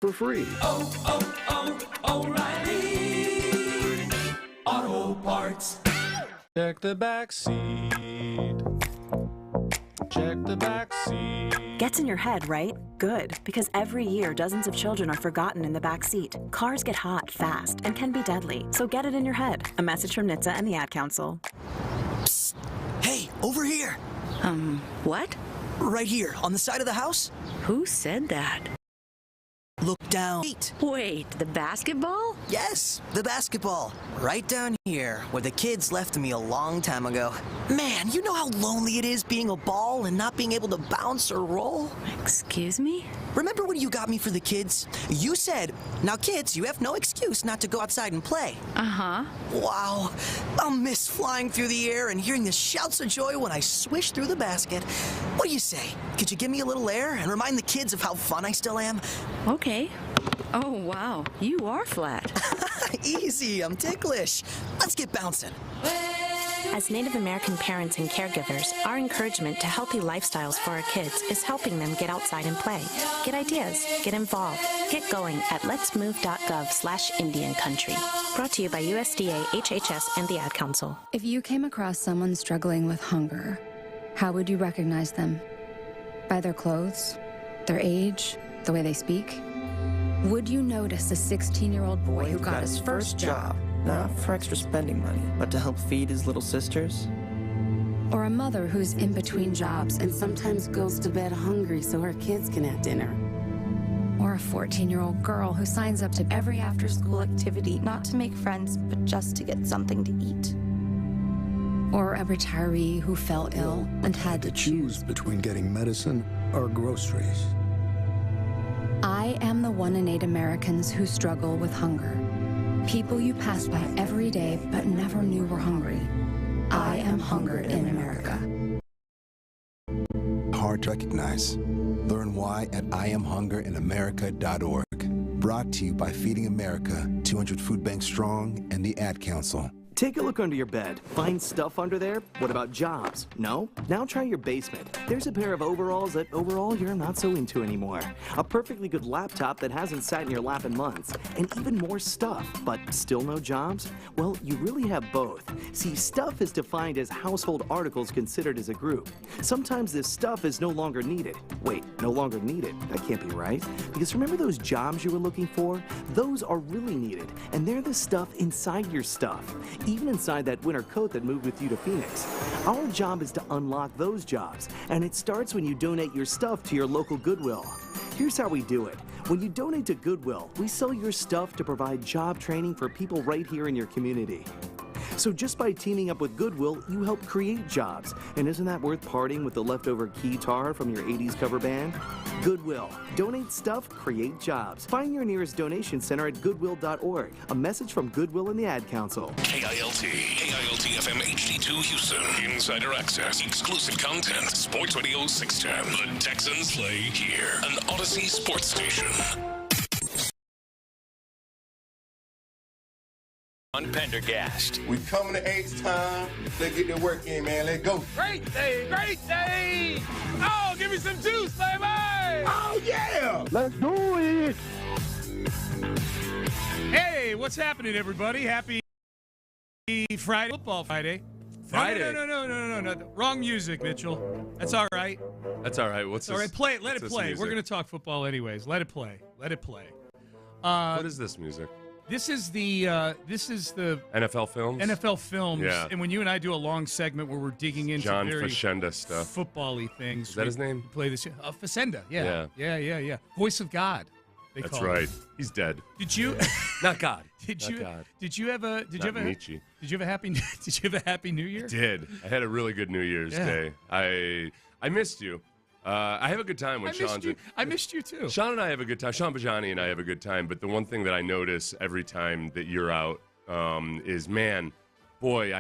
for free. O'Reilly Auto Parts. Check the back seat. Check the back seat. Gets in your head, right? Good, because every year dozens of children are forgotten in the back seat. Cars get hot fast and can be deadly, so get it in your head. A message from NHTSA and the Ad Council. Psst. Hey, over here. What? Right here, on the side of the house. Who said that? Look down. Wait, the basketball? Yes, the basketball. Right down here, where the kids left me a long time ago. Man, you know how lonely it is being a ball and not being able to bounce or roll? Excuse me? Remember when you got me for the kids? You said, now kids, you have no excuse not to go outside and play. Uh-huh. Wow. I'll miss flying through the air and hearing the shouts of joy when I swish through the basket. What do you say? Could you give me a little air and remind the kids of how fun I still am? Okay. Oh, wow. You are flat. Easy, I'm ticklish. Let's get bouncing. As Native American parents and caregivers, our encouragement to healthy lifestyles for our kids is helping them get outside and play. Get ideas, get involved, get going at letsmove.gov/Indian Country. Brought to you by USDA, HHS, and the Ad Council. If you came across someone struggling with hunger, how would you recognize them? By their clothes, their age, the way they speak? Would you notice a 16-year-old boy who got his first job? Not for extra spending money, but to help feed his little sisters? Or a mother who's in between jobs and sometimes goes to bed hungry so her kids can have dinner? Or a 14-year-old girl who signs up to every after-school activity not to make friends, but just to get something to eat? Or a retiree who fell ill and had to choose between getting medicine or groceries. I am the one in 8 Americans who struggle with hunger. People you pass by every day but never knew were hungry. I am hunger in America. Hard to recognize. Learn why at IamHungerInAmerica.org. Brought to you by Feeding America, 200 Food Banks Strong, and the Ad Council. Take a look under your bed. Find stuff under there? What about jobs? No? Now try your basement. There's a pair of overalls that overall you're not so into anymore. A perfectly good laptop that hasn't sat in your lap in months. And even more stuff, but still no jobs? Well, you really have both. See, stuff is defined as household articles considered as a group. Sometimes this stuff is no longer needed. Wait, no longer needed? That can't be right. Because remember those jobs you were looking for? Those are really needed, and they're the stuff inside your stuff. Even inside that winter coat that moved with you to Phoenix. Our job is to unlock those jobs, and it starts when you donate your stuff to your local Goodwill. Here's how we do it. When you donate to Goodwill, we sell your stuff to provide job training for people right here in your community. So just by teaming up with Goodwill, you help create jobs. And isn't that worth parting with the leftover guitar from your 80s cover band? Goodwill. Donate stuff, create jobs. Find your nearest donation center at goodwill.org. A message from Goodwill and the Ad Council. KILT FM HD2 Houston. Insider access, exclusive content. Sports Radio 610. The Texans play here. An Odyssey sports station. On Pendergast. We coming to H-time. Let's get the work in, man. Let's go. Great day, great day. Oh, give me some juice, baby. Oh, yeah. Let's do it. Hey, what's happening, everybody? Happy Friday, football Friday. Friday. No. Wrong music, Mitchell. That's all right. That's all right. What's this? All right, play it. Let it play. Music? We're going to talk football anyways. Let it play. Let it play. What is this music? This is the NFL Films? NFL Films. Yeah. And when you and I do a long segment where we're digging into John very Facenda stuff. Football-y things. Is that his name? Play this. Facenda, yeah. Yeah. Voice of God. That's right. He's dead. Did you? Not God. Did Not you? God. Did you have a? Did Not you have a? Nietzsche. Did you have a happy? Did you have a happy New Year? I did. I had a really good New Year's Day. I missed you. I have a good time when Sean's in. I missed you too. Sean and I have a good time. Sean Bijani and I have a good time. But the one thing that I notice every time that you're out is, man, boy,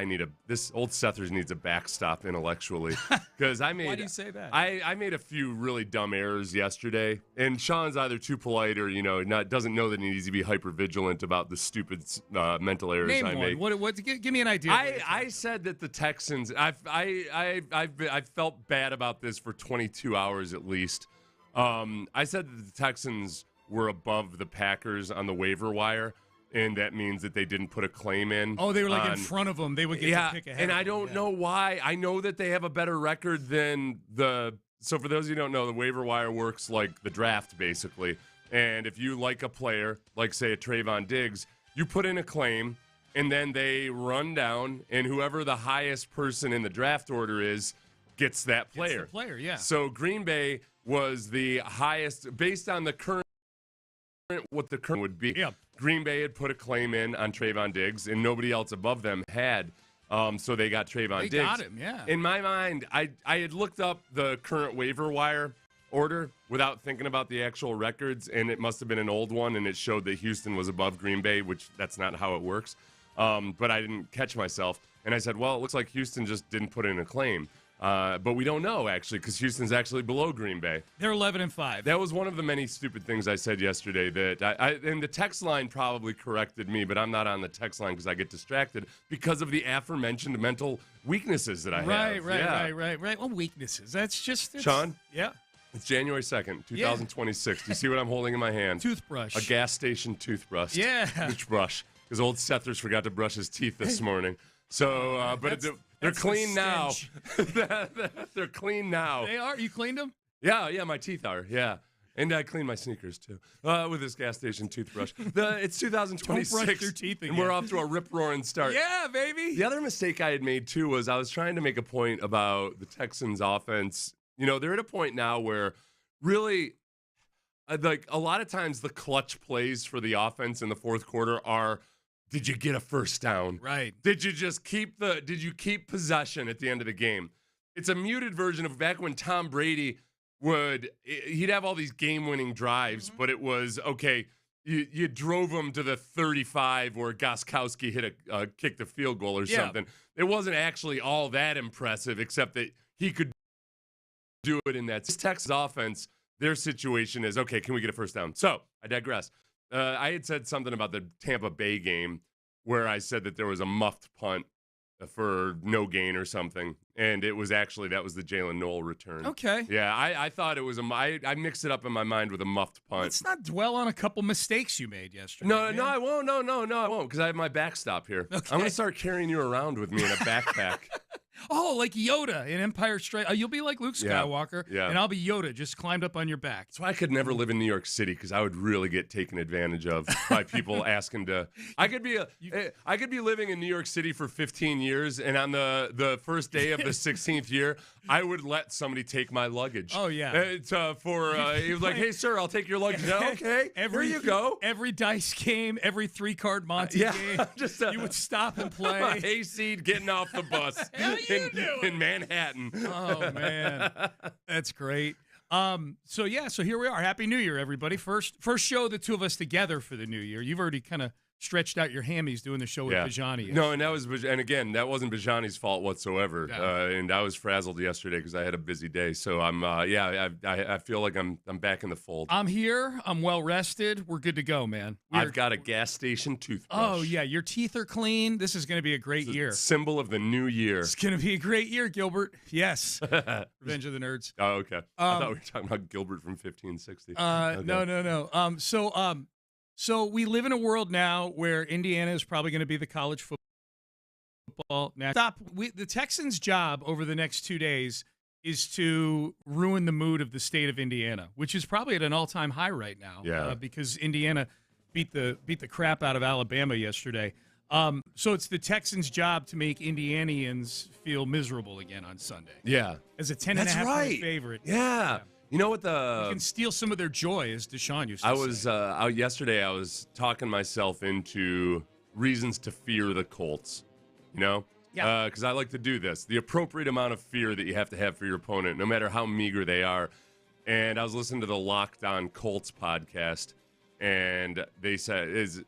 this old Sethers needs a backstop intellectually. Because I made. Why do you say that? I made a few really dumb errors yesterday, and Sean's either too polite or doesn't know that he needs to be hyper vigilant about the stupid mental errors Name I one. make. What? Give me an idea. I said that the Texans. I've felt bad about this for 22 hours at least. I said that the Texans were above the Packers on the waiver wire, and that means that they didn't put a claim in. Oh, they were like in front of them. They would get to pick ahead. And I don't know why. I know that they have a better record than the. So for those of you who don't know, the waiver wire works like the draft, basically. And if you like a player, like say a Trayvon Diggs, you put in a claim, and then they run down, and whoever the highest person in the draft order is gets that player. Gets the player, yeah. So Green Bay was the highest based on the current. What the current would be. Yep. Green Bay had put a claim in on Trayvon Diggs, and nobody else above them had. So they got Trayvon Diggs. They got him, yeah. In my mind, I had looked up the current waiver wire order without thinking about the actual records, and it must have been an old one, and it showed that Houston was above Green Bay, which that's not how it works. But I didn't catch myself, and I said, well, it looks like Houston just didn't put in a claim. But we don't know, actually, because Houston's actually below Green Bay. They're 11-5. That was one of the many stupid things I said yesterday that and the text line probably corrected me, but I'm not on the text line because I get distracted because of the aforementioned mental weaknesses that I have. Right. Well, weaknesses. That's just... Sean? Yeah. It's January 2nd, 2026. Do you see what I'm holding in my hand? Toothbrush. A gas station toothbrush. Yeah. Toothbrush. Because old Sethers forgot to brush his teeth this morning. So, but they're clean now. They're clean now. They are? You cleaned them? Yeah, my teeth are, yeah. And I clean my sneakers, too, with this gas station toothbrush. It's 2026, Don't brush your teeth again. And we're off to a rip-roaring start. Yeah, baby. The other mistake I had made, too, was I was trying to make a point about the Texans' offense. You know, they're at a point now where really, like, a lot of times the clutch plays for the offense in the fourth quarter are, did you get a first down? Right. Did you just keep possession at the end of the game? It's a muted version of back when Tom Brady he'd have all these game-winning drives, but it was, okay, you drove him to the 35 where Gostkowski kicked the field goal or something. It wasn't actually all that impressive, except that he could do it in that. This Texas offense, their situation is, okay, can we get a first down? So, I digress. I had said something about the Tampa Bay game where I said that there was a muffed punt for no gain or something, and it was actually, that was the Jalen Noel return. Okay. Yeah, I thought it was I mixed it up in my mind with a muffed punt. Let's not dwell on a couple mistakes you made yesterday. No, I won't. No, I won't, because I have my backstop here. Okay. I'm going to start carrying you around with me in a backpack. Oh, like Yoda in Empire Strikes. You'll be like Luke Skywalker, and I'll be Yoda, just climbed up on your back. That's why I could never live in New York City, because I would really get taken advantage of by people asking to. I could be living in New York City for 15 years, and on the first day of the 16th year, I would let somebody take my luggage. Oh yeah. He was like, "Hey sir, I'll take your luggage." Okay, here you go. Every dice game, every 3-card Monty game, you would stop and play. Hayseed getting off the bus. In Manhattan. Oh man, that's great. So here we are. Happy New Year, everybody. First show the two of us together for the new year. You've already kind of stretched out your hammies doing the show with Bijani. No, and that wasn't Bijani's fault whatsoever. No. And I was frazzled yesterday because I had a busy day. So I'm I feel like I'm back in the fold. I'm here. I'm well rested. We're good to go, man. I've got a gas station toothbrush. Oh yeah, your teeth are clean. This is going to be a great year. Symbol of the new year. It's going to be a great year, Gilbert. Yes. Revenge of the Nerds. Oh, okay. I thought we were talking about Gilbert from 1560. Okay. No. So we live in a world now where Indiana is probably going to be the college football. Now, the Texans' job over the next 2 days is to ruin the mood of the state of Indiana, which is probably at an all-time high right now. Yeah. Because Indiana beat the crap out of Alabama yesterday. So it's the Texans' job to make Indianians feel miserable again on Sunday. Yeah. As a 10.5-point favorite. Yeah. You know what you can steal some of their joy, as Deshaun used to I say. was out yesterday. I was talking myself into reasons to fear the Colts. You know, because I like to do this. The appropriate amount of fear that you have to have for your opponent, no matter how meager they are. And I was listening to the Locked On Colts podcast, and they said, as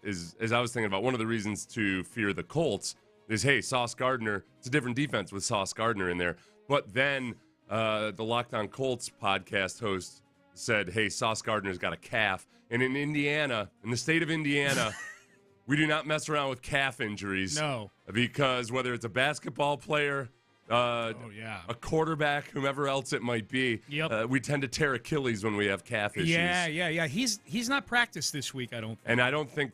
I was thinking about one of the reasons to fear the Colts is, hey, Sauce Gardner. It's a different defense with Sauce Gardner in there, but then. The Locked On Colts podcast host said, hey, Sauce Gardner's got a calf. And in Indiana, in the state of Indiana, we do not mess around with calf injuries. No. Because whether it's a basketball player a quarterback, whomever else it might be. Yep. We tend to tear Achilles when we have calf issues. Yeah. He's not practiced this week, I don't think. And I don't think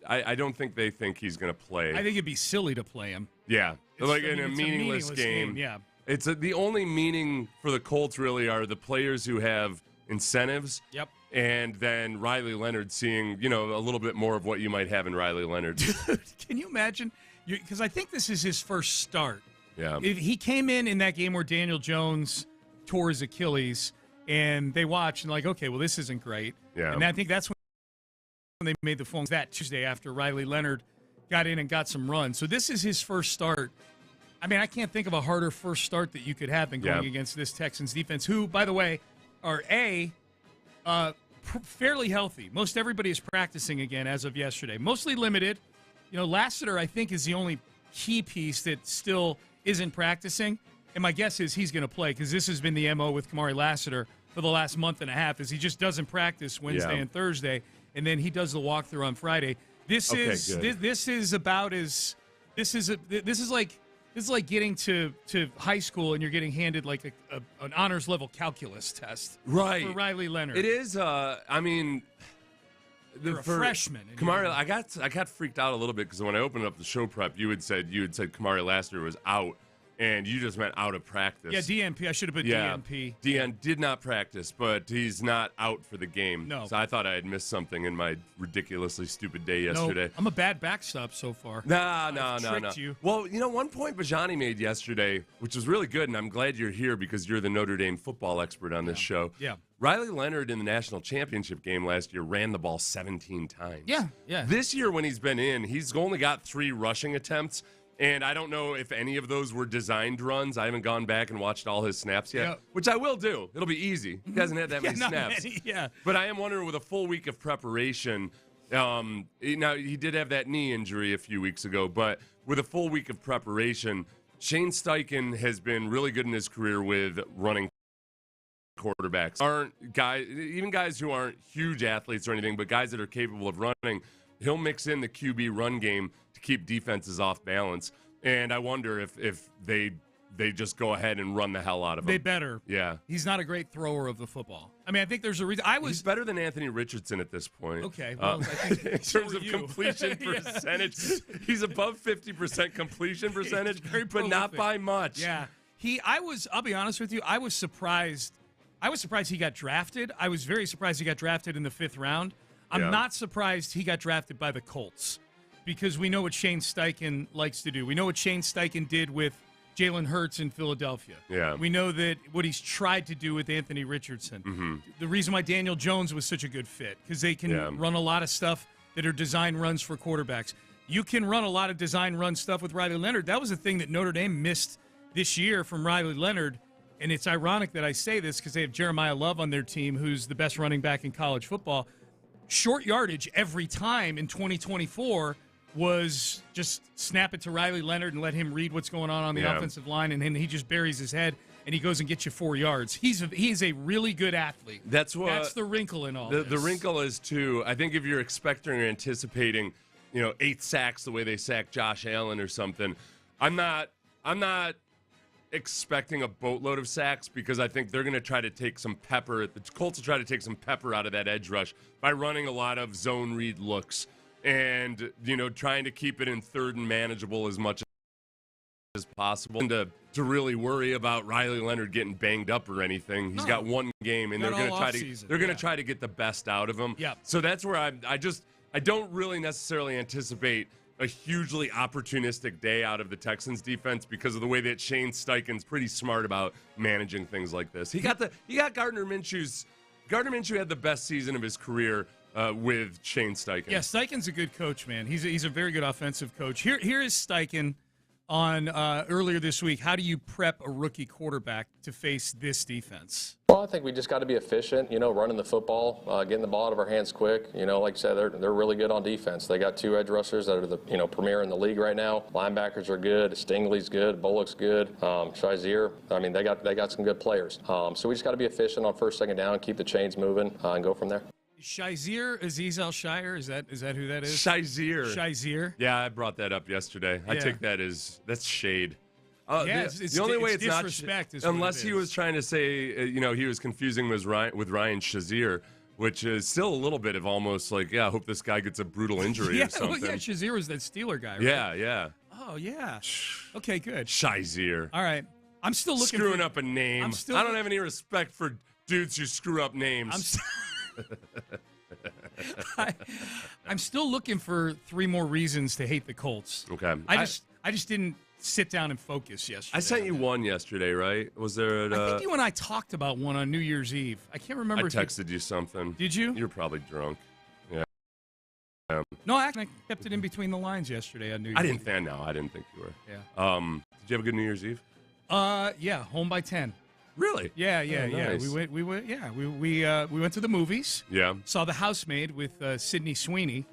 I don't think they think he's going to play. I think it'd be silly to play him. Yeah. In a meaningless game. Yeah. It's the only meaning for the Colts really are the players who have incentives. Yep. And then Riley Leonard seeing, a little bit more of what you might have in Riley Leonard. Dude, can you imagine? Because I think this is his first start. Yeah. If he came in that game where Daniel Jones tore his Achilles, and they watched and like, okay, well, this isn't great. Yeah. And I think that's when they made the phone that Tuesday after Riley Leonard got in and got some runs. So this is his first start. I mean, I can't think of a harder first start that you could have than going against this Texans defense, who, by the way, are fairly healthy. Most everybody is practicing again as of yesterday. Mostly limited. Lassiter, I think, is the only key piece that still isn't practicing. And my guess is he's going to play because this has been the MO with Kamari Lassiter for the last month and a half is he just doesn't practice Wednesday and Thursday, and then he does the walkthrough on Friday. This is like getting to high school and you're getting handed like an honors level calculus test. Right. For Riley Leonard. It is You're a freshman. Kamari, I got freaked out a little bit because when I opened up the show prep, you had said Kamari Lassiter was out, and you just meant out of practice. Yeah, DNP. I should have put DNP. DN did not practice, but he's not out for the game. No. So I thought I had missed something in my ridiculously stupid day yesterday. No, I'm a bad backstop so far. No. Tricked you. Well, one point Bijani made yesterday, which was really good, and I'm glad you're here because you're the Notre Dame football expert on this show. Yeah. Riley Leonard in the national championship game last year ran the ball 17 times. Yeah. This year when he's been in, he's only got 3 rushing attempts, and I don't know if any of those were designed runs. I haven't gone back and watched all his snaps yet, which I will do. It'll be easy. He hasn't had that many snaps. But I am wondering with a full week of preparation, now he did have that knee injury a few weeks ago, but with a full week of preparation, Shane Steichen has been really good in his career with running quarterbacks. Even guys who aren't huge athletes or anything, but guys that are capable of running, he'll mix in the QB run game to keep defenses off balance. And I wonder if they just go ahead and run the hell out of him. They better. Yeah. He's not a great thrower of the football. I mean, I think there's a reason. He's better than Anthony Richardson at this point. Okay. Well, I think in terms of completion percentage, he's above 50% completion percentage, but not by much. Yeah. I'll be honest with you, I was surprised he got drafted. I was very surprised he got drafted in the 5th round. I'm not surprised he got drafted by the Colts because we know what Shane Steichen likes to do. We know what Shane Steichen did with Jalen Hurts in Philadelphia. Yeah. We know that what he's tried to do with Anthony Richardson. Mm-hmm. The reason why Daniel Jones was such a good fit because they can run a lot of stuff that are design runs for quarterbacks. You can run a lot of design run stuff with Riley Leonard. That was the thing that Notre Dame missed this year from Riley Leonard. And it's ironic that I say this because they have Jeremiah Love on their team, who's the best running back in college football. Short yardage every time in 2024 was just snap it to Riley Leonard and let him read what's going on the offensive line, and then he just buries his head and he goes and gets you 4 yards. He's a really good athlete. That's the wrinkle in all this. The wrinkle is, too, I think if you're expecting or anticipating, 8 sacks the way they sacked Josh Allen or something, I'm not expecting a boatload of sacks because I think they're going to try to take some pepper. The Colts will try to take some pepper out of that edge rush by running a lot of zone read looks and, trying to keep it in 3rd and manageable as much as possible. And to really worry about Riley Leonard getting banged up or anything. He's got 1 game, and they're going to try to get the best out of him. Yep. So that's where I don't really necessarily anticipate a hugely opportunistic day out of the Texans defense because of the way that Shane Steichen's pretty smart about managing things like this. He got Gardner Minshew's. Gardner Minshew had the best season of his career with Shane Steichen. Yeah, Steichen's a good coach, man. He's a very good offensive coach. Here is Steichen on earlier this week. How do you prep a rookie quarterback to face this defense? Well, I think we just got to be efficient, running the football, getting the ball out of our hands quick. Like I said, they're really good on defense. They got 2 edge rushers that are the premier in the league right now. Linebackers are good. Stingley's good. Bullock's good. Shazier. I mean, they got some good players. So we just got to be efficient on 1st, 2nd down, keep the chains moving, and go from there. Shazier Aziz Al-Shire, is that who that is? Shazier. Shazier. Yeah, I brought that up yesterday. I take that as that's shade. it's the only way it's disrespect not, is unless he was trying to say, he was confusing with Ryan Shazier, which is still a little bit of almost like, I hope this guy gets a brutal injury or something. Well, Shazier was that Steeler guy, right? Yeah. Oh, yeah. Okay, good. Shazier. All right. I'm still looking Screwing up a name. I don't have any respect for dudes who screw up names. I'm still looking for 3 more reasons to hate the Colts. Okay. I just didn't sit down and focus yesterday. I sent you one yesterday, right? Was there? I think you and I talked about one on New Year's Eve. I can't remember. I texted you something. Did you? You're probably drunk. Yeah. No, I kept it in between the lines yesterday on New Year's Eve. I didn't think you were. Yeah. Did you have a good New Year's Eve? Yeah, home by 10. Really? Yeah. Nice. We went to the movies. Yeah. Saw The Housemaid with Sydney Sweeney.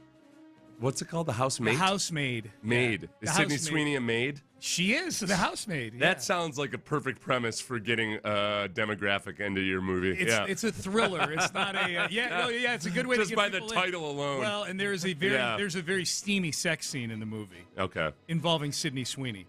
What's it called? The Housemaid? The Housemaid. Maid. Yeah. Is Sydney Sweeney a maid? She is the housemaid. Yeah. That sounds like a perfect premise for getting a demographic into your movie. It's a thriller. It's not a it's a good way just to get by the people title alone. Well, and there's a very steamy sex scene in the movie. Okay. Involving Sydney Sweeney.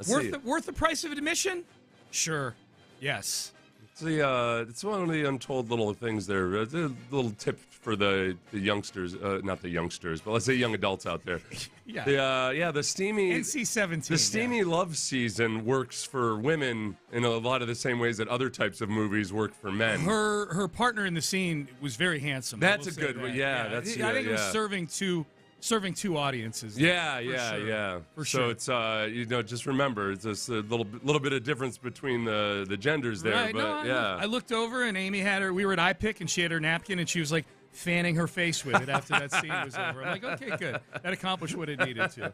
Worth the price of admission? Sure. Yes. It's one of the untold little things there. It's a little tip for the youngsters, not the youngsters, but let's say young adults out there. The steamy NC-17. The steamy love season works for women in a lot of the same ways that other types of movies work for men. Her partner in the scene was very handsome. That's a good one. Yeah, that's. I think it was serving two audiences. Yeah. For sure. So it's just remember it's just a little bit of difference between the genders there. Right. But I looked over and Amy had her. We were at iPick and she had her napkin and she was like fanning her face with it after that scene was over. I'm like, okay, good. That accomplished what it needed to.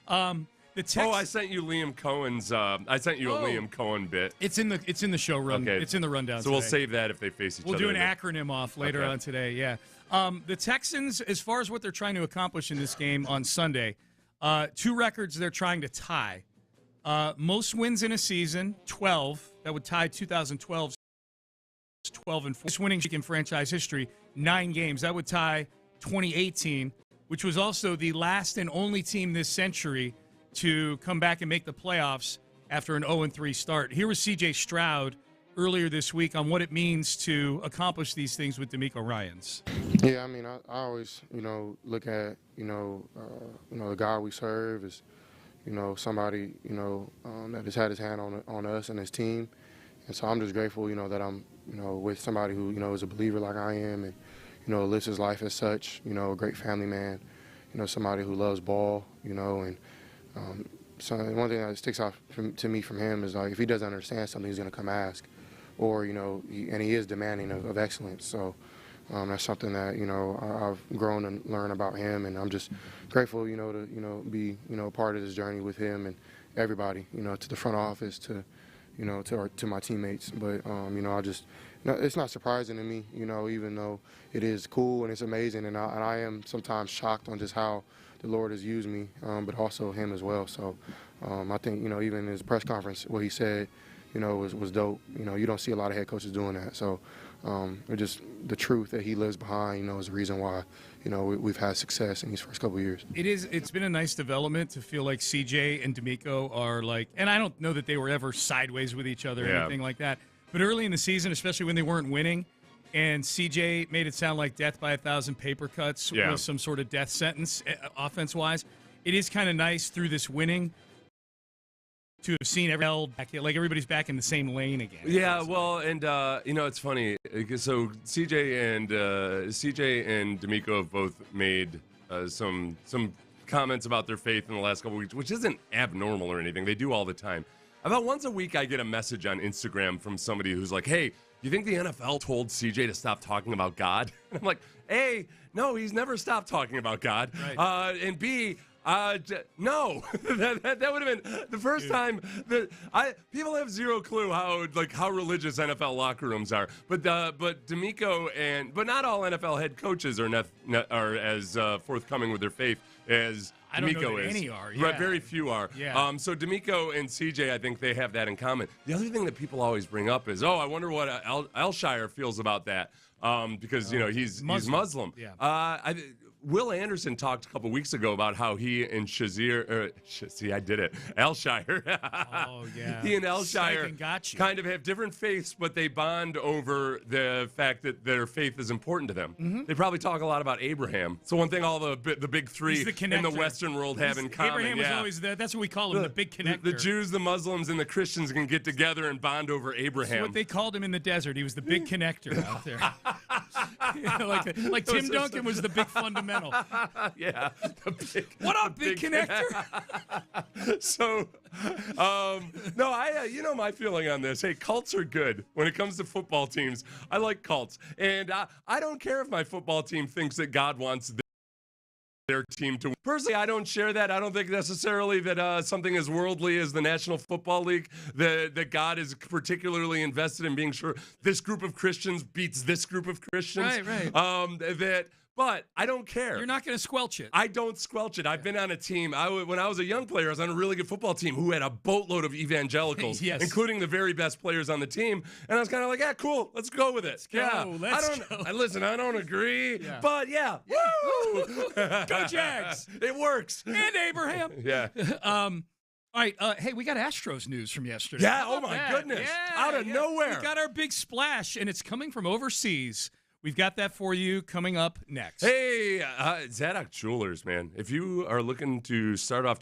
I sent you Liam Cohen's. I sent you a Liam Cohen bit. It's in the show run. Okay. It's in the rundown. So today. we'll save that if they face each other. We'll do an acronym off later on today. Yeah. The Texans, as far as what they're trying to accomplish in this game on Sunday, 2 records they're trying to tie. Most wins in a season, 12. That would tie 2012's 12-4. This winning streak in franchise history, 9 games. That would tie 2018, which was also the last and only team this century to come back and make the playoffs after an 0-3 start. Here was C.J. Stroud earlier this week on what it means to accomplish these things with DeMeco Ryans. Yeah, I mean, I always, look at, the God we serve is, somebody, that has had his hand on us and his team. And so I'm just grateful, that I'm, with somebody who, is a believer like I am and, lives his life as such, a great family man, somebody who loves ball, and so one thing that sticks out to me from him is, like, if he doesn't understand something, he's going to come ask. Or, and he is demanding of excellence. So that's something that, I've grown and learned about him. And I'm just grateful, to be, part of this journey with him and everybody, to the front office, to my teammates. But, it's not surprising to me, even though it is cool and it's amazing. And I am sometimes shocked on just how the Lord has used me, but also him as well. So I think, even in his press conference, what he said, was dope. You don't see a lot of head coaches doing that. So just the truth that he lives behind, is the reason why, we've had success in these first couple of years. It's been a nice development to feel like CJ and DeMeco are like, and I don't know that they were ever sideways with each other or anything like that, but early in the season, especially when they weren't winning, and CJ made it sound like death by 1,000 paper cuts was some sort of death sentence offense-wise. It is kind of nice through this winning to have seen everybody's back in the same lane again. Yeah, well, and it's funny. So CJ and DeMeco have both made some comments about their faith in the last couple of weeks, which isn't abnormal or anything. They do all the time. About once a week, I get a message on Instagram from somebody who's like, "Hey, you think the NFL told CJ to stop talking about God?" And I'm like, A, no, he's never stopped talking about God. Right. And B, no, that would have been the first time that people have zero clue how religious NFL locker rooms are. But DeMeco but not all NFL head coaches are as forthcoming with their faith as I don't DeMeco know that is. any are. Right, very few are. Yeah. So DeMeco and CJ, I think they have that in common. The other thing that people always bring up is, I wonder what Alshire feels about that, because he's Muslim. Yeah. Will Anderson talked a couple weeks ago about how he and Alshire. Oh, yeah. He and Alshire Psych got you. kind of have different faiths, but they bond over the fact that their faith is important to them. Mm-hmm. They probably talk a lot about Abraham. It's the one thing all the big three He's the in the connector. Western world have in common. Abraham was always there. That's what we called him, the big connector. The Jews, the Muslims, and the Christians can get together and bond over That's Abraham. what they called him in the desert. He was the big connector out there. like Tim Duncan was the big fundamental. Yeah. What up, big connector? So, no, you know my feeling on this. Hey, cults are good when it comes to football teams. I like cults. And I don't care if my football team thinks that God wants their team to win. Personally, I don't share that. I don't think necessarily that something as worldly as the National Football League, that God is particularly invested in being sure this group of Christians beats this group of Christians. Right. But I don't care. You're not going to squelch it. I don't squelch it. I've been on a team. When I was a young player, I was on a really good football team who had a boatload of evangelicals, Yes. including the very best players on the team. And I was kind of like, yeah, cool. Let's go with it. Let's go. Listen, I don't agree, but yeah. Woo! Go Jags. It works. And Abraham. Yeah. All right, hey, we got Astros news from yesterday. Yeah, oh my goodness. Yeah, Out of nowhere. We got our big splash, and it's coming from overseas. We've got that for you coming up next. Hey, Zadok Jewelers, man. If you are looking to start off...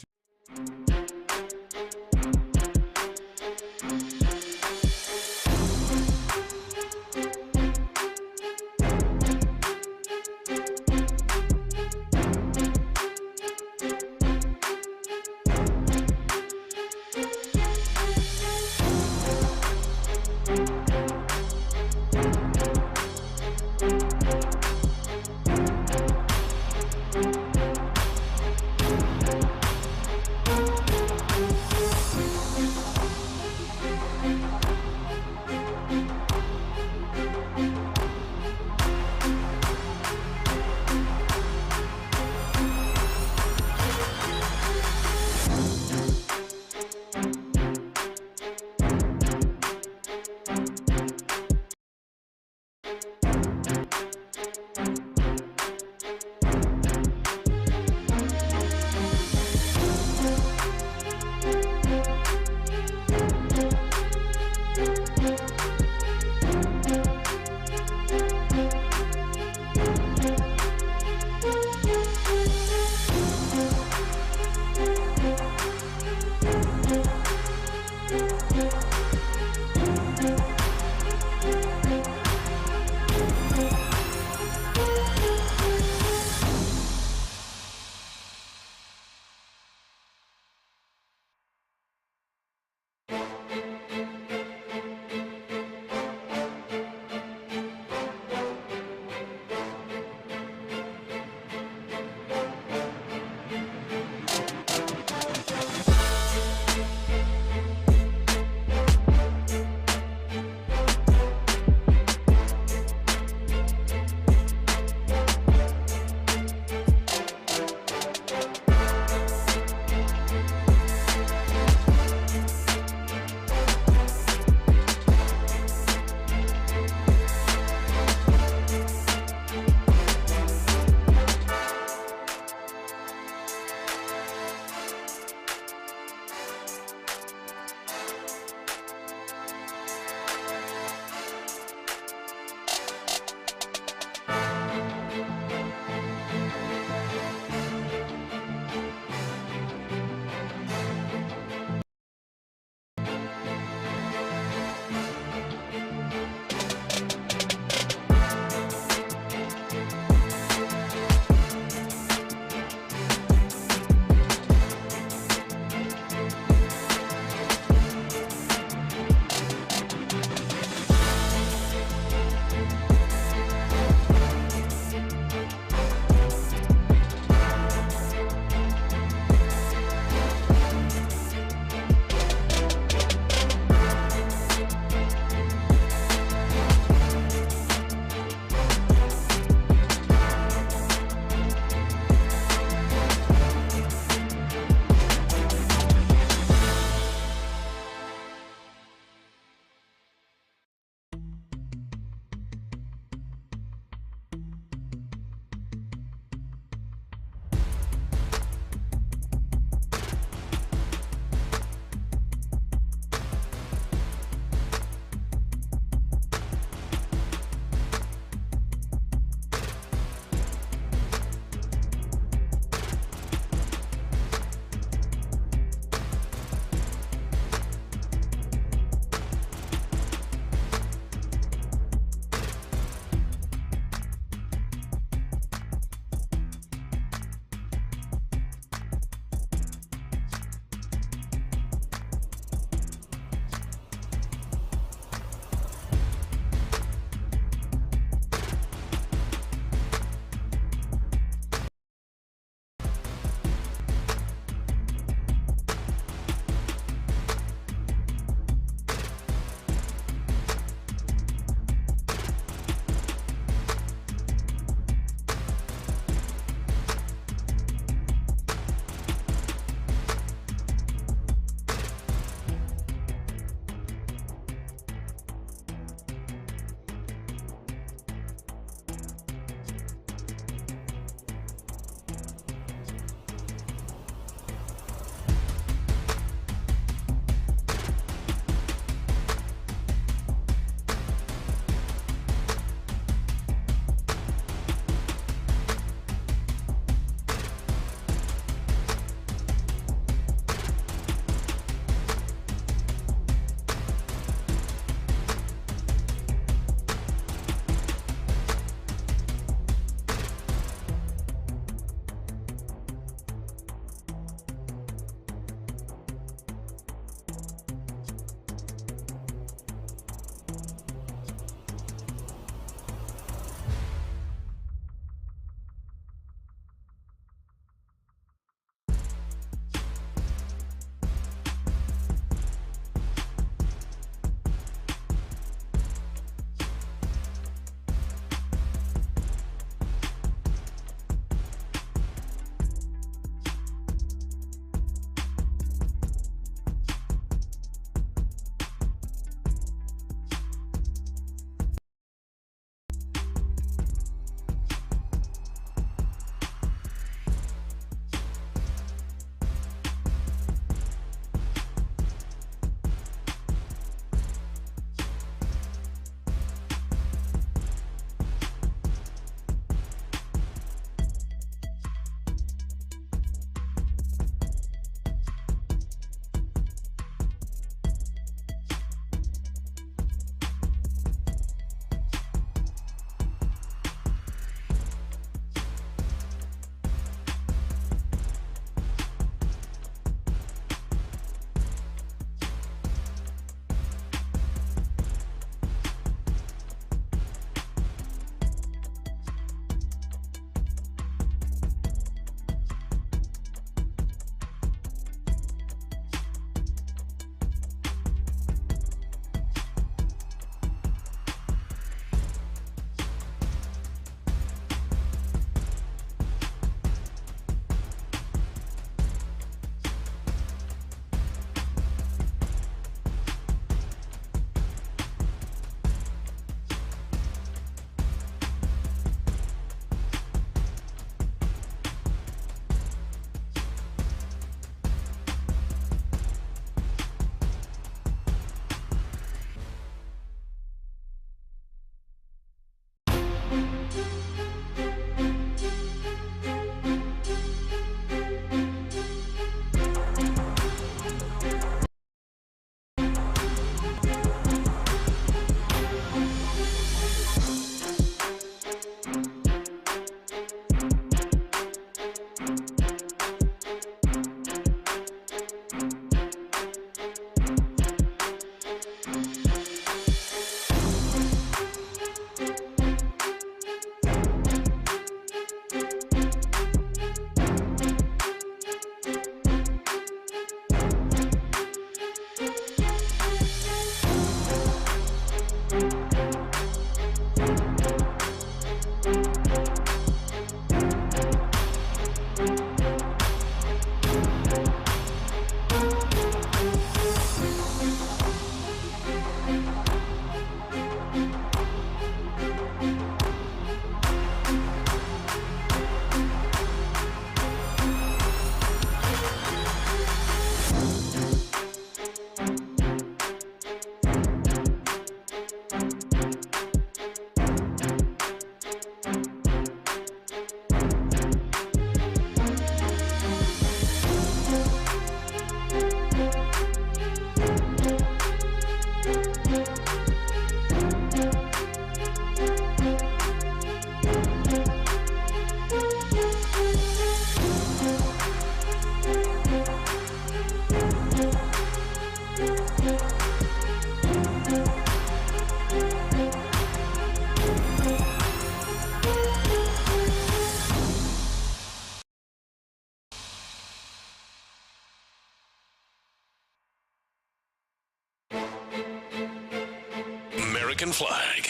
American flag.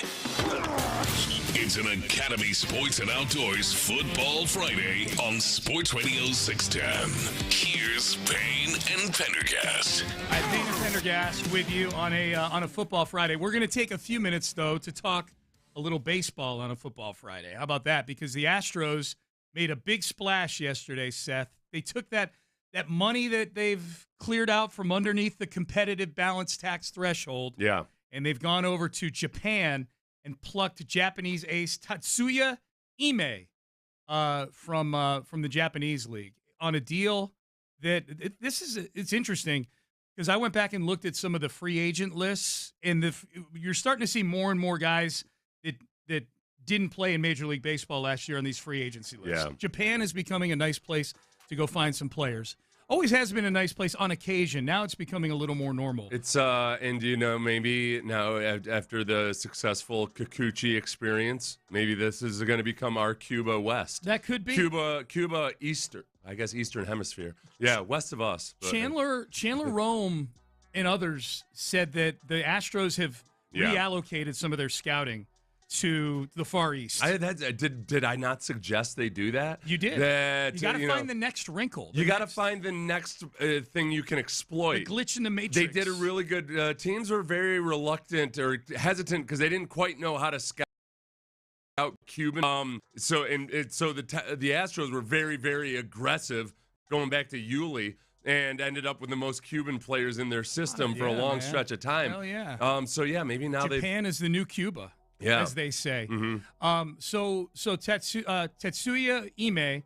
It's an Academy Sports and Outdoors Football Friday on Sports Radio 610. Here's Payne and Pendergast. Payne and Pendergast with you on a Football Friday. We're going to take a few minutes, though, to talk a little baseball on a Football Friday. How about that? Because the Astros made a big splash yesterday, Seth. They took that money that they've cleared out from underneath the competitive balance tax threshold. Yeah. And they've gone over to Japan and plucked Japanese ace Tatsuya Ime from the Japanese league on a deal that it's interesting because I went back and looked at some of the free agent lists, and you're starting to see more and more guys that didn't play in Major League Baseball last year on these free agency lists. Yeah. Japan is becoming a nice place to go find some players. Always has been a nice place on occasion. Now it's becoming a little more normal. It's and maybe now after the successful Kikuchi experience, maybe this is going to become our Cuba West. That could be Cuba Eastern, I guess Eastern Hemisphere. Yeah, west of us. But, Chandler Rome and others said that the Astros have reallocated some of their scouting to the Far East. Did I not suggest they do that? You did. You got to find the next wrinkle. You got to find the next thing you can exploit. The glitch in the matrix. They did a really good. Teams were very reluctant or hesitant because they didn't quite know how to scout Cuban. So the Astros were very, very aggressive going back to Hughley and ended up with the most Cuban players in their system for a long stretch of time. Hell yeah. Maybe now Japan is the new Cuba. Yeah. As they say. Mm-hmm. So Tatsuya Ime,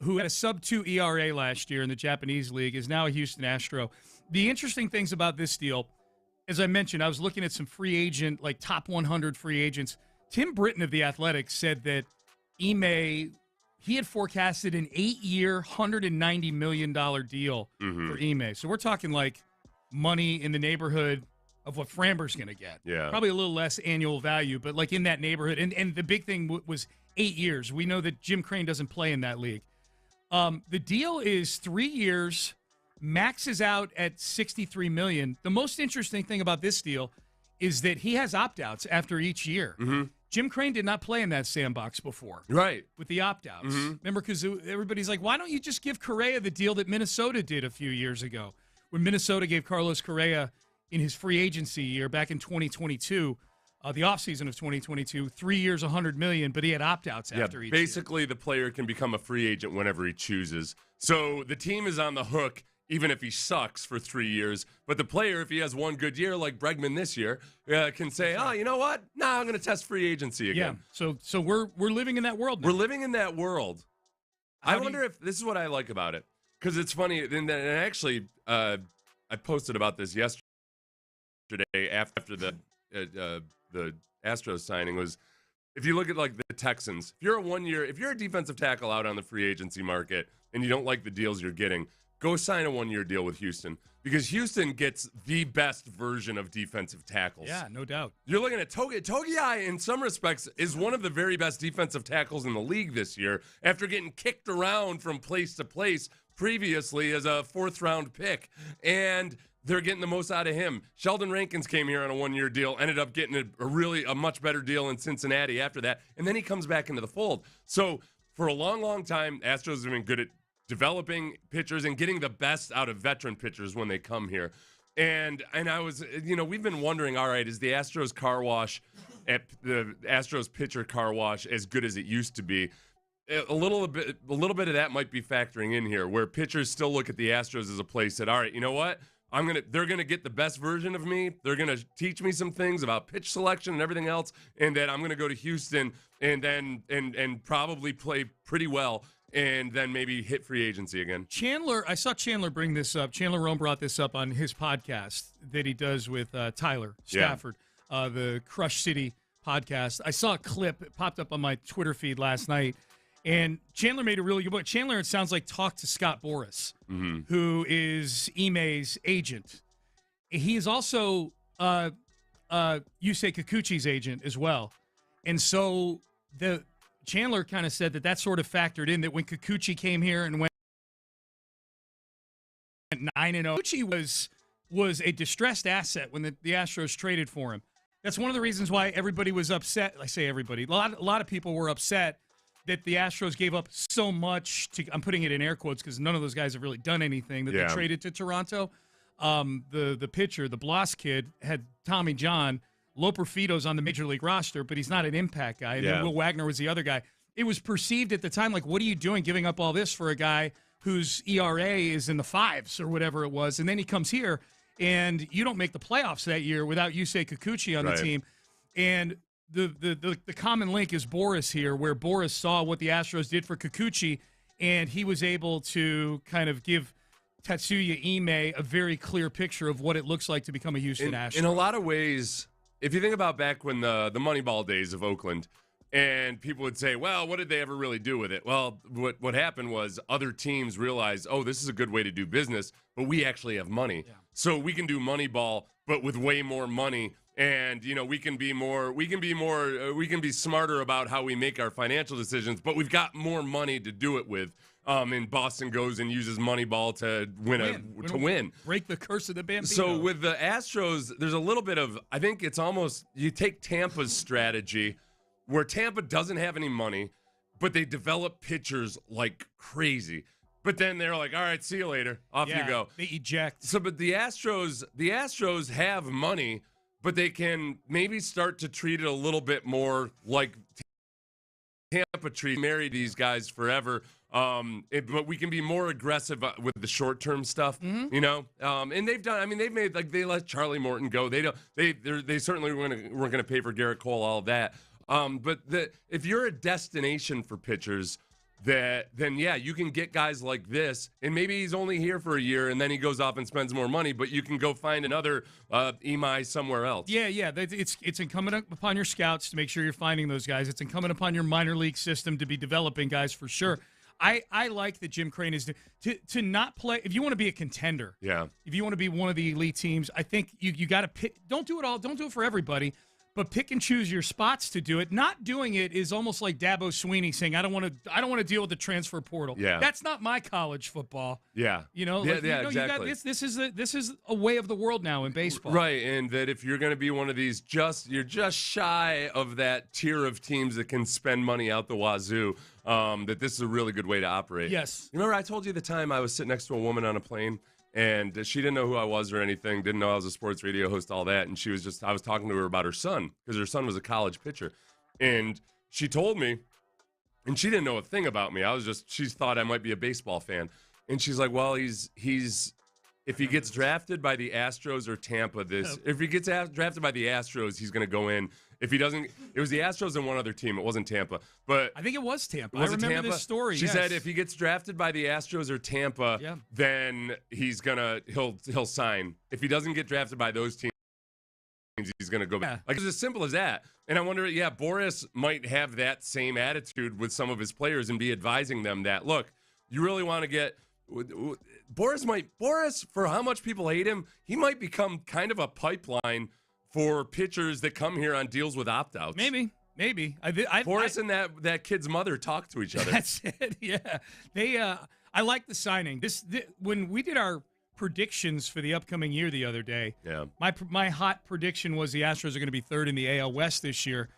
who had a sub-2 ERA last year in the Japanese league, is now a Houston Astro. The interesting things about this deal, as I mentioned, I was looking at some free agent, like top 100 free agents. Tim Britton of The Athletic said that Ime, he had forecasted an 8-year, $190 million deal for Ime. So we're talking like money in the neighborhood of what Framber's going to get. Yeah. Probably a little less annual value, but like in that neighborhood. And the big thing was 8 years. We know that Jim Crane doesn't play in that league. The deal is 3 years, maxes out at $63 million. The most interesting thing about this deal is that he has opt-outs after each year. Mm-hmm. Jim Crane did not play in that sandbox before. Right. With the opt-outs. Remember, because everybody's like, why don't you just give Correa the deal that Minnesota did a few years ago? When Minnesota gave Carlos Correa in his free agency year back in 2022, the offseason of 2022, 3 years, $100 million, but he had opt-outs after each basically year. The player can become a free agent whenever he chooses. So the team is on the hook even if he sucks for 3 years. But the player, if he has one good year like Bregman this year, can say, oh, you know what? I'm going to test free agency again. Yeah, so we're living in that world now. We're living in that world. I wonder if this is what I like about it. Because it's funny, and actually, I posted about this yesterday after the Astros signing was, if you look at like the Texans, if you're a defensive tackle out on the free agency market and you don't like the deals you're getting, go sign a 1-year deal with Houston because Houston gets the best version of defensive tackles. Yeah, no doubt. You're looking at Togiai in some respects is one of the very best defensive tackles in the league this year after getting kicked around from place to place previously as a 4th-round pick. And they're getting the most out of him. Sheldon Rankins came here on a 1-year deal, ended up getting a much better deal in Cincinnati after that, and then he comes back into the fold. So for a long, long time, Astros have been good at developing pitchers and getting the best out of veteran pitchers when they come here. And I was, we've been wondering, all right, is the Astros car wash at the Astros pitcher car wash as good as it used to be? A little bit of that might be factoring in here, where pitchers still look at the Astros as a place that, all right, you know what? They're gonna get the best version of me. They're gonna teach me some things about pitch selection and everything else, and then I'm gonna go to Houston and then and probably play pretty well, and then maybe hit free agency again. I saw Chandler bring this up. Chandler Rome brought this up on his podcast that he does with Tyler Stafford, the Crush City podcast. I saw a clip. It popped up on my Twitter feed last night. And Chandler made a really good point. Chandler, it sounds like, talked to Scott Boras, who is Ime's agent. He is also Yusei Kikuchi's agent as well. And so Chandler kind of said that sort of factored in, that when Kikuchi came here and went 9-0, Kikuchi was a distressed asset when the Astros traded for him. That's one of the reasons why everybody was upset. I say everybody. A lot of people were upset that the Astros gave up so much to, I'm putting it in air quotes because none of those guys have really done anything, that they traded to Toronto. The pitcher, the Bloss kid, had Tommy John. Loper Fito's on the Major League roster, but he's not an impact guy. And then Will Wagner was the other guy. It was perceived at the time like, what are you doing giving up all this for a guy whose ERA is in the 5s or whatever it was? And then he comes here, and you don't make the playoffs that year without Yusei Kikuchi on the team. And the common link is Boris here, where Boris saw what the Astros did for Kikuchi, and he was able to kind of give Tatsuya Ime a very clear picture of what it looks like to become a Houston Astro. In a lot of ways, if you think about back when the Moneyball days of Oakland, and people would say, well, what did they ever really do with it? Well, what happened was other teams realized, oh, this is a good way to do business, but we actually have money. Yeah. So we can do Moneyball, but with way more money. And, you know, we can be smarter about how we make our financial decisions, but we've got more money to do it with. And Boston goes and uses Moneyball to win. Break the curse of the Bambino. So with the Astros, there's a little bit of, I think it's almost, you take Tampa's strategy, where Tampa doesn't have any money, but they develop pitchers like crazy. But then they're like, all right, see you later. Off you go. They eject. So, but the Astros have money, but they can maybe start to treat it a little bit more like Tampa marry these guys forever. But we can be more aggressive with the short-term stuff, you know. And they've done. I mean, they've made, like, they let Charlie Morton go. They certainly weren't going to pay for Garrett Cole, all of that. But if you're a destination for pitchers, then you can get guys like this, and maybe he's only here for a year, and then he goes off and spends more money, but you can go find another Imai somewhere else. Yeah. It's incumbent upon your scouts to make sure you're finding those guys. It's incumbent upon your minor league system to be developing guys for sure. I like that Jim Crane is to not play. If you want to be a contender, if you want to be one of the elite teams, I think you got to pick. Don't do it all. Don't do it for everybody. But pick and choose your spots to do it. Not doing it is almost like Dabo Sweeney saying, "I don't want to deal with the transfer portal." Yeah, that's not my college football. Yeah, you know, exactly. You got this is a way of the world now in baseball, right? And that if you're going to be one of these, you're just shy of that tier of teams that can spend money out the wazoo. That this is a really good way to operate. Yes. You remember I told you the time I was sitting next to a woman on a plane, and she didn't know who I was or anything, didn't know I was a sports radio host, all that. And I was talking to her about her son, because her son was a college pitcher. And she told me, and she didn't know a thing about me. She thought I might be a baseball fan. And she's like, well, if he gets drafted by the Astros or Tampa, if he gets drafted by the Astros, he's going to go in. If he doesn't, it was the Astros and one other team. It wasn't Tampa, but I think it was Tampa. I remember Tampa? This story. She said if he gets drafted by the Astros or Tampa, then he'll sign. If he doesn't get drafted by those teams, he's gonna go back. Like, it's as simple as that. And I wonder, Boris might have that same attitude with some of his players and be advising them that, look, you really want to get. Boris, for how much people hate him, he might become kind of a pipeline for pitchers that come here on deals with opt-outs. Maybe. Boris and that kid's mother talk to each other. That's it. Yeah, I like the signing. When we did our predictions for the upcoming year the other day. Yeah, my hot prediction was the Astros are going to be third in the AL West this year,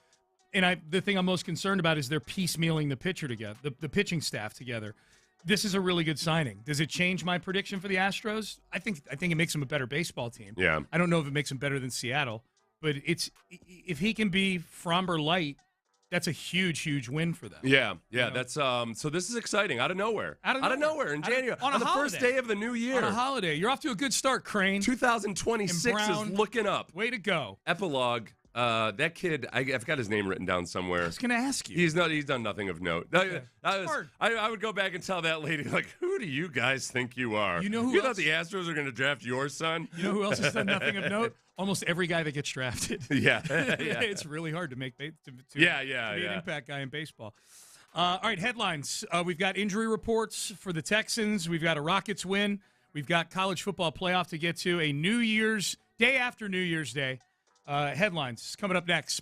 and the thing I'm most concerned about is they're piecemealing the pitcher together, the pitching staff together. This is a really good signing. Does it change my prediction for the Astros? I think it makes them a better baseball team. Yeah. I don't know if it makes them better than Seattle, but if he can be Fromber light, that's a huge win for them. Yeah. That's so this is exciting. Out of nowhere in January on the first day of the new year. On a holiday, you're off to a good start, Crane. 2026 is looking up. Way to go. Epilogue. That kid, I've got his name written down somewhere. I was going to ask you. He's done nothing of note. I would go back and tell that lady, like, who do you guys think you are? You know who you else? Thought the Astros are going to draft your son? You know who else has done nothing of note? Almost every guy that gets drafted. Yeah. It's really hard to make to be an impact guy in baseball. All right, headlines. We've got injury reports for the Texans. We've got a Rockets win. We've got college football playoff to get to. A New Year's day after New Year's Day. Headlines coming up next.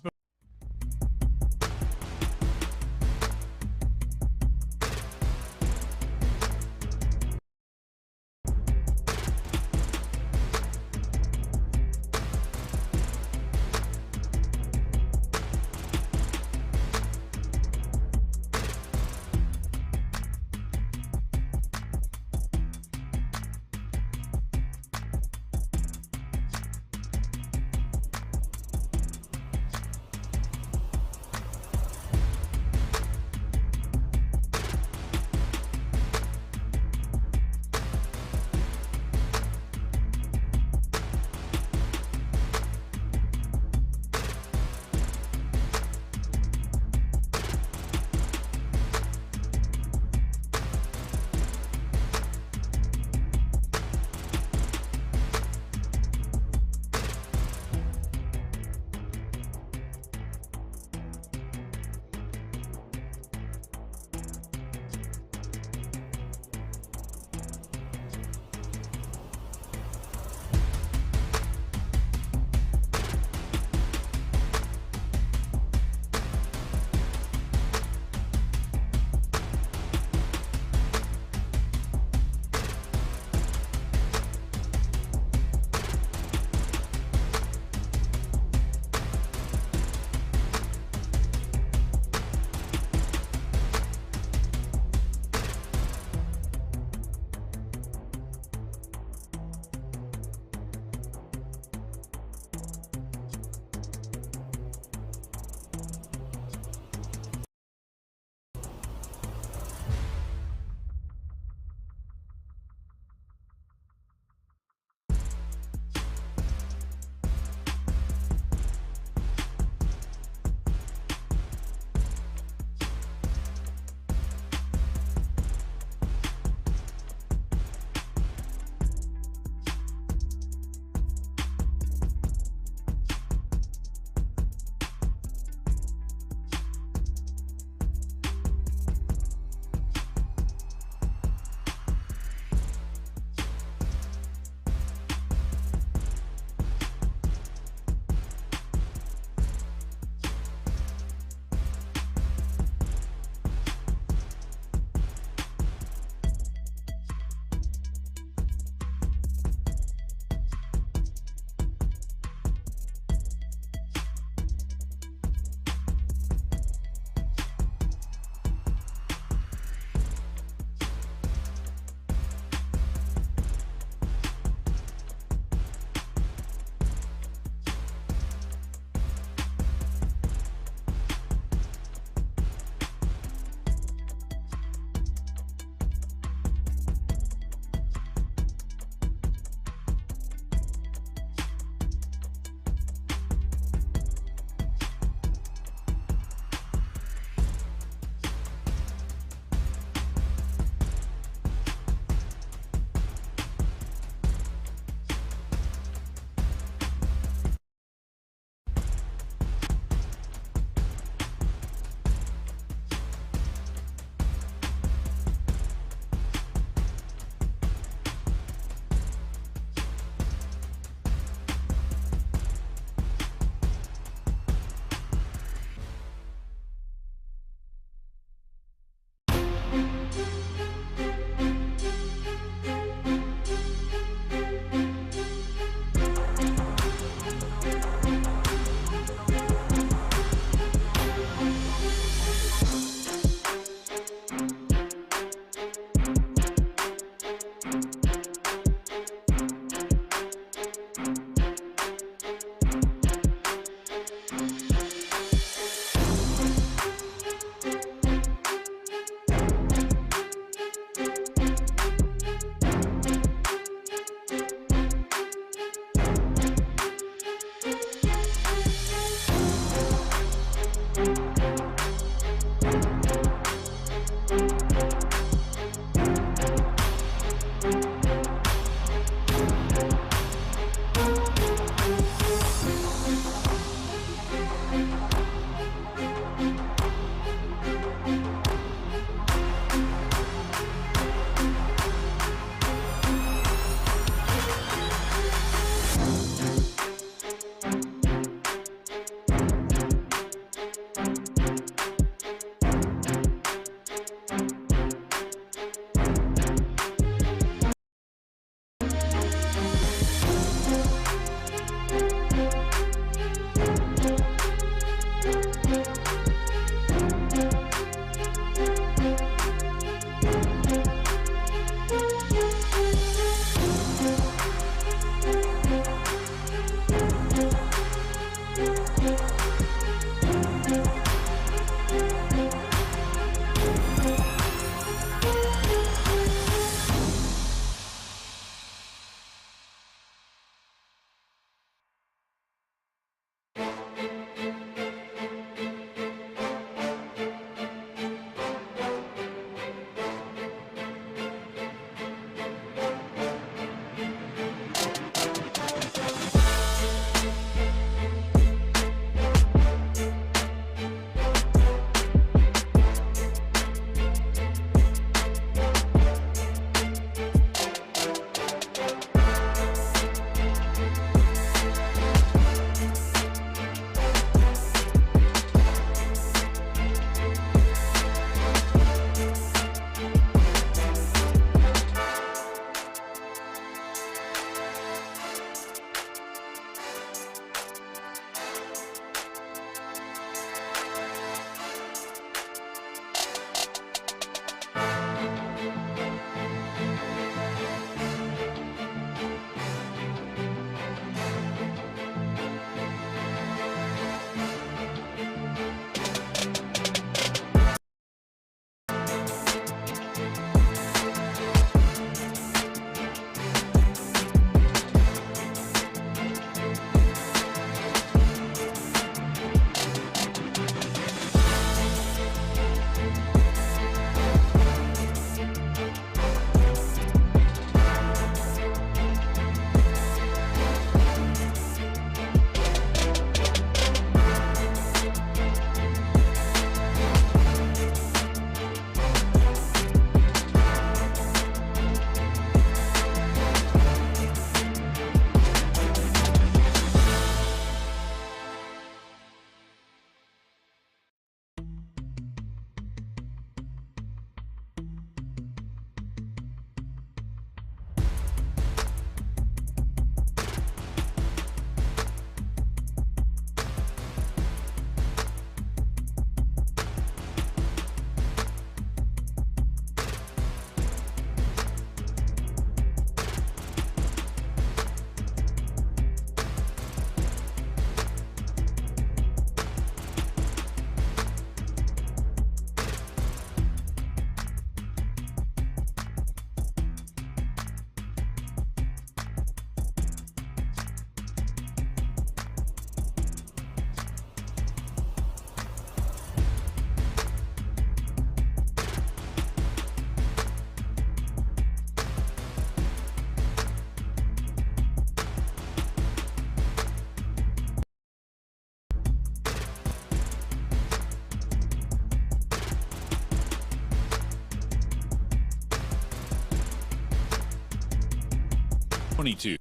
22.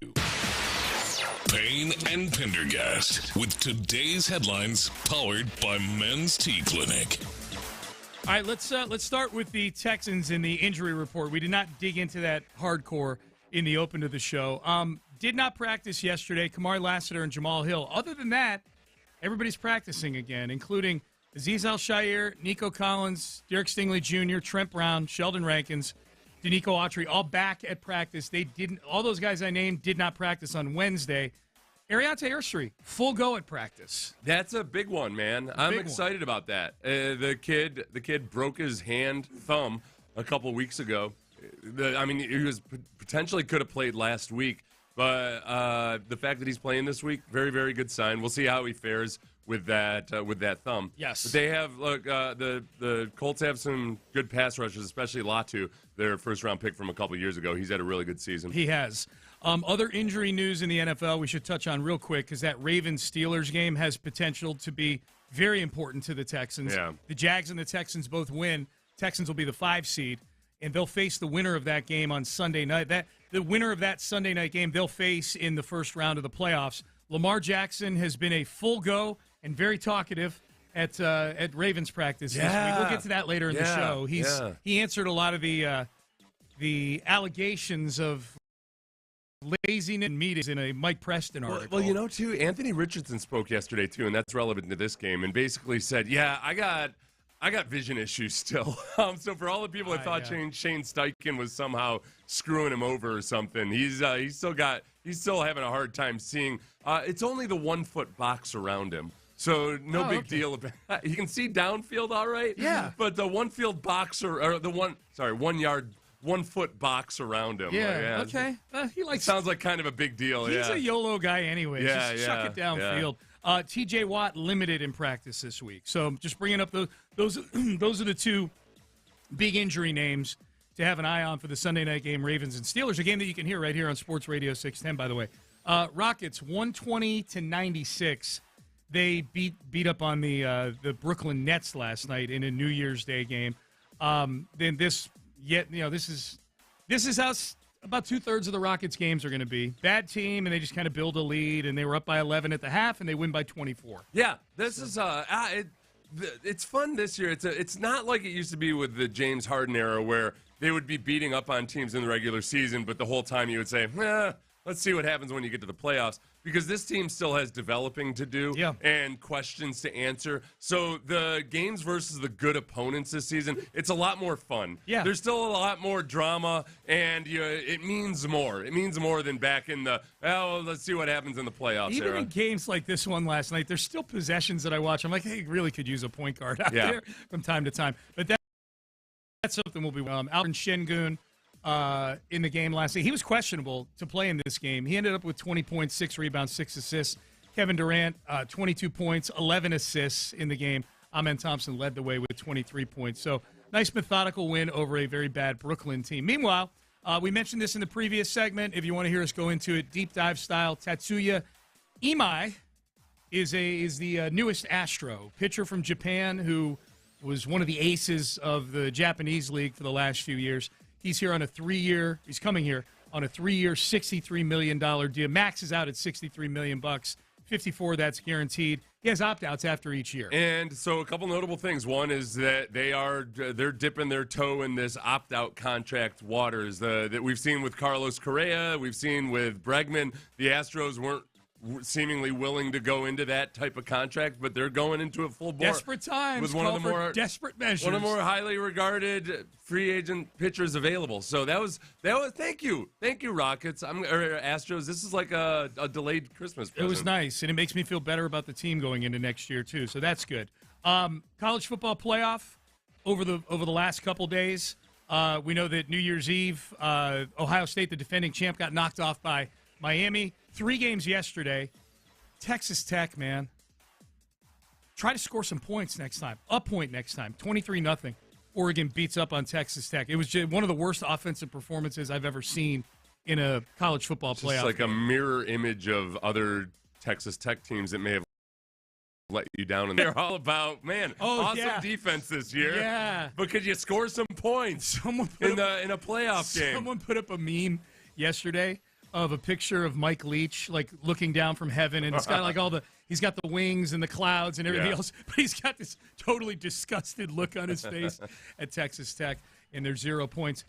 Payne and Pendergast with today's headlines powered by Men's Tea Clinic. All right, let's start with the Texans and the injury report. We did not dig into that hardcore in the open of the show. Did not practice yesterday. Kamari Lassiter and Jamal Hill. Other than that, everybody's practicing again, including Azeez Al-Shaair, Nico Collins, Derek Stingley Jr., Trent Brown, Sheldon Rankins, Danico Autry, all back at practice. All those guys I named did not practice on Wednesday. Ariante Ursery, full go at practice. That's a big one, man. I'm excited about that. The kid broke his thumb a couple weeks ago. He was potentially could have played last week, but the fact that he's playing this week, very, very good sign. We'll see how he fares with that thumb. Yes. But they have the Colts have some good pass rushers, especially Latu, their first-round pick from a couple years ago. He's had a really good season. He has. Other injury news in the NFL we should touch on real quick because that Ravens-Steelers game has potential to be very important to the Texans. Yeah. The Jags and the Texans both win. Texans will be the 5 seed, and they'll face the winner of that game on Sunday night. The winner of that Sunday night game they'll face in the first round of the playoffs. Lamar Jackson has been a full go and very talkative at Ravens practice this week. We'll get to that later in the show. He answered a lot of the allegations of laziness and meetings in a Mike Preston article. Well, too, Anthony Richardson spoke yesterday, too, and that's relevant to this game, and basically said, I got vision issues still. So for all the people that thought Shane Steichen was somehow screwing him over or something, he's still having a hard time seeing. It's only the 1 foot box around him. So no big deal about that. You can see downfield all right. Yeah. But the 1 field box or the 1 yard 1 foot box around him. Yeah. Okay. He likes. Sounds like kind of a big deal. He's a YOLO guy anyway. Yeah, just chuck it downfield. T.J. Watt limited in practice this week. So just bringing up those are the two big injury names to have an eye on for the Sunday night game, Ravens and Steelers, a game that you can hear right here on Sports Radio 610, by the way. Rockets 120-96. They beat up on the Brooklyn Nets last night in a New Year's Day game. Then this is how about 2/3 of the Rockets games are going to be. Bad team, and they just kind of build a lead, and they were up by 11 at the half, and they win by 24. Yeah, it's fun this year. It's not like it used to be with the James Harden era where they would be beating up on teams in the regular season, but the whole time you would say, let's see what happens when you get to the playoffs. Because this team still has developing to do and questions to answer. So the games versus the good opponents this season, it's a lot more fun. Yeah. There's still a lot more drama, and it means more. It means more than back in let's see what happens in the playoffs Even era. in games like this one last night, there's still possessions that I watch. I'm like, hey, really could use a point guard out there from time to time. But that's something we'll be Alvin Şengün. In the game last night. He was questionable to play in this game. He ended up with 20 points, 6 rebounds, 6 assists. Kevin Durant, 22 points, 11 assists in the game. Amen Thompson led the way with 23 points. So nice methodical win over a very bad Brooklyn team. Meanwhile, we mentioned this in the previous segment. If you want to hear us go into it, deep dive style, Tatsuya Imai is the newest Astro pitcher from Japan who was one of the aces of the Japanese league for the last few years. He's here on he's coming here on a 3-year, $63 million deal. Max is out at $63 million. 54, that's guaranteed. He has opt-outs after each year. And so a couple notable things. One is that they're dipping their toe in this opt-out contract waters that we've seen with Carlos Correa, we've seen with Bregman. The Astros weren't seemingly willing to go into that type of contract, but they're going into it full bore. Desperate times. With one of the more desperate measures. One of the more highly regarded free agent pitchers available. So that was thank you Rockets. Or Astros. This is like a delayed Christmas present. It was nice, and it makes me feel better about the team going into next year too. So that's good. College football playoff over the last couple days. We know that New Year's Eve, Ohio State, the defending champ, got knocked off by Miami. 3 games yesterday. Texas Tech, man. Try to score some points next time. A point next time. 23-0. Oregon beats up on Texas Tech. It was just one of the worst offensive performances I've ever seen in a college football playoff. Just like a mirror image of other Texas Tech teams that may have let you down. And they're all about, awesome defense this year. Yeah. But could you score some points in a playoff game? Someone put up a meme yesterday of a picture of Mike Leach, like looking down from heaven, and it's got like he's got the wings and the clouds and everything else, but he's got this totally disgusted look on his face at Texas Tech, and there's 0 points.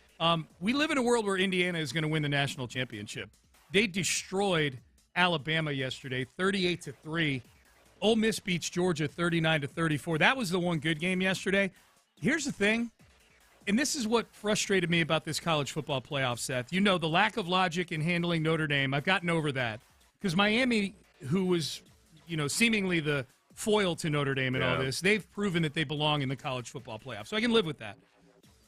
We live in a world where Indiana is going to win the national championship. They destroyed Alabama yesterday, 38-3. Ole Miss beats Georgia 39-34. That was the one good game yesterday. Here's the thing. And this is what frustrated me about this college football playoff, Seth. You know, the lack of logic in handling Notre Dame. I've gotten over that. Because Miami, who was, seemingly the foil to Notre Dame in all this, they've proven that they belong in the college football playoff. So I can live with that.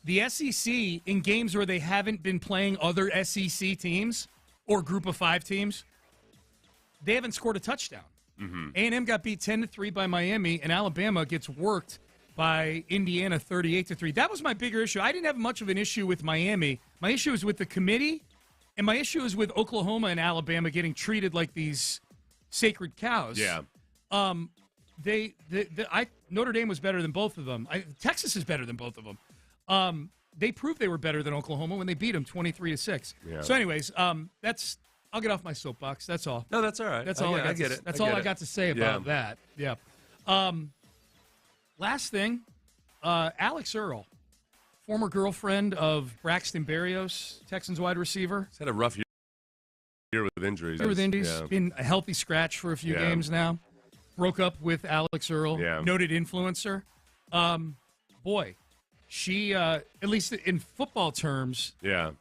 The SEC, in games where they haven't been playing other SEC teams or group of 5 teams, they haven't scored a touchdown. A&M got beat 10-3 by Miami, and Alabama gets worked by Indiana 38-3. That was my bigger issue. I didn't have much of an issue with Miami. My issue is with the committee, and my issue is with Oklahoma and Alabama getting treated like these sacred cows. Yeah. Notre Dame was better than both of them. Texas is better than both of them. They proved they were better than Oklahoma when they beat them 23-6. Yeah. So, anyways, I'll get off my soapbox. That's all. No, that's all right. That's all I get. That's all I got to say about that. Yeah. Last thing, Alex Earl, former girlfriend of Braxton Berrios, Texans wide receiver. He's had a rough year with injuries. Been a healthy scratch for a few games now. Broke up with Alex Earl, noted influencer. Boy, she, at least in football terms,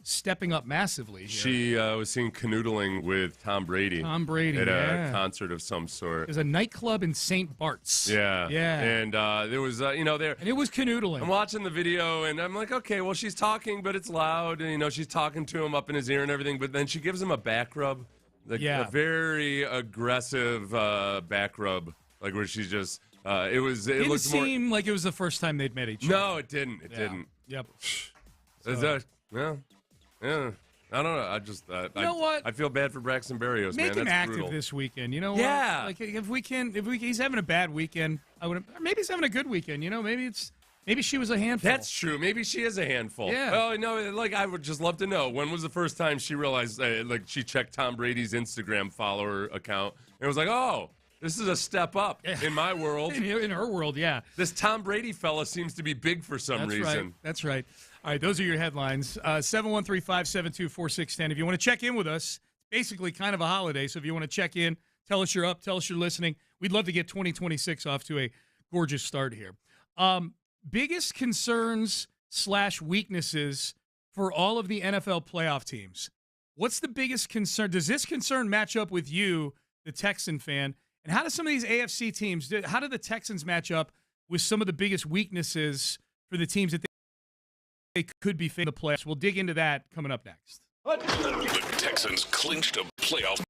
stepping up massively here. She was seen canoodling with Tom Brady. At a concert of some sort. There's a nightclub in St. Bart's. Yeah. And there was, there. And it was canoodling. I'm watching the video, and I'm like, okay, well, she's talking, but it's loud. And, she's talking to him up in his ear and everything. But then she gives him a back rub. A very aggressive back rub. Like where she's just... It didn't seem like it was the first time they'd met each other. No, it didn't. It didn't. Yep. Yeah. I don't know. I just, you know what? I feel bad for Braxton Berrios. Make him active brutal. this weekend. You know Yeah. what? Like he's having a bad weekend. Maybe he's having a good weekend. Maybe she was a handful. That's true. Maybe she is a handful. Yeah. Oh no, I would just love to know when was the first time she realized, she checked Tom Brady's Instagram follower account and it was like, oh. This is a step up in my world. In her world, yeah. This Tom Brady fella seems to be big for some reason. Right. That's right. All right, those are your headlines. 713-572-4610. If you want to check in with us, basically kind of a holiday. So if you want to check in, tell us you're up, tell us you're listening. We'd love to get 2026 off to a gorgeous start here. Biggest concerns / weaknesses for all of the NFL playoff teams. What's the biggest concern? Does this concern match up with you, the Texan fan? And how do some of these AFC teams, how do the Texans match up with some of the biggest weaknesses for the teams that they could be facing the playoffs? We'll dig into that coming up next. The Texans clinched a playoff.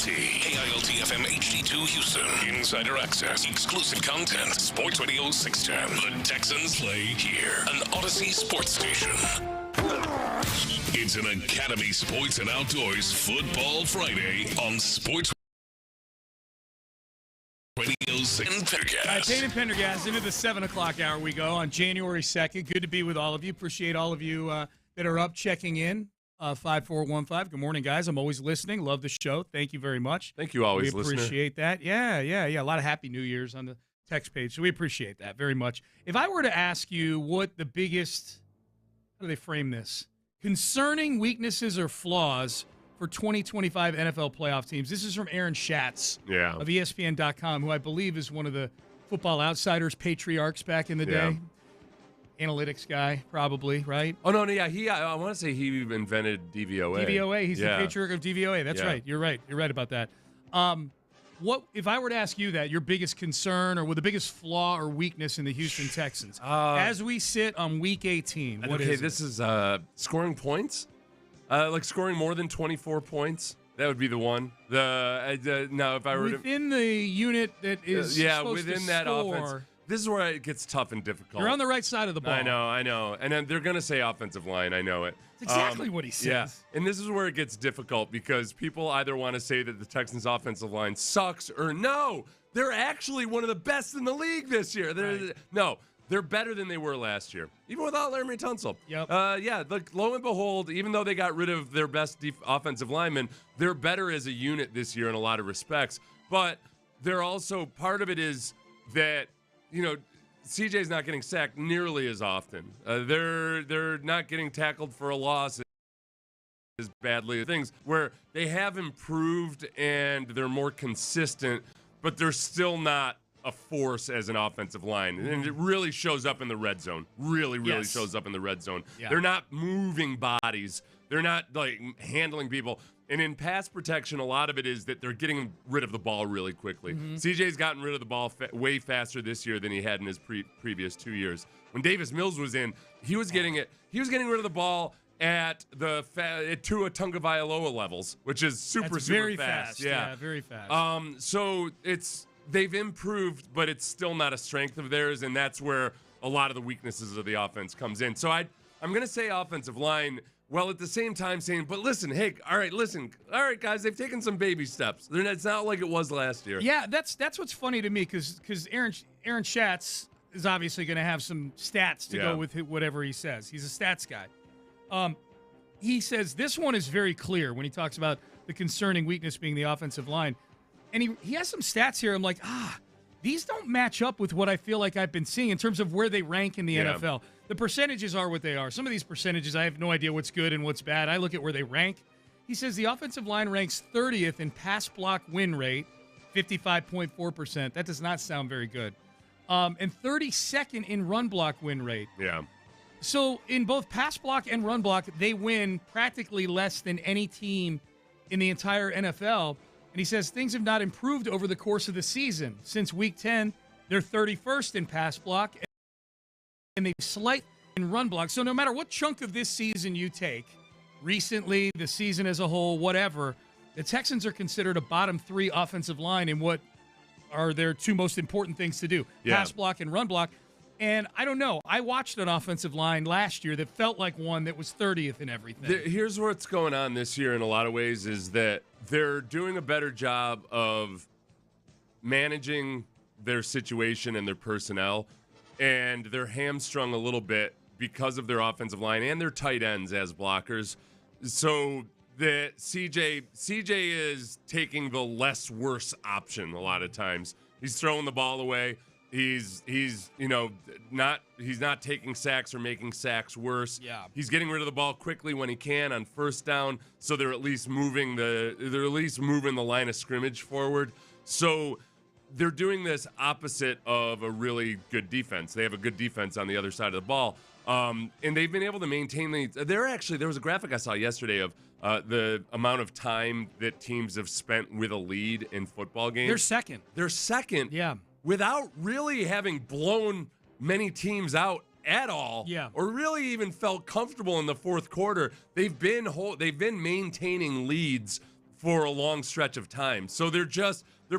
KILT FM HD2 Houston. Insider access, exclusive content. Sports Radio 610. The Texans play here. An Odyssey sports station. It's an Academy Sports and Outdoors Football Friday on Sports Radio and Pendergast. All right, Payne and Pendergast, into the 7 o'clock hour we go on January 2nd. Good to be with all of you. Appreciate all of you that are up checking in. 5415. Good morning, guys. I'm always listening. Love the show. Thank you very much. Thank you, always, listener. We appreciate that. Yeah. A lot of Happy New Year's on the text page, so we appreciate that very much. If I were to ask you what the biggest, how do they frame this, concerning weaknesses or flaws for 2025 NFL playoff teams, this is from Aaron Schatz of ESPN.com, who I believe is one of the Football Outsiders patriarchs back in the day. Analytics guy, probably, right? Oh, no, yeah. I want to say he invented DVOA. DVOA. He's the patriarch of DVOA. That's right. You're right. You're right about that. What if I were to ask you that, your biggest concern or the biggest flaw or weakness in the Houston Texans as we sit on Week 18? What is this is scoring points, like scoring more than 24 points. That would be the one. Now, if I were within the unit that is within that offense. This is where it gets tough and difficult. You're on the right side of the ball. I know. And then they're going to say offensive line. I know it. That's exactly what he says. Yeah. And this is where it gets difficult because people either want to say that the Texans' offensive line sucks or no, they're actually one of the best in the league this year. No, they're better than they were last year, even without Laremy Tunsil. Yep. Look, lo and behold, even though they got rid of their best offensive lineman, they're better as a unit this year in a lot of respects. But they're also, part of it is that, CJ's not getting sacked nearly as often. They're not getting tackled for a loss as badly. Things where they have improved and they're more consistent, but they're still not a force as an offensive line. And it really shows up in the red zone. Really shows up in the red zone. Yeah. They're not moving bodies. They're not handling people. And in pass protection, a lot of it is that they're getting rid of the ball really quickly. CJ's gotten rid of the ball way faster this year than he had in his previous 2 years. When Davis Mills was in, he was getting rid of the ball at Tua Tagovailoa levels, which is super very fast. Yeah, very fast. So they've improved, but it's still not a strength of theirs, and that's where a lot of the weaknesses of the offense comes in. So I'm going to say offensive line. Well, at the same time saying, but listen, all right, guys, they've taken some baby steps. It's not like it was last year. Yeah, that's what's funny to me because Aaron Schatz is obviously going to have some stats to go with whatever he says. He's a stats guy. He says this one is very clear when he talks about the concerning weakness being the offensive line. And he has some stats here. I'm like, these don't match up with what I feel like I've been seeing in terms of where they rank in the NFL. The percentages are what they are. Some of these percentages, I have no idea what's good and what's bad. I look at where they rank. He says the offensive line ranks 30th in pass block win rate, 55.4%. That does not sound very good. And 32nd in run block win rate. Yeah. So in both pass block and run block, they win practically less than any team in the entire NFL. And he says things have not improved over the course of the season. Since Week 10, they're 31st in pass block, and they've slight in run block. So no matter what chunk of this season you take, recently, the season as a whole, whatever, the Texans are considered a bottom 3 offensive line in what are their 2 most important things to do, pass block and run block. And I don't know. I watched an offensive line last year that felt like one that was 30th in everything. Here's what's going on this year in a lot of ways is that they're doing a better job of managing their situation and their personnel, and they're hamstrung a little bit because of their offensive line and their tight ends as blockers. So that CJ is taking the less worse option a lot of times. He's throwing the ball away. He's not taking sacks or making sacks worse. Yeah. He's getting rid of the ball quickly when he can on first down, so they're at least moving the line of scrimmage forward. So they're doing this opposite of a really good defense. They have a good defense on the other side of the ball. And they've been able to maintain there was a graphic I saw yesterday of the amount of time that teams have spent with a lead in football games. They're second. Yeah. Without really having blown many teams out at all, or really even felt comfortable in the fourth quarter. They've been maintaining leads for a long stretch of time. So they're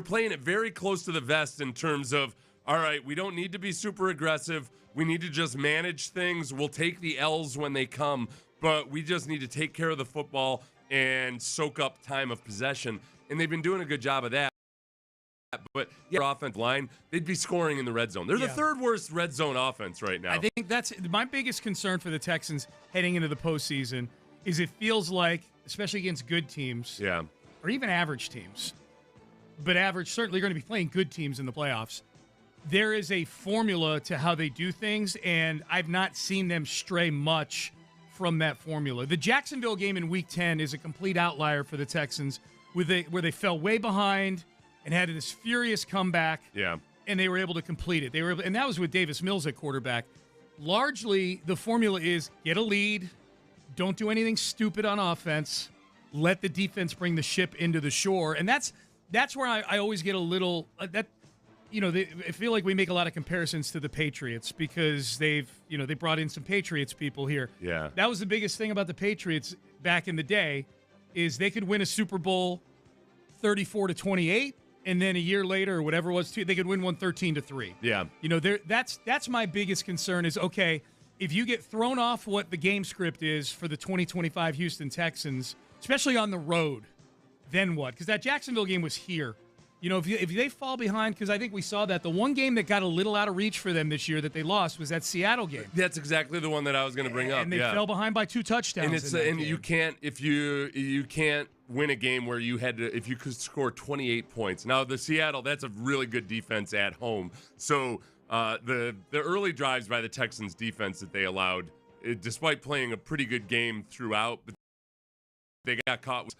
playing it very close to the vest in terms of, all right, we don't need to be super aggressive. We need to just manage things. We'll take the L's when they come. but we just need to take care of the football and soak up time of possession. And they've been doing a good job of that. But yeah, offensive line, they'd be scoring in the red zone. They're the third worst red zone offense right now. I think that's my biggest concern for the Texans heading into the postseason is it feels like, especially against good teams, or even average teams, but average certainly going to be playing good teams in the playoffs. There is a formula to how they do things, and I've not seen them stray much from that formula. The Jacksonville game in Week 10 is a complete outlier for the Texans, where they fell way behind and had this furious comeback, and they were able to complete it. And that was with Davis Mills at quarterback. Largely, the formula is get a lead, don't do anything stupid on offense, let the defense bring the ship into the shore. And that's where I always get a little I feel like we make a lot of comparisons to the Patriots because they brought in some Patriots people here. Yeah. That was the biggest thing about the Patriots back in the day is they could win a Super Bowl 34-28. And then a year later, or whatever it was, they could win one 13-3. Yeah. That's my biggest concern is, okay, if you get thrown off what the game script is for the 2025 Houston Texans, especially on the road, then what? Because that Jacksonville game was here. If they fall behind, because I think we saw that the one game that got a little out of reach for them this year that they lost was that Seattle game. That's exactly the one that I was going to bring up. And they fell behind by 2 touchdowns. And you can't you can't win a game where if you could score 28 points. Now the Seattle, that's a really good defense at home. So the early drives by the Texans defense that they allowed, despite playing a pretty good game throughout, they got caught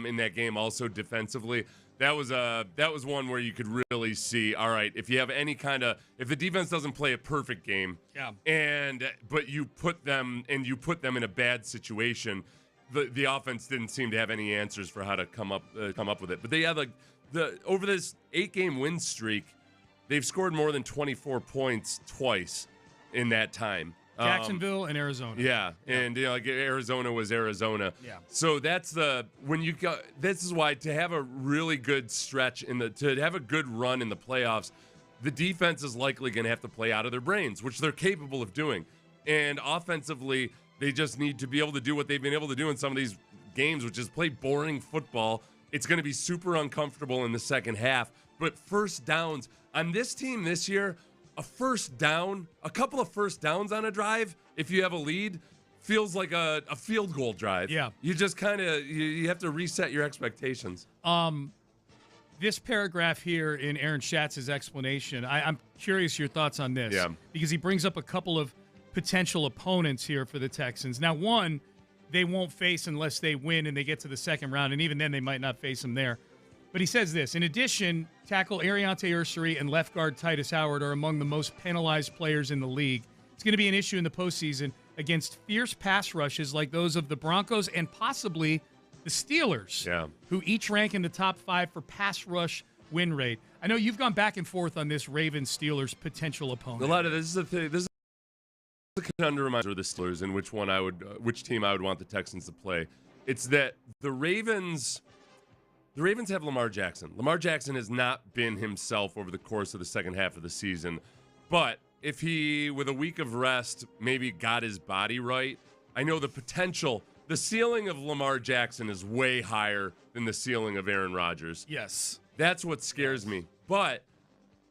in that game also defensively. That was one where you could really see, all right, if you have if the defense doesn't play a perfect game, but you put them in a bad situation, the offense didn't seem to have any answers for how to come up with it. But they had over this 8-game win streak, they've scored more than 24 points twice in that time. Jacksonville and Arizona. Yeah, and Arizona was Arizona. Yeah. So this is why to have a really good stretch to have a good run in the playoffs, the defense is likely going to have to play out of their brains, which they're capable of doing. And offensively, they just need to be able to do what they've been able to do in some of these games, which is play boring football. It's going to be super uncomfortable in the second half, but first downs on this team this year, a couple of first downs on a drive, if you have a lead, feels like a field goal drive. Yeah. You just kind of, you have to reset your expectations. This paragraph here in Aaron Schatz's explanation, I'm curious your thoughts on this. Yeah. Because he brings up a couple of potential opponents here for the Texans. Now, one, they won't face unless they win and they get to the second round, and even then they might not face them there. But he says this, in addition, tackle Ariante Ursary and left guard Titus Howard are among the most penalized players in the league. It's going to be an issue in the postseason against fierce pass rushes like those of the Broncos and possibly the Steelers, who each rank in the top 5 for pass rush win rate. I know you've gone back and forth on this Ravens-Steelers potential opponent. A lot of this is the thing. This is the conundrum for the Steelers and which team I would want the Texans to play. It's that the Ravens have Lamar Jackson. Lamar Jackson has not been himself over the course of the second half of the season. But if he, with a week of rest, maybe got his body right, I know the ceiling of Lamar Jackson is way higher than the ceiling of Aaron Rodgers. Yes. That's what scares me. But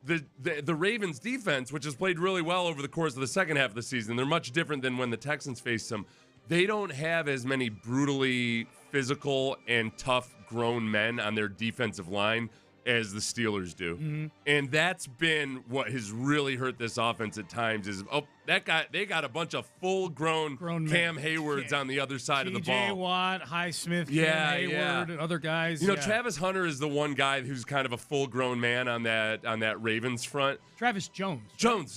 the Ravens defense, which has played really well over the course of the second half of the season, they're much different than when the Texans faced them. They don't have as many brutally physical and tough grown men on their defensive line as the Steelers do. Mm-hmm. And that's been what has really hurt this offense at times is, they got a bunch of full-grown Cam Haywards on the other side of the ball. T.J. Watt, Highsmith, Cam Hayward, and other guys. Travis Hunter is the one guy who's kind of a full-grown man on that Ravens front. Travis Jones.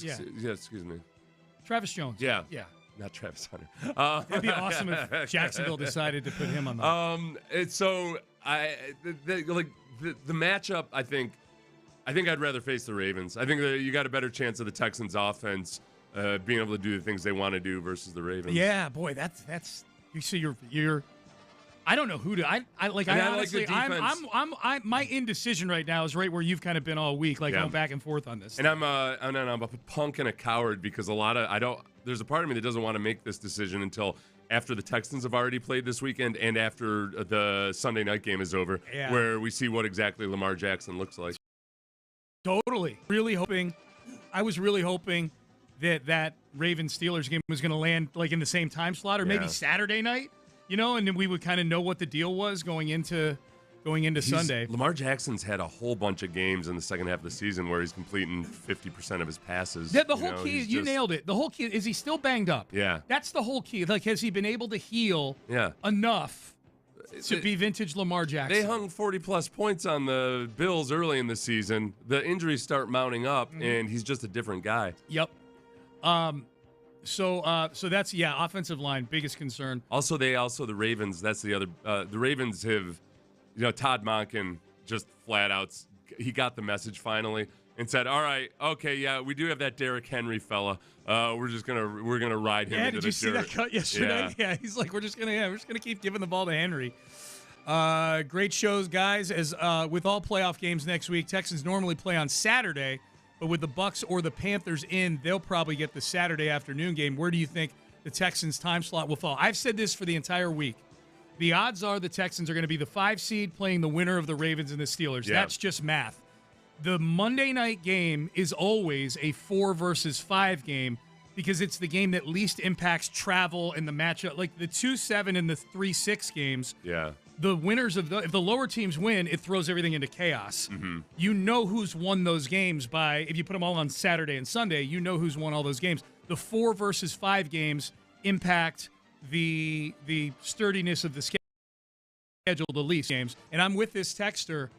Yeah, excuse me. Travis Jones. Yeah. Yeah. Not Travis Hunter. It'd be awesome if Jacksonville decided to put him on the. The matchup, I think I'd rather face the Ravens. I think that you got a better chance of the Texans' offense being able to do the things they want to do versus the Ravens. Yeah, boy, that's you see you're. I don't know who to. I honestly, my indecision right now is right where you've kind of been all week, going back and forth on this. And I'm a punk and a coward because there's a part of me that doesn't want to make this decision until after the Texans have already played this weekend and after the Sunday night game is over, where we see what exactly Lamar Jackson looks like. Totally. I was really hoping that Ravens-Steelers game was going to land like in the same time slot or maybe Saturday night, and then we would kind of know what the deal was going into Sunday. Lamar Jackson's had a whole bunch of games in the second half of the season where he's completing 50% of his passes. Yeah, the whole key, you nailed it. The whole key, is he still banged up? Yeah. That's the whole key. Like, has he been able to heal enough to be vintage Lamar Jackson? They hung 40-plus points on the Bills early in the season. The injuries start mounting up, and he's just a different guy. Yep. So that's offensive line, biggest concern. Also, the Ravens. That's the other. The Ravens have, Todd Monken just flat out. He got the message finally and said, "All right, okay, yeah, we do have that Derrick Henry fella. We're gonna ride him into the dirt." Did you see that cut yesterday? Yeah, he's like, we're just gonna keep giving the ball to Henry. Great shows, guys. As with all playoff games next week, Texans normally play on Saturday. But with the Bucs or the Panthers in, they'll probably get the Saturday afternoon game. Where do you think the Texans' time slot will fall? I've said this for the entire week. The odds are the Texans are going to be the 5 seed playing the winner of the Ravens and the Steelers. Yeah. That's just math. The Monday night game is always a 4 versus 5 game because it's the game that least impacts travel and the matchup. Like the 2-7 and the 3-6 games. Yeah. The winners of if the lower teams win, it throws everything into chaos. Mm-hmm. You know who's won those games if you put them all on Saturday and Sunday, you know who's won all those games. The 4 versus 5 games impact the sturdiness of the schedule, the least games. And I'm with this texter.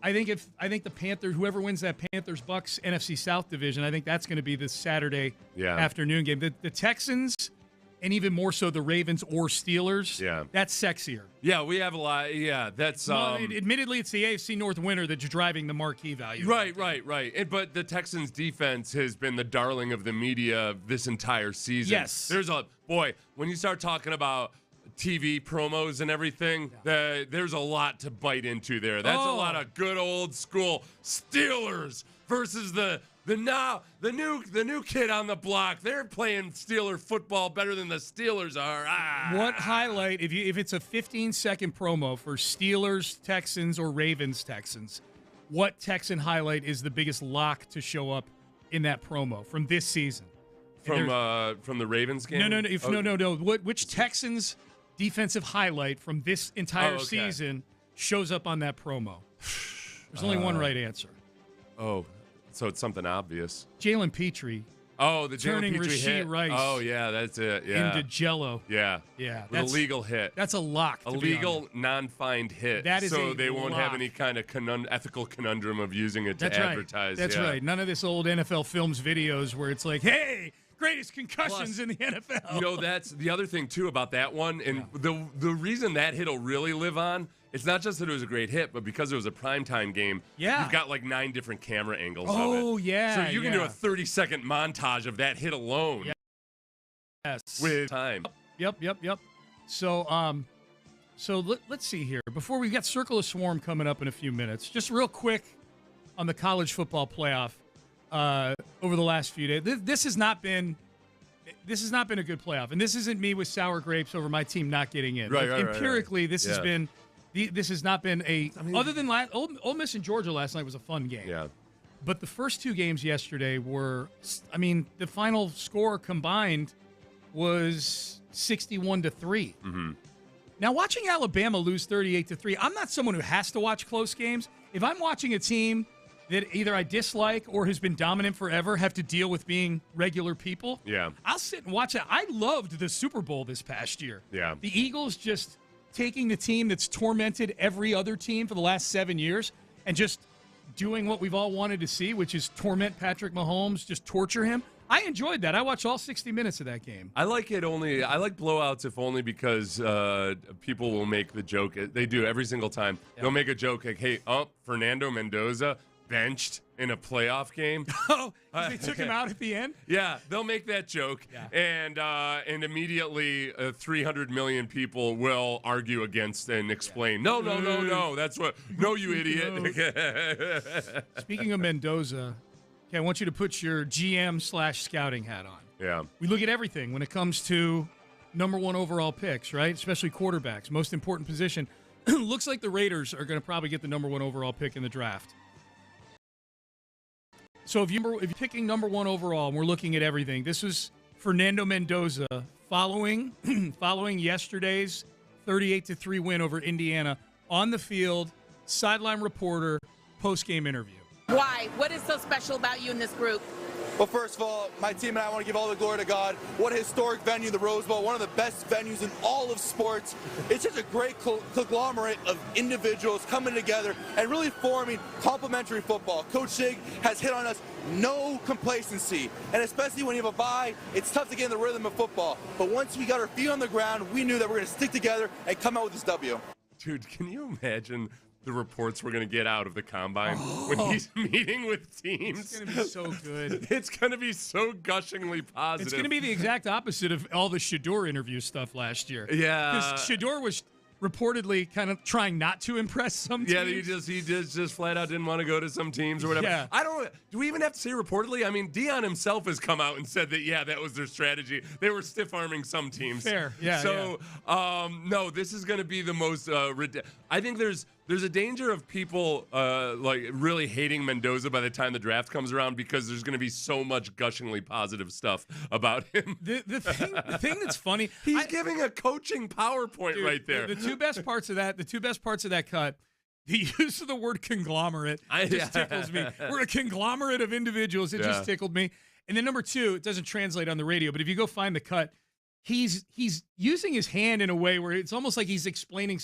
I think the Panthers, whoever wins that Panthers-Bucks NFC South division, I think that's going to be the Saturday afternoon game. The Texans, and even more so the Ravens or Steelers, that's sexier. Yeah, we have a lot. Yeah, that's... admittedly, it's the AFC North winner that's driving the marquee value. Right. But the Texans' defense has been the darling of the media this entire season. Yes. When you start talking about TV promos and everything, there's a lot to bite into there. That's a lot of good old school Steelers versus the new kid on the block. They're playing Steeler football better than the Steelers are. What highlight, if it's a 15-second promo for Steelers Texans or Ravens Texans, what Texan highlight is the biggest lock to show up in that promo from this season? From the Ravens game? No. Which Texans defensive highlight from this entire season shows up on that promo? There's only one right answer. Oh, so it's something obvious. Jalen Petrie. Oh, the Jalen Petrie hit. Rice. Oh, yeah, that's it. Yeah. Into Jello. Yeah. With a legal hit. That's a lock. A legal, non-fined hit. That is so they won't have any kind of ethical conundrum of using it to advertise. That's right. None of this old NFL Films videos where it's like, hey, greatest concussions in the NFL. That's the other thing, too, about that one. And the reason that hit will really live on, it's not just that it was a great hit, but because it was a primetime game, you've got like 9 different camera angles of it. Oh, yeah. So you can do a 30-second montage of that hit alone. Yes. With time. Yep. So let's see here. Before we got Circle of Swarm coming up in a few minutes, just real quick on the college football playoff over the last few days. This has not been a good playoff, and this isn't me with sour grapes over my team not getting in. Empirically, this has been. This has not been other than Ole Miss and Georgia last night was a fun game. Yeah. But the first 2 games yesterday were, the final score combined was 61-3. Mm-hmm. Now, watching Alabama lose 38-3, I'm not someone who has to watch close games. If I'm watching a team that either I dislike or has been dominant forever, have to deal with being regular people, I'll sit and watch it. I loved the Super Bowl this past year. Yeah. The Eagles just taking the team that's tormented every other team for the last 7 years and just doing what we've all wanted to see, which is torment Patrick Mahomes, just torture him. I enjoyed that. I watched all 60 minutes of that game. I like blowouts if only because people will make the joke. They do every single time. Yeah. They'll make a joke like, hey, Fernando Mendoza benched in a playoff game. Oh, they took him out at the end? Yeah, they'll make that joke, and immediately 300 million people will argue against and explain, no, that's what, no, you idiot. Speaking of Mendoza, I want you to put your GM/scouting hat on. Yeah. We look at everything when it comes to number one overall picks, right? Especially quarterbacks, most important position. Looks like the Raiders are going to probably get the number one overall pick in the draft. So if you're picking number one overall, and we're looking at everything, this was Fernando Mendoza following yesterday's 38-3 win over Indiana on the field, sideline reporter, post-game interview. Why? What is so special about you in this group? Well, first of all, my team and I want to give all the glory to God. What a historic venue, the Rose Bowl, one of the best venues in all of sports. It's just a great conglomerate of individuals coming together and really forming complementary football. Coach Shig has hit on us, no complacency. And especially when you have a bye, it's tough to get in the rhythm of football. But once we got our feet on the ground, we knew that we're going to stick together and come out with this W. Dude, can you imagine the reports we're going to get out of the combine when he's meeting with teams? It's going to be so good. It's going to be so gushingly positive. It's going to be the exact opposite of all the Shador interview stuff last year. Yeah. Because Shador was reportedly kind of trying not to impress some teams. Yeah, he just flat out didn't want to go to some teams or whatever. Yeah. I don't. Do we even have to say reportedly? I mean, Deion himself has come out and said that that was their strategy. They were stiff arming some teams. Fair. Yeah. So no, this is going to be the most. I think there's a danger of people like really hating Mendoza by the time the draft comes around because there's going to be so much gushingly positive stuff about him. The thing that's funny, he's giving a coaching PowerPoint right there. The two best parts of that cut, the use of the word conglomerate just tickles me. We're a conglomerate of individuals. It just tickled me. And then number two, it doesn't translate on the radio, but if you go find the cut, he's using his hand in a way where it's almost like he's explaining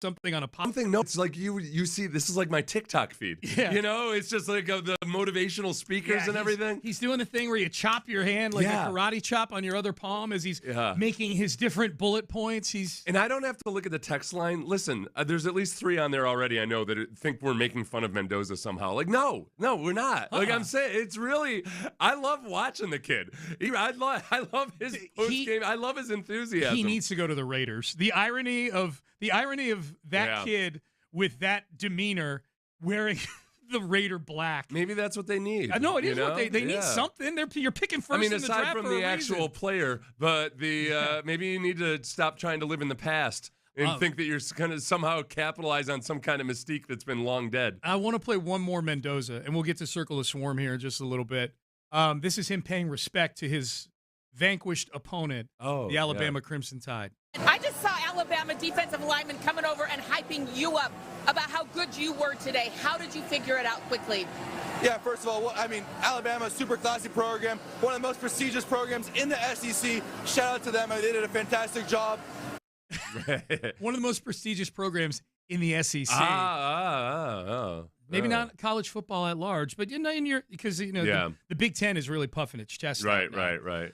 something on a pop. Something, no, it's like you see, this is like my TikTok feed. Yeah. You know, it's just like the motivational speakers and everything. He's doing the thing where you chop your hand like a karate chop on your other palm as he's making his different bullet points. And I don't have to look at the text line. Listen, there's at least 3 on there already. I know that think we're making fun of Mendoza somehow. Like, no, we're not. Like I'm saying, it's really, I love watching the kid. I love his post game. I love his enthusiasm. He needs to go to the Raiders. The irony of that kid with that demeanor wearing the Raider black. Maybe that's what they need. No, it is what they need something. You're picking first in the draft. Aside from the actual player, but the maybe you need to stop trying to live in the past and think that you're going to somehow capitalize on some kind of mystique that's been long dead. I want to play one more Mendoza, and we'll get to Circle the Swarm here in just a little bit. This is him paying respect to his vanquished opponent, the Alabama Crimson Tide. I just saw Alabama defensive linemen coming over and hyping you up about how good you were today. How did you figure it out quickly? Yeah, first of all, Alabama, super classy program, one of the most prestigious programs in the SEC. Shout out to them. They did a fantastic job. One of the most prestigious programs in the SEC. Maybe not college football at large, but the Big Ten is really puffing its chest. Right.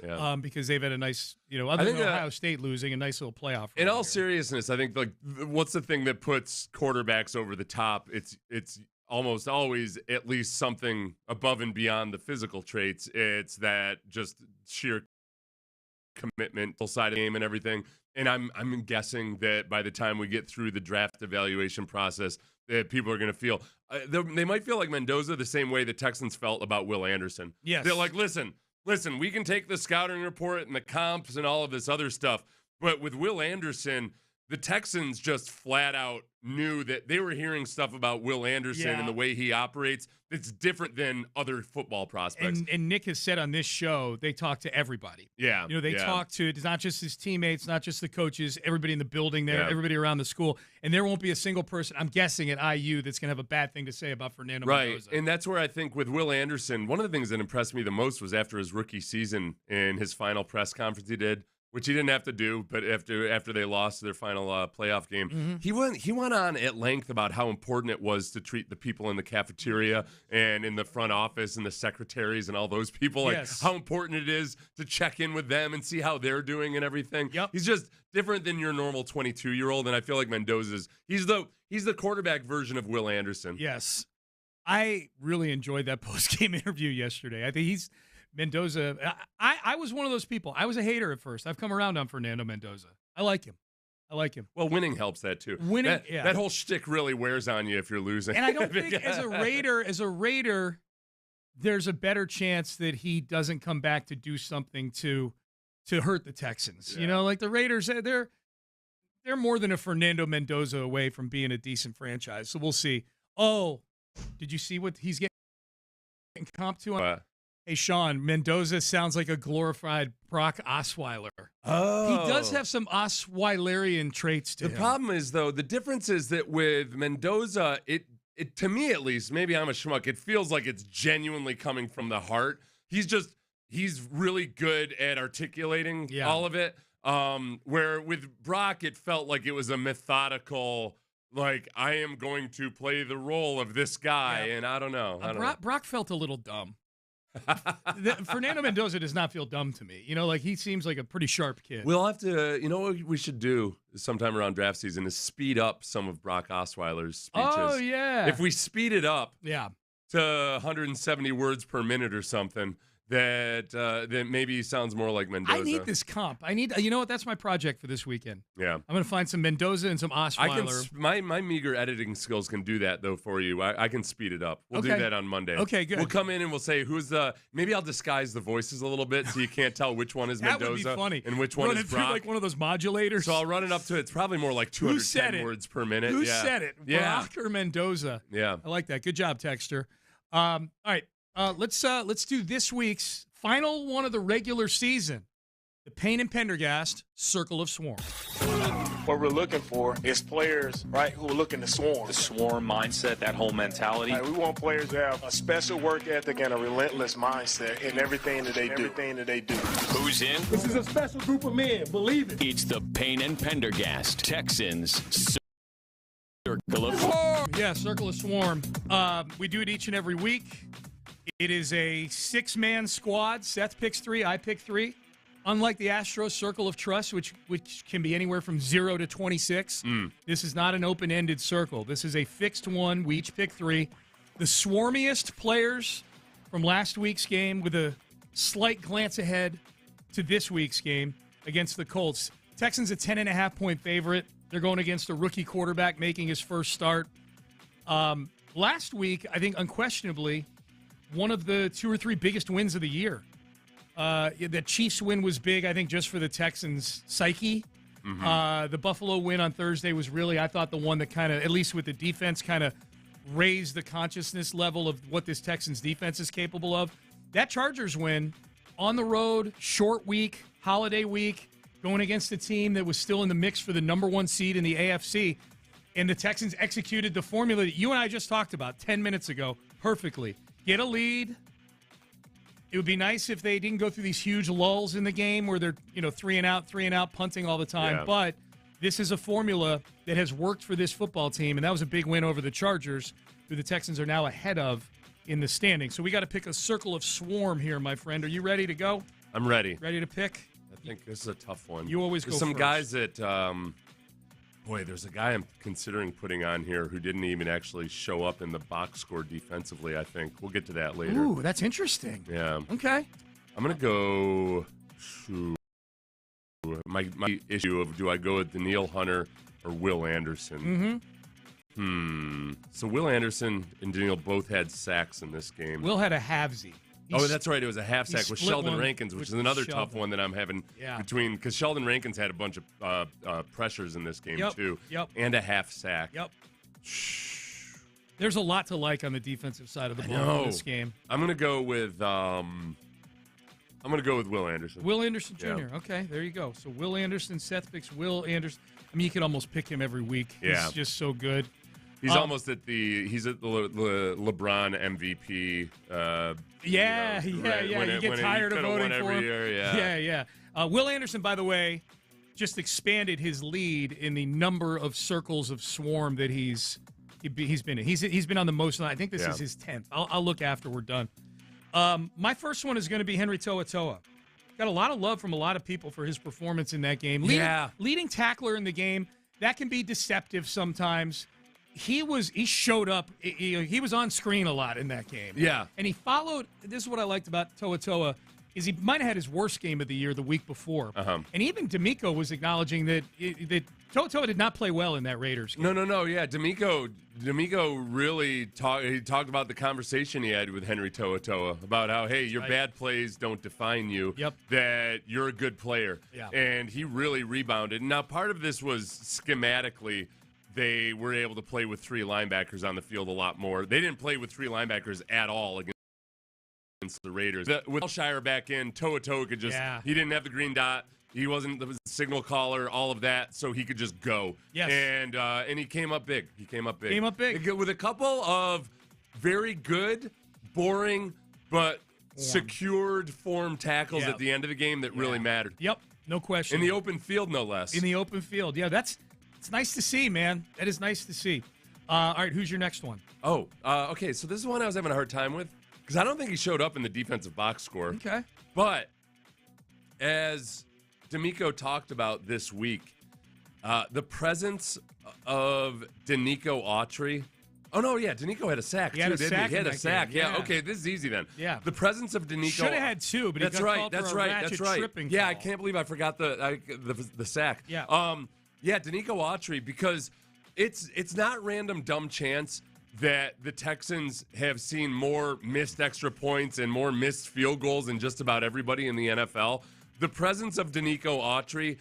Yeah. Because they've had a nice, other than Ohio State losing, a nice little playoff. In all seriousness, I think what's the thing that puts quarterbacks over the top? It's almost always at least something above and beyond the physical traits. It's that just sheer commitment, side of the game and everything. And I'm guessing that by the time we get through the draft evaluation process, that people are going to feel they might feel like Mendoza the same way the Texans felt about Will Anderson. Yes. They're like, listen, we can take the scouting report and the comps and all of this other stuff, but with Will Anderson, the Texans just flat out knew that they were hearing stuff about Will Anderson and the way he operates that's different than other football prospects. And Nick has said on this show, they talk to everybody. Yeah. They talk to, it's not just his teammates, not just the coaches, everybody in the building there, everybody around the school. And there won't be a single person, I'm guessing, at IU that's going to have a bad thing to say about Fernando Mendoza. And that's where I think with Will Anderson, one of the things that impressed me the most was after his rookie season in his final press conference he did, which he didn't have to do, but after they lost their final playoff game, he went on at length about how important it was to treat the people in the cafeteria and in the front office and the secretaries and all those people, like how important it is to check in with them and see how they're doing and everything. Yep. He's just different than your normal 22-year-old, and I feel like Mendoza's he's the quarterback version of Will Anderson. Yes. I really enjoyed that post-game interview yesterday. I think Mendoza, I was one of those people. I was a hater at first. I've come around on Fernando Mendoza. I like him. Well, winning helps that too. That whole shtick really wears on you if you're losing. And I don't think as a Raider, there's a better chance that he doesn't come back to do something to to hurt the Texans. Yeah. You know, like the Raiders, they're more than a Fernando Mendoza away from being a decent franchise. So we'll see. Oh, did you see what he's getting comped to? Hey, Sean, Mendoza sounds like a glorified Brock Osweiler. Oh. He does have some Osweilerian traits to him. The problem is, though, the difference is that with Mendoza, it to me at least, maybe I'm a schmuck, it feels like it's genuinely coming from the heart. He's really good at articulating all of it. Where with Brock, it felt like it was a methodical, like, I am going to play the role of this guy, and I don't know. Brock felt a little dumb. Fernando Mendoza does not feel dumb to me. You know, like he seems like a pretty sharp kid. We'll have to, you know what we should do sometime around draft season is speed up some of Brock Osweiler's speeches. Oh, yeah. If we speed it up to 170 words per minute or something, that maybe sounds more like Mendoza. I need this comp. You know what? That's my project for this weekend. Yeah. I'm going to find some Mendoza and some Osweiler. My meager editing skills can do that, though, for you. I can speed it up. We'll do that on Monday. Okay, good. We'll come in and we'll say maybe I'll disguise the voices a little bit so you can't tell which one is that Mendoza would be funny. and which one is through Brock. like one of those modulators. So I'll run it up to, it's probably more like 210 words per minute. Who said it? Yeah. Brock or Mendoza? Yeah. I like that. Good job, Texter. All right. Let's do this week's final one of the regular season. The Payne and Pendergast Circle of Swarm. What we're looking for is players, right, who are looking to swarm. The swarm mindset, that whole mentality. We want players to have a special work ethic and a relentless mindset in everything that they do. Who's in? This is a special group of men, believe it. It's the Payne and Pendergast Texans Circle of Swarm. Yeah, Circle of Swarm. We do it each and every week. It is a 6-man squad. Seth picks 3, I pick 3. Unlike the Astros Circle of Trust, which can be anywhere from 0 to 26, this is not an open-ended circle. This is a fixed one. We each pick 3. The swarmiest players from last week's game with a slight glance ahead to this week's game against the Colts. Texans a 10.5-point favorite. They're going against a rookie quarterback making his first start. Last week, I think unquestionably, one of the 2 or 3 biggest wins of the year. The Chiefs win was big, I think, just for the Texans' psyche. The Buffalo win on Thursday was really, I thought, the one that kind of, at least with the defense, kind of raised the consciousness level of what this Texans defense is capable of. That Chargers win on the road, short week, holiday week, going against a team that was still in the mix for the number 1 seed in the AFC. And the Texans executed the formula that you and I just talked about 10 minutes ago perfectly. Get a lead. It would be nice if they didn't go through these huge lulls in the game where they're, 3 and out, punting all the time. Yeah. But this is a formula that has worked for this football team, and that was a big win over the Chargers, who the Texans are now ahead of in the standing. So we got to pick a circle of swarm here, my friend. Are you ready to go? I'm ready. Ready to pick? I think this is a tough one. You always There's go some first. guys that, there's a guy I'm considering putting on here who didn't even actually show up in the box score defensively, I think. We'll get to that later. Ooh, that's interesting. Yeah. Okay. I'm going to go my issue of do I go with Daniil Hunter or Will Anderson? So Will Anderson and Daniil both had sacks in this game. Will had a halvesy. That's right. It was a half sack with Sheldon Rankins, which is another tough one that I'm having between, because Sheldon Rankins had a bunch of pressures in this game too, and a half sack. Yep. There's a lot to like on the defensive side of the ball in this game. I'm gonna go with Will Anderson. Will Anderson Jr. Okay, there you go. So Will Anderson, Seth picks Will Anderson. I mean, you could almost pick him every week. Yeah. He's just so good. He's almost at the LeBron MVP. You get tired of voting for him. Year, Will Anderson, by the way, just expanded his lead in the number of circles of swarm that he's been in. He's been on the most. I think this is his 10th. I'll look after we're done. My first one is going to be Henry To'oTo'o. Got a lot of love from a lot of people for his performance in that game. Leading tackler in the game. That can be deceptive sometimes. He showed up. He was on screen a lot in that game. Yeah. And he followed. This is what I liked about To'oTo'o is he might have had his worst game of the year the week before. And even D'Amico was acknowledging that Toto did not play well in that Raiders game. No. Yeah, D'Amico really talked about the conversation he had with Henry To'oTo'o about how, hey, your bad plays don't define you. Yep. That you're a good player. Yeah. And he really rebounded. Now, part of this was schematically they were able to play with 3 linebackers on the field a lot more. They didn't play with 3 linebackers at all against the Raiders. With Shire back in, To'oTo'o could just he didn't have the green dot. He wasn't the signal caller, all of that, so he could just go. Yes. And he came up big. Came up big with a couple of very good, boring, but secured form tackles at the end of the game that really mattered. Yep, no question. In the open field, no less. In the open field, yeah, it's nice to see, man. That is nice to see. All right, who's your next one? Okay, so this is one I was having a hard time with because I don't think he showed up in the defensive box score. Okay. But as D'Amico talked about this week, the presence of Danico Autry. Oh, no, yeah, Danico had a sack, He had a sack. Yeah, okay, this is easy then. Yeah. The presence of Danico. Should have had 2, but he got called for a ratchet tripping Yeah, call. I can't believe I forgot the sack. Yeah. Danico Autry, because it's not random dumb chance that the Texans have seen more missed extra points and more missed field goals than just about everybody in the NFL. The presence of Danico Autry,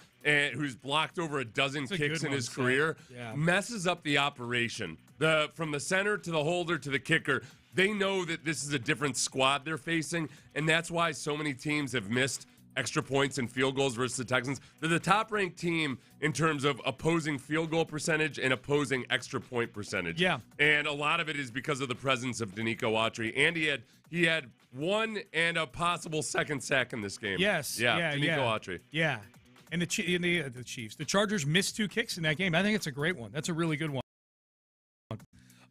who's blocked over a dozen kicks in his career, messes up the operation. From the center to the holder to the kicker, they know that this is a different squad they're facing, and that's why so many teams have missed extra points and field goals versus the Texans. They're the top-ranked team in terms of opposing field goal percentage and opposing extra point percentage. Yeah. And a lot of it is because of the presence of Danico Autry. And he had 1 and a possible second sack in this game. Yes. Danico Autry. Yeah. And the Chiefs. The Chargers missed 2 kicks in that game. I think it's a great one. That's a really good one.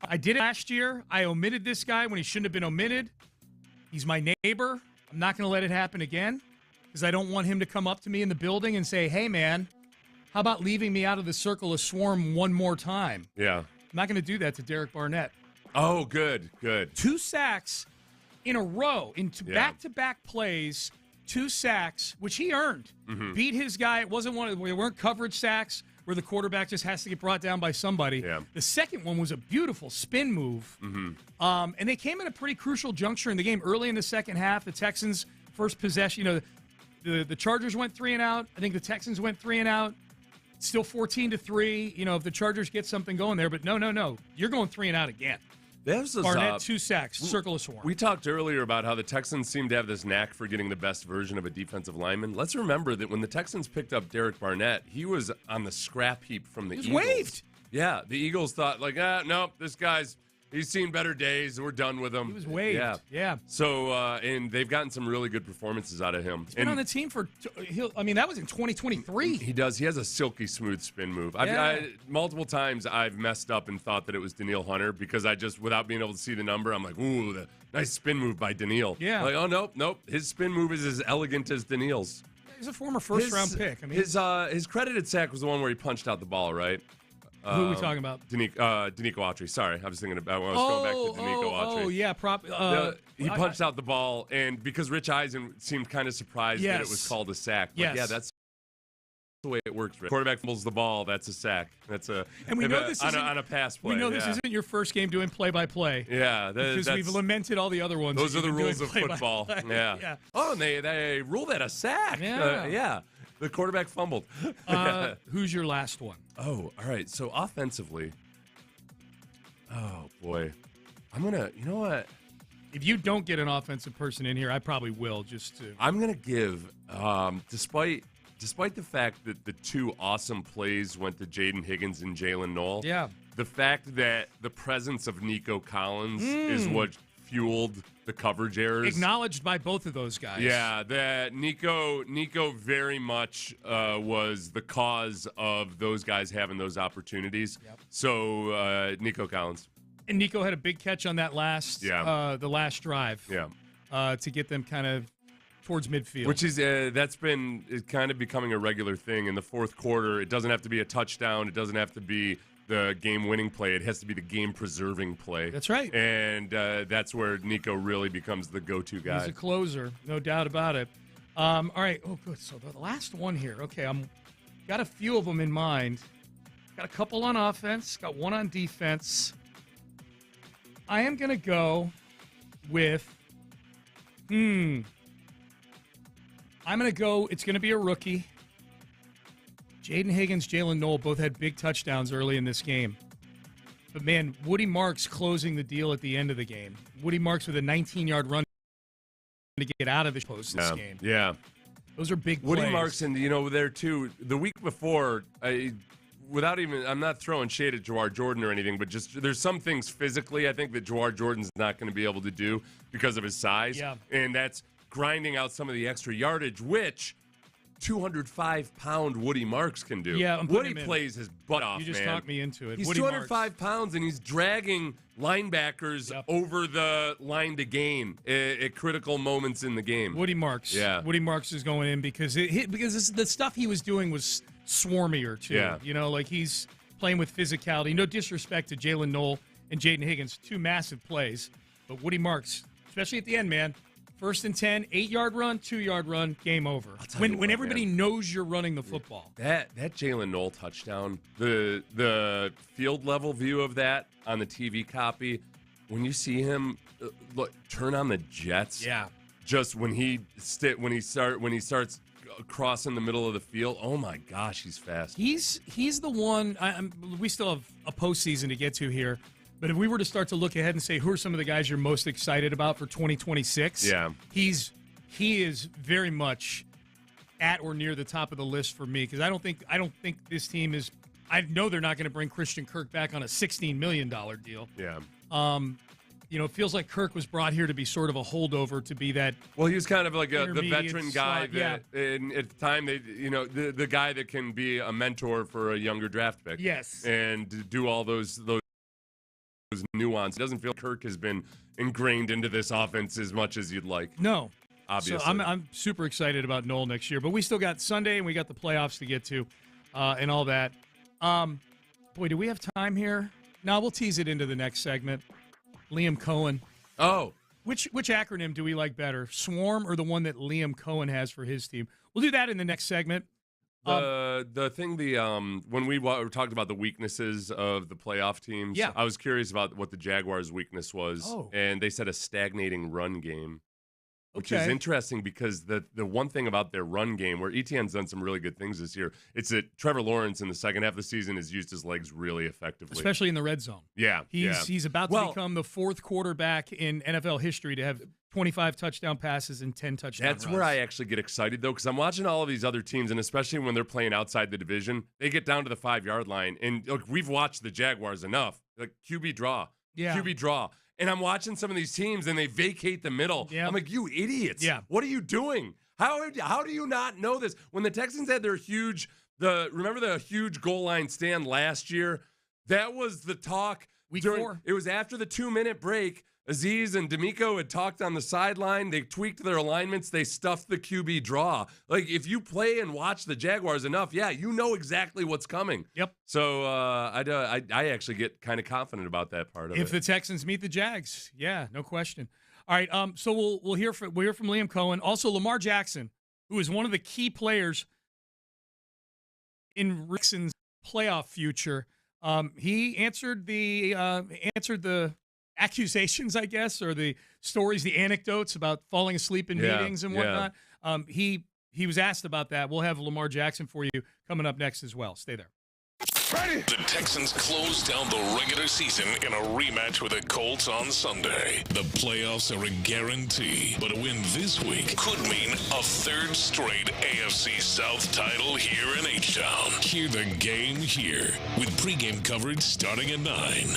I did it last year. I omitted this guy when he shouldn't have been omitted. He's my neighbor. I'm not going to let it happen again because I don't want him to come up to me in the building and say, hey, man, how about leaving me out of the circle of swarm one more time? Yeah. I'm not going to do that to Derek Barnett. Oh, good. 2 sacks in a row, in back-to-back plays, 2 sacks, which he earned. Mm-hmm. Beat his guy. It wasn't they weren't coverage sacks where the quarterback just has to get brought down by somebody. Yeah. The second one was a beautiful spin move. Mm-hmm. And they came in a pretty crucial juncture in the game. Early in the second half, the Texans' first possession, the Chargers went 3 and out. I think the Texans went 3 and out. Still 14-3. If the Chargers get something going there, but no. You're going 3 and out again. Barnett, 2 sacks, circle of swarm. We talked earlier about how the Texans seem to have this knack for getting the best version of a defensive lineman. Let's remember that when the Texans picked up Derek Barnett, he was on the scrap heap from the Eagles. Waived. Yeah, the Eagles thought, no, this guy's, he's seen better days. We're done with him. He was waived. Yeah. So, and they've gotten some really good performances out of him. He's been on the team that was in 2023. He does. He has a silky smooth spin move. Multiple times I've messed up and thought that it was Daniil Hunter because I just, without being able to see the number, I'm like, ooh, the nice spin move by Daniil. Yeah. Like, oh, nope. His spin move is as elegant as Daniil's. He's a former first-round pick. His credited sack was the one where he punched out the ball, right? Who are we talking about? Danico Autry. Sorry, I was thinking about when I was going back to Danico Autry. Oh, yeah. He punched out the ball, and because Rich Eisen seemed kind of surprised that it was called a sack. Yes. Yeah, that's the way it works. Rich. Quarterback fumbles the ball, that's a sack. That's and we know this on a pass play. We know this isn't your first game doing play-by-play. Yeah, because we've lamented all all the other ones. Those are the rules of football. Yeah. Oh, and they rule that a sack. Yeah. The quarterback fumbled. Who's your last one? Oh, all right. So offensively, oh boy, I'm gonna. You know what? If you don't get an offensive person in here, I probably will. I'm gonna give, despite the fact that the 2 awesome plays went to Jaden Higgins and Jalen Noel. Yeah. The fact that the presence of Nico Collins is what fueled the coverage errors. Acknowledged by both of those guys. Yeah, that Nico very much was the cause of those guys having those opportunities. Yep. So Nico Collins. And Nico had a big catch on that last drive. Yeah. To get them kind of towards midfield. Which is that's been kind of becoming a regular thing in the fourth quarter. It doesn't have to be a touchdown. It doesn't have to be the game-winning play. It has to be the game-preserving play. That's right. And that's where Nico really becomes the go-to guy. He's a closer, no doubt about it. All right. Oh, good. So the last one here. Okay, got a few of them in mind. Got a couple on offense. Got one on defense. I am going to go with, I'm going to go, it's going to be a rookie. Jaden Higgins, Jalen Noel both had big touchdowns early in this game. But, man, Woody Marks closing the deal at the end of the game. Woody Marks with a 19-yard run to get out of the post this game. Yeah. Those are big Woody plays. Marks, and, there, too, the week before, I'm not throwing shade at Jawar Jordan or anything, but just there's some things physically I think that Jawar Jordan's not going to be able to do because of his size. Yeah. And that's grinding out some of the extra yardage, which 205-pound Woody Marks can do. Yeah, Woody plays his butt off, You just man. talked me into it. He's Woody 205 pounds, and he's dragging linebackers over the line to gain at critical moments in the game. Woody Marks. Yeah. Woody Marks is going in because the stuff he was doing was swarmier, too. Yeah. Like he's playing with physicality. No disrespect to Jalen Noel and Jaden Higgins, two massive plays. But Woody Marks, especially at the end, man, 1st and 10, 8-yard run, 2-yard run, game over. When everybody knows you're running the football. That Jalen Noel touchdown, the field level view of that on the TV copy, when you see him turn on the jets, just when he starts crossing the middle of the field, oh my gosh, he's fast. He's the one. We still have a postseason to get to here. But if we were to start to look ahead and say, who are some of the guys you're most excited about for 2026? Yeah. He is very much at or near the top of the list for me because I don't think this team is. I know they're not going to bring Christian Kirk back on a $16 million deal. Yeah. It feels like Kirk was brought here to be sort of a holdover to be that. Well, he was kind of like the intermediate veteran guy slot, that, at the time, the guy that can be a mentor for a younger draft pick. Yes. And do all those nuance. It doesn't feel like Kirk has been ingrained into this offense as much as you'd like. No. Obviously. So I'm super excited about Noel next year. But we still got Sunday and we got the playoffs to get to and all that. Boy, do we have time here? No, we'll tease it into the next segment. Liam Cohen. Oh. Which acronym do we like better? Swarm or the one that Liam Cohen has for his team? We'll do that in the next segment. When we talked about the weaknesses of the playoff teams, I was curious about what the Jaguars' weakness was, and they said a stagnating run game, which is interesting because the one thing about their run game, where ETN's done some really good things this year, it's that Trevor Lawrence in the second half of the season has used his legs really effectively, especially in the red zone. Yeah, he's about to become the fourth quarterback in NFL history to have 25 touchdown passes and 10 touchdowns. That's where I actually get excited, though, because I'm watching all of these other teams, and especially when they're playing outside the division, they get down to the 5-yard line. And look, we've watched the Jaguars enough. Like QB draw. And I'm watching some of these teams, and they vacate the middle. I'm like, you idiots. Yeah. What are you doing? How do you not know this? When the Texans had their remember the huge goal line stand last year? That was the talk. Week 4. It was after the 2-minute break. Aziz and D'Amico had talked on the sideline. They tweaked their alignments. They stuffed the QB draw. Like, if you play and watch the Jaguars enough, you know exactly what's coming. Yep. So I actually get kind of confident about that part of it. If the Texans meet the Jags, no question. All right, so we'll hear from Liam Cohen. Also, Lamar Jackson, who is one of the key players in Rickson's playoff future. He answered the accusations, I guess, or the stories, the anecdotes about falling asleep in meetings and whatnot. He was asked about that. We'll have Lamar Jackson for you coming up next as well. Stay there. The Texans close down the regular season in a rematch with the Colts on Sunday. The playoffs are a guarantee, but a win this week could mean a third straight AFC South title here in H-Town. Hear the game here with pregame coverage starting at 9.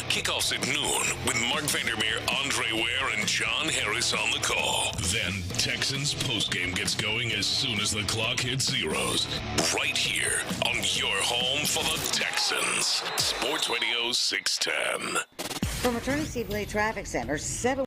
Kickoffs at noon with Mark Vandermeer, Andre Ware, and John Harris on the call. Then Texans postgame gets going as soon as the clock hits zeros. Right here on your home for the Texans. Sports Radio 610. From Attorney Steve Lee Traffic Center, 7.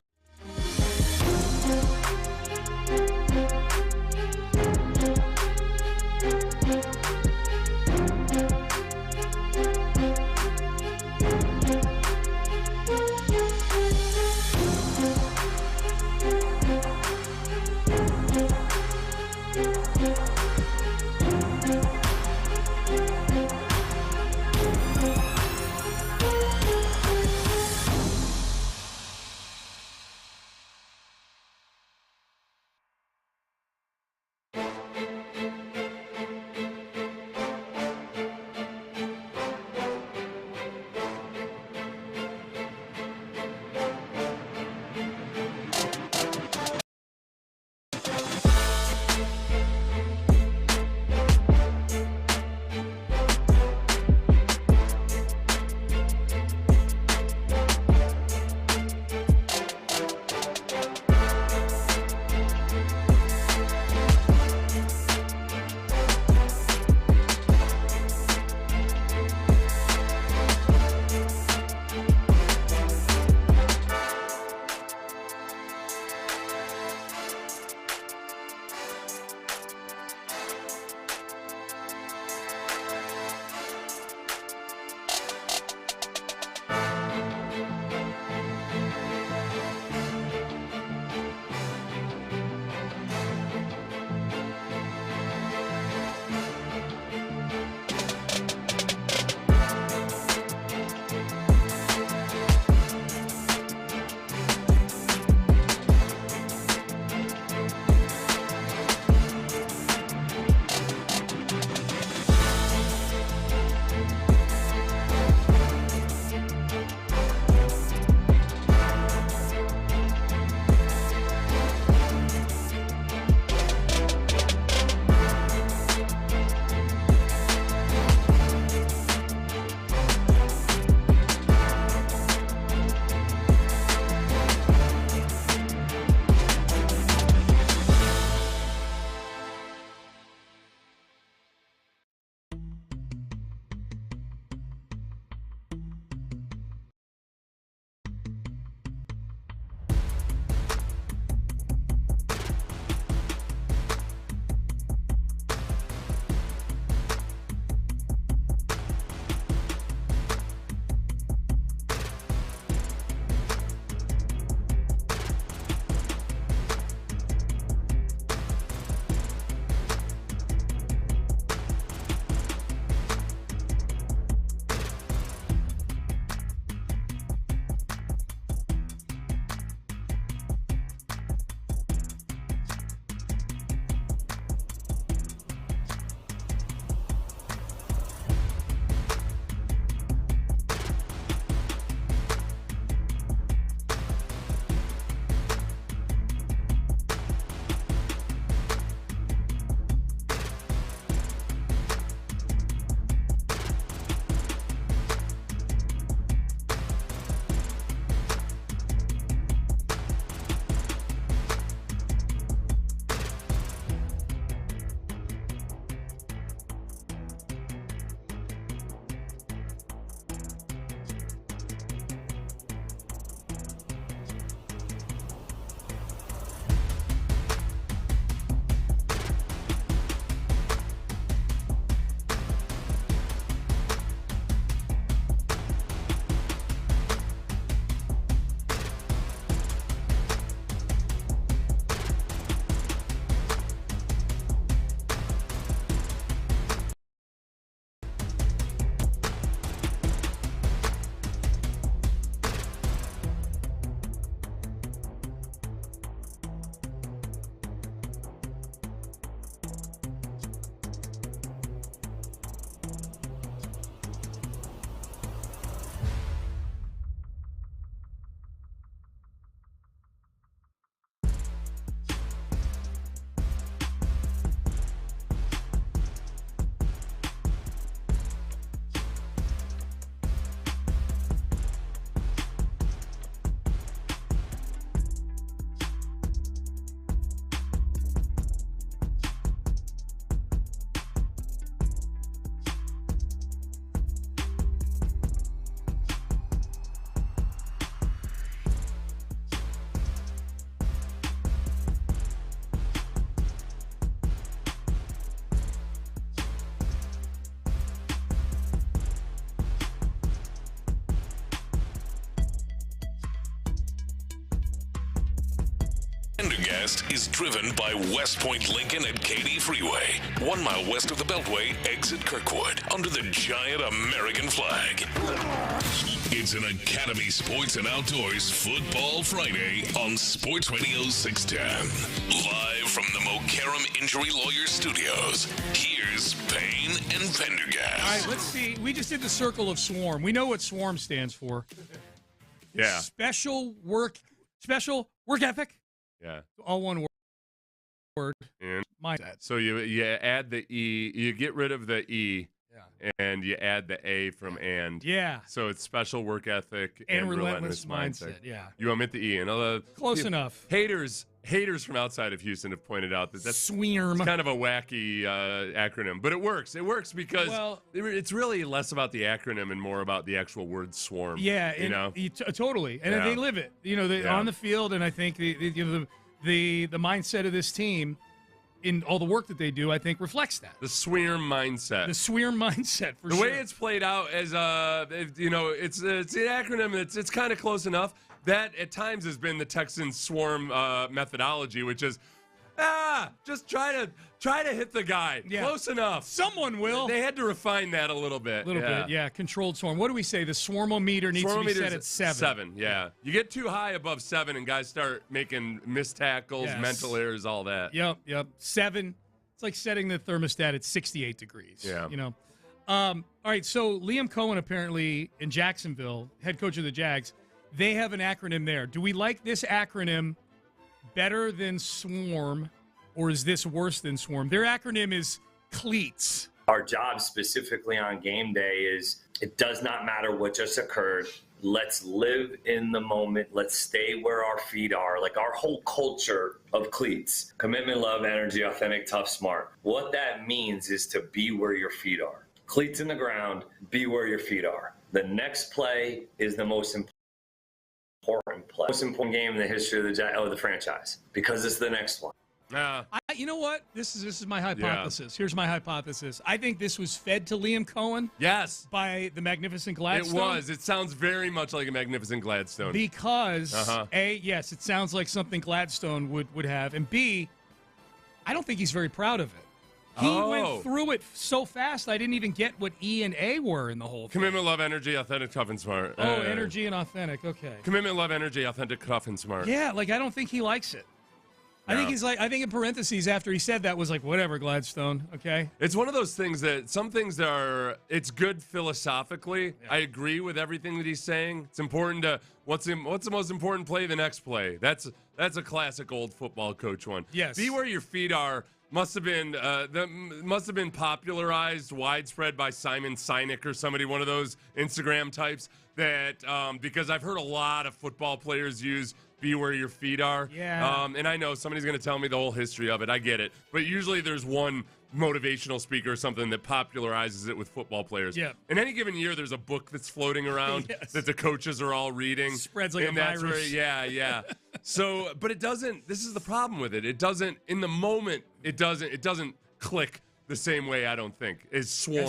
Pendergast is driven by West Point Lincoln at Katy Freeway, 1 mile west of the Beltway, exit Kirkwood, under the giant American flag. It's an Academy Sports and Outdoors Football Friday on Sports Radio 610. Live from the Mokaram Injury Lawyer Studios, here's Payne and Pendergast. All right, let's see. We just did the circle of SWARM. We know what SWARM stands for. Yeah. Special work ethic. Yeah. All one word. And mindset. So you add the E, you get rid of the E, and you add the A from and. Yeah. So it's special work ethic and relentless mindset. Yeah. You omit the E. And close enough. Haters from outside of Houston have pointed out that's SWARM. It's kind of a wacky acronym, but it works. It works because it's really less about the acronym and more about the actual word swarm. Yeah, totally. And they live it. On the field, and I think the mindset of this team in all the work that they do, I think reflects that. The SWARM mindset. The SWARM mindset, for sure. The way it's played out as it's an acronym. It's kind of close enough. That at times has been the Texans swarm methodology, which is just try to hit the guy. Yeah. Close enough. Someone will. They had to refine that a little bit. Controlled swarm. What do we say? The swarmometer needs to be set at 7. 7, yeah. You get too high above 7 and guys start making missed tackles, mental errors, all that. Yep. 7. It's like setting the thermostat at 68 degrees. Yeah. All right, so Liam Cohen apparently in Jacksonville, head coach of the Jags, they have an acronym there. Do we like this acronym better than SWARM, or is this worse than SWARM? Their acronym is CLEATS. Our job specifically on game day is it does not matter what just occurred. Let's live in the moment. Let's stay where our feet are. Like our whole culture of CLEATS. Commitment, love, energy, authentic, tough, smart. What that means is to be where your feet are. CLEATS in the ground, be where your feet are. The next play is the most important play. Most important game in the history of the franchise because it's the next one. You know what? This is my hypothesis. Here's my hypothesis. I think this was fed to Liam Cohen. Yes. By the Magnificent Gladstone. It was. It sounds very much like a Magnificent Gladstone. Because, A, yes, it sounds like something Gladstone would have. And B, I don't think he's very proud of it. He went through it so fast, I didn't even get what E and A were in the whole thing. Commitment, love, energy, authentic, tough, and smart. Energy and authentic. Okay. Commitment, love, energy, authentic, tough, and smart. Yeah, I don't think he likes it. No. I think in parentheses after he said that was like, whatever, Gladstone, okay? It's one of those things that some things it's good philosophically. Yeah. I agree with everything that he's saying. It's important to, what's the most important play? The next play. That's a classic old football coach one. Yes. Be where your feet are. Must have been popularized widespread by Simon Sinek or somebody, one of those Instagram types that because I've heard a lot of football players use be where your feet are. Yeah. And I know somebody's going to tell me the whole history of it. I get it. But usually there's one motivational speaker or something that popularizes it with football players. Yeah. In any given year, there's a book that's floating around that the coaches are all reading. Spreads like a virus. Yeah. So, but it doesn't. This is the problem with it. It doesn't. In the moment, it doesn't click the same way. I don't think as swarm.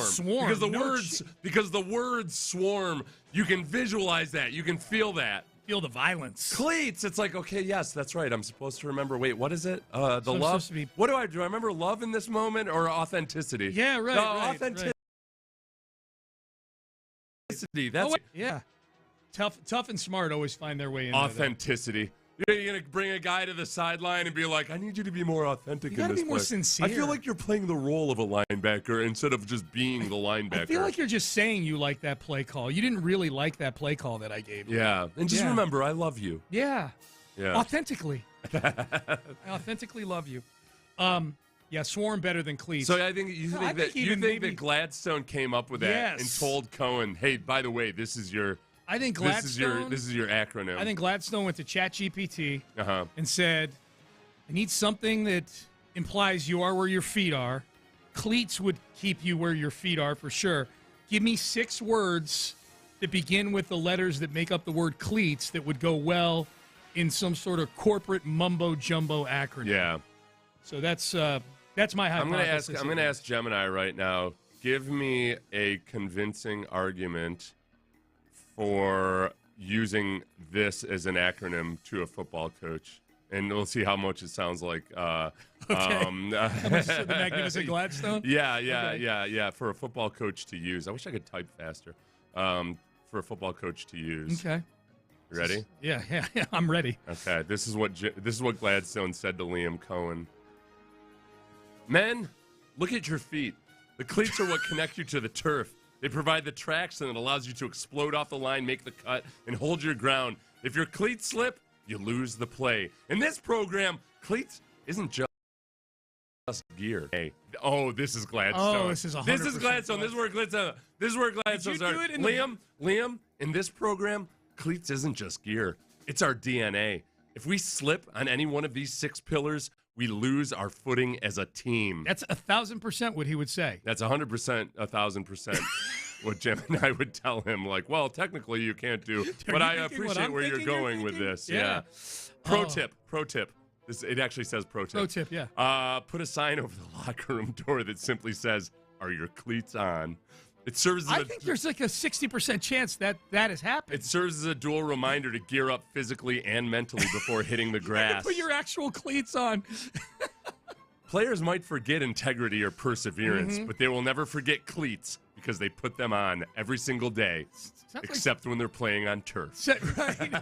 Because the words swarm. You can visualize that. You can feel that. Feel the violence. CLEATS. It's like, okay, yes, that's right. I'm supposed to remember. Wait, what is it? The love. What do I remember? Love in this moment or authenticity? Yeah, right. Authenticity. That's yeah. Tough and smart always find their way in. Authenticity. You're going to bring a guy to the sideline and be like, I need you to be more authentic in this play. You got to be more sincere. I feel like you're playing the role of a linebacker instead of just being the linebacker. I feel like you're just saying you like that play call. You didn't really like that play call that I gave you. Yeah. And just remember, I love you. Yeah. Yeah. Authentically. I authentically love you. Swarm better than CLEATS. So I think you think that Gladstone came up with that and told Cohen, hey, by the way, this is your... I think Gladstone. This is your acronym. I think Gladstone went to ChatGPT and said, "I need something that implies you are where your feet are. CLEATS would keep you where your feet are for sure. Give me 6 words that begin with the letters that make up the word CLEATS that would go well in some sort of corporate mumbo jumbo acronym." Yeah. So that's my hypothesis. I'm going to ask Gemini right now. Give me a convincing argument for using this as an acronym to a football coach and we'll see how much it sounds like. How much the Magnificent Gladstone? Yeah. For a football coach to use. I wish I could type faster. For a football coach to use. Okay. You ready? Yeah, I'm ready. Okay, this is what Gladstone said to Liam Cohen. Men, look at your feet. The cleats are what connect you to the turf. They provide the traction that allows you to explode off the line, make the cut, and hold your ground. If your cleats slip, you lose the play. In this program, cleats isn't just gear. Hey. Oh, this is Gladstone. Oh, this is 100%. This is Gladstone. This is where Gladstone. Liam, in this program, cleats isn't just gear. It's our DNA. If we slip on any one of these 6 pillars, we lose our footing as a team. That's 1,000% what he would say. That's 100%, 1,000% what Jim and I would tell him. Like, well, technically you can't do, but I appreciate where you're going with this. Yeah. Pro tip. It actually says pro tip. Pro tip, yeah. Put a sign over the locker room door that simply says, "Are your cleats on?" It serves as I think there's like a 60% chance that has happened. It serves as a dual reminder to gear up physically and mentally before hitting the grass. Put your actual cleats on. Players might forget integrity or perseverance, but they will never forget cleats because they put them on every single day, except when they're playing on turf. Right.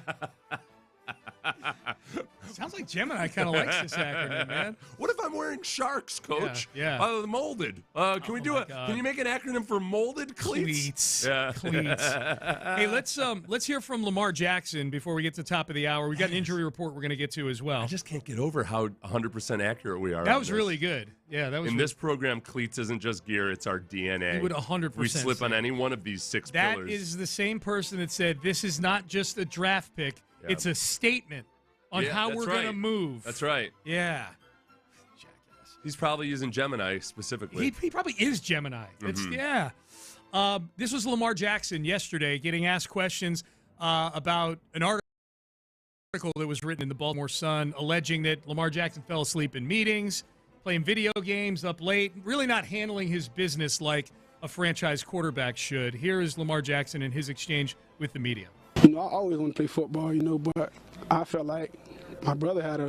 Sounds like Gemini kind of likes this acronym, man. What if I'm wearing sharks, Coach? Yeah. Molded. Can we do it? Can you make an acronym for molded cleats? Yeah. Cleats. Hey, let's hear from Lamar Jackson before we get to the top of the hour. We got an injury report we're going to get to as well. I just can't get over how 100% accurate we are. That was really good. Yeah, that was. In this program, cleats isn't just gear; it's our DNA. You would 100%. We slip on any one of these 6 pillars. That is the same person that said this is not just a draft pick; it's a statement on how we're going to move. That's right. Yeah. Jackass. He's probably using Gemini specifically. He probably is Gemini. This was Lamar Jackson yesterday getting asked questions about an article that was written in the Baltimore Sun alleging that Lamar Jackson fell asleep in meetings, playing video games up late, really not handling his business like a franchise quarterback should. Here is Lamar Jackson in his exchange with the media. I always want to play football, but I felt like my brother had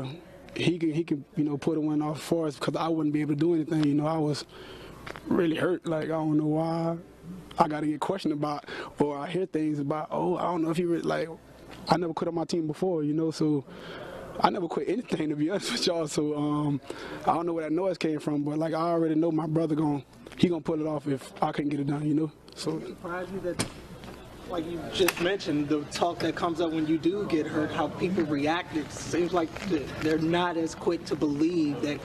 he could put a win off for us because I wouldn't be able to do anything. I was really hurt. Like, I don't know why I got to get questioned about, or I hear things about, I don't know if he really, like, I never quit on my team before, so I never quit anything, to be honest with y'all. So I don't know where that noise came from, but like I already know my brother he gonna pull it off if I couldn't get it done, So it surprised you that, like you just mentioned, the talk that comes up when you do get hurt, how people react, it seems like they're not as quick to believe that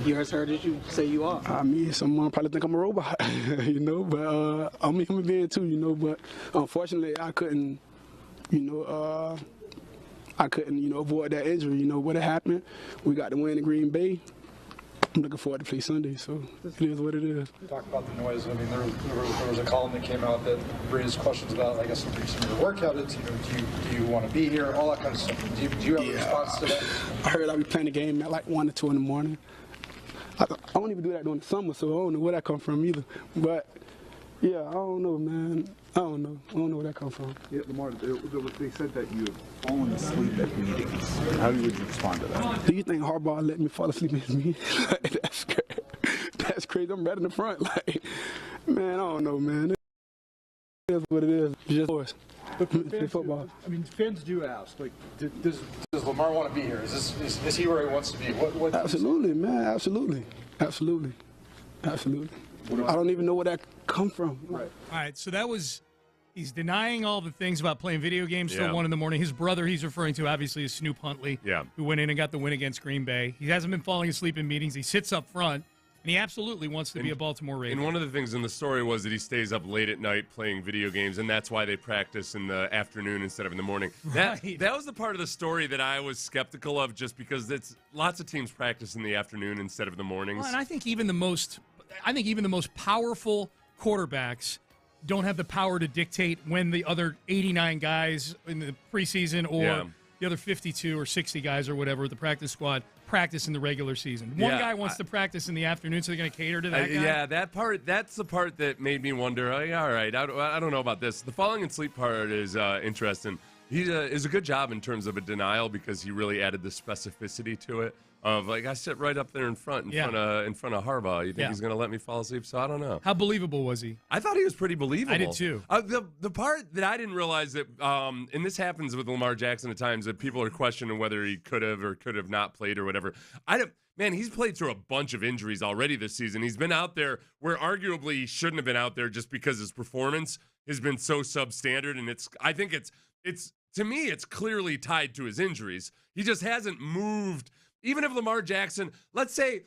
you're as hurt as you say you are. I mean, someone probably think I'm a robot, but I'm a human being too, but unfortunately I couldn't, avoid that injury. What had happened, we got the win in Green Bay. I'm looking forward to play Sunday, so it is what it is. Talk about the noise. I mean, there was a column that came out that raised questions about, I guess, some of your work habits. Do you want to be here? All that kind of stuff. Do you have a response to that? I heard I'll be playing the game at like 1 or 2 in the morning. I don't even do that during the summer, so I don't know where that come from either. But yeah, I don't know, man. I don't know where that come from. Yeah, Lamar, they said that you have fallen asleep at meetings. How would you respond to that? Do you think Harbaugh let me fall asleep in his meeting? That's crazy. That's crazy. I'm right in the front. Like, man, I don't know, man. It is what it is. It's just boys. Football. Fans do ask, like, does Lamar want to be here? Is he where he wants to be? What Absolutely, man. Absolutely. I don't even know where that come from. Right. All right, so he's denying all the things about playing video games till 1 in the morning. His brother he's referring to, obviously, is Snoop Huntley, who went in and got the win against Green Bay. He hasn't been falling asleep in meetings. He sits up front, and he absolutely wants to be a Baltimore Raven. And one of the things in the story was that he stays up late at night playing video games, and that's why they practice in the afternoon instead of in the morning. Right. That was the part of the story that I was skeptical of, just because lots of teams practice in the afternoon instead of the mornings. Well, and I think even the most powerful quarterbacks don't have the power to dictate when the other 89 guys in the preseason or the other 52 or 60 guys or whatever the practice squad practice in the regular season. One guy wants to practice in the afternoon, so they're going to cater to that guy. Yeah, that's the part that made me wonder, all right, I don't know about this. The falling asleep part is interesting. he is a good job in terms of a denial because he really added the specificity to it. Of like I sit right up there in front of Harbaugh. You think he's going to let me fall asleep? So I don't know. How believable was he? I thought he was pretty believable. I did too. The part that I didn't realize that, and this happens with Lamar Jackson at times, that people are questioning whether he could have or could have not played or whatever. Man, he's played through a bunch of injuries already this season. He's been out there where arguably he shouldn't have been out there just because his performance has been so substandard, and I think it's to me it's clearly tied to his injuries. He just hasn't moved. Even if Lamar Jackson, let's say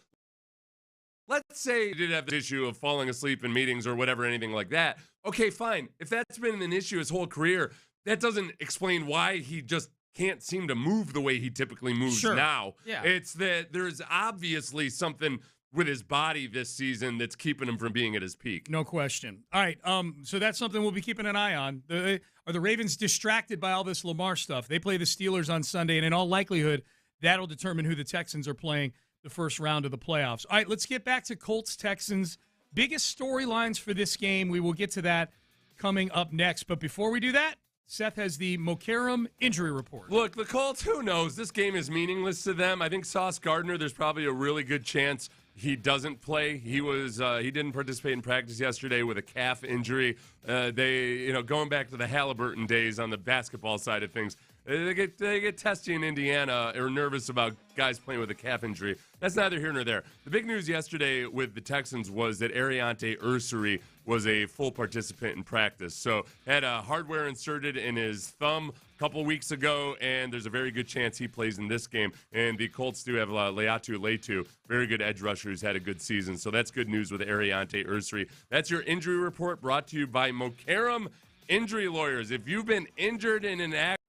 he did have the issue of falling asleep in meetings or whatever, anything like that. Okay, fine. If that's been an issue his whole career, that doesn't explain why he just can't seem to move the way he typically moves now. Yeah. It's that there's obviously something with his body this season that's keeping him from being at his peak. No question. All right, so that's something we'll be keeping an eye on. Are the Ravens distracted by all this Lamar stuff? They play the Steelers on Sunday, and in all likelihood, that'll determine who the Texans are playing the first round of the playoffs. All right, let's get back to Colts-Texans. Biggest storylines for this game. We will get to that coming up next. But before we do that, Seth has the Mokaram injury report. Look, the Colts, who knows? This game is meaningless to them. I think Sauce Gardner, there's probably a really good chance he doesn't play. He didn't participate in practice yesterday with a calf injury. Going back to the Halliburton days on the basketball side of things, they get testy in Indiana or nervous about guys playing with a calf injury. That's neither here nor there. The big news yesterday with the Texans was that Ariante Ursary was a full participant in practice. So had hardware inserted in his thumb a couple weeks ago, and there's a very good chance he plays in this game. And the Colts do have Leatu Letu, very good edge rusher who's had a good season. So that's good news with Ariante Ursary. That's your injury report brought to you by Mokaram Injury Lawyers. If you've been injured in an accident,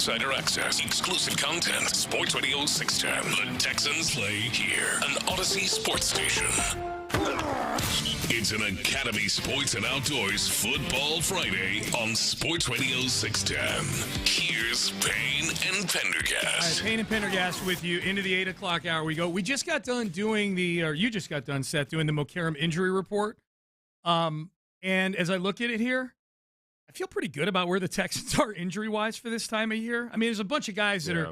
insider access, exclusive content. Sports Radio 610. The Texans play here. An Odyssey sports station. It's an Academy Sports and Outdoors Football Friday on Sports Radio 610. Here's Payne and Pendergast. All right, Payne and Pendergast with you into the 8 o'clock hour. We go. We just got done doing you just got done, Seth, doing the Mokaram injury report. And as I look at it here, I feel pretty good about where the Texans are injury-wise for this time of year. I mean, there's a bunch of guys that are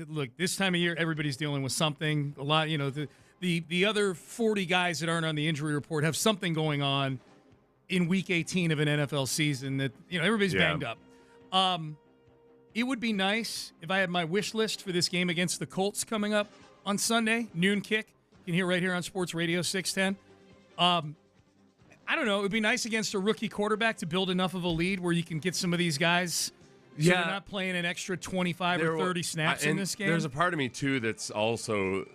look, this time of year, everybody's dealing with something. A lot, the other 40 guys that aren't on the injury report have something going on in Week 18 of an NFL season that, everybody's banged up. It would be nice if I had my wish list for this game against the Colts coming up on Sunday, noon kick. You can hear right here on Sports Radio 610. I don't know. It would be nice against a rookie quarterback to build enough of a lead where you can get some of these guys so they're not playing an extra 25 or 30 snaps in this game. There's a part of me, too, that's also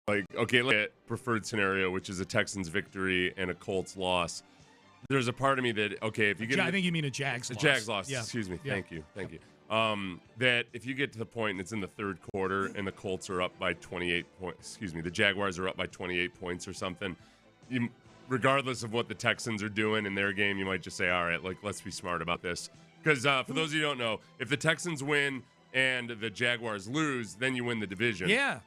like, okay, look at preferred scenario, which is a Texans victory and a Colts loss. There's a part of me that, okay, if you get... I think you mean a Jags loss. A Jags loss, yeah. excuse me. Yeah. Thank you. That if you get to the point and it's in the third quarter and the Colts are up by 28 points, the Jaguars are up by 28 points or something, regardless of what the Texans are doing in their game, you might just say, all right, let's be smart about this. Because for those of you who don't know, if the Texans win and the Jaguars lose, then you win the division. Yeah.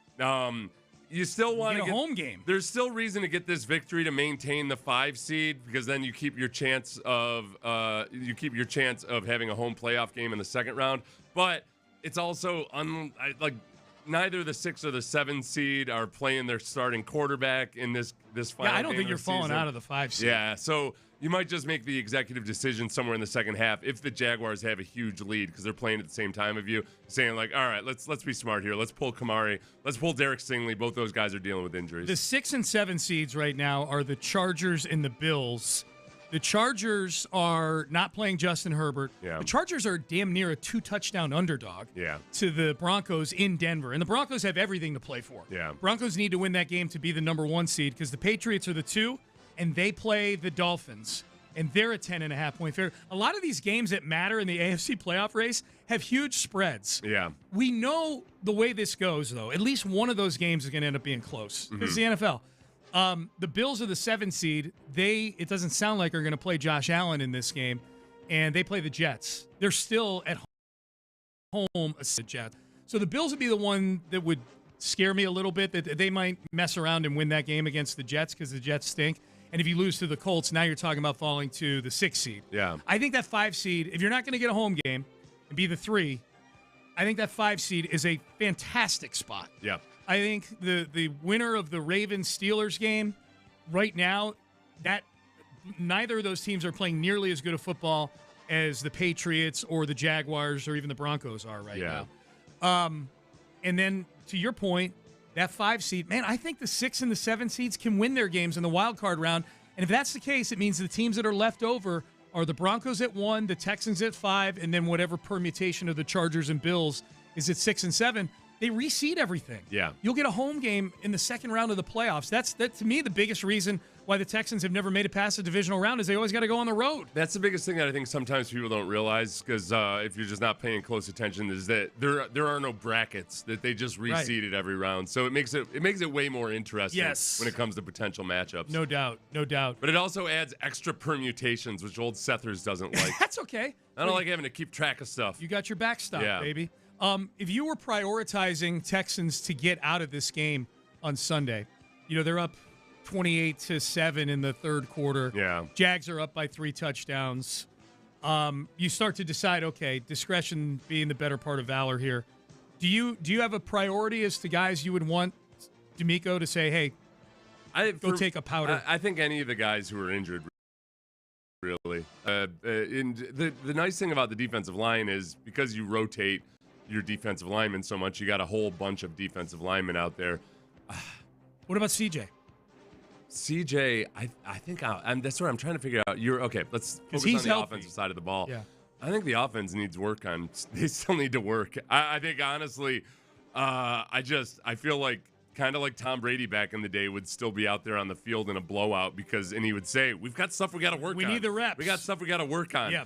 You still want to get a home game. There's still reason to get this victory to maintain the 5 seed because then you keep your chance of having a home playoff game in the second round. But it's also neither the 6 or the 7 seed are playing their starting quarterback in this final game. I don't think you're falling out of the 5 seed. Yeah, so you might just make the executive decision somewhere in the second half if the Jaguars have a huge lead because they're playing at the same time of you, saying like, all right, let's be smart here. Let's pull Kamari. Let's pull Derek Stingley. Both those guys are dealing with injuries. The 6 and 7 seeds right now are the Chargers and the Bills. The Chargers are not playing Justin Herbert. Yeah. The Chargers are damn near a 2-touchdown underdog to the Broncos in Denver. And the Broncos have everything to play for. Yeah. Broncos need to win that game to be the number 1 seed because the Patriots are the 2, and they play the Dolphins. And they're a 10.5-point favorite. A lot of these games that matter in the AFC playoff race have huge spreads. Yeah. We know the way this goes, though. At least one of those games is going to end up being close. This is the NFL. The Bills are the 7 seed. It doesn't sound like are going to play Josh Allen in this game, and they play the Jets. They're still at home a Jets. So the Bills would be the one that would scare me a little bit, that they might mess around and win that game against the Jets because the Jets stink. And if you lose to the Colts, now you're talking about falling to the 6 seed. Yeah. I think that 5 seed, if you're not going to get a home game and be the 3, I think that 5 seed is a fantastic spot. Yeah. I think the winner of the Ravens-Steelers game right now, that neither of those teams are playing nearly as good a football as the Patriots or the Jaguars or even the Broncos are right now. And then to your point, that 5 seed, man, I think the 6 and the 7 seeds can win their games in the wild card round. And if that's the case, it means the teams that are left over are the Broncos at 1, the Texans at 5, and then whatever permutation of the Chargers and Bills is at 6 and 7. They reseed everything. Yeah. You'll get a home game in the second round of the playoffs. That's to me, the biggest reason why the Texans have never made it past the divisional round is they always got to go on the road. That's the biggest thing that I think sometimes people don't realize because if you're just not paying close attention is that there are no brackets, that they just reseeded every round. So it makes it way more interesting when it comes to potential matchups. No doubt. But it also adds extra permutations, which old Sethers doesn't like. That's okay. I don't like having to keep track of stuff. You got your backstop, baby. If you were prioritizing Texans to get out of this game on Sunday, they're up 28-7 in the third quarter. Yeah. Jags are up by 3 touchdowns. You start to decide, okay, discretion being the better part of valor here. Do you have a priority as to guys you would want D'Amico to say, hey, go take a powder? I think any of the guys who are injured, really. And the nice thing about the defensive line is because you rotate your defensive linemen so much, you got a whole bunch of defensive linemen out there. What about CJ? CJ, I think that's what I'm trying to figure out. Let's focus on the offensive side of the ball. Yeah. I think the offense needs work on. They still need to work. I think honestly, I feel like kind of like Tom Brady back in the day would still be out there on the field in a blowout and he would say, "We've got stuff we got to work on. We need the reps. We got stuff we got to work on." Yeah.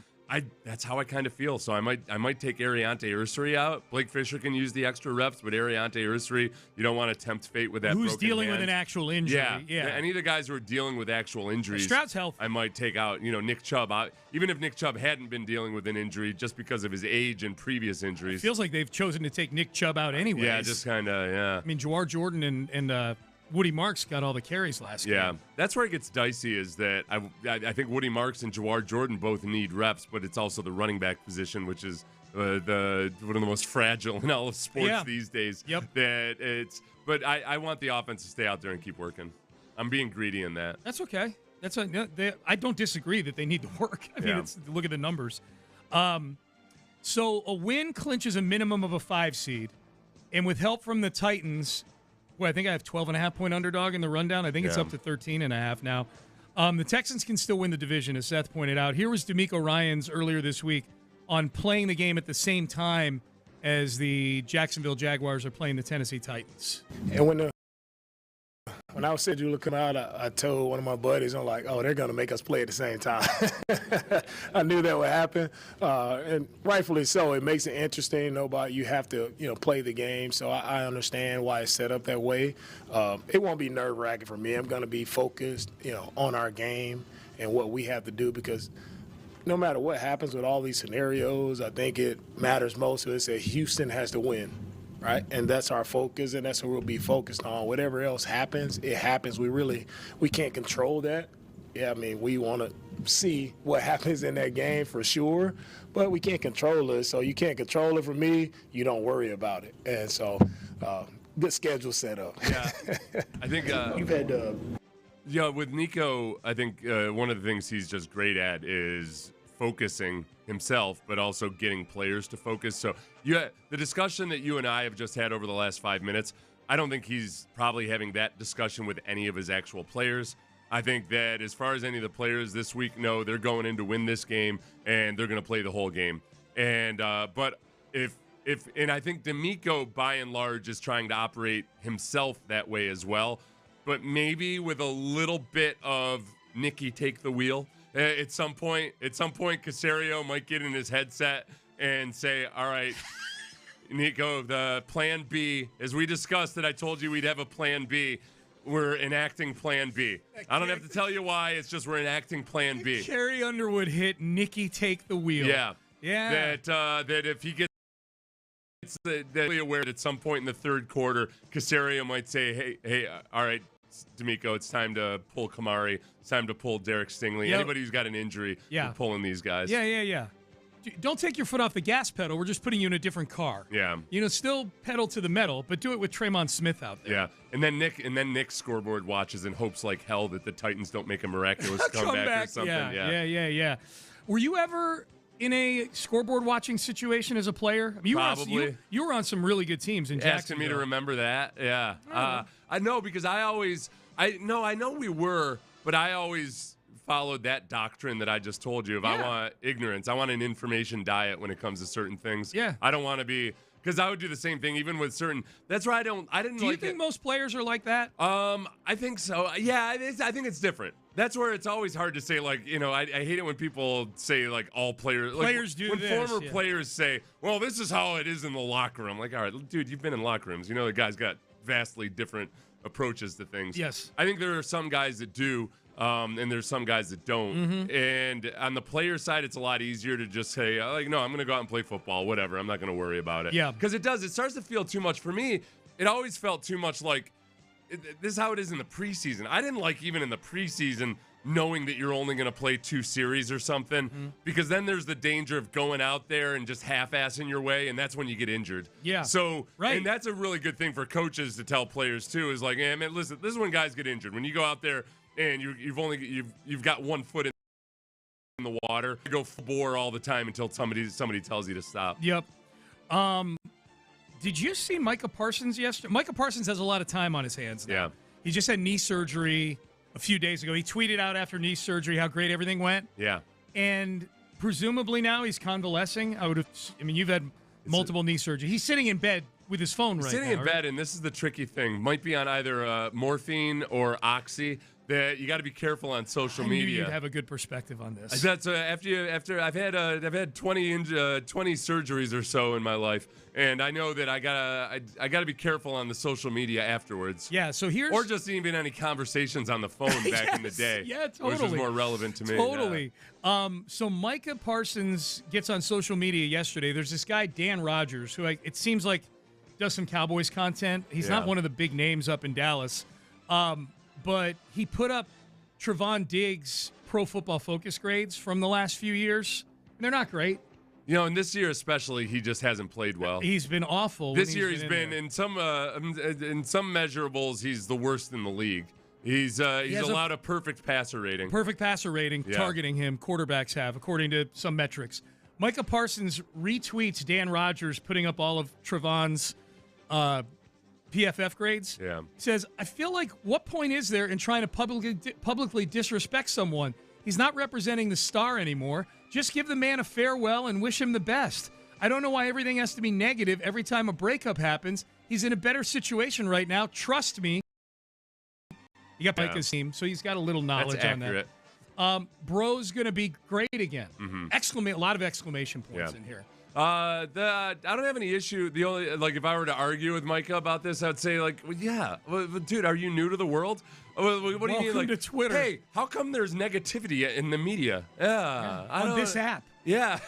That's how I kind of feel. So I might take Ariante Ursary out. Blake Fisher can use the extra reps, but Ariante Ursary, you don't want to tempt fate with that. Who's broken dealing hand. with an actual injury? Yeah. Any of the guys who are dealing with actual injuries, Stroud's health. I might take out. Nick Chubb out. Even if Nick Chubb hadn't been dealing with an injury, just because of his age and previous injuries, It feels like they've chosen to take Nick Chubb out anyways. Yeah, just kind of. Yeah. I mean, Jawar Jordan and Woody Marks got all the carries last game. Yeah, that's where it gets dicey. Is that I think Woody Marks and Jawar Jordan both need reps, but it's also the running back position, which is one of the most fragile in all of sports these days. Yep. But I want the offense to stay out there and keep working. I'm being greedy in that. That's okay. I don't disagree that they need to work. I mean, look at the numbers. So a win clinches a minimum of a 5 seed, and with help from the Titans. Well, I think I have 12.5-point underdog in the rundown. I think it's up to 13.5 now. The Texans can still win the division, as Seth pointed out. Here was DeMeco Ryans earlier this week on playing the game at the same time as the Jacksonville Jaguars are playing the Tennessee Titans. And when I was scheduled to come out, I told one of my buddies, I'm like, oh, they're going to make us play at the same time. I knew that would happen, and rightfully so. It makes it interesting. You have to, play the game, so I understand why it's set up that way. It won't be nerve-wracking for me. I'm going to be focused, on our game and what we have to do, because no matter what happens with all these scenarios, I think it matters most is that Houston has to win. Right, and that's our focus, and that's what we'll be focused on. Whatever else happens, it happens. We can't control that. Yeah, I mean, we want to see what happens in that game for sure, but we can't control it. So you can't control it for me. You don't worry about it. And so, good schedule set up. Yeah, I think you've had. With Nico, I think one of the things he's just great at is focusing himself, but also getting players to focus. So the discussion that you and I have just had over the last 5 minutes, I don't think he's probably having that discussion with any of his actual players. I think that as far as any of the players this week know, they're going in to win this game, and they're going to play the whole game. And but and I think DeMeco, by and large, is trying to operate himself that way as well, but maybe with a little bit of Nicky take the wheel. At some point, Caserio might get in his headset and say, all right, Nico, the plan B, as we discussed that I told you we'd have a plan B, we're enacting plan B. I don't have to tell you why, it's just we're enacting plan B. Carrie Underwood hit Nicky take the wheel. Yeah. Yeah. That if he gets aware that at some point in the third quarter, Caserio might say, hey, all right, DeMeco, it's time to pull Kamari. It's time to pull Derek Stingley. Yep. Anybody who's got an injury, we're pulling these guys. Yeah. Don't take your foot off the gas pedal. We're just putting you in a different car. Yeah. Still pedal to the metal, but do it with Tremon Smith out there. Yeah. And then Nick's scoreboard watches and hopes like hell that the Titans don't make a miraculous comeback or something. Yeah. Were you ever in a scoreboard watching situation as a plawer? I mean, Probably. You were on some really good teams in Jacksonville. Asking me to remember that. Yeah. I know because I know we were, but I always followed that doctrine that I just told you. If I want ignorance, I want an information diet when it comes to certain things. Yeah. I don't want to be, because I would do the same thing even with certain. That's why I didn't. Do you think most players are like that? I think so. Yeah, I think it's different. That's where it's always hard to say, I hate it when people say, all players. Players do when this. Former players say, well, this is how it is in the locker room. Like, all right, dude, you've been in locker rooms. The guy's got vastly different approaches to things. Yes. I think there are some guys that do, and there's some guys that don't. Mm-hmm. And on the player side, it's a lot easier to just say, no, I'm going to go out and play football, whatever. I'm not going to worry about it. Yeah. Because it starts to feel too much. For me, it always felt too much like, this is how it is in the preseason. I didn't like even in the preseason knowing that you're only going to play 2 series or something, because then there's the danger of going out there and just half-assing your way, and that's when you get injured. Yeah. So, right. And that's a really good thing for coaches to tell players too, is like, hey, man, listen, this is when guys get injured. When you go out there and you've got 1 foot in the water, you go full bore all the time until somebody tells you to stop. Yep. Did you see Micah Parsons yesterday? Micah Parsons has a lot of time on his hands now. Yeah. He just had knee surgery a few days ago. He tweeted out after knee surgery how great everything went. Yeah. And presumably now he's convalescing. You've had multiple knee surgery. He's sitting in bed with his phone right now. Sitting in bed, and this is the tricky thing. Might be on either morphine or oxy. that you got to be careful on social I knew media. you'd have a good perspective on this. That's after I've had 20 surgeries or so in my life, and I know that I gotta be careful on the social media afterwards. Yeah, so here's or just even any conversations on the phone back in the day. Yeah, totally. Which was more relevant to me. Totally. So Micah Parsons gets on social media yesterday. There's this guy Dan Rogers who it seems like does some Cowboys content. He's not one of the big names up in Dallas. But he put up Trevon Diggs' Pro Football Focus grades from the last few years. And they're not great. And this year especially, he just hasn't played well. He's been awful. This year he's been in some measurables, he's the worst in the league. He's allowed a perfect passer rating. Perfect passer rating, targeting him, quarterbacks have, according to some metrics. Micah Parsons retweets Dan Rogers putting up all of Trevon's PFF grades. Yeah. He says, I feel like what point is there in trying to publicly disrespect someone? He's not representing the star anymore. Just give the man a farewell and wish him the best. I don't know why everything has to be negative every time a breakup happens. He's in a better situation right now. Trust me. You got Micah's team, so he's got a little knowledge on that. Bro's going to be great again. Mm-hmm. A lot of exclamation points in here. I don't have any issue. The only if I were to argue with Micah about this, I'd say dude, are you new to the world? What do you mean? Welcome to Twitter. Hey, how come there's negativity in the media? On this app. Yeah.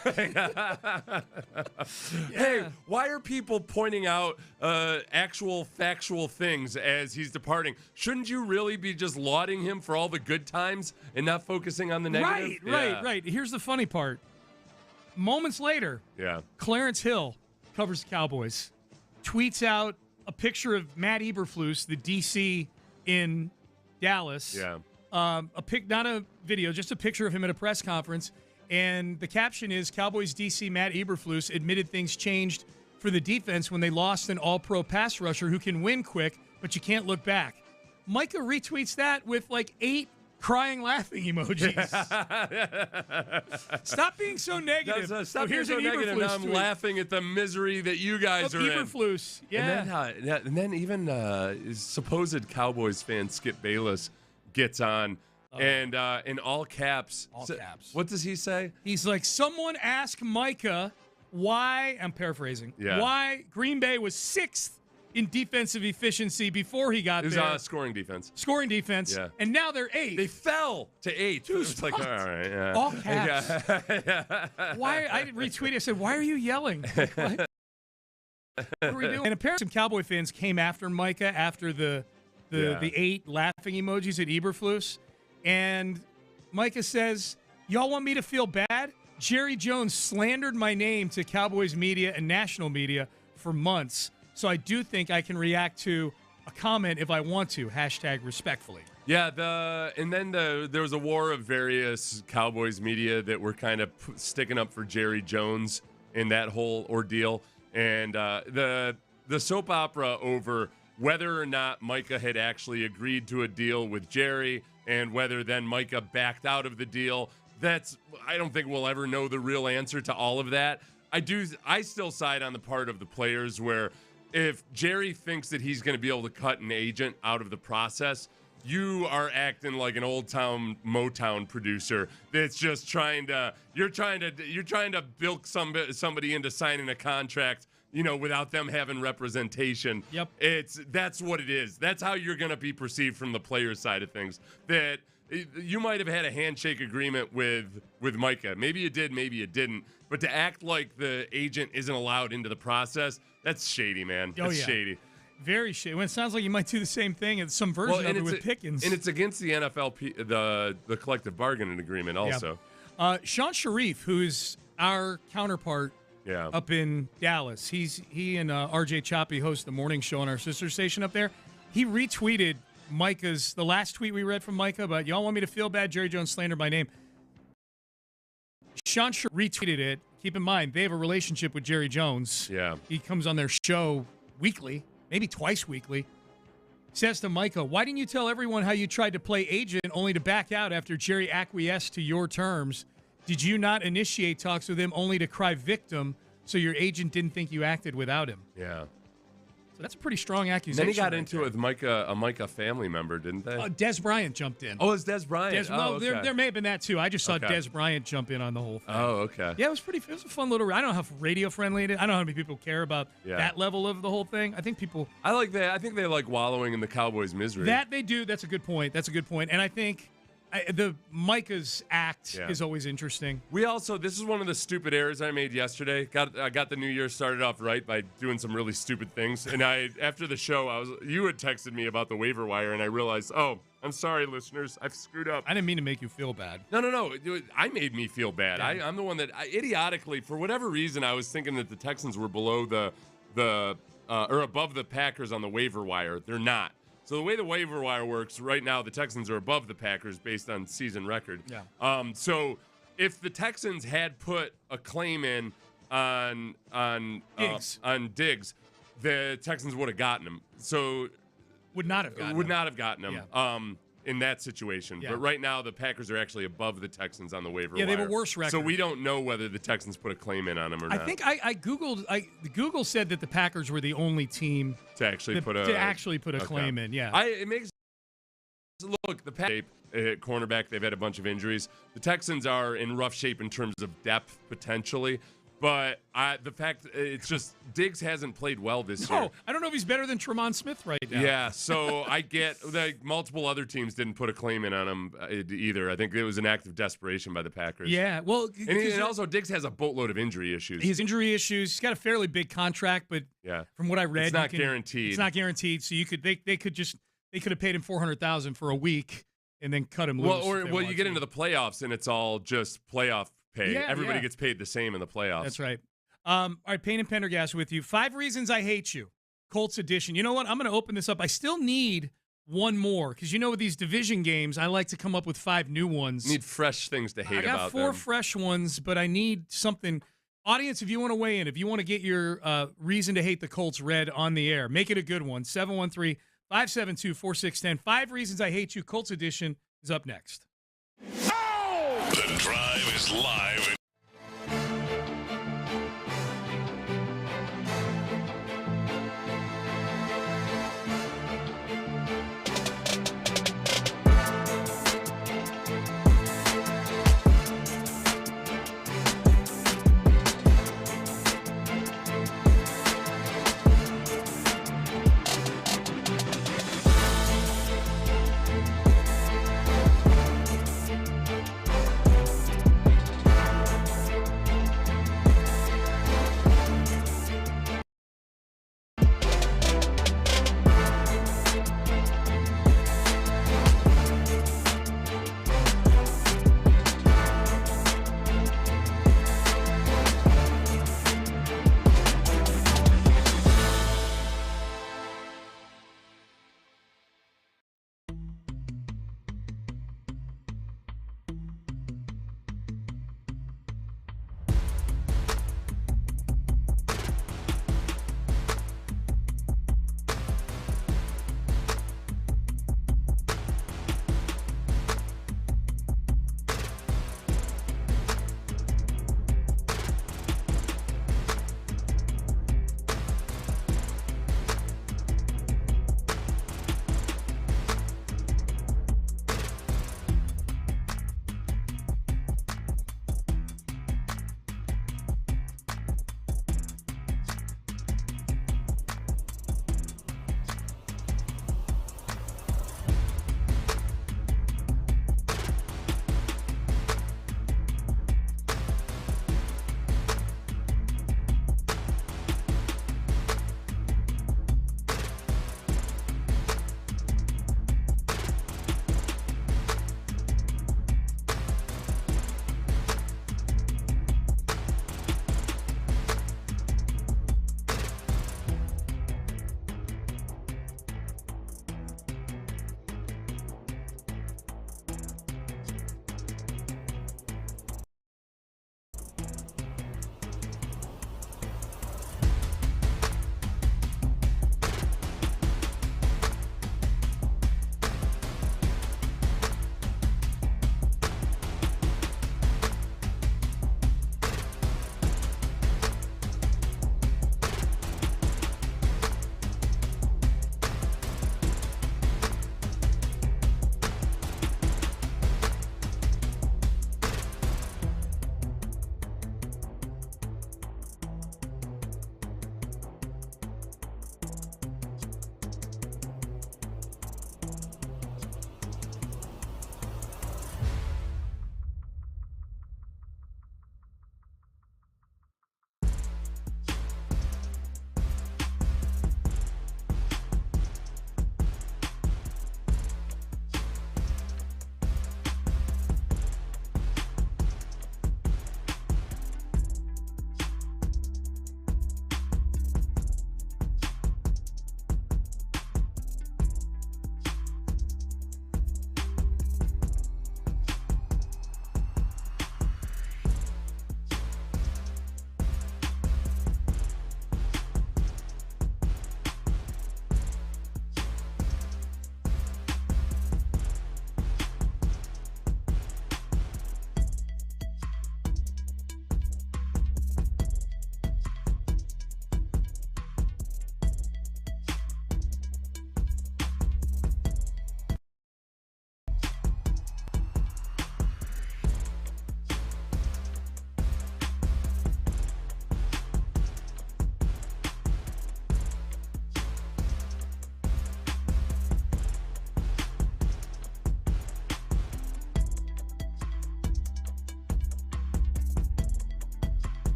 Hey, why are people pointing out actual factual things as he's departing? Shouldn't you really be just lauding him for all the good times and not focusing on the negative? Right. Here's the funny part. Moments later, Clarence Hill covers the Cowboys, tweets out a picture of Matt Eberflus, the DC in Dallas. Yeah. Not a video, just a picture of him at a press conference. And the caption is, Cowboys DC Matt Eberflus admitted things changed for the defense when they lost an all-pro pass rusher who can win quick, but you can't look back. Micah retweets that with 8 crying laughing emojis. Stop being so negative. Stop being so negative. Now I'm laughing at the misery that you guys are Eberflus. in. Yeah. And then even his supposed Cowboys fan Skip Bayless gets on. And in all caps. What does he say? He's like, someone ask Micah why, I'm paraphrasing, why Green Bay was 6th in defensive efficiency before he got there. It was scoring defense. Scoring defense. Yeah. And now they're 8th. They fell to 8th. It's like, all right. Yeah. All caps. Why? I retweeted. I said, why are you yelling? What are we doing? And apparently some Cowboy fans came after Micah after the 8 laughing emojis at Eberflus. And Micah says, y'all want me to feel bad? Jerry Jones slandered my name to Cowboys media and national media for months. So I do think I can react to a comment if I want to. #respectfully. Yeah, there was a war of various Cowboys media that were kind of sticking up for Jerry Jones in that whole ordeal. And the soap opera over whether or not Micah had actually agreed to a deal with Jerry and whether then Micah backed out of the deal, I don't think we'll ever know the real answer to all of that. I still side on the part of the players where if Jerry thinks that he's going to be able to cut an agent out of the process, you are acting like an old town Motown producer that's just you're trying to bilk somebody into signing a contract, without them having representation. Yep. That's what it is. That's how you're going to be perceived from the player's side of things. That you might have had a handshake agreement with Micah. Maybe you did, maybe you didn't. But to act like the agent isn't allowed into the process, that's shady, man. That's shady. Very shady. Well, it sounds like you might do the same thing at some version of it with Pickens. And it's against the NFLP, the collective bargaining agreement also. Yeah. Sean Sharif, who's our counterpart up in Dallas, he and RJ Choppy host the morning show on our sister station up there. He retweeted the last tweet we read from Micah about, y'all want me to feel bad? Jerry Jones slandered my name. Sean Sharif retweeted it. Keep in mind, they have a relationship with Jerry Jones. Yeah. He comes on their show weekly, maybe twice weekly. Says to Micah, why didn't you tell everyone how you tried to play agent only to back out after Jerry acquiesced to your terms? Did you not initiate talks with him only to cry victim so your agent didn't think you acted without him? Yeah. That's a pretty strong accusation. Then he got into it with a Micah family member, didn't they? Des Bryant jumped in. Oh, it's Des Bryant. Okay. There may have been that too. I just saw Des Bryant jump in on the whole thing. Oh, okay. Yeah, it was a fun little. I don't know how radio friendly it is. I don't know how many people care about that level of the whole thing. I think people. I like that. I think they like wallowing in the Cowboys' misery. That they do. That's a good point. And I think the Micah's act is always interesting. We also, this is one of the stupid errors I made yesterday. I got the new year started off right by doing some really stupid things. And after the show, you had texted me about the waiver wire, and I realized, I'm sorry, listeners, I've screwed up. I didn't mean to make you feel bad. No. I made me feel bad. Yeah. I'm the one that, idiotically, for whatever reason, I was thinking that the Texans were below or above the Packers on the waiver wire. They're not. So the way the waiver wire works right now, the Texans are above the Packers based on season record. Yeah. So if the Texans had put a claim in on Diggs, the Texans would have gotten him. So would not have gotten him. Yeah. In that situation. Yeah. But right now, the Packers are actually above the Texans on the waiver wire. Yeah, they have a worse record. So we don't know whether the Texans put a claim in on him or not. I think I Googled. Google said that the Packers were the only team to actually put a claim in. Yeah. It makes look the Packers at cornerback. They've had a bunch of injuries. The Texans are in rough shape in terms of depth potentially. But the fact it's just Diggs hasn't played well this year. No, I don't know if he's better than Tremont Smith right now. Yeah, so I get that multiple other teams didn't put a claim in on him either. I think it was an act of desperation by the Packers. Yeah, well, and also Diggs has a boatload of injury issues. He has injury issues. He's got a fairly big contract, but from what I read, it's not guaranteed. It's not guaranteed. So they could have paid him $400,000 for a week and then cut him loose. Well, you get into the playoffs and it's all just playoff pay. Yeah, everybody gets paid the same in the playoffs. That's right. All right, Payne and Pendergast with you. 5 reasons I hate you. Colts edition. You know what? I'm going to open this up. I still need one more because with these division games, I like to come up with 5 new ones. Need fresh things to hate about them. I got 4 fresh ones, but I need something. Audience, if you want to weigh in, if you want to get your reason to hate the Colts read on the air, make it a good one. 713-572-4610. 5 reasons I hate you. Colts edition is up next. The Drive is live.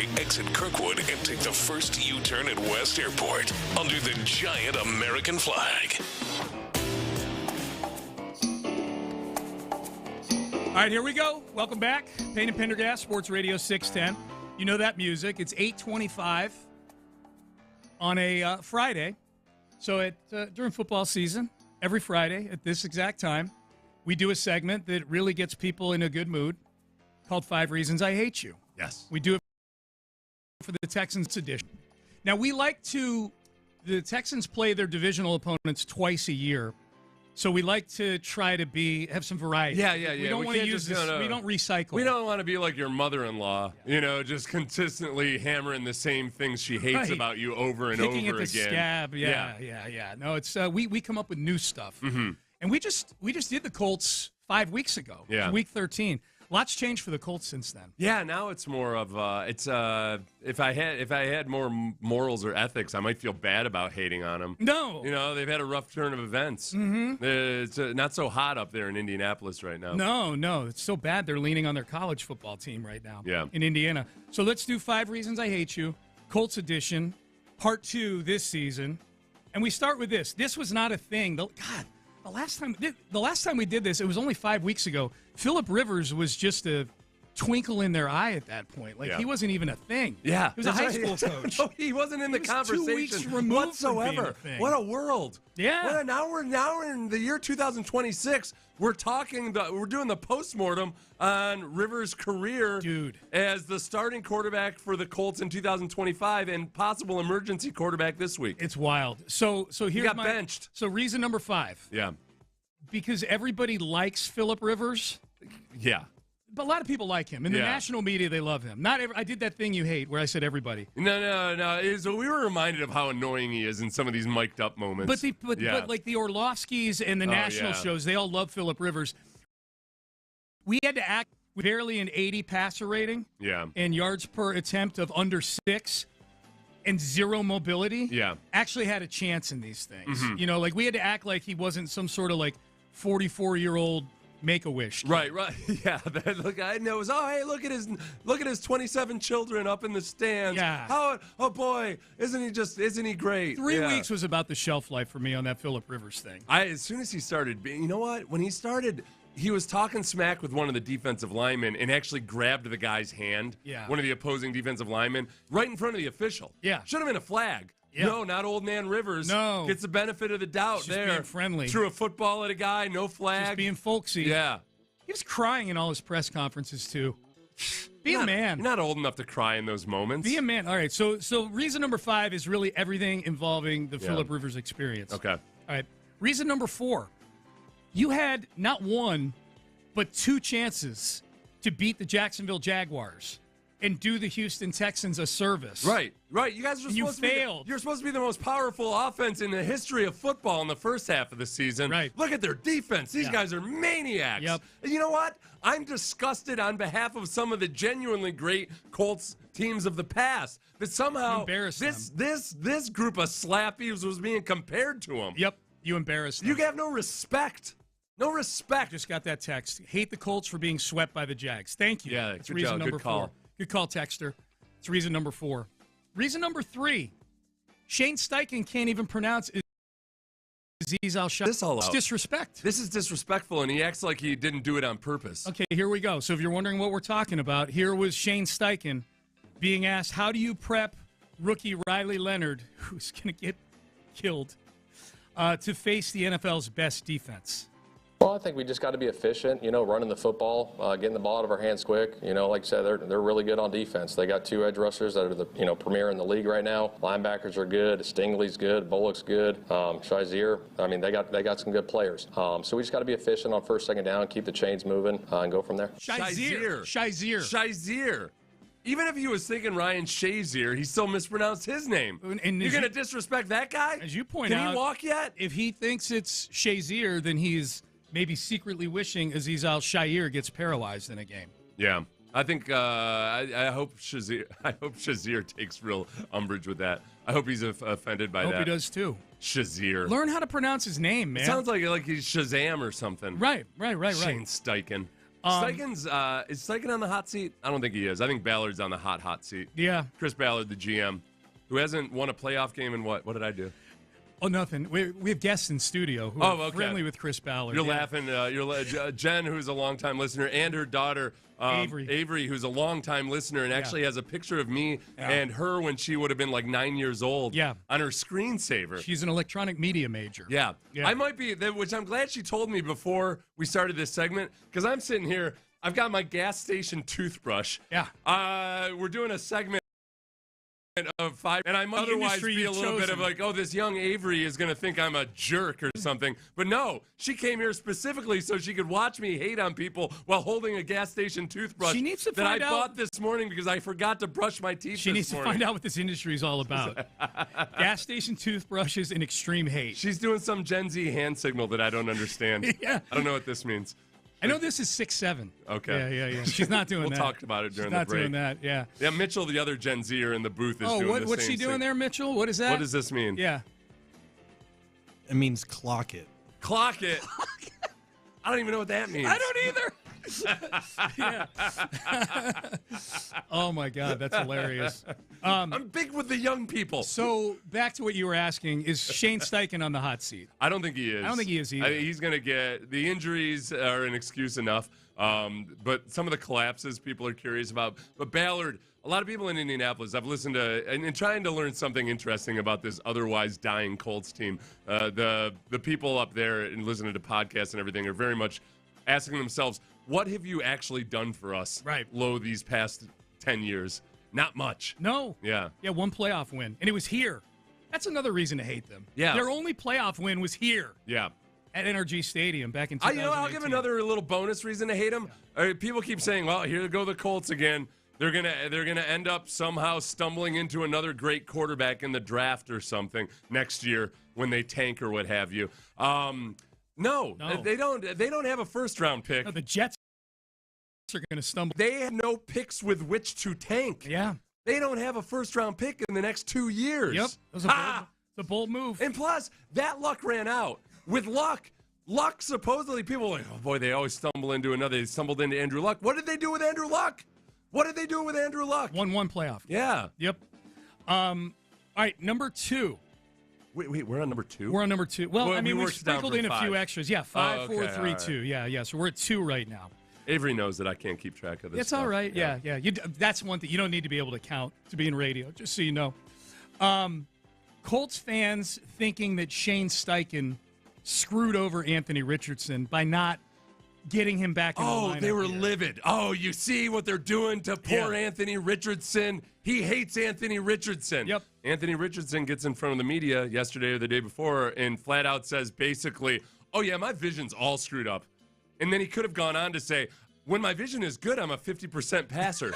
Highway, exit Kirkwood, and take the first U-turn at West Airport under the giant American flag. All right, here we go. Welcome back. Payne and Pendergast, Sports Radio 610. You know that music. It's 8:25 on a Friday. So during football season, every Friday at this exact time, we do a segment that really gets people in a good mood called 5 Reasons I Hate You. Yes. We do it for the Texans edition. Now, the Texans play their divisional opponents twice a year. So we like to try to have some variety. Yeah. We don't want to use this. We don't recycle. We don't want to be like your mother-in-law, just consistently hammering the same things she hates about you over and Picking over at the again. scab. Yeah. No, it's we come up with new stuff. Mm-hmm. And we just did the Colts 5 weeks ago. Yeah. Week 13. Lots changed for the Colts since then. Yeah, now it's more of if I had more morals or ethics, I might feel bad about hating on them. No, they've had a rough turn of events. Mm-hmm. It's not so hot up there in Indianapolis right now. No, it's so bad they're leaning on their college football team right now. Yeah. In Indiana. So let's do 5 Reasons I Hate You, Colts edition, part 2 this season, and we start with this. This was not a thing. The last time we did this, it was only 5 weeks ago. Phillip Rivers was just a twinkle in their eye at that point. He wasn't even a thing. Yeah. He was a high school coach. No, he wasn't in the conversation 2 weeks removed whatsoever. from being a thing. What a world. Yeah. Now we're in the year 2026. We're doing the postmortem on Rivers' career, as the starting quarterback for the Colts in 2025 and possible emergency quarterback this week. It's wild. So here's he got benched. So reason number 5. Yeah. Because everybody likes Phillip Rivers. Yeah. But a lot of people like him. In the national media, they love him. I did that thing you hate where I said everybody. No. So we were reminded of how annoying he is in some of these mic'd up moments. But like the Orlovskis and the national shows, they all love Phillip Rivers. We had to act with barely an 80 passer rating. Yeah. And yards per attempt of under 6 and 0 mobility. Yeah. Actually had a chance in these things. Mm-hmm. We had to act like he wasn't some sort of 44-year-old Make-A-Wish kid. Right. Yeah. Look, I know. Hey, look at his 27 children up in the stands. Yeah. Oh boy, isn't he great? 3 weeks was about the shelf life for me on that Phillip Rivers thing. As soon as he started, you know what? When he started, he was talking smack with one of the defensive linemen and actually grabbed the guy's hand. Yeah. One of the opposing defensive linemen right in front of the official. Yeah. Should have been a flag. Yeah. No, not old man Rivers. No. Gets the benefit of the doubt Just there. being friendly. Threw a football at a guy, no flag. Just being folksy. Yeah. He was crying in all his press conferences, too. Be a man. You're not old enough to cry in those moments. Be a man. All right, so reason number 5 is really everything involving the Phillip Rivers experience. Okay. All right. Reason number 4, you had not 1, but 2 chances to beat the Jacksonville Jaguars and do the Houston Texans a service. Right. You guys are supposed to failed. You're supposed to be the most powerful offense in the history of football in the first half of the season. Right. Look at their defense. These guys are maniacs. Yep. And you know what? I'm disgusted on behalf of some of the genuinely great Colts teams of the past that somehow this group of slappies was being compared to them. Yep. You embarrassed them. You have no respect. No respect. Just got that text. Hate the Colts for being swept by the Jags. Thank you. Yeah, That's good reason job. number Good call. 4. Good call, Texter. It's reason number 4. Reason number 3. Shane Steichen can't even pronounce Aziz Al-Shah. This all It's out. disrespect. This is disrespectful, and he acts like he didn't do it on purpose. Okay, here we go. So if you're wondering what we're talking about, here was Shane Steichen being asked, how do you prep rookie Riley Leonard, who's going to get killed, to face the NFL's best defense? Well, I think we just got to be efficient, running the football, getting the ball out of our hands quick. Like I said, they're really good on defense. They got 2 edge rushers that are the premier in the league right now. Linebackers are good. Stingley's good. Bullock's good. Shazier. I mean, they got some good players. So we just got to be efficient on first, second down, keep the chains moving, and go from there. Shazier. Even if he was thinking Ryan Shazier, he still mispronounced his name. And you're going to disrespect that guy? As you point out. Can he walk yet? If he thinks it's Shazier, then he's maybe secretly wishing Aziz Al-Shaair gets paralyzed in a game. Yeah. I think I hope Shazier takes real umbrage with that. I hope he's offended by that. I hope he does too. Shazier. Learn how to pronounce his name, man. It sounds like he's Shazam or something. Right. Shane Steichen. Steichen's, is Steichen on the hot seat? I don't think he is. I think Ballard's on the hot seat. Yeah. Chris Ballard, the GM, who hasn't won a playoff game in what? What did I do? Oh, nothing. We have guests in studio who are friendly with Chris Ballard. You're laughing. Jen, who's a longtime listener, and her daughter, Avery, who's a longtime listener, and actually has a picture of me and her when she would have been like 9 years old on her screensaver. She's an electronic media major. Yeah. I might be, which I'm glad she told me before we started this segment, because I'm sitting here, I've got my gas station toothbrush. Yeah. We're doing a segment of 5, and I might otherwise be a little bit of like, oh, this young Avery is going to think I'm a jerk or something. But no, she came here specifically so she could watch me hate on people while holding a gas station toothbrush She needs to that I find out- bought this morning because I forgot to brush my teeth She this needs to morning. find out what this industry is all about. Gas station toothbrushes and extreme hate. She's doing some Gen Z hand signal that I don't understand. Yeah. I don't know what this means. I know this is 6'7". Okay. Yeah. She's not doing we'll that. We'll talk about it during She's not the break. doing that, yeah. Yeah, Mitchell, the other Gen Zer in the booth, is doing the what's same she doing thing. there, Mitchell? What is that? What does this mean? Yeah. It means clock it. Clock it? I don't even know what that means. I don't either. Yeah. Oh, my God. That's hilarious. I'm big with the young people. So, back to what you were asking, is Shane Steichen on the hot seat? I don't think he is. I don't think he is either. He's going to get – the injuries are an excuse enough, but some of the collapses people are curious about. But Ballard – a lot of people in Indianapolis, I've listened to and trying to learn something interesting about this otherwise dying Colts team. The people up there and listening to podcasts and everything are very much asking themselves, what have you actually done for us, these past 10 years? Not much. No. Yeah. Yeah, one playoff win, and it was here. That's another reason to hate them. Yeah. Their only playoff win was here. Yeah. At NRG Stadium back in 2018. I'll give another little bonus reason to hate them. People keep saying, well, here go the Colts again. They're gonna end up somehow stumbling into another great quarterback in the draft or something next year when they tank or what have you. No, they don't have a first round pick. No, the Jets are gonna stumble. They have no picks with which to tank. Yeah, they don't have a first round pick in the next 2 years. Yep, that was a bold move. And plus, that luck ran out. With Luck supposedly people were like, oh boy, they always stumble into another. They stumbled into Andrew Luck. What did they do with Andrew Luck? What did they do with Andrew Luck? 1-1 playoff. Yeah. Yep. All right, number 2. Wait, we're on number 2? We're on number 2. Well, I mean, we sprinkled in a 5. few extras. Yeah, 5, 4, 3, right. 2. Yeah. So we're at 2 right now. Avery knows that I can't keep track of this. It's all right. Yeah. That's one thing. You don't need to be able to count to be in radio, just so you know. Colts fans thinking that Shane Steichen screwed over Anthony Richardson by not getting him back in the lineup. Oh, they were livid. Oh, you see what they're doing to poor Anthony Richardson? He hates Anthony Richardson. Yep. Anthony Richardson gets in front of the media yesterday or the day before and flat out says basically, oh, yeah, my vision's all screwed up. And then he could have gone on to say, when my vision is good, I'm a 50% passer.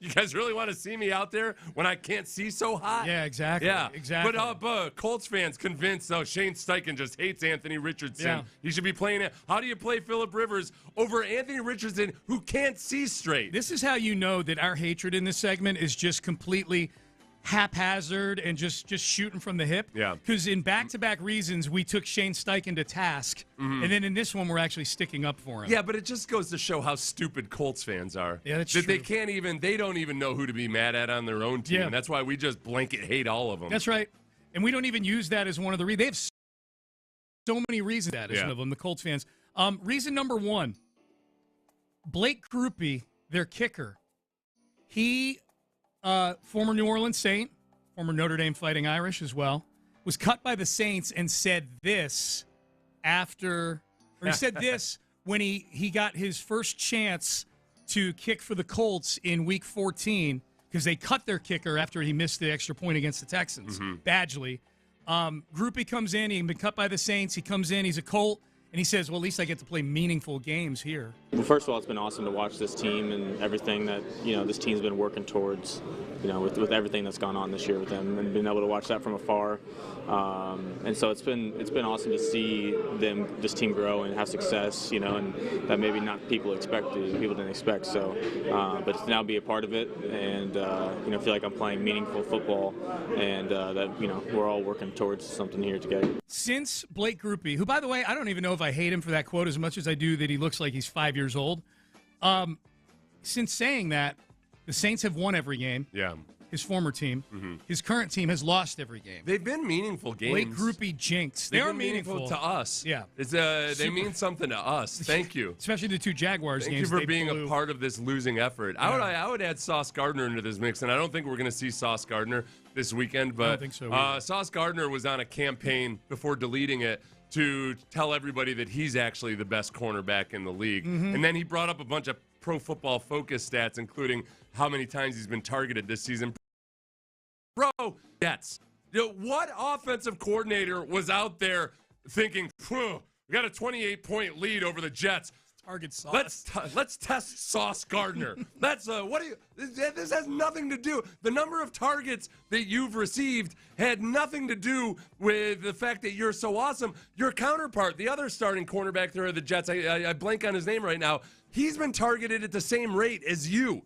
You guys really want to see me out there when I can't see so hot? Yeah, exactly. Yeah, exactly. But Colts fans convinced, Shane Steichen just hates Anthony Richardson. Yeah. He should be playing it. How do you play Phillip Rivers over Anthony Richardson who can't see straight? This is how you know that our hatred in this segment is just completely haphazard and just shooting from the hip. Yeah. Because in back-to-back reasons, we took Shane Steichen to task, and then in this one, we're actually sticking up for him. Yeah, but it just goes to show how stupid Colts fans are. Yeah, that's that true. They don't even know who to be mad at on their own team. Yeah. That's why we just blanket hate all of them. That's right. And we don't even use that as one of the reasons. They have so many reasons that is one of them, the Colts fans. Reason number 1, Blake Grupe, their kicker. He, former New Orleans Saint, former Notre Dame Fighting Irish as well, was cut by the Saints and said this he said this when he got his first chance to kick for the Colts in Week 14 because they cut their kicker after he missed the extra point against the Texans, Badgley. Grupe comes in. He'd been cut by the Saints. He comes in. He's a Colt. And he says, well, at least I get to play meaningful games here. Well, first of all, it's been awesome to watch this team and everything that, this team's been working towards, with everything that's gone on this year with them and being able to watch that from afar. And so it's been awesome to see this team grow and have success, and that maybe not people didn't expect. So, but to now be a part of it and, feel like I'm playing meaningful football and that, we're all working towards something here together. Since Blake Grupe, who, by the way, I don't even know if I hate him for that quote as much as I do that he looks like he's 5 years years old. Since saying that, the Saints have won every game. Yeah. His former team. His current team has lost every game. They've been meaningful games. Late groupie jinx. They They've are been meaningful to us. Yeah. They mean something to us. Thank you. Especially the two Jaguars Thank games. you for being a part of this losing effort. Yeah. I would add Sauce Gardner into this mix, and I don't think we're going to see Sauce Gardner this weekend. But I don't think so either. Sauce Gardner was on a campaign before deleting it to tell everybody that he's actually the best cornerback in the league. And then he brought up a bunch of Pro Football Focus stats, including how many times he's been targeted this season. Bro, Jets. What offensive coordinator was out there thinking, we got a 28-point lead over the Jets? Target Sauce. Let's test Sauce Gardner. That's this has nothing to do. The number of targets that you've received had nothing to do with the fact that you're so awesome. Your counterpart, the other starting cornerback there of the Jets, I blank on his name right now. He's been targeted at the same rate as you.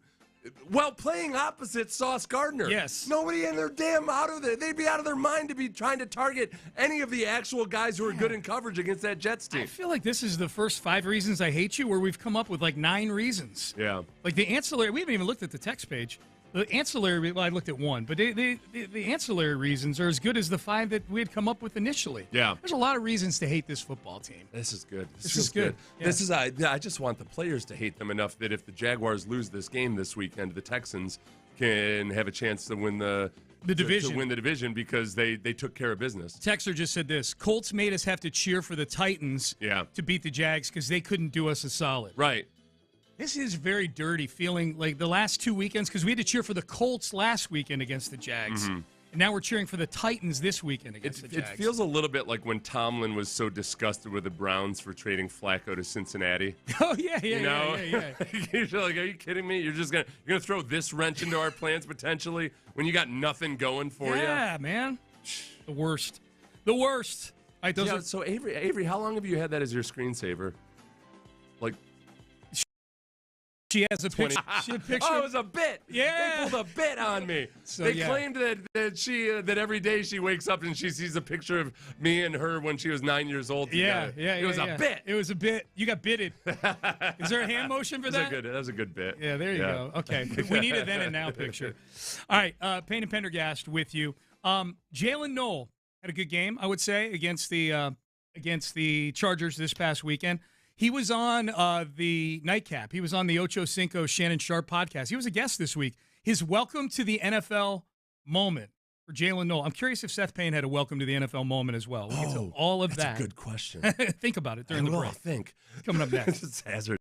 While playing opposite Sauce Gardner. Yes. Nobody in their they'd be out of their mind to be trying to target any of the actual guys who are good in coverage against that Jets team. I feel like this is the first 5 reasons I hate you, where we've come up with like 9 reasons. Yeah. Like the ancillary, we haven't even looked at the text page. The ancillary, well, I looked at 1, but the ancillary reasons are as good as the 5 that we had come up with initially. Yeah. There's a lot of reasons to hate this football team. This is good. This is good. Yeah. This is I just want the players to hate them enough that if the Jaguars lose this game this weekend, the Texans can have a chance to win the division. To win the division because they took care of business. Texter just said this: Colts made us have to cheer for the Titans to beat the Jags because they couldn't do us a solid. Right. This is very dirty feeling like the last 2 weekends, because we had to cheer for the Colts last weekend against the Jags. And now we're cheering for the Titans this weekend against the Jags. It feels a little bit like when Tomlin was so disgusted with the Browns for trading Flacco to Cincinnati. Oh, yeah. You're like, are you kidding me? You're gonna throw this wrench into our plans potentially when you got nothing going for you? Yeah, man. The worst. All right, So Avery, how long have you had that as your screensaver? Like, she has a picture. Oh, it was a bit. Yeah. They pulled a bit on me. So, they claimed that every day she wakes up and she sees a picture of me and her when she was 9 years old together. It was a bit. It was a bit. You got bitted. Is there a hand motion for that? That was a good bit. Yeah, there you go. Okay. We need a then and now picture. All right, Payne and Pendergast with you. Jalen Noel had a good game, I would say, against the Chargers this past weekend. He was on the Nightcap. He was on the Ocho Cinco Shannon Sharp podcast. He was a guest this week. His welcome to the NFL moment for Jalen Noel. I'm curious if Seth Payne had a welcome to the NFL moment as well. We'll get to all of that. That's a good question. Think about it during the break. I think. Coming up next. It's hazard.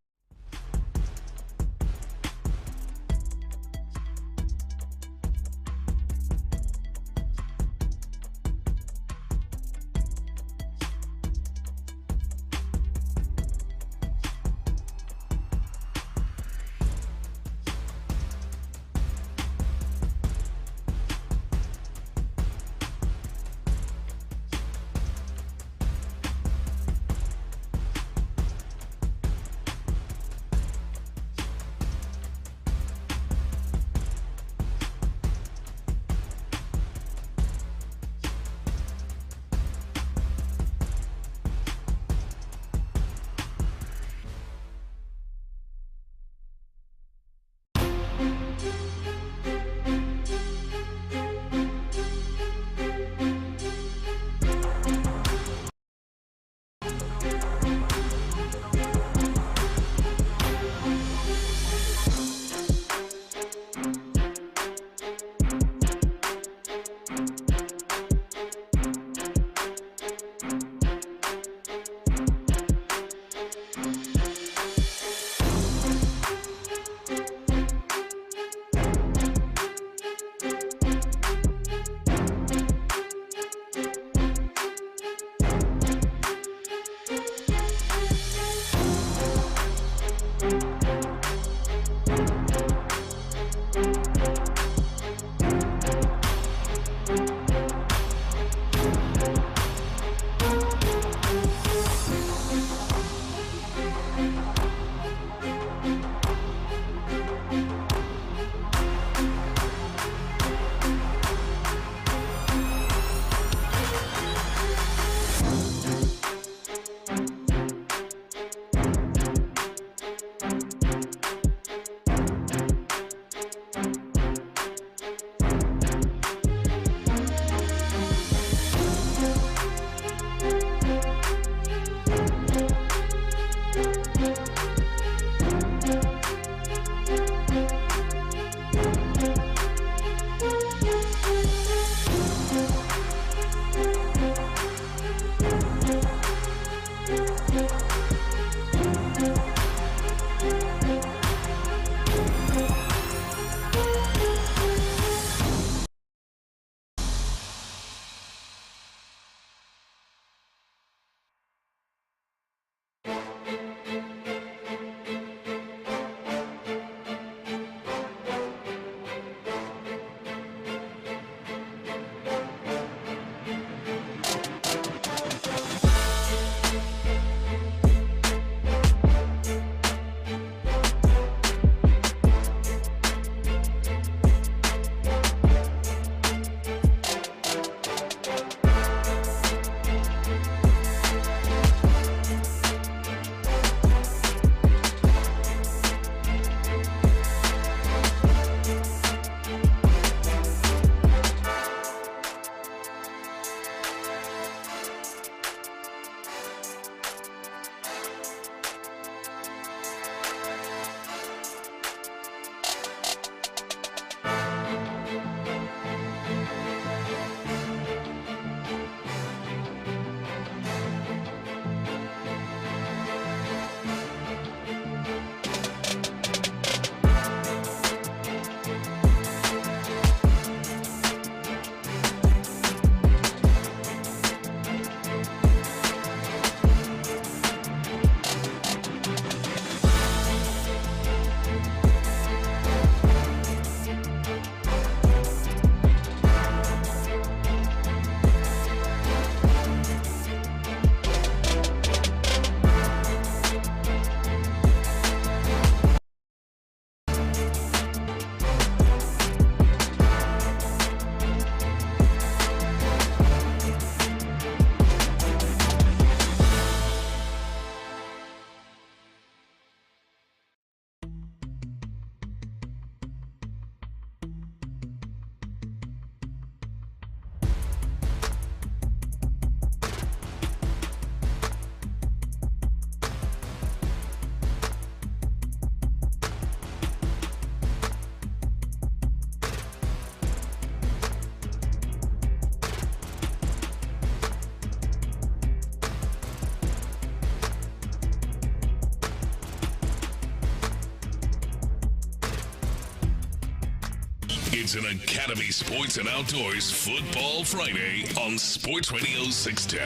It's an Academy Sports and Outdoors Football Friday on Sports Radio 610.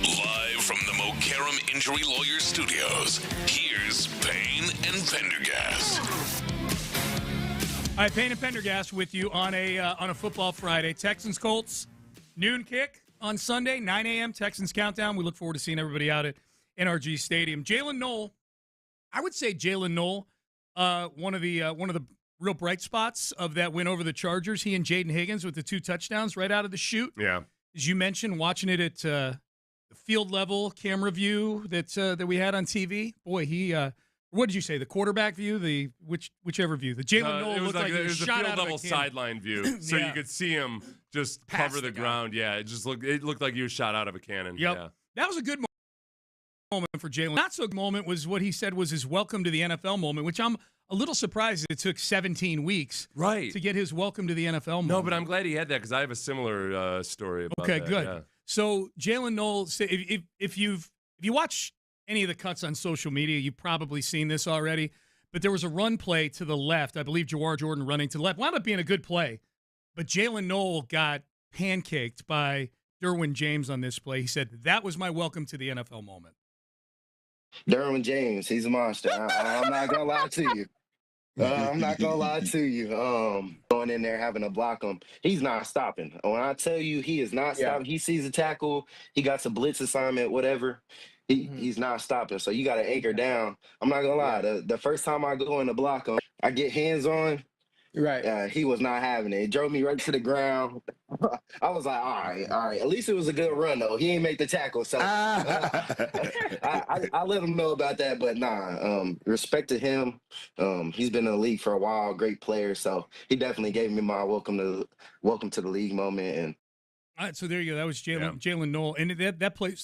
Live from the Mokaram Injury Lawyer Studios, here's Payne and Pendergast. All right, Payne and Pendergast with you on a Football Friday. Texans Colts noon kick on Sunday, 9 a.m. Texans countdown. We look forward to seeing everybody out at NRG Stadium. Jalen Knoll, I would say Jalen Knoll, one of the real bright spots of that win over the Chargers. He and Jaden Higgins with the 2 touchdowns right out of the chute. Yeah, as you mentioned, watching it at the field level camera view that we had on TV. Boy, he. What did you say? The quarterback view, whichever view. The Jalen Knoll looked like he was shot out of a field level sideline view, so you could see him just cover the ground. Yeah, it looked like he was shot out of a cannon. Yep. Yeah. That was a good moment for Jalen. Not so good moment was what he said was his welcome to the NFL moment, which I'm a little surprised it took 17 weeks to get his welcome to the NFL moment. No, but I'm glad he had that because I have a similar story about that. Okay, good. Yeah. So Jalen Knoll, if you watch any of the cuts on social media, you've probably seen this already. But there was a run play to the left. I believe Jawar Jordan running to the left. Wound up being a good play. But Jalen Knoll got pancaked by Derwin James on this play. He said, that was my welcome to the NFL moment. Derwin James, he's a monster. I'm not going to lie to you. I'm not going to lie to you. Going in there having to block him, he's not stopping. When I tell you he is not stopping, he sees a tackle, he got some blitz assignment, whatever. He's not stopping, so you got to anchor down. I'm not gonna lie. The first time I go in to block him, I get hands on. Right. He was not having it. It drove me right to the ground. I was like, all right. At least it was a good run, though. He ain't make the tackle, so I let him know about that. But nah, respect to him. He's been in the league for a while. Great player, so he definitely gave me my welcome to the league moment. And all right, so there you go. That was Jalen Knoll. And that play,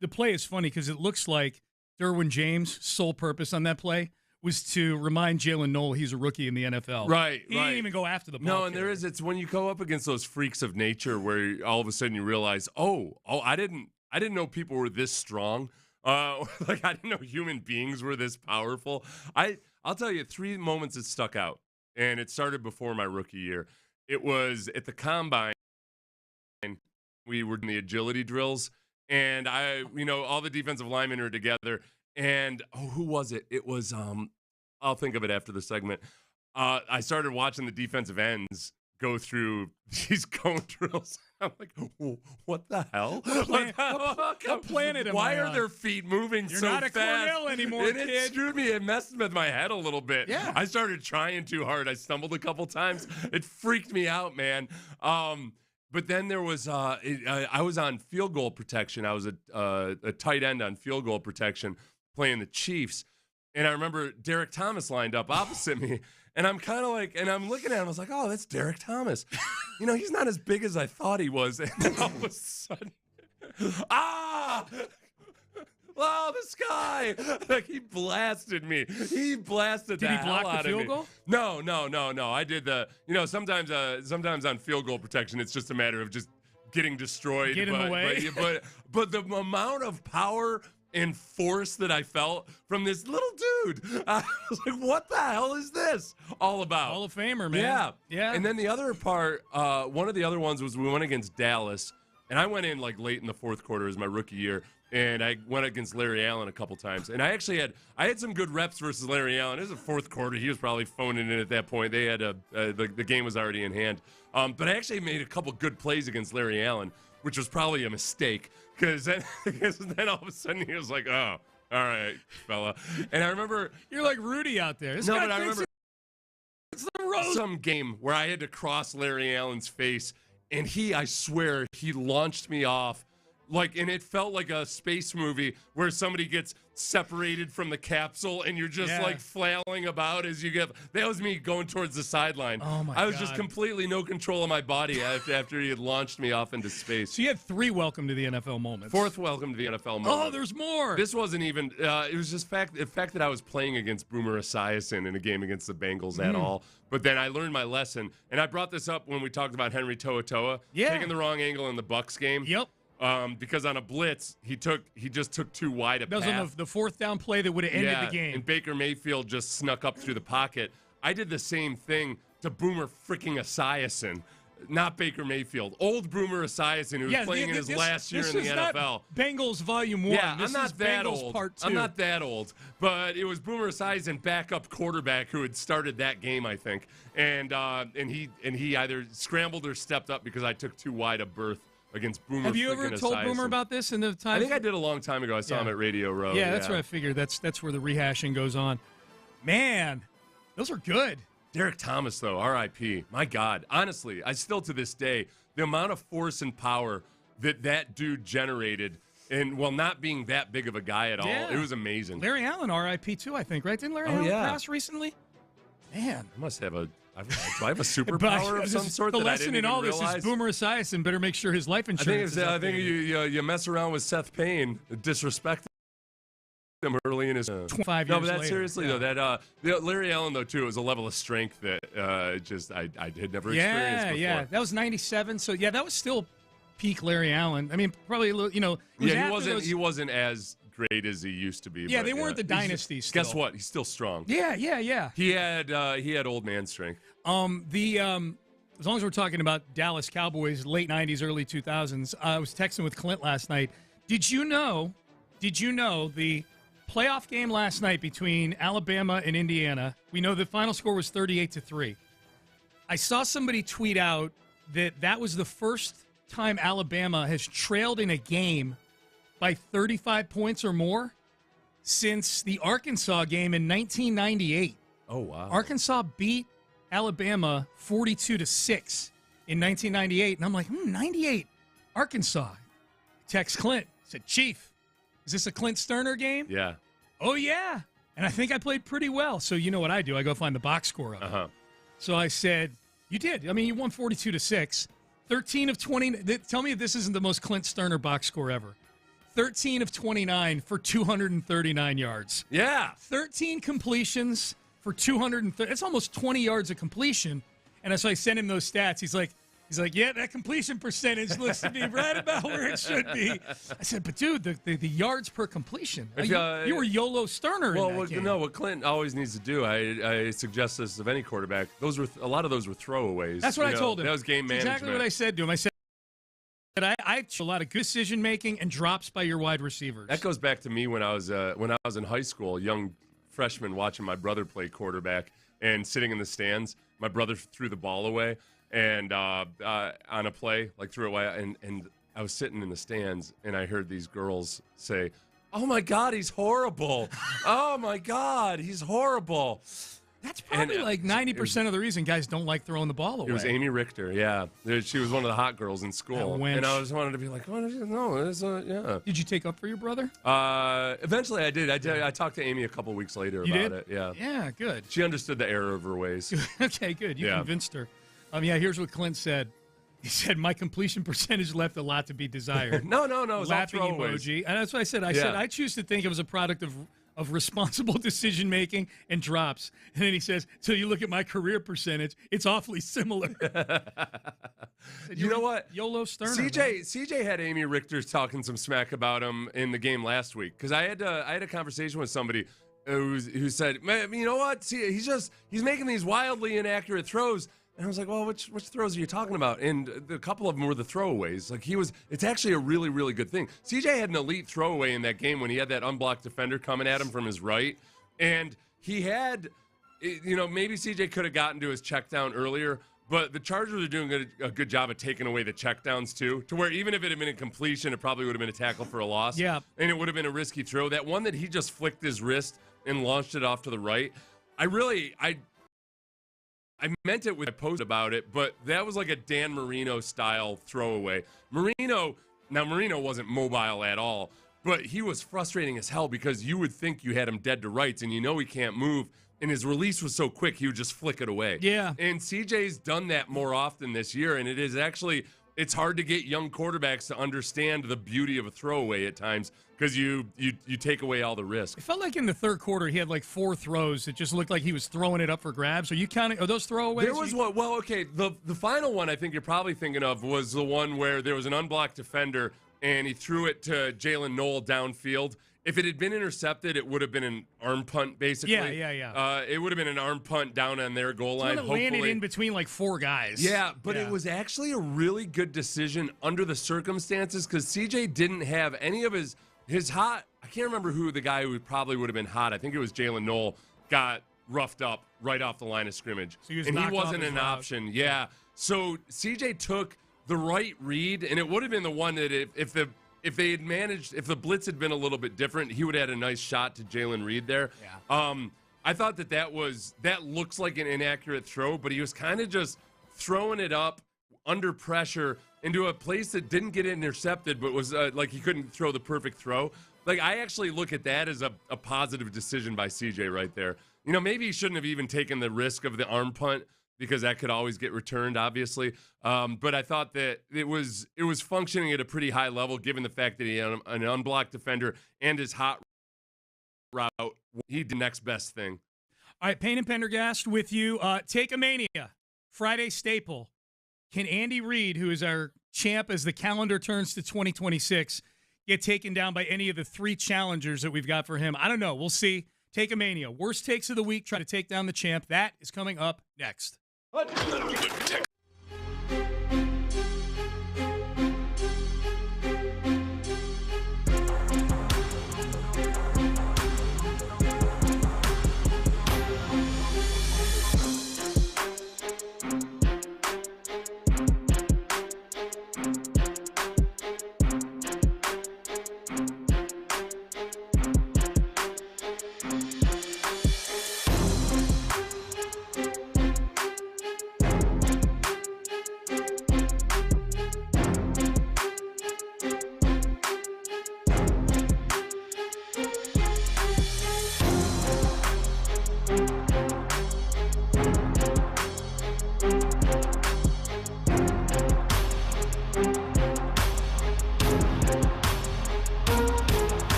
the play is funny because it looks like Derwin James' sole purpose on that play was to remind Jalen Knoll he's a rookie in the NFL. Right, He didn't even go after the ball. No, and it's when you go up against those freaks of nature where all of a sudden you realize, I didn't know people were this strong. Like I didn't know human beings were this powerful. I I'll tell you 3 moments that stuck out, and it started before my rookie year. It was at the combine. We were in the agility drills, and all the defensive linemen are together. And who was it? It was I'll think of it after the segment. I started watching the defensive ends go through these cone drills. I'm like, what the hell? What planet am I Why are on? their feet moving You're so not a fast? Cornell anymore, and it kid. screwed me. It messed with my head a little bit. Yeah. I started trying too hard. I stumbled a couple times. It freaked me out, man. But then there was I was on field goal protection. I was a tight end on field goal protection playing the Chiefs. And I remember Derek Thomas lined up opposite me. And I'm kind of like, and I'm looking at him, I was like, oh, that's Derek Thomas. He's not as big as I thought he was. And then all of a sudden, oh, this guy. Like, he blasted me. He blasted the hell out of me. Did he block the field goal? No. I did sometimes on field goal protection, it's just a matter of just getting destroyed. Get in the way. But the amount of power and force that I felt from this little dude, I was like, what the hell is this all about? Hall of Famer, man. Yeah. And then the other part, one of the other ones was we went against Dallas, and I went in like late in the fourth quarter as my rookie year, and I went against Larry Allen a couple times. And I had some good reps versus Larry Allen. It was the fourth quarter. He was probably phoning in at that point. They had the game was already in hand. But I actually made a couple good plays against Larry Allen, which was probably a mistake. Because then all of a sudden he was like, oh, all right, fella. And I remember... You're like Rudy out there. But I remember some game where I had to cross Larry Allen's face, and I swear, he launched me off. And it felt like a space movie where somebody gets separated from the capsule and you're just flailing about as you get. That was me going towards the sideline. Oh my I was God. just completely no control of my body after he had launched me off into space. So you had 3 welcome to the NFL moments. 4th welcome to the NFL moment. Oh, there's more. This wasn't even. It was just the fact that I was playing against Boomer Esiason in a game against the Bengals at all. But then I learned my lesson, and I brought this up when we talked about Henry To'oTo'o taking the wrong angle in the Bucs game. Yep. Because on a blitz, he just took too wide a That was path. on the 4th down play that would have ended the game. And Baker Mayfield just snuck up through the pocket. I did the same thing to Boomer freaking Esiason, not Baker Mayfield. Old Boomer Esiason, who was playing in his last year in the NFL. Not Bengals Volume 1. Yeah, this I'm not is that Bengals old. Part 2. I'm not that old, but it was Boomer Esiason, backup quarterback, who had started that game, I think, and he either scrambled or stepped up because I took too wide a berth against Boomer. Have you ever told Esiason. Boomer about this in the time? I think I did a long time ago. I saw him at Radio Row. Yeah, that's what I figured. That's where the rehashing goes on. Man, those are good. Derek Thomas, though, R.I.P. My God. Honestly, I still to this day, the amount of force and power that dude generated, and while not being that big of a guy at all, it was amazing. Larry Allen, R.I.P. too, I think, right? Didn't Larry Allen pass recently? Man. I must have do I have a superpower of some sort the that I lesson didn't in all even this realize? is Boomer Esiason better make sure his life insurance I think you mess around with Seth Payne, disrespect him early in his 25 years No, but that later. seriously though, that Larry Allen though too was a level of strength that I had never experienced before. Yeah, that was 97. So yeah, that was still peak Larry Allen. I mean, probably a little, He wasn't as great as he used to be. Yeah, but they weren't the dynasty still. Guess what? He's still strong. Yeah. He had old man strength. As long as we're talking about Dallas Cowboys, late 90s, early 2000s, I was texting with Clint last night. Did you know the playoff game last night between Alabama and Indiana, we know the final score was 38-3. I saw somebody tweet out that was the first time Alabama has trailed in a game by 35 points or more since the Arkansas game in 1998. Oh, wow. Arkansas beat Alabama 42-6 in 1998. And I'm like, 98, Arkansas. Text Clint. Said, Chief, is this a Clint Stoerner game? Yeah. Oh, yeah. And I think I played pretty well. So you know what I do? I go find the box score of it. Uh-huh. So I said, you did. I mean, you won 42-6. 13 of 20. Tell me if this isn't the most Clint Stoerner box score ever. 13 of 29 for 239 yards. Yeah. 13 completions for 230. It's almost 20 yards of completion. And so I sent him those stats. He's like, He's like, yeah, that completion percentage looks to be right about where it should be. I said, but dude, the yards per completion. You were YOLO Stoerner in that game. No, what Clint always needs to do, I suggest this of any quarterback, a lot of those were throwaways. That's what I told him. That was game management. Exactly what I said to him. I said, I a lot of good decision making and drops by your wide receivers. That goes back to me when I was in high school, young freshman, watching my brother play quarterback and sitting in the stands. My brother threw the ball away and on a play, like threw it away, and I was sitting in the stands and I heard these girls say, "Oh my God, he's horrible! Oh my God, he's horrible!" That's probably like 90% of the reason guys don't like throwing the ball away. It was Amy Richter, yeah. She was one of the hot girls in school. And I just wanted to be like, oh, no, yeah. Did you take up for your brother? Eventually I did. I talked to Amy a couple weeks later about it. Yeah. Yeah, good. She understood the error of her ways. Okay, good. You convinced her. Here's what Clint said. He said, my completion percentage left a lot to be desired. No. It was laughing all throwaways. emoji. And that's what I said. I said, I choose to think it was a product of responsible decision-making and drops. And then he says, so you look at my career percentage, it's awfully similar. You know what? YOLO Stoerner. CJ had Amy Richter talking some smack about him in the game last week. Because I had a conversation with somebody who said, man, you know what? See, he's making these wildly inaccurate throws. And I was like, well, which throws are you talking about? And a couple of them were the throwaways. Like it's actually a really, really good thing. CJ had an elite throwaway in that game when he had that unblocked defender coming at him from his right. And he had, maybe CJ could have gotten to his check down earlier, but the Chargers are doing a good job of taking away the checkdowns too, to where even if it had been a completion, it probably would have been a tackle for a loss. Yeah. And it would have been a risky throw. That one that he just flicked his wrist and launched it off to the right, I meant it with a post about it, but that was like a Dan Marino style throwaway. Marino wasn't mobile at all, but he was frustrating as hell because you would think you had him dead to rights and he can't move, and his release was so quick he would just flick it away. Yeah. And CJ's done that more often this year, and it's hard to get young quarterbacks to understand the beauty of a throwaway at times because you take away all the risk. It felt like in the third quarter he had like 4 throws that just looked like he was throwing it up for grabs. Are you counting? Are those throwaways? There was one. Well, okay. The final one I think you're probably thinking of was the one where there was an unblocked defender and he threw it to Jalen Noel downfield. If it had been intercepted, it would have been an arm punt, basically. Yeah. It would have been an arm punt down on their goal line. It landed in between like 4 guys. Yeah, but it was actually a really good decision under the circumstances because CJ didn't have any of his hot. I can't remember who the guy who probably would have been hot. I think it was Jalen Noel. Got roughed up right off the line of scrimmage, so he wasn't an option. Yeah, so CJ took the right read, and it would have been the one that if the blitz had been a little bit different, he would have had a nice shot to Jalen Reed there. Yeah. I thought that looks like an inaccurate throw, but he was kind of just throwing it up under pressure into a place that didn't get intercepted, but was like he couldn't throw the perfect throw. Like I actually look at that as a positive decision by CJ right there. Maybe he shouldn't have even taken the risk of the arm punt because that could always get returned, obviously. But I thought that it was functioning at a pretty high level, given the fact that he had an unblocked defender and his hot route. He did the next best thing. All right, Payne and Pendergast with you. Take a Mania, Friday staple. Can Andy Reid, who is our champ as the calendar turns to 2026, get taken down by any of the 3 challengers that we've got for him? I don't know. We'll see. Take a Mania. Worst takes of the week. Try to take down the champ. That is coming up next.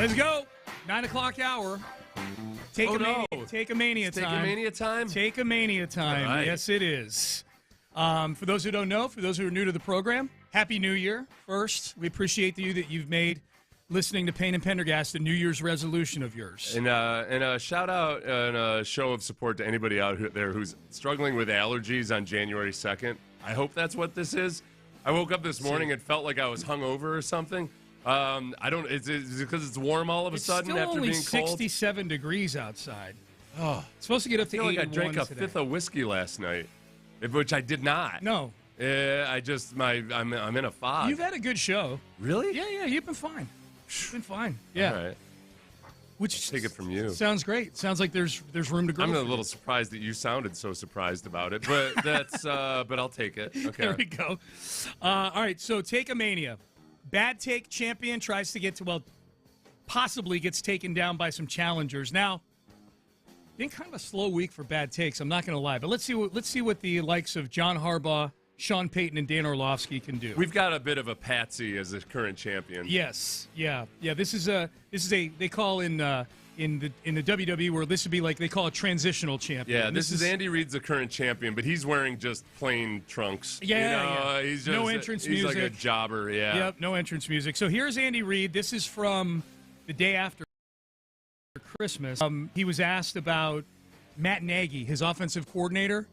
Let's go. 9 o'clock hour. Take a mania time. Take a mania time? Take a mania time. All right. Yes, it is. For those who don't know, for those who are new to the program, Happy New Year first. We appreciate that you've made listening to Payne and Pendergast a New Year's resolution of yours. And a shout out and a show of support to anybody out there who's struggling with allergies on January 2nd. I hope that's what this is. I woke up this morning and felt like I was hungover or something. I don't. Is it because it's warm all of a sudden after being cold? It's still only 67 degrees outside. Oh, it's supposed to get up to 81 I drank a today. fifth of whiskey last night, which I did not. No. I'm in a fog. You've had a good show. Really? Yeah, you've been fine. You've been fine. Yeah. All right. Which take it from you. Sounds great. Sounds like there's room to grow. I'm a little surprised that you sounded so surprised about it, but that's but I'll take it. Okay. There we go. All right, so Take a Mania. Bad Take champion tries to get to, possibly gets taken down by some challengers. Now, been kind of a slow week for bad takes, I'm not going to lie, but let's see what the likes of John Harbaugh, Sean Payton, and Dan Orlovsky can do. We've got a bit of a patsy as the current champion. Yes, yeah. This is a they call in the WWE where this would be like they call a transitional champion. Yeah, this is Andy Reid's the current champion, but he's wearing just plain trunks. Yeah, He's just no entrance he's music. He's like a jobber. Yeah. Yep, no entrance music. So here's Andy Reid. This is from the day after Christmas. He was asked about Matt Nagy, his offensive coordinator,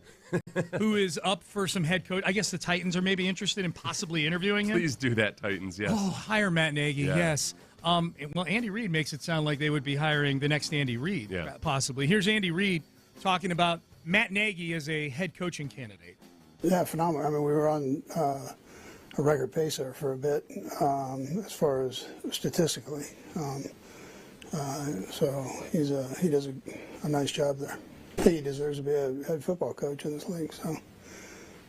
who is up for some head coach. I guess the Titans are maybe interested in possibly interviewing him. Please do that, Titans. Yes. Oh, hire Matt Nagy. Yeah. Yes. Well, Andy Reid makes it sound like they would be hiring the next Andy Reid, possibly. Here's Andy Reid talking about Matt Nagy as a head coaching candidate. Yeah, phenomenal. I mean, we were on a record pace there for a bit as far as statistically. So he does a nice job there. I think he deserves to be a head football coach in this league. So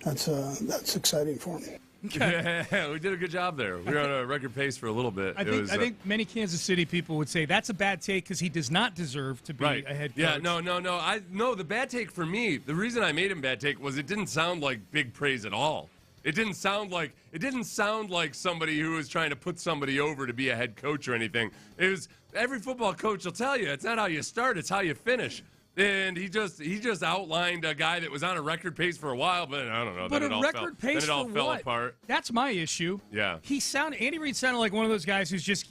that's exciting for him. Yeah, we did a good job there. We were on a record pace for a little bit. I think many Kansas City people would say that's a bad take because he does not deserve to be a head coach. Yeah, no. The bad take for me, the reason I made him bad take was it didn't sound like big praise at all. It didn't sound like somebody who was trying to put somebody over to be a head coach or anything. It was every football coach will tell you it's not how you start, it's how you finish. And he just outlined a guy that was on a record pace for a while, but I don't know. But then a record pace then it all for fell what? apart. That's my issue. Yeah. Andy Reid sounded like one of those guys who's just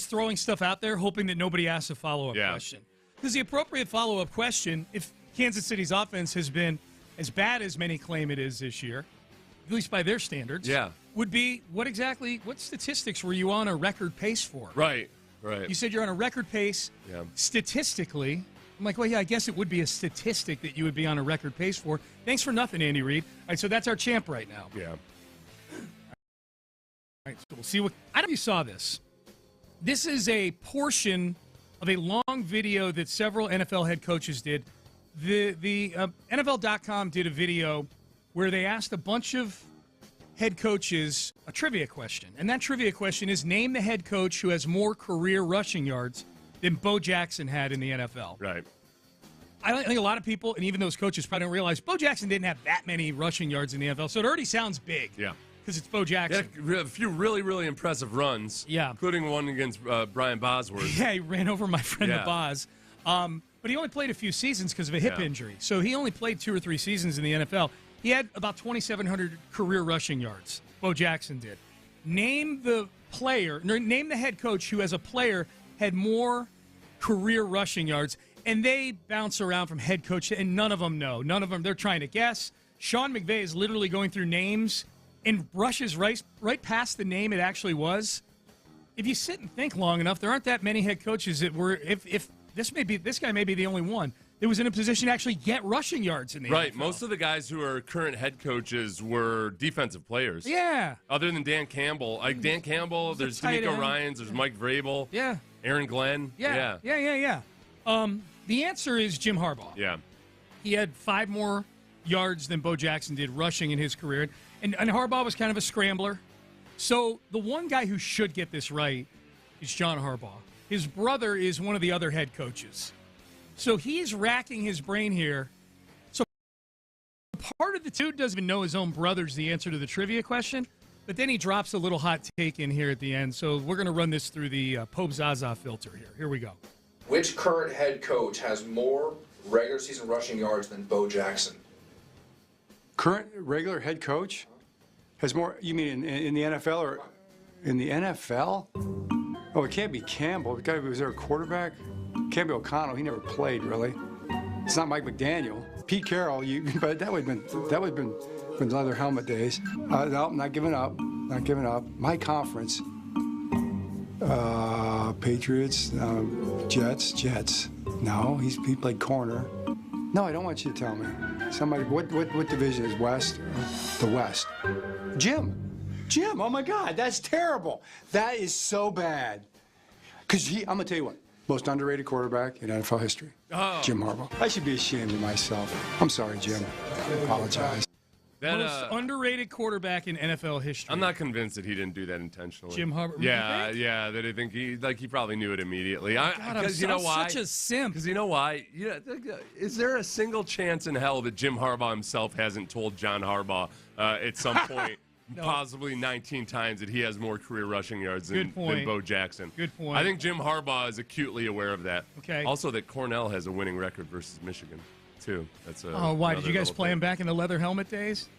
throwing stuff out there, hoping that nobody asks a follow-up question. Because the appropriate follow-up question, if Kansas City's offense has been as bad as many claim it is this year, at least by their standards, would be what statistics were you on a record pace for? Right. You said you're on a record pace statistically. I'm like, well, yeah, I guess it would be a statistic that you would be on a record pace for. Thanks for nothing, Andy Reid. All right, so that's our champ right now. Yeah. All right, so we'll see what. I don't know if you saw this. This is a portion of a long video that several NFL head coaches did. The NFL.com did a video where they asked a bunch of head coaches a trivia question. And that trivia question is, name the head coach who has more career rushing yards than Bo Jackson had in the NFL. Right. I think a lot of people, and even those coaches, probably don't realize Bo Jackson didn't have that many rushing yards in the NFL, so it already sounds big. Yeah. Because it's Bo Jackson. Yeah, a few really, really impressive runs. Yeah. Including one against Brian Bosworth. Yeah, he ran over my friend the Boz. But he only played a few seasons because of a hip injury. So he only played 2 or 3 seasons in the NFL. He had about 2,700 career rushing yards. Bo Jackson did. Name the head coach who, as a player, had more career rushing yards, and they bounce around from head coach, and none of them know. None of them, they're trying to guess. Sean McVay is literally going through names and rushes right past the name it actually was. If you sit and think long enough, there aren't that many head coaches that were, if this guy may be the only one that was in a position to actually get rushing yards in the Right. NFL. Most of the guys who are current head coaches were defensive players. Yeah. Other than Dan Campbell. Like Dan Campbell, there's tight D'Amico end. Ryans, there's Mike Vrabel. Yeah. Aaron Glenn. Yeah. The answer is Jim Harbaugh. Yeah. He had 5 more yards than Bo Jackson did rushing in his career. And Harbaugh was kind of a scrambler. So the one guy who should get this right is John Harbaugh. His brother is one of the other head coaches. So he's racking his brain here. So part of the dude doesn't even know his own brother's the answer to the trivia question. But then he drops a little hot take in here at the end. So we're going to run this through the Pope Zaza filter here. Here we go. Which current head coach has more regular season rushing yards than Bo Jackson? Current regular head coach has more, you mean in the NFL or in the NFL? Oh, it can't be Campbell. The guy, was there a quarterback? Can't be O'Connell. He never played, really. It's not Mike McDaniel. Pete Carroll, but that would have been leather helmet days. No, I'm not giving up. Not giving up. My conference. Patriots, Jets. No, he played corner. No, I don't want you to tell me. Somebody, what division is West? The West. Jim, oh my God, that's terrible. That is so bad. Because I'm going to tell you what, most underrated quarterback in NFL history, Jim Harbaugh. I should be ashamed of myself. I'm sorry, Jim. I apologize. Most underrated quarterback in NFL history. I'm not convinced that he didn't do that intentionally. Jim Harbaugh. Yeah. That I think he probably knew it immediately. Because you know why? Such a simp. Because you know why? Is there a single chance in hell that Jim Harbaugh himself hasn't told John Harbaugh at some point, possibly 19 times, that he has more career rushing yards than Bo Jackson? Good point. I think Jim Harbaugh is acutely aware of that. Okay. Also, that Cornell has a winning record versus Michigan, too. That's why did you guys play him back in the leather helmet days?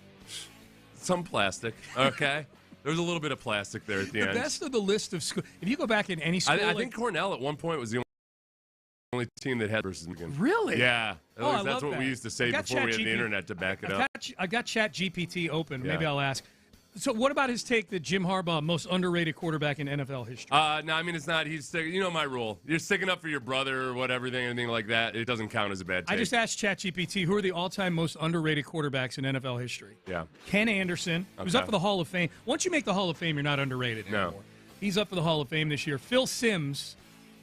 Some plastic, okay? There was a little bit of plastic there at the end. The best of the list of schools. If you go back in any school, I think Cornell at one point was the only team that had versus Michigan. Really? Yeah. At least I that's love what that. we used to say before we had the internet to back it up. I've got Chat GPT open. Yeah. Maybe I'll ask. So what about his take that Jim Harbaugh, most underrated quarterback in NFL history? No, I mean, it's not. You know my rule. You're sticking up for your brother or whatever, anything like that. It doesn't count as a bad take. I just asked ChatGPT, who are the all-time most underrated quarterbacks in NFL history? Yeah. Ken Anderson, who's up for the Hall of Fame. Once you make the Hall of Fame, you're not underrated anymore. He's up for the Hall of Fame this year. Phil Simms.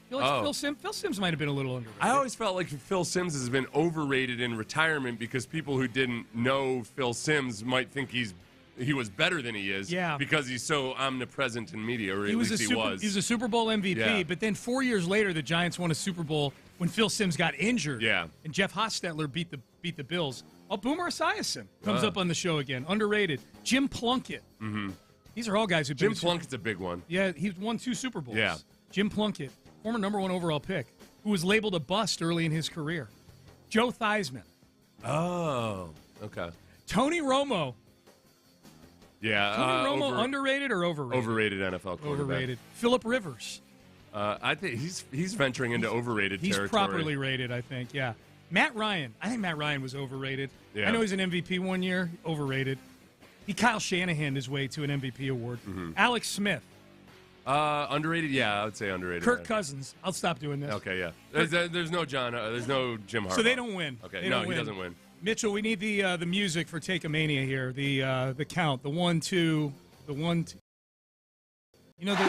Phil Simms might have been a little underrated. I always felt like Phil Simms has been overrated in retirement because people who didn't know Phil Simms might think he was better than he is because he's so omnipresent in media, or at least he was. He was a Super Bowl MVP, but then 4 years later, the Giants won a Super Bowl when Phil Simms got injured. Yeah. And Jeff Hostetler beat the Bills. Boomer Esiason comes up on the show again. Underrated. Jim Plunkett. Mm-hmm. These are all guys who've been. Jim Plunkett's a big one. Yeah, he's won 2 Super Bowls. Yeah. Jim Plunkett, former #1 overall pick, who was labeled a bust early in his career. Joe Theismann. Oh, okay. Tony Romo. Yeah. Tony Romo, underrated or overrated? Overrated NFL quarterback. Overrated. Phillip Rivers. I think he's venturing into overrated territory. He's properly rated, I think, yeah. Matt Ryan. I think Matt Ryan was overrated. Yeah. I know he's an MVP one year. Overrated. He Kyle Shanahan his way to an MVP award. Mm-hmm. Alex Smith. Underrated? Yeah, I would say underrated. Kirk Cousins. I'll stop doing this. Okay, yeah. There's no John. There's no Jim Harbaugh. So they don't win. Okay, he doesn't win. Mitchell, we need the music for Take-A-Mania here. The count. The 1, 2. The 1, 2. You know the. Oh,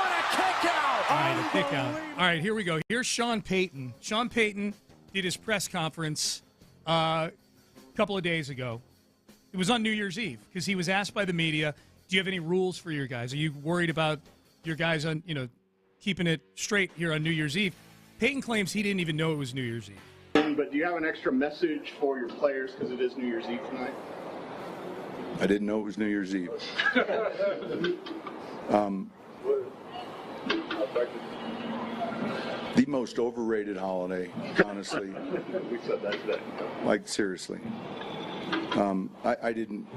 and a kick out! All right, a kick out. All right, here we go. Here's Sean Payton. Sean Payton did his press conference a couple of days ago. It was on New Year's Eve because he was asked by the media, do you have any rules for your guys? Are you worried about your guys on, keeping it straight here on New Year's Eve? Payton claims he didn't even know it was New Year's Eve. But do you have an extra message for your players because it is New Year's Eve tonight? I didn't know it was New Year's Eve. The most overrated holiday, honestly. We said that today. Like, seriously. I didn't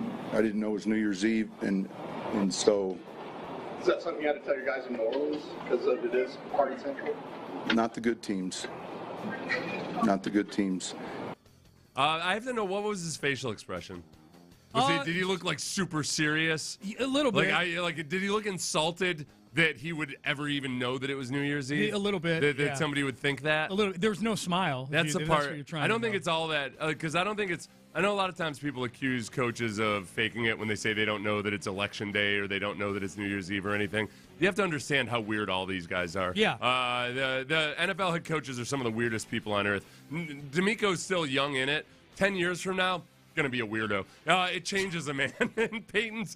know it was New Year's Eve, and so. Is that something you had to tell your guys in New Orleans because it is Party Central? Not the good teams. Not the good teams. I have to know, what was his facial expression? Did he look like super serious? A little bit. Did he look insulted that he would ever even know that it was New Year's Eve? A little bit. That somebody would think that? A little. There's no smile. That's the part. What you're trying I don't to think it's all that, because I don't think it's. I know a lot of times people accuse coaches of faking it when they say they don't know that it's election day or they don't know that it's New Year's Eve or anything. You have to understand how weird all these guys are. Yeah. The NFL head coaches are some of the weirdest people on earth. D'Amico's still young in it. 10 years from now, going to be a weirdo. It changes a man. And Peyton's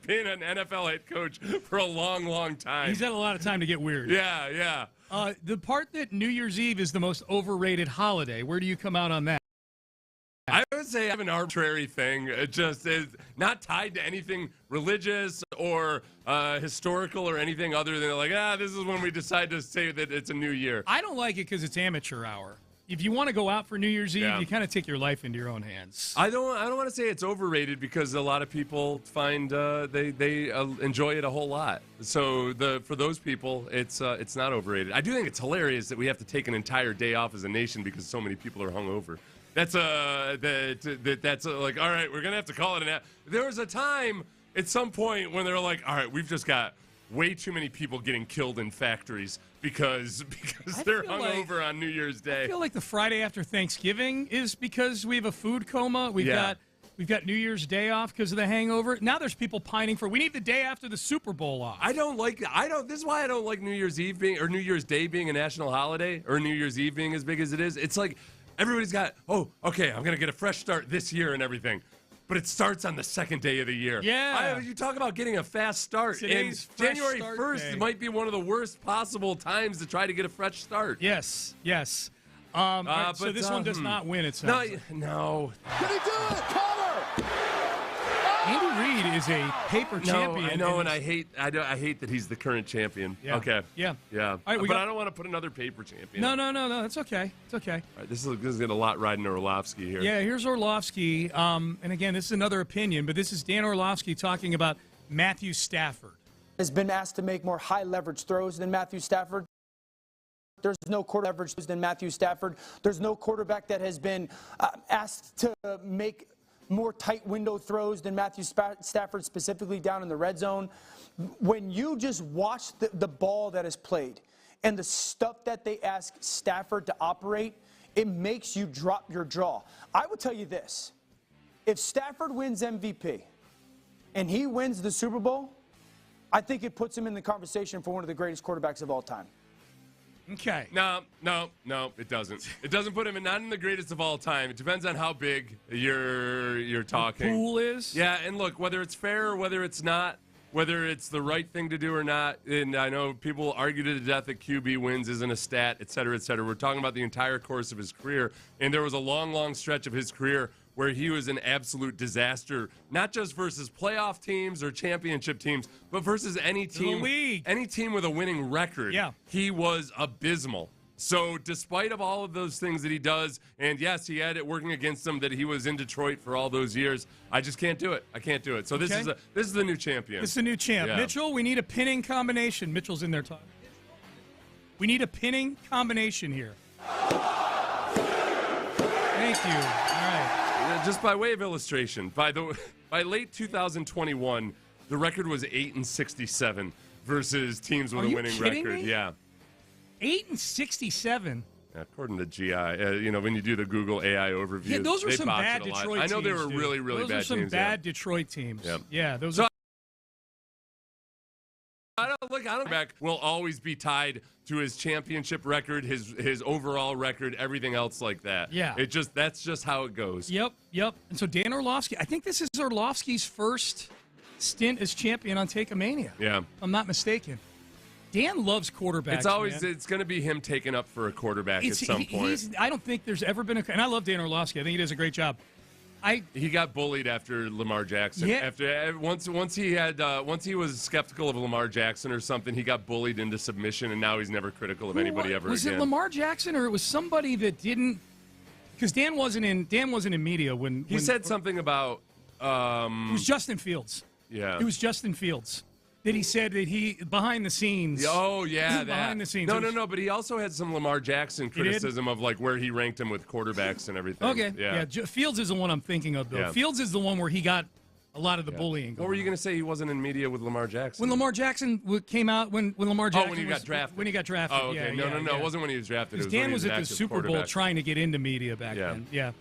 been an NFL head coach for a long, long time. He's had a lot of time to get weird. Yeah. The part that New Year's Eve is the most overrated holiday, where do you come out on that? I would say I have an arbitrary thing. It just is not tied to anything religious or historical or anything other than like, this is when we decide to say that it's a new year. I don't like it because it's amateur hour. If you want to go out for New Year's Eve, Yeah. you kind of take your life into your own hands. I don't want to say it's overrated because a lot of people find they enjoy it a whole lot. So for those people, it's not overrated. I do think it's hilarious that we have to take an entire day off as a nation because so many people are hungover. That's like, all right, we're gonna have to call it an. There was a time at some point when they're like, all right, we've just got way too many people getting killed in factories because they're hungover on New Year's Day. I feel like the Friday after Thanksgiving is because we have a food coma. We've got New Year's Day off because of the hangover. Now there's people pining for we need the day after the Super Bowl off. This is why I don't like New Year's Eve or New Year's Day being a national holiday or New Year's Eve being as big as it is. It's like everybody's got, okay, I'm going to get a fresh start this year and everything. But it starts on the second day of the year. Yeah. You talk about getting a fast start. Today's and fresh January start 1st day. might be one of the worst possible times to try to get a fresh start. Yes. All right, so this one does not win, it sounds like. No. Did he do it? Cover! Andy Reid is a paper champion. I know, and I hate that he's the current champion. Yeah. Okay. Yeah. Yeah. All right, but I don't want to put another paper champion. No. That's okay. It's okay. All right, this is getting a lot riding Orlovsky here. Yeah, here's Orlovsky. And again, this is another opinion, but this is Dan Orlovsky talking about Matthew Stafford. Has been asked to make more high leverage throws than Matthew Stafford. There's no quarterback leverage than Matthew Stafford. There's no quarterback that has been asked to make more tight window throws than Matthew Stafford, specifically down in the red zone. When you just watch the ball that is played and the stuff that they ask Stafford to operate, it makes you drop your jaw. I would tell you this. If Stafford wins MVP and he wins the Super Bowl, I think it puts him in the conversation for one of the greatest quarterbacks of all time. Okay. No, it doesn't. It doesn't put him not in the greatest of all time. It depends on how big you're talking. The pool is? Yeah, and look, whether it's fair or whether it's not, whether it's the right thing to do or not, and I know people argue to the death that QB wins isn't a stat, et cetera, et cetera. We're talking about the entire course of his career, and there was a long, long stretch of his career where he was an absolute disaster, not just versus playoff teams or championship teams, but versus any team, any team with a winning record. Yeah. He was abysmal. So despite of all of those things that he does, and yes, he had it working against him that he was in Detroit for all those years, I just can't do it. I can't do it. So this is the new champion. This is the new champ. Yeah. Mitchell, we need a pinning combination. Mitchell's in there talking. We need a pinning combination here. Thank you. All right. Just by way of illustration, by late 2021, the record was 8-67 versus teams with Are a you winning kidding record. me? Yeah. 8-67. According to GI, when you do the Google AI overview, Yeah, those were they some botched bad it a lot. Detroit teams. I know they were dude. really, really those bad are some teams. bad Detroit teams. Yep. Yeah, those So are. I don't back will always be tied to his championship record, his overall record, everything else like that. Yeah. That's just how it goes. Yep. And so Dan Orlovsky, I think this is Orlovsky's first stint as champion on Take a Mania. Yeah. If I'm not mistaken. Dan loves quarterbacks. It's going to be him taking up for a quarterback at some point. I don't think there's ever been and I love Dan Orlovsky. I think he does a great job. He got bullied after Lamar Jackson. Yeah. Once he was skeptical of Lamar Jackson or something, he got bullied into submission, and now he's never critical of anybody ever was again. Was it Lamar Jackson or it was somebody that didn't? Because Dan wasn't in media when he said something about. It was Justin Fields. Yeah. It was Justin Fields. That he said that he behind the scenes. Oh yeah, behind the scenes. No. But he also had some Lamar Jackson criticism of like where he ranked him with quarterbacks and everything. Okay. Yeah. Fields is the one I'm thinking of though. Yeah. Fields is the one where he got a lot of the bullying. What were you going to say? He wasn't in media with Lamar Jackson. When Lamar Jackson came out, when Lamar Jackson when he got drafted. When he got drafted. Oh, okay. Yeah, No. It wasn't when he was drafted. It was Dan when he was an at the active Super Bowl quarterback. trying to get into media back then. Yeah.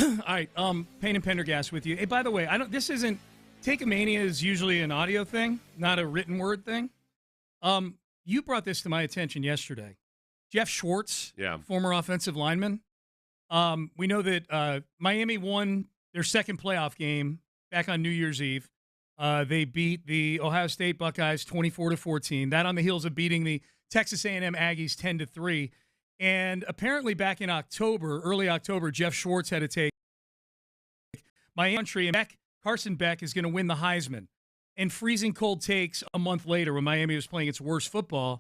All right. Payne and Pendergast with you. Hey, by the way, this isn't. Take a Mania is usually an audio thing, not a written word thing. You brought this to my attention yesterday. Jeff Schwartz, former offensive lineman. We know that Miami won their second playoff game back on New Year's Eve. They beat the Ohio State Buckeyes 24-14. That on the heels of beating the Texas A&M Aggies 10-3. And apparently back in early October, Jeff Schwartz had to take My country and Carson Beck is going to win the Heisman. And Freezing Cold Takes a month later, when Miami was playing its worst football,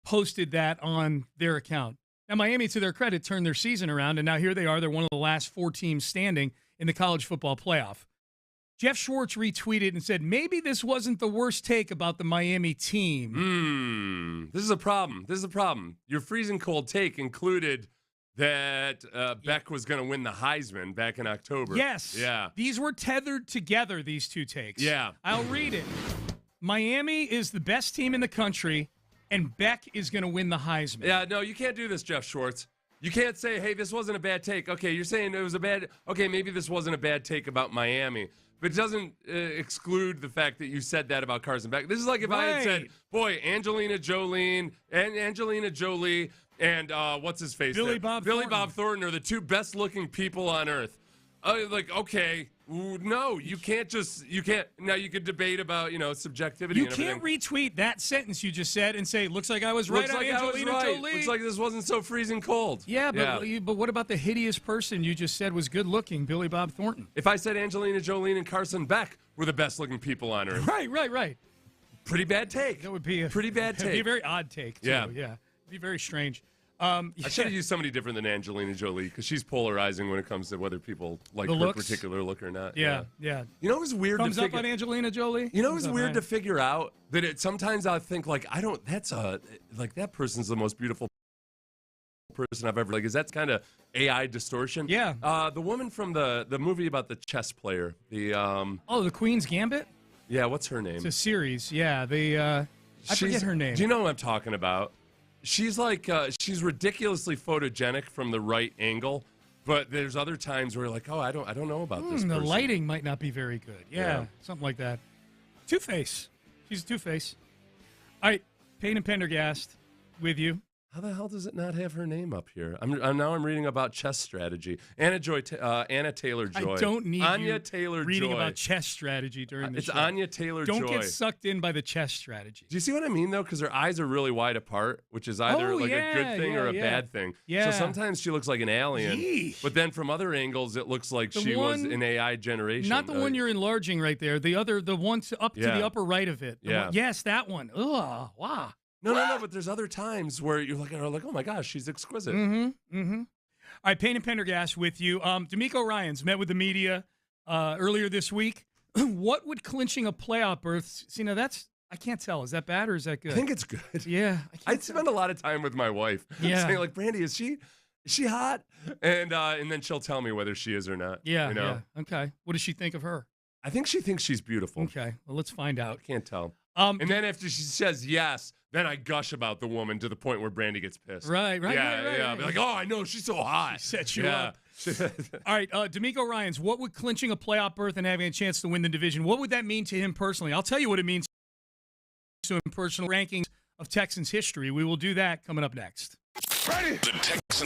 posted that on their account. Now, Miami, to their credit, turned their season around, and now here they are. They're one of the last 4 teams standing in the college football playoff. Jeff Schwartz retweeted and said, maybe this wasn't the worst take about the Miami team. This is a problem. Your Freezing Cold Take included that Beck was going to win the Heisman back in October. Yes. Yeah. These were tethered together, these 2 takes. Yeah. I'll read it. Miami is the best team in the country, and Beck is going to win the Heisman. Yeah, no, you can't do this, Jeff Schwartz. You can't say, hey, this wasn't a bad take. Okay, you're saying it was a bad – okay, maybe this wasn't a bad take about Miami. But it doesn't exclude the fact that you said that about Carson Beck. This is like if I had said, boy, Angelina Jolie and what's his face? Billy Bob Thornton are the 2 best-looking people on earth. Okay, no, you can't. Now you could debate about subjectivity. You and can't retweet that sentence you just said and say, looks like I was right on Angelina Jolie. Looks like this wasn't so freezing cold. Yeah, but what about the hideous person you just said was good-looking, Billy Bob Thornton? If I said Angelina Jolie and Carson Beck were the best-looking people on earth. Right. Pretty bad take. That would be a pretty bad take. It'd be a very odd take, too. Yeah. It'd be very strange. I should have used somebody different than Angelina Jolie because she's polarizing when it comes to whether people like the her looks? Particular look or not. Yeah. You know, it was weird. Thumbs up on Angelina Jolie. You know, it was weird to figure out that sometimes I think that person's the most beautiful person I've ever is that's kind of AI distortion. Yeah. The woman from the movie about the chess player. The Queen's Gambit. Yeah, what's her name? It's a series. Yeah, I forget her name. Do you know what I'm talking about? She's she's ridiculously photogenic from the right angle, but there's other times where you're like, I don't know about this person. The lighting might not be very good. Yeah, something like that. Two-Face. She's a Two-Face. All right, Payne and Pendergast with you. How the hell does it not have her name up here? I'm reading about chess strategy. Anna Taylor-Joy. I don't need Anya you Taylor-Joy. reading about chess strategy during the show. It's Anya Taylor-Joy. Don't get sucked in by the chess strategy. Do you see what I mean, though? Because her eyes are really wide apart, which is either a good thing or a bad thing. Yeah. So sometimes she looks like an alien. Yeesh. But then from other angles, it looks like she was an AI generation. Not the one you're enlarging right there. The one to the upper right of it. Yes, that one. Ugh, wow. No, but there's other times where you're like, oh my gosh, she's exquisite. All right, Payne and Pendergast with you. D'Amico Ryans met with the media earlier this week. What would clinching a playoff berth? See, now I can't tell. Is that bad or is that good? I think it's good. Yeah. I spend a lot of time with my wife saying, like, Brandy, is she hot? And then she'll tell me whether she is or not. Yeah, yeah. Okay. What does she think of her? I think she thinks she's beautiful. Okay. Well, let's find out. I can't tell. And then after she says yes, then I gush about the woman to the point where Brandy gets pissed. Right. I'll be like, oh, I know, she's so hot. She set you up. All right, D'Amico Ryans, what would clinching a playoff berth and having a chance to win the division, what would that mean to him personally? I'll tell you what it means to him personal rankings of Texans history. We will do that coming up next. Ready? The Texans.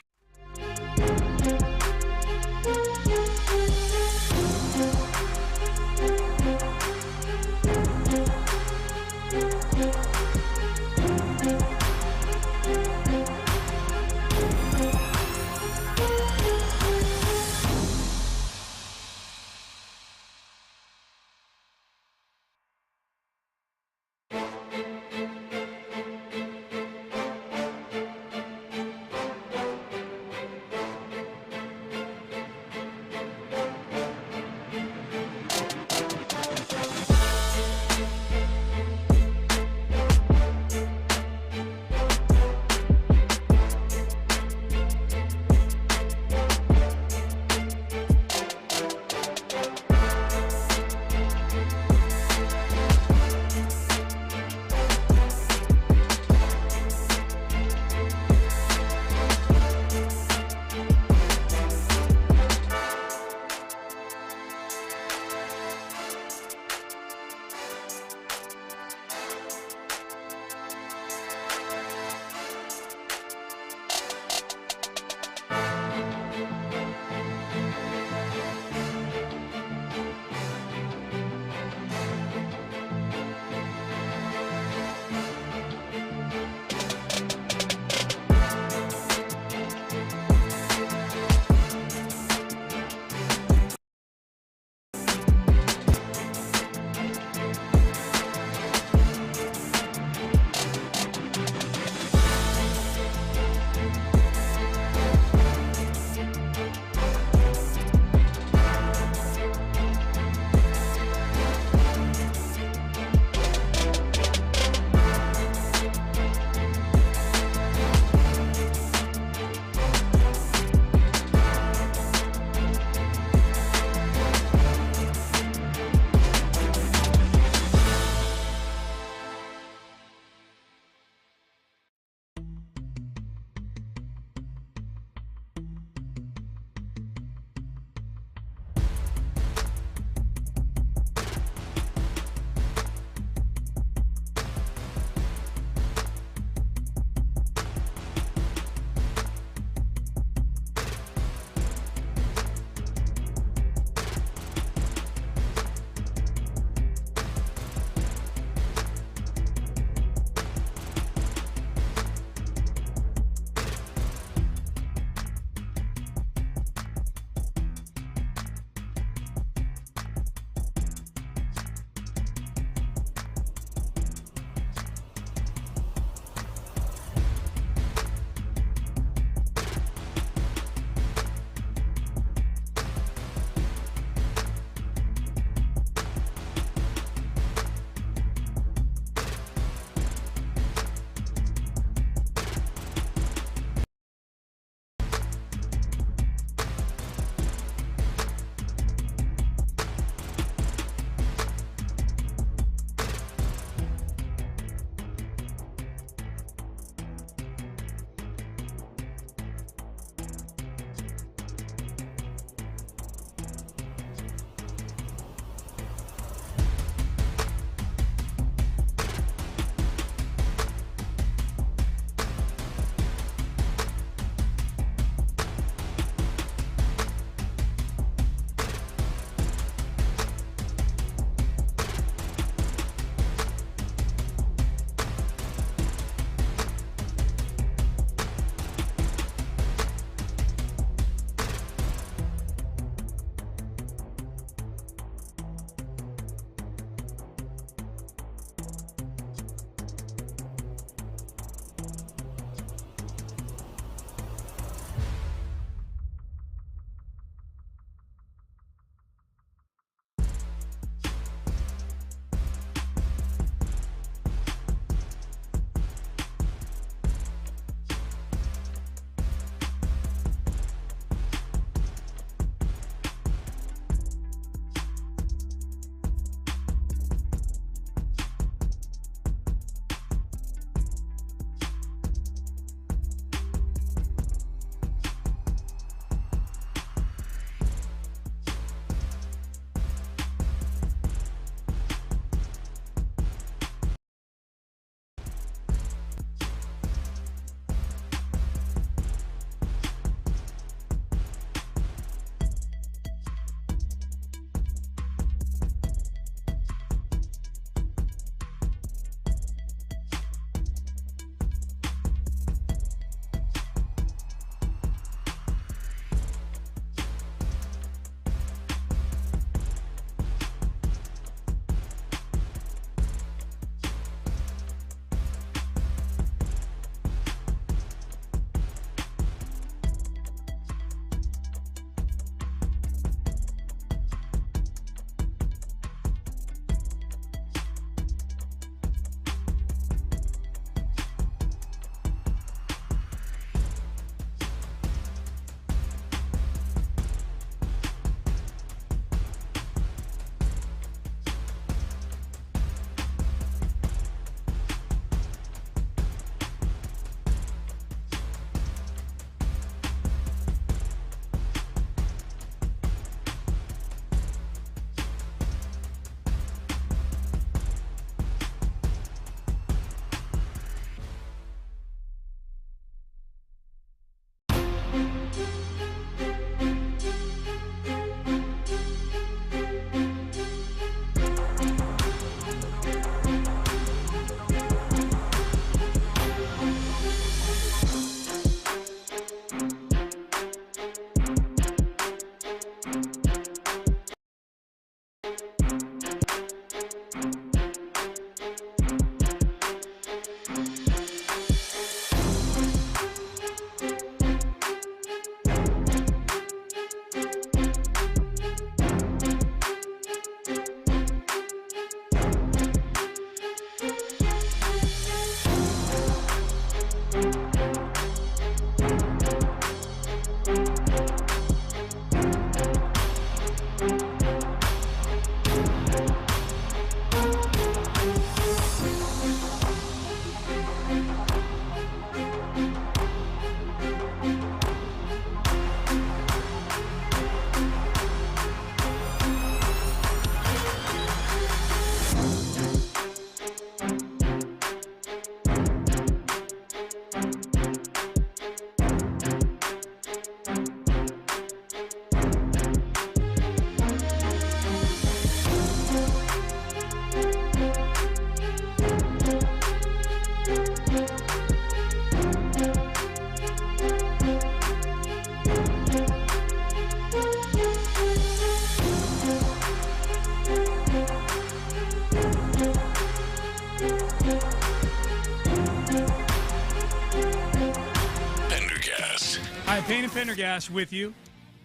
Hi, Payne and Pendergast with you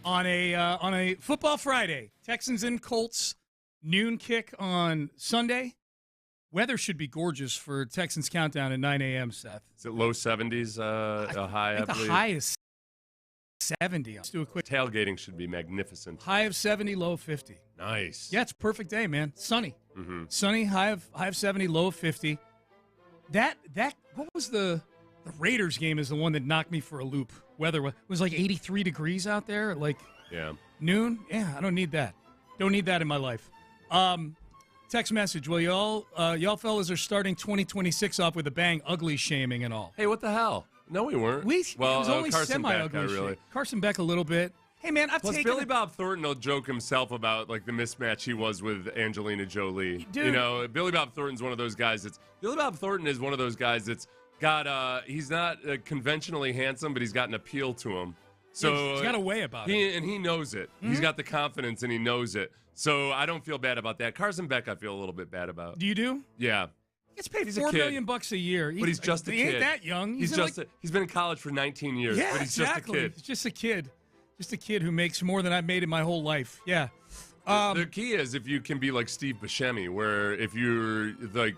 on a football Friday. Texans and Colts noon kick on Sunday. Weather should be gorgeous for Texans countdown at 9 a.m. Seth. Is it low 70s? A high, I believe. The high is 70. Let's do a quick tailgating. Should be magnificent. High of 70, low of 50. Nice. Yeah, it's a perfect day, man. Sunny. Mm-hmm. Sunny, high of 70, low of 50. That what was the Raiders game is the one that knocked me for a loop. Weather was like 83 degrees out there, like noon. Yeah, I don't need that. Don't need that in my life. Text message. Well, y'all fellas are starting 2026 off with a bang, ugly shaming and all. Hey, what the hell? No, we weren't. It was only Carson semi-ugly. Beck, really. Carson Beck a little bit. Hey, man, I've Plus, taken Billy Bob Thornton will joke himself about like the mismatch he was with Angelina Jolie. Dude. You know, Billy Bob Thornton's one of those guys Billy Bob Thornton is one of those guys that's got he's not conventionally handsome, but he's got an appeal to him. So he's got a way about it. And he knows it. Mm-hmm. He's got the confidence and he knows it. So I don't feel bad about that. Carson Beck, I feel a little bit bad about. Do you do? Yeah. He gets paid He's $4 a kid. million a year. But he's just a kid. He ain't that young. He's been in college for 19 years. Yeah, but he's exactly. just a kid. He's just a kid. Just a kid who makes more than I've made in my whole life. Yeah. The key is if you can be like Steve Buscemi, where if you're like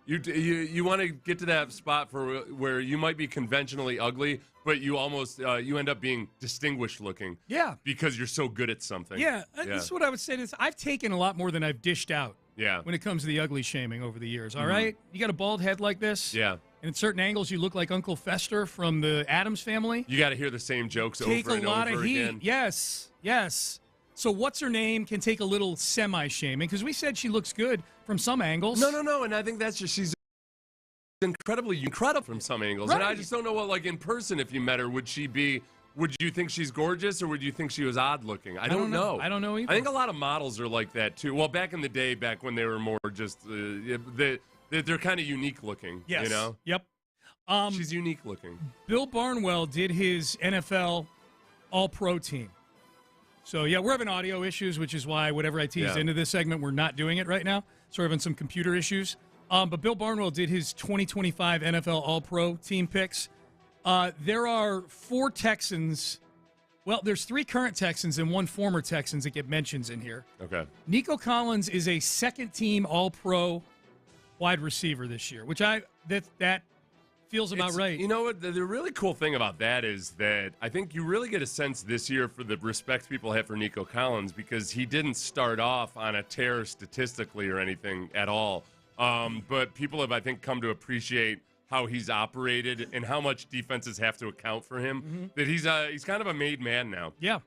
you want to get to that spot where you might be conventionally ugly, but you almost you end up being distinguished looking. Yeah. Because you're so good at something. Yeah. This is what I would say. I've taken a lot more than I've dished out. Yeah. When it comes to the ugly shaming over the years. All right. You got a bald head like this. Yeah. And in certain angles, you look like Uncle Fester from the Addams Family. You got to hear the same jokes Take over and a lot over of heat. again. Yes. So what's her name can take a little semi-shaming because we said she looks good from some angles. No. And I think that's just she's incredible from some angles. Right. And I just don't know what, like, in person, if you met her, would you think she's gorgeous or would you think she was odd looking? I don't know. I don't know either. I think a lot of models are like that too. Well, back in the day, back when they were more just, they're kind of unique looking. Yes. You know? Yep. She's unique looking. Bill Barnwell did his NFL All-Pro team. So, yeah, we're having audio issues, which is why whatever I teased into this segment, we're not doing it right now. So we're having some computer issues. But Bill Barnwell did his 2025 NFL All-Pro team picks. There are 4 Texans. Well, there's 3 current Texans and 1 former Texans that get mentions in here. Okay. Nico Collins is a second-team All-Pro wide receiver this year, which that feels about right. You know what? The really cool thing about that is that I think you really get a sense this year for the respect people have for Nico Collins because he didn't start off on a tear statistically or anything at all. But people have, I think, come to appreciate how he's operated and how much defenses have to account for him. Mm-hmm. That he's kind of a made man now. Yeah.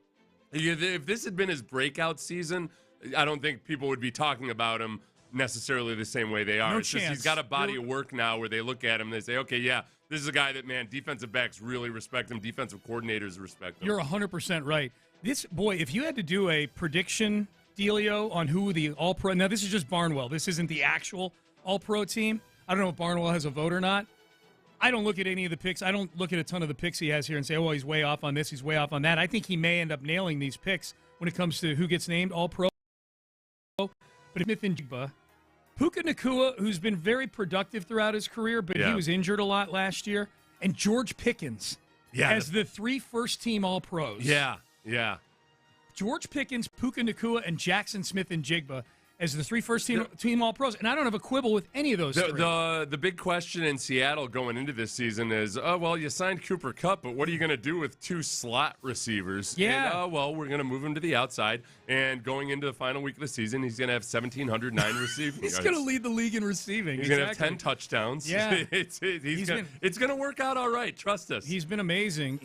If this had been his breakout season, I don't think people would be talking about him necessarily the same way they are. No It's just chance. he's got a body of work now where they look at him and they say, okay, yeah, this is a guy that, man, defensive backs really respect him. Defensive coordinators respect him. You're 100% right. If you had to do a prediction dealio on who the All-Pro, now this is just Barnwell. This isn't the actual All-Pro team. I don't know if Barnwell has a vote or not. I don't look at any of the picks. I don't look at a ton of the picks he has here and say, oh, well, he's way off on this, he's way off on that. I think he may end up nailing these picks when it comes to who gets named All-Pro. But Smith and Jigba, Puka Nacua, who's been very productive throughout his career, but he was injured a lot last year, and George Pickens as the 3 first-team All-Pros. Yeah. George Pickens, Puka Nacua, and Jackson Smith and Jigba as the 3 first-team All-Pros, and I don't have a quibble with any of those 3. The big question in Seattle going into this season is, oh, well, you signed Cooper Kupp, but what are you going to do with 2 slot receivers? Yeah. And, well, we're going to move him to the outside, and going into the final week of the season, he's going to have 1,709 receiving He's yards. going to lead the league in receiving. He's going to have 10 touchdowns. Yeah. It's going to work out all right. Trust us. He's been amazing.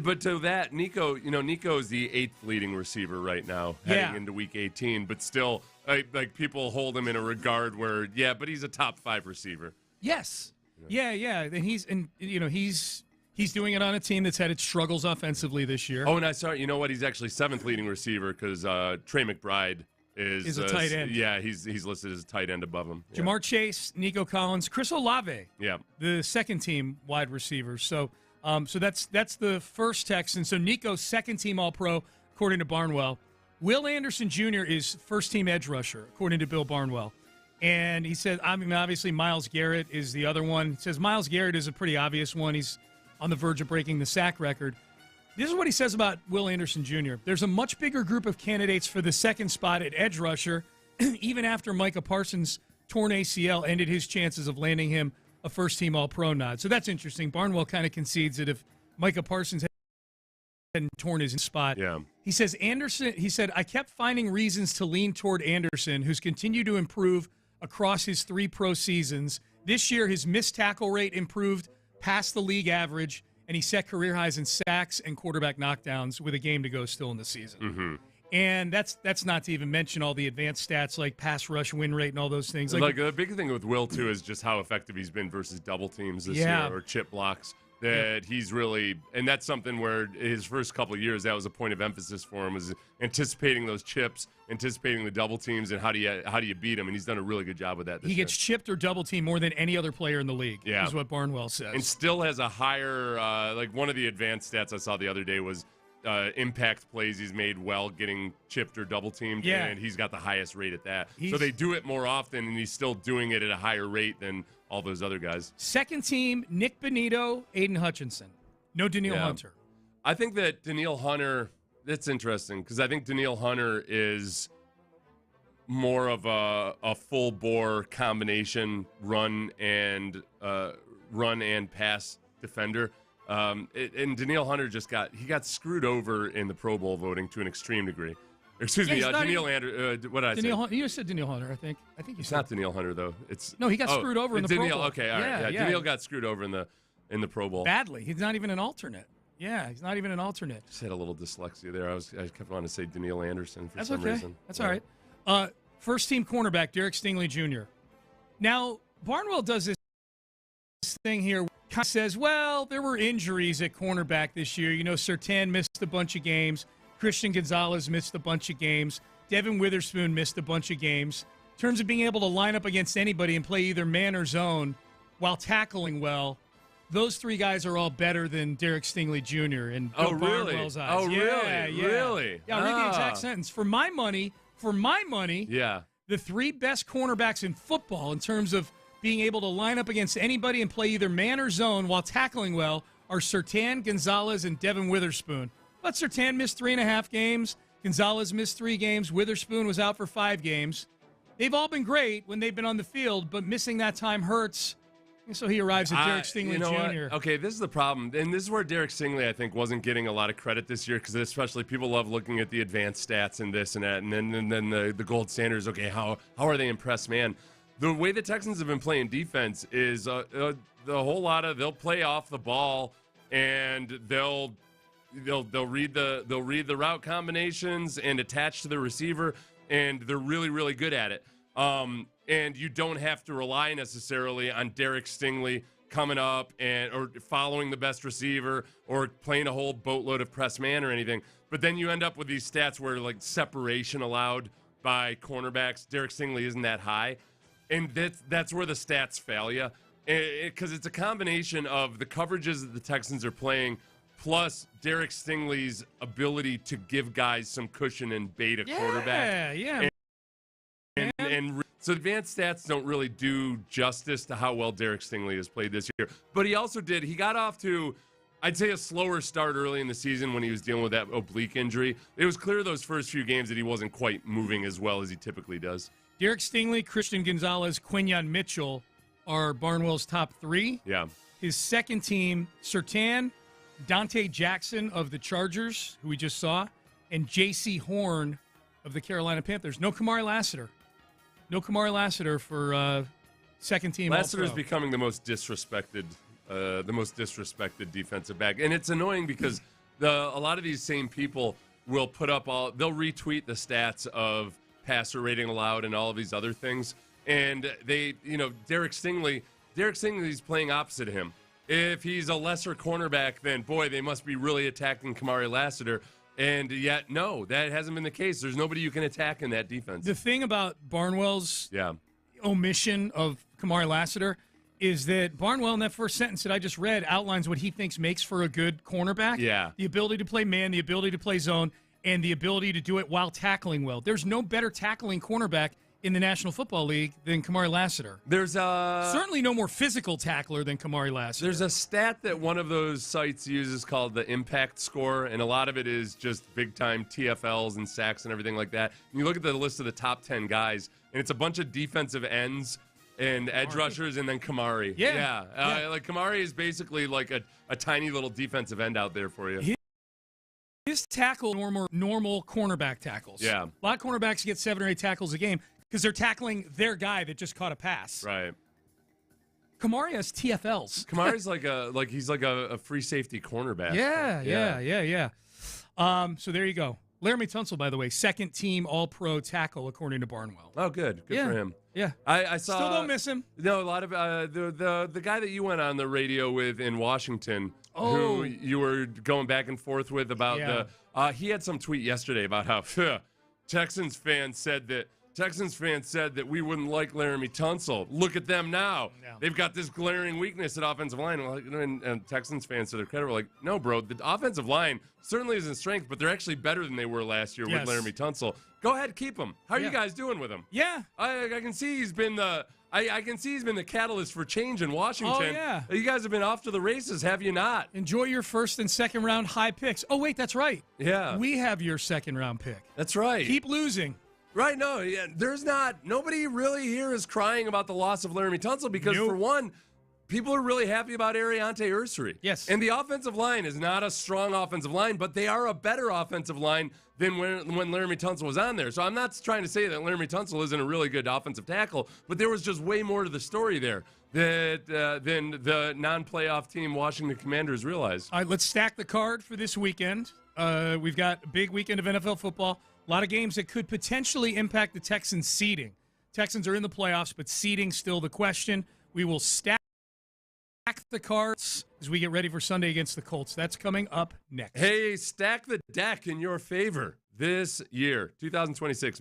But to that, Nico is the 8th leading receiver right now heading into week 18, but still – like people hold him in a regard where, but he's a top 5 receiver. Yes. Yeah. And he's doing it on a team that's had its struggles offensively this year. Oh, and I saw, you know what? He's actually 7th leading receiver because Trey McBride is a tight end. Yeah, he's listed as a tight end above him. Yeah. Jamar Chase, Nico Collins, Chris Olave. Yeah. The second team wide receivers. So that's the first Texan. So Nico's second team All-Pro, according to Barnwell. Will Anderson Jr. is first-team edge rusher, according to Bill Barnwell. And he said, obviously Myles Garrett is the other one. He says Myles Garrett is a pretty obvious one. He's on the verge of breaking the sack record. This is what he says about Will Anderson Jr. There's a much bigger group of candidates for the second spot at edge rusher, even after Micah Parsons' torn ACL ended his chances of landing him a first-team All-Pro nod. So that's interesting. Barnwell kind of concedes that if Micah Parsons hadn't torn his spot. Yeah. He says, he said, I kept finding reasons to lean toward Anderson, who's continued to improve across his 3 pro seasons. This year, his missed tackle rate improved past the league average, and he set career highs in sacks and quarterback knockdowns with a game to go still in the season. Mm-hmm. And that's not to even mention all the advanced stats like pass rush, win rate, and all those things. Like the big thing with Will, too, is just how effective he's been versus double teams this year or chip blocks. That he's really, and that's something where his first couple of years, that was a point of emphasis for him, was anticipating those chips, anticipating the double teams, and how do you beat him? And he's done a really good job with that this He year. gets chipped or double teamed more than any other player in the league, is what Barnwell says. And still has a higher, like one of the advanced stats I saw the other day was impact plays he's made while getting chipped or double teamed, and he's got the highest rate at that. So they do it more often, and he's still doing it at a higher rate than all those other guys. Second team, Nick Benito, Aiden Hutchinson. No Danielle Hunter. I think that Danielle Hunter, that's interesting, because I think Danielle Hunter is more of a full-bore combination run and pass defender. And Danielle Hunter got screwed over in the Pro Bowl voting to an extreme degree. Excuse me, Danielle Hunter. What did I say? You said Danielle Hunter, I think. It's not Danielle Hunter though. No, he got screwed over in the Pro Bowl. Okay, all right. Yeah, Danielle got screwed over in the Pro Bowl. Badly. He's not even an alternate. Yeah, he's not even an alternate. Just had a little dyslexia there. I kept wanting to say Danielle Anderson for some reason. That's all right. First team cornerback Derek Stingley Jr. Now Barnwell does this thing here. Says, well, there were injuries at cornerback this year. You know, Surtain missed a bunch of games. Christian Gonzalez missed a bunch of games. Devin Witherspoon missed a bunch of games. In terms of being able to line up against anybody and play either man or zone while tackling well, those 3 guys are all better than Derek Stingley Jr. in Bill Barnwell's eyes. Oh, really? Really? Yeah, read the exact sentence. For my money, the 3 best cornerbacks in football in terms of being able to line up against anybody and play either man or zone while tackling well are Surtain, Gonzalez, and Devin Witherspoon. But Surtain missed 3.5 games. Gonzalez missed 3 games. Witherspoon was out for 5 games. They've all been great when they've been on the field, but missing that time hurts. And so he arrives at Derek Stingley Jr. What? Okay, this is the problem. And this is where Derek Stingley, I think, wasn't getting a lot of credit this year, because especially people love looking at the advanced stats and this and that, and then the gold standards. Okay, how are they impressed, man? The way the Texans have been playing defense is the whole lot of they'll play off the ball and they'll read the route combinations and attach to the receiver, and they're really, really good at it. And you don't have to rely necessarily on Derek Stingley coming up or following the best receiver or playing a whole boatload of press man or anything. But then you end up with these stats where like separation allowed by cornerbacks, Derek Stingley isn't that high. And that's where the stats fail you, because it's a combination of the coverages that the Texans are playing, plus Derek Stingley's ability to give guys some cushion and bait a quarterback. Yeah. And so advanced stats don't really do justice to how well Derek Stingley has played this year. But he also he got off to, I'd say, a slower start early in the season when he was dealing with that oblique injury. It was clear those first few games that he wasn't quite moving as well as he typically does. Derek Stingley, Christian Gonzalez, Quinyon Mitchell are Barnwell's top 3. Yeah. His second team, Surtain, Dante Jackson of the Chargers, who we just saw, and J.C. Horn of the Carolina Panthers. No Kamari Lassiter. No Kamari Lassiter for second team. Lassiter's becoming the most disrespected defensive back, and it's annoying because a lot of these same people will put up they'll retweet the stats of passer rating allowed and all of these other things, and Derek Stingley's playing opposite of him. If he's a lesser cornerback, then boy, they must be really attacking Kamari Lassiter. And yet, no, that hasn't been the case. There's nobody you can attack in that defense. The thing about Barnwell's omission of Kamari Lassiter is that Barnwell, in that first sentence that I just read, outlines what he thinks makes for a good cornerback. Yeah. The ability to play man, the ability to play zone, and the ability to do it while tackling well. There's no better tackling cornerback in the National Football League than Kamari Lassiter. There's certainly no more physical tackler than Kamari Lassiter. There's a stat that one of those sites uses called the impact score, and a lot of it is just big-time TFLs and sacks and everything like that. And you look at the list of the top 10 guys, and it's a bunch of defensive ends and edge rushers, and then Kamari. Yeah. Like Kamari is basically like a tiny little defensive end out there for you. His tackle normal cornerback tackles. Yeah. A lot of cornerbacks get 7 or 8 tackles a game because they're tackling their guy that just caught a pass. Right. Kamari has TFLs. Kamari's he's like a free safety cornerback. Yeah. So there you go. Laramie Tunsil, by the way, second team All-Pro tackle according to Barnwell. Oh, good for him. Yeah, I saw. Still don't miss him. No, a lot of the guy that you went on the radio with in Washington, who you were going back and forth with about he had some tweet yesterday about how Texans fans said that we wouldn't like Laramie Tunsil. Look at them now. No. They've got this glaring weakness at offensive line. And Texans fans, to their credit, were like, no, bro, the offensive line certainly isn't strength, but they're actually better than they were last year with Laramie Tunsil. Go ahead, keep him. How are you guys doing with him? Yeah. I can see he's been the catalyst for change in Washington. Oh, yeah. You guys have been off to the races, have you not? Enjoy your first and second round high picks. Oh, wait, that's right. Yeah. We have your second round pick. That's right. Keep losing. Right, no, nobody really here is crying about the loss of Laramie Tunsil because, for one, people are really happy about Ariante Ursary. Yes. And the offensive line is not a strong offensive line, but they are a better offensive line than when Laramie Tunsil was on there. So I'm not trying to say that Laramie Tunsil isn't a really good offensive tackle, but there was just way more to the story there than the non-playoff team Washington Commanders realized. All right, let's stack the card for this weekend. We've got a big weekend of NFL football. A lot of games that could potentially impact the Texans' seeding. Texans are in the playoffs, but seeding still the question. We will stack the cards as we get ready for Sunday against the Colts. That's coming up next. Hey, stack the deck in your favor this year, 2026.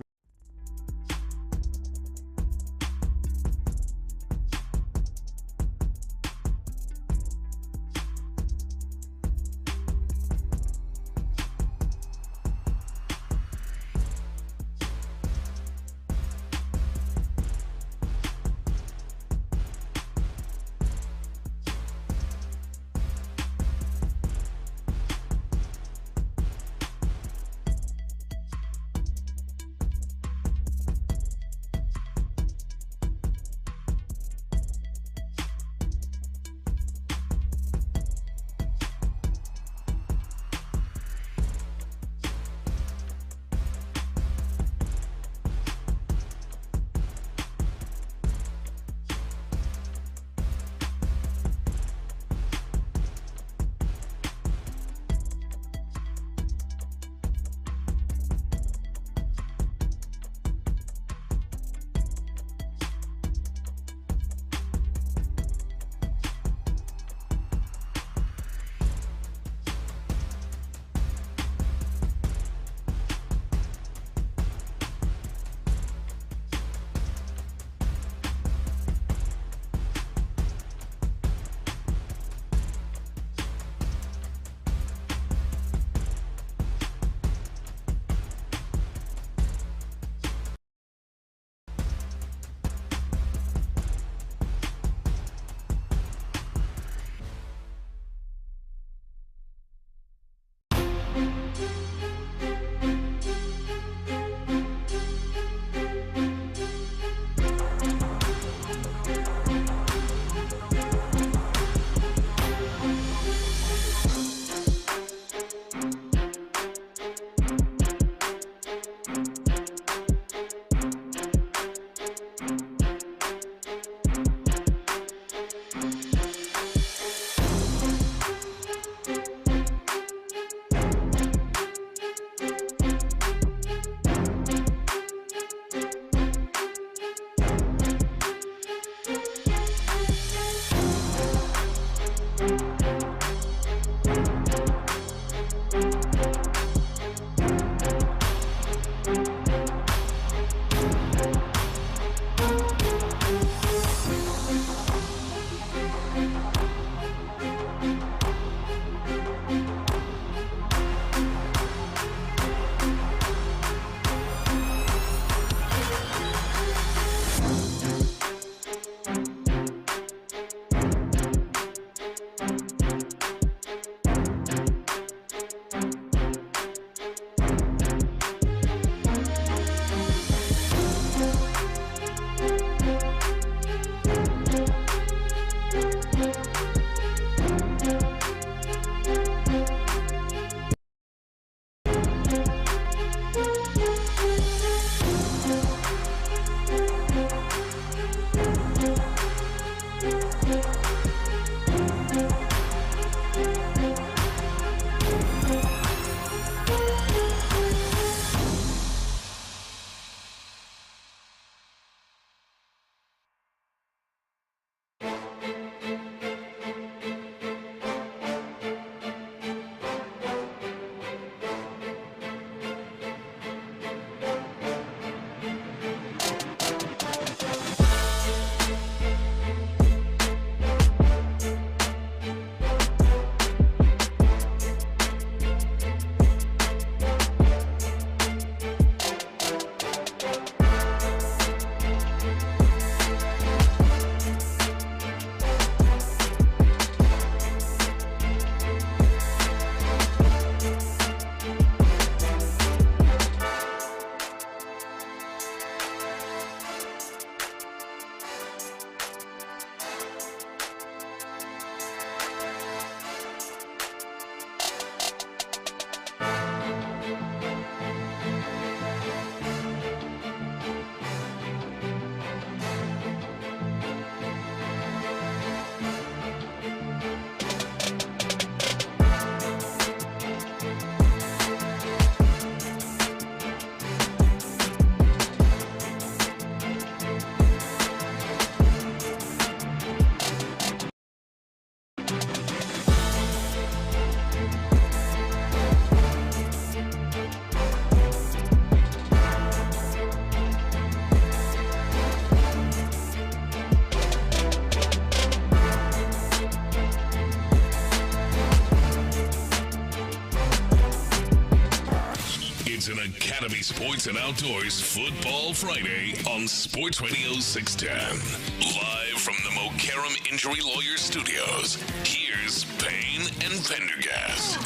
Texans and Academy Sports and Outdoors Football Friday on Sports Radio 610. Live from the Mokaram Injury Lawyer Studios, here's Payne and Pendergast.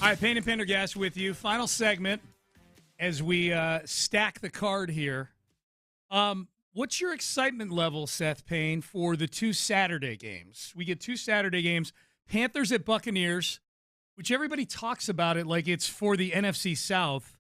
All right, Payne and Pendergast with you. Final segment as we stack the card here. What's your excitement level, Seth Payne, for the 2 Saturday games? We get 2 Saturday games. Panthers at Buccaneers, which everybody talks about it like it's for the NFC South.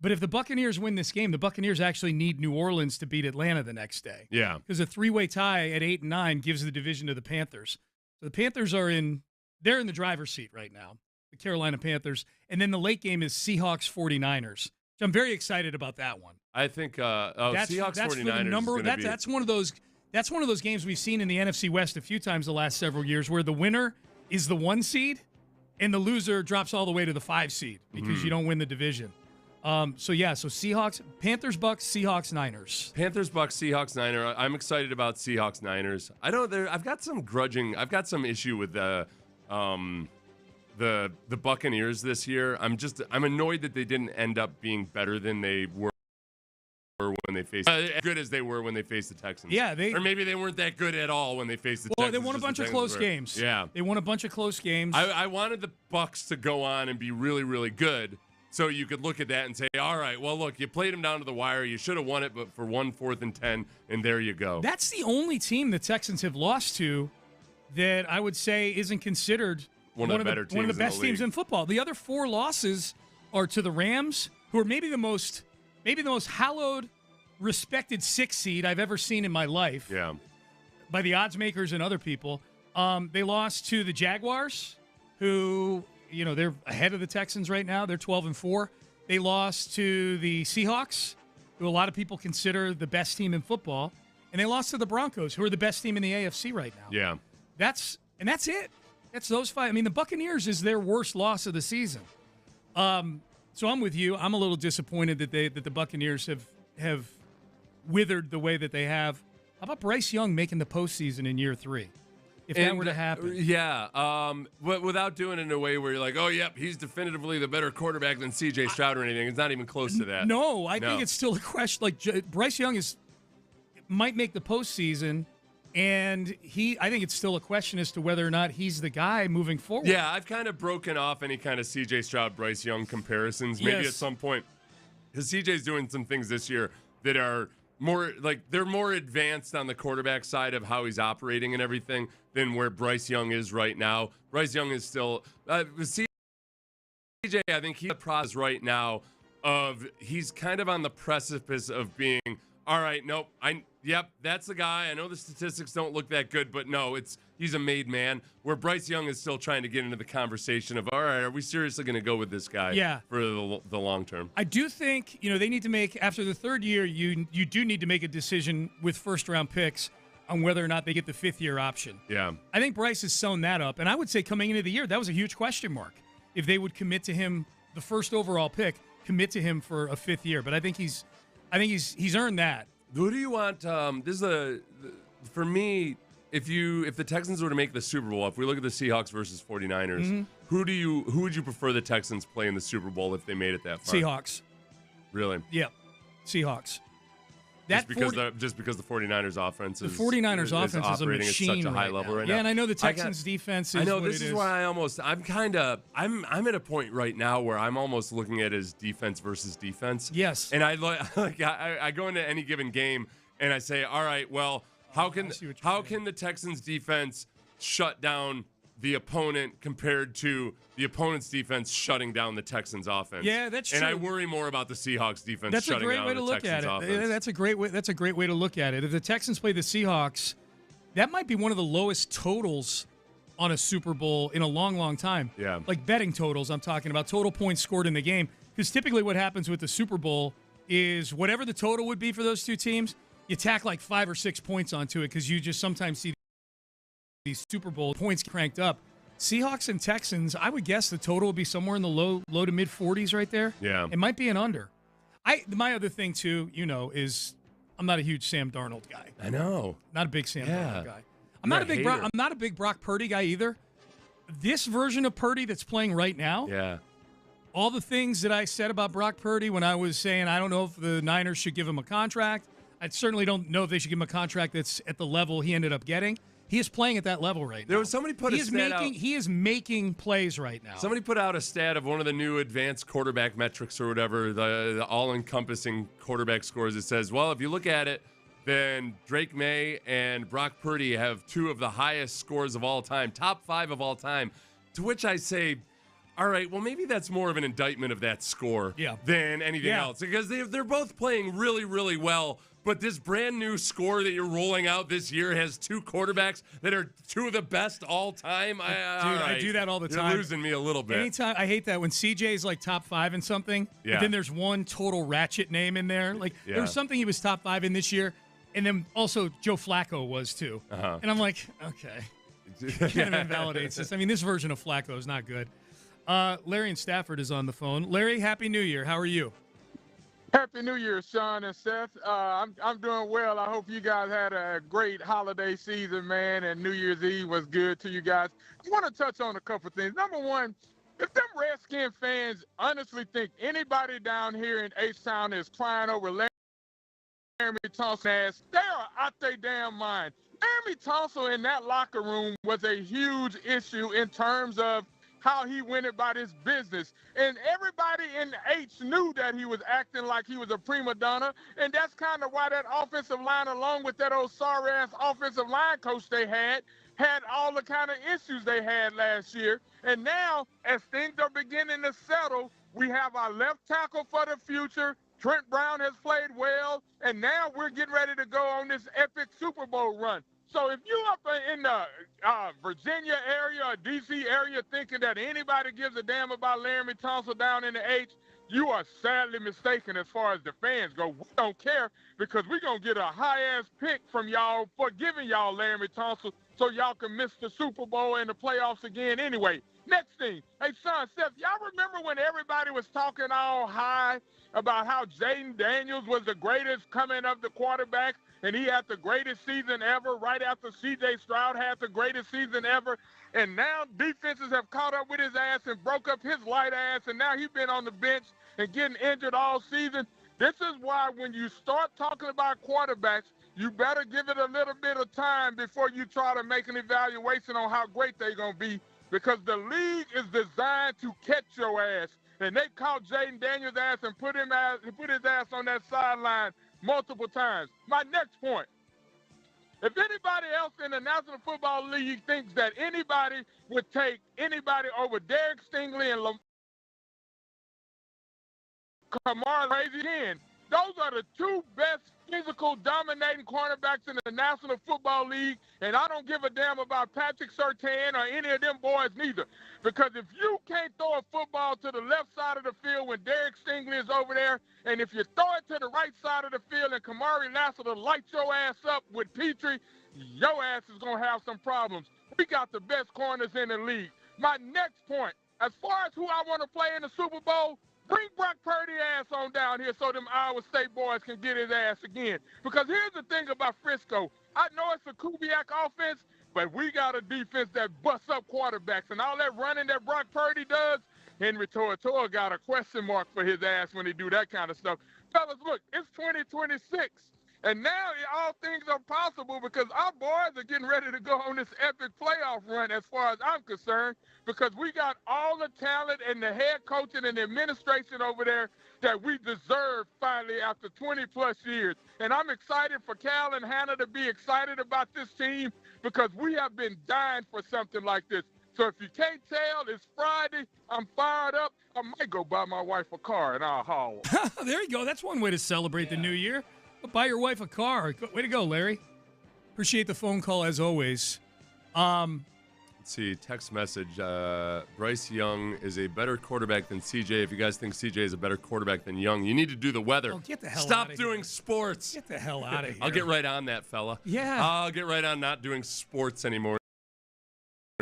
But if the Buccaneers win this game, the Buccaneers actually need New Orleans to beat Atlanta the next day. Yeah. Because a 3-way tie at 8-9 gives the division to the Panthers. So the Panthers they're in the driver's seat right now, the Carolina Panthers. And then the late game is Seahawks-49ers. So I'm very excited about that one. I think Seahawks-49ers that's one of those games we've seen in the NFC West a few times the last several years where the winner is the 1 seed and the loser drops all the way to the 5 seed because you don't win the division. So Seahawks, Panthers, Bucks, Seahawks, Niners. Panthers, Bucks, Seahawks, Niners. I'm excited about Seahawks, Niners. I've got some issue with the Buccaneers this year. I'm annoyed that they didn't end up being better than they were when they faced as good as they were when they faced the Texans. Yeah, or maybe they weren't that good at all when they faced the Texans. Well, they won a bunch of close games. Yeah. They won a bunch of close games. I wanted the Bucks to go on and be really, really good. So you could look at that and say, all right, well, look, you played them down to the wire. You should have won it, but for 1 4th and 10, and there you go. That's the only team the Texans have lost to that I would say isn't considered one of the best teams in football. The other 4 losses are to the Rams, who are maybe the most hallowed, respected 6 seed I've ever seen in my life. Yeah. By the odds makers and other people. They lost to the Jaguars, who, they're ahead of the Texans right now. They're 12-4. They lost to the Seahawks, who a lot of people consider the best team in football. And they lost to the Broncos, who are the best team in the AFC right now. Yeah. That's it. That's those 5. I mean, the Buccaneers is their worst loss of the season. So I'm with you. I'm a little disappointed that the Buccaneers have withered the way that they have. How about Bryce Young making the postseason in year 3? If that were to happen. Yeah. But without doing it in a way where you're like, oh, yep, he's definitively the better quarterback than C.J. Stroud or anything. It's not even close to that. No, I think it's still a question. Like, Bryce Young might make the postseason, and I think it's still a question as to whether or not he's the guy moving forward. Yeah, I've kind of broken off any kind of C.J. Stroud, Bryce Young comparisons. Maybe at some point. Because C.J.'s doing some things this year that are they're more advanced on the quarterback side of how he's operating and everything than where Bryce Young is right now. Bryce Young is still CJ. I think he's in the process right now of he's kind of on the precipice of being all right. Nope. That's the guy. I know the statistics don't look that good, but no, he's a made man. Where Bryce Young is still trying to get into the conversation of all right, are we seriously going to go with this guy? Yeah. For the long term. I do think they need to make after the 3rd year. You do need to make a decision with 1st-round picks on whether or not they get the 5th-year option. Yeah. I think Bryce has sewn that up, and I would say coming into the year that was a huge question mark if they would commit to him the 1st overall pick, commit to him for a 5th year. But I think he's earned that. Who do you want? This is for me. If the Texans were to make the Super Bowl, if we look at the Seahawks versus 49ers, who would you prefer the Texans play in the Super Bowl if they made it that far? Seahawks. Really? Yeah, Seahawks. Just because the 49ers offense is offense is a machine at such a high level right now. Yeah, and I know the Texans defense is. I know what this is why I'm at a point right now where I'm almost looking at as defense versus defense. Yes. And I go into any given game and I say, all right, well, how can the Texans defense shut down the opponent compared to the opponent's defense shutting down the Texans offense? Yeah, that's true. And I worry more about the Seahawks defense shutting down the Texans offense. That's a great way to look at it. If the Texans play the Seahawks, that might be one of the lowest totals on a Super Bowl in a long, long time. Yeah. Like betting totals, I'm talking about total points scored in the game. Because typically what happens with the Super Bowl is whatever the total would be for those two teams, you tack like 5 or 6 points onto it because you just sometimes see these Super Bowl points cranked up. Seahawks and Texans, I would guess the total would be somewhere in the low to mid 40s right there. Yeah. It might be an under. My other thing too, is I'm not a huge Sam Darnold guy. I know. Not a big Sam Darnold guy. I'm not a big Brock Purdy guy either. This version of Purdy that's playing right now. Yeah. all the things that I said about Brock Purdy when I was saying I don't know if the Niners should give him a contract. I certainly don't know if they should give him a contract that's at the level he ended up getting. He is playing at that level right now. There was somebody put a stat out. He is making plays right now. Somebody put out a stat of one of the new advanced quarterback metrics or whatever, the all-encompassing quarterback scores. It says, well, if you look at it, then Drake May and Brock Purdy have 2 of the highest scores of all time, top 5 of all time. To which I say, all right, well, maybe that's more of an indictment of that score than anything else. Because they're both playing really, really well. But this brand new score that you're rolling out this year has 2 quarterbacks that are 2 of the best all time. I do that all the time. You're losing me a little bit. Anytime, I hate that when CJ's like top 5 in something, but then there's one total ratchet name in there. Like there was something he was top 5 in this year, and then also Joe Flacco was too. And I'm like, okay, kind of invalidates this. I mean, this version of Flacco is not good. Larry and Stafford is on the phone. Larry, Happy New Year. How are you? Happy New Year, Sean and Seth. I'm doing well. I hope you guys had a great holiday season, man, and New Year's Eve was good to you guys. I want to touch on a couple things. Number one, if them Redskin fans honestly think anybody down here in H-Town is crying over Laramie Tunsil ass, they are out their damn mind. Laramie Tunsil in that locker room was a huge issue in terms of how he went about his business. And everybody in H knew that he was acting like he was a prima donna, and that's kind of why that offensive line, along with that old sorry-ass offensive line coach they had all the kind of issues they had last year. And now, as things are beginning to settle, we have our left tackle for the future. Trent Brown has played well, and now we're getting ready to go on this epic Super Bowl run. So if you up in the Virginia area or D.C. area thinking that anybody gives a damn about Laramie Tunsil down in the H, you are sadly mistaken as far as the fans go. We don't care because we're going to get a high-ass pick from y'all for giving y'all Laramie Tunsil so y'all can miss the Super Bowl and the playoffs again anyway. Next thing, hey, son, Seth, y'all remember when everybody was talking all high about how Jaden Daniels was the greatest coming of the quarterbacks, and he had the greatest season ever right after C.J. Stroud had the greatest season ever, and now defenses have caught up with his ass and broke up his light ass, and now he's been on the bench and getting injured all season. This is why when you start talking about quarterbacks, you better give it a little bit of time before you try to make an evaluation on how great they're going to be, because the league is designed to catch your ass. And they caught Jaden Daniels' ass and put his ass on that sideline multiple times. My next point, if anybody else in the National Football League thinks that anybody would take anybody over Derek Stingley and Kamar again, those are the 2 best physical dominating cornerbacks in the National Football League, and I don't give a damn about Patrick Surtain or any of them boys neither. Because if you can't throw a football to the left side of the field when Derek Stingley is over there, and if you throw it to the right side of the field and Kamari Lassiter light your ass up with Petrie, your ass is going to have some problems. We got the best corners in the league. My next point, as far as who I want to play in the Super Bowl, bring Brock Purdy ass on down here so them Iowa State boys can get his ass again. Because here's the thing about Frisco. I know it's a Kubiak offense, but we got a defense that busts up quarterbacks. And all that running that Brock Purdy does, Henry To'oTo'o got a question mark for his ass when he do that kind of stuff. Fellas, look, it's 2026. And now all things are possible because our boys are getting ready to go on this epic playoff run as far as I'm concerned, because we got all the talent and the head coaching and the administration over there that we deserve finally after 20-plus years. And I'm excited for Cal and Hannah to be excited about this team because we have been dying for something like this. So if you can't tell, it's Friday. I'm fired up. I might go buy my wife a car and I'll haul. There you go. That's one way to celebrate the new year. Buy your wife a car. Way to go, Larry. Appreciate the phone call as always. Let's see, text message. Bryce Young is a better quarterback than CJ. If you guys think CJ is a better quarterback than Young, you need to do the weather. Oh, get the hell Stop out of doing here. sports. Get the hell out of here. I'll get right on that, fella. Yeah. I'll get right on not doing sports anymore.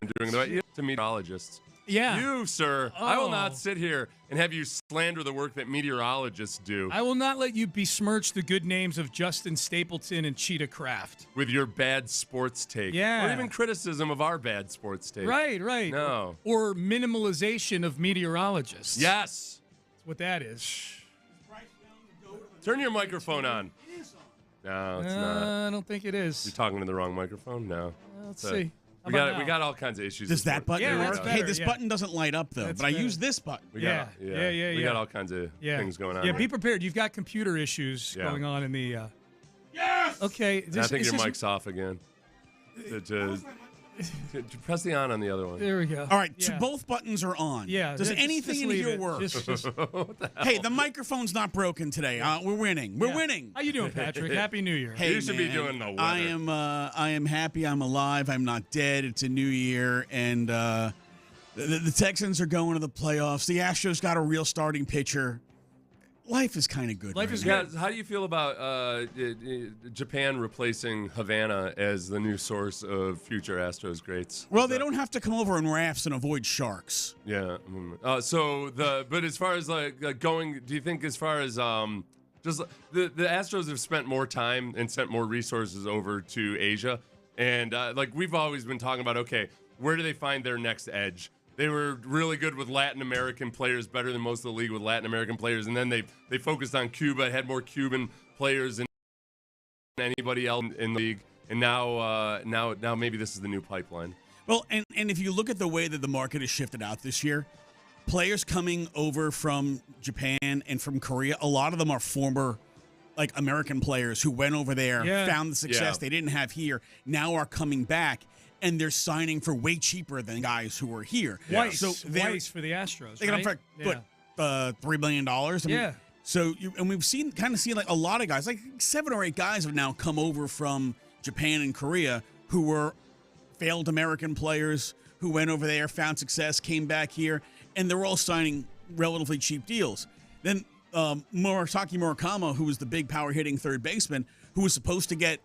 And doing the to meteorologists. Yeah. You, sir. Oh. I will not sit here and have you slander the work that meteorologists do. I will not let you besmirch the good names of Justin Stapleton and Cheetah Craft. With your bad sports take. Yeah. Or even criticism of our bad sports take. Right. No. Or minimalization of meteorologists. Yes. That's what that is. Turn your microphone on. No, it's not. I don't think it is. You're talking to the wrong microphone? No. Let's see. We got all kinds of issues. Does that button Yeah, work? that's Hey, better, this yeah. button doesn't light up, though, That's but I better. use this button. We got all kinds of things going on. Yeah, here. be prepared. You've got computer issues going on in the. Yes. Okay. I think your mic's off again. Press the on the other one. There we go. All right, so both buttons are on. Yeah. Does anything in here work? What the hell? Hey, the microphone's not broken today. We're winning. We're winning. How you doing, Patrick? Happy New Year. Hey, you should be man, doing the weather. I am happy. I'm alive. I'm not dead. It's a new year, and the Texans are going to the playoffs. The Astros got a real starting pitcher. Life is kind of good. Life right is now. good. How do you feel about Japan replacing Havana as the new source of future Astros greats? Well, they don't have to come over in rafts and avoid sharks. Yeah. But as far as going, do you think as far as just the Astros have spent more time and sent more resources over to Asia, and we've always been talking about, okay, where do they find their next edge? They were really good with Latin American players, better than most of the league with Latin American players, and then they focused on Cuba, had more Cuban players than anybody else in the league, and now maybe this is the new pipeline. Well, and if you look at the way that the market has shifted out this year, players coming over from Japan and from Korea, a lot of them are former American players who went over there, found the success they didn't have here, now are coming back. And they're signing for way cheaper than guys who are here. Weiss, So Weiss for the Astros. They got right? him for $3 million. I mean, So we've seen a lot of guys, like 7 or 8 guys have now come over from Japan and Korea who were failed American players who went over there, found success, came back here, and they're all signing relatively cheap deals. Then Murasaki Murakama, who was the big power hitting third baseman, who was supposed to get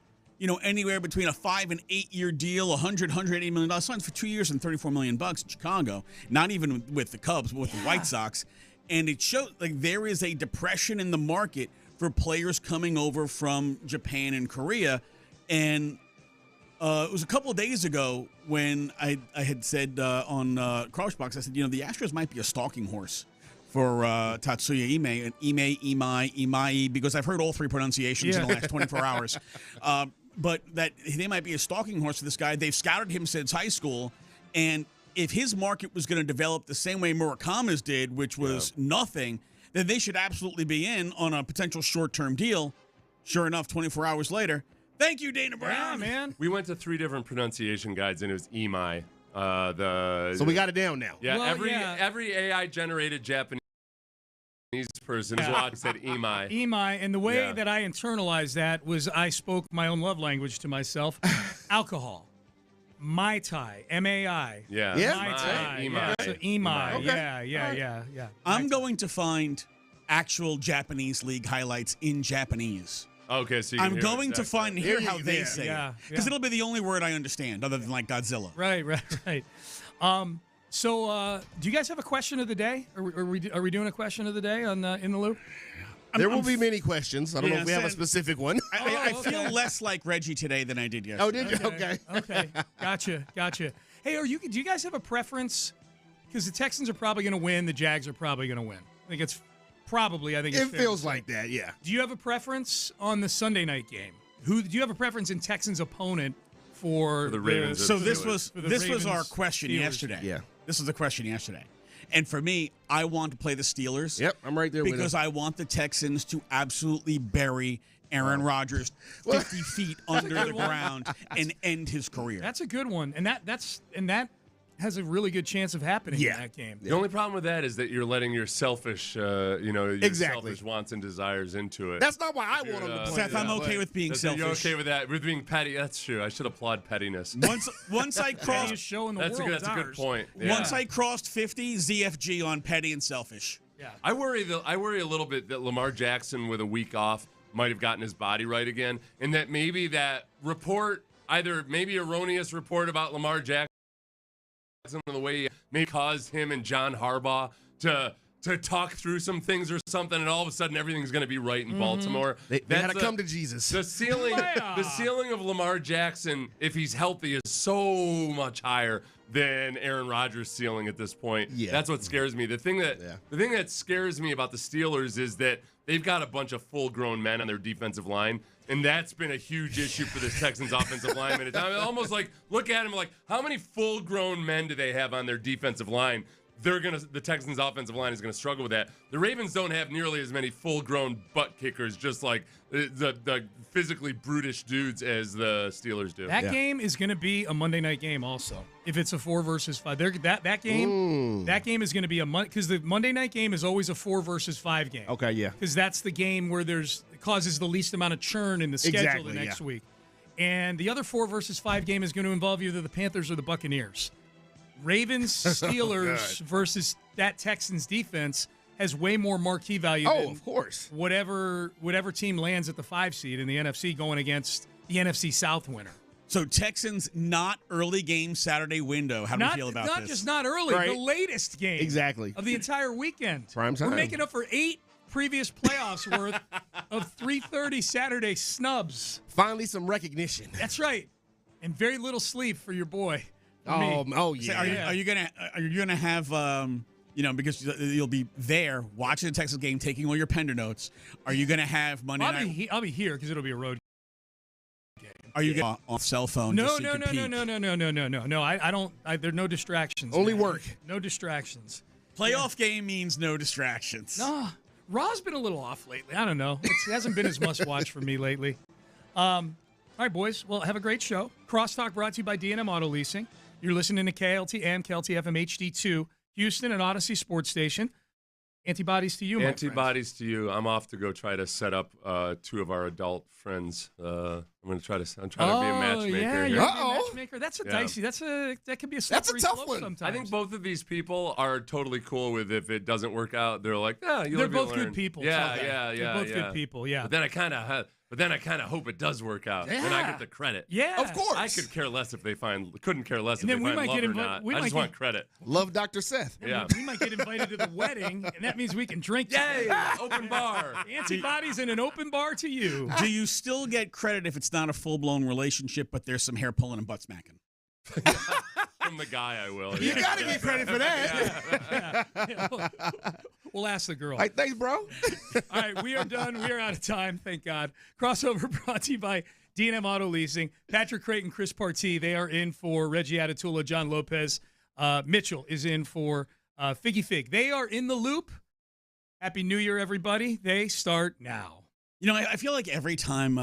anywhere between a 5 and 8 year deal, $180 million, signs for 2 years and $34 million in Chicago. Not even with the Cubs, but with the White Sox. And it shows there is a depression in the market for players coming over from Japan and Korea. And it was a couple of days ago when I had said on Crouchbox, I said, the Astros might be a stalking horse for Tatsuya Ime, and Imai, because I've heard all 3 pronunciations in the last 24 hours. But that they might be a stalking horse for this guy. They've scouted him since high school, and if his market was going to develop the same way Murakama's did, which was nothing, then they should absolutely be in on a potential short-term deal. Sure enough, 24 hours later, thank you, Dana Brown. Yeah, man. We went to 3 different pronunciation guides, and it was Imai. So we got it down now. Yeah, every AI-generated Japanese person said Imai. Imai, and the way that I internalized that was I spoke my own love language to myself. Alcohol. Mai Tai. M-A-I. Yeah. Mai Tai. Imai. Yeah, so Imai. Okay. Yeah. I'm going to find actual Japanese league highlights in Japanese. Okay, so I'm going to hear how they say it. Because yeah. it'll be the only word I understand other than Godzilla. Right. So, do you guys have a question of the day? Are we doing a question of the day on In the Loop? There will be many questions. I don't know if we have a specific one. I feel less like Reggie today than I did yesterday. Oh, did you? Okay. Gotcha. Hey, do you guys have a preference? Because the Texans are probably going to win. The Jags are probably going to win. I think it's it feels like that, yeah. Do you have a preference on the Sunday night game? Do you have a preference in Texans' opponent for the Ravens? So this was our question Steelers. yesterday. Yeah. This was the question yesterday. And for me, I want to play the Steelers. Yep, I'm right there with because him. I want the Texans to absolutely bury Aaron Rodgers 50 feet under the ground and end his career. That's a good one. And that has a really good chance of happening in that game. The only problem with that is that you're letting your selfish, selfish wants and desires into it. That's not why I want him to play. Seth, I'm okay with being selfish. You're okay with that, with being petty. That's true. I should applaud pettiness. Once I crossed, show in the that's world. That's a good point. Yeah. Once I crossed 50, ZFG on petty and selfish. Yeah. I worry a little bit that Lamar Jackson with a week off might have gotten his body right again, and that maybe that report, either maybe erroneous report about Lamar Jackson some of the way may cause him and John Harbaugh to talk through some things or something, and all of a sudden everything's going to be right in Baltimore. They had to come to Jesus. The ceiling of Lamar Jackson, if he's healthy, is so much higher than Aaron Rodgers' ceiling at this point. Yeah. That's what scares me. The thing that scares me about the Steelers is that they've got a bunch of full-grown men on their defensive line, and that's been a huge issue for this Texans offensive lineman. It's almost like, look at him like, how many full-grown men do they have on their defensive line? The Texans offensive line is gonna struggle with that. The Ravens don't have nearly as many full-grown butt kickers, just like the physically brutish dudes as the Steelers do. That game is gonna be a Monday night game, also. If it's a 4 versus 5, that game is gonna be a because the Monday night game is always a 4 versus 5 game. Okay, yeah. Because that's the game where it causes the least amount of churn in the schedule the next week. And the other 4 versus 5 game is going to involve either the Panthers or the Buccaneers. Ravens, Steelers versus that Texans defense has way more marquee value than of course. whatever team lands at the 5 seed in the NFC going against the NFC South winner. So Texans not early game Saturday window. How do we feel about this? Not just not early, Right. the latest game Exactly. of the entire weekend. Prime time. We're making up for 8 previous playoffs worth of 3:30 Saturday snubs. Finally some recognition. That's right. And very little sleep for your boy. For me. So are you gonna have because you'll be there watching the Texas game, taking all your Pender notes? Are you gonna have Monday night? I'll be here because it'll be a road game. Are you gonna on cell phone? No. I don't. There are no distractions. Only man. work. No distractions. Playoff game means no distractions. No, Raw's been a little off lately. I don't know. It hasn't been as must watch for me lately. All right, boys. Well, have a great show. Crosstalk brought to you by D&M Auto Leasing. You're listening to KLT and KLT FM HD2, Houston and Odyssey Sports Station. Antibodies to you, my Antibodies to you. I'm off to go try to set up 2 of our adult friends. I'm trying to be a matchmaker. Yeah, here. you're a matchmaker. That's a dicey. That could be a slippery tough slope one. sometimes. I think both of these people are totally cool with if it doesn't work out. They're like, yeah, they're both good people. Yeah, Okay. yeah. They're both good people. Yeah. But then I kind of hope it does work out. Yeah. And I get the credit. Yeah. Of course. I couldn't care less if they find love we or might get not. I just want credit. Love Dr. Seth. Yeah. We might get invited to the wedding, and that means we can drink. Yay! Open bar. Antibodies in an open bar to you. Do you still get credit if it's not a full-blown relationship, but there's some hair pulling and butt smacking? From the guy, I will. You got to get credit for that. Yeah. We'll ask the girl. Hey, thanks, bro. All right, we are done. We are out of time, thank God. Crossover brought to you by D&M Auto Leasing. Patrick Creighton, Chris Partee, they are in for Reggie Atatula, John Lopez. Mitchell is in for Figgy Fig. They are in the loop. Happy New Year, everybody. They start now. I feel like every time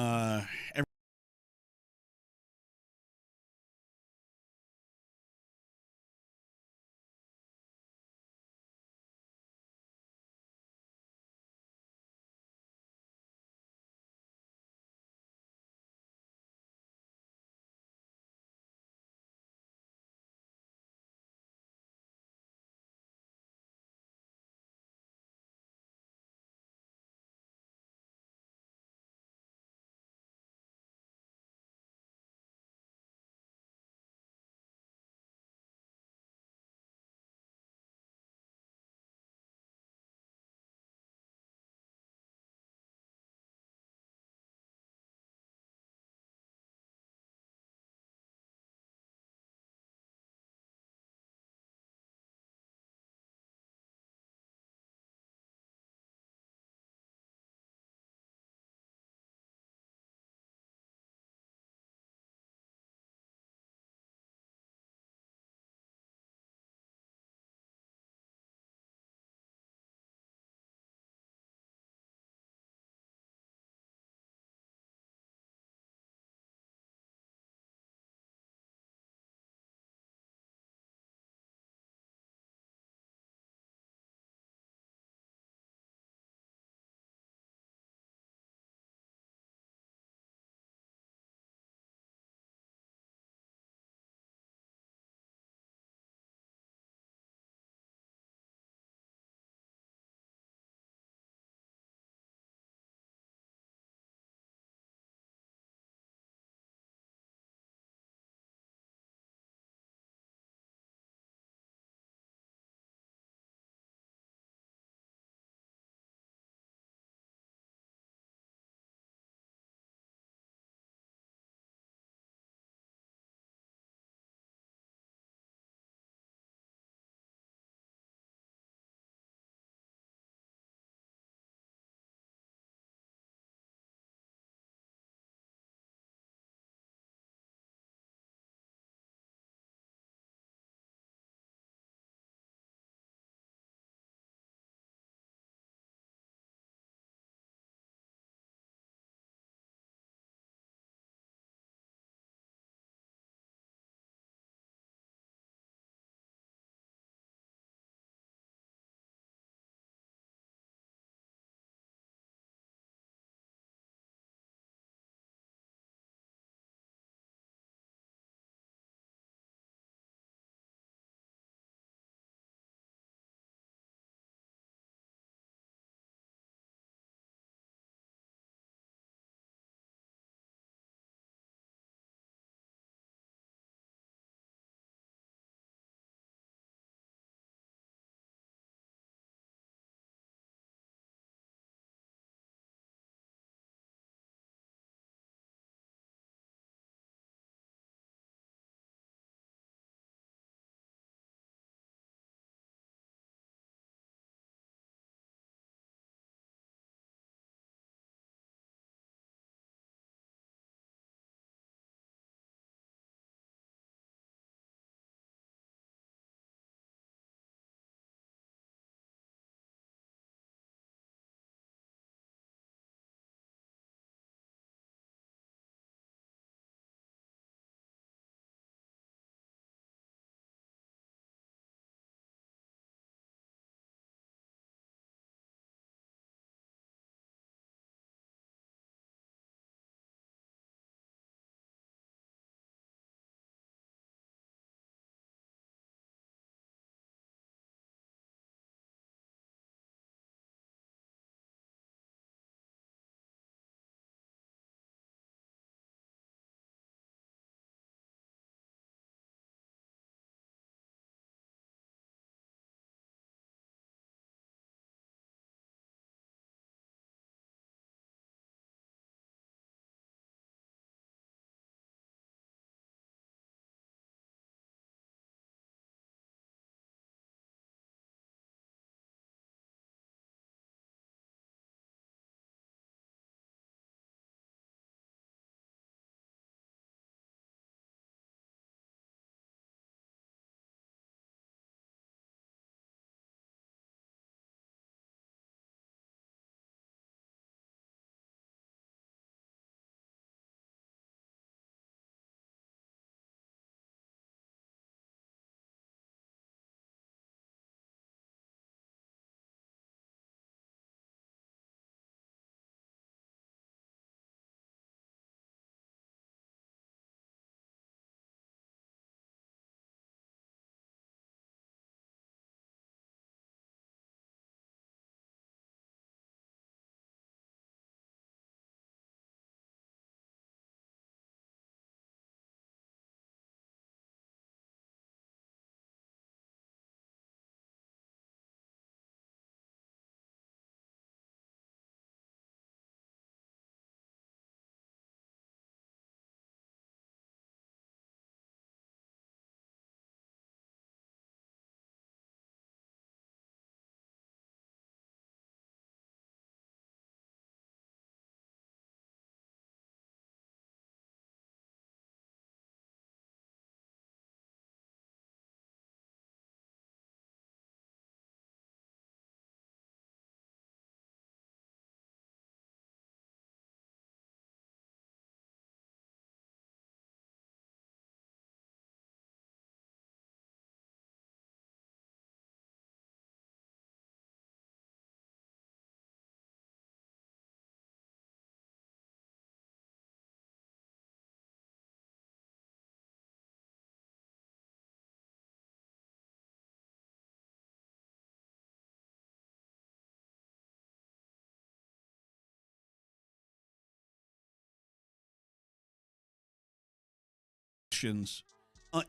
questions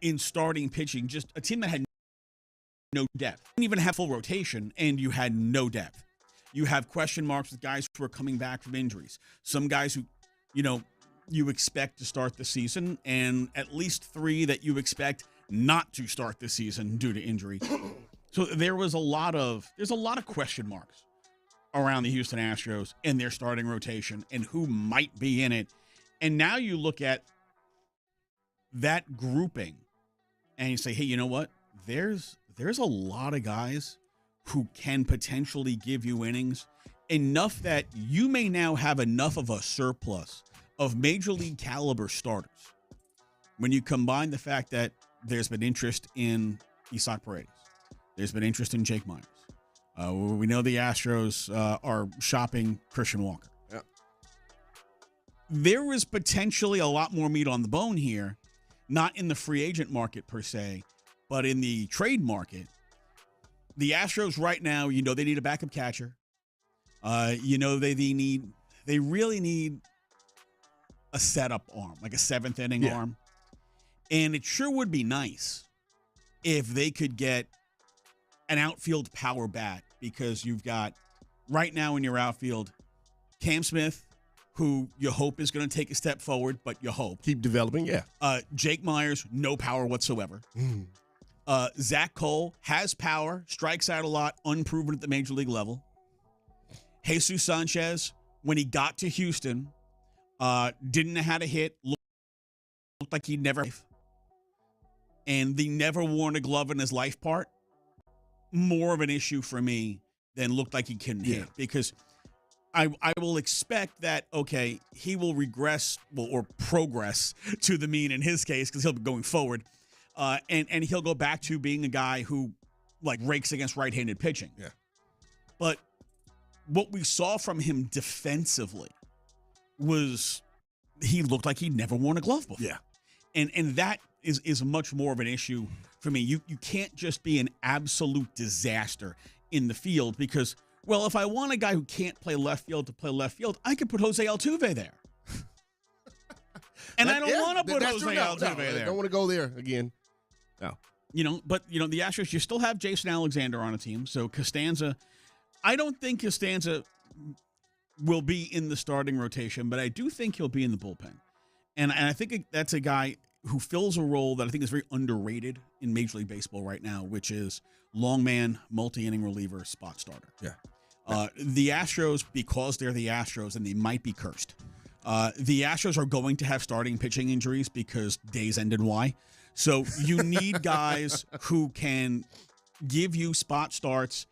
in starting pitching. Just a team that had no depth. Didn't even have full rotation, and you had no depth. You have question marks with guys who are coming back from injuries. Some guys who, you expect to start the season, and at least 3 that you expect not to start the season due to injury. So there's a lot of question marks around the Houston Astros and their starting rotation and who might be in it. And now you look at that grouping and you say, hey, you know what? There's a lot of guys who can potentially give you innings enough that you may now have enough of a surplus of major league caliber starters. When you combine the fact that there's been interest in Isaac Paredes, there's been interest in Jake Myers. We know the Astros are shopping Christian Walker. Yep. There is potentially a lot more meat on the bone here, not in the free agent market per se, but in the trade market. The Astros right now, they need a backup catcher. They really need a setup arm, like a 7th inning arm. And it sure would be nice if they could get an outfield power bat, because you've got right now in your outfield Cam Smith, who you hope is going to take a step forward, but you hope. Keep developing, yeah. Jake Myers, no power whatsoever. Zach Cole has power, strikes out a lot, unproven at the major league level. Jesus Sanchez, when he got to Houston, didn't know how to hit, looked like he'd never. And the never worn a glove in his life part, more of an issue for me than looked like he couldn't hit. Because I will expect that, okay, he will regress or progress to the mean in his case, because he'll be going forward. And he'll go back to being a guy who, rakes against right-handed pitching. Yeah. But what we saw from him defensively was he looked like he'd never worn a glove before. Yeah. And that is much more of an issue for me. You can't just be an absolute disaster in the field because, well, if I want a guy who can't play left field to play left field, I could put Jose Altuve there. And I don't want to put Jose Altuve there. I don't want to go there again. No. But the Astros, you still have Jason Alexander on a team. So Costanza, I don't think Costanza will be in the starting rotation, but I do think he'll be in the bullpen. And I think that's a guy who fills a role that I think is very underrated in Major League Baseball right now, which is long man, multi-inning reliever, spot starter. Yeah. The Astros, because they're the Astros and they might be cursed, the Astros are going to have starting pitching injuries because days end in Y. So you need guys who can give you spot starts,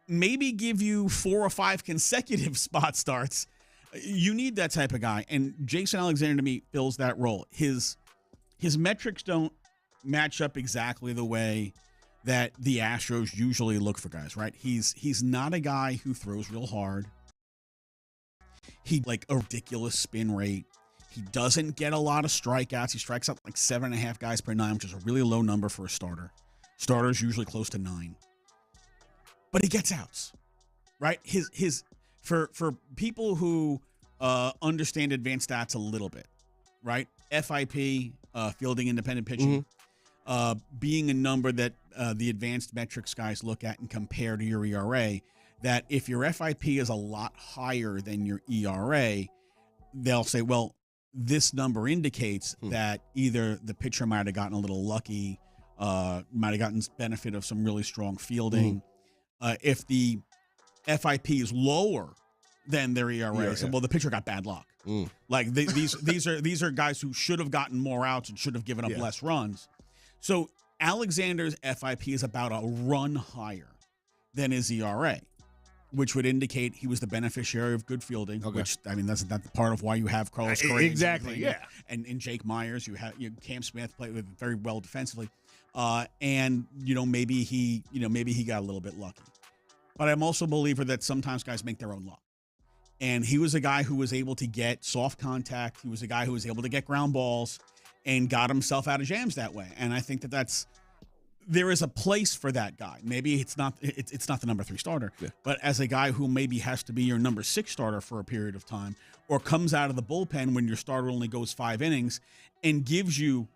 maybe give you 4 or 5 consecutive spot starts. You need that type of guy. And Jason Alexander, to me, fills that role. His metrics don't match up exactly the way that the Astros usually look for guys, right? He's not a guy who throws real hard. He a ridiculous spin rate. He doesn't get a lot of strikeouts. He strikes out 7.5 guys per 9, which is a really low number for a starter. Starters usually close to 9. But he gets outs, right? For people who understand advanced stats a little bit, right? FIP, fielding independent pitching, being a number that the advanced metrics guys look at and compare to your ERA, that if your FIP is a lot higher than your ERA, they'll say, well, this number indicates that either the pitcher might have gotten a little lucky, might have gotten benefit of some really strong fielding. If the FIP is lower than their ERA, so, well, the pitcher got bad luck. These are guys who should have gotten more outs and should have given up less runs. So Alexander's FIP is about a run higher than his ERA, which would indicate he was the beneficiary of good fielding. Which, I mean, that's not the part of why you have Carlos Correa. Exactly. And Jake Myers, you have Cam Smith played with very well defensively, and maybe he got a little bit lucky. But I'm also a believer that sometimes guys make their own luck. And he was a guy who was able to get soft contact. He was a guy who was able to get ground balls and got himself out of jams that way. And I think there is a place for that guy. Maybe it's not the number 3 starter, but as a guy who maybe has to be your number 6 starter for a period of time, or comes out of the bullpen when your starter only goes 5 innings and gives you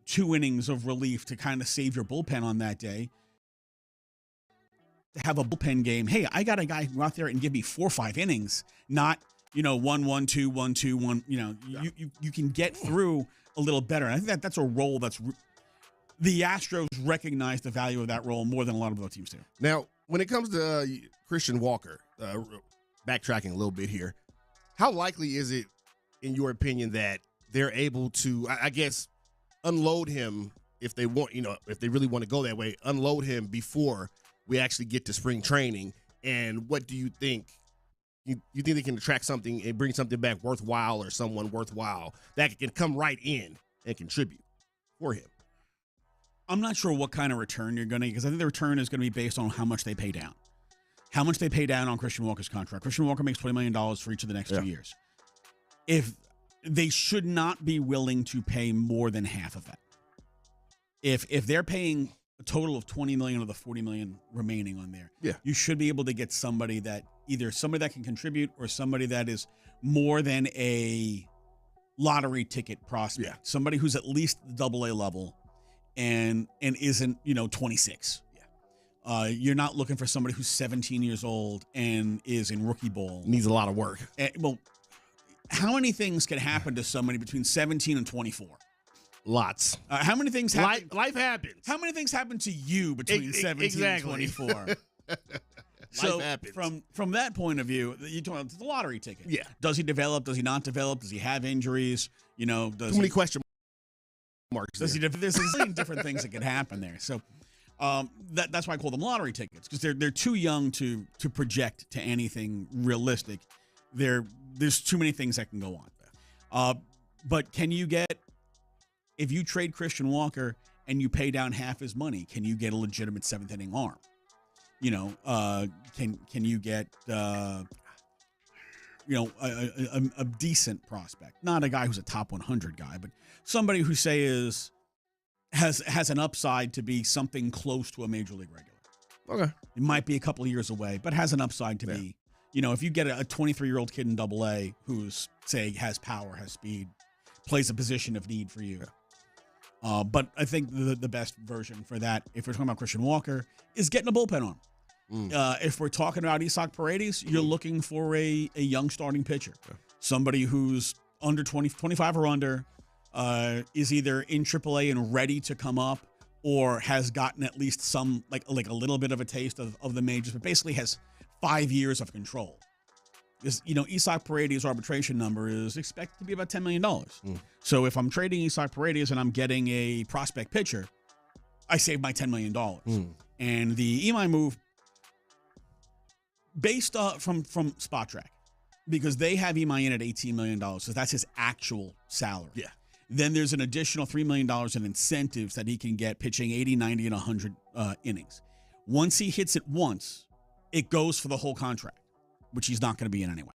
2 innings of relief to kind of save your bullpen on that day. To have a bullpen game, hey, I got a guy who go out there and give me 4 or 5 innings, not 1-1, 2-1, 2-1. You can get through a little better. And I think that's a role that's the Astros recognize the value of that role more than a lot of other teams do. Now, when it comes to Christian Walker, backtracking a little bit here, how likely is it, in your opinion, that they're able to, I guess, unload him if they want, if they really want to go that way, unload him before we actually get to spring training? And what do you think? You think they can attract something and bring something back worthwhile, or someone worthwhile that can come right in and contribute for him? I'm not sure what kind of return you're going to get, because I think the return is going to be based on how much they pay down. How much they pay down on Christian Walker's contract. Christian Walker makes $20 million for each of the next 2 years. If they should not be willing to pay more than half of that. If they're paying a total of $20 million of the $40 million remaining on there, you should be able to get somebody that can contribute, or somebody that is more than a lottery ticket prospect. Somebody who's at least the AA level and isn't 26. You're not looking for somebody who's 17 years old and is in rookie ball. Needs a lot of work. Well, how many things can happen to somebody between 17 and 24? Lots. How many things happen? Life happens. How many things happen to you between 17 and 24? So from that point of view, you're talking about the lottery ticket. Yeah. Does he develop? Does he not develop? Does he have injuries? Too many question marks. There's a million different things that could happen there. So that's why I call them lottery tickets, because they're too young to project to anything realistic. There's too many things that can go on. But can you get, if you trade Christian Walker and you pay down half his money, can you get a legitimate 7th inning arm? Can you get a decent prospect, not a guy who's a top 100 guy, but somebody who has an upside to be something close to a major league regular. Okay, it might be a couple of years away, but has an upside to be. If you get a 23-year-old kid in AA who's, say, has power, has speed, plays a position of need for you. But I think the best version for that, if we're talking about Christian Walker, is getting a bullpen arm. If we're talking about Isaac Paredes, you're looking for a young starting pitcher. Somebody who's under 25 or under, is either in AAA and ready to come up, or has gotten at least some, like a little bit of a taste of the majors, but basically has 5 years of control. Because, Isaac Paredes' arbitration number is expected to be about $10 million. So if I'm trading Isaac Paredes and I'm getting a prospect pitcher, I save my $10 million. And the Imai move, based from SportsRadio, because they have Imai in at $18 million, so that's his actual salary. Yeah. Then there's an additional $3 million in incentives that he can get pitching 80, 90, and 100 innings. Once he hits it once, it goes for the whole contract, which he's not going to be in anyway.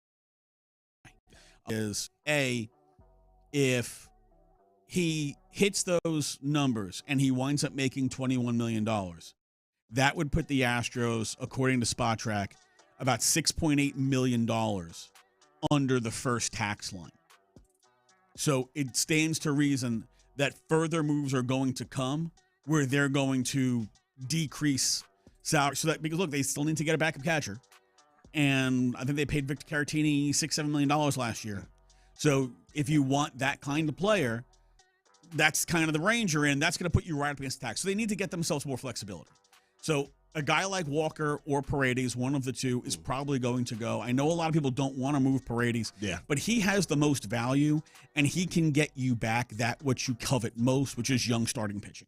If he hits those numbers and he winds up making $21 million, that would put the Astros, according to SportsRadio, about $6.8 million under the first tax line. So it stands to reason that further moves are going to come where they're going to decrease salary. So that, because look, they still need to get a backup catcher. And I think they paid Victor Caratini $6-7 million last year. So if you want that kind of player, that's kind of the range you're in. That's going to put you right up against the tax. So they need to get themselves more flexibility. So a guy like Walker or Paredes, one of the two, is probably going to go. I know a lot of people don't want to move Paredes, but he has the most value, and he can get you back that what you covet most, which is young starting pitching.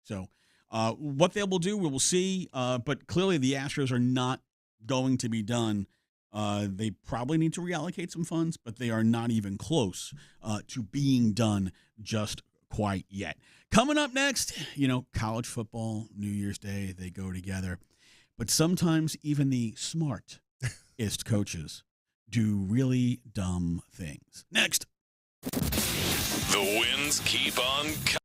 So what they will do, we will see. But clearly the Astros are not going to be done. They probably need to reallocate some funds, but they are not even close to being done just quite yet. Coming up next, college football, New Year's Day, they go together. But sometimes even the smartest coaches do really dumb things. Next. The winds keep on coming.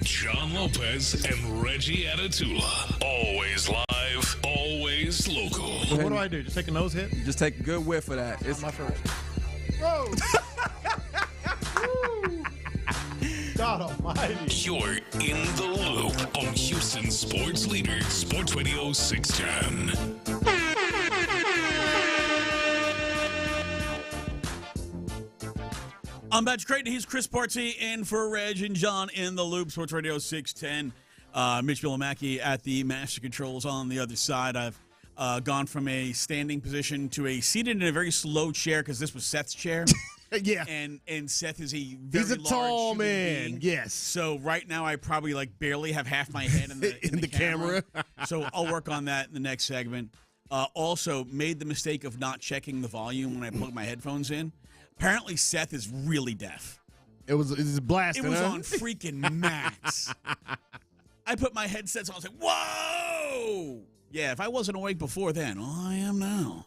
John Lopez and Reggie Atatula. Always live, always local. What do I do? Just take a nose hit? Just take a good whiff of that. It's my first. Whoa! God almighty. You're in the loop on Houston Sports Leader, Sports Radio 610. I'm Bijani and Creighton. He's Chris Party in for Reg and John in the Loop, Sports Radio 610. Mitch Billamacki at the master controls on the other side. I've gone from a standing position to a seated in a very slow chair because this was Seth's chair. Yeah. And Seth is a very He's a large tall human man. being. Yes. So right now I probably barely have half my head in the camera. So I'll work on that in the next segment. Also made the mistake of not checking the volume when I plug my headphones in. Apparently Seth is really deaf. It was blasting. It was on freaking max. I put my headsets on. I was like, whoa! Yeah, if I wasn't awake before then, I am now.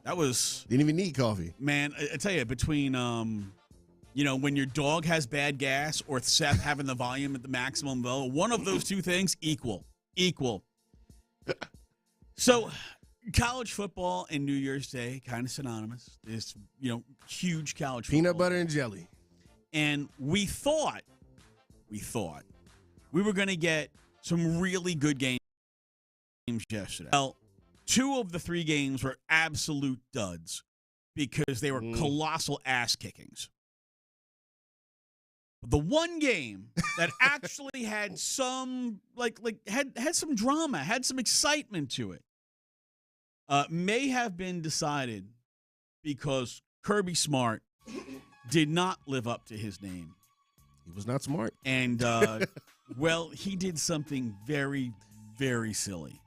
That was... Didn't even need coffee. Man, I tell you, between, when your dog has bad gas or Seth having the volume at the maximum level, one of those two things, equal. So, college football and New Year's Day, kind of synonymous. It's, huge college football. Peanut butter and jelly. And we thought we were going to get some really good games yesterday. Well, 2 of the 3 games were absolute duds because they were colossal ass kickings. The one game that actually had some had some drama, had some excitement to it, may have been decided because Kirby Smart did not live up to his name. He was not smart. And, he did something very, very silly.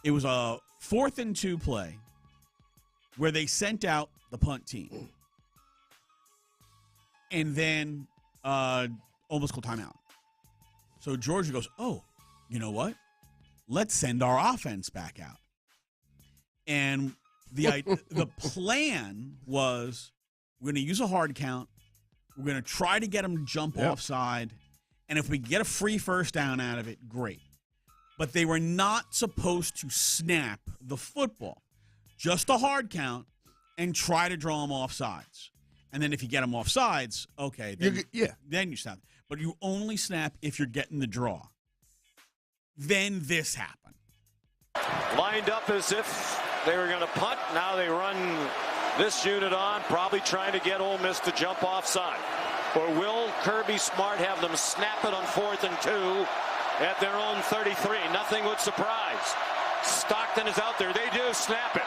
It was a 4th and 2 play where they sent out the punt team and then almost called timeout. So Georgia goes, oh, you know what? Let's send our offense back out. And the plan was we're going to use a hard count. We're going to try to get them to jump offside. And if we get a free first down out of it, great. But they were not supposed to snap the football. Just a hard count and try to draw them off sides. And then if you get them off sides, okay, then you snap. But you only snap if you're getting the draw. Then this happened. Lined up as if they were going to punt. Now they run this unit on, probably trying to get Ole Miss to jump offside. Or will Kirby Smart have them snap it on 4th and 2 at their own 33? Nothing would surprise. Stockton is out there. They do snap it.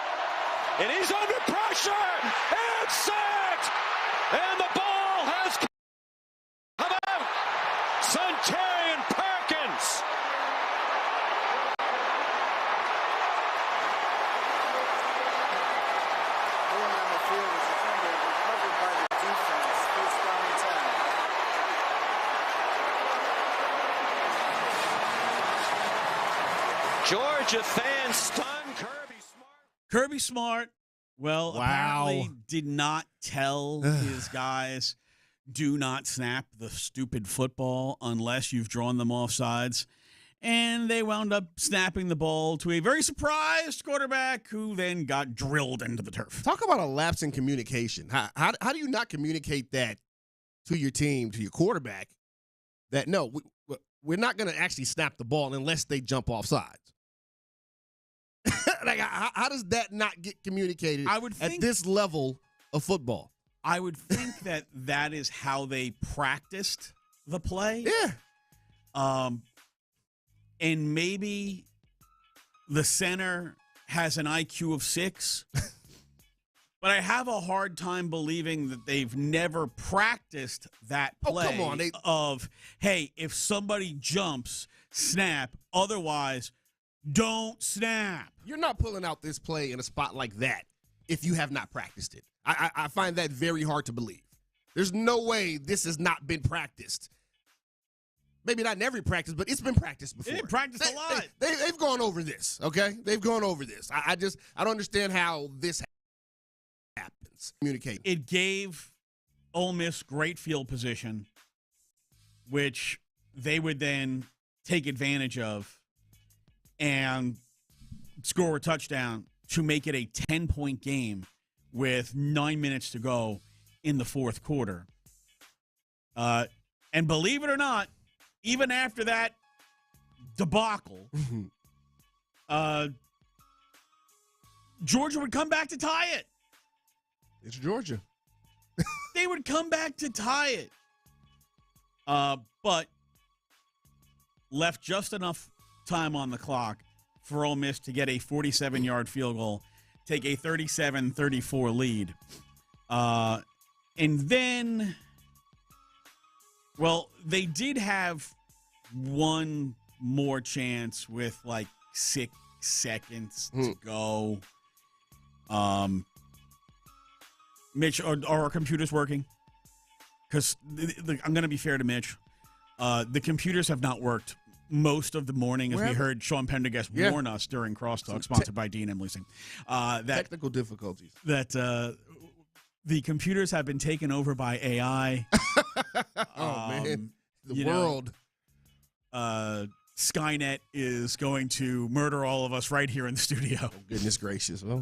And he's under pressure. And sacked. And the ball has come out. Sunterian Perkins. Georgia fans stunned Kirby Smart. Kirby Smart, apparently did not tell his guys, do not snap the stupid football unless you've drawn them off sides. And they wound up snapping the ball to a very surprised quarterback who then got drilled into the turf. Talk about a lapse in communication. How do you not communicate that to your team, to your quarterback, that no, we're not going to actually snap the ball unless they jump off sides? How does that not get communicated at this level of football? I would think that is how they practiced the play. Yeah. And maybe the center has an IQ of 6. But I have a hard time believing that they've never practiced that play come on. of, hey, if somebody jumps, snap. Otherwise, don't snap. You're not pulling out this play in a spot like that if you have not practiced it. I find that very hard to believe. There's no way this has not been practiced. Maybe not in every practice, but it's been practiced before. They practiced a lot. They've gone over this, okay? They've gone over this. I don't understand how this happens. Communicate. It gave Ole Miss great field position. which they would then take advantage of and score a touchdown to make it a 10-point game with 9 minutes to go in the fourth quarter. And believe it or not, even after that debacle, Georgia would come back to tie it. It's Georgia. They would come back to tie it. But left just enough time on the clock for Ole Miss to get a 47-yard field goal, take a 37-34 lead. And then, well, they did have one more chance with like 6 seconds to go. Mitch, are our computers working? Because I'm going to be fair to Mitch. The computers have not worked most of the morning, as we heard Sean Pendergast warn us during Crosstalk, sponsored by Dean Emily Singh. Technical difficulties. That the computers have been taken over by AI. Man, the world. Skynet is going to murder all of us right here in the studio. Oh, goodness gracious. Well,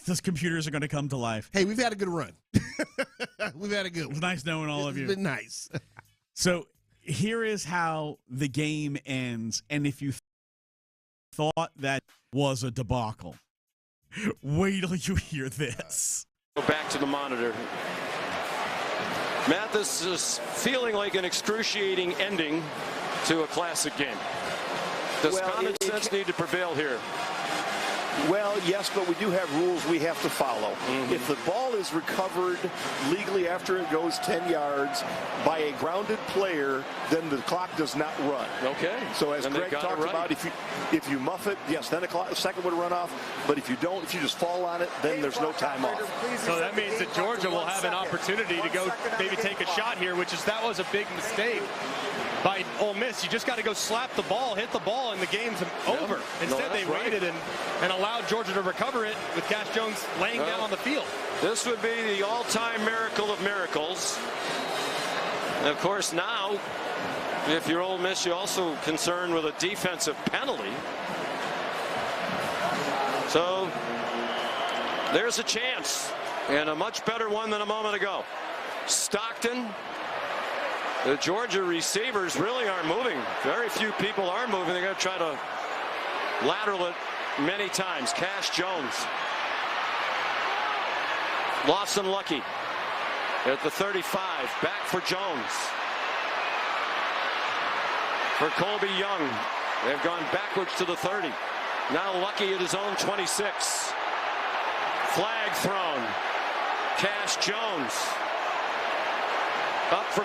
those computers are going to come to life. Hey, we've had a good run. We've had a good one. It's nice knowing all of you. It's been nice. So here is how the game ends. And if you thought that was a debacle, wait till you hear this. Go back to the monitor. Matt, this is feeling like an excruciating ending to a classic game. Does common sense need to prevail here? Well, yes, but we do have rules we have to follow. If the ball is recovered legally after it goes 10 yards by a grounded player, then the clock does not run. Okay. So as Greg talked about, if you muff it, yes, then the second would run off. But if you don't, if you just fall on it, then there's no time off. So that means that Georgia will have an opportunity to go maybe take a shot here, that was a big mistake by Ole Miss. You just got to go slap the ball, hit the ball, and the game's over. Instead, they waited and allowed Georgia to recover it with Cash Jones laying down on the field. This would be the all-time miracle of miracles. And of course, now, if you're Ole Miss, you're also concerned with a defensive penalty. So there's a chance, and a much better one than a moment ago. Stockton. The Georgia receivers really aren't moving. Very few people are moving. They're going to try to lateral it many times. Cash Jones. Lawson Lucky at the 35. Back for Jones. For Colby Young. They've gone backwards to the 30. Now Lucky at his own 26. Flag thrown. Cash Jones. Up for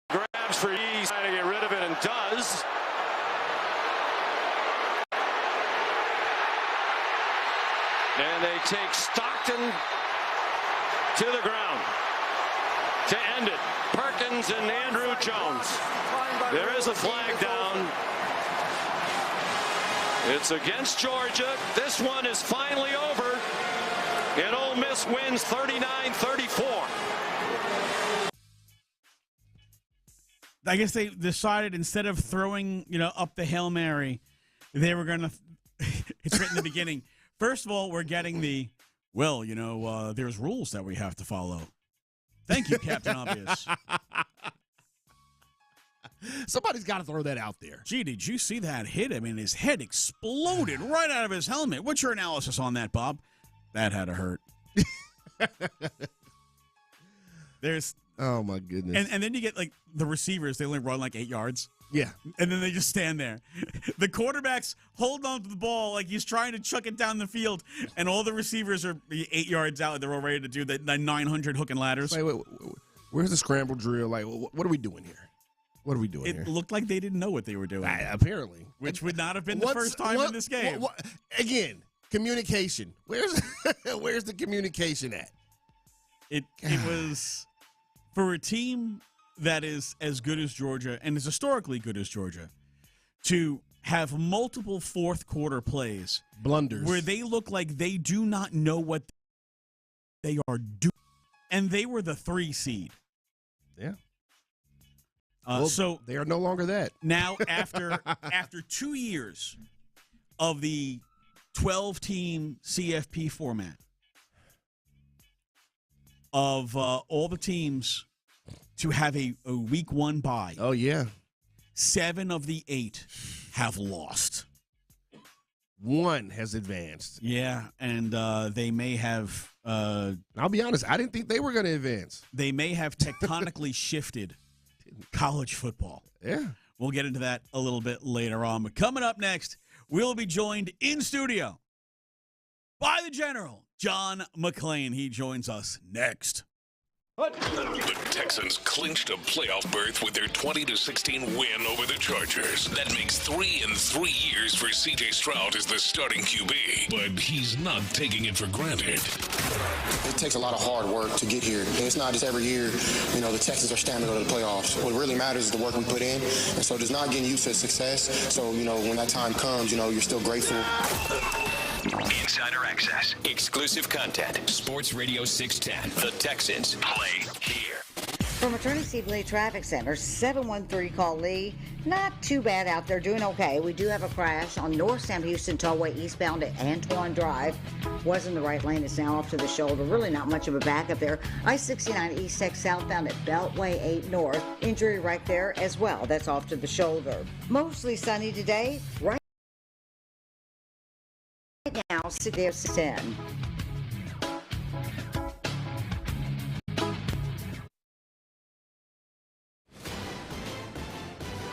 grabs for ease, trying to get rid of it, and does. And they take Stockton to the ground to end it. Perkins and Andrew Jones. There is a flag down. It's against Georgia. This one is finally over. And Ole Miss wins 39-34. I guess they decided instead of throwing, up the Hail Mary, they were going to, it's written in the beginning. First of all, we're getting there's rules that we have to follow. Thank you, Captain Obvious. Somebody's got to throw that out there. Gee, did you see that hit? I mean, his head exploded right out of his helmet. What's your analysis on that, Bob? That had to hurt. Oh, my goodness. And then you get, the receivers. They only run, 8 yards. Yeah. And then they just stand there. The quarterback's holding on to the ball like he's trying to chuck it down the field, and all the receivers are 8 yards out. They're all ready to do the 900 hook and ladders. Wait, where's the scramble drill? What are we doing here? What are we doing here? It looked like they didn't know what they were doing. Apparently. Which would not have been the first time in this game. Again, communication. Where's the communication at? It was... For a team that is as good as Georgia and is historically good as Georgia, to have multiple fourth quarter plays, blunders, where they look like they do not know what they are doing, and they were the 3 seed. Yeah. So they are no longer that. Now, after 2 years of the 12-team CFP format, of all the teams to have a week 1 bye. Oh, yeah. 7 of the 8 have lost. 1 has advanced. Yeah, and they may have... I'll be honest, I didn't think they were going to advance. They may have tectonically shifted college football. Yeah. We'll get into that a little bit later on. But coming up next, we'll be joined in studio by the General, John McClain. He joins us next. The Texans clinched a playoff berth with their 20-16 win over the Chargers. That makes 3 in 3 years for C.J. Stroud as the starting QB. But he's not taking it for granted. It takes a lot of hard work to get here. It's not just every year, the Texans are standing to go to the playoffs. What really matters is the work we put in. And so just not getting used to success. So, when that time comes, you're still grateful. Insider access, exclusive content, Sports Radio 610. The Texans play here. From Attorney Steve Lee Traffic Center, 713 call Lee. Not too bad out there, doing okay. We do have a crash on North Sam Houston Tollway eastbound at Antoine Drive. Was in the right lane, it's now off to the shoulder. Really not much of a backup there. I-69 East Tech southbound at Beltway 8 North. Injury right there as well. That's off to the shoulder. Mostly sunny today. Right now, 6:10.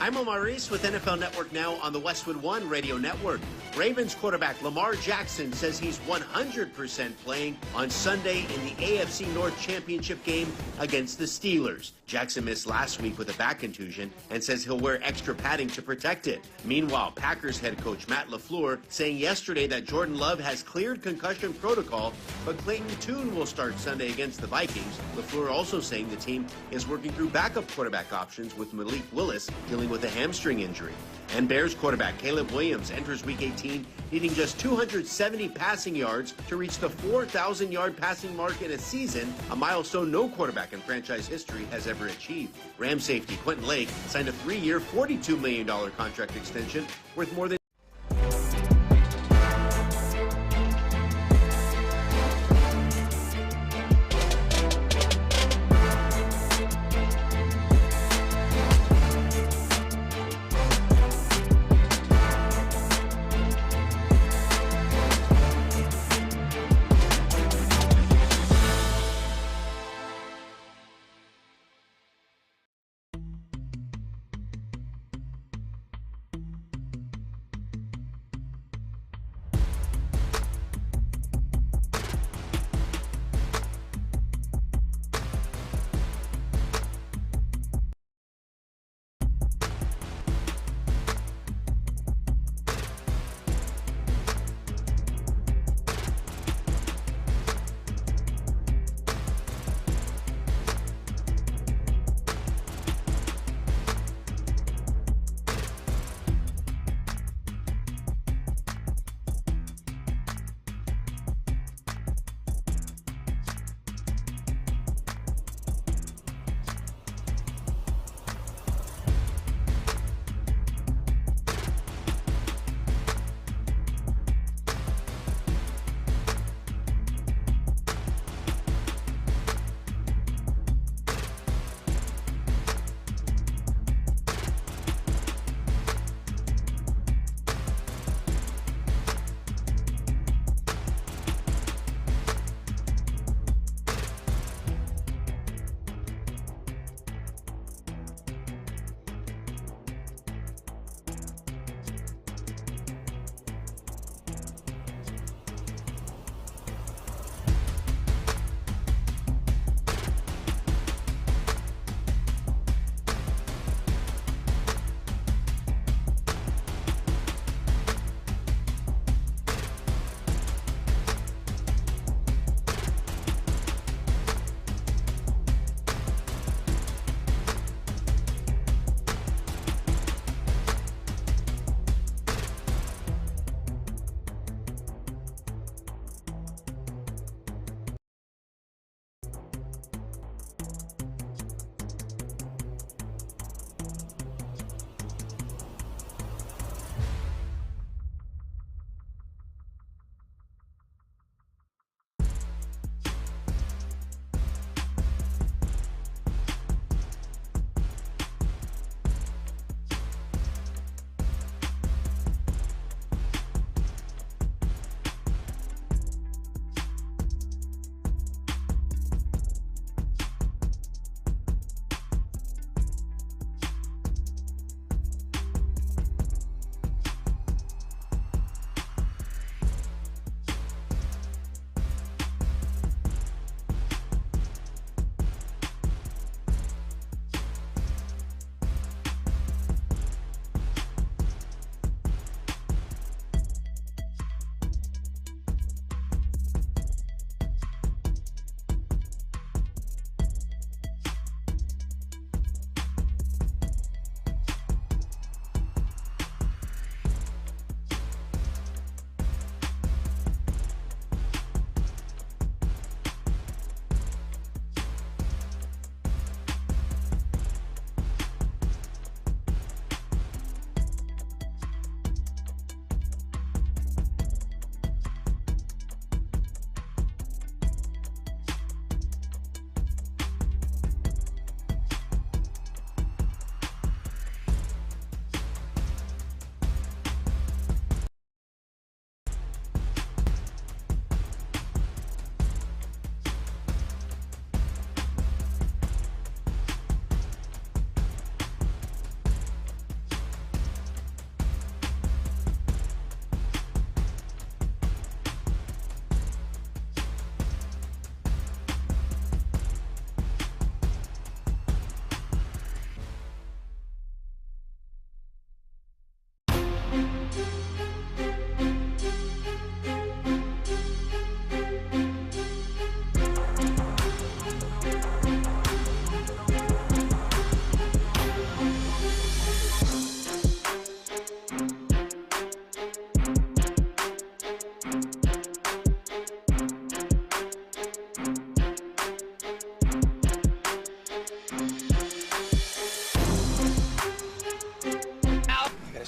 I'm Omar Reese with NFL Network Now on the Westwood One Radio Network. Ravens quarterback Lamar Jackson says he's 100% playing on Sunday in the AFC North Championship game against the Steelers. Jackson missed last week with a back contusion and says he'll wear extra padding to protect it. Meanwhile, Packers head coach Matt LaFleur saying yesterday that Jordan Love has cleared concussion protocol, but Clayton Tune will start Sunday against the Vikings. LaFleur also saying the team is working through backup quarterback options with Malik Willis dealing with a hamstring injury. And Bears quarterback Caleb Williams enters Week 18 needing just 270 passing yards to reach the 4,000-yard passing mark in a season, a milestone no quarterback in franchise history has ever achieved. Ram safety Quentin Lake signed a 3-year, $42 million contract extension worth more than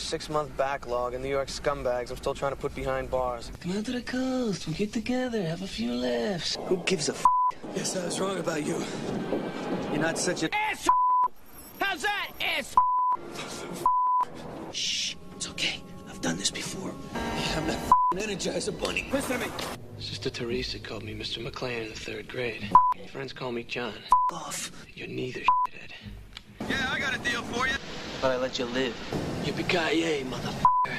6-month backlog, and New York scumbags I'm still trying to put behind bars. Come out to the coast. We'll get together, have a few laughs. Who gives a f***? Yes, I was wrong about you. You're not such a Ass. How's that, ass? Shh, it's okay. I've done this before. I'm that f***ing Energizer Bunny. Listen to me. Sister Teresa called me Mr. McLean in the 3rd grade. Friends call me John. Off. You're neither, shithead. Yeah, I got a deal for you. But I let you live. Yippee-ki-yay, motherfucker.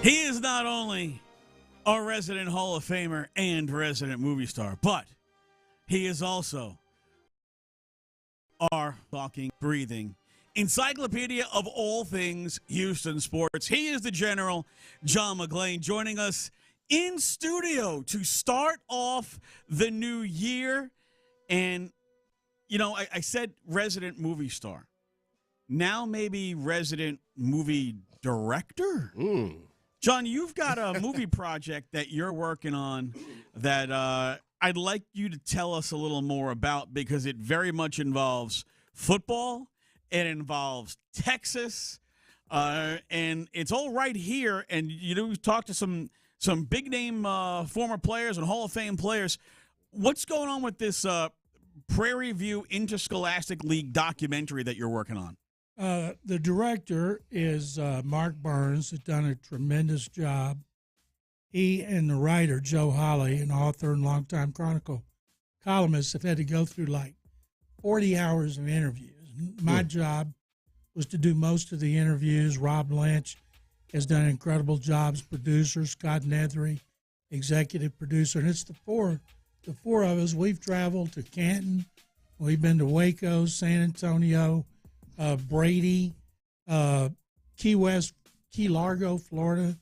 He is not only our resident Hall of Famer and resident movie star, but he is also our talking, breathing encyclopedia of all things Houston sports. He is the General, John McGlane, joining us in studio to start off the new year. And, you know, I said resident movie star. Now maybe resident movie director? John, you've got a movie project that you're working on that I'd like you to tell us a little more about, because it very much involves football. It involves Texas, and it's all right here. And you know, we've talked to some big name former players and Hall of Fame players. What's going on with this Prairie View Interscholastic League documentary that you're working on? The director is Mark Burns, has done a tremendous job. He and the writer, Joe Hawley, an author and longtime Chronicle columnist, have had to go through like 40 hours of interviews. My job was to do most of the interviews. Rob Lynch has done incredible jobs. Producer Scott Nethery, executive producer, and it's the four of us. We've traveled to Canton, we've been to Waco, San Antonio, Brady, Key West, Key Largo, Florida,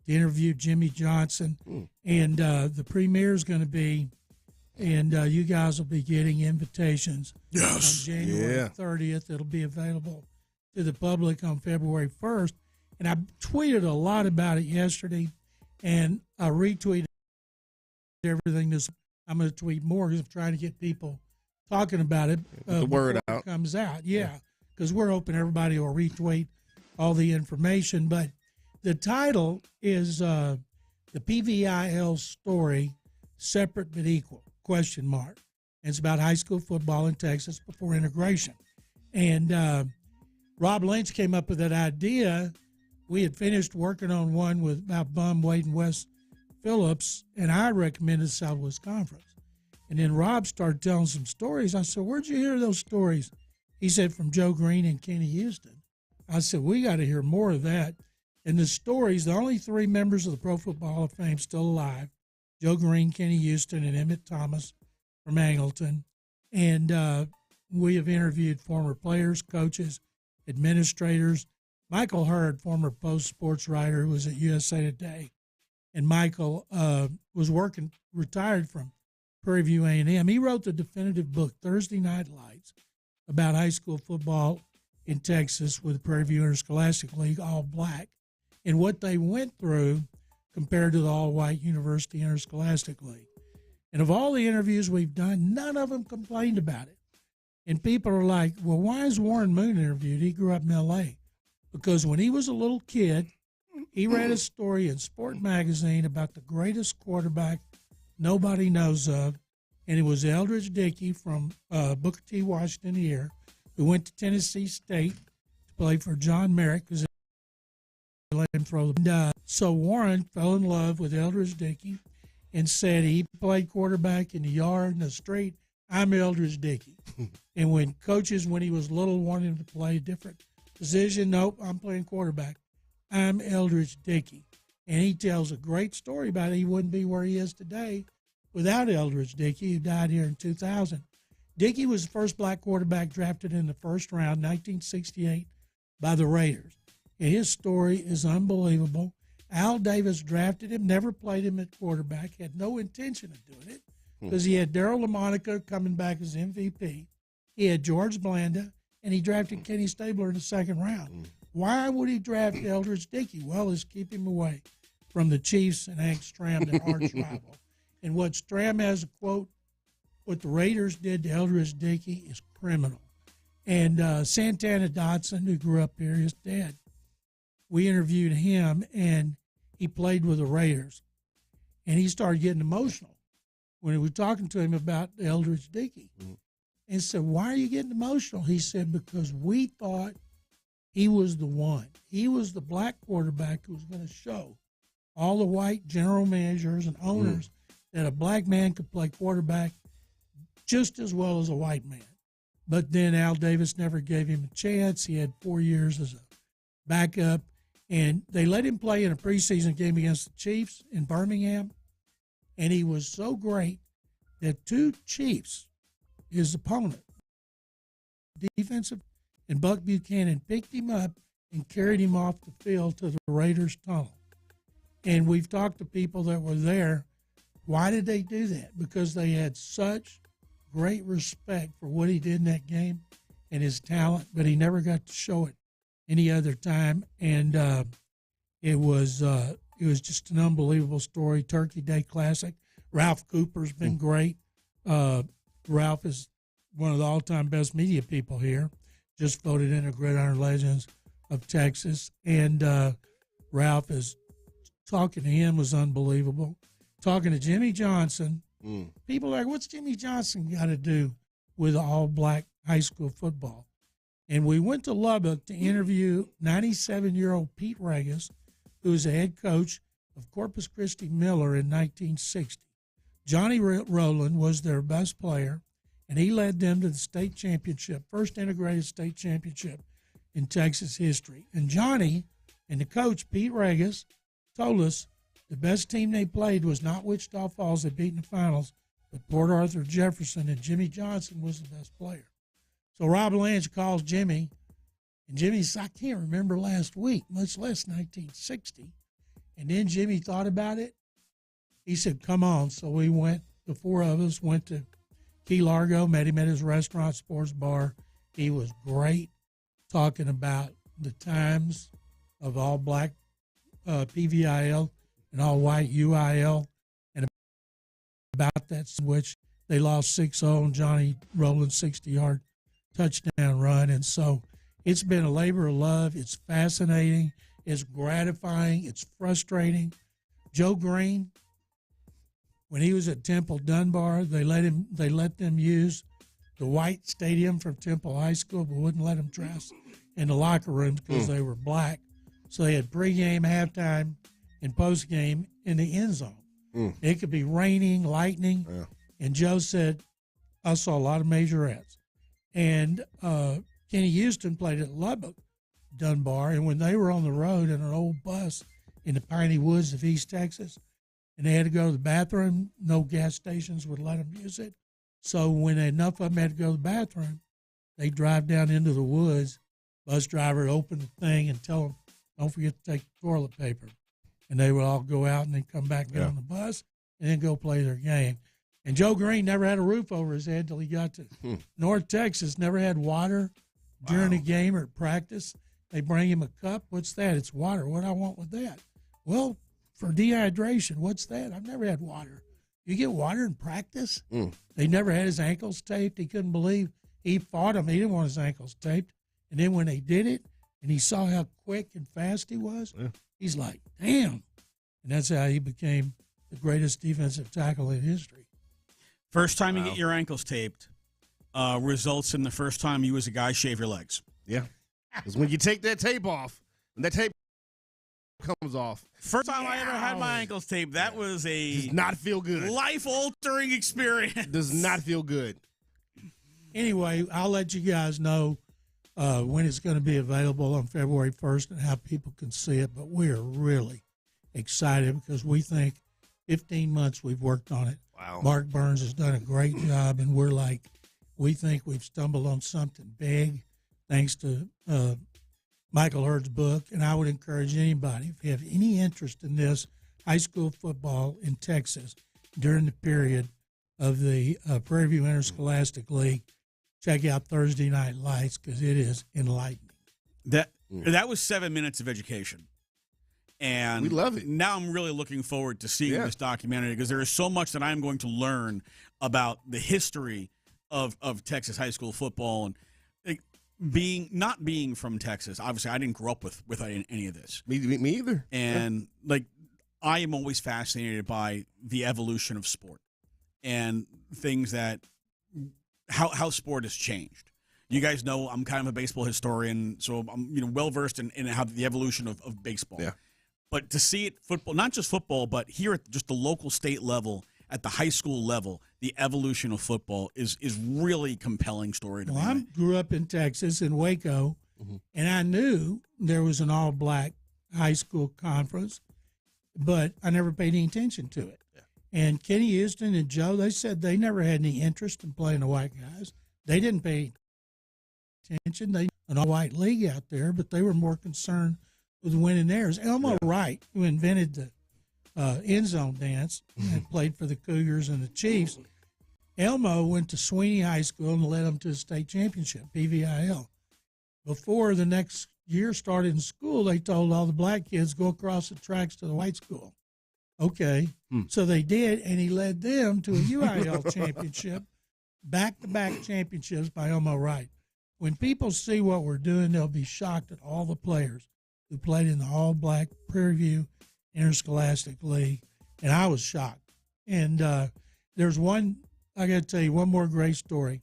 to interview Jimmy Johnson, and the premiere is going to be. And you guys will be getting invitations on January 30th. It'll be available to the public on February 1st. And I tweeted a lot about it yesterday, and I retweeted everything. I'm going to tweet more because I'm trying to get people talking about it. The word out. It comes out, because we're hoping everybody will retweet all the information. But the title is the PVIL story, Separate but Equal. ? And it's about high school football in Texas before integration. And Rob Lynch came up with that idea. We had finished working on one about Bum, Wade, and Wes Phillips, and I recommended Southwest Conference. And then Rob started telling some stories. I said, where'd you hear those stories? He said, from Joe Green and Kenny Houston. I said, we got to hear more of that. And the stories, the only 3 members of the Pro Football Hall of Fame still alive, Joe Green, Kenny Houston, and Emmett Thomas from Angleton. And we have interviewed former players, coaches, administrators. Michael Hurd, former Post sports writer who was at USA Today. And Michael was retired from Prairie View A&M. He wrote the definitive book, Thursday Night Lights, about high school football in Texas with the Prairie View Interscholastic League, all black, and what they went through compared to the all-white University Interscholastic League. And of all the interviews we've done, none of them complained about it. And people are like, well, why is Warren Moon interviewed? He grew up in L.A. Because when he was a little kid, he read a story in Sport Magazine about the greatest quarterback nobody knows of, and it was Eldridge Dickey from Booker T. Washington here, who went to Tennessee State to play for John Merrick, because let him throw them. So Warren fell in love with Eldridge Dickey and said he played quarterback in the yard and the street. I'm Eldridge Dickey. And when coaches, when he was little, wanted him to play a different position, nope, I'm playing quarterback. I'm Eldridge Dickey. And he tells a great story about it. He wouldn't be where he is today without Eldridge Dickey, who died here in 2000. Dickey was the first black quarterback drafted in the first round, 1968, by the Raiders. And his story is unbelievable. Al Davis drafted him, never played him at quarterback, had no intention of doing it because he had Darryl LaMonica coming back as MVP. He had George Blanda, and he drafted Kenny Stabler in the second round. Why would he draft Eldridge Dickey? Well, it's keep him away from the Chiefs and Hank Stram, their arch rival. And what Stram has a quote, what the Raiders did to Eldridge Dickey is criminal. And Santana Dotson, who grew up here, his dad, we interviewed him, and he played with the Raiders. And he started getting emotional when we were talking to him about Eldridge Dickey. And said, why are you getting emotional? He said, because we thought he was the one. He was the black quarterback who was going to show all the white general managers and owners that a black man could play quarterback just as well as a white man. But then Al Davis never gave him a chance. He had 4 years as a backup, and they let him play in a preseason game against the Chiefs in Birmingham, and he was so great that 2 Chiefs, his opponent, defensive, and Buck Buchanan picked him up and carried him off the field to the Raiders' tunnel. And we've talked to people that were there. Why did they do that? Because they had such great respect for what he did in that game and his talent, but he never got to show it any other time. And it was just an unbelievable story. Turkey Day Classic. Ralph Cooper's been great. Ralph is one of the all-time best media people here. Just voted in a Gridiron Legends of Texas. And Ralph is talking to him was unbelievable. Talking to Jimmy Johnson. People are like, what's Jimmy Johnson got to do with all-black high school football? And we went to Lubbock to interview 97-year-old Pete Regis, who was the head coach of Corpus Christi Miller in 1960. Johnny Rowland was their best player, and he led them to the state championship, first integrated state championship in Texas history. And Johnny and the coach, Pete Regis, told us the best team they played was not Wichita Falls, they beat in the finals, but Port Arthur Jefferson, and Jimmy Johnson was the best player. So Rob Lange calls Jimmy, and Jimmy says, I can't remember last week, much less 1960. And then Jimmy thought about it. He said, come on. So we went, the 4 of us went to Key Largo, met him at his restaurant, sports bar. He was great, talking about the times of all black PVIL and all white UIL, and about that, which they lost 6-0 and Johnny Rowland's 60-yard touchdown run. And so it's been a labor of love. It's fascinating. It's gratifying. It's frustrating. Joe Green, when he was at Temple Dunbar, they let them use the white stadium from Temple High School, but wouldn't let them dress in the locker rooms because they were black. So they had pregame, halftime, and postgame in the end zone. It could be raining, lightning, and Joe said, I saw a lot of majorettes. And Kenny Houston played at Lubbock Dunbar, and when they were on the road in an old bus in the piney woods of East Texas, and they had to go to the bathroom, no gas stations would let them use it. So when enough of them had to go to the bathroom, they'd drive down into the woods. Bus driver would open the thing and tell them, don't forget to take the toilet paper. And they would all go out and then come back and get on the bus and then go play their game. And Joe Green never had a roof over his head till he got to North Texas, never had water during a game or practice. They bring him a cup. What's that? It's water. What do I want with that? Well, for dehydration, what's that? I've never had water. You get water in practice? They never had his ankles taped. He couldn't believe he fought him. He didn't want his ankles taped. And then when they did it and he saw how quick and fast he was, he's like, damn. And that's how he became the greatest defensive tackle in history. First time you get your ankles taped results in the first time you as a guy shave your legs. Yeah. Because when you take that tape off, and that tape comes off. First time I ever had my ankles taped, that was does not feel good. Life-altering experience. Does not feel good. Anyway, I'll let you guys know when it's going to be available on February 1st and how people can see it. But we are really excited because we think 15 months we've worked on it. Wow. Mark Burns has done a great job, and we think we've stumbled on something big thanks to Michael Hurd's book. And I would encourage anybody, if you have any interest in this, high school football in Texas during the period of the Prairie View Interscholastic League, check out Thursday Night Lights because it is enlightening. That was 7 minutes of education. And we love it. Now I'm really looking forward to seeing this documentary because there is so much that I'm going to learn about the history of Texas high school football. And not being from Texas, obviously I didn't grow up with any of this. Me either. And I am always fascinated by the evolution of sport and things that how sport has changed. You guys know I'm kind of a baseball historian, so I'm well versed in how the evolution of baseball. Yeah. But to see it football, not just football, but here at just the local state level, at the high school level, the evolution of football is really compelling story to me. I grew up in Texas, in Waco, and I knew there was an all-black high school conference, but I never paid any attention to it. Yeah. And Kenny Houston and Joe, they said they never had any interest in playing the white guys. They didn't pay attention. They an all-white league out there, but they were more concerned with winning theirs. Elmo Wright, who invented the end zone dance and played for the Cougars and the Chiefs. Elmo went to Sweeney High School and led them to the state championship, PVIL. Before the next year started in school, they told all the black kids, go across the tracks to the white school. Okay. So they did, and he led them to a UIL championship, back-to-back championships by Elmo Wright. When people see what we're doing, they'll be shocked at all the players who played in the all-black Prairie View Interscholastic League, and I was shocked. And there's one, I got to tell you, one more great story.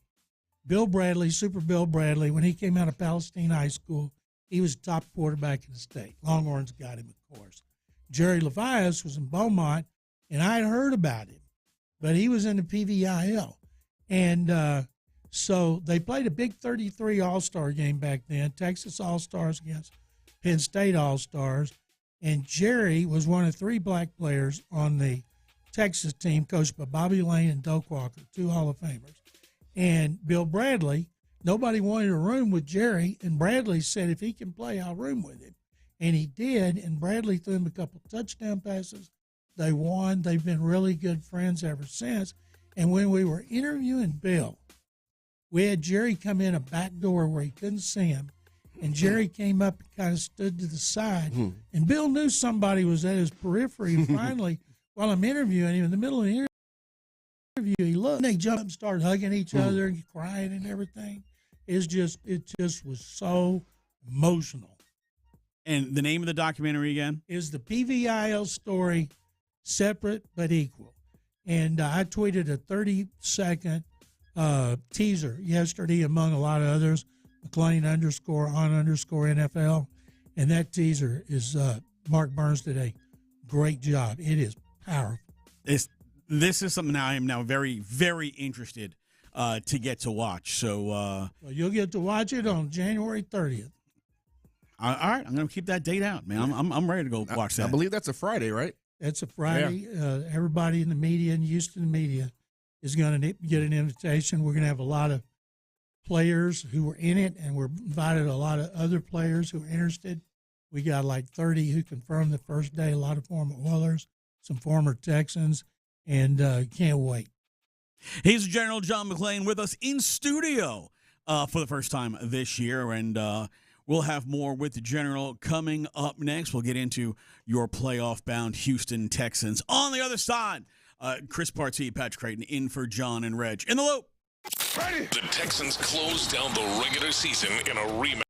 Bill Bradley, Super Bill Bradley, when he came out of Palestine High School, he was the top quarterback in the state. Longhorns got him, of course. Jerry Levias was in Beaumont, and I had heard about him, but he was in the PVIL. And so they played a big 33 All-Star game back then, Texas All-Stars against Penn State All-Stars. And Jerry was one of 3 black players on the Texas team, coached by Bobby Lane and Doak Walker, 2 Hall of Famers. And Bill Bradley, nobody wanted a room with Jerry, and Bradley said, if he can play, I'll room with him. And he did, and Bradley threw him a couple touchdown passes. They won. They've been really good friends ever since. And when we were interviewing Bill, we had Jerry come in a back door where he couldn't see him. And Jerry came up and kind of stood to the side. And Bill knew somebody was at his periphery. And finally, while I'm interviewing him, in the middle of the interview, he looked. And they jumped and started hugging each other and crying and everything. It just was so emotional. And the name of the documentary again? Is the PVIL story, Separate but Equal. And I tweeted a 30-second teaser yesterday, among a lot of others, McLean_on_NFL. And that teaser is Mark Burns did a great job. It is powerful. This is something I am now very, very interested to get to watch. So well, you'll get to watch it on January 30th. All right, I'm going to keep that date out, man. I'm ready to go watch that. I believe that's a Friday, right? That's a Friday. Yeah. Everybody in the media and Houston media is going to get an invitation. We're going to have a lot of players who were in it, and we're invited a lot of other players who are interested. We got like 30 who confirmed the first day, a lot of former Oilers, some former Texans, and can't wait. He's General John McClain with us in studio for the first time this year, and we'll have more with the General coming up next. We'll get into your playoff-bound Houston Texans. On the other side, Chris Partee, Patrick Creighton, in for John and Reg. In the loop. Ready. The Texans close down the regular season in a rematch.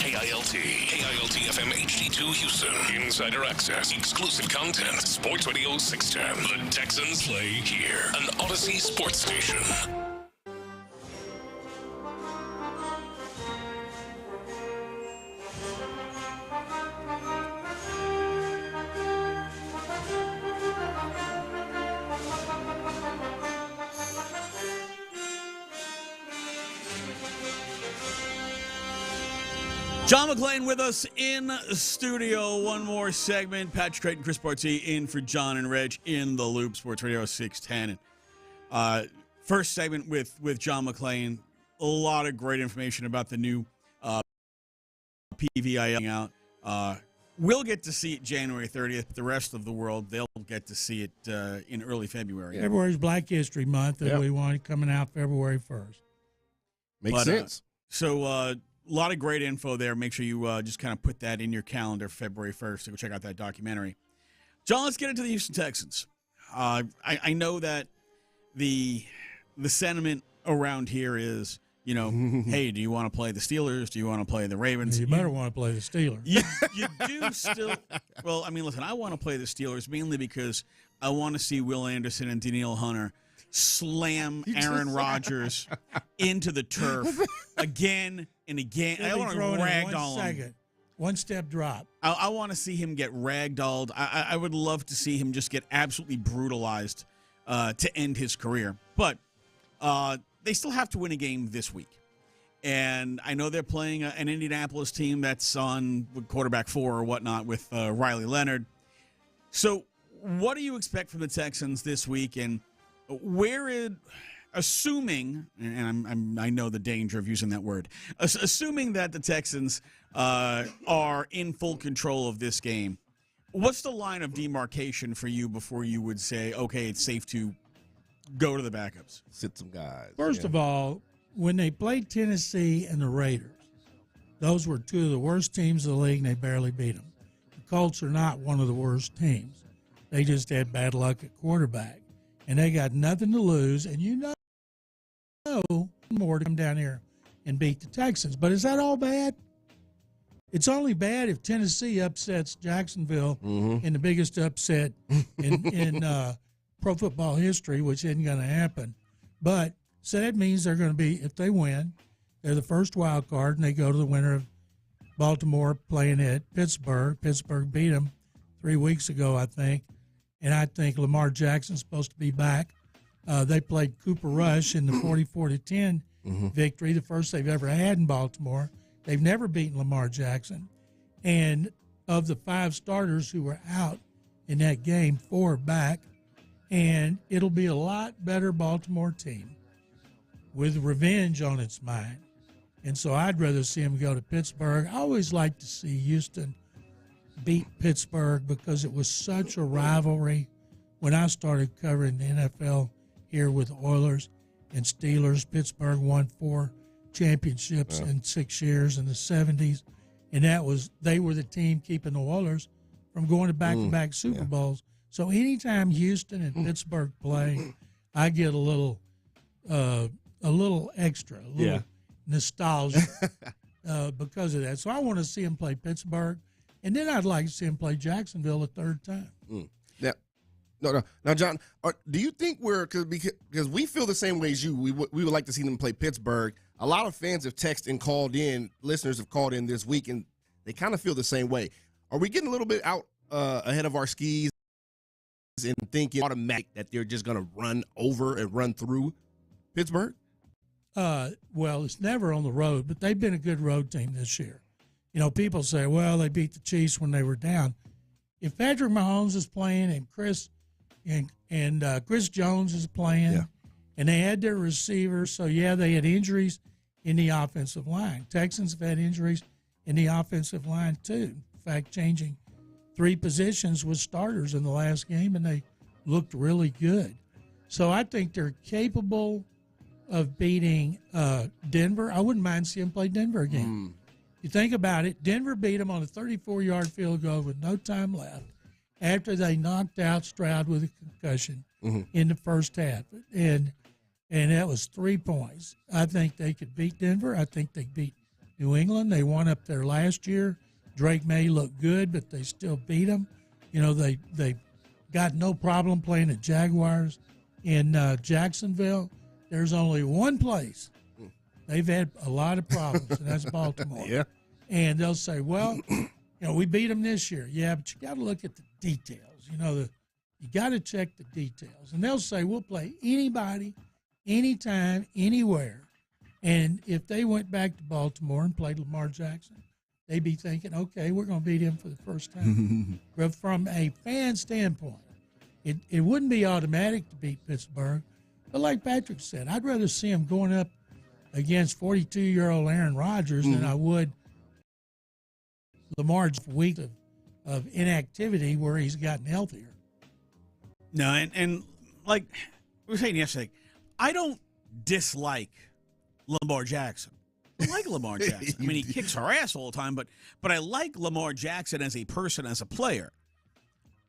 KILT FM HD2 Houston. Insider access, exclusive content. Sports Radio 610. The Texans play here. An Odyssey sports station. John McClain with us in studio. One more segment. Patrick Creighton, Chris Bartee in for John and Reg in the Loop. Sports Radio 610. First segment with John McClain. A lot of great information about the new PVIL out. We'll get to see it January 30th. But the rest of the world, they'll get to see it in early February. February's Black History Month, and we want it coming out February 1st. Makes sense. A lot of great info there. Make sure you just kind of put that in your calendar for February 1st to go check out that documentary. John, let's get into the Houston Texans. I know that the sentiment around here is, hey, do you want to play the Steelers? Do you want to play the Ravens? You better want to play the Steelers. You do still. Well, I mean, listen, I want to play the Steelers mainly because I want to see Will Anderson and Danielle Hunter slam Aaron Rodgers into the turf again and again. I want to ragdoll him. One step drop. I want to see him get ragdolled. I would love to see him just get absolutely brutalized to end his career. But they still have to win a game this week. And I know they're playing an Indianapolis team that's on quarterback 4 or whatnot with Riley Leonard. So what do you expect from the Texans this week? And assuming, and I know the danger of using that word, assuming that the Texans are in full control of this game, what's the line of demarcation for you before you would say, okay, it's safe to go to the backups? Sit some guys. First of all, when they played Tennessee and the Raiders, those were two of the worst teams in the league, and they barely beat them. The Colts are not one of the worst teams. They just had bad luck at quarterback. And they got nothing to lose, and more to come down here and beat the Texans. But is that all bad? It's only bad if Tennessee upsets Jacksonville in the biggest upset in pro football history, which isn't going to happen. But so that means they're going to be, if they win, they're the first wild card, and they go to the winner of Baltimore playing at Pittsburgh. Pittsburgh beat them 3 weeks ago, I think. And I think Lamar Jackson's supposed to be back. They played Cooper Rush in the 44-10 victory, the first they've ever had in Baltimore. They've never beaten Lamar Jackson. And of the 5 starters who were out in that game, 4 are back. And it'll be a lot better Baltimore team with revenge on its mind. And so I'd rather see them go to Pittsburgh. I always like to see Houston beat Pittsburgh because it was such a rivalry when I started covering the NFL here with Oilers and Steelers. Pittsburgh won 4 championships in 6 years in the 70s, and they were the team keeping the Oilers from going to back-to-back Super Bowls. So anytime Houston and Pittsburgh play, I get a little extra, a little nostalgia because of that. So I want to see them play Pittsburgh. And then I'd like to see him play Jacksonville a third time. Now, John, do you think because we feel the same way as you, we would like to see them play Pittsburgh. A lot of fans have texted and called in, listeners have called in this week, and they kind of feel the same way. Are we getting a little bit out ahead of our skis and thinking automatic that they're just going to run over and run through Pittsburgh? Well, it's never on the road, but they've been a good road team this year. People say, well, they beat the Chiefs when they were down. If Patrick Mahomes is playing and Chris Jones is playing, and they had their receivers, so they had injuries in the offensive line. Texans have had injuries in the offensive line too. In fact, changing 3 positions with starters in the last game, and they looked really good. So I think they're capable of beating Denver. I wouldn't mind seeing them play Denver again. You think about it, Denver beat them on a 34-yard field goal with no time left after they knocked out Stroud with a concussion in the first half. And that was 3 points. I think they could beat Denver. I think they beat New England. They won up there last year. Drake May looked good, but they still beat them. You know, they got no problem playing the Jaguars in Jacksonville. There's only one place they've had a lot of problems, and that's Baltimore. Yeah. And they'll say, well, you know, we beat them this year. Yeah, but you got to look at the details. You know, you got to check the details. And they'll say, we'll play anybody, anytime, anywhere. And if they went back to Baltimore and played Lamar Jackson, they'd be thinking, okay, we're going to beat him for the first time. But from a fan standpoint, it wouldn't be automatic to beat Pittsburgh. But like Patrick said, I'd rather see him going up against 42-year-old Aaron Rodgers than I would Lamar's week of inactivity where he's gotten healthier. No, and like we were saying yesterday, I don't dislike Lamar Jackson. I like Lamar Jackson. I mean, he kicks our ass all the time, but I like Lamar Jackson as a person, as a player.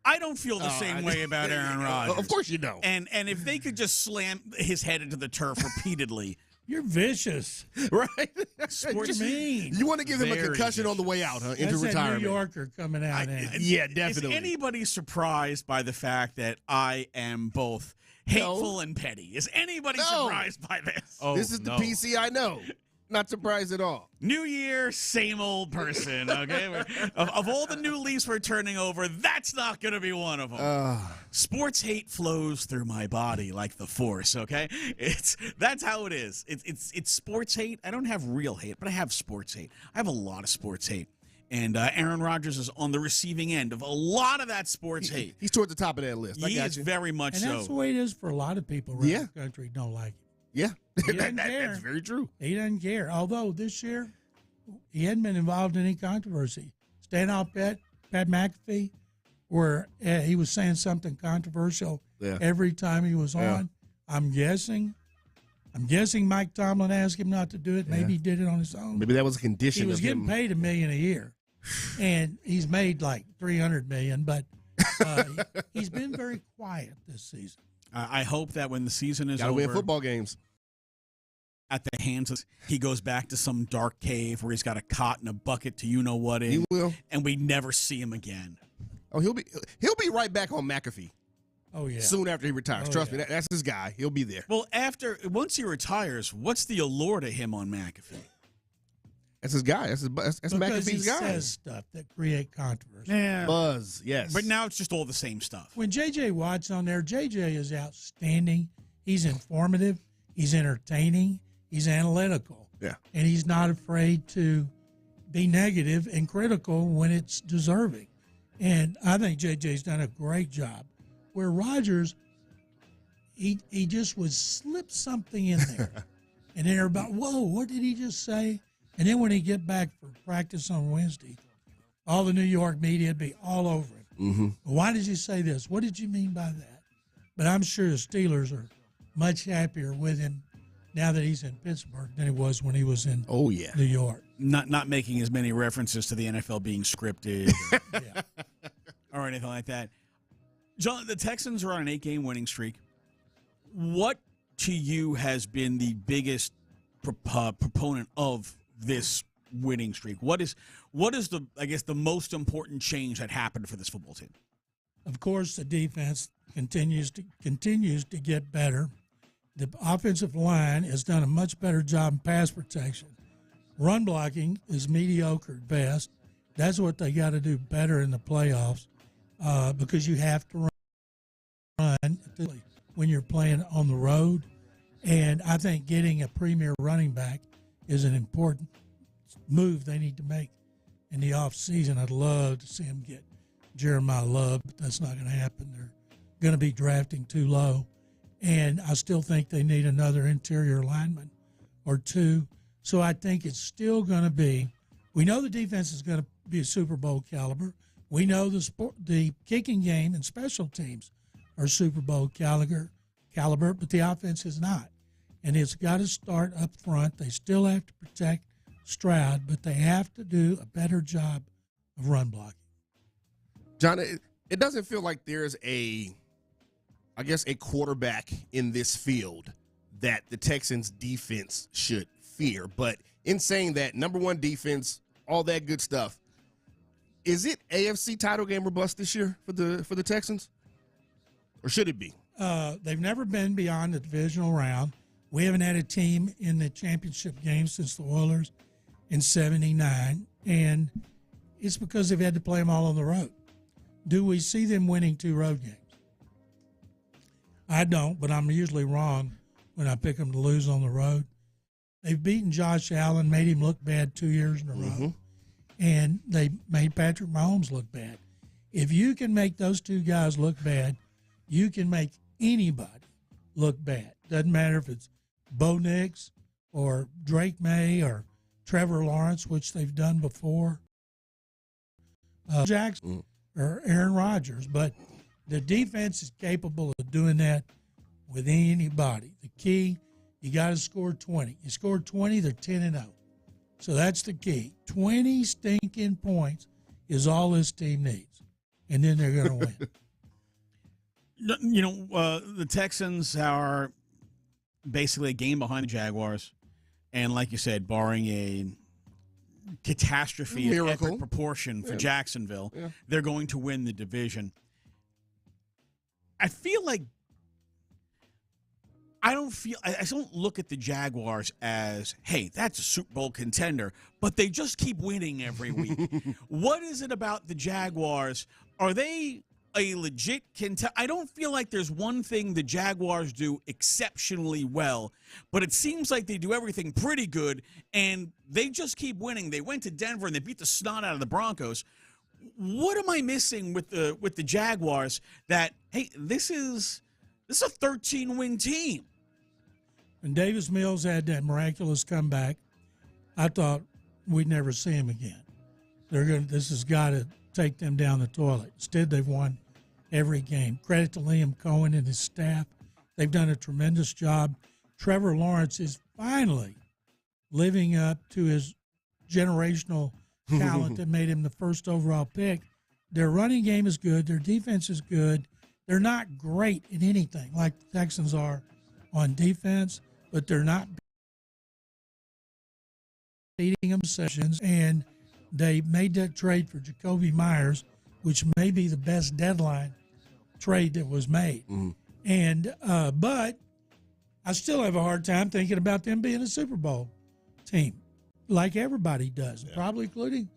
I don't feel the same way about Aaron Rodgers. Of course you don't. And if they could just slam his head into the turf repeatedly. You're vicious. Right? Sports mean. You want to give him a concussion on the way out, huh? Into retirement. That's New Yorker coming out. Yeah, definitely. Is anybody surprised by the fact that I am both hateful and petty? Is anybody surprised by this? This is the PC I know. Not surprised at all. New year, same old person, okay? of all the new leaves we're turning over, that's not going to be one of them. Sports hate flows through my body like the force, okay? That's how it is. It's sports hate. I don't have real hate, but I have sports hate. I have a lot of sports hate. And Aaron Rodgers is on the receiving end of a lot of that sports hate. He's toward the top of that list. He is very much so. And that's the way it is for a lot of people around the country don't like him. Yeah, He doesn't care. that's very true. He doesn't care. Although this year, he hadn't been involved in any controversy. Stand-off Pat McAfee, where he was saying something controversial every time he was on. I'm guessing Mike Tomlin asked him not to do it. Maybe he did it on his own. Maybe that was a condition. He was getting paid $1 million a year, and he's made like $300 million. But he's been very quiet this season. I hope that when the season is Gotta over, win football games. At the hands of, he goes back to some dark cave where he's got a cot and a bucket to you-know-what in. He will. And we never see him again. Oh, he'll be right back on McAfee. Oh, yeah. Soon after he retires. Trust me, that's his guy. He'll be there. Well, once he retires, what's the allure to him on McAfee? That's his guy. That's McAfee's guy. He says stuff that create controversy. Yeah. Buzz, yes. But now it's just all the same stuff. When J.J. Watt's on there, J.J. is outstanding. He's informative. He's entertaining. He's analytical. Yeah. And he's not afraid to be negative and critical when it's deserving. And I think J.J.'s done a great job. Where Rodgers, he just would slip something in there. And then everybody, whoa, what did he just say? And then when he get back for practice on Wednesday, all the New York media would be all over him. Mm-hmm. Why did you say this? What did you mean by that? But I'm sure the Steelers are much happier with him now that he's in Pittsburgh than it was when he was in New York. Not making as many references to the NFL being scripted or anything like that. John, the Texans are on an 8-game winning streak. What to you has been the biggest proponent of this winning streak? What is the most important change that happened for this football team? Of course, the defense continues to get better. The offensive line has done a much better job in pass protection. Run blocking is mediocre at best. That's what they got to do better in the playoffs because you have to run when you're playing on the road. And I think getting a premier running back is an important move they need to make in the offseason. I'd love to see them get Jeremiah Love, but that's not going to happen. They're going to be drafting too low. And I still think they need another interior lineman or two. So I think it's still going to be, we know the defense is going to be a Super Bowl caliber. We know the kicking game and special teams are Super Bowl caliber, but the offense is not. And it's got to start up front. They still have to protect Stroud, but they have to do a better job of run blocking. John, it doesn't feel like there's a quarterback in this field that the Texans defense should fear, but in saying that, number one defense, all that good stuff, is it AFC title game or bust this year for the Texans? Or should it be? They've never been beyond the divisional round. We haven't had a team in the championship game since the Oilers in '79, and it's because they've had to play them all on the road. Do we see them winning 2 road games? I don't, but I'm usually wrong when I pick them to lose on the road. They've beaten Josh Allen, made him look bad 2 years in a row, and they made Patrick Mahomes look bad. If you can make those 2 guys look bad, you can make anybody look bad. Doesn't matter if it's Bo Nix or Drake May or Trevor Lawrence, which they've done before, Jackson or Aaron Rodgers. But the defense is capable of doing that with anybody. The key, you got to score 20. You score 20, they're 10-0. So that's the key. 20 stinking points is all this team needs, and then they're going to win. You know, the Texans are basically a game behind the Jaguars. And like you said, barring a catastrophe of epic proportion for Jacksonville, they're going to win the division. I feel like I don't look at the Jaguars as, hey, that's a Super Bowl contender, but they just keep winning every week. What is it about the Jaguars? Are they a legit contender? I don't feel like there's one thing the Jaguars do exceptionally well, but it seems like they do everything pretty good, and they just keep winning. They went to Denver and they beat the snot out of the Broncos. What am I missing with the Jaguars that, hey, this is a 13-win team? When Davis Mills had that miraculous comeback, I thought we'd never see him again. This has got to take them down the toilet. Instead, they've won every game. Credit to Liam Cohen and his staff. They've done a tremendous job. Trevor Lawrence is finally living up to his generational talent that made him the first overall pick. Their running game is good. Their defense is good. They're not great in anything like the Texans are on defense, but they're not beating them sessions. And they made that trade for Jacoby Myers, which may be the best deadline trade that was made. And but I still have a hard time thinking about them being a Super Bowl team, like everybody does, probably including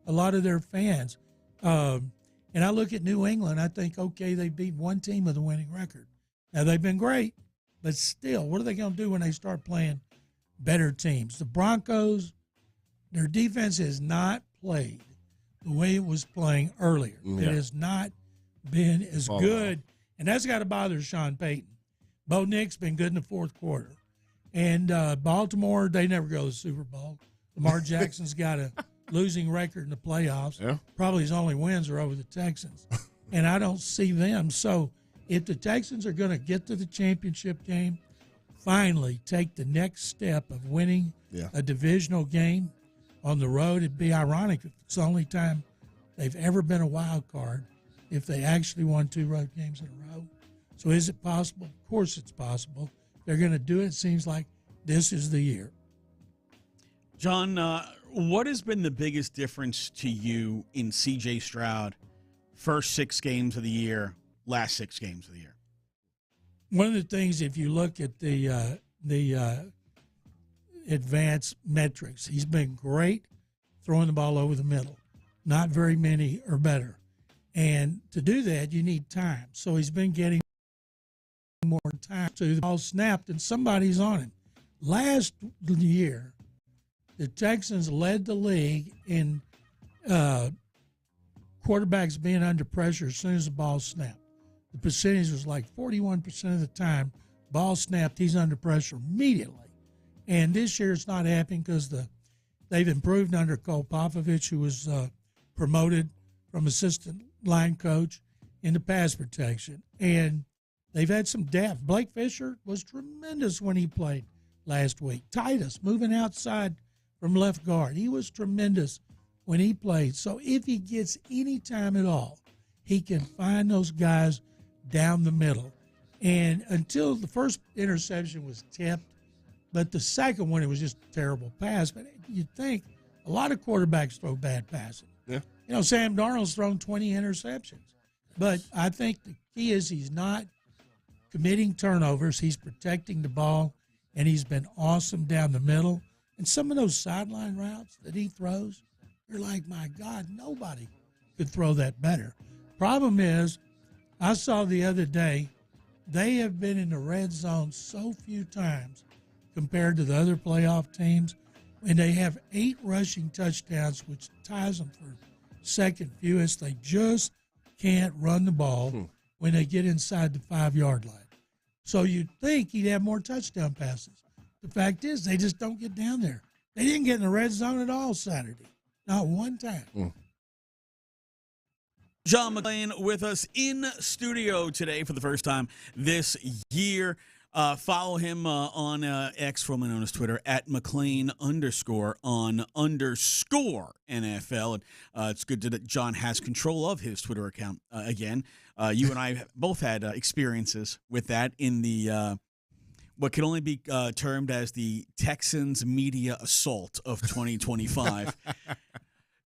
a lot of their fans. And I look at New England, I think, okay, they beat one team with a winning record. Now, they've been great, but still, what are they going to do when they start playing better teams? The Broncos, their defense has not played the way it was playing earlier. It has not been as good, and that's got to bother Sean Payton. Bo Nix been good in the fourth quarter. And Baltimore, they never go to the Super Bowl. Lamar Jackson's got a losing record in the playoffs. Probably his only wins are over the Texans. And I don't see them. So if the Texans are going to get to the championship game, finally take the next step of winning a divisional game on the road, it'd be ironic if it's the only time they've ever been a wild card if they actually won 2 road games in a row. So is it possible? Of course it's possible. They're going to do it. It seems like this is the year. John, what has been the biggest difference to you in C.J. Stroud first 6 games of the year, last 6 games of the year? One of the things, if you look at the advanced metrics, he's been great throwing the ball over the middle. Not very many are better. And to do that, you need time. So he's been getting more time to the ball snapped, and somebody's on him. Last year, the Texans led the league in quarterbacks being under pressure as soon as the ball snapped. The percentage was like 41% of the time, ball snapped, he's under pressure immediately. And this year it's not happening because they've improved under Cole Popovich, who was promoted from assistant line coach into pass protection. And they've had some depth. Blake Fisher was tremendous when he played last week. Titus moving outside from left guard. He was tremendous when he played. So if he gets any time at all, he can find those guys down the middle. And until the first interception was tipped, but the second one, it was just a terrible pass. But you'd think a lot of quarterbacks throw bad passes. Yeah. You know, Sam Darnold's thrown 20 interceptions. But I think the key is he's not committing turnovers. He's protecting the ball, and he's been awesome down the middle. And some of those sideline routes that he throws, you're like, my God, nobody could throw that better. Problem is, I saw the other day, they have been in the red zone so few times compared to the other playoff teams, and they have 8 rushing touchdowns, which ties them for second fewest. They just can't run the ball when they get inside the 5-yard line. So you'd think he'd have more touchdown passes. The fact is, they just don't get down there. They didn't get in the red zone at all Saturday. Not one time. John McClain with us in studio today for the first time this year. Follow him on X, formerly known as Twitter, at McClain_on_NFL. And it's good that John has control of his Twitter account again. You and I both had experiences with that in the what can only be termed as the Texans media assault of 2025.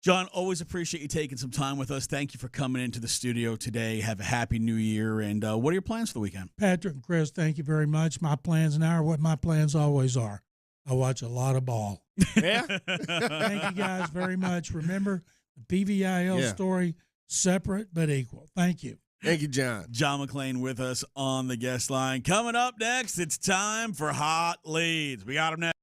John, always appreciate you taking some time with us. Thank you for coming into the studio today. Have a happy new year. And what are your plans for the weekend? Patrick and Chris, thank you very much. My plans now are what my plans always are. I watch a lot of ball. Yeah. Thank you guys very much. Remember, the PVIL story, separate but equal. Thank you. Thank you, John. John McClain with us on the guest line. Coming up next, it's time for Hot Leads. We got him next.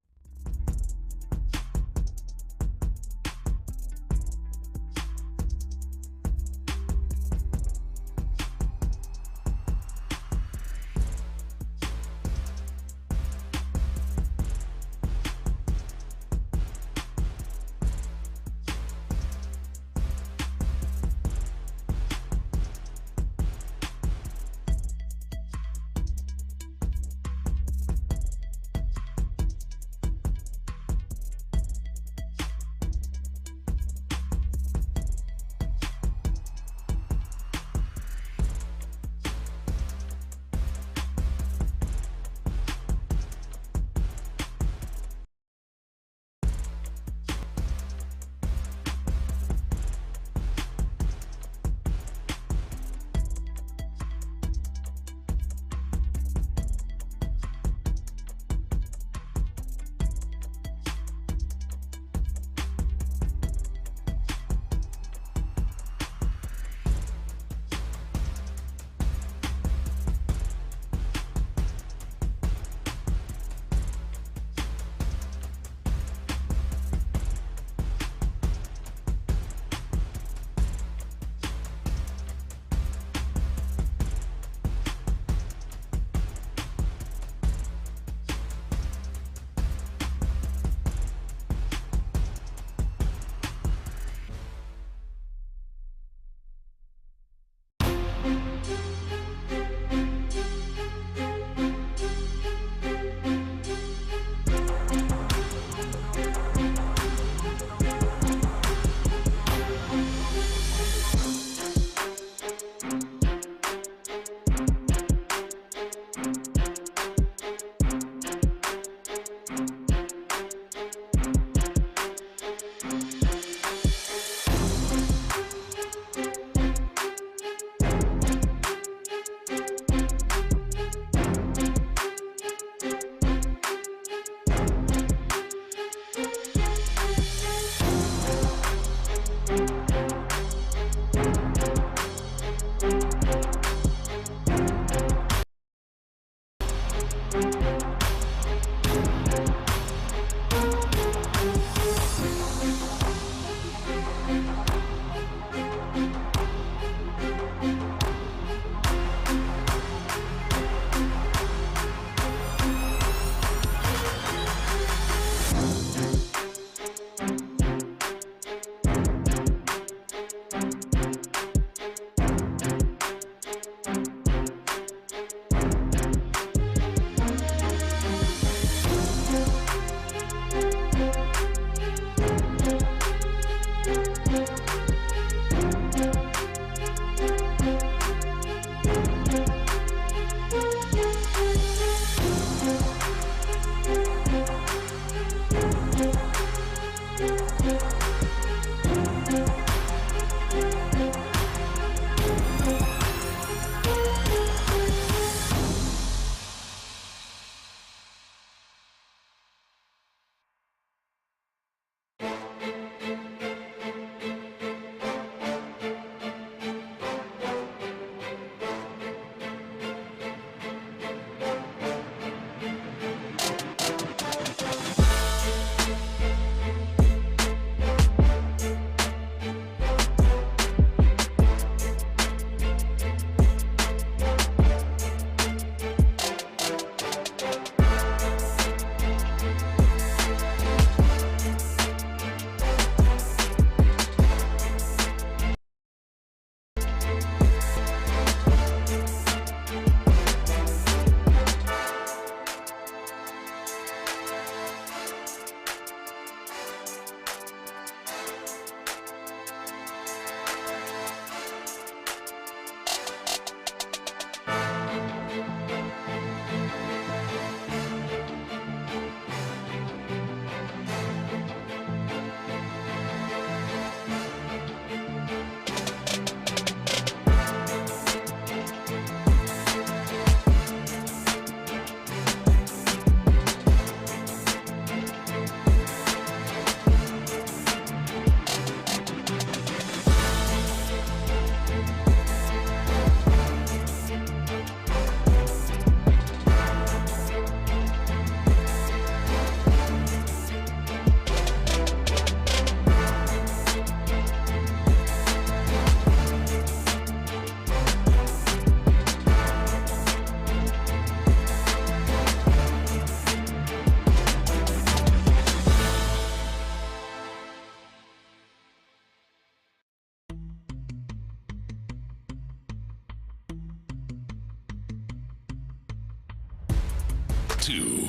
2.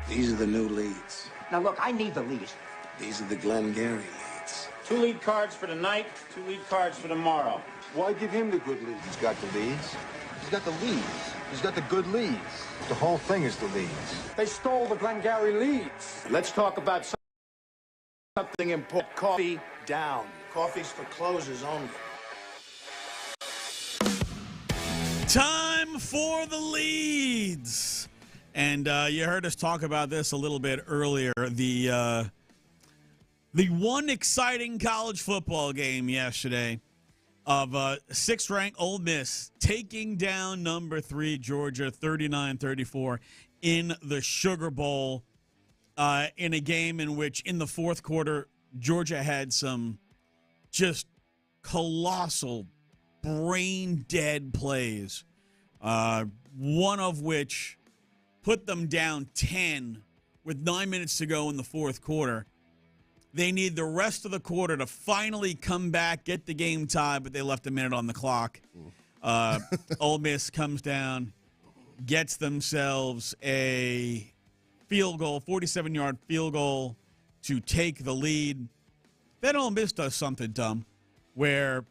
These are the new leads. Now look, I need the leads. These are the Glengarry leads. 2 lead cards for tonight, 2 lead cards for tomorrow. Why give him the good leads? He's got the leads. He's got the leads. He's got the good leads. The whole thing is the leads. They stole the Glengarry leads. Let's talk about something important. Coffee down. Coffee's for closers only. Time for the leads. And you heard us talk about this a little bit earlier. The one exciting college football game yesterday of 6th-ranked Ole Miss taking down number 3 Georgia 39-34 in the Sugar Bowl in a game in which in the fourth quarter Georgia had some just colossal brain-dead plays, one of which put them down 10 with 9 minutes to go in the fourth quarter. They need the rest of the quarter to finally come back, get the game tied, but they left a minute on the clock. Ole Miss comes down, gets themselves a field goal, 47-yard field goal to take the lead. Then Ole Miss does something dumb where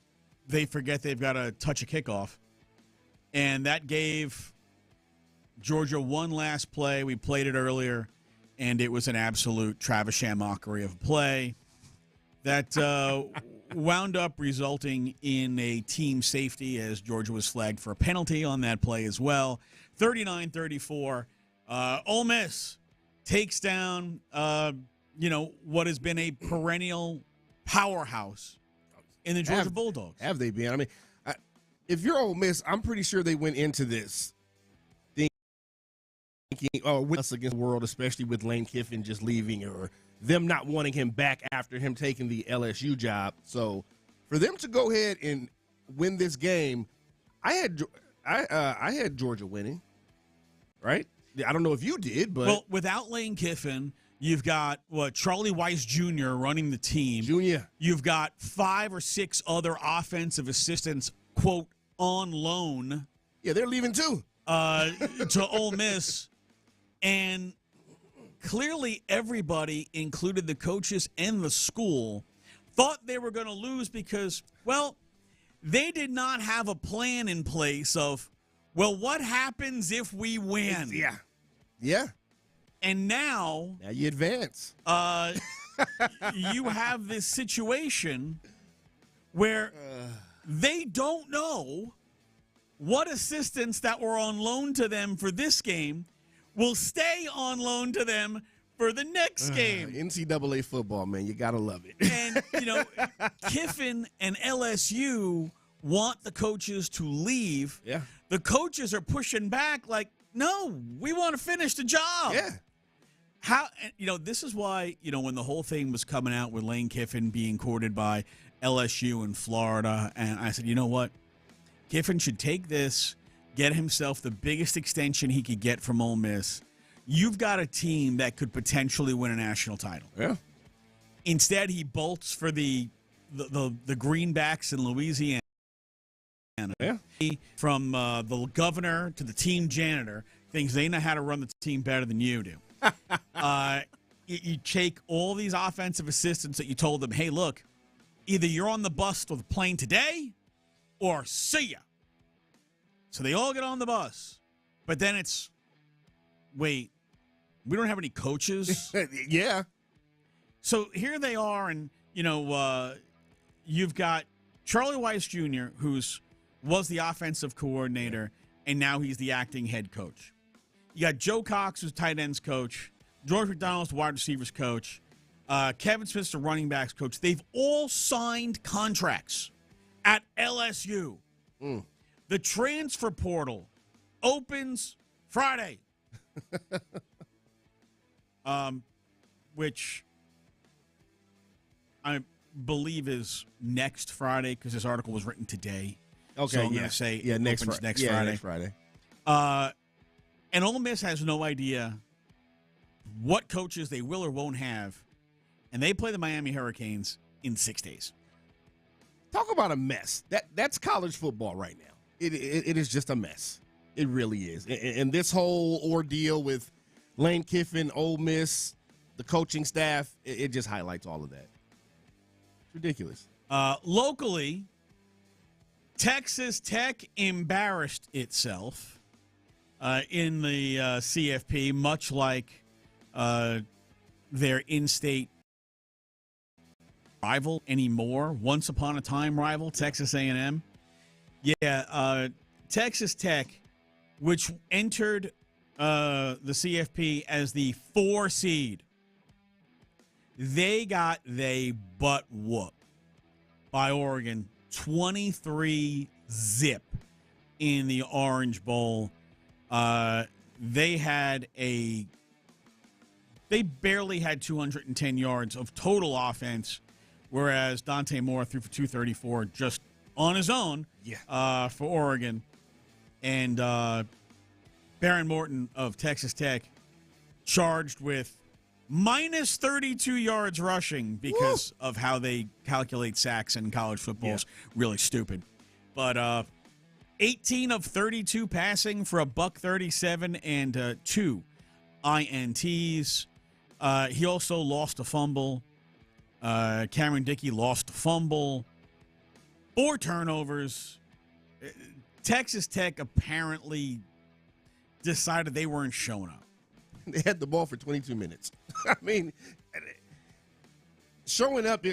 they forget they've got to touch a kickoff. And that gave Georgia one last play. We played it earlier, and it was an absolute Travis mockery of a play that wound up resulting in a team safety as Georgia was flagged for a penalty on that play as well. 39-34. Ole Miss takes down, what has been a perennial powerhouse in the Georgia Bulldogs. Have they been? I mean, if you're Ole Miss, I'm pretty sure they went into this thinking, with us against the world, especially with Lane Kiffin just leaving or them not wanting him back after him taking the LSU job. So for them to go ahead and win this game, I had Georgia winning, right? I don't know if you did, but well, without Lane Kiffin, you've got Charlie Weiss Jr. running the team. You've got 5 or 6 other offensive assistants, quote, on loan. Yeah, they're leaving too. To Ole Miss. And clearly everybody, included the coaches and the school, thought they were going to lose because, well, they did not have a plan in place of, well, what happens if we win? Yeah. And now you advance. you have this situation where they don't know what assistants that were on loan to them for this game will stay on loan to them for the next game. NCAA football, man, you gotta love it. And, Kiffin and LSU want the coaches to leave. Yeah. The coaches are pushing back like, no, we want to finish the job. Yeah. This is why, when the whole thing was coming out with Lane Kiffin being courted by LSU in Florida, and I said, you know what? Kiffin should take this, get himself the biggest extension he could get from Ole Miss. You've got a team that could potentially win a national title. Yeah. Instead, he bolts for the Greenbacks in Louisiana. Yeah. From the governor to the team janitor, thinks they know how to run the team better than you do. You take all these offensive assistants that you told them, hey, look, either you're on the bus or the plane today or see ya. So they all get on the bus. But then it's, wait, we don't have any coaches? Yeah. So here they are, and, you've got Charlie Weiss Jr., was the offensive coordinator, and now he's the acting head coach. You got Joe Cox, who's tight ends coach. George McDonald's the wide receivers coach. Kevin Smith's the running backs coach. They've all signed contracts at LSU. The transfer portal opens Friday. Which I believe is next Friday because this article was written today. Okay, so I'm going to say next opens Friday. next Friday. And Ole Miss has no idea what coaches they will or won't have, and they play the Miami Hurricanes in 6 days. Talk about a mess. That's college football right now. It is just a mess. It really is. And this whole ordeal with Lane Kiffin, Ole Miss, the coaching staff, it just highlights all of that. It's ridiculous. Locally, Texas Tech embarrassed itself in the CFP, much like their in-state rival anymore. Once upon a time rival, Texas A&M. Yeah, Texas Tech, which entered the CFP as the 4 seed, they got butt whooped by Oregon 23-0 in the Orange Bowl. They barely had 210 yards of total offense, whereas Dante Moore threw for 234 just on his own for Oregon. And Baron Morton of Texas Tech charged with minus 32 yards rushing because of how they calculate sacks in college football is really stupid. But 18 of 32 passing for $137 and 2 INTs. He also lost a fumble. Cameron Dickey lost a fumble. 4 turnovers. Texas Tech apparently decided they weren't showing up. They had the ball for 22 minutes. I mean, showing up,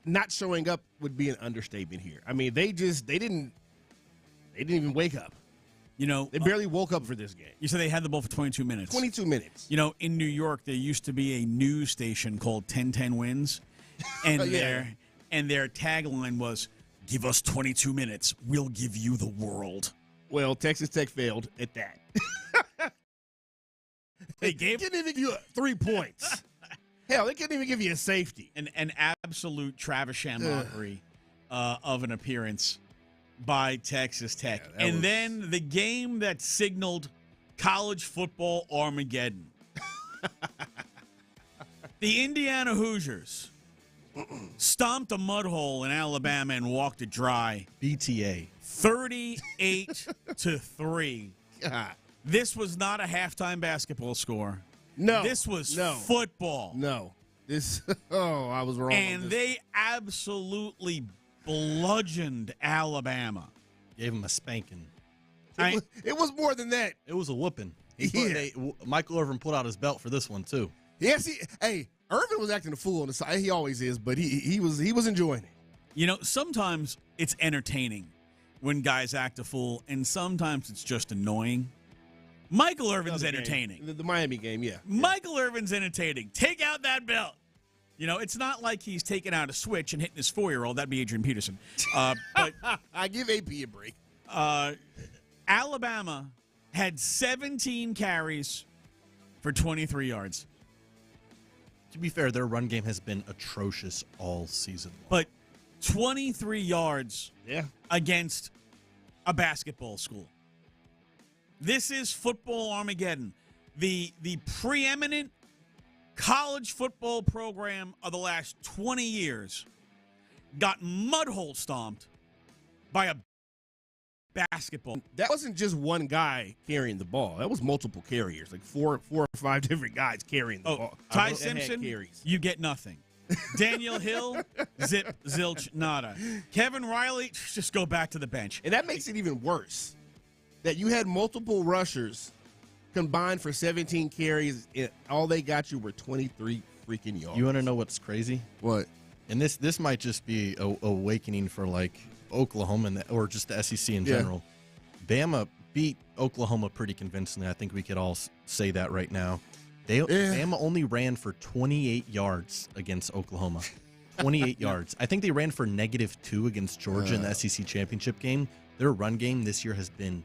not showing up would be an understatement here. I mean, they didn't even wake up. They barely woke up for this game. You said they had the ball for 22 minutes. 22 minutes. In New York, there used to be a news station called 1010 Wins, and their tagline was, "Give us 22 minutes, we'll give you the world." Well, Texas Tech failed at that. They didn't even give you 3 points. Hell, they couldn't even give you a safety. An absolute Travis mockery of an appearance by Texas Tech. And then the game that signaled college football Armageddon. The Indiana Hoosiers stomped a mud hole in Alabama and walked it dry. BTA. 38-3. God. This was not a halftime basketball score. No. This was football. No. I was wrong. And they absolutely bludgeoned Alabama. Gave him a spanking. It was more than that. It was a whooping. Michael Irvin pulled out his belt for this one, too. Yes, Irvin was acting a fool on the side. He always is, but he was enjoying it. You know, sometimes it's entertaining when guys act a fool, and sometimes it's just annoying. Michael Irvin's entertaining. The Miami game, yeah. Michael Irvin's entertaining. Take out that belt. You know, it's not like he's taking out a switch and hitting his 4-year-old. That'd be Adrian Peterson. But I give AP a break. Alabama had 17 carries for 23 yards. To be fair, their run game has been atrocious all season long. But 23 yards against a basketball school. This is football Armageddon. The preeminent college football program of the last 20 years got mudhole stomped by a basketball. That wasn't just one guy carrying the ball. That was multiple carriers, like four or five different guys carrying the ball. Ty Simpson, you get nothing. Daniel Hill, zip, zilch, nada. Kevin Riley, just go back to the bench. And that makes it even worse that you had multiple rushers combined for 17 carries, and all they got you were 23 freaking yards. You want to know what's crazy? What? And this might just be a awakening for like Oklahoma or just the SEC in general. Bama beat Oklahoma pretty convincingly. I think we could all say that right now. Bama only ran for 28 yards against Oklahoma. 28 yards. I think they ran for -2 against Georgia in the SEC championship game. Their run game this year has been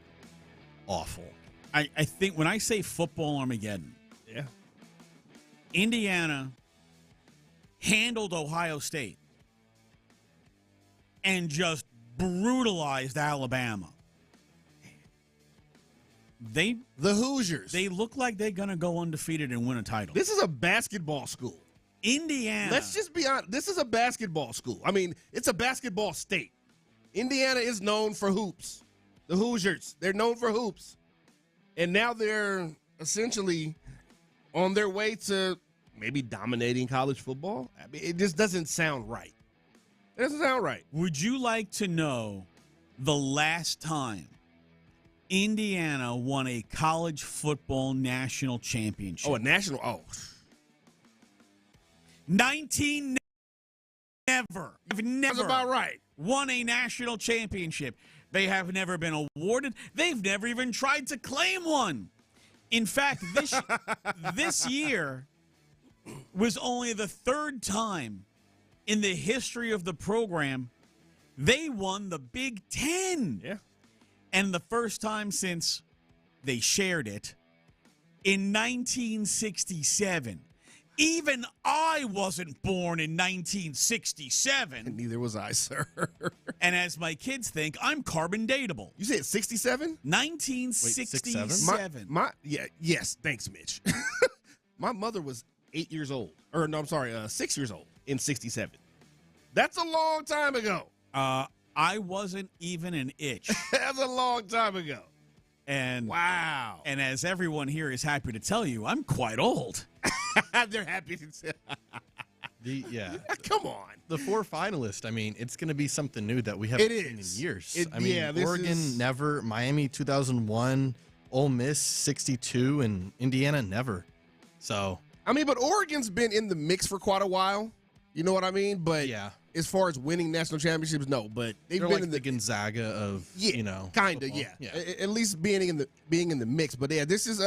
awful. I think when I say football Armageddon, Indiana handled Ohio State and just brutalized Alabama. The Hoosiers. They look like they're going to go undefeated and win a title. This is a basketball school. Indiana. Let's just be honest. This is a basketball school. I mean, it's a basketball state. Indiana is known for hoops. The Hoosiers, they're known for hoops. And now they're essentially on their way to maybe dominating college football. I mean, it just doesn't sound right. It doesn't sound right. Would you like to know the last time Indiana won a college football national championship? Oh, a national? Oh. 19 never. Have never. That's about right. Won a national championship. They have never been awarded. They've never even tried to claim one. In fact, this year was only the third time in the history of the program they won the Big Ten. Yeah. And the first time since they shared it in 1967. Even I wasn't born in 1967. Neither was I, sir. And as my kids think, I'm carbon datable. You said 67? 1967. Yes, thanks, Mitch. My mother was 8 years old. 6 years old in 67. That's a long time ago. I wasn't even an itch. That's a long time ago. And wow. And as everyone here is happy to tell you, I'm quite old. They're happy to say. Come on. The 4 finalists, I mean, it's going to be something new that we haven't seen in years. Oregon, never. Miami, 2001. Ole Miss, 62. And Indiana, never. So. I mean, but Oregon's been in the mix for quite a while. You know what I mean? But as far as winning national championships, no. But they've They're been like in the Gonzaga of, kind of, At least being in the mix. But this is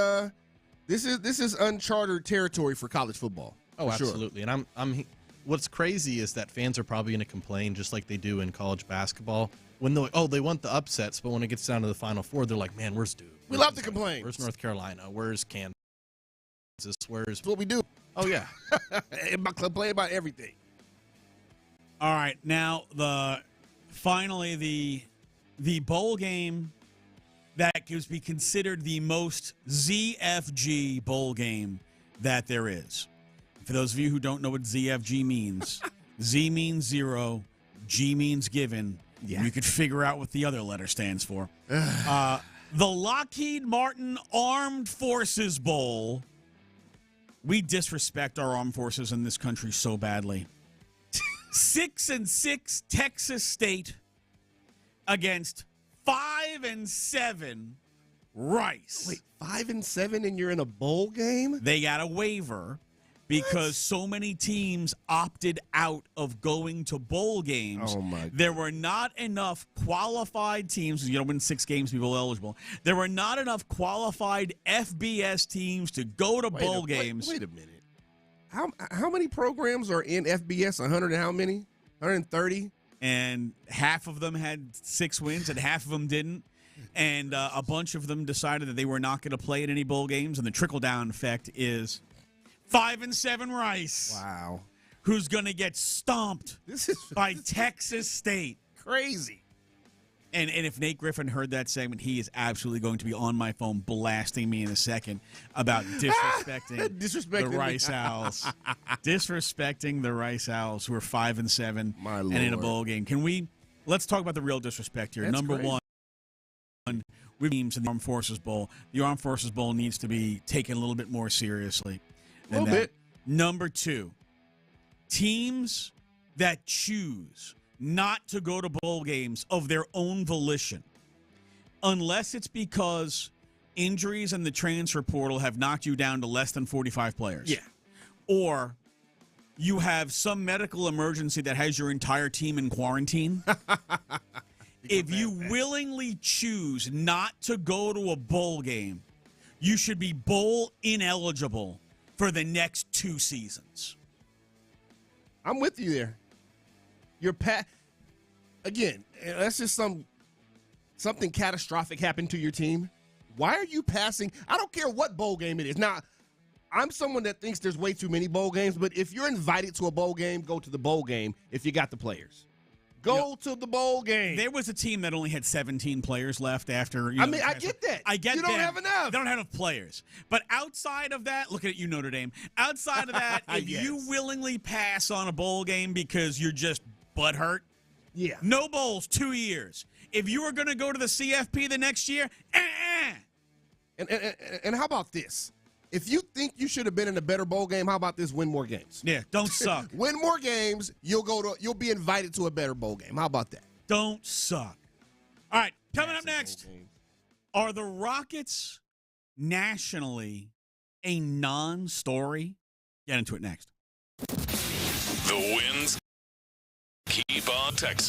uncharted territory for college football. Oh, absolutely. Sure. And I'm what's crazy is that fans are probably going to complain just like they do in college basketball when they're like, they want the upsets, but when it gets down to the Final Four, they're like, man, where's Duke? We love to complain. Where's North Carolina? Where's Kansas? That's what we do. Oh yeah, complain about everything. All right, now finally the bowl game that could be considered the most ZFG bowl game that there is. For those of you who don't know what ZFG means, Z means zero, G means given. Yeah. You could figure out what the other letter stands for. The Lockheed Martin Armed Forces Bowl. We disrespect our armed forces in this country so badly. 6-6 Texas State against 5-7 Rice. Wait, 5-7 and you're in a bowl game? They got a waiver because so many teams opted out of going to bowl games. Oh, my God. There were not enough qualified teams. You don't win 6 games, people eligible. There were not enough qualified FBS teams to go to bowl games. Wait a minute. How many programs are in FBS? 100 and how many? 130? And half of them had 6 wins and half of them didn't. And a bunch of them decided that they were not going to play at any bowl games. And the trickle-down effect is 5-7 Rice. Wow. Who's going to get stomped by Texas State. Crazy. And if Nate Griffin heard that segment, he is absolutely going to be on my phone blasting me in a second about disrespecting the Rice Owls. Disrespecting the Rice Owls, who are 5-7 and in a bowl game. Let's talk about the real disrespect here. That's Number crazy. one, with teams in the Armed Forces Bowl. The Armed Forces Bowl needs to be taken a little bit more seriously than A little bit. Number 2, teams that choose not to go to bowl games of their own volition, unless it's because injuries and the transfer portal have knocked you down to less than 45 players. Yeah. Or you have some medical emergency that has your entire team in quarantine. If you willingly choose not to go to a bowl game, you should be bowl ineligible for the next 2 seasons. I'm with you there. Again, that's just something catastrophic happened to your team. Why are you passing? I don't care what bowl game it is. Now, I'm someone that thinks there's way too many bowl games, but if you're invited to a bowl game, go to the bowl game if you got the players. Go to the bowl game. There was a team that only had 17 players left after. I get that. I get you don't have enough. They don't have enough players. But outside of that, look at you, Notre Dame. Outside of that, if you willingly pass on a bowl game because you're just butthurt, yeah, no bowls, 2 years. If you were going to go to the CFP the next year, And how about this? If you think you should have been in a better bowl game, how about this? Win more games. Yeah, don't suck. Win more games, you'll be invited to a better bowl game. How about that? Don't suck. All right, coming up next, are the Rockets nationally a non-story? Get into it next. The Winds keep on Texas.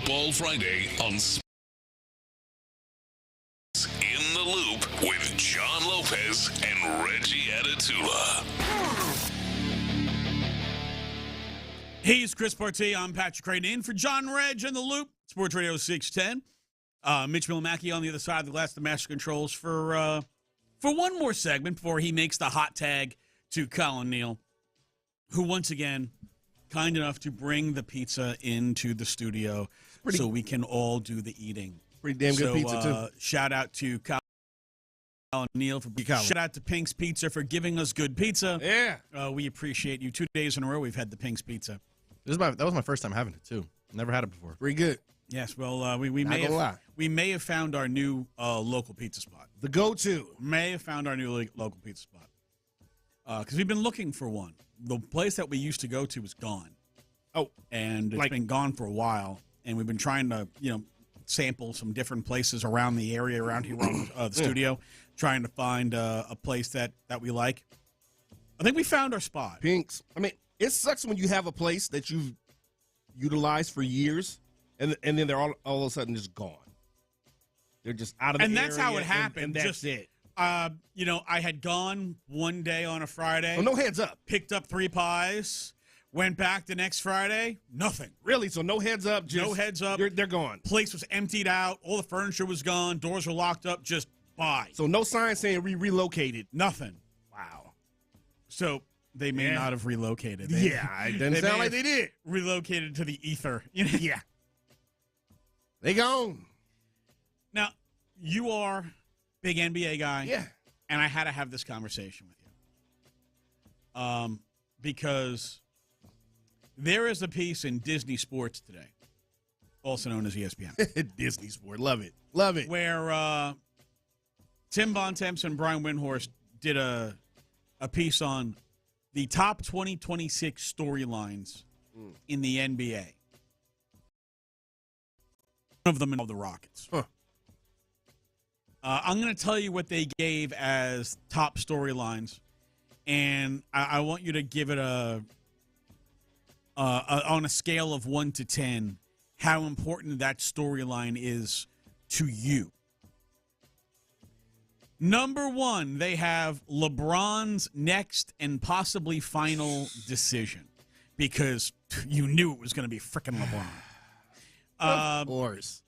Football Friday on In the Loop with John Lopez and Reggie Atatula. Hey, it's Chris Partee. I'm Patrick Creighton in for John Reg in the Loop. Sports Radio 610. Mitch Millimacki on the other side of the glass, the master controls for one more segment before he makes the hot tag to Colin Neal, who once again kind enough to bring the pizza into the studio so we can all do the eating. Pretty damn good pizza too. Shout out to Colin Neal shout out to Pink's Pizza for giving us good pizza. Yeah, we appreciate you. 2 days in a row we've had the Pink's Pizza. That was my first time having it too. Never had it before. Pretty good. Yes, well, we may have found our new local pizza spot. The go-to. May have found our new local pizza spot. Because we've been looking for one. The place that we used to go to was gone. Oh. And it's been gone for a while. And we've been trying to, sample some different places around the area, around here around the studio, trying to find a place that we like. I think we found our spot. Pink's. I mean, it sucks when you have a place that you've utilized for years, and then they're all of a sudden just gone. They're just out of the area. And that's how it happened. And that's it. I had gone one day on a Friday. Oh, no heads up. Picked up 3 pies. Went back the next Friday. Nothing. Really? So no heads up? No heads up. They're gone. Place was emptied out. All the furniture was gone. Doors were locked up. Just bye. So no sign saying we relocated? Nothing. Wow. So they may not have relocated. It doesn't sound like they did. Relocated to the ether. Yeah. They gone. Now, you are big NBA guy. Yeah. And I had to have this conversation with you. Because there is a piece in Disney Sports today, also known as ESPN. Disney Sport. Love it. Love it. Where Tim Bontemps and Brian Windhorst did a piece on the top 2026 storylines in the NBA. One of them involved the Rockets. Huh. I'm going to tell you what they gave as top storylines, and I want you to give it on a scale of 1 to 10, how important that storyline is to you. Number 1, they have LeBron's next and possibly final decision, because you knew it was going to be frickin' LeBron. Of course.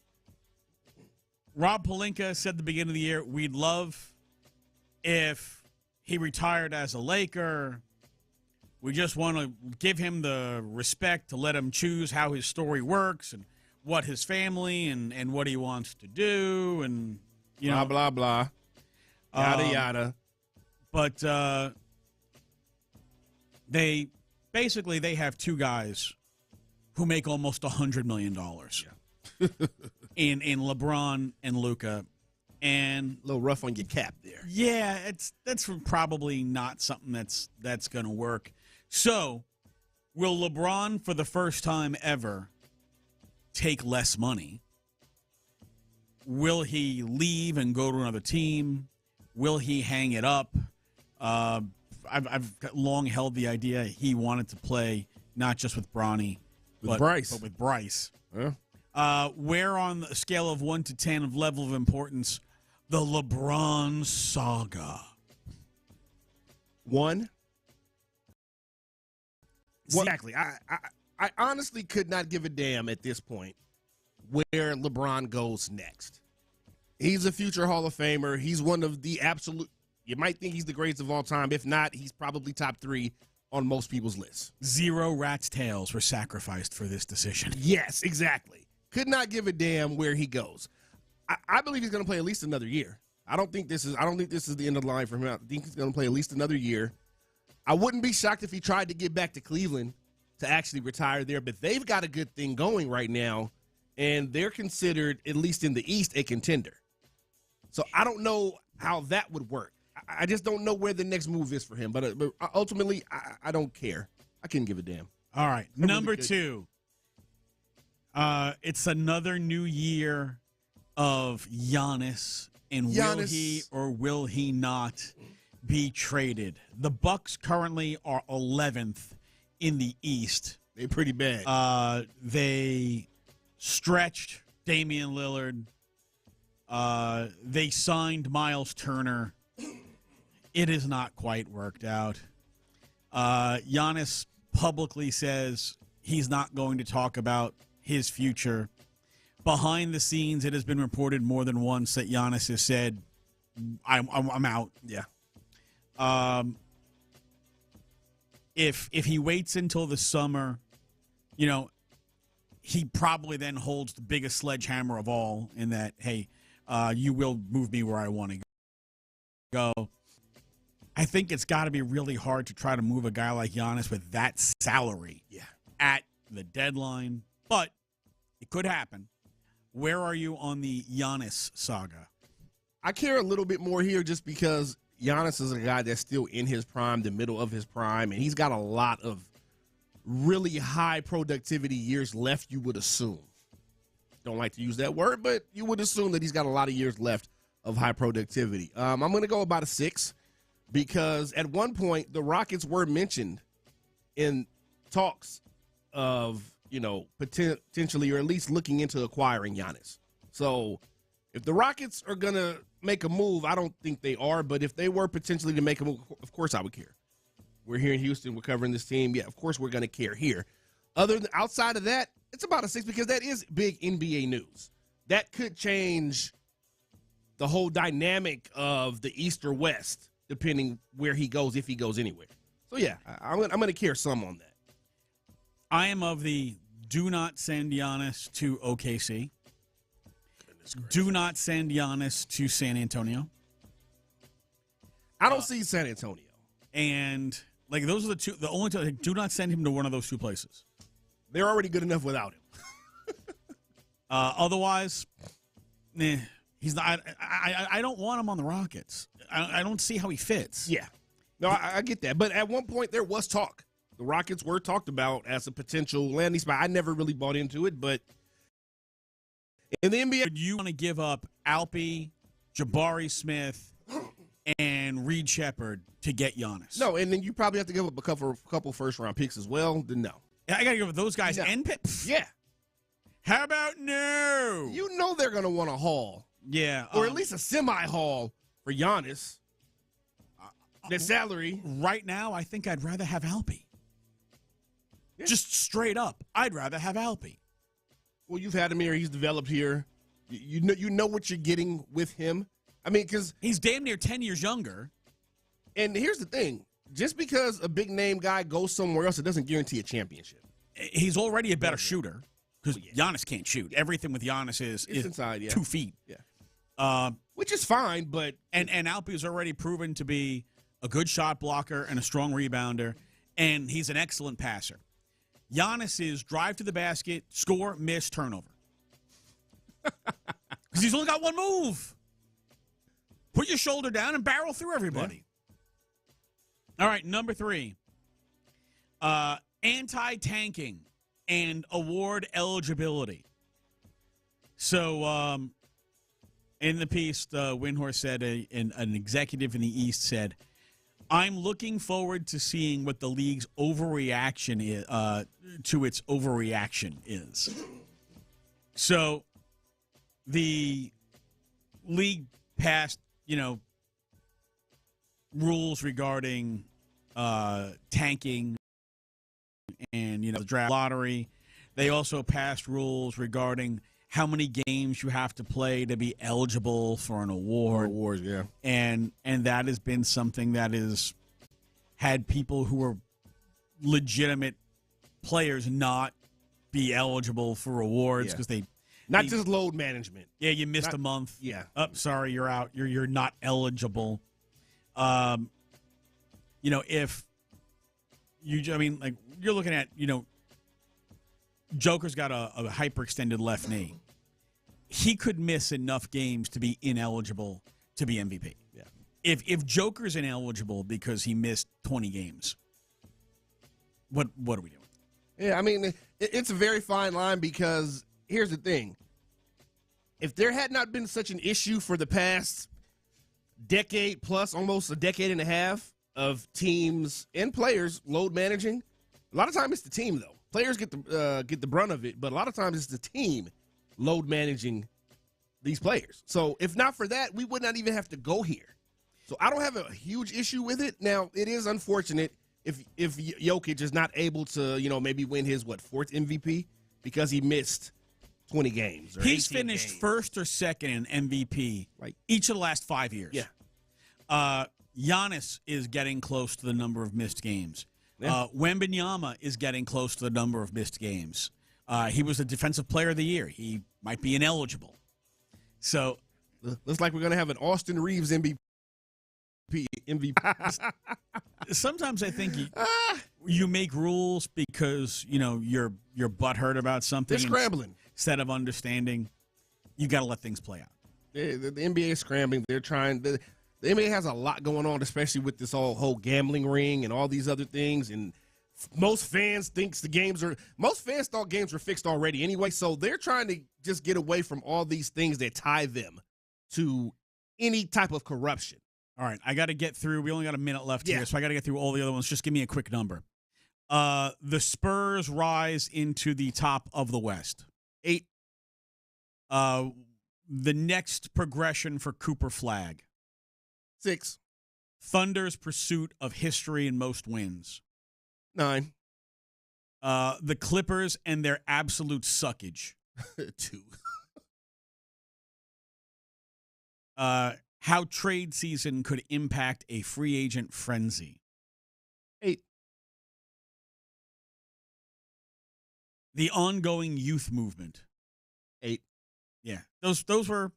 Rob Pelinka said at the beginning of the year, we'd love if he retired as a Laker. We just want to give him the respect to let him choose how his story works and what his family and what he wants to do. And, blah, blah, blah. Yada, yada. But they have 2 guys who make almost $100 million. Yeah. in LeBron and Luka, and a little rough on your cap there. Yeah, that's probably not something that's going to work. So, will LeBron for the first time ever take less money? Will he leave and go to another team? Will he hang it up? I've long held the idea he wanted to play not just with Bronny, but with Bryce. Yeah. Where on the scale of 1 to 10 of level of importance, the LeBron saga? 1. Exactly. I honestly could not give a damn at this point where LeBron goes next. He's a future Hall of Famer. He's one of the absolute, you might think he's the greatest of all time. If not, he's probably top 3 on most people's lists. 0 rat's tails were sacrificed for this decision. Yes, exactly. Could not give a damn where he goes. I believe he's going to play at least another year. I don't think this is the end of the line for him. I think he's going to play at least another year. I wouldn't be shocked if he tried to get back to Cleveland to actually retire there, but they've got a good thing going right now, and they're considered, at least in the East, a contender. So I don't know how that would work. I just don't know where the next move is for him, but ultimately, I don't care. I couldn't give a damn. All right, number 2. It's another new year of Giannis, and will he or will he not be traded? The Bucks currently are 11th in the East. They're pretty bad. They stretched Damian Lillard. They signed Miles Turner. It has not quite worked out. Giannis publicly says he's not going to talk about his future. Behind the scenes, it has been reported more than once that Giannis has said, I'm out. Yeah. If he waits until the summer, he probably then holds the biggest sledgehammer of all in that, hey, you will move me where I want to go. I think it's got to be really hard to try to move a guy like Giannis with that salary at the deadline, but it could happen. Where are you on the Giannis saga? I care a little bit more here just because Giannis is a guy that's still in his prime, the middle of his prime, and he's got a lot of really high productivity years left, you would assume. Don't like to use that word, but you would assume that he's got a lot of years left of high productivity. I'm going to go about a 6 because at one point the Rockets were mentioned in talks of, potentially or at least looking into acquiring Giannis. So if the Rockets are going to make a move, I don't think they are, but if they were potentially to make a move, of course I would care. We're here in Houston. We're covering this team. Yeah, of course we're going to care here. Outside of that, it's about a 6 because that is big NBA news. That could change the whole dynamic of the East or West, depending where he goes, if he goes anywhere. So, yeah, I'm going to care some on that. I am of the do not send Giannis to OKC. Do not send Giannis to San Antonio. I don't see San Antonio. And, those are the only two. Do not send him to one of those two places. They're already good enough without him. Otherwise, he's not. I don't want him on the Rockets. I don't see how he fits. Yeah. No, I get that. But at one point, there was talk. The Rockets were talked about as a potential landing spot. I never really bought into it, but in the NBA, would you want to give up Alpi, Jabari Smith, and Reed Shepherd to get Giannis? No, and then you probably have to give up a couple first-round picks as well. Then no. I got to give up those guys and picks. Yeah. How about no? You know they're going to want a haul. Yeah. Or at least a semi-haul for Giannis. The salary. Right now, I think I'd rather have Alpi. Yeah. Just straight up, I'd rather have Alpi. Well, you've had him here. He's developed here. You know what you're getting with him. I mean, because he's damn near 10 years younger. And here's the thing. Just because a big-name guy goes somewhere else, it doesn't guarantee a championship. He's already a better shooter because Giannis can't shoot. Everything with Giannis is inside, 2 feet. Yeah. Which is fine, but... And Alpi has already proven to be a good shot blocker and a strong rebounder, and he's an excellent passer. Giannis is drive to the basket, score, miss, turnover. Because he's only got one move. Put your shoulder down and barrel through everybody. Yeah. All right, number 3. Anti-tanking and award eligibility. So in the piece, Windhorst said, an executive in the East said, I'm looking forward to seeing what the league's overreaction is, to its overreaction is. So the league passed, rules regarding tanking and, the draft lottery. They also passed rules regarding how many games you have to play to be eligible for an award. Awards, yeah. And that has been something that has had people who are legitimate players not be eligible for awards because they just load management. Yeah, you missed a month. Yeah. Oh, sorry, you're out. You're not eligible. If you're looking at, Joker's got a hyperextended left knee. He could miss enough games to be ineligible to be MVP. Yeah. If Joker's ineligible because he missed 20 games, what are we doing? Yeah, I mean, it's a very fine line because here's the thing. If there had not been such an issue for the past decade plus, almost a decade and a half of teams and players load managing, a lot of time it's the team, though. players get the brunt of it, but a lot of times it's the team load managing these players. So if not for that, we would not even have to go here. So I don't have a huge issue with it. Now, it is unfortunate if Jokic is not able to, maybe win his, fourth MVP because he missed 20 games. Or He's finished first or second in MVP each of the last 5 years. Yeah. Giannis is getting close to the number of missed games. Yeah. Wembanyama is getting close to the number of missed games. He was the Defensive Player of the Year. He might be ineligible. So looks like we're going to have an Austin Reeves MVP. Sometimes I think you make rules because you're butthurt about something. They're scrambling instead of understanding. You got to let things play out. The NBA is scrambling. They're trying. The NBA has a lot going on, especially with this whole gambling ring and all these other things. And most fans thought games were fixed already anyway. So they're trying to just get away from all these things that tie them to any type of corruption. All right, I got to get through. We only got a minute left here, so I got to get through all the other ones. Just give me a quick number. The Spurs rise into the top of the West. 8. The next progression for Cooper Flagg. 6. Thunder's pursuit of history and most wins. 9. The Clippers and their absolute suckage. 2. How trade season could impact a free agent frenzy. 8. The ongoing youth movement. 8. Yeah, those were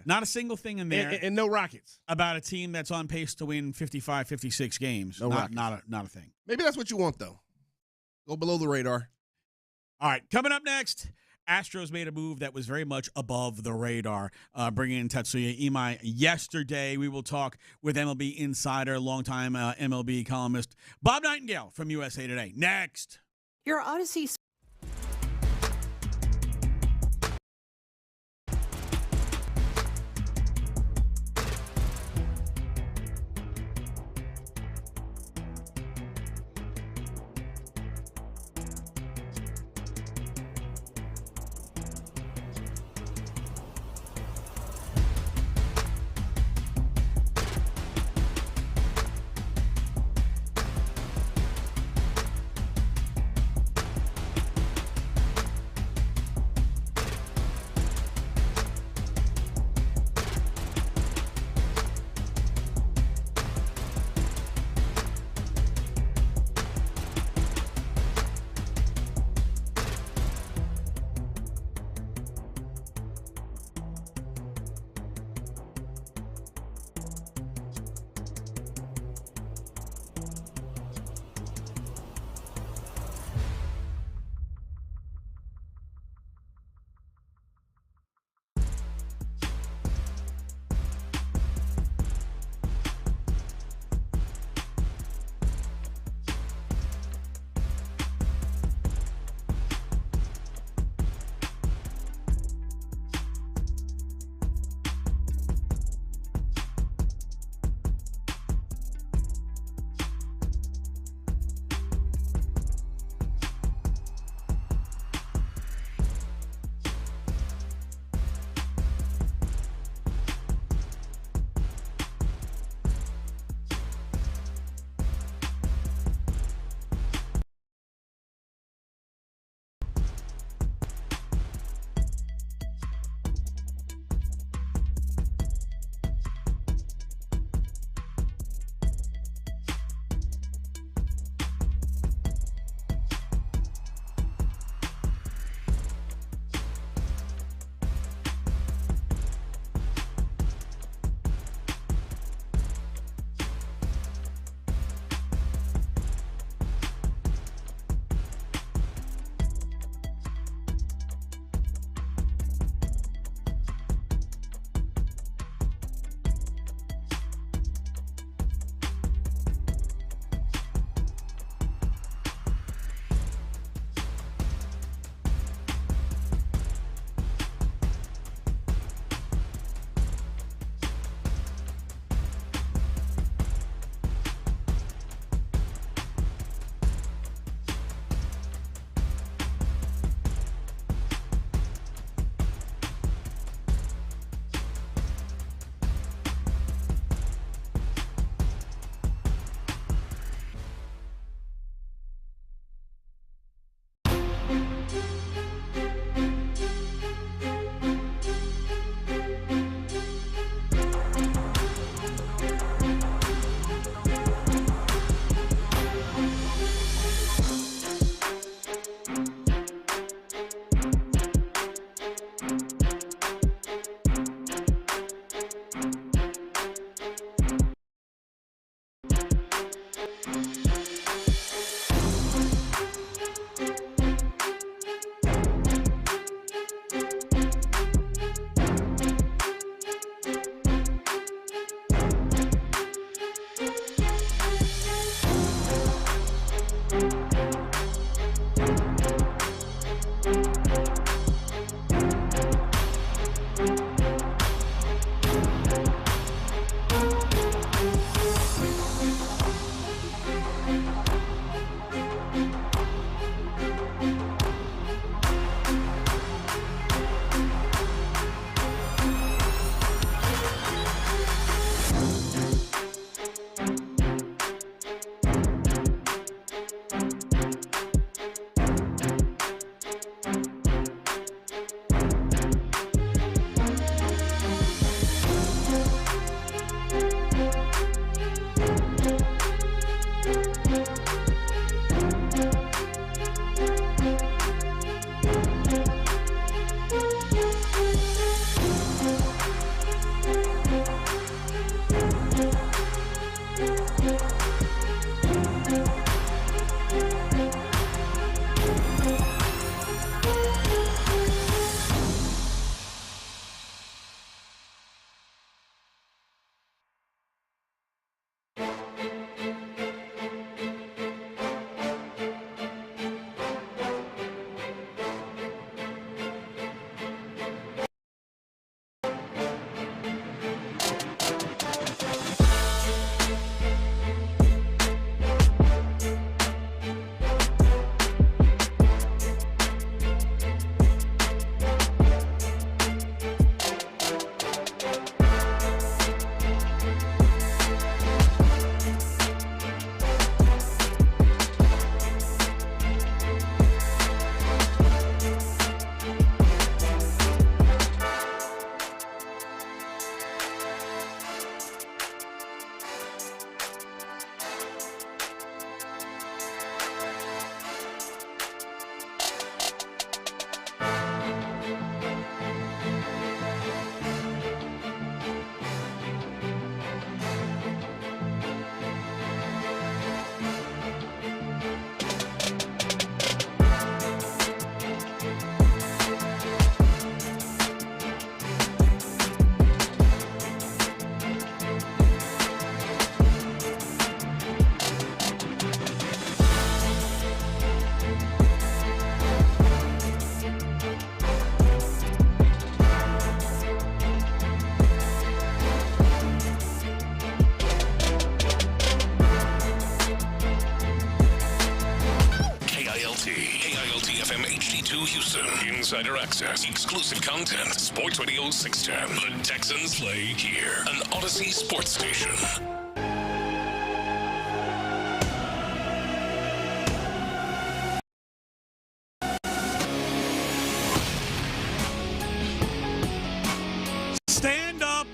not a single thing in there. And no Rockets. About a team that's on pace to win 55, 56 games. No Rockets. Not a thing. Maybe that's what you want, though. Go below the radar. All right, coming up next, Astros made a move that was very much above the radar, bringing in Tatsuya Imai yesterday. We will talk with MLB insider, longtime MLB columnist Bob Nightingale from USA Today. Next. Your Odyssey. Houston. Insider access, exclusive content. Sports Radio 610. The Texans play here. An Odyssey sports station. Stand up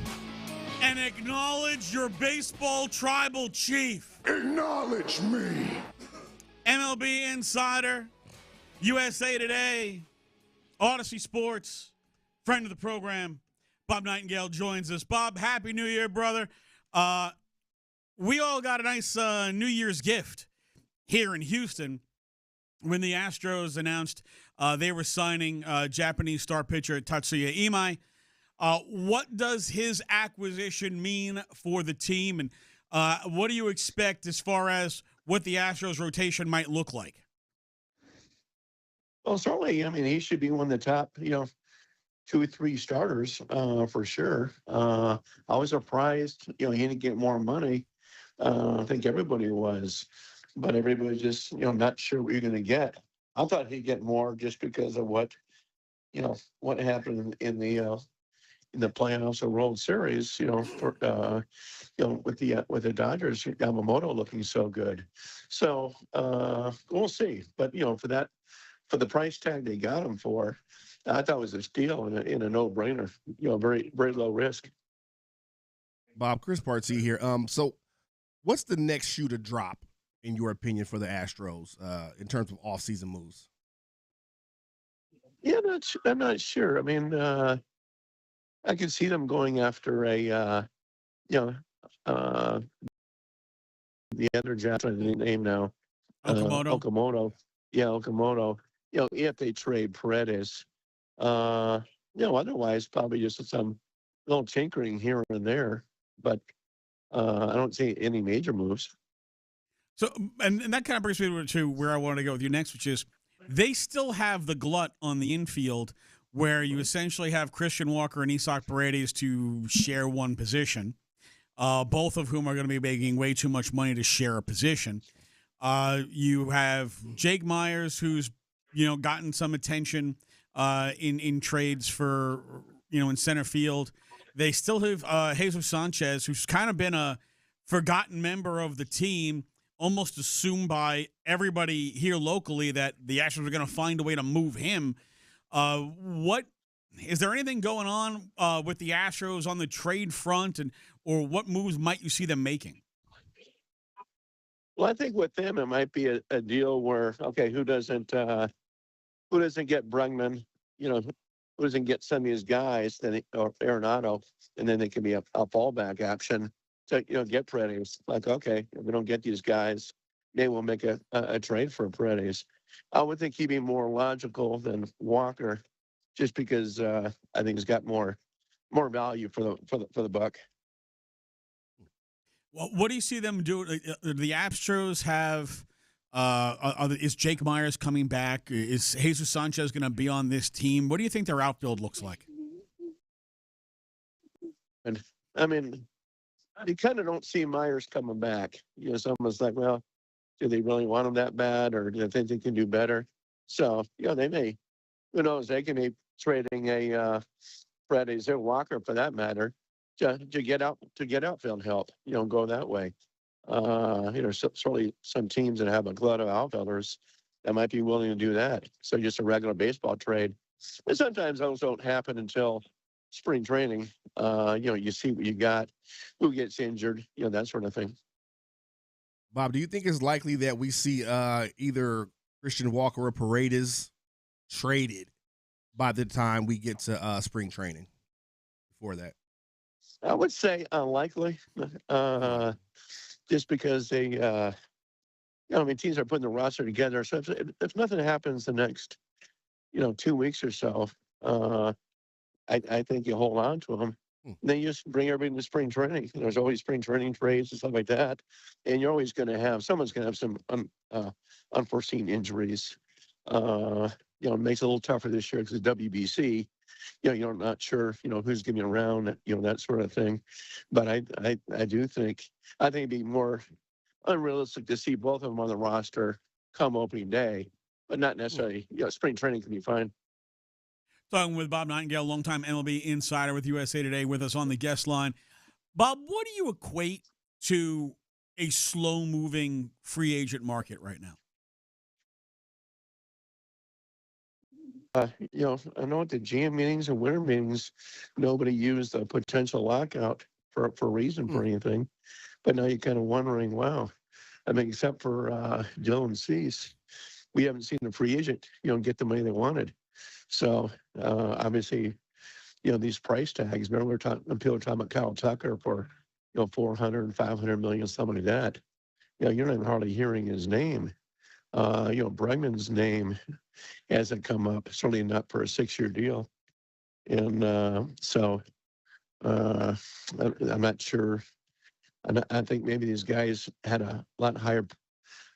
and acknowledge your baseball tribal chief. Acknowledge me. MLB Insider, USA Today, Odyssey Sports, friend of the program, Bob Nightingale joins us. Bob, Happy New Year, brother. We all got a nice New Year's gift here in Houston when the Astros announced they were signing Japanese star pitcher Tatsuya Imai. What does his acquisition mean for the team, and what do you expect as far as what the Astros rotation might look like? Well, certainly, I mean, he should be one of the top, 2 or 3 starters for sure. I was surprised, he didn't get more money. I think everybody was, but everybody just, not sure what you're going to get. I thought he'd get more just because of what happened in the playoffs or World Series, with the Dodgers, Yamamoto looking so good. So we'll see. But for the price tag they got him for, I thought it was a steal and a no-brainer. Very, very low risk. Bob, Chris Partsy here. So what's the next shoe to drop, in your opinion, for the Astros in terms of off-season moves? Yeah, I'm not sure. I mean, I could see them going after the other Japanese name now. Okamoto. Yeah, Okamoto. If they trade Paredes. Otherwise probably just some little tinkering here and there. But I don't see any major moves. So, and that kind of brings me to where I wanted to go with you next, which is they still have the glut on the infield where you essentially have Christian Walker and Isaac Paredes to share one position, both of whom are going to be making way too much money to share a position. You have Jake Myers, who's gotten some attention in trades for in center field. They still have Jesus Sanchez, who's kind of been a forgotten member of the team, almost assumed by everybody here locally that the Astros are going to find a way to move him. What is there anything going on with the Astros on the trade front, or what moves might you see them making? Well, I think with them it might be a deal where who doesn't get Bregman, who doesn't get some of these guys, or Arenado, and then they can be a fallback option to get Paredes. Like, if we don't get these guys, maybe we'll make a trade for Paredes. I would think he'd be more logical than Walker, just because I think he's got more value for the buck. Well, what do you see them do? The Astros have. Is Jake Myers coming back? Is Jesus Sanchez going to be on this team? What do you think their outfield looks like? And I mean, you kind of don't see Myers coming back. Someone's like, well, do they really want him that bad, or do they think they can do better? So, they may. Who knows? They can be trading a Paredes or Walker, for that matter, to get outfield help. Go that way. Certainly some teams that have a glut of outfielders that might be willing to do that. So just a regular baseball trade. And sometimes those don't happen until spring training. You see what you got, who gets injured, that sort of thing. Bob, do you think it's likely that we see either Christian Walker or Paredes traded by the time we get to spring training before that? I would say unlikely, just because they, teams are putting the roster together. So if nothing happens the next, 2 weeks or so, I think you hold on to them. Then you just bring everybody to spring training. There's always spring training trades and stuff like that. And you're always going to have, someone's going to have some unforeseen injuries. It makes it a little tougher this year because of WBC. You're not sure, who's going to be around, that sort of thing. But I do think, it'd be more unrealistic to see both of them on the roster come opening day. but not necessarily. Spring training can be fine. Talking with Bob Nightingale, longtime MLB insider with USA Today, with us on the guest line. Bob, what do you equate to a slow-moving free agent market right now? I know at the GM meetings and winter meetings, nobody used a potential lockout for a reason for anything. But now you're kind of wondering, wow. I mean, except for Dylan Cease, we haven't seen a free agent, get the money they wanted. So obviously, these price tags. Remember, people were talking about Kyle Tucker for 400 and 500 million, something like that. You're not even hardly hearing his name. Bregman's name hasn't come up, certainly not for a 6-year deal. And I'm not sure. I think maybe these guys had a lot higher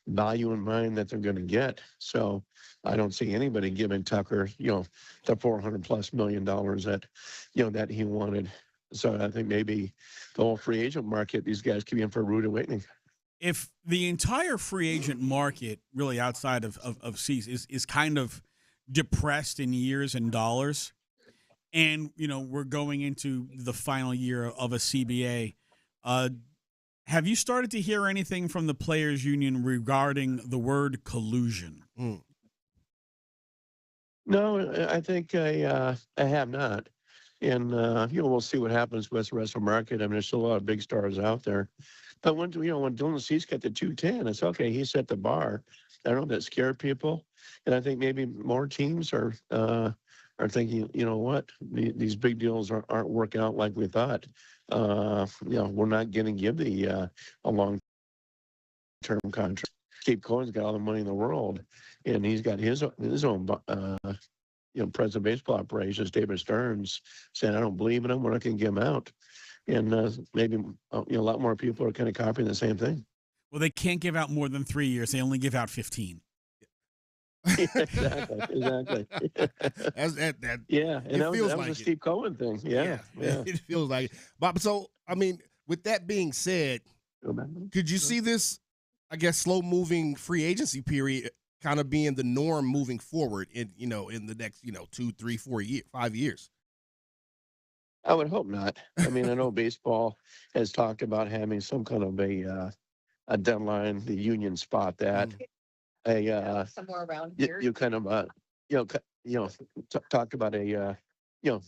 value in mind that they're going to get. So I don't see anybody giving Tucker, the $400+ million that he wanted. So I think maybe the whole free agent market, these guys could be in for a rude awakening. If the entire free agent market, really outside of Cease, is kind of depressed in years and dollars, and we're going into the final year of a CBA, have you started to hear anything from the players' union regarding the word collusion? No, I think I have not. And we'll see what happens with the rest of the market. I mean, there's still a lot of big stars out there. But when Dylan Cease got to 210, it's okay. He set the bar. I don't know if that scared people. And I think maybe more teams are thinking, what, these big deals aren't working out like we thought. We're not going to give a long-term contract. Steve Cohen's got all the money in the world, and he's got his own president of baseball operations, David Stearns, saying, I don't believe in him. We're not going to give him out. And maybe a lot more people are kind of copying the same thing. Well, they can't give out more than 3 years. They only give out 15. Exactly. Yeah, and that was a Steve Cohen thing. Yeah. It feels like it. But so, I mean, with that being said, could you see this, I guess, slow-moving free agency period kind of being the norm moving forward in the next 2, 3, 4 years, 5 years? I would hope not. I mean, I know baseball has talked about having some kind of a deadline. The union spot that somewhere around here. You kind of talk about a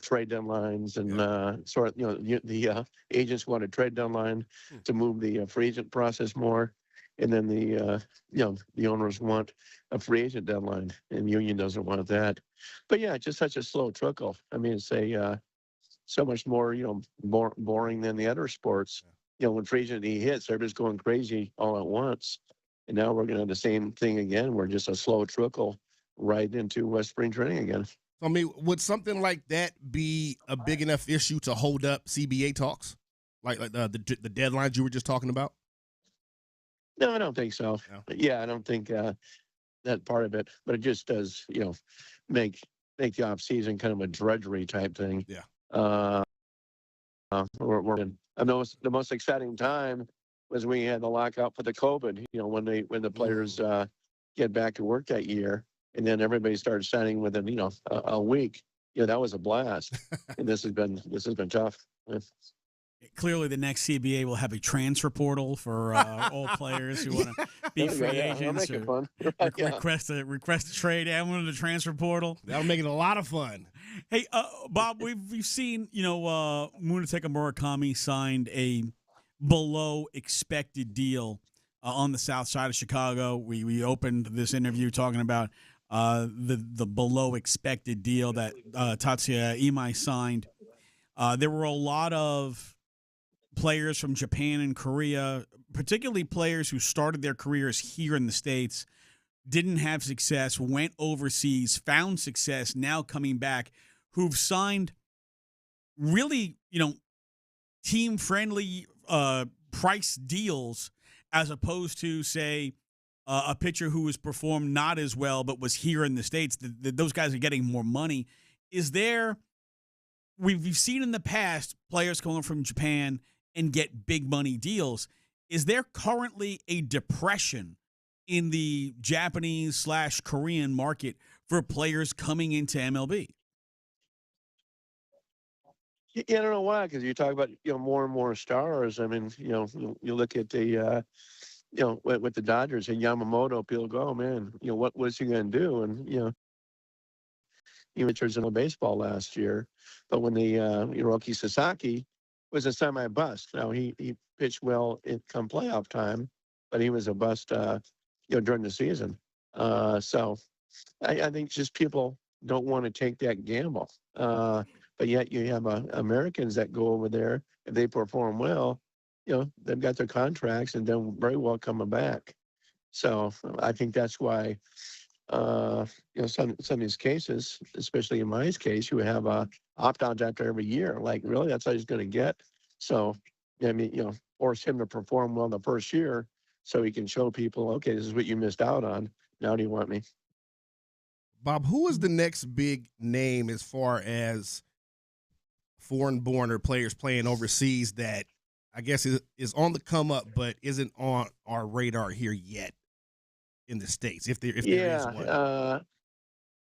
trade deadlines and the agents want a trade deadline to move the free agent process more, and then the owners want a free agent deadline, and the union doesn't want that. But yeah, it's just such a slow trickle. I mean, it's so much more boring than the other sports. When free agency hits, everybody's going crazy all at once. And now we're going to have the same thing again. We're just a slow trickle right into spring training again. I mean, would something like that be a big enough issue to hold up CBA talks, like the deadlines you were just talking about? No, I don't think so. No. Yeah, I don't think that part of it. But it just does, make the off season kind of a drudgery type thing. Yeah. We're in. I know the most exciting time was when we had the lockout for the COVID, when the players get back to work that year, and then everybody started signing within, a week. That was a blast. And this has been tough. Clearly, the next CBA will have a transfer portal for all players who want to be free agents or request a trade. And one of the transfer portal. That'll make it a lot of fun. Hey, Bob, we've seen Munetaka Murakami signed a below expected deal on the south side of Chicago. We opened this interview talking about the below expected deal that Tatsuya Imai signed. There were a lot of players from Japan and Korea, particularly players who started their careers here in the States, didn't have success, went overseas, found success, now coming back, who've signed really, team-friendly price deals as opposed to, say, a pitcher who has performed not as well but was here in the States. Those guys are getting more money. Is there – we've seen in the past players coming from Japan and get big money deals. Is there currently a depression in the Japanese/Korean market for players coming into MLB? Yeah, I don't know why, because you talk about more and more stars. I mean, you look at the with the Dodgers and Yamamoto, people go, oh, man, what's he going to do? And he returned in baseball last year, but when the Hiroki Sasaki was a semi-bust. Now he pitched well come playoff time, but he was a bust, during the season. So I think just people don't want to take that gamble. But yet you have Americans that go over there. If they perform well, they've got their contracts and they're very well coming back. So I think that's why, some of these cases, especially in my case, you have opt-outs after every year. Like, really, that's how he's going to get. So, I mean, force him to perform well the first year so he can show people, okay, this is what you missed out on. Now do you want me? Bob, who is the next big name as far as foreign-born or players playing overseas that I guess is on the come up but isn't on our radar here yet in the States, if there is one?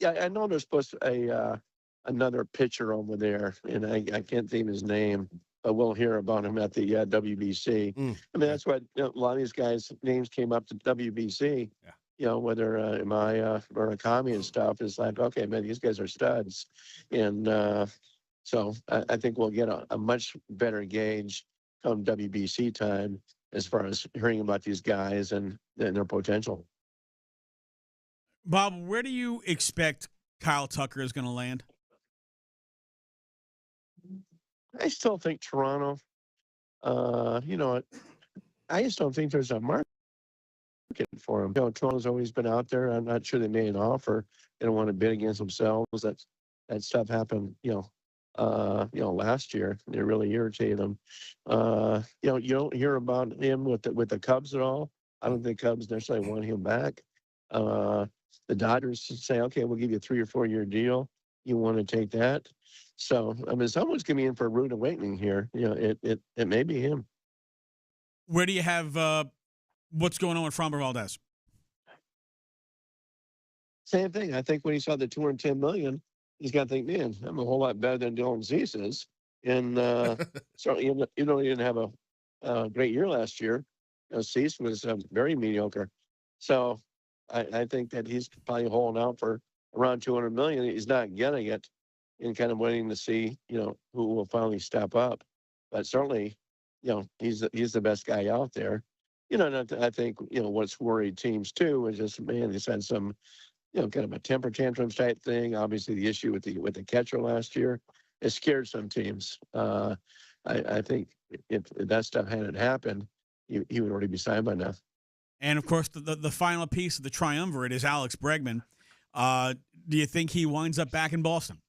I know there's supposed to another pitcher over there, and I can't think of his name, but we'll hear about him at the WBC. I mean, that's what a lot of these guys' names came up to WBC. Whether Amaya or Akami and stuff, is like, okay, man, these guys are studs. And so I think we'll get a much better gauge come WBC time as far as hearing about these guys and their potential. Bob, where do you expect Kyle Tucker is going to land? I still think Toronto. I just don't think there's a market for him. Toronto's always been out there. I'm not sure they made an offer. They don't want to bid against themselves. That stuff happened, last year. It really irritated them. You don't hear about him with the Cubs at all. I don't think Cubs necessarily want him back. The Dodgers say, okay, we'll give you a 3 or 4 year deal. You want to take that? So, I mean, someone's going to be in for a rude awakening here. It may be him. Where do you have what's going on with Framber Valdez? Same thing. I think when he saw the $210 million, he's got to think, man, I'm a whole lot better than Dylan Cease is. And certainly, he didn't have a great year last year. Cease was very mediocre. So I think that he's probably holding out for around $200 million. He's not getting it, and kind of waiting to see, who will finally step up. But certainly, he's the best guy out there. And I think, what's worried teams too is just, man, he's had some, kind of a temper tantrums type thing. Obviously, the issue with the catcher last year, it scared some teams. I think if that stuff hadn't happened, he would already be signed by now. And, of course, the final piece of the triumvirate is Alex Bregman. Do you think he winds up back in Boston?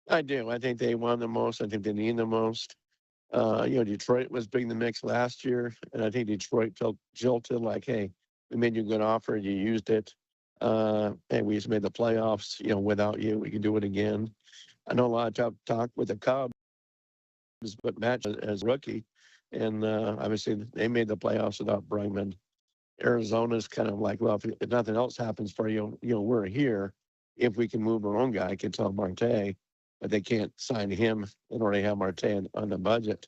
I do. I think they won the most. I think they need the most. Detroit was big in the mix last year, and I think Detroit felt jilted like, hey, we made you a good offer, you used it, and we just made the playoffs, without you. We can do it again. I know a lot of talk with the Cubs, but Matt as rookie, and obviously they made the playoffs without Bregman. Arizona's kind of like, well, if nothing else happens for you, we're here. If we can move our own guy, I can tell Marte, but they can't sign him in order to have Marte on the budget.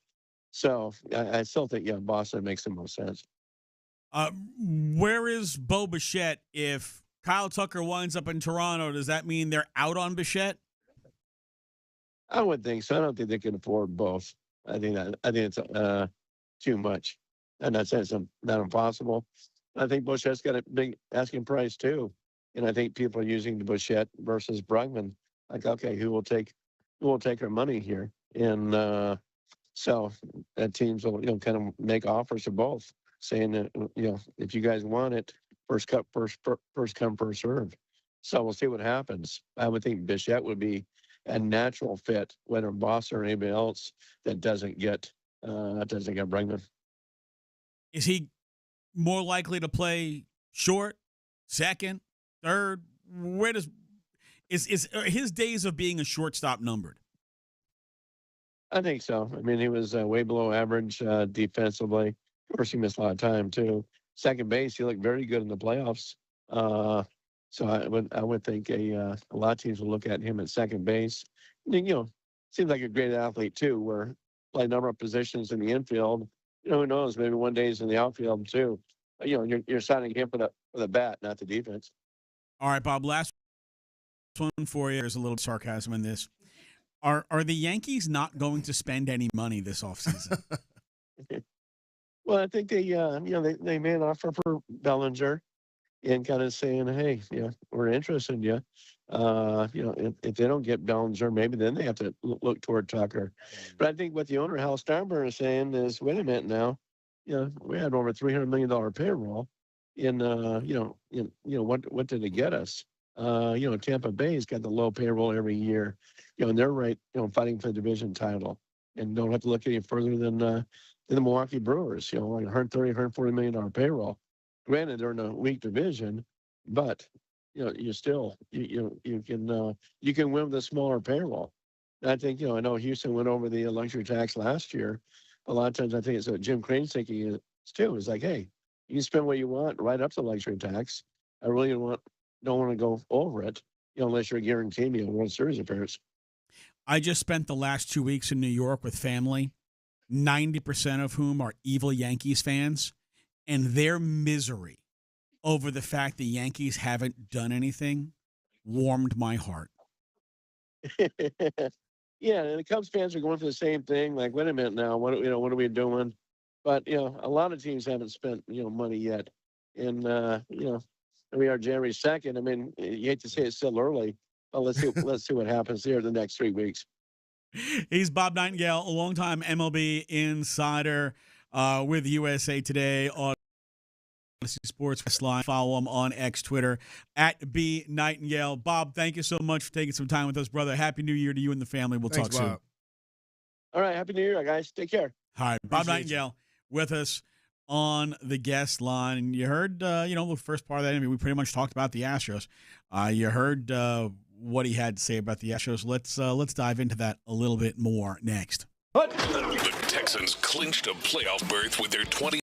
So I still think, Boston makes the most sense. Where is Bo Bichette? If Kyle Tucker winds up in Toronto, does that mean they're out on Bichette? I would think so. I don't think they can afford both. I think it's too much. I'm not saying it's not impossible. I think Bichette's got a big asking price too, and I think people are using the Bichette versus Bregman. Like, okay, who will take our money here? And so that teams will kind of make offers to both, saying that if you guys want it, first come first serve. So we'll see what happens. I would think Bichette would be a natural fit, whether Boston or anybody else that doesn't get Bregman. Is he more likely to play short, second, third? Where does are his days of being a shortstop numbered? I think so. I mean, he was way below average defensively. Of course, he missed a lot of time too. second base. He looked very good in the playoffs. So I would think a lot of teams will look at him at second base. And, seems like a great athlete too. Where play a number of positions in the infield. Who knows? Maybe one day he's in the outfield too. You're signing him for the bat, not the defense. All right, Bob. Last one for you. There's a little sarcasm in this. Are the Yankees not going to spend any money this offseason? Well, I think they made an offer for Bellinger, and kind of saying, hey, we're interested in you. If they don't get Bellinger, maybe then they have to look toward Tucker. But I think what the owner, Hal Steinbrenner, is saying is, wait a minute now, we had over $300 million payroll. What did it get us? Tampa Bay's got the low payroll every year. And they're fighting for the division title, and don't have to look any further than the Milwaukee Brewers. Like $130-140 million payroll. Granted, they're in a weak division, but you still you can win with a smaller payroll. And I think I know Houston went over the luxury tax last year. A lot of times I think it's what Jim Crane's thinking is too. It's like, hey, you can spend what you want right up to the luxury tax. I really don't want to go over it, unless you're guaranteeing me a World Series appearance. I just spent the last 2 weeks in New York with family, 90% of whom are evil Yankees fans, and their misery over the fact the Yankees haven't done anything warmed my heart. Yeah, and the Cubs fans are going for the same thing. Like, wait a minute now, what are we doing? But a lot of teams haven't spent money yet, and we are January 2nd. I mean, you hate to say it's still early, but let's see what happens here the next 3 weeks. He's Bob Nightingale, a longtime MLB insider with USA Today on Sports Line. Follow him on X, Twitter at B Nightingale. Bob, thank you so much for taking some time with us, brother. Happy New Year to you and the family. We'll talk soon. All right, Happy New Year, guys. Take care. All right, Bob Nightingale with us on the guest line. And you heard, the first part of that interview, we pretty much talked about the Astros. You heard what he had to say about the Astros. Let's dive into that a little bit more next. The Texans clinched a playoff berth with their 20.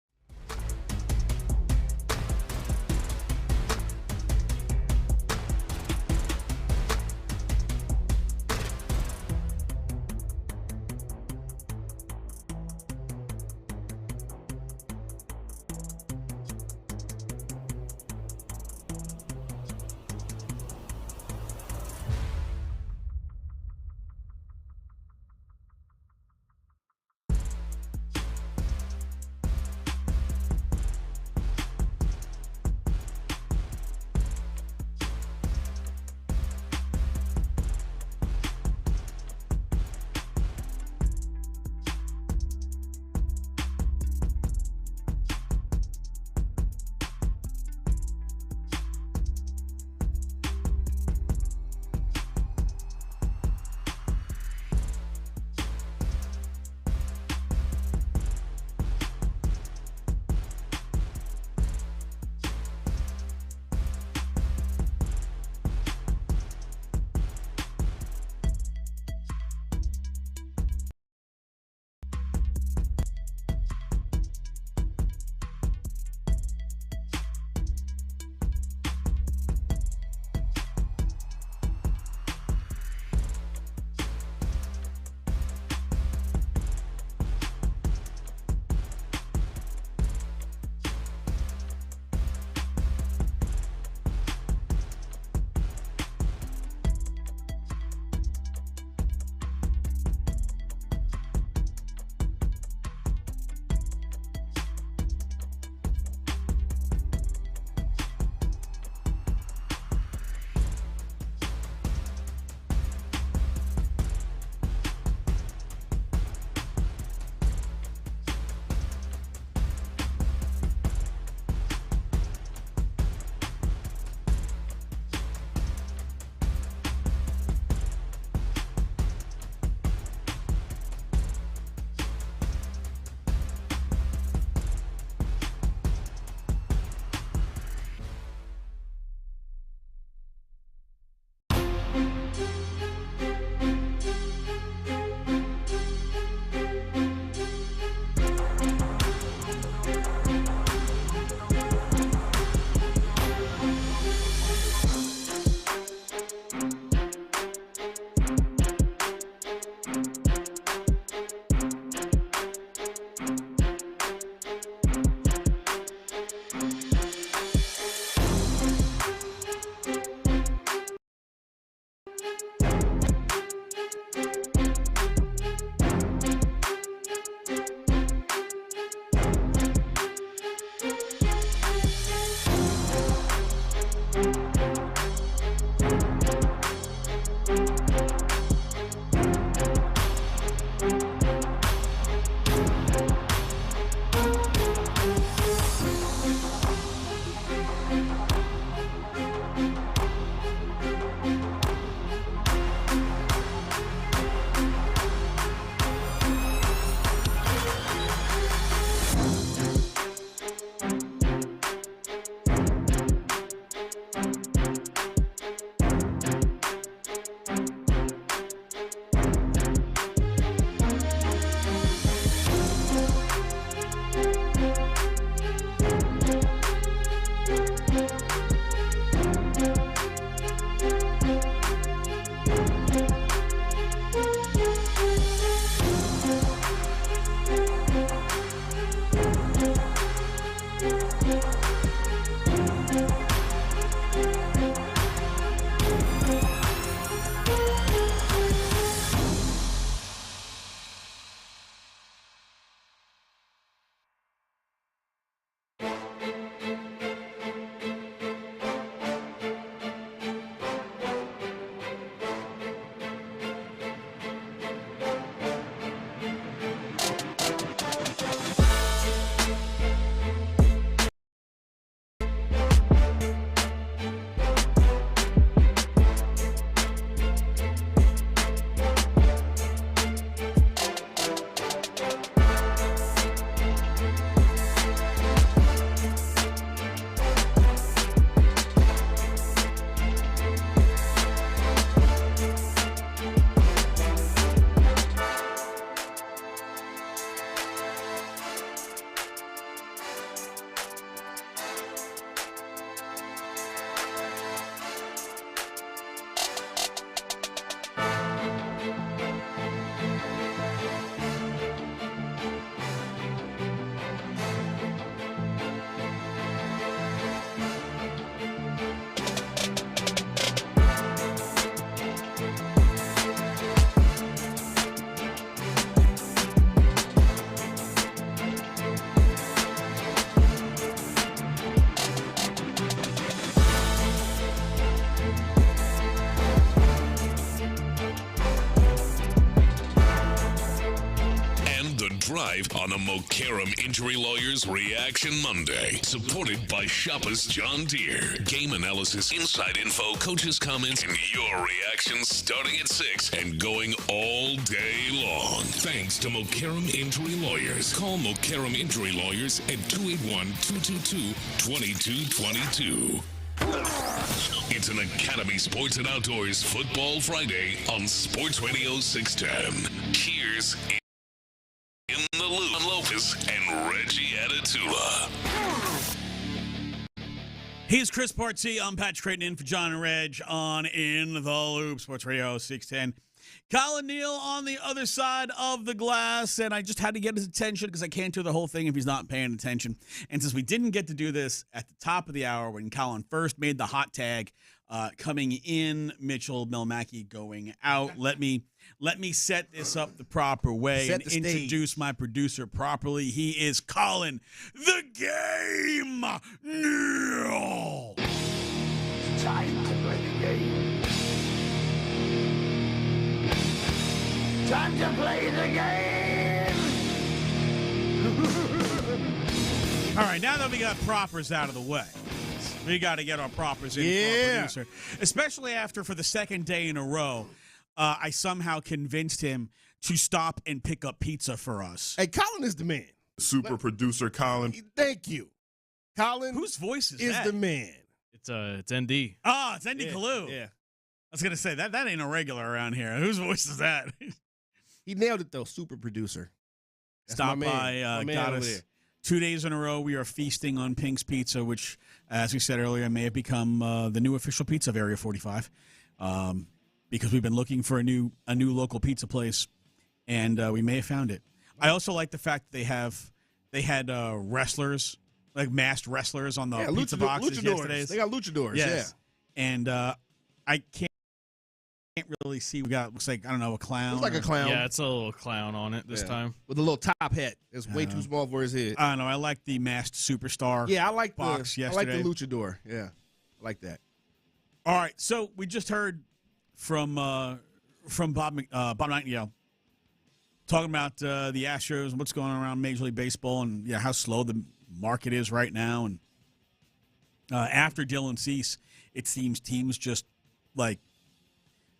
on the Mokaram Injury Lawyers Reaction Monday, supported by Shoppers John Deere. Game analysis, inside info, coaches' comments, and your reactions starting at 6 and going all day long. Thanks to Mokaram Injury Lawyers. Call Mokaram Injury Lawyers at 281-222-2222. It's an Academy Sports and Outdoors Football Friday on Sports Radio 610. Here's In the Loop, Lopez and Reggie Atatula. He's Chris Partsy. I'm Patrick Creighton in for John and Reg on In the Loop, Sports Radio 610. Colin Neal on the other side of the glass, and I just had to get his attention because I can't do the whole thing if he's not paying attention. And since we didn't get to do this at the top of the hour when Colin first made the hot tag, coming in, Mitchell Milmacki going out, let me set this up the proper way and introduce my producer properly. He is Colin the Game Neal. It's time to play the game. Time to play the game! All right, now that we got propers out of the way, we got to get our propers in for our producer. Especially after, for the second day in a row, I somehow convinced him to stop and pick up pizza for us. Hey, Colin is the man. Super producer Colin. Thank you. Colin. Whose voice is that? the man. It's ND. Oh, it's ND Kalu. Yeah. I was going to say, that ain't a regular around here. Whose voice is that? He nailed it, though. Super producer. That's Stop my by, man. got us. 2 days in a row, we are feasting on Pink's Pizza, which, as we said earlier, may have become the new official pizza of Area 45, because we've been looking for a new local pizza place, and we may have found it. I also like the fact that they had wrestlers, like masked wrestlers, on the pizza boxes yesterday. They got luchadors. Yes. Yeah. And I can't really see. We got, looks like, I don't know, a clown. Looks like a clown. Yeah, it's a little clown on it this time. With a little top hat. It's way too small for his head. I don't know. I like the masked superstar. Yeah, I like box I yesterday. like the luchador. Yeah, I like that. All right, so we just heard from Bob Nightingale talking about the Astros and what's going on around Major League Baseball and how slow the market is right now. And after Dylan Cease, it seems teams just like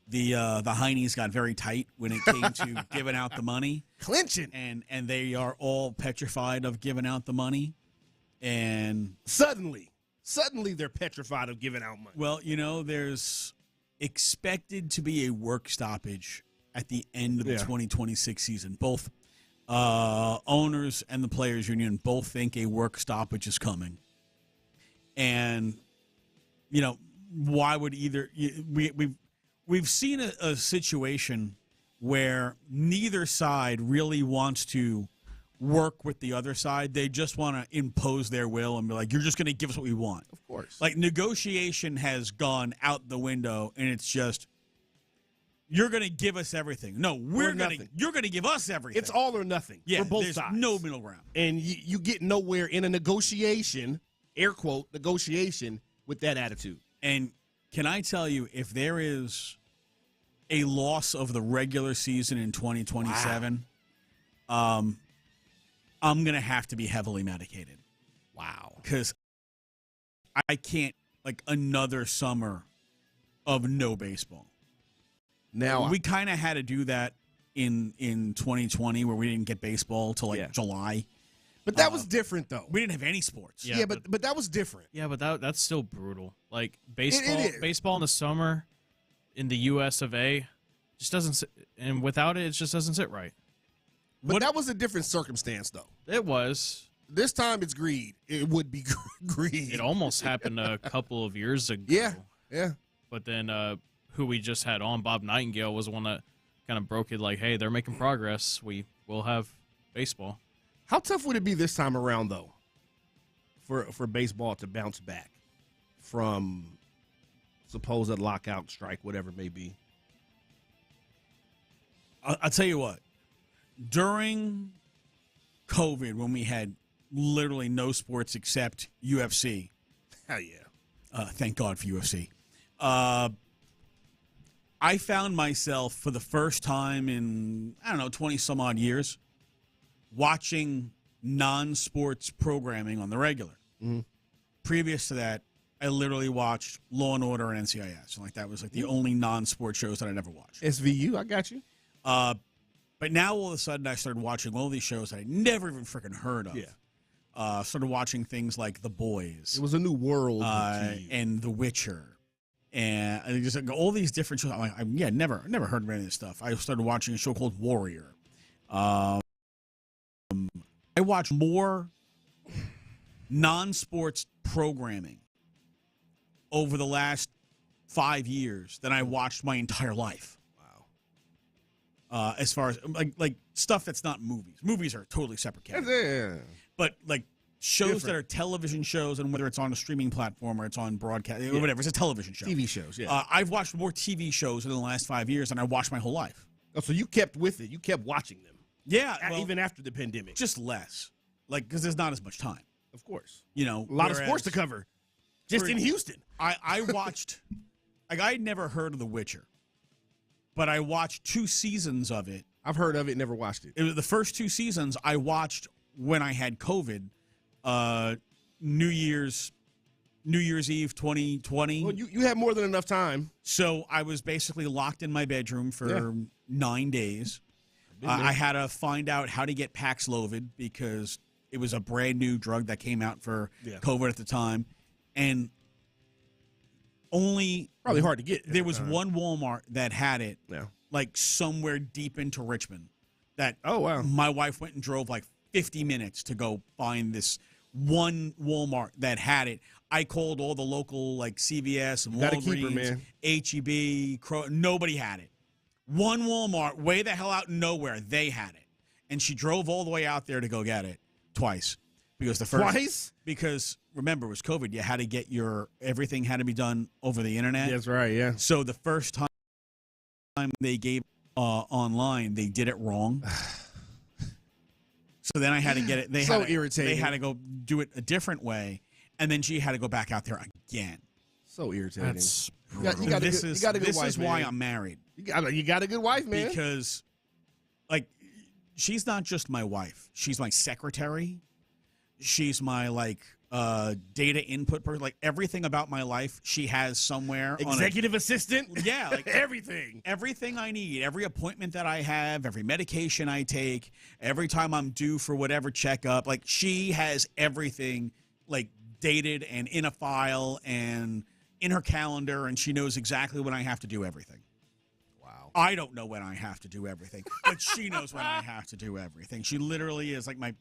the heinies got very tight when it came to giving out the money, clinching, and they are all petrified of giving out the money. And suddenly they're petrified of giving out money. Well, there's expected to be a work stoppage at the end of the 2026 season. Both owners and the players union both think a work stoppage is coming. And why would either we've seen a situation where neither side really wants to work with the other side. They just want to impose their will and be like, you're just going to give us what we want. Of course. Like, negotiation has gone out the window, and it's just, you're going to give us everything. No, you're going to give us everything. It's all or nothing for both sides. No middle ground. And you get nowhere in a negotiation, air quote, negotiation, with that attitude. And can I tell you, if there is a loss of the regular season in 2027, I'm going to have to be heavily medicated. Wow. Because I can't, another summer of no baseball. Now we kind of had to do that in 2020 where we didn't get baseball till July. But that was different, though. We didn't have any sports. Yeah, but that was different. Yeah, but that's still brutal. Like, baseball in the summer in the U.S. of A. just doesn't sit, and without it just doesn't sit right. But that was a different circumstance, though. It was. This time it's greed. It would be greed. It almost happened a couple of years ago. Yeah. But then who we just had on, Bob Nightingale, was one that kind of broke it like, hey, they're making progress. We will have baseball. How tough would it be this time around, though, for baseball to bounce back from supposed lockout, strike, whatever it may be? I'll tell you what. During COVID, when we had literally no sports except UFC. Hell yeah. Thank God for UFC. I found myself for the first time in, 20 some odd years, watching non-sports programming on the regular. Mm-hmm. Previous to that, I literally watched Law and Order and NCIS. Like that was like the only non-sports shows that I never watched. SVU, I got you. But now all of a sudden I started watching all these shows that I never even freaking heard of. Yeah. Started watching things like The Boys. It was a new world. And The Witcher. And just like, all these different shows. I'm like, never heard of any of this stuff. I started watching a show called Warrior. I watch more non-sports programming over the last 5 years than I watched my entire life. Wow. As far as like stuff that's not movies. Movies are a totally separate category. Yeah. But like shows that are television shows, and whether it's on a streaming platform or it's on broadcast, or whatever, it's a television show. TV shows, yeah. I've watched more TV shows in the last 5 years than I watched my whole life. Oh, so you kept with it. You kept watching them. Yeah. Even after the pandemic. Just less. Like, because there's not as much time. Of course. You know, a lot of sports to cover. Just in Houston. I watched, like, I had never heard of The Witcher, but I watched 2 seasons of it. I've heard of it, never watched it. It was the first 2 seasons I watched when I had COVID, New Year's Eve 2020. Well, you had more than enough time. So I was basically locked in my bedroom for 9 days. I had to find out how to get Paxlovid because it was a brand new drug that came out for COVID at the time. And probably hard to get. There was one Walmart that had it, like somewhere deep into Richmond. That my wife went and drove like 50 minutes to go find this one Walmart that had it. I called all the local like CVS and Walgreens, HEB, nobody had it. One Walmart, way the hell out in nowhere, they had it, and she drove all the way out there to go get it twice. Because twice? Because remember, it was COVID. You had to get everything had to be done over the internet. That's right, yeah. So the first time they gave online, they did it wrong. So then I had to get it. Irritating. They had to go do it a different way, and then she had to go back out there again. So irritating. This wife, is why I'm married. You got a good wife, man. Because, like, she's not just my wife. She's my secretary. She's my, like, data input person. Like, everything about my life she has somewhere. Executive assistant? Yeah. Like everything. Everything I need. Every appointment that I have. Every medication I take. Every time I'm due for whatever checkup. Like, she has everything, like, dated and in a file and in her calendar, and she knows exactly when I have to do everything. Wow. I don't know when I have to do everything, but she knows when I have to do everything. She literally is like my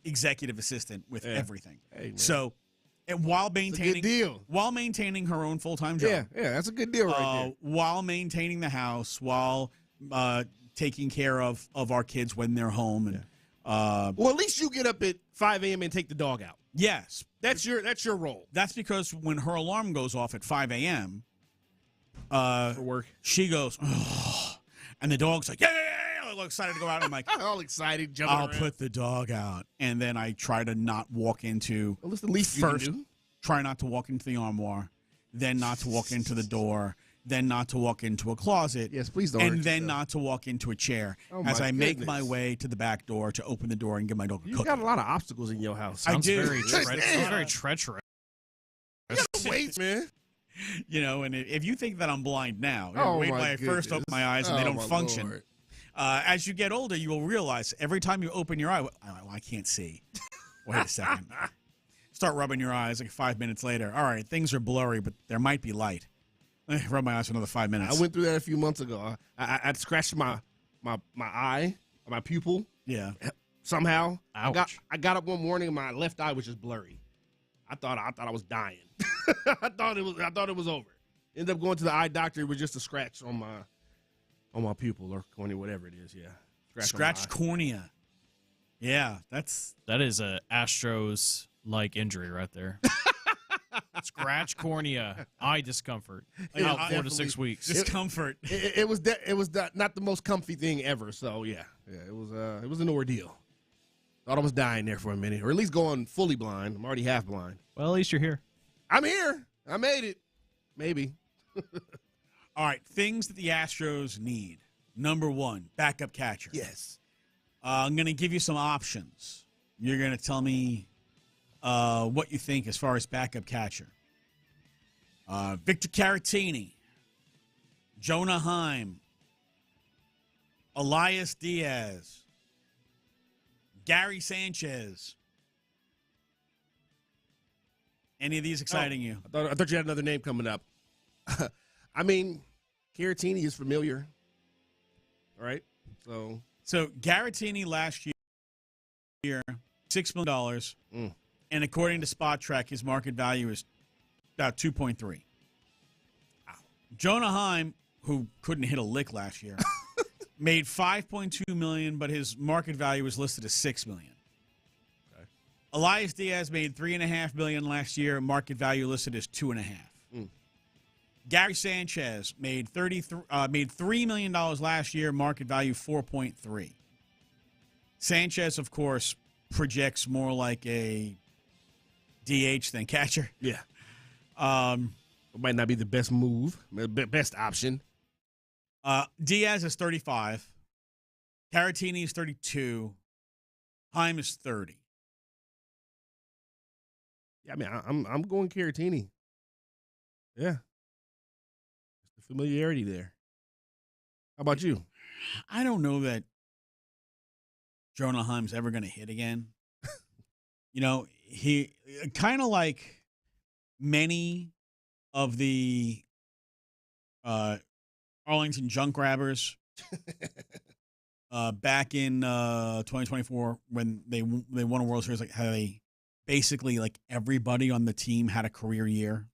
executive assistant with everything. Hey, so, and while maintaining her own full-time job. Yeah, that's a good deal right there. While maintaining the house, while taking care of our kids when they're home. And well, at least you get up at 5 a.m. and take the dog out. Yes. That's your role. That's because when her alarm goes off at 5 a.m., for work, she goes, oh, and the dog's like, yeah, all excited to go out. I'm like, all excited, jumping I'll around. put the dog out. And then I try to not walk into, well, that's the least first, you can do. Try not to walk into the armoire, then not to walk into the door, then not to walk into a closet. Yes, please don't. And then not to walk into a chair as I make my way to the back door to open the door and give my dog a cookie. You got a lot of obstacles in your house. I do. Sounds very treacherous. You gotta wait, man. You know, and if you think that I'm blind now, wait till I first open my eyes and they don't function. As you get older, you will realize every time you open your eye, I can't see. Wait a second. Start rubbing your eyes like 5 minutes later. All right, things are blurry, but there might be light. Rub my eyes for another 5 minutes. I went through that a few months ago. I scratched my eye, my pupil. Yeah. Somehow. Ouch. I got up one morning and my left eye was just blurry. I thought I was dying. I thought it was over. Ended up going to the eye doctor. It was just a scratch on my pupil or cornea, whatever it is. Yeah. Scratched cornea. Yeah, that is a Astros like injury right there. Scratch cornea, eye discomfort. Out 4 to 6 weeks. Discomfort. It was not the most comfy thing ever. So yeah, it was an ordeal. Thought I was dying there for a minute, or at least going fully blind. I'm already half blind. Well, at least you're here. I'm here. I made it. Maybe. All right, things that the Astros need. Number 1, backup catcher. Yes. I'm going to give you some options. You're going to tell me what you think as far as backup catcher. Victor Caratini, Jonah Heim, Elias Diaz, Gary Sanchez. Any of these exciting you? I thought you had another name coming up. I mean, Caratini is familiar. All right. So Caratini last year, $6 million. And according to Spot Track, his market value is about 2.3. Wow. Jonah Heim, who couldn't hit a lick last year, made $5.2 million, but his market value was listed as $6 million. Okay. Elias Diaz made $3.5 million last year, market value listed as $2.5 million. Gary Sanchez made $3 million last year, market value 4.3. Sanchez, of course, projects more like a DH than catcher. Yeah. It might not be the best move, best option. Diaz is 35. Caratini is 32. Heim is 30. Yeah, I mean, I'm going Caratini. Yeah. The familiarity there. How about you? I don't know that Jonah Heim's ever going to hit again. You know, he kind of like many of the Arlington junk grabbers back in 2024 when they won a World Series, like how they basically like everybody on the team had a career year.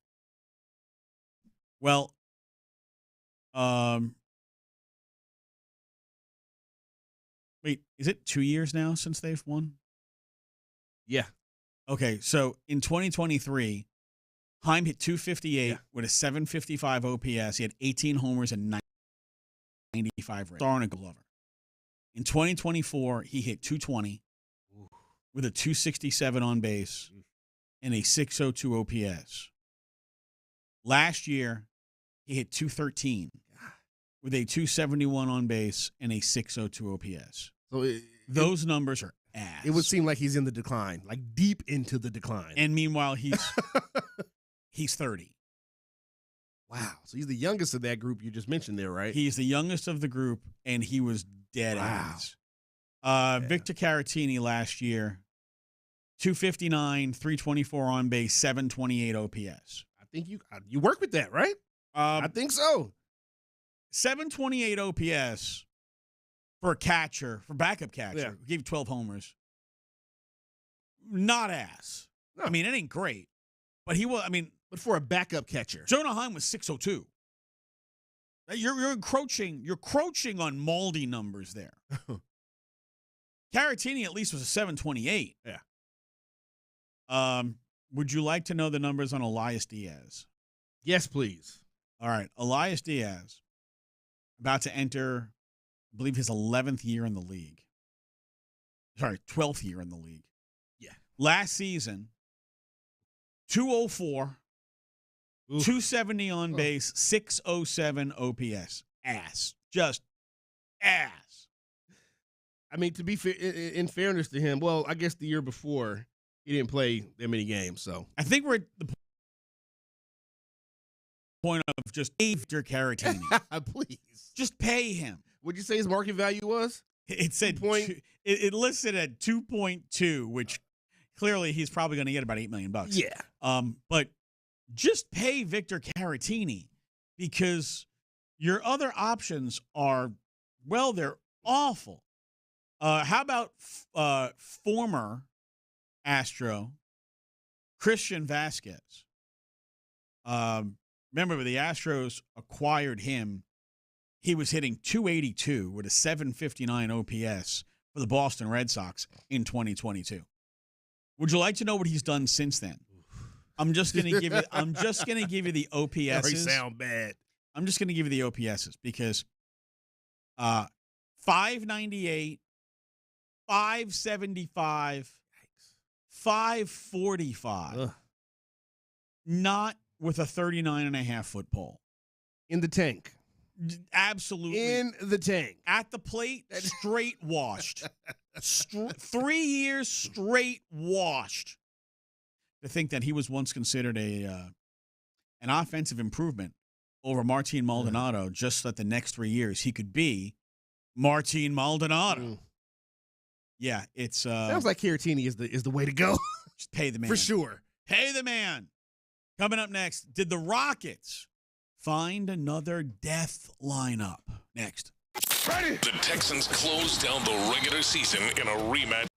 Well, wait, is it 2 years now since they've won? Yeah. Okay, so in 2023, Heim hit 258 with a 755 OPS. He had 18 homers and 95 runs. Stoerner and Hughley. In 2024, he hit 220 with a 267 on base and a 602 OPS. Last year, he hit 213 with a 271 on base and a 602 OPS. So those numbers are ass. It would seem like he's in the decline, like deep into the decline. And meanwhile, he's 30. Wow. So he's the youngest of that group you just mentioned there, right? He's the youngest of the group, and he was dead ass. Victor Caratini last year, 259, 324 on base, 728 OPS. I think you work with that, right? I think so. 728 OPS for a catcher, for backup catcher. Gave you 12 homers. Not ass. No. I mean, it ain't great. But he was, but for a backup catcher. Jonah Heim was 602. You're encroaching on Maldi numbers there. Caratini at least was a 728. Yeah. Would you like to know the numbers on Elias Diaz? Yes, please. All right. Elias Diaz, about to enter, I believe, his 11th year in the league. Sorry, 12th year in the league. Yeah. Last season, 204, 270 on base, 607 OPS. Ass. Just ass. I mean, to be fair, in fairness to him, well, I guess the year before, he didn't play that many games, so. I think we're at the point of just pay Victor Caratini. Please. Just pay him. What'd you say his market value was? It said it listed at 2.2, which clearly he's probably going to get about $8 million. Yeah. But just pay Victor Caratini because your other options are, well, they're awful. How about former Astro Christian Vasquez? Remember, the Astros acquired him. He was hitting 282 with a 759 OPS for the Boston Red Sox in 2022. Would you like to know what he's done since then? I'm just going to give you. I'm just going to give you the OPSs. They sound bad. I'm just going to give you the OPSs because 598, 575, 545. Ugh. Not with a 39.5-foot pole. In the tank. Absolutely. In the tank. At the plate, straight washed. 3 years straight washed. To think that he was once considered an offensive improvement over Martin Maldonado, just that the next 3 years he could be Martin Maldonado. Yeah, it's sounds like Caratini is the way to go. Just pay the man for sure. Pay the man. Coming up next, did the Rockets find another death lineup? Next. Ready? The Texans close down the regular season in a rematch.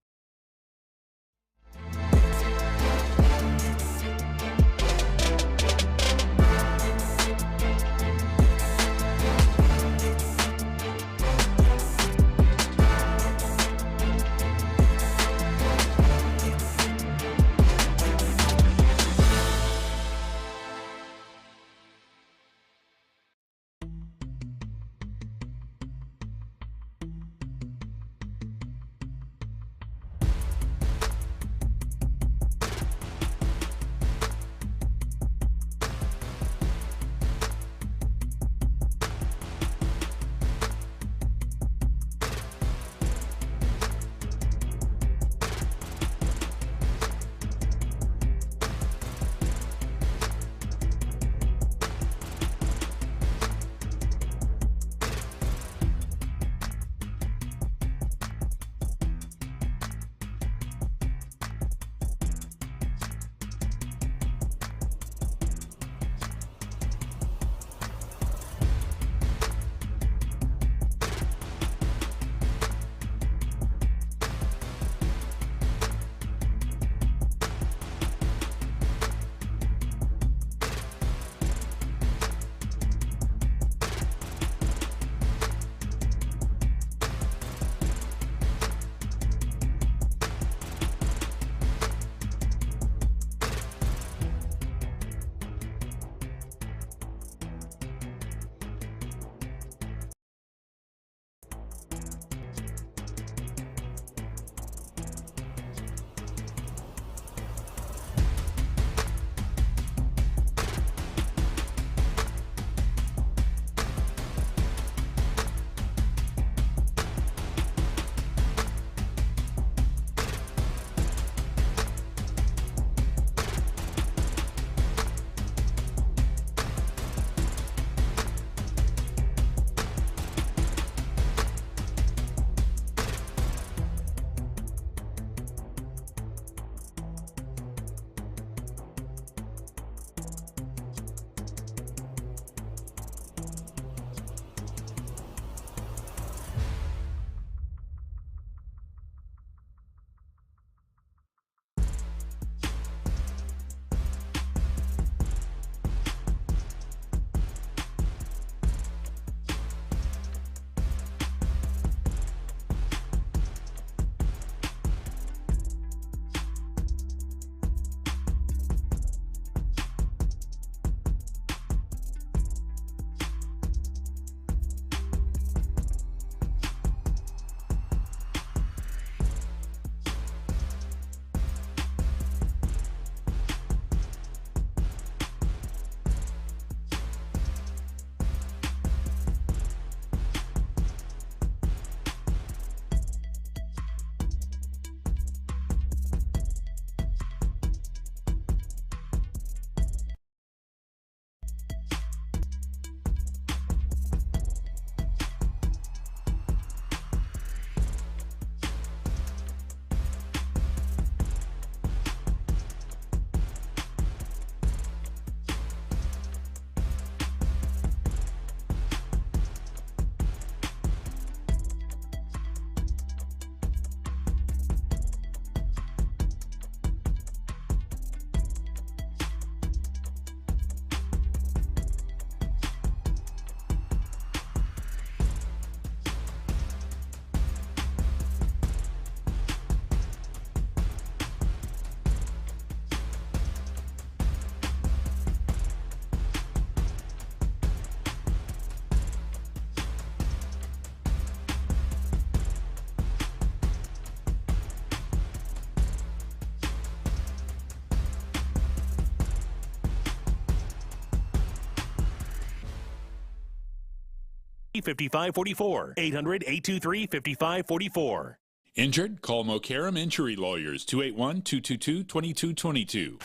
$5544. 800-823-5544. Injured? Call Mokaram Injury Lawyers, 281-222-2222.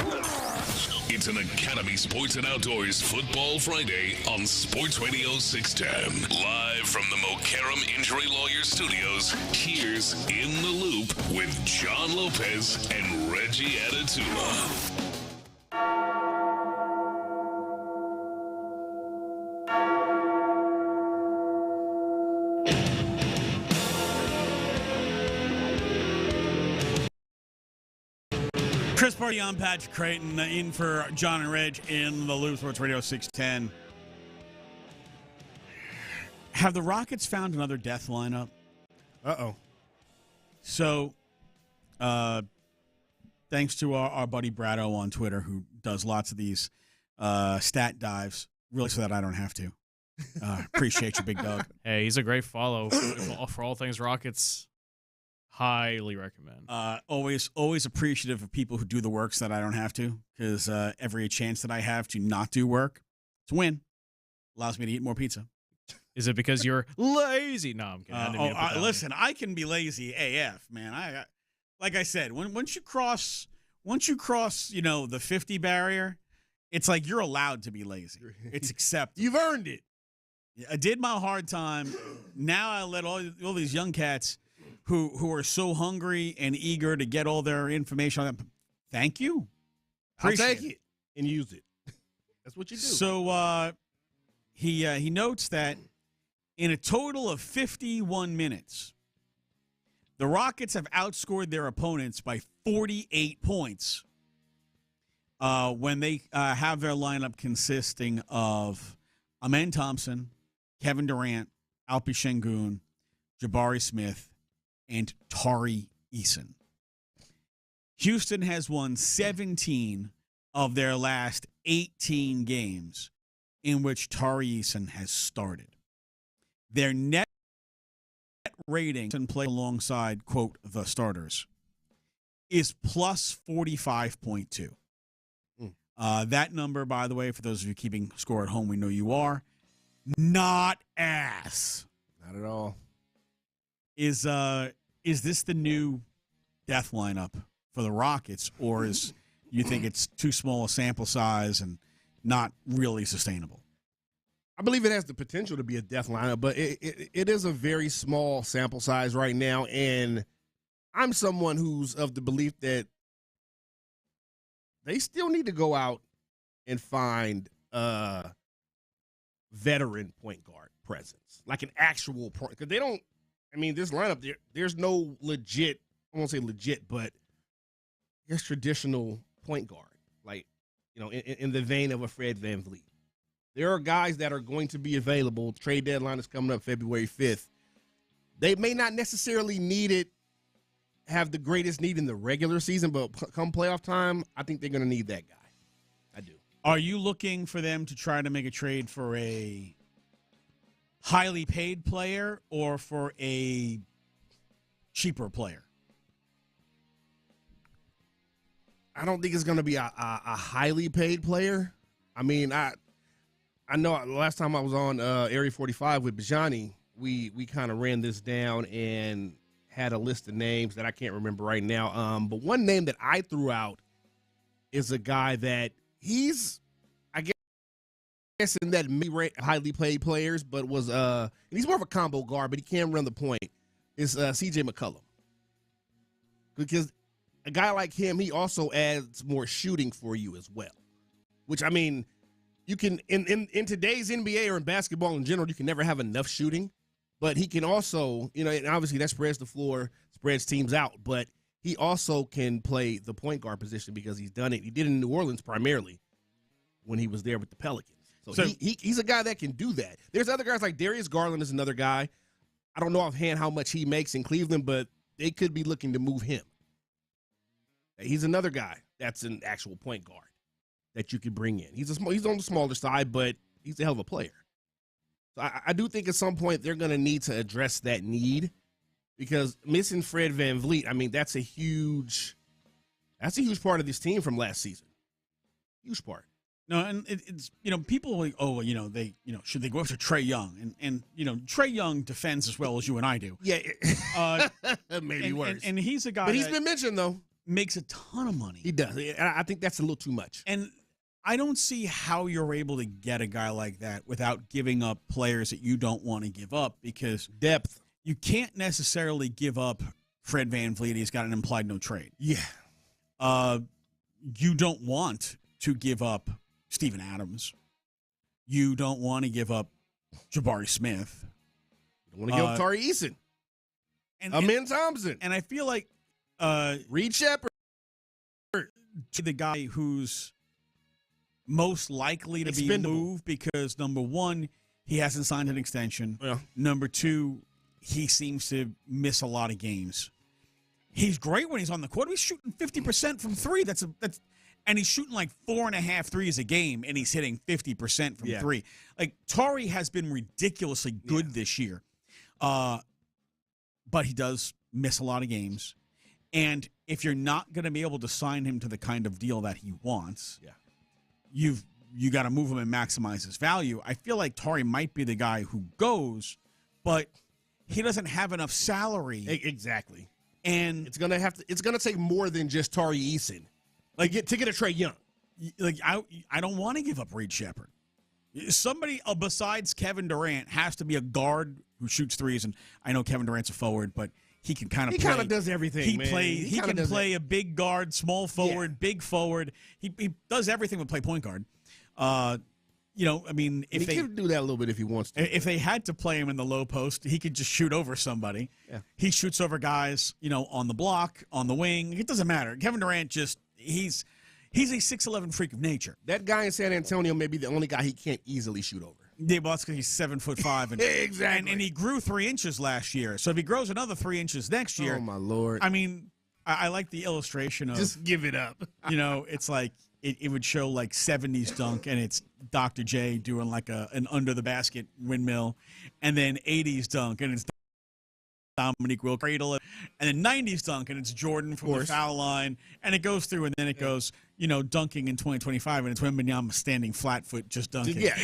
It's an Academy Sports and Outdoors Football Friday on Sports Radio 610. Live from the Mokaram Injury Lawyers Studios, here's In the Loop with John Lopez and Reggie Adetula. Chris Party on Patrick Creighton in for John and Reg in the Loop, Sports Radio 610. Have the Rockets found another death lineup? Uh-oh. So, thanks to our buddy Brado on Twitter, who does lots of these stat dives, really so that I don't have to. Appreciate you, big dog. Hey, he's a great follow for all things Rockets. Highly recommend. Always appreciative of people who do the work so that I don't have to, because every chance that I have to not do work, it's a win. Allows me to eat more pizza. Is it because you're lazy? No, I'm kidding. Listen, I can be lazy AF, man. Like I said, once you cross, the 50 barrier, it's like you're allowed to be lazy. It's accepted. You've earned it. I did my hard time. Now I let all these young cats who are so hungry and eager to get all their information on that. Thank you. I'll take it and use it. That's what you do. So he notes that in a total of 51 minutes, the Rockets have outscored their opponents by 48 points when they have their lineup consisting of Amen Thompson, Kevin Durant, Alpi Şengün, Jabari Smith, and Tari Eason. Houston has won 17 of their last 18 games in which Tari Eason has started. Their net rating and play alongside, quote, the starters is plus 45.2. That number, by the way, for those of you keeping score at home, we know you are, not ass. Not at all. Is this the new death lineup for the Rockets, or is you think it's too small a sample size and not really sustainable? I believe it has the potential to be a death lineup, but it is a very small sample size right now, and I'm someone who's of the belief that they still need to go out and find a veteran point guard presence, like an actual point, because they don't. I mean, this lineup, there's no legit, I won't say legit, but there's traditional point guard, like, in the vein of a Fred VanVleet. There are guys that are going to be available. Trade deadline is coming up February 5th. They may not necessarily have the greatest need in the regular season, but come playoff time, I think they're going to need that guy. I do. Are you looking for them to try to make a trade for a highly paid player or for a cheaper player? I don't think it's going to be a highly paid player. I mean, I know last time I was on Area 45 with Bijani, we kind of ran this down and had a list of names that I can't remember right now. But one name that I threw out is a guy that he's, I guess, in that highly paid players, but was and he's more of a combo guard, but he can run the point. Is CJ McCollum, because a guy like him, he also adds more shooting for you as well. Which, I mean, you can in today's NBA or in basketball in general, you can never have enough shooting. But he can also, and obviously that spreads the floor, spreads teams out. But he also can play the point guard position because he's done it. He did it in New Orleans primarily when he was there with the Pelicans. So he's a guy that can do that. There's other guys like Darius Garland is another guy. I don't know offhand how much he makes in Cleveland, but they could be looking to move him. He's another guy that's an actual point guard that you could bring in. He's on the smaller side, but he's a hell of a player. So I do think at some point they're going to need to address that need, because missing Fred VanVleet, I mean, that's a huge part of this team from last season. Huge part. No, and it's people are like, should they go after Trae Young? And Trae Young defends as well as you and I do. Yeah, maybe worse. And he's a guy, but he's been mentioned though. Makes a ton of money. He does. I think that's a little too much. And I don't see how you're able to get a guy like that without giving up players that you don't want to give up, because depth. You can't necessarily give up Fred VanVleet. He's got an implied no trade. Yeah. You don't want to give up Steven Adams. You don't want to give up Jabari Smith. You don't want to give up Tari Eason. And Amin Thompson. And I feel like Reed Shepherd, the guy who's most likely to be moved, because number one, he hasn't signed an extension. Yeah. Number two, he seems to miss a lot of games. He's great when he's on the court. He's shooting 50% from three. And he's shooting like 4.5 threes a game, and he's hitting 50% from three. Like, Tari has been ridiculously good this year, but he does miss a lot of games. And if you're not going to be able to sign him to the kind of deal that he wants, you got to move him and maximize his value. I feel like Tari might be the guy who goes, but he doesn't have enough salary. Exactly. And it's gonna take more than just Tari Eason, to get a Trae Young. Like, I don't want to give up Reed Shepherd. Somebody besides Kevin Durant has to be a guard who shoots threes, and I know Kevin Durant's a forward, but he can kind of play. He kind of does everything. He can play a big guard, small forward, big forward. He does everything but play point guard. I mean, if he could do that a little bit if he wants to. If they had to play him in the low post, he could just shoot over somebody. Yeah. He shoots over guys, on the block, on the wing. It doesn't matter. Kevin Durant he's a 6'11" freak of nature. That guy in San Antonio may be the only guy he can't easily shoot over. Yeah, well, that's because he's 7'5". And, exactly. And he grew 3 inches last year. So if he grows another 3 inches next year. Oh, my Lord. I mean, I like the illustration of. Just give it up. It's like. It would show like 70s dunk, and it's Dr. J doing like an under the basket windmill, and then 80s dunk, and it's Dominique Will cradle, and then 90s dunk, and it's Jordan from the foul line, and it goes through, and then it goes, dunking in 2025, and it's Wembanyama standing flat foot just dunking. Yeah.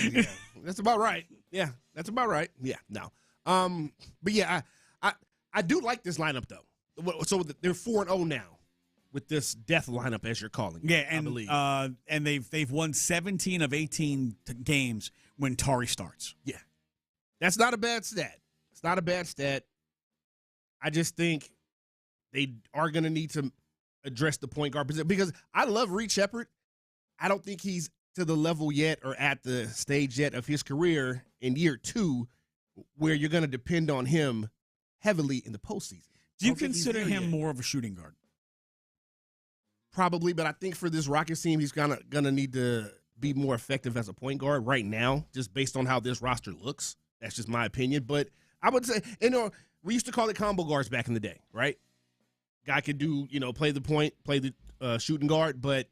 That's about right. Yeah, that's about right. Yeah, no. But yeah, I do like this lineup though. So they're 4-0 now. With this death lineup, as you're calling it, yeah, and I believe. And they've won 17 of 18 games when Tari starts. Yeah, that's not a bad stat. It's not a bad stat. I just think they are going to need to address the point guard position, because I love Reed Shepherd. I don't think he's to the level yet or at the stage yet of his career in year 2 where you're going to depend on him heavily in the postseason. Do you consider him more of a shooting guard? Probably, but I think for this Rockets team, he's gonna need to be more effective as a point guard right now, just based on how this roster looks. That's just my opinion. But I would say, we used to call it combo guards back in the day, right? Guy could do, play the point, play the shooting guard, but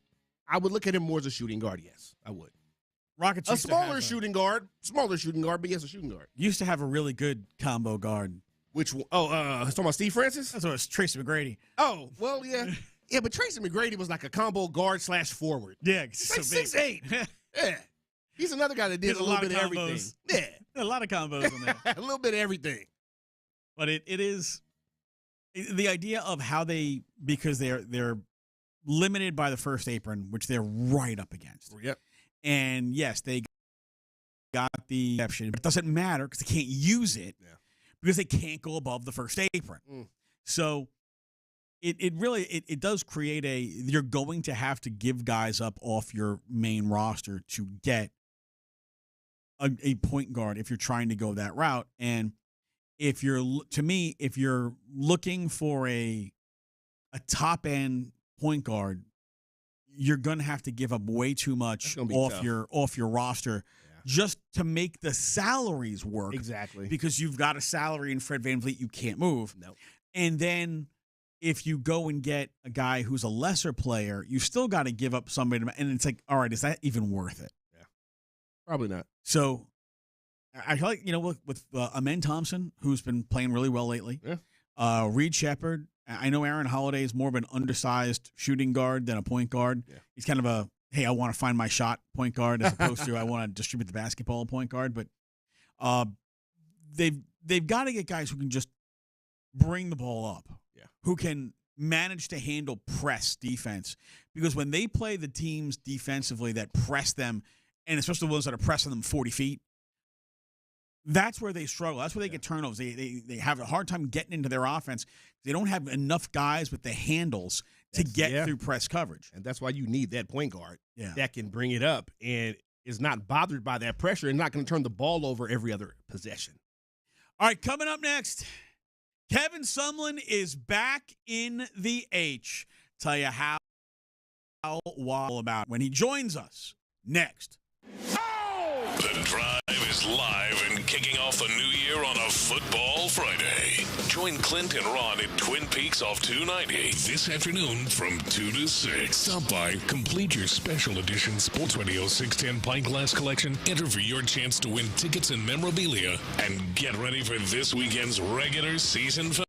I would look at him more as a shooting guard. Yes, I would. Rockets a smaller shooting guard, but yes, a shooting guard. Used to have a really good combo guard. Which one? Talking about Steve Francis? That's what it's Tracy McGrady. Oh, well, yeah. Yeah, but Tracy McGrady was like a combo guard / forward. Yeah, he's like 6'8". Yeah. He's another guy that did a little bit of everything. Yeah. A lot of combos in there. A little bit of everything. But it is the idea of how because they're limited by the first apron, which they're right up against. Yep. And yes, they got the exception, but it doesn't matter because they can't use it because they can't go above the first apron. So it really does create you're going to have to give guys up off your main roster to get a point guard if you're trying to go that route. And if you're looking for a top end point guard, you're going to have to give up way too much off your roster just to make the salaries work. Exactly. Because you've got a salary in Fred VanVleet you can't move. No. And then if you go and get a guy who's a lesser player, you still got to give up somebody. And it's like, all right, is that even worth it? Yeah. Probably not. So I feel like, with Amen Thompson, who's been playing really well lately, Reed Shepherd. I know Aaron Holiday is more of an undersized shooting guard than a point guard. Yeah. He's kind of hey, I want to find my shot point guard as opposed to I want to distribute the basketball point guard. But they've got to get guys who can just bring the ball up, who can manage to handle press defense. Because when they play the teams defensively that press them, and especially the ones that are pressing them 40 feet, that's where they struggle. That's where they get turnovers. They have a hard time getting into their offense. They don't have enough guys with the handles to get through press coverage. And that's why you need that point guard that can bring it up and is not bothered by that pressure and not going to turn the ball over every other possession. All right, coming up next, Kevin Sumlin is back in the H. Tell you how all about when he joins us next. The Drive is live and kicking off the new year on a Football Friday. Join Clint and Ron at Twin Peaks off 290 this afternoon from 2 to 6. Stop by, complete your special edition Sports Radio 610 Pint Glass collection, enter for your chance to win tickets and memorabilia, and get ready for this weekend's regular season finale.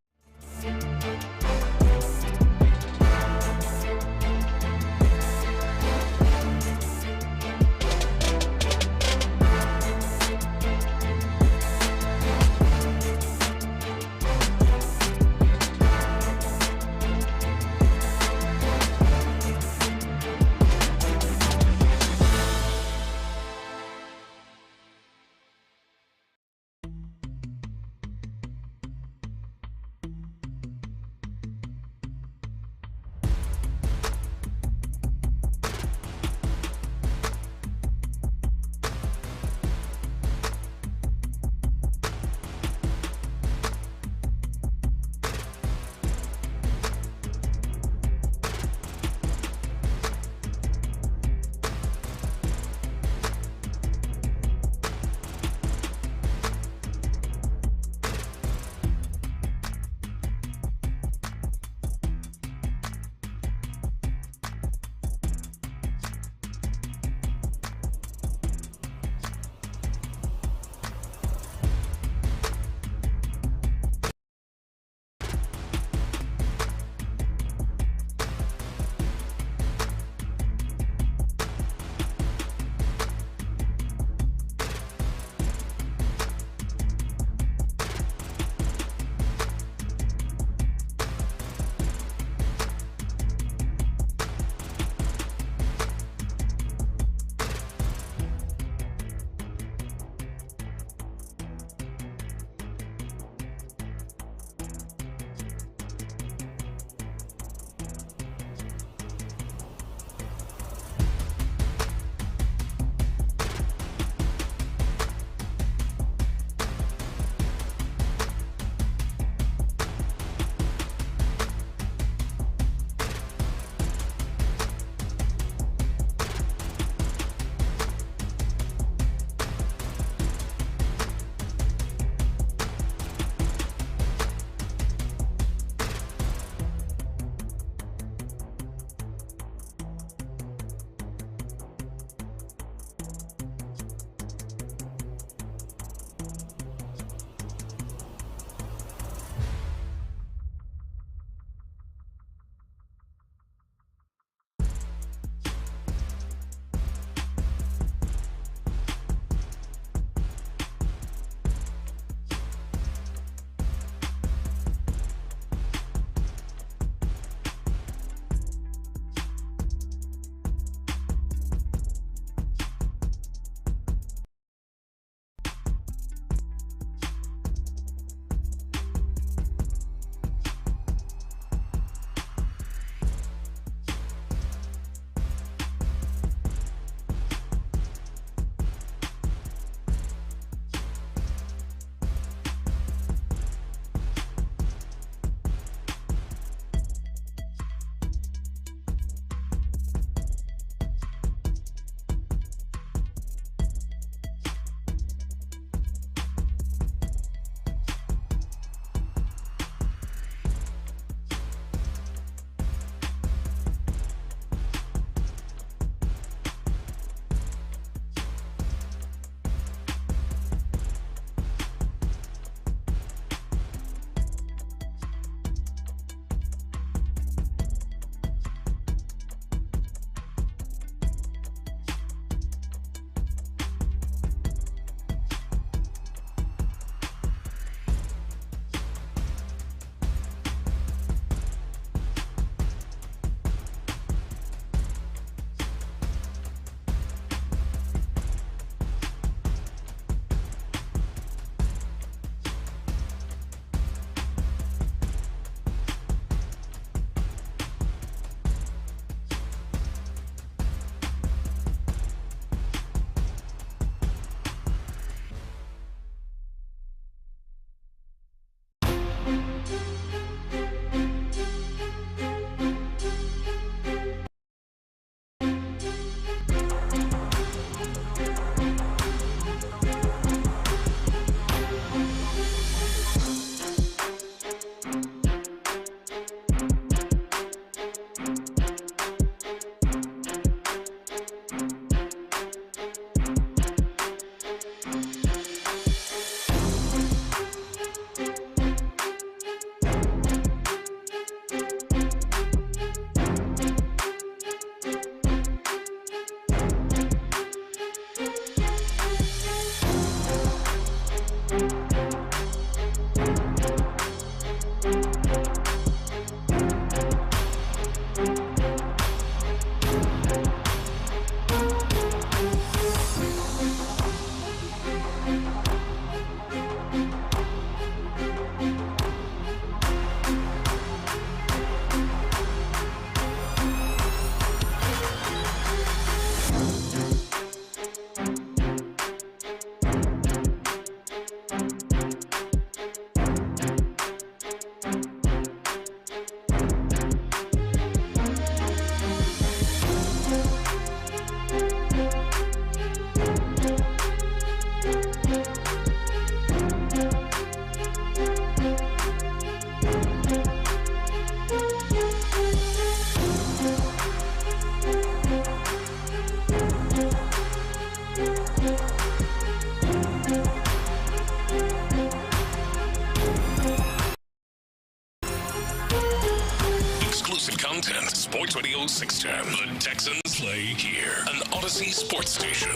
Radio 610. The Texans play here. An Odyssey sports station.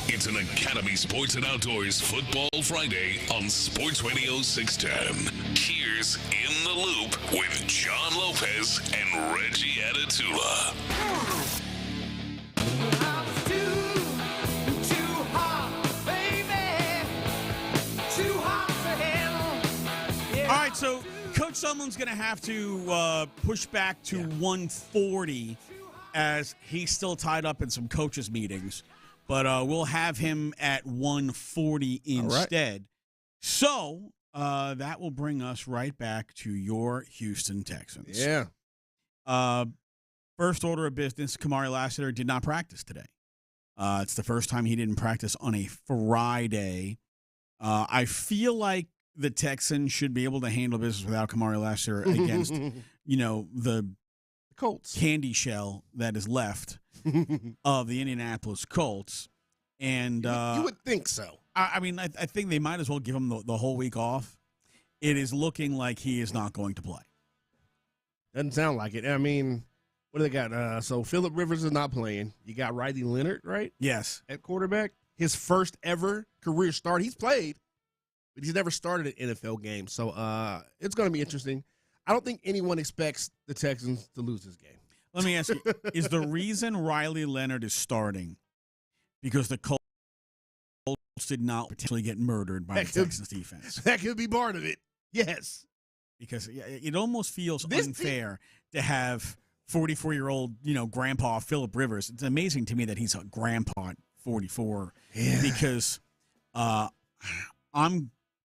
It's an Academy Sports and Outdoors Football Friday on Sports Radio 610. Here's In the Loop with John Lopez and Reggie Atatula. All right, so Coach Sumlin's going to have to push back to 140 as he's still tied up in some coaches' meetings. But we'll have him at 140 instead. Right. So that will bring us right back to your Houston Texans. Yeah. First order of business, Kamari Lassiter did not practice today. It's the first time he didn't practice on a Friday. I feel like the Texans should be able to handle business without Kamari Lassiter against, the Colts candy shell that is left of the Indianapolis Colts. And you would think so. I think they might as well give him the whole week off. It is looking like he is not going to play. Doesn't sound like it. I mean, what do they got? So Phillip Rivers is not playing. You got Riley Leonard, right? Yes. At quarterback. His first ever career start. He's played, but he's never started an NFL game. So it's going to be interesting. I don't think anyone expects the Texans to lose this game. Let me ask you, is the reason Riley Leonard is starting because the Colts did not potentially get murdered by the Texans defense? That could be part of it. Yes. Because it almost feels unfair to have 44-year-old, grandpa Phillip Rivers. It's amazing to me that he's a grandpa at 44 because I'm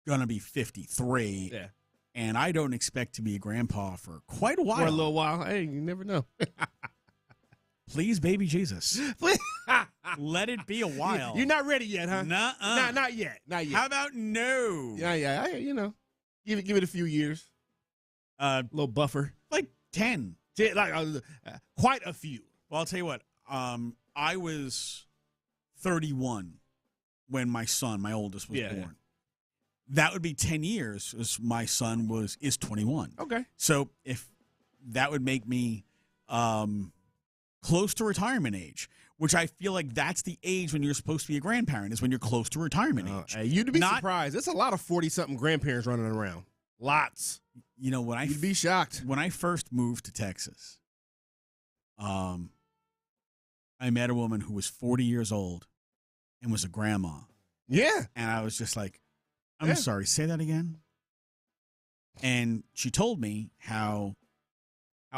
going to be 53. Yeah. And I don't expect to be a grandpa for quite a while. For a little while. Hey, you never know. Please, baby Jesus. Let it be a while. You're not ready yet, huh? Nuh-uh. Not yet. Not yet. How about no? Yeah. Give it a few years. A little buffer. Like 10. Quite a few. Well, I'll tell you what. I was 31 when my oldest, was born. That would be 10 years as my son is 21. Okay. So if that would make me close to retirement age, which I feel like that's the age when you're supposed to be a grandparent, is when you're close to retirement age. You'd be surprised. There's a lot of 40-something grandparents running around. Lots. You'd be shocked. When I first moved to Texas, I met a woman who was 40 years old and was a grandma. Yeah. And I was just like, I'm sorry, say that again? And she told me how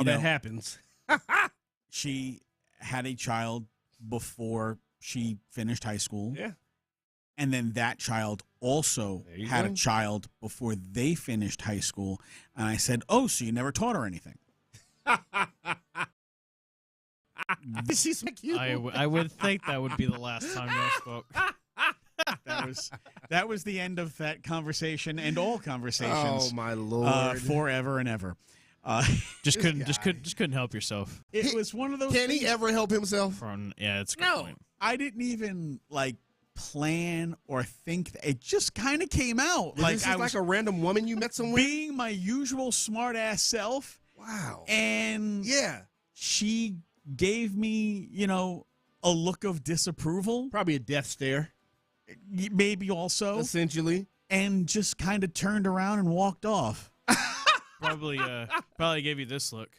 that happens. She had a child before she finished high school. Yeah. And then that child also had a child before they finished high school. And I said, oh, so you never taught her anything? She smack you? I would think that would be the last time you spoke. That was the end of that conversation and all conversations. Oh my Lord! Forever and ever. Just couldn't help yourself. It was one of those. Can he ever help himself? It's a good point. I didn't even plan or think that. It just kind of came out. This is like a random woman you met somewhere. Being my usual smart ass self. Wow. And she gave me, a look of disapproval. Probably a death stare. Maybe also. Essentially. And just kind of turned around and walked off. Probably gave you this look.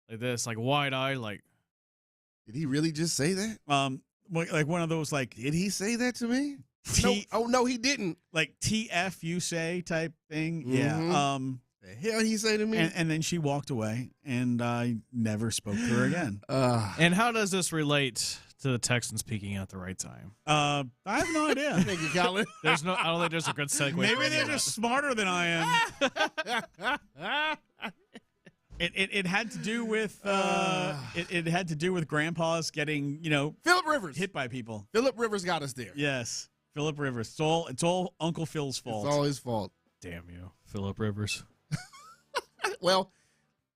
Like this, like wide-eyed, like. Did he really just say that? Like one of those, like. Did he say that to me? No, he didn't. Like TF you say type thing. Mm-hmm. Yeah. The hell he say to me? And then she walked away, and I never spoke to her again. And how does this relate to the Texans peaking at the right time? I have no idea. Thank you, Colin. I don't think there's a good segue. Maybe they're just smarter than I am. It had to do with it had to do with grandpas getting Phillip Rivers hit by people. Phillip Rivers got us there. Yes, Phillip Rivers. It's all Uncle Phil's fault. It's all his fault. Damn you, Phillip Rivers. Well,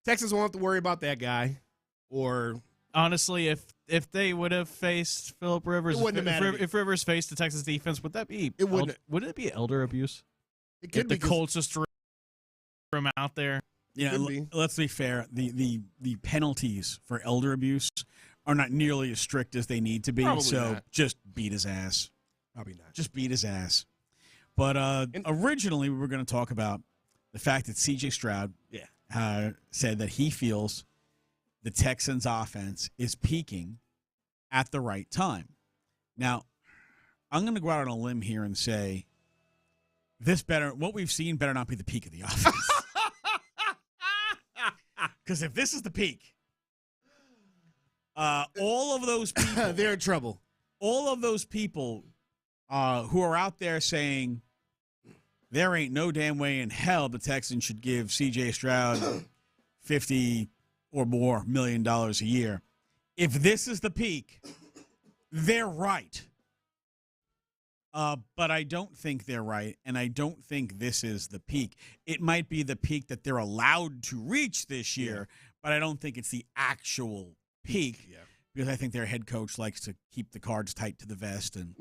Texans won't have to worry about that guy. Or honestly, if they would have faced Phillip Rivers, if Rivers faced the Texas defense, would that be? Would it be elder abuse? It could if the Colts just threw him out there. Yeah, let's be fair. The penalties for elder abuse are not nearly as strict as they need to be. Probably not. Just beat his ass. Probably not. Just beat his ass. But originally, we were going to talk about the fact that C.J. Stroud said that he feels the Texans' offense is peaking at the right time. Now, I'm going to go out on a limb here and say what we've seen better not be the peak of the offense. Because if this is the peak, all of those people... they're in trouble. All of those people who are out there saying there ain't no damn way in hell the Texans should give C.J. Stroud $50 or more $1 million a year. If this is the peak, they're right. But I don't think they're right, and I don't think this is the peak. It might be the peak that they're allowed to reach this year, but I don't think it's the actual peak because I think their head coach likes to keep the cards tight to the vest and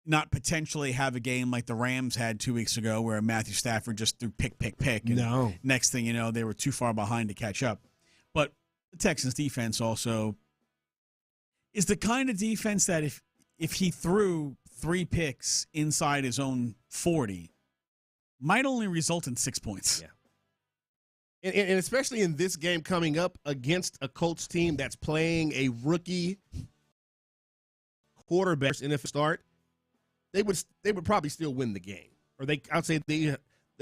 not potentially have a game like the Rams had 2 weeks ago where Matthew Stafford just threw pick. And next thing you know, they were too far behind to catch up. But the Texans defense also is the kind of defense that if he threw 3 picks inside his own 40, might only result in 6 points. Yeah. And especially in this game coming up against a Colts team that's playing a rookie quarterback in the start, they would probably still win the game. Or I'd say they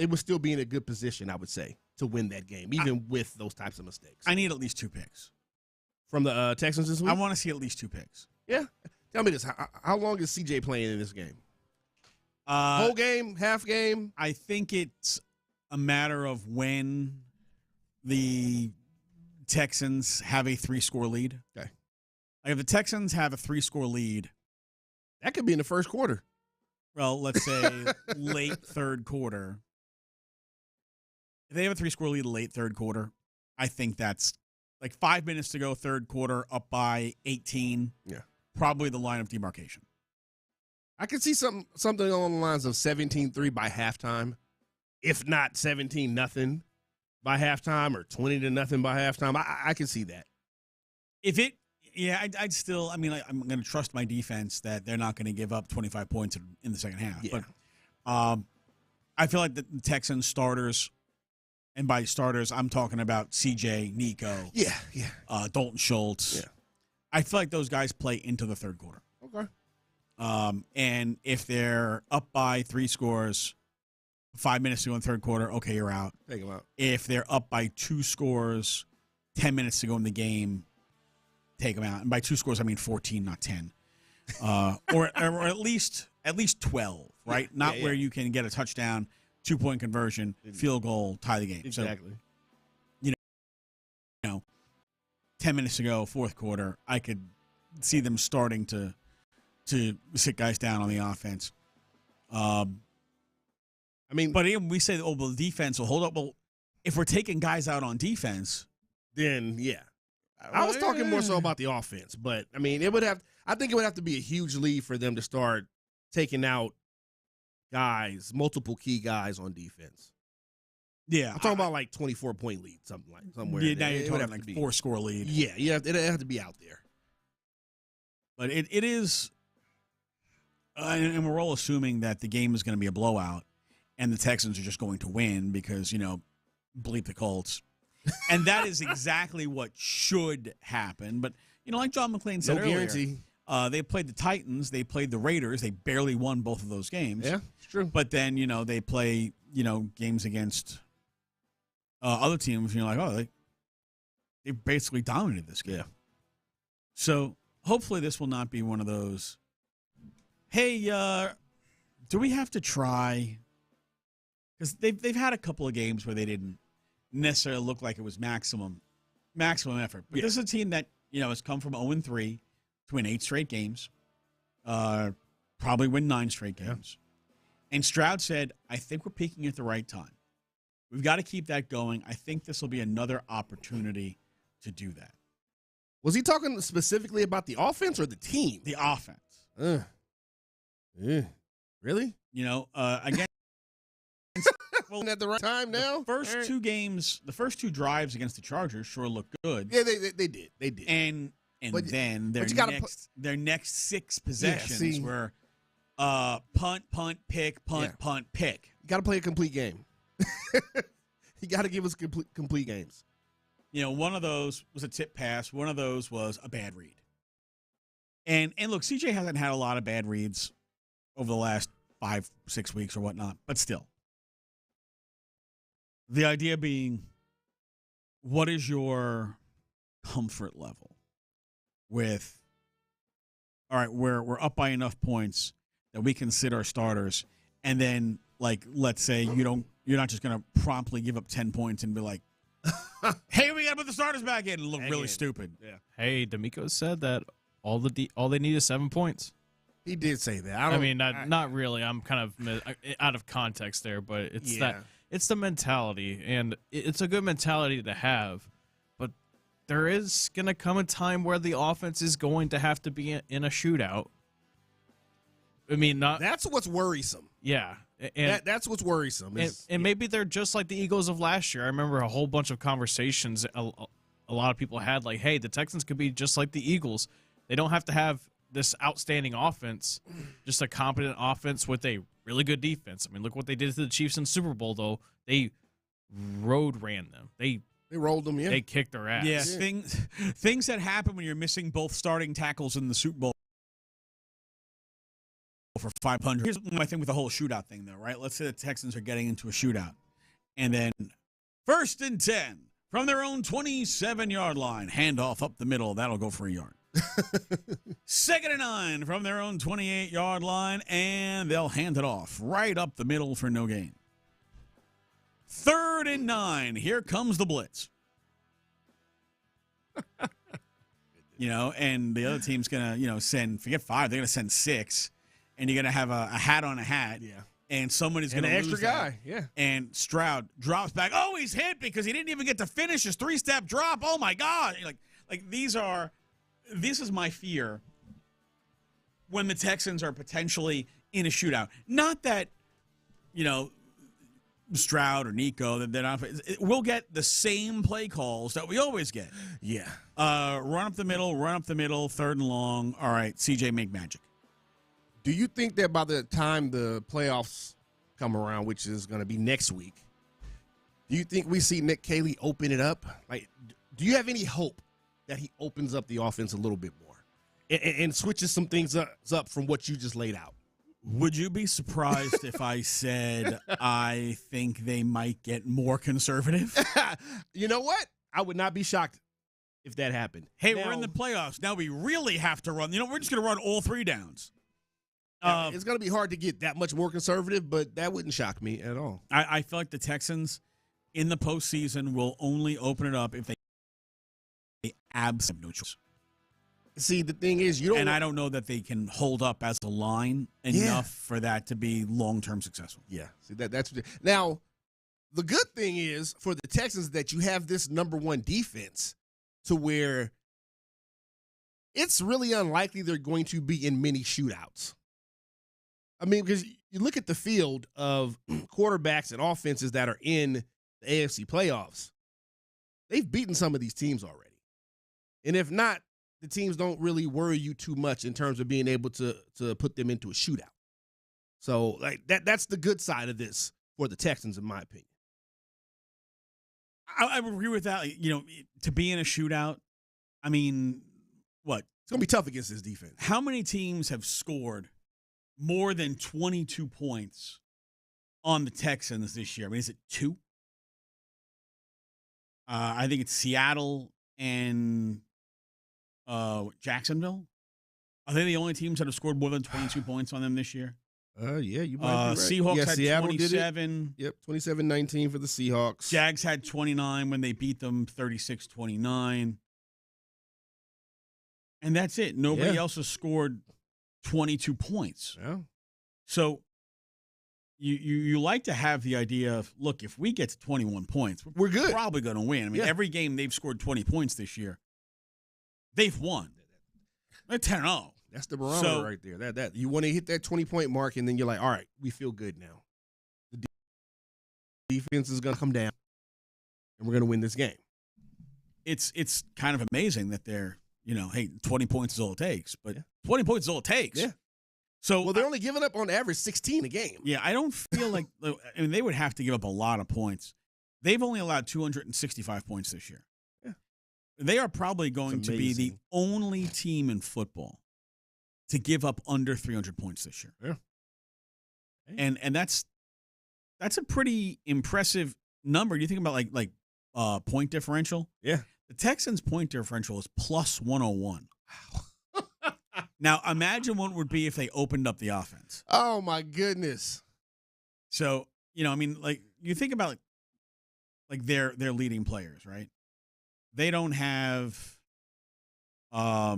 would still be in a good position, I would say, to win that game, even with those types of mistakes. I need at least 2 picks. From the Texans this week? I want to see at least 2 picks. Yeah. Tell me this. How long is CJ playing in this game? Whole game? Half game? I think it's a matter of when the Texans have a 3-score lead. Okay. Like if the Texans have a 3-score lead. That could be in the first quarter. Well, let's say late third quarter. If they have a 3-score lead late third quarter, I think that's like 5 minutes to go, third quarter, up by 18. Yeah. Probably the line of demarcation. I could see something along the lines of 17-3 by halftime, if not 17-0 by halftime or 20-0 by halftime. I can see that. I'd still, I'm going to trust my defense that they're not going to give up 25 points in the second half. Yeah. But I feel like the Texans starters, and by starters, I'm talking about CJ, Nico, Dalton Schultz. Yeah. I feel like those guys play into the third quarter. Okay. And if they're up by 3 scores, 5 minutes to go in the third quarter, okay, you're out. Take them out. If they're up by 2 scores, 10 minutes to go in the game, take them out. And by 2 scores, I mean 14, not 10. Or at least 12, right? Not where you can get a touchdown, 2-point conversion, field goal, tie the game. Exactly. So, 10 minutes to go, fourth quarter, I could see them starting to sit guys down on the offense. But we say, the defense will hold up. Well, if we're taking guys out on defense, then I was talking more so about the offense, but I think it would have to be a huge lead for them to start taking out guys, multiple key guys on defense. Yeah, I'm talking about like 24-point lead, somewhere. Yeah, now you're talking like 4-score lead. Yeah, it'd have to be out there. But it is, and we're all assuming that the game is going to be a blowout, and the Texans are just going to win because bleep the Colts. And that is exactly what should happen. But, like John McClain said earlier, guarantee. They played the Titans. They played the Raiders. They barely won both of those games. Yeah, it's true. But then, they play, games against other teams. And you're like, they basically dominated this game. Yeah. So hopefully this will not be one of those, hey, do we have to try? Because they've had a couple of games where they didn't necessarily look like it was maximum effort. But this is a team that, has come from 0-3 to win 8 straight games, probably win 9 straight games. And Stroud said, I think we're peaking at the right time. We've got to keep that going. I think this will be another opportunity to do that. Was he talking specifically about the offense or the team? The offense. Really? Again, Well, at the right time now. The first two drives against the Chargers sure looked good. Yeah, they did. They did. And then their next 6 possessions were punt, pick, punt, pick. You got to play a complete game. You got to give us complete games. You know, one of those was a tip pass. One of those was a bad read. And look, CJ hasn't had a lot of bad reads over the last 5-6 weeks or whatnot, but still. The idea being, what is your comfort level with, all right, we're up by enough points that we can sit our starters, and then, like, let's say you're not just going to promptly give up 10 points and be like, hey, we got to put the starters back in and look really stupid. Yeah. Hey, D'Amico said that all they need is 7 points. He did say that. I mean, not really. I'm kind of out of context there, but it's the mentality, and it's a good mentality to have. But there is going to come a time where the offense is going to have to be in a shootout. I mean, that's what's worrisome. Yeah. And that's what's worrisome. And maybe they're just like the Eagles of last year. I remember a whole bunch of conversations a lot of people had, like, hey, the Texans could be just like the Eagles. They don't have to have this outstanding offense, just a competent offense with a really good defense. I mean, look what they did to the Chiefs in Super Bowl, though. They ran them. They rolled them, yeah. They kicked their ass. Yeah, things that happen when you're missing both starting tackles in the Super Bowl for 500. Here's my thing with the whole shootout thing, though, right? Let's say the Texans are getting into a shootout, and then 1st and 10 from their own 27-yard line, handoff up the middle. That'll go for a yard. 2nd and 9 from their own 28-yard line, and they'll hand it off right up the middle for no gain. 3rd and 9. Here comes the blitz. And the other team's gonna, send, forget 5. They're gonna send 6. And you're going to have a hat on a hat. Yeah. And somebody's going to lose an extra guy. Yeah. And Stroud drops back. Oh, he's hit because he didn't even get to finish his 3-step drop. Oh, my God. This is my fear when the Texans are potentially in a shootout. Not that, Stroud or Nico, they're not. We'll get the same play calls that we always get. Yeah. Run up the middle, 3rd and long. All right, CJ, make magic. Do you think that by the time the playoffs come around, which is going to be next week, do you think we see Nick Caley open it up? Like, do you have any hope that he opens up the offense a little bit more and switches some things up from what you just laid out? Would you be surprised if I said I think they might get more conservative? You know what? I would not be shocked if that happened. Hey, we're in the playoffs. Now we really have to run. We're just going to run all 3 downs. It's going to be hard to get that much more conservative, but that wouldn't shock me at all. I feel like the Texans in the postseason will only open it up if they absolutely have no choice. See, the thing is, I don't know that they can hold up as a line enough for that to be long-term successful. Yeah. See, that's now. The good thing is for the Texans that you have this number 1 defense to where it's really unlikely they're going to be in many shootouts. I mean, because you look at the field of quarterbacks and offenses that are in the AFC playoffs, they've beaten some of these teams already. And if not, the teams don't really worry you too much in terms of being able to put them into a shootout. So like that's the good side of this for the Texans, in my opinion. I would agree with that. To be in a shootout, I mean, what? It's going to be tough against this defense. How many teams have scored more than 22 points on the Texans this year? I mean, is it 2? I think it's Seattle and Jacksonville. Are they the only teams that have scored more than 22 points on them this year? Yeah, you might be right. Seahawks had Seattle 27. Yep, 27-19 for the Seahawks. Jags had 29 when they beat them 36-29. And that's it. Nobody else has scored 22 points. Yeah. So you like to have the idea of, look, if we get to 21 points, we're good. Probably going to win. I mean, every game they've scored 20 points this year, they've won. They're 10-0. That's the barometer right there. That you want to hit that 20-point mark, and then you're like, all right, we feel good now. The defense is going to come down, and we're going to win this game. It's kind of amazing that they're, hey, 20 points is all it takes, but 20 points is all it takes. Yeah. So they're only giving up on average 16 a game. Yeah, I don't feel like they would have to give up a lot of points. They've only allowed 265 points this year. Yeah. They are probably going to be the only team in football to give up under 300 points this year. Yeah. And that's a pretty impressive number. You think about like point differential? Yeah. The Texans' point differential is plus 101. Wow. Now, imagine what it would be if they opened up the offense. Oh, my goodness. So, you think about like their leading players, right? They don't have a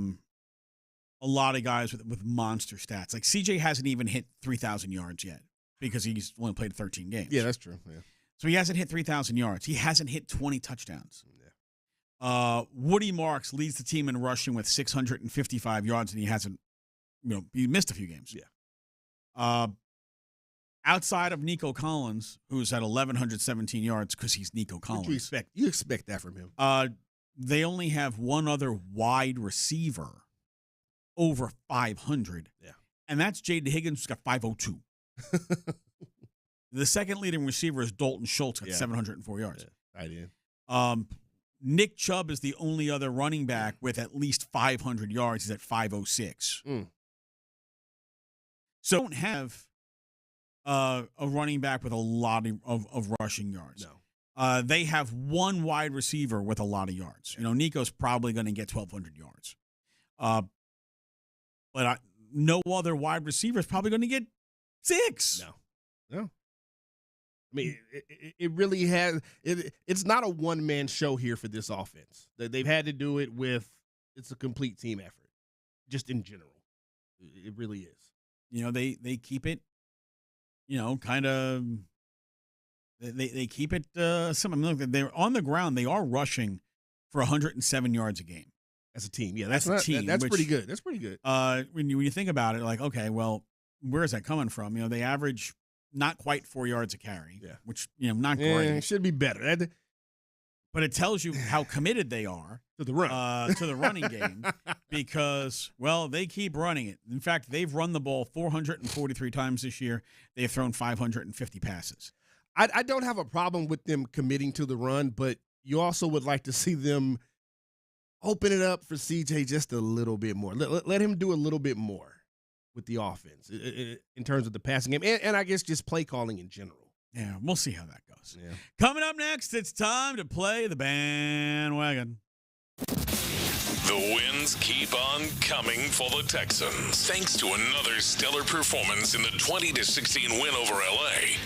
lot of guys with monster stats. Like CJ hasn't even hit 3,000 yards yet because he's only played 13 games. Yeah, that's true. Yeah. So he hasn't hit 3,000 yards. He hasn't hit 20 touchdowns. Woody Marks leads the team in rushing with 655 yards, and he hasn't, he missed a few games. Yeah. Outside of Nico Collins, who's at 1,117 yards because he's Nico Collins. You expect that from him. They only have one other wide receiver over 500. Yeah. And that's Jaden Higgins, who's got 502. The second leading receiver is Dalton Schultz at 704 yards. Yeah, I did. Nick Chubb is the only other running back with at least 500 yards. He's at 506. So don't have a running back with a lot of rushing yards. No. They have one wide receiver with a lot of yards. Nico's probably going to get 1,200 yards. But no other wide receiver is probably going to get 6. No. I mean, it really has – it's not a one-man show here for this offense. They've had to do it with – it's a complete team effort, just in general. It really is. They keep it, kind of – they keep it look, they're on the ground. They are rushing for 107 yards a game. As a team. Yeah, that's a team. That's pretty good. That's pretty good. When you think about it, like, okay, well, where is that coming from? They average – not quite 4 yards a carry, which, not great. It should be better. But it tells you how committed they are to the run, to the running game because, well, they keep running it. In fact, they've run the ball 443 times this year. They have thrown 550 passes. I don't have a problem with them committing to the run, but you also would like to see them open it up for CJ just a little bit more. Let him do a little bit more with the offense in terms of the passing game and I guess just play calling in general. Yeah, we'll see how that goes. Yeah. Coming up next, it's time to play the bandwagon. The wins keep on coming for the Texans, thanks to another stellar performance in the 20-16 win over LA.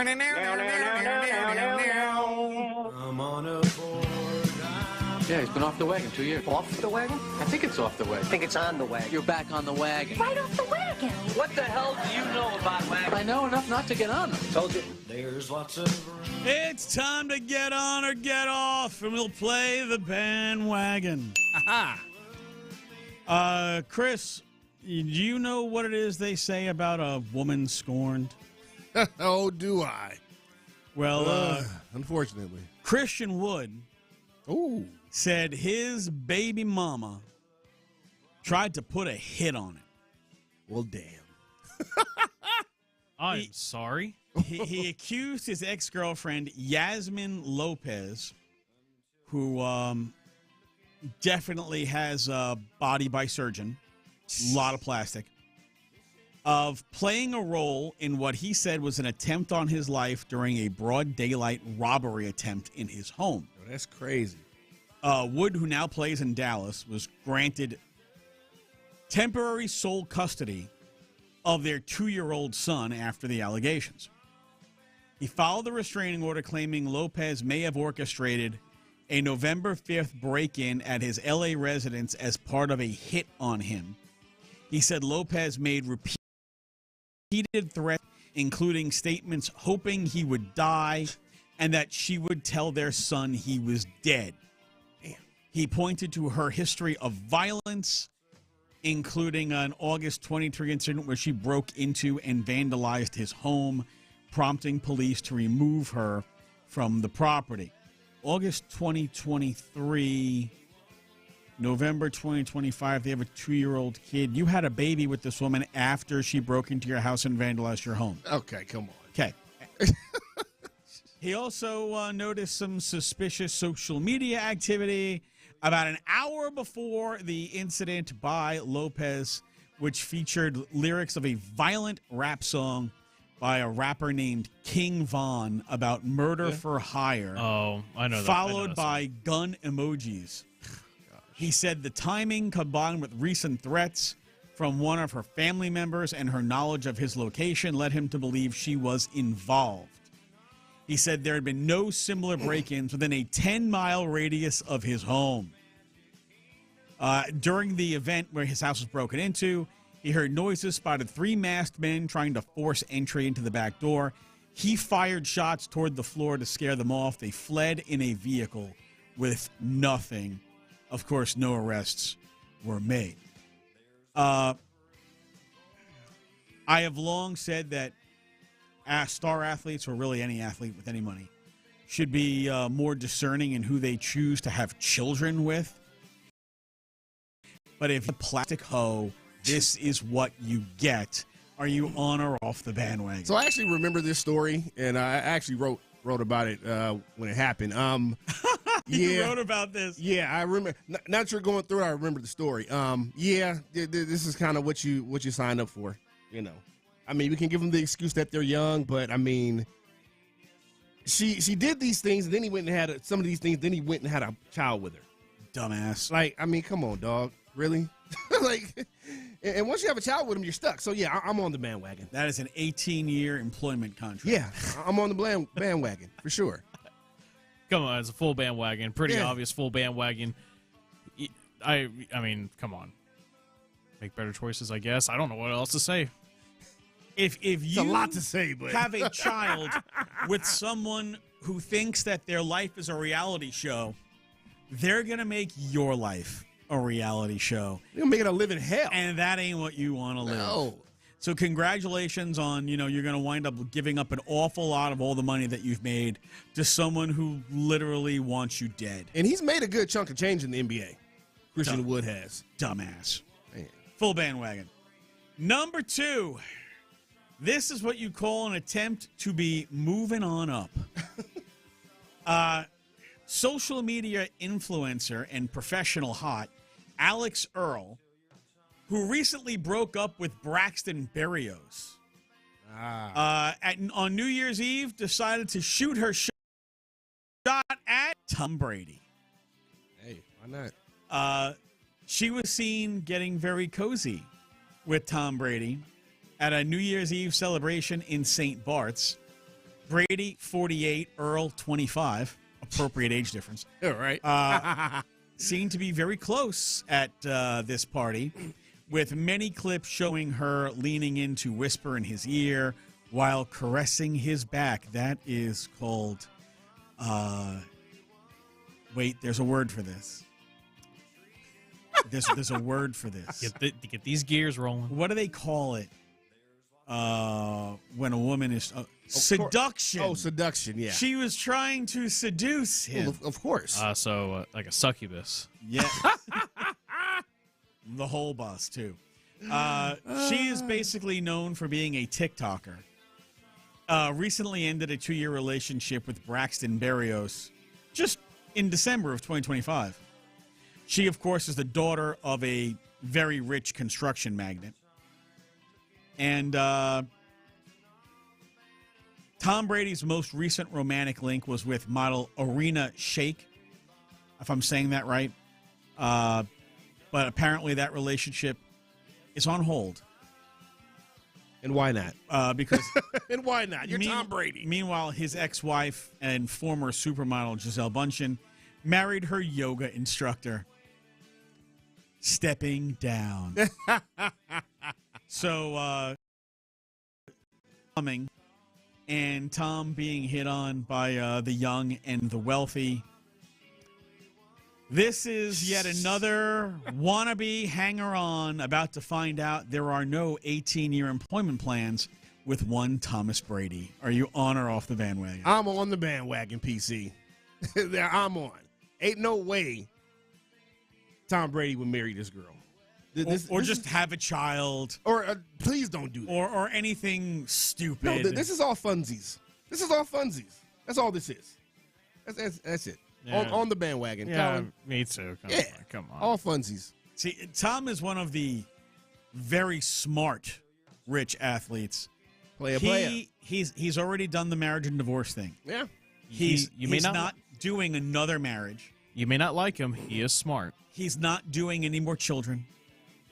I'm on a board. Yeah, he's been off the wagon 2 years. Off the wagon? I think it's off the wagon. I think it's on the wagon. You're back on the wagon. Right off the wagon. What the hell do you know about wagons? I know enough not to get on them. Told you. There's lots of room. It's time to get on or get off, and we'll play the bandwagon. Aha. Chris, do you know what it is they say about a woman scorned? Oh, do I? Well, unfortunately. Christian Wood said his baby mama tried to put a hit on him. Well, damn. I'm sorry. He accused his ex-girlfriend, Yasmin Lopez, who definitely has a body by surgeon, a lot of plastic, of playing a role in what he said was an attempt on his life during a broad daylight robbery attempt in his home. Oh, that's crazy. Wood, who now plays in Dallas, was granted temporary sole custody of their 2-year-old son after the allegations. He filed the restraining order claiming Lopez may have orchestrated a November 5th break-in at his L.A. residence as part of a hit on him. He said Lopez made repeated threats, including statements hoping he would die and that she would tell their son he was dead. He pointed to her history of violence, including an August 23 incident where she broke into and vandalized his home, prompting police to remove her from the property. August 2023, November 2025, they have a 2-year-old kid. You had a baby with this woman after she broke into your house and vandalized your home. Okay, come on. Okay. He also noticed some suspicious social media activity about an hour before the incident by Lopez, which featured lyrics of a violent rap song by a rapper named King Von about murder for hire. Oh, I know that. Followed by gun emojis. He said the timing, combined with recent threats from one of her family members and her knowledge of his location, led him to believe she was involved. He said there had been no similar break-ins within a 10-mile radius of his home. During the event where his house was broken into, he heard noises, spotted 3 masked men trying to force entry into the back door. He fired shots toward the floor to scare them off. They fled in a vehicle with nothing. Of course, no arrests were made. I have long said that star athletes, or really any athlete with any money, should be more discerning in who they choose to have children with. But if a plastic hoe, this is what you get. Are you on or off the bandwagon? So I actually remember this story, and I actually wrote about it when it happened. You wrote about this? Yeah, I remember. Not sure going through it, I remember the story. This is kind of what you signed up for. You know, I mean, we can give them the excuse that they're young, but I mean, she did these things, and then he went and had some of these things. Then he went and had a child with her. Dumbass. Like, I mean, come on, dog. Really? Like, and once you have a child with him, you're stuck. So yeah, I'm on the bandwagon. That is an 18-year employment contract. Yeah, I'm on the bandwagon for sure. Come on, it's a full bandwagon. Pretty obvious full bandwagon. I mean, come on. Make better choices, I guess. I don't know what else to say. If you a lot to say, but have a child with someone who thinks that their life is a reality show, they're going to make your life a reality show. They're going to make it a living hell. And that ain't what you want to live. No. So congratulations on, you're going to wind up giving up an awful lot of all the money that you've made to someone who literally wants you dead. And he's made a good chunk of change in the NBA. Christian Wood has. Dumbass. Man. Full bandwagon. Number 2. This is what you call an attempt to be moving on up. Social media influencer and professional hot Alex Earl, who recently broke up with Braxton Berrios, on New Year's Eve, decided to shoot her shot at Tom Brady. Hey, why not? She was seen getting very cozy with Tom Brady at a New Year's Eve celebration in St. Bart's. Brady, 48, Earl, 25. Appropriate age difference. All right. Seemed to be very close at this party, with many clips showing her leaning in to whisper in his ear while caressing his back. That is called, wait, there's a word for this. There's a word for this. Get these gears rolling. What do they call it when a woman is... seduction. Oh, seduction, yeah. She was trying to seduce him. Well, of course. So like a succubus. Yeah. The whole bus, too. She is basically known for being a TikToker. Recently ended a 2-year relationship with Braxton Berrios just in December of 2025. She, of course, is the daughter of a very rich construction magnate. And Tom Brady's most recent romantic link was with model Arena Shayk, if I'm saying that right. But apparently that relationship is on hold. And why not? Because and why not? You're Tom Brady. Meanwhile, his ex-wife and former supermodel Gisele Bündchen married her yoga instructor. Stepping down. So, coming, and Tom being hit on by the young and the wealthy. This is yet another wannabe hanger-on about to find out there are no 18-year employment plans with one Thomas Brady. Are you on or off the bandwagon? I'm on the bandwagon, PC. I'm on. Ain't no way Tom Brady would marry this girl. Or just have a child. Or please don't do that. Or anything stupid. No, this is all funsies. This is all funsies. That's all this is. That's it. Yeah. On the bandwagon. Yeah, Colin. me too. Come on. All funsies. See, Tom is one of the very smart, rich athletes. Player. He's already done the marriage and divorce thing. Yeah. He's not doing another marriage. You may not like him. He is smart. He's not doing any more children.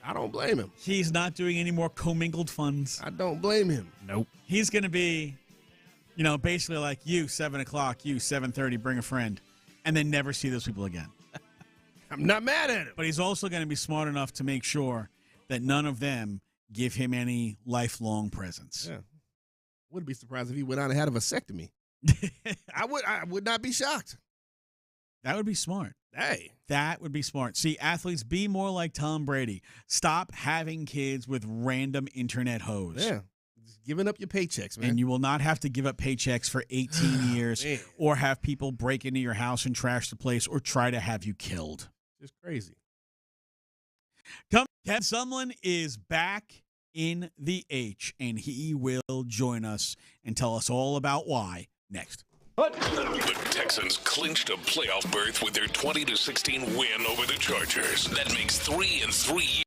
I don't blame him. He's not doing any more commingled funds. I don't blame him. Nope. He's going to be, basically like you, 7 o'clock, you, 7:30, bring a friend, and then never see those people again. I'm not mad at him. But he's also going to be smart enough to make sure that none of them give him any lifelong presents. Yeah. Wouldn't be surprised if he went on and had a vasectomy. I would not be shocked. That would be smart. Hey. That would be smart. See, athletes, be more like Tom Brady. Stop having kids with random internet hoes. Yeah. Just giving up your paychecks, man. And you will not have to give up paychecks for 18 years or have people break into your house and trash the place or try to have you killed. Just crazy. Kevin Sumlin is back in the H, and he will join us and tell us all about why next. The Texans clinched a playoff berth with their 20-16 win over the Chargers. That makes 3-3.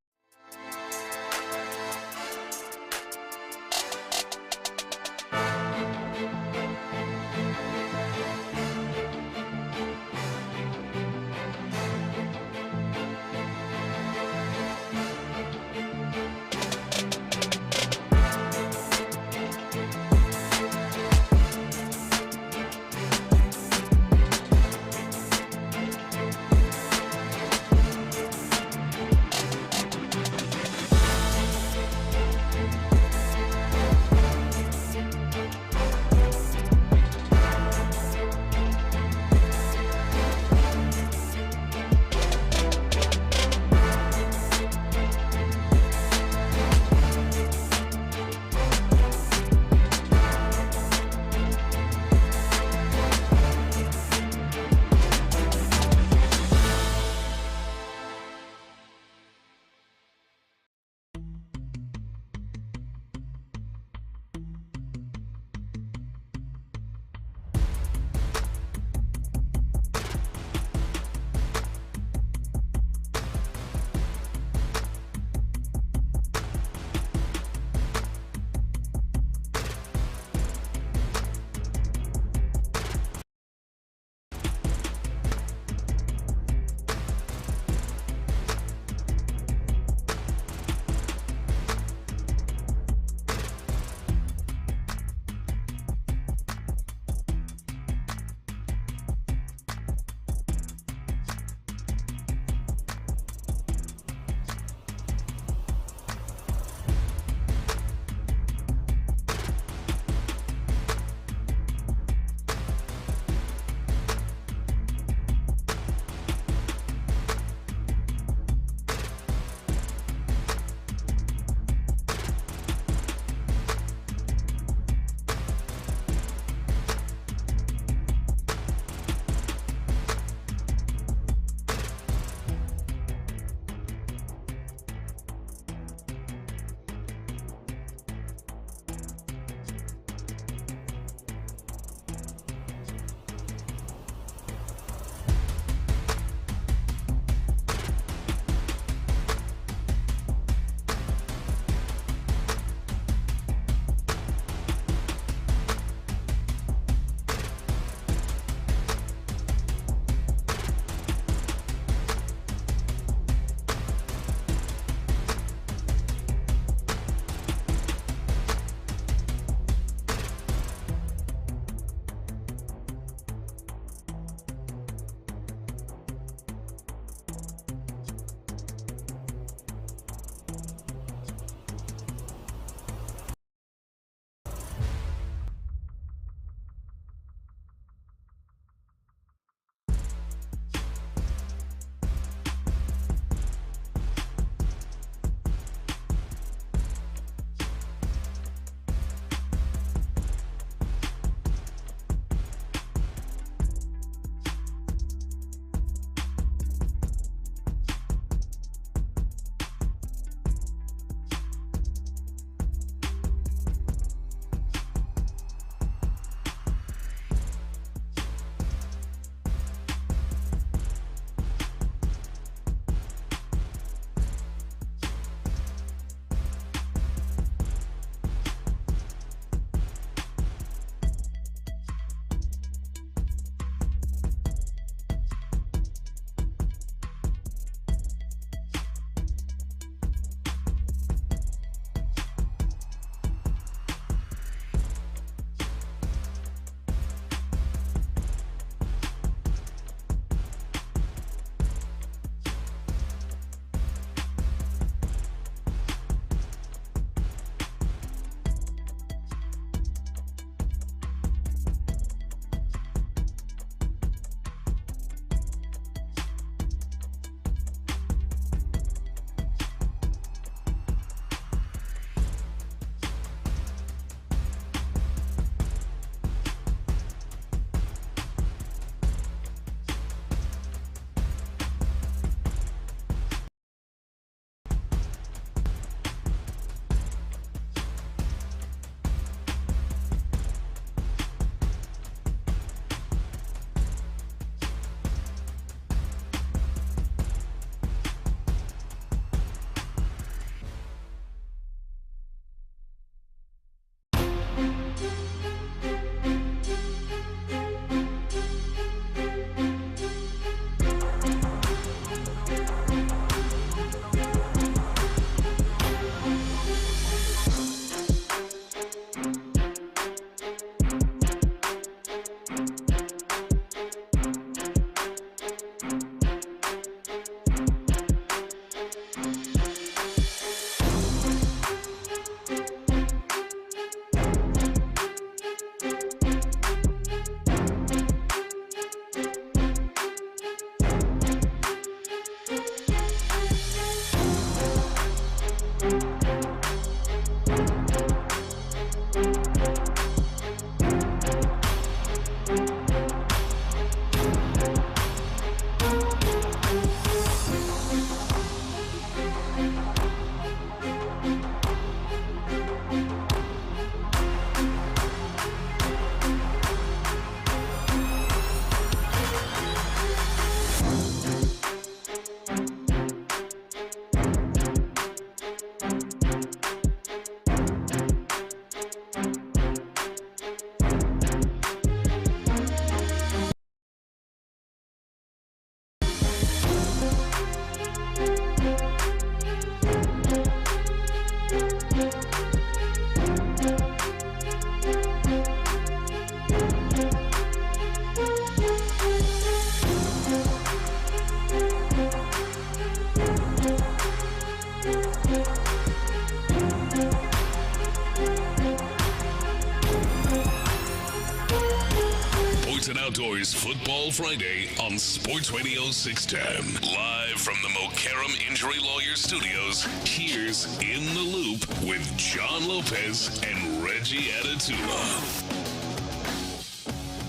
Football Friday on Sports Radio 610. Live from the Mokaram Injury Lawyer Studios, here's In the Loop with John Lopez and Reggie Adetula.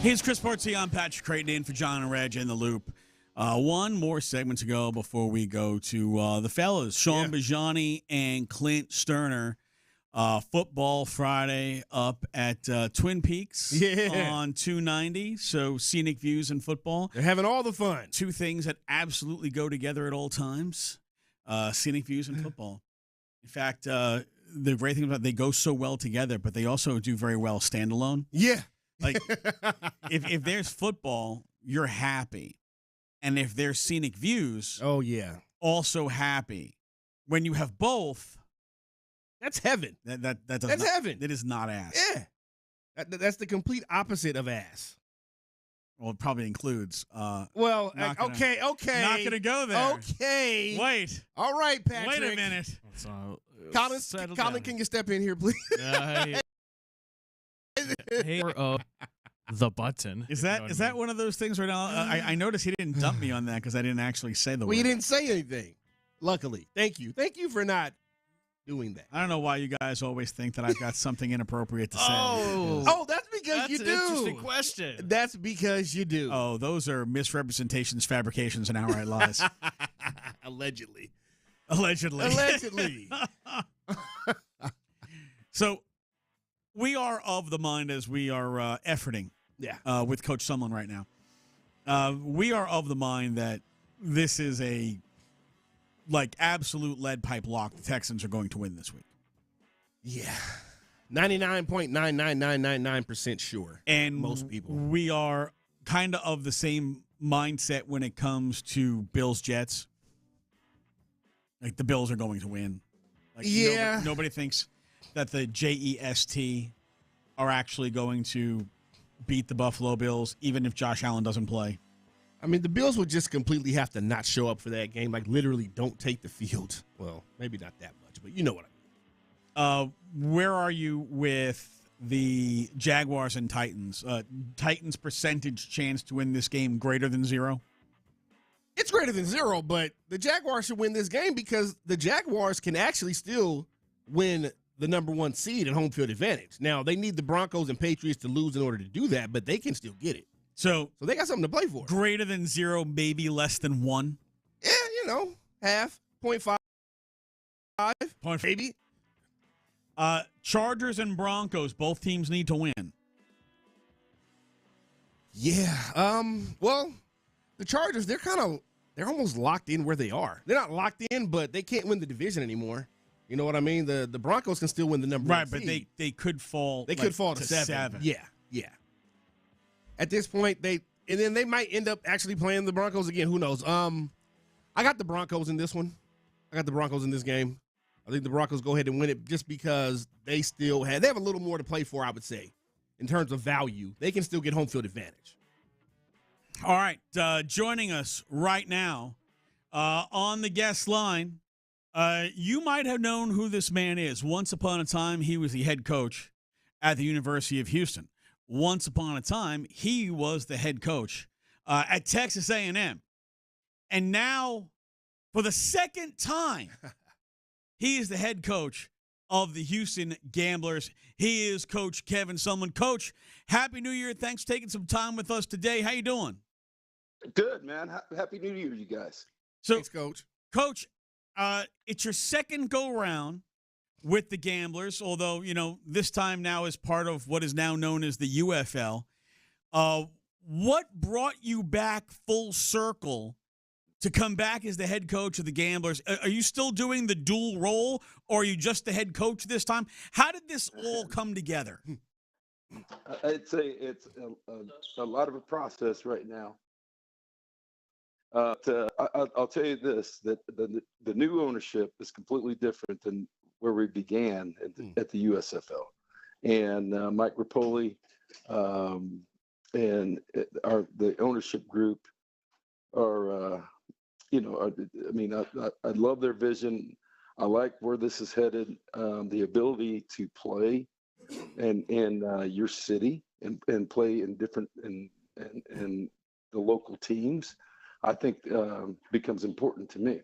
Here's Chris Portsy. I'm Patrick Creighton in for John and Reg in the Loop. One more segment to go before we go to the fellas. Sean Bijani and Clint Stoerner. Football Friday up at Twin Peaks on 290. So scenic views in football. They're having all the fun. Two things that absolutely go together at all times. Scenic views and football. In fact, the great thing about it, they go so well together, but they also do very well standalone. Yeah. Like if there's football, you're happy. And if there's scenic views, oh yeah, also happy. When you have both, that's heaven. That's heaven. It is not ass. Yeah, that's the complete opposite of ass. Well, it probably includes. Okay. Not gonna go there. Okay. Wait. All right, Patrick. Wait a minute. Colin, can you step in here, please? The button. Is that one of those things right now? I noticed he didn't dump me on that because I didn't actually say the word. You didn't say anything. Luckily. Thank you for not doing that. I don't know why you guys always think that I've got something inappropriate to say. That's because you do. That's an interesting question. That's because you do. Oh, those are misrepresentations, fabrications, and outright lies. Allegedly. So we are of the mind as we are efforting with Coach Sumlin right now. We are of the mind that this is a absolute lead pipe lock. The Texans are going to win this week. Yeah. 99.99999% sure. And most people. We are kind of the same mindset when it comes to Bills-Jets. Like, the Bills are going to win. Nobody thinks that the Jets are actually going to beat the Buffalo Bills, even if Josh Allen doesn't play. I mean, the Bills would just completely have to not show up for that game. Like, literally don't take the field. Well, maybe not that much, but you know what I mean. Where are you with the Jaguars and Titans? Titans percentage chance to win this game greater than 0? It's greater than 0, but the Jaguars should win this game because the Jaguars can actually still win the number 1 seed and home field advantage. Now, they need the Broncos and Patriots to lose in order to do that, but they can still get it. So they got something to play for. Greater than 0, maybe less than 1? Yeah, half, 0.5, maybe. Chargers and Broncos, both teams need to win. Yeah. Well, the Chargers, they're almost locked in where they are. They're not locked in, but they can't win the division anymore. You know what I mean? The Broncos can still win the number 1 seed. Right, but they could fall. They could fall to 7. Yeah. At this point, and then they might end up actually playing the Broncos again. Who knows? I got the Broncos in this one. I got the Broncos in this game. I think the Broncos go ahead and win it just because they have a little more to play for, I would say, in terms of value. They can still get home field advantage. All right, joining us right now on the guest line, you might have known who this man is. Once upon a time, he was the head coach at the University of Houston. Once upon a time, he was the head coach at Texas A&M. And now, for the second time, he is the head coach of the Houston Gamblers. He is Coach Kevin Sumlin. Coach, Happy New Year. Thanks for taking some time with us today. How you doing? Good, man. Happy New Year, you guys. Thanks, Coach. Coach, it's your second go-round with the Gamblers, although, this time now is part of what is now known as the UFL. What brought you back full circle to come back as the head coach of the Gamblers? Are you still doing the dual role, or are you just the head coach this time? How did this all come together? I'd say it's a lot of a process right now. I'll tell you this, that the new ownership is completely different than where we began at the USFL. And Mike Rapoli and the ownership group are, I love their vision. I like where this is headed. The ability to play in your city and play in different and the local teams, I think becomes important to me.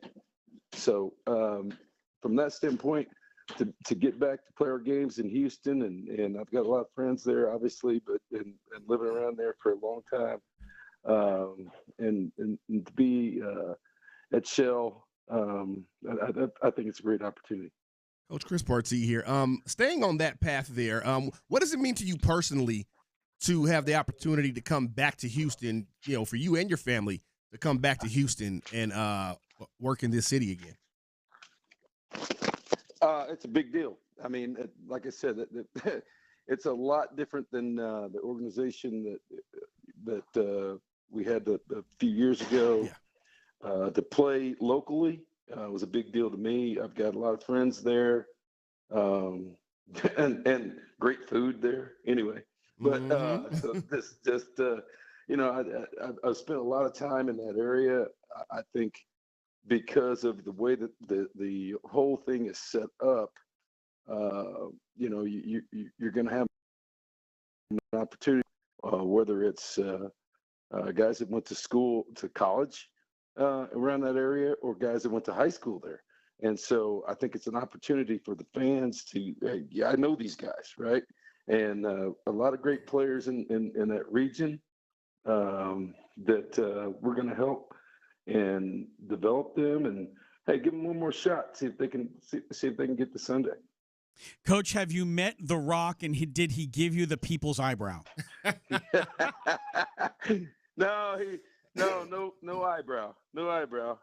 So from that standpoint, to get back to play our games in Houston, and I've got a lot of friends there, obviously, but and living around there for a long time, and to be at Shell, I think it's a great opportunity. Coach Chris Partee here. Staying on that path there, what does it mean to you personally to have the opportunity to come back to Houston, for you and your family to come back to Houston and work in this city again? It's a big deal. I mean, like I said, it's a lot different than the organization that we had a few years ago. Yeah. To play locally was a big deal to me. I've got a lot of friends there, and great food there. Anyway, but so I've spent a lot of time in that area. I think because of the way that the whole thing is set up, you're going to have an opportunity, whether it's guys that went to college around that area, or guys that went to high school there. And so I think it's an opportunity for the fans to, I know these guys, right? And a lot of great players in that region that we're going to help and develop them, and hey, give them one more shot. See if they can get to Sunday. Coach, have you met The Rock, and did he give you the people's eyebrow? No eyebrow. No eyebrow.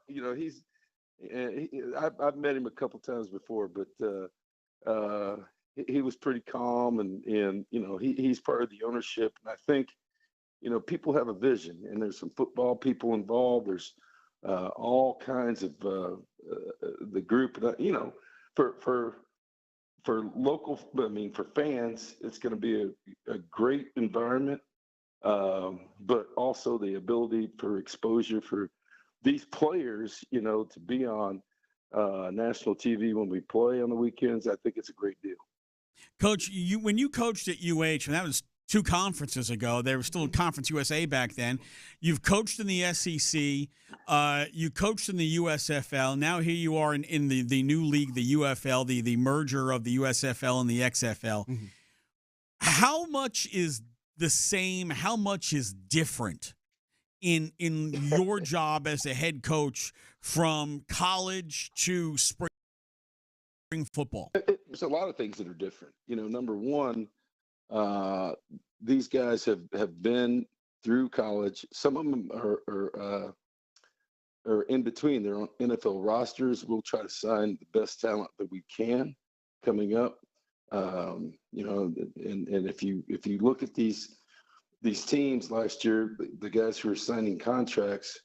I've met him a couple times before, but he was pretty calm, and he's part of the ownership, and I think people have a vision, and there's some football people involved. There's all kinds of the group. For local, for fans, it's going to be a great environment, but also the ability for exposure for these players, to be on national TV when we play on the weekends. I think it's a great deal. Coach, when you coached at UH, and that was 2 conferences ago. There was still Conference USA back then. You've coached in the SEC. You coached in the USFL. Now here you are in the new league, the UFL, the merger of the USFL and the XFL. Mm-hmm. How much is the same? How much is different in your job as a head coach from college to spring football? There's a lot of things that are different. Number one, these guys have been through college. Some of them are in between. They're on NFL rosters. We'll try to sign the best talent that we can coming up. And if you look at these teams last year, the guys who are signing contracts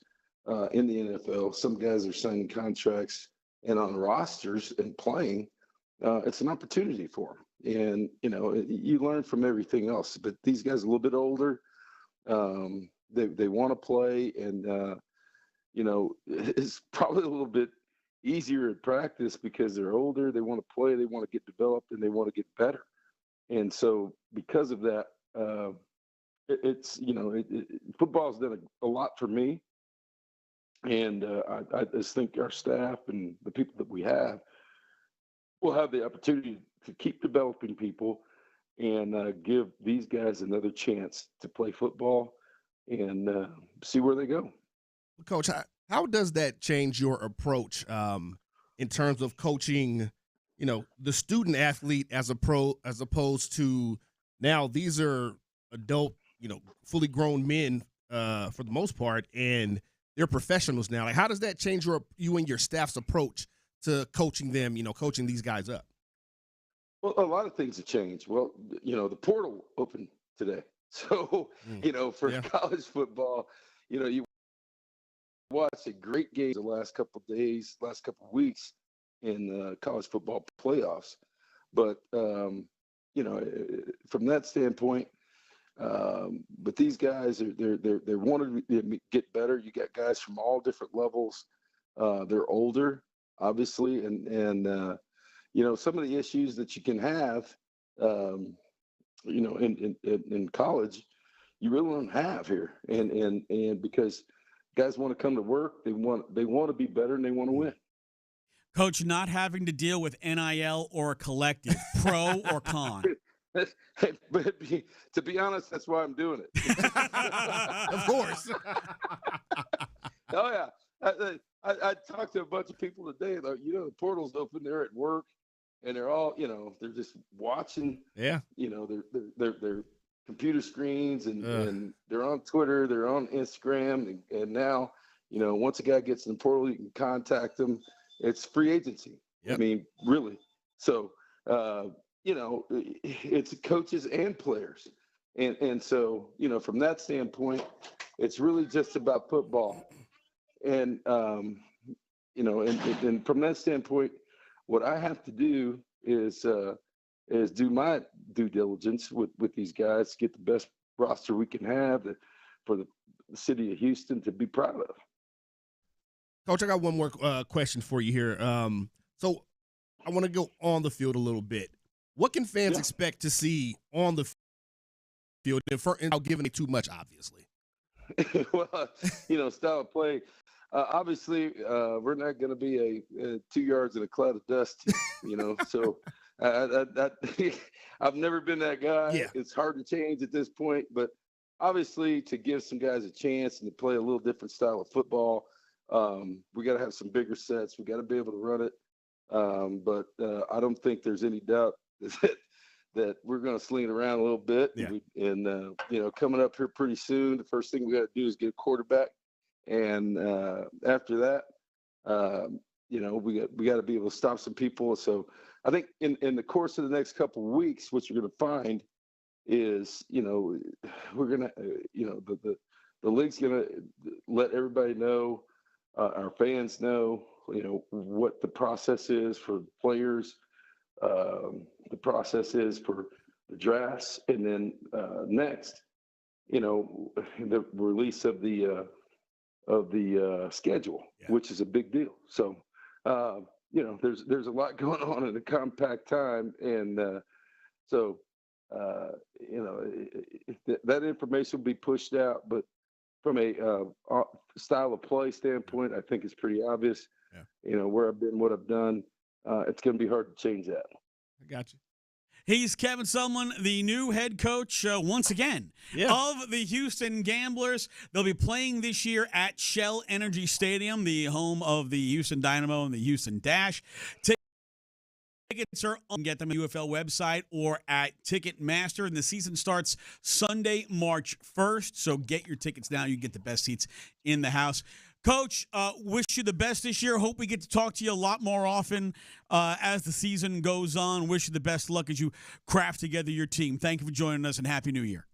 in the NFL, some guys are signing contracts and on rosters and playing. It's an opportunity for them. And, you learn from everything else, but these guys are a little bit older. They want to play, and, it's probably a little bit easier in practice because they're older. They want to play, they want to get developed, and they want to get better. And so because of that, football's done a lot for me. And I just think our staff and the people that we have will have the opportunity to keep developing people and give these guys another chance to play football and see where they go. Coach, how does that change your approach in terms of coaching, the student athlete as opposed to now these are adult, fully grown men for the most part, and they're professionals now. Like, how does that change you and your staff's approach to coaching them, coaching these guys up? Well, a lot of things have changed. Well, the portal opened today. So, for college football, you watched a great game the last couple of days, last couple of weeks in college football playoffs. But, from that standpoint, but these guys they wanted to get better. You got guys from all different levels. They're older, obviously, and some of the issues that you can have, in college, you really don't have here. And because guys want to come to work, they want to be better and they want to win. Coach, not having to deal with NIL or a collective, pro or con? But to be honest, that's why I'm doing it. Of course. Oh, yeah. I talked to a bunch of people today. The portal's open. They're at work, and they're all, they're just watching. Yeah. Their computer screens, and they're on Twitter. They're on Instagram, and now, once a guy gets in the portal, you can contact them. It's free agency. Yep. I mean, really. So, it's coaches and players. And so, from that standpoint, it's really just about football. And, and from that standpoint, what I have to do is do my due diligence with these guys, get the best roster we can have for the city of Houston to be proud of. Coach, I got one more question for you here. So I want to go on the field a little bit. What can fans expect to see on the field without giving it too much, obviously? Well, style of play. Obviously, we're not going to be a 2 yards in a cloud of dust, So I've never been that guy. Yeah. It's hard to change at this point, but obviously to give some guys a chance and to play a little different style of football, we got to have some bigger sets. We got to be able to run it. But I don't think there's any doubt that we're going to sling it around a little bit. Yeah. And coming up here pretty soon, the first thing we got to do is get a quarterback. And after that, we got to be able to stop some people. So I think in the course of the next couple of weeks, what you're going to find is, we're going to, the league's going to let everybody know, our fans know, what the process is for the players, the process is for the drafts, and then next, the release of the schedule, which is a big deal. So, there's a lot going on in a compact time, and so that information will be pushed out. But from a style of play standpoint, I think it's pretty obvious. Yeah. Where I've been, what I've done. It's going to be hard to change that. I got you. He's Kevin Sumlin, the new head coach, once again, of the Houston Gamblers. They'll be playing this year at Shell Energy Stadium, the home of the Houston Dynamo and the Houston Dash. Tickets are on, get them on the UFL website or at Ticketmaster, and the season starts Sunday, March 1st. So get your tickets now. You get the best seats in the house. Coach, wish you the best this year. Hope we get to talk to you a lot more often as the season goes on. Wish you the best luck as you craft together your team. Thank you for joining us, and Happy New Year.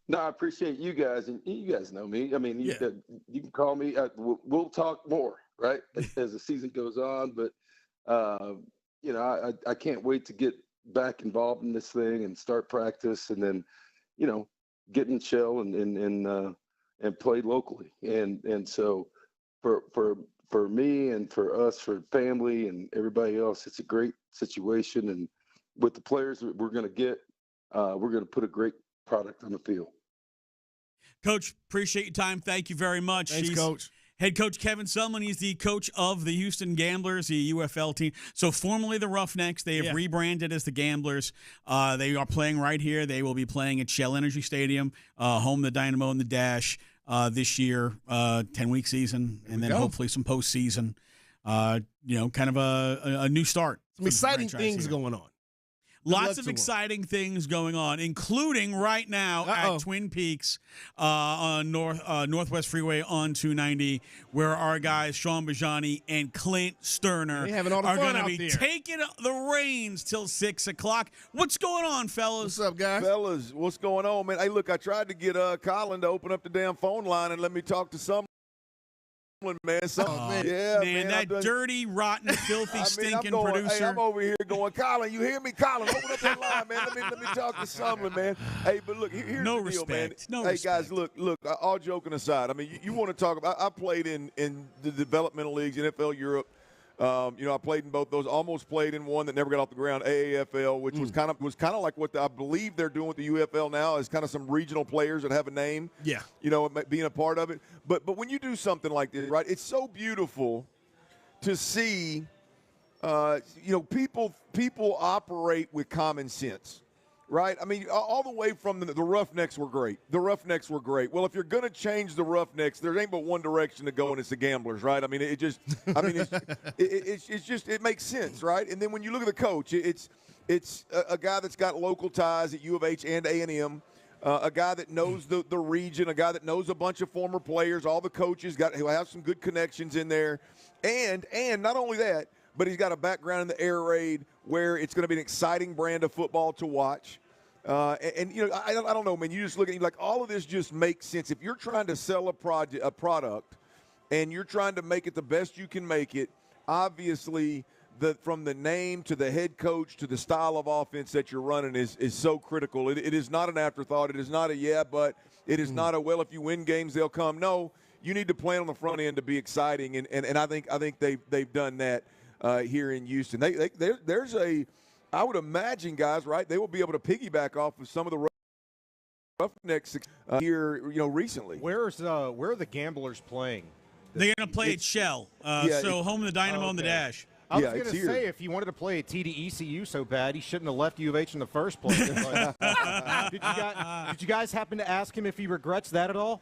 No, I appreciate you guys, and you guys know me. I mean, you can call me. We'll talk more, right, as the season goes on. But, I can't wait to get back involved in this thing and start practice, and then, get in Shell and play locally. And so for me and for us, for family and everybody else, it's a great situation. And with the players that we're going to get, we're going to put a great product on the field. Coach, appreciate your time. Thank you very much. Thanks, Coach. Head coach Kevin Sumlin, he's the coach of the Houston Gamblers, the UFL team. So formerly the Roughnecks, they have rebranded as the Gamblers. They are playing right here. They will be playing at Shell Energy Stadium, home of the Dynamo and the Dash this year, 10-week season, and then hopefully some postseason. Kind of a new start. Some exciting things going on. Lots of exciting things going on, including right now at Twin Peaks on Northwest Freeway on 290, where our guys Sean Bijani and Clint Stoerner are going to be taking the reins till 6 o'clock. What's going on, fellas? What's up, guys? Fellas, what's going on, man? Hey, look, I tried to get Colin to open up the damn phone line and let me talk to some. Man, man, that dirty, rotten, filthy, stinking producer. Hey, I'm over here going, Colin, you hear me? Colin, open up that line, man. Let me talk to Sumlin, man. Hey, but look, here's the deal, man. Hey, guys, look, all joking aside, I mean, you want to talk about, I played in the developmental leagues, NFL Europe, I played in both those. Almost played in one that never got off the ground, AAFL, which was kind of like what I believe they're doing with the UFL now, is kind of some regional players that have a name. Yeah. Being a part of it. But when you do something like this, right, it's so beautiful to see. People operate with common sense. Right? I mean, all the way from the Roughnecks were great. The Roughnecks were great. Well, if you're going to change the Roughnecks, there ain't but one direction to go, and it's the Gamblers, right? I mean, it makes sense, right? And then when you look at the coach, it's a guy that's got local ties at U of H and A&M, a guy that knows the region, a guy that knows a bunch of former players, all the coaches who have some good connections in there, and not only that, but he's got a background in the air raid where it's going to be an exciting brand of football to watch. I don't know, man. You just look at it like all of this just makes sense. If you're trying to sell a product and you're trying to make it the best you can make it, obviously from the name to the head coach to the style of offense that you're running is so critical. It is not an afterthought. It is not a but. It is not a, well, if you win games, they'll come. No, you need to plan on the front end to be exciting, and I think they've done that here in Houston. There's I would imagine, guys, right, they will be able to piggyback off of some of the Roughnecks here, recently. Where are the Gamblers playing? They're going to play at Shell, so home of the Dynamo and the Dash. I was going to say, if he wanted to play at TDECU so bad, he shouldn't have left U of H in the first place. Did you guys happen to ask him if he regrets that at all?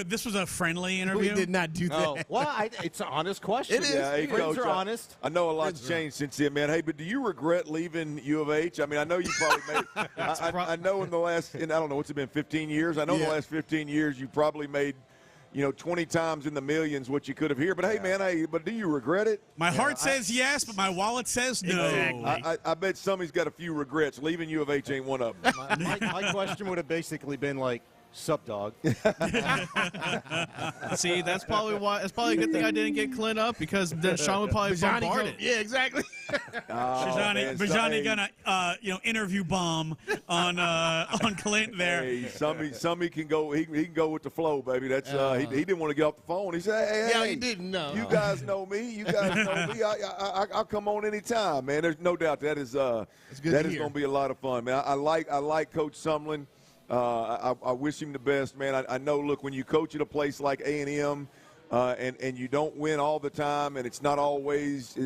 This was a friendly interview. We did not do that. Well, it's an honest question. It is. Yeah, Friends are honest. I know a lot's changed since then, man. Hey, but do you regret leaving U of H? I mean, I know you probably made – I know in the last – I don't know, what's it been, 15 years? I know in the last 15 years you probably made – 20 times in the millions what you could have here. But, hey, but do you regret it? My heart says yes, but my wallet says no. Exactly. I bet somebody's got a few regrets. Leaving U of H ain't one of them. My question would have basically been like, sup, dog. See, that's probably a good thing I didn't get Clint up, because then Sean would probably bombard it. Yeah, exactly. Bijani gonna interview bomb on Clint there. Hey, somebody can go. He can go with the flow, baby. That's he didn't want to get off the phone. He said, "Hey, he didn't know. You guys know me. I'll come on anytime, man. There's no doubt that is going to be a lot of fun, man. I like Coach Sumlin. I wish him the best, man. I know, look, when you coach at a place like A&M and you don't win all the time, and it's not always,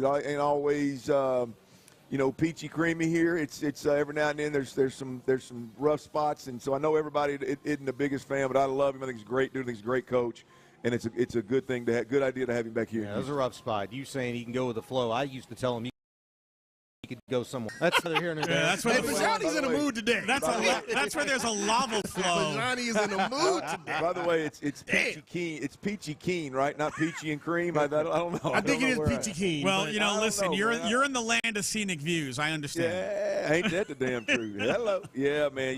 peachy creamy here. It's every now and then there's some rough spots, and so I know everybody isn't the biggest fan, but I love him. I think he's a great dude. I think he's a great coach, and it's a good thing good idea to have him back here. Yeah, that was a rough spot. You saying he can go with the flow? I used to tell him he could go somewhere. That's what they're hearing today. That's where Bijani's in a mood today. That's where there's a lava flow. Bijani is in a mood today. By the way, it's peachy keen. It's peachy keen, right? Not peachy and cream. I don't know. I think it is peachy keen. Well, listen, you're in the land of scenic views. I understand. Yeah, ain't that the damn truth? Hello. Yeah, man.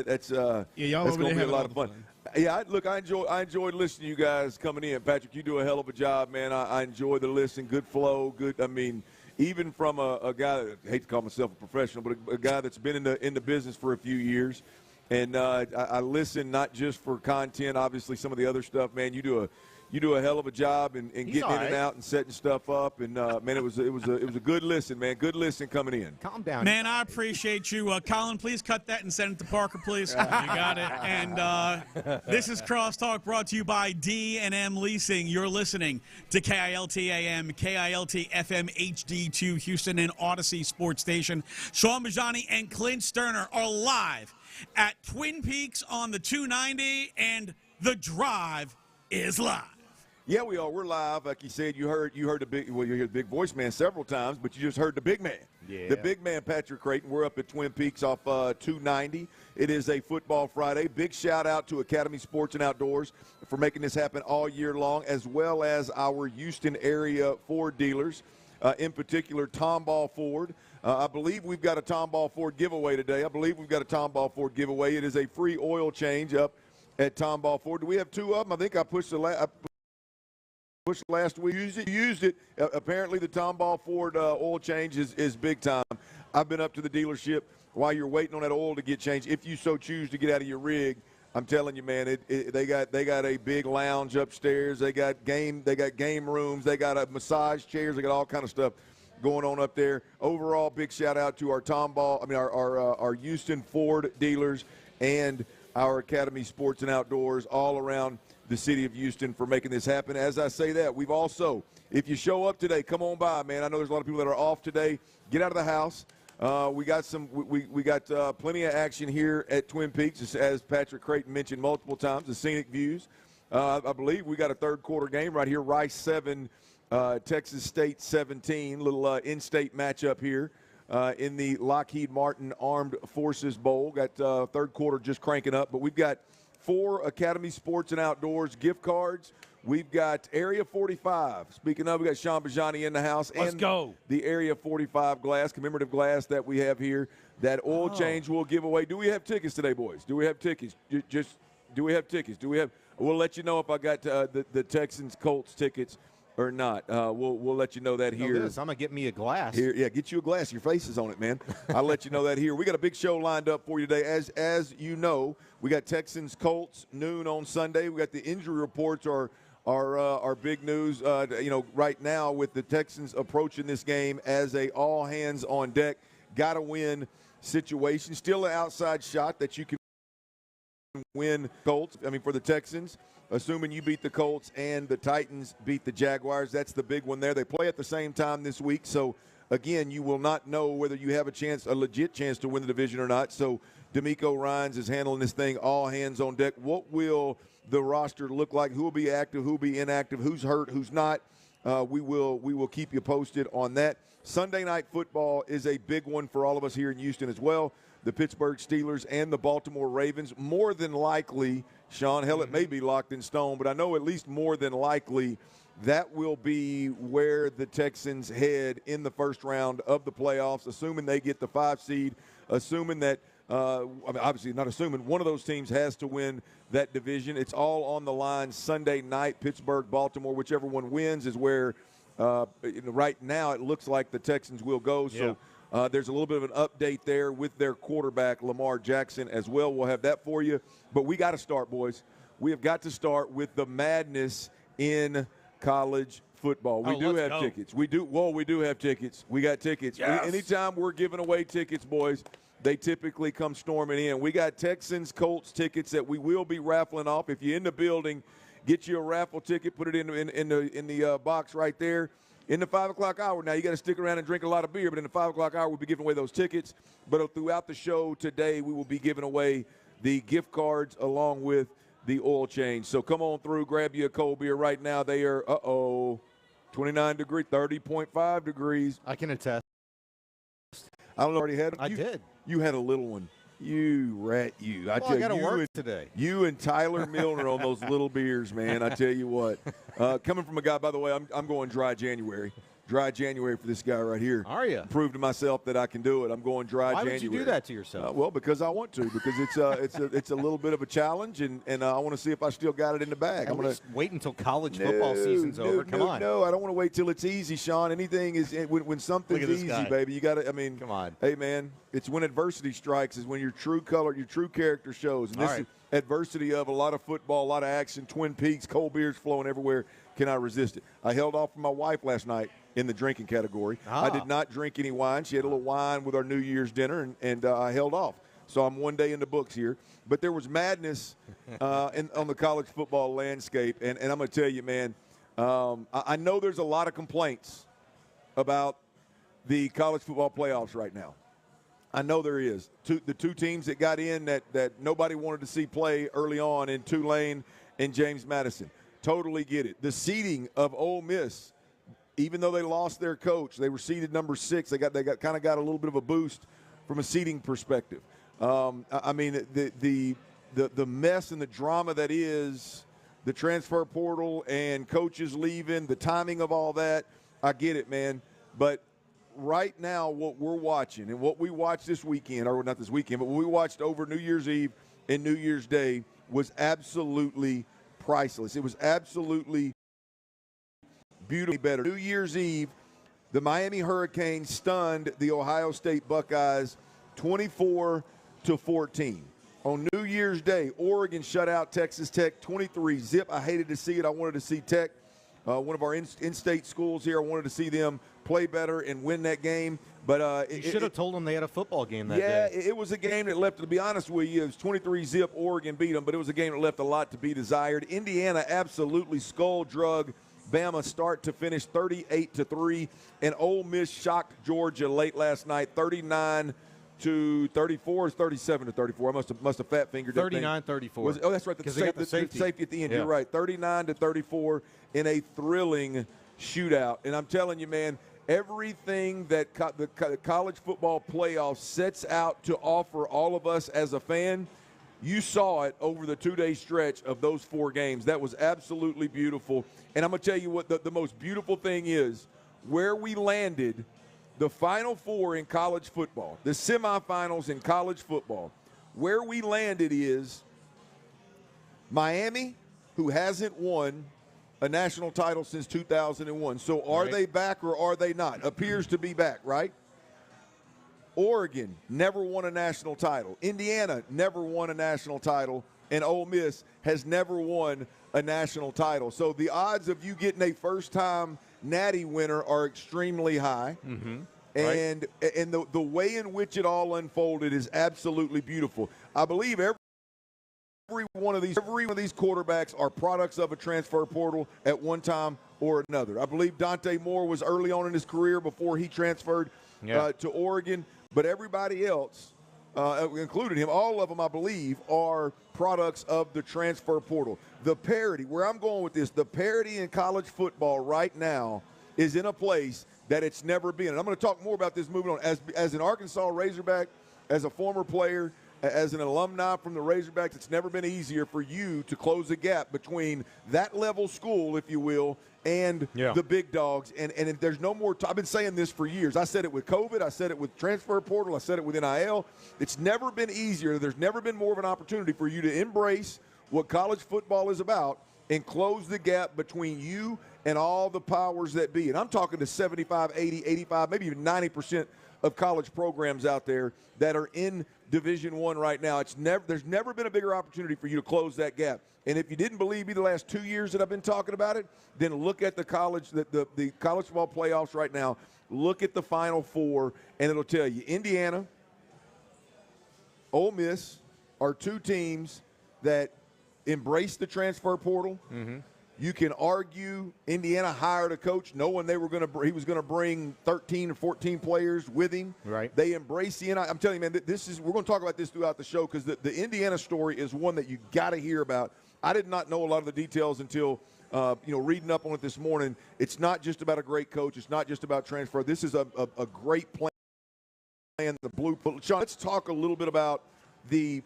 That's y'all that's over gonna there be a lot of fun. Yeah, I enjoyed listening to you guys coming in. Patrick, you do a hell of a job, man. I enjoy the listen. Good flow. Good. I mean, even from a guy that, I hate to call myself a professional, but a guy that's been in the business for a few years. And I listen not just for content, obviously some of the other stuff, man. You do a hell of a job in getting in and out and setting stuff up. And man, it was a good listen, man. Good listen coming in. Calm down, man. I appreciate you, Colin. Please cut that and send it to Parker, please. You got it. And this is Crosstalk, brought to you by D&M Leasing. You're listening to KILT AM, KILT FM HD2 Houston and Odyssey Sports Station. Sean Bijani and Clint Stoerner are live at Twin Peaks on the 290, and the drive is live. Yeah, we are. We're live. Like you said, you heard the big. Well, you heard the big voice man several times, but you just heard the big man. Yeah. The big man, Patrick Creighton. We're up at Twin Peaks off 290. It is a football Friday. Big shout out to Academy Sports and Outdoors for making this happen all year long, as well as our Houston area Ford dealers, in particular Tomball Ford. I believe we've got a Tomball Ford giveaway today. It is a free oil change up at Tomball Ford. Do we have two of them? I think I pushed last week. Used it. Apparently the Tomball Ford oil change is big time. I've been up to the dealership while you're waiting on that oil to get changed. If you so choose to get out of your rig, I'm telling you, man, they got a big lounge upstairs. They got game rooms. They got a massage chairs. They got all kind of stuff going on up there. Overall, big shout out to our Houston Ford dealers and our Academy Sports and Outdoors all around the city of Houston for making this happen. As I say that, we've also, if you show up today, come on by, man. I know there's a lot of people that are off today. Get out of the house. We got plenty of action here at Twin Peaks, as Patrick Creighton mentioned multiple times, the scenic views. I believe we got a third quarter game right here, Rice 7, Texas State 17, little in-state matchup here in the Lockheed Martin Armed Forces Bowl. Got third quarter just cranking up, but we've got 4 Academy Sports and Outdoors gift cards. We've got Area 45. Speaking of, we got Sean Bijani in the house. Let's go. The Area 45 glass, commemorative glass that we have here. That oil change will give away. Do we have tickets today, boys? Do we have tickets? Do we have tickets? We'll let you know if I got the Texans Colts tickets or not. We'll let you know that here. I'm going to get me a glass. Here, yeah, get you a glass. Your face is on it, man. I'll let you know that here. We got a big show lined up for you today. As you know, we got Texans Colts noon on Sunday. We got the injury reports are big news. Right now with the Texans approaching this game as a all hands on deck, got to win situation. Still an outside shot that you can win Colts. For the Texans, assuming you beat the Colts and the Titans beat the Jaguars, that's the big one there. They play at the same time this week, so again, you will not know whether you have a legit chance to win the division or not. So D'Amico Ryans is handling this thing all hands on deck. What will the roster look like? Who will be active? Who will be inactive? Who's hurt? Who's not? We will keep you posted on that. Sunday night football is a big one for all of us here in Houston as well. The Pittsburgh Steelers and the Baltimore Ravens. More than likely, Sean, hell, it may be locked in stone, but I know at least more than likely that will be where the Texans head in the first round of the playoffs, assuming they get the 5 seed, assuming that obviously not assuming, one of those teams has to win that division. It's all on the line Sunday night, Pittsburgh, Baltimore. Whichever one wins is where right now it looks like the Texans will go. So there's a little bit of an update there with their quarterback, Lamar Jackson, as well. We'll have that for you. But we got to start, boys. We have got to start with the madness in college football. We do have tickets. We do have tickets. We got tickets. Yes. Anytime we're giving away tickets, boys, they typically come storming in. We got Texans Colts tickets that we will be raffling off. If you're in the building, get you a raffle ticket, put it in the box right there. In the 5 o'clock hour, now you got to stick around and drink a lot of beer, but in the 5 o'clock hour, we'll be giving away those tickets. But throughout the show today, we will be giving away the gift cards along with the oil change. So come on through, grab you a cold beer right now. They are, 29 degrees, 30.5 degrees. I can attest. I don't know, already had them? I did. You had a little one. You rat, you. I got to work today. You and Tyler Milner on those little beers, man. I tell you what. Coming from a guy, by the way, I'm going dry January. Dry January for this guy right here. Are you? Prove to myself that I can do it. I'm going dry January. Why would you do that to yourself? Well, because I want to. Because it's a little bit of a challenge, and I want to see if I still got it in the bag. I'm going to wait until college football season's over. Come on. No, I don't want to wait till it's easy, Sean. Anything is when something's easy, baby. You got to. Come on. Hey, man, it's when adversity strikes is when your true color, your true character shows. And this is adversity of a lot of football, a lot of action, Twin Peaks, cold beers flowing everywhere. Can I resist it? I held off from my wife last night in the drinking category. I did not drink any wine. She had a little wine with our New Year's dinner, and I held off. So I'm one day in the books here. But there was madness on the college football landscape, and I'm going to tell you, man, I know there's a lot of complaints about the college football playoffs right now. I know there is. The two teams that got in that nobody wanted to see play early on in Tulane and James Madison. Totally get it. The seeding of Ole Miss, even though they lost their coach, they were seeded number 6. They got a little bit of a boost from a seeding perspective. I mean, the mess and the drama that is the transfer portal and coaches leaving, the timing of all that, I get it, man. But right now, what we're watching and what we watched this weekend, or not this weekend, but what we watched over New Year's Eve and New Year's Day was absolutely priceless. It was absolutely beautifully better. New Year's Eve, the Miami Hurricanes stunned the Ohio State Buckeyes 24-14. On New Year's Day, Oregon shut out Texas Tech 23-0. I hated to see it. I wanted to see Tech, one of our in-state schools here. I wanted to see them play better and win that game. But you should have told them they had a football game that day. Yeah, it was a game that left, to be honest with you, it was 23-0. Oregon beat them, but it was a game that left a lot to be desired. Indiana absolutely skull-drug Bama start to finish 38-3. And Ole Miss shocked Georgia late last night, 39-34 or 37-34. I must have fat fingered that thing. 39-34. Oh, that's right. Because they got the safety at the end. Yeah. You're right. 39-34 in a thrilling shootout. And I'm telling you, man, everything that the college football playoff sets out to offer all of us as a fan, you saw it over the 2-day stretch of those 4 games. That was absolutely beautiful. And I'm going to tell you what the most beautiful thing is, where we landed the Final Four in college football, the semifinals in college football, where we landed is Miami, who hasn't won a national title since 2001. So are they back or are they not? Appears to be back, right? Oregon never won a national title. Indiana never won a national title. And Ole Miss has never won a national title. So the odds of you getting a first-time Natty winner are extremely high. Mm-hmm. And the way in which it all unfolded is absolutely beautiful. I believe every one of these quarterbacks are products of a transfer portal at one time or another. I believe Dante Moore was early on in his career before he transferred to Oregon. But everybody else, including him, all of them, I believe, are products of the transfer portal. The parity, where I'm going with this, the parity in college football right now is in a place that it's never been. And I'm going to talk more about this moving on. As an Arkansas Razorback, as a former player, as an alumni from the Razorbacks, it's never been easier for you to close the gap between that level school, if you will, and the big dogs. And there's no more I've been saying this for years. I said it with COVID. I said it with transfer portal. I said it with NIL. It's never been easier. There's never been more of an opportunity for you to embrace what college football is about and close the gap between you and all the powers that be. And I'm talking to 75, 80, 85, maybe even 90% of college programs out there that are in Division I right now. There's never been a bigger opportunity for you to close that gap. And if you didn't believe me the last 2 years that I've been talking about it, then look at the college football playoffs right now. Look at the Final Four, and it'll tell you Indiana, Ole Miss are 2 teams that embrace the transfer portal. Mm-hmm. You can argue Indiana hired a coach knowing he was going to bring 13 or 14 players with him. Right. They embrace the I'm telling you, man, we're going to talk about this throughout the show because the Indiana story is one that you got to hear about. I did not know a lot of the details until reading up on it this morning. It's not just about a great coach. It's not just about transfer. This is a great plan. The blue. Sean, let's talk a little bit about the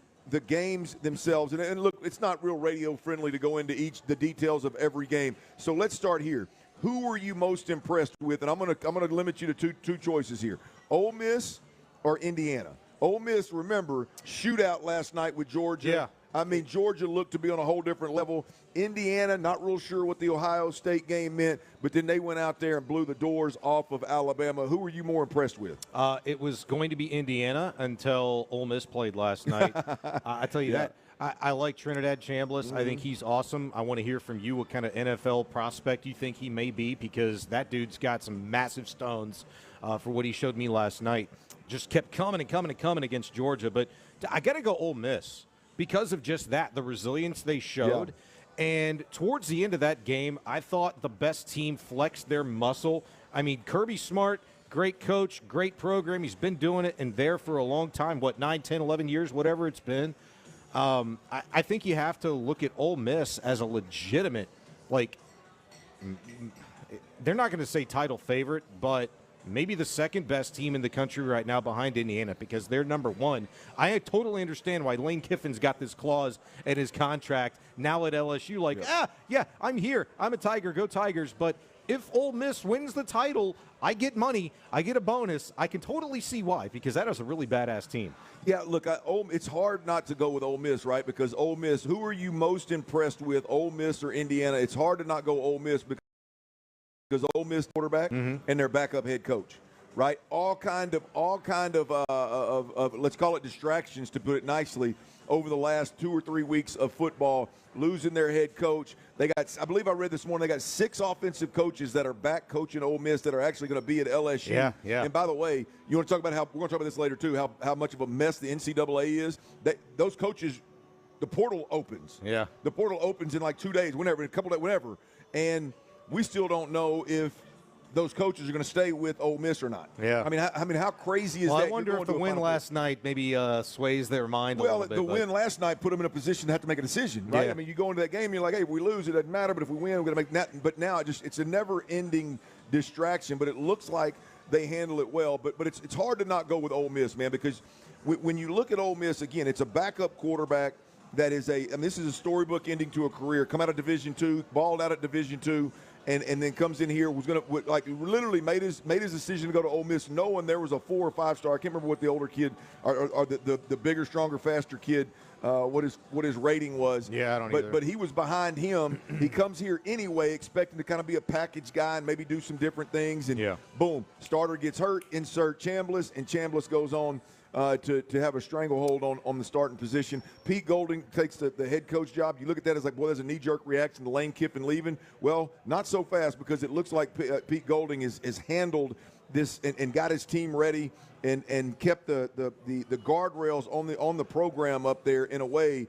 games themselves. And look, it's not real radio friendly to go into the details of every game. So let's start here. Who were you most impressed with? And I'm gonna limit you to two choices here: Ole Miss or Indiana. Ole Miss, remember, shootout last night with Georgia. Yeah. I mean, Georgia looked to be on a whole different level. Indiana, not real sure what the Ohio State game meant, but then they went out there and blew the doors off of Alabama. Who were you more impressed with? It was going to be Indiana until Ole Miss played last night. I tell you that. I like Trinidad Chambliss. I think he's awesome. I want to hear from you what kind of NFL prospect you think he may be, because that dude's got some massive stones for what he showed me last night. Just kept coming against Georgia. But I got to go Ole Miss because of just that, the resilience they showed. Yeah. And towards the end of that game, I thought the best team flexed their muscle. I mean, Kirby Smart, great coach, great program. He's been doing it and there for a long time, 9, 10, 11 years, whatever it's been. I think you have to look at Ole Miss as a legitimate, they're not going to say title favorite, but maybe the second best team in the country right now behind Indiana, because they're number 1. I totally understand why Lane Kiffin's got this clause in his contract now at LSU. I'm here. I'm a Tiger. Go Tigers. But if Ole Miss wins the title, I get money. I get a bonus. I can totally see why, because that is a really badass team. Yeah, look, it's hard not to go with Ole Miss, right? Because Ole Miss, who are you most impressed with, Ole Miss or Indiana? It's hard to not go Ole Miss because Ole Miss quarterback and their backup head coach, right? All kind of let's call it distractions, to put it nicely, over the last 2 or 3 weeks of football, losing their head coach. They got, I believe I read this morning, they got 6 offensive coaches that are back coaching Ole Miss that are actually going to be at LSU. Yeah. And by the way, you want to talk about how, we're going to talk about this later too, how much of a mess the NCAA is. Those coaches, the portal opens. Yeah. The portal opens in like 2 days, whenever, in a couple days, whenever. And we still don't know if those coaches are going to stay with Ole Miss or not. Yeah. I mean, how crazy is that? I wonder if the win last night maybe sways their mind a little bit. Well, the win last night put them in a position to have to make a decision, right? Yeah. I mean, you go into that game, you're like, hey, if we lose, it doesn't matter, but if we win, we're going to make that. But now it's a never-ending distraction, but it looks like they handle it well. But it's hard to not go with Ole Miss, man, because when you look at Ole Miss, again, it's a backup quarterback that is this is a storybook ending to a career. Come out of Division II, balled out at Division II, and then comes in here, was going to, like, literally made his decision to go to Ole Miss knowing there was a 4 or 5 star. I can't remember what the older kid or the bigger, stronger, faster kid, what his rating was. Yeah, I don't but either. But he was behind him. He comes here anyway, expecting to kind of be a package guy and maybe do some different things. And boom, starter gets hurt, insert Chambliss, and Chambliss goes on to have a stranglehold on the starting position. Pete Golding takes the head coach job. You look at that as like, boy, there's a knee-jerk reaction to Lane Kiffin leaving. Well, not so fast, because it looks like Pete Golding has handled this and got his team ready and kept the guardrails on the program up there in a way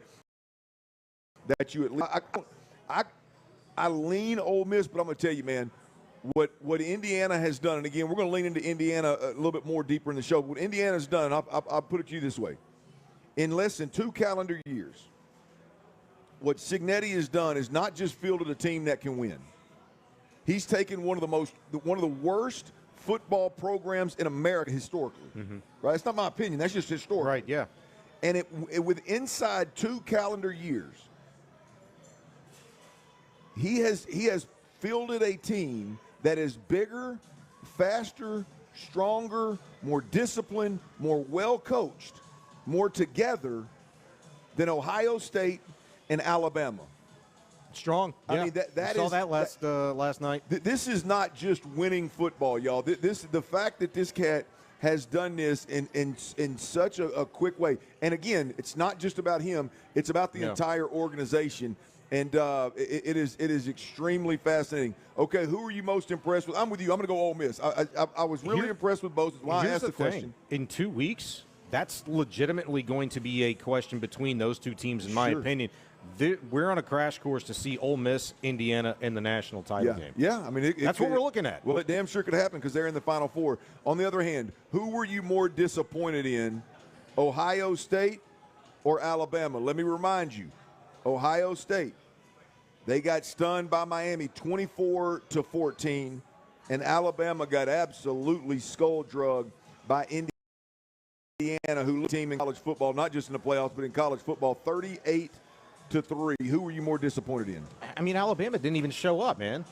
that you at least I lean Ole Miss, but I'm going to tell you, man, what Indiana has done, and again, we're going to lean into Indiana a little bit more deeper in the show. What Indiana's done, I'll put it to you this way. In less than 2 calendar years, what Cignetti has done is not just fielded a team that can win. He's taken one of the worst football programs in America historically. Right? It's not my opinion. That's just historical. Right, yeah. And with inside 2 calendar years, he has fielded a team that is bigger, faster, stronger, more disciplined, more well-coached, more together than Ohio State and Alabama. Strong. I mean, that saw is that last night. This is not just winning football, y'all. The fact that this cat has done this in such a quick way. And again, it's not just about him. It's about the entire organization. And it is extremely fascinating. Okay, who are you most impressed with? I'm with you. I'm going to go Ole Miss. I was really impressed with both. That's why I asked the question. In 2 weeks, that's legitimately going to be a question between those two teams, in my opinion. We're on a crash course to see Ole Miss, Indiana, in the national title game. Yeah, I mean, that's what we're looking at. Well, it damn sure could happen because they're in the Final Four. On the other hand, who were you more disappointed in, Ohio State or Alabama? Let me remind you, Ohio State, they got stunned by Miami 24-14, and Alabama got absolutely skull-drugged by Indiana, who led the team in college football, not just in the playoffs, but in college football, 38-3. Who were you more disappointed in? I mean, Alabama didn't even show up, man.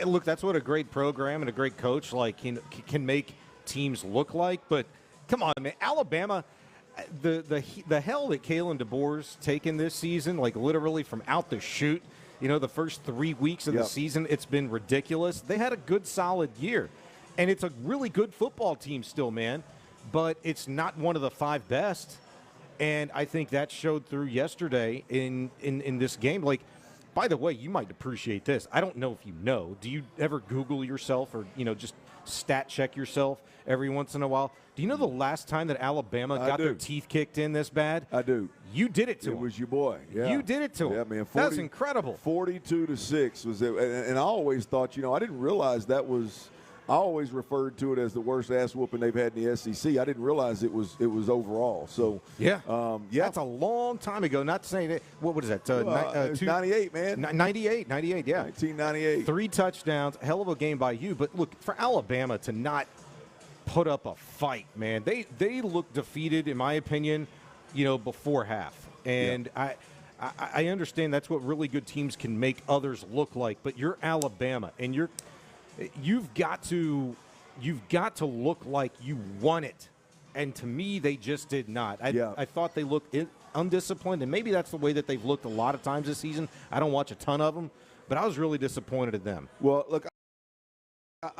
Look, that's what a great program and a great coach can make teams look like. But come on, man, Alabama, the hell that Kalen DeBoer's taken this season, like literally from out the chute. You know, the first 3 weeks of the season, it's been ridiculous. They had a good, solid year. And it's a really good football team still, man. But it's not one of the 5 best. And I think that showed through yesterday in this game. Like, by the way, you might appreciate this. I don't know if you know. Do you ever Google yourself or, just stat check yourself every once in a while? Do you know the last time that Alabama got their teeth kicked in this bad? I do. You did it to him. It was your boy. Yeah. You did it to him. Yeah, man. That's incredible. 42-6 was it. And I always thought, I didn't realize that was – I always referred to it as the worst ass whooping they've had in the SEC. I didn't realize it was overall. So that's a long time ago. Not saying that. What is that? It's 98, man. 98, yeah. 1998. 3 touchdowns. Hell of a game by you. But look, for Alabama to not put up a fight, man, they look defeated, in my opinion, before half. And I understand that's what really good teams can make others look like. But you're Alabama, and you've got to look like you won it. And to me, they just did not. I thought they looked undisciplined, and maybe that's the way that they've looked a lot of times this season. I don't watch a ton of them, but I was really disappointed in them. Well, look,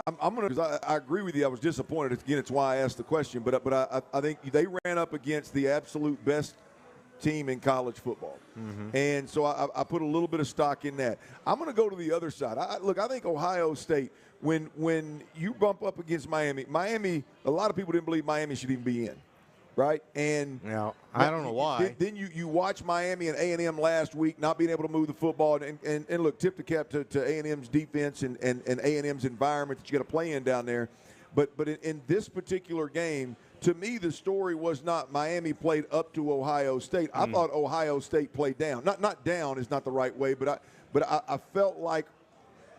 I'm going to – I agree with you. I was disappointed. Again, it's why I asked the question. But I think they ran up against the absolute best team in college football. And so I put a little bit of stock in that. I'm going to go to the other side. I think Ohio State, when you bump up against Miami, a lot of people didn't believe Miami should even be in. Right? And I don't know why. Then you watch Miami and A&M last week not being able to move the football. And look, tip the cap to A&M's defense and A&M's environment that you got to play in down there. But in this particular game, to me, the story was not Miami played up to Ohio State. I thought Ohio State played down. Not down is not the right way, but I felt like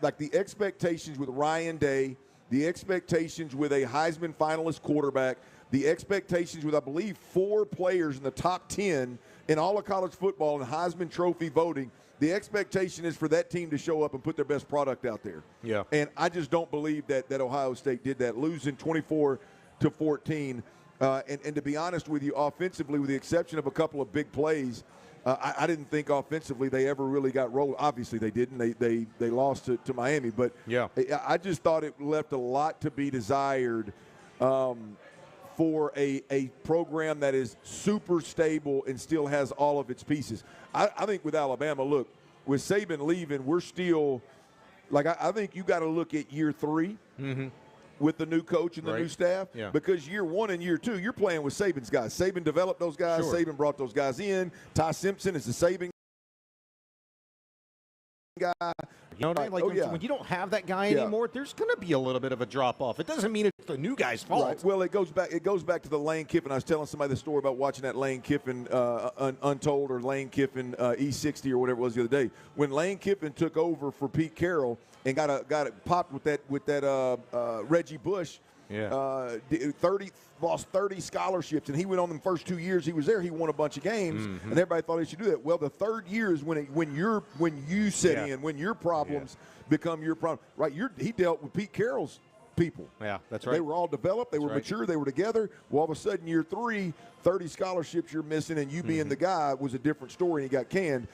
the expectations with Ryan Day, the expectations with a Heisman finalist quarterback, the expectations with, I believe, 4 players in the top 10 in all of college football in Heisman Trophy voting, the expectation is for that team to show up and put their best product out there. Yeah. And I just don't believe that Ohio State did that, losing 24-14. And to be honest with you, offensively, with the exception of a couple of big plays, I didn't think offensively they ever really got rolled. Obviously, they didn't. They lost to Miami. But I just thought it left a lot to be desired for a program that is super stable and still has all of its pieces. I think with Alabama, look, with Saban leaving, we're still – I think you got to look at year 3 with the new coach and the new staff because year 1 and year 2, you're playing with Saban's guys. Saban developed those guys. Sure. Saban brought those guys in. Ty Simpson is the Saban guy. You know what I mean? When you don't have that guy anymore, there's going to be a little bit of a drop-off. It doesn't mean it's the new guy's fault. Right. Well, it goes back to the Lane Kiffin. I was telling somebody the story about watching that Lane Kiffin Untold or Lane Kiffin E60 or whatever it was the other day. When Lane Kiffin took over for Pete Carroll and got it popped with that Reggie Bush. Lost 30 scholarships, and he went on them first 2 years he was there. He won a bunch of games, and everybody thought he should do that. Well, the third year is when you sit in, when your problems become your problem. Right? He dealt with Pete Carroll's people. Yeah, that's right. They were all developed. They were mature. They were together. Well, all of a sudden, year 3, 30 scholarships you're missing, and you being the guy was a different story, and he got canned.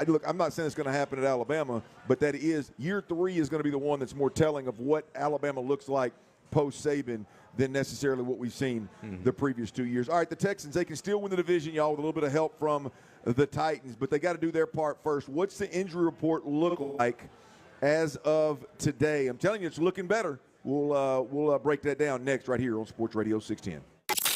Look, I'm not saying it's going to happen at Alabama, but that is year 3 is going to be the one that's more telling of what Alabama looks like post-Saban than necessarily what we've seen the previous 2 years. All right, the Texans, they can still win the division, y'all, with a little bit of help from the Titans, but they got to do their part first. What's the injury report look like as of today? I'm telling you, it's looking better. We'll break that down next right here on Sports Radio 610.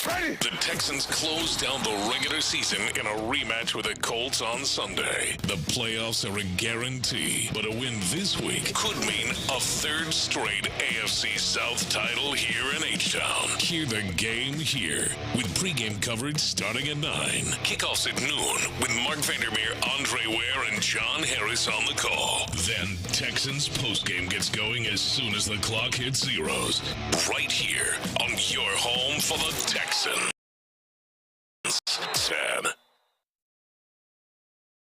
The Texans close down the regular season in a rematch with the Colts on Sunday. The playoffs are a guarantee, but a win this week could mean a third straight AFC South title here in H-Town. Hear the game here with pregame coverage starting at 9. Kickoffs at noon with Mark Vandermeer, Andre Ware, and John Harris on the call. Then Texans postgame gets going as soon as the clock hits zeros. Right here on your home for the Texans. 10.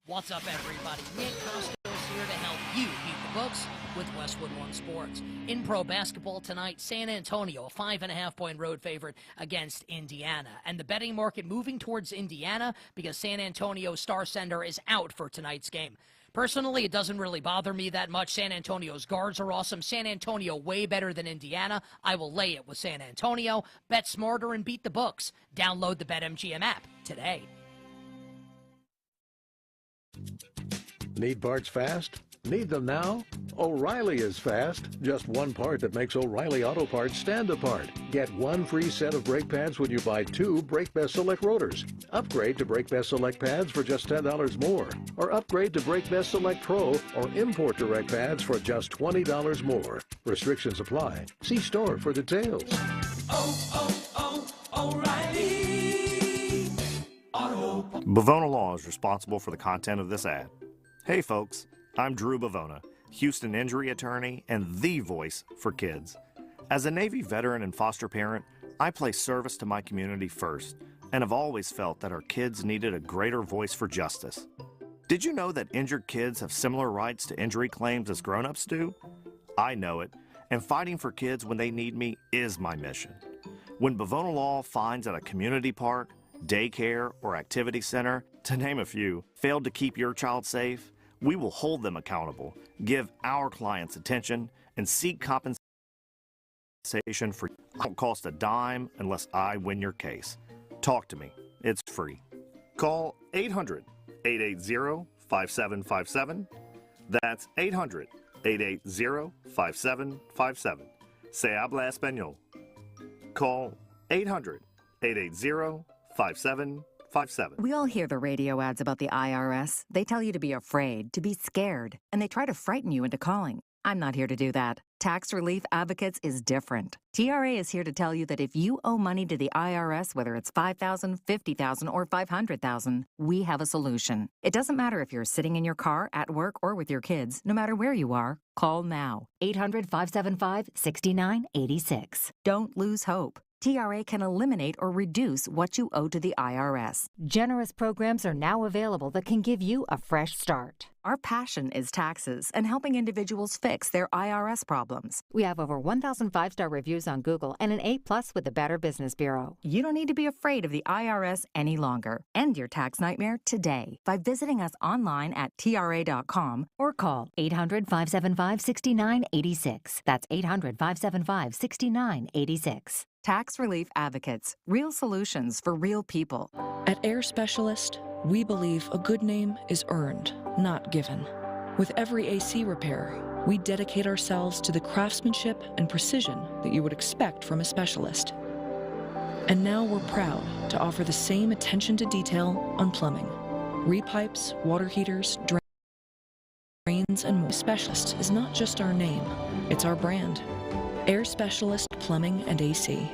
What's up, everybody? Nick Costos here to help you beat the books with Westwood One Sports. In pro basketball tonight, San Antonio, a 5.5-point road favorite against Indiana. And the betting market moving towards Indiana because San Antonio star center is out for tonight's game. Personally, it doesn't really bother me that much. San Antonio's guards are awesome. San Antonio way better than Indiana. I will lay it with San Antonio. Bet smarter and beat the books. Download the BetMGM app today. Need parts fast? Need them now? O'Reilly is fast. Just one part that makes O'Reilly Auto Parts stand apart. Get one free set of brake pads when you buy 2 Brake Best Select rotors. Upgrade to Brake Best Select pads for just $10 more. Or upgrade to Brake Best Select Pro or import direct pads for just $20 more. Restrictions apply. See store for details. O'Reilly Auto Parts. Bavona Law is responsible for the content of this ad. Hey folks, I'm Drew Bavona, Houston injury attorney and the voice for kids. As a Navy veteran and foster parent, I place service to my community first and have always felt that our kids needed a greater voice for justice. Did you know that injured kids have similar rights to injury claims as grown-ups do? I know it, and fighting for kids when they need me is my mission. When Bavona Law finds that a community park, daycare, or activity center, to name a few, failed to keep your child safe, we will hold them accountable, give our clients attention, and seek compensation for it won't cost a dime unless I win your case. Talk to me. It's free. Call 800-880-5757. That's 800-880-5757. Se habla español. Call 800-880-5757. We all hear the radio ads about the IRS. They tell you to be afraid, to be scared, and they try to frighten you into calling. I'm not here to do that. Tax Relief Advocates is different. TRA is here to tell you that if you owe money to the IRS, whether it's $5,000, $50,000, or $500,000, we have a solution. It doesn't matter if you're sitting in your car, at work, or with your kids. No matter where you are, call now. 800-575-6986. Don't lose hope. TRA can eliminate or reduce what you owe to the IRS. Generous programs are now available that can give you a fresh start. Our passion is taxes and helping individuals fix their IRS problems. We have over 1,000 5-star reviews on Google and an A+ with the Better Business Bureau. You don't need to be afraid of the IRS any longer. End your tax nightmare today by visiting us online at TRA.com or call 800-575-6986. That's 800-575-6986. Tax Relief Advocates. Real solutions for real people. At Air Specialist, we believe a good name is earned, not given. With every AC repair, we dedicate ourselves to the craftsmanship and precision that you would expect from a specialist. And now we're proud to offer the same attention to detail on plumbing. Repipes, water heaters, drains, and more. Specialist is not just our name, it's our brand. Air Specialist Plumbing and AC.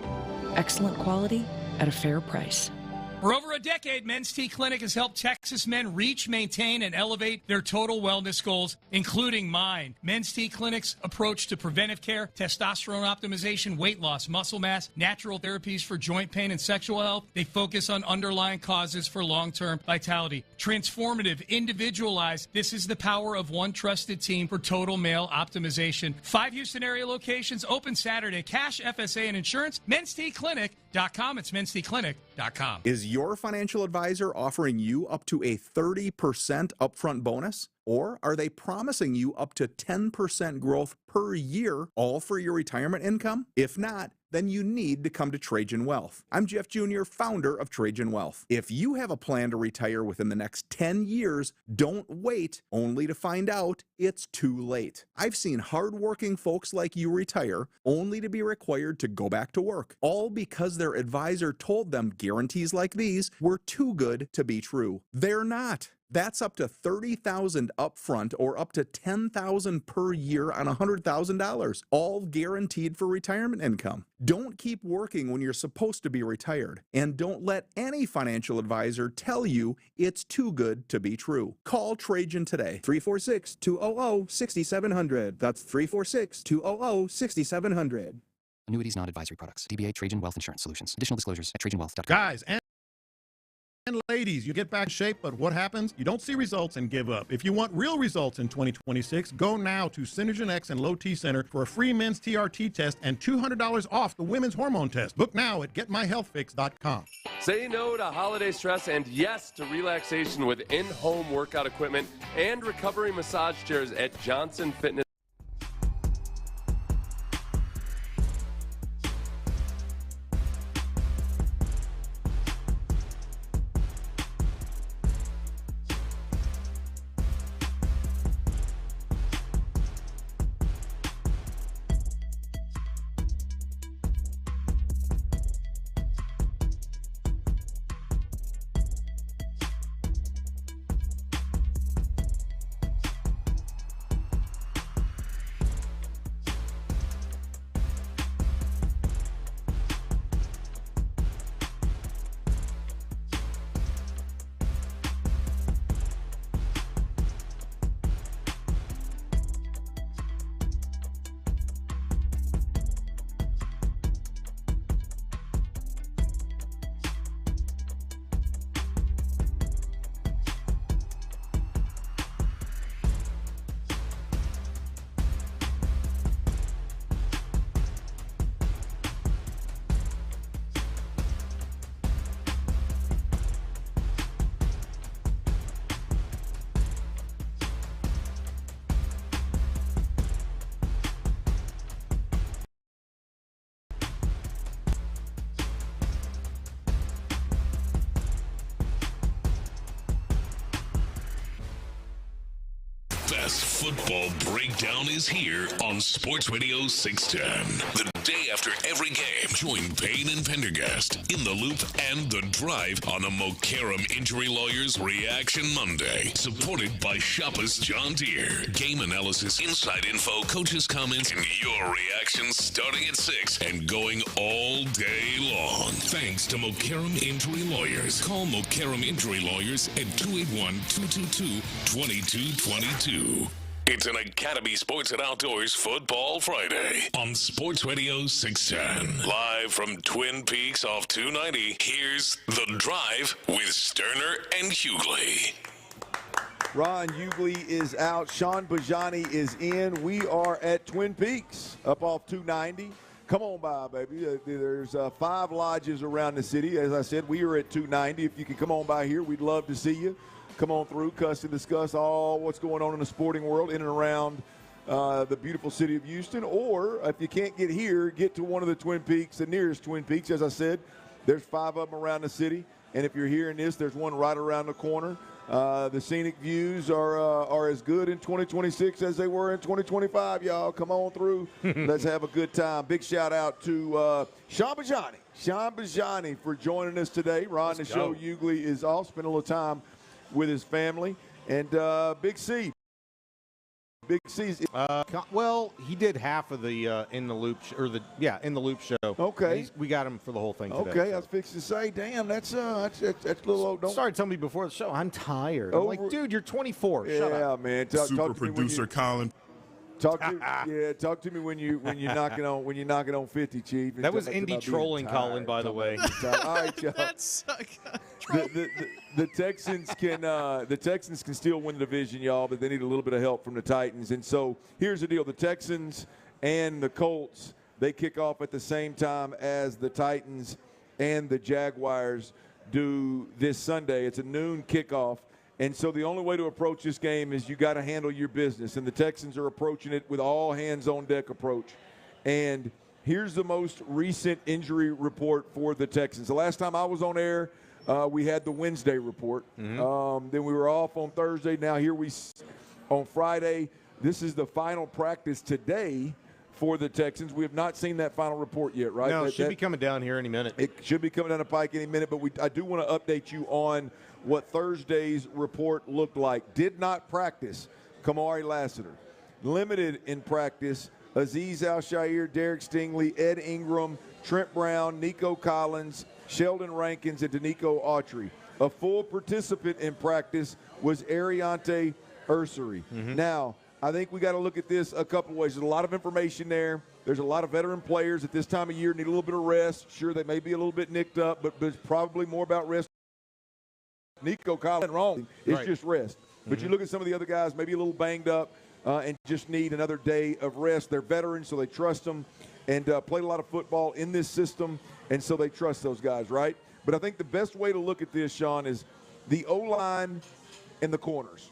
Excellent quality at a fair price. For over a decade, Men's T Clinic has helped Texas men reach, maintain, and elevate their total wellness goals, including mine. Men's T Clinic's approach to preventive care, testosterone optimization, weight loss, muscle mass, natural therapies for joint pain and sexual health. They focus on underlying causes for long-term vitality. Transformative, individualized. This is the power of one trusted team for total male optimization. 5 Houston area locations, open Saturday. Cash, FSA, and insurance. Men'sTClinic.com. It's Men'sTClinic.com. Is your financial advisor offering you up to a 30% upfront bonus? Or are they promising you up to 10% growth per year, all for your retirement income? If not, then you need to come to Trajan Wealth. I'm Jeff Jr., founder of Trajan Wealth. If you have a plan to retire within the next 10 years, don't wait only to find out it's too late. I've seen hardworking folks like you retire only to be required to go back to work, all because their advisor told them guarantees like these were too good to be true. They're not. That's up to $30,000 upfront or up to $10,000 per year on $100,000, all guaranteed for retirement income. Don't keep working when you're supposed to be retired, and don't let any financial advisor tell you it's too good to be true. Call Trajan today, 346-200-6700. That's 346-200-6700. Annuities, non-advisory products. DBA Trajan Wealth Insurance Solutions. Additional disclosures at TrajanWealth.com. Guys and ladies, you get back in shape, but what happens? You don't see results and give up. If you want real results in 2026, go now to Synergen X and Low T Center for a free men's TRT test and $200 off the women's hormone test. Book now at GetMyHealthFix.com. Say no to holiday stress and yes to relaxation with in-home workout equipment and recovery massage chairs at Johnson Fitness. best football breakdown is here on Sports Radio 610. The day after every game, join Payne and Pendergast in the Loop and The Drive on the Mokaram Injury Lawyers Reaction Monday. Supported by Shoppers John Deere. Game analysis, inside info, coaches' comments, and your reactions starting at 6 and going all day long. Thanks to Mokaram Injury Lawyers. Call Mokaram Injury Lawyers at 281-222-2222. It's an Academy Sports and Outdoors Football Friday on Sports Radio 610. Live from Twin Peaks off 290, here's The Drive with Stoerner and Hughley. Ron Hughley is out. Sean Bijani is in. We are at Twin Peaks up off 290. Come on by, baby. There's 5 lodges around the city. As I said, we are at 290. If you can come on by here, we'd love to see you. Come on through, cuss and discuss all what's going on in the sporting world in and around the beautiful city of Houston. Or if you can't get here, get to one of the Twin Peaks, the nearest Twin Peaks. As I said, there's 5 of them around the city. And if you're hearing this, there's one right around the corner. The scenic views are as good in 2026 as they were in 2025, y'all. Come on through. Let's have a good time. Big shout-out to Sean Bijani for joining us today. Ron, the show, Hughley is off. Spent a little time with his family. And Big C. Big C's. Well, he did half of the In the Loop In the Loop show. Okay, we got him for the whole thing today. Okay, I was fixing to say, damn, that's a little old. Started telling me before the show, I'm tired. I'm like, dude, you're 24. Shut up. Yeah, man. Super producer Colin. Talk to me when you're knocking on 50, Chief. That was indie trolling, Colin, by the way. All right, y'all. That's the Texans can still win the division, y'all, but they need a little bit of help from the Titans. And so here's the deal: the Texans and the Colts, they kick off at the same time as the Titans and the Jaguars do this Sunday. It's a noon kickoff. And so the only way to approach this game is you got to handle your business. And the Texans are approaching it with all hands-on-deck approach. And here's the most recent injury report for the Texans. The last time I was on air, we had the Wednesday report. Then we were off on Thursday. Now here on Friday. This is the final practice today for the Texans. We have not seen that final report yet, right? No, it should be coming down here any minute. It should be coming down the pike any minute, but I do want to update you on what Thursday's report looked like. Did not practice Kamari Lassiter. Limited in practice Azeez Al-Shaair, Derek Stingley, Ed Ingram, Trent Brown, Nico Collins, Sheldon Rankins, and Danico Autry. A full participant in practice was Ariante Ursary. Now, I think we got to look at this a couple ways. There's a lot of information there. There's a lot of veteran players at this time of year need a little bit of rest. Sure, they may be a little bit nicked up, but it's probably more about rest. Nico Collins wrong. It's just rest. But you look at some of the other guys, maybe a little banged up and just need another day of rest. They're veterans, so they trust them and played a lot of football in this system, and so they trust those guys, right? But I think the best way to look at this, Sean, is the O-line and the corners.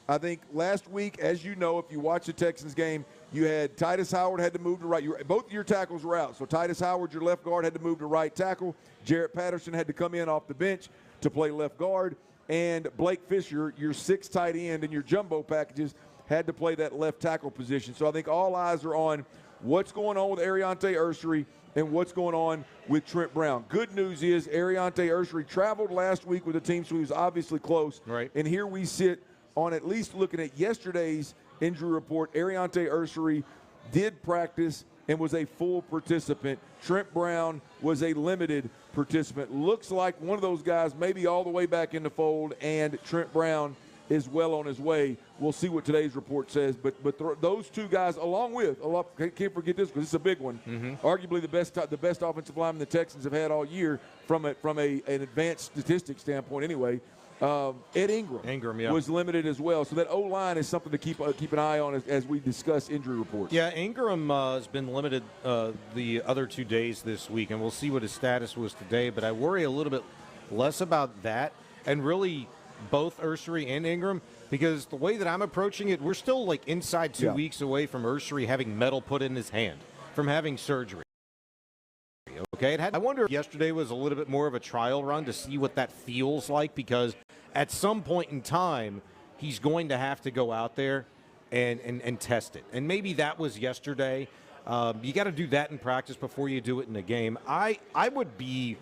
I think last week, as you know, if you watch the Texans game, you had Titus Howard had to move to right. Both your tackles were out. So Titus Howard, your left guard, had to move to right tackle. Jarrett Patterson had to come in off the bench to play left guard. And Blake Fisher, your 6th tight end and your jumbo packages, had to play that left tackle position. So I think all eyes are on what's going on with Ariante Ursary and what's going on with Trent Brown. Good news is Ariante Ursary traveled last week with the team, so he was obviously close. Right. And here we sit on at least looking at yesterday's injury report. Ariante Ursary did practice and was a full participant. Trent Brown was a limited participant. Looks like one of those guys may be all the way back in the fold, and Trent Brown is well on his way. We'll see what today's report says. But those two guys, along with, can't forget this because it's a big one, arguably the best offensive lineman the Texans have had all year from an advanced statistics standpoint anyway. Ed Ingram was limited as well. So that O-line is something to keep an eye on as we discuss injury reports. Yeah, Ingram has been limited the other 2 days this week, and we'll see what his status was today. But I worry a little bit less about that and really both Ursary and Ingram, because the way that I'm approaching it, we're still like inside 2 weeks away from Ursary having metal put in his hand, from having surgery. Okay, I wonder if yesterday was a little bit more of a trial run to see what that feels like, because at some point in time, he's going to have to go out there and test it. And maybe that was yesterday. You got to do that in practice before you do it in a game. I would be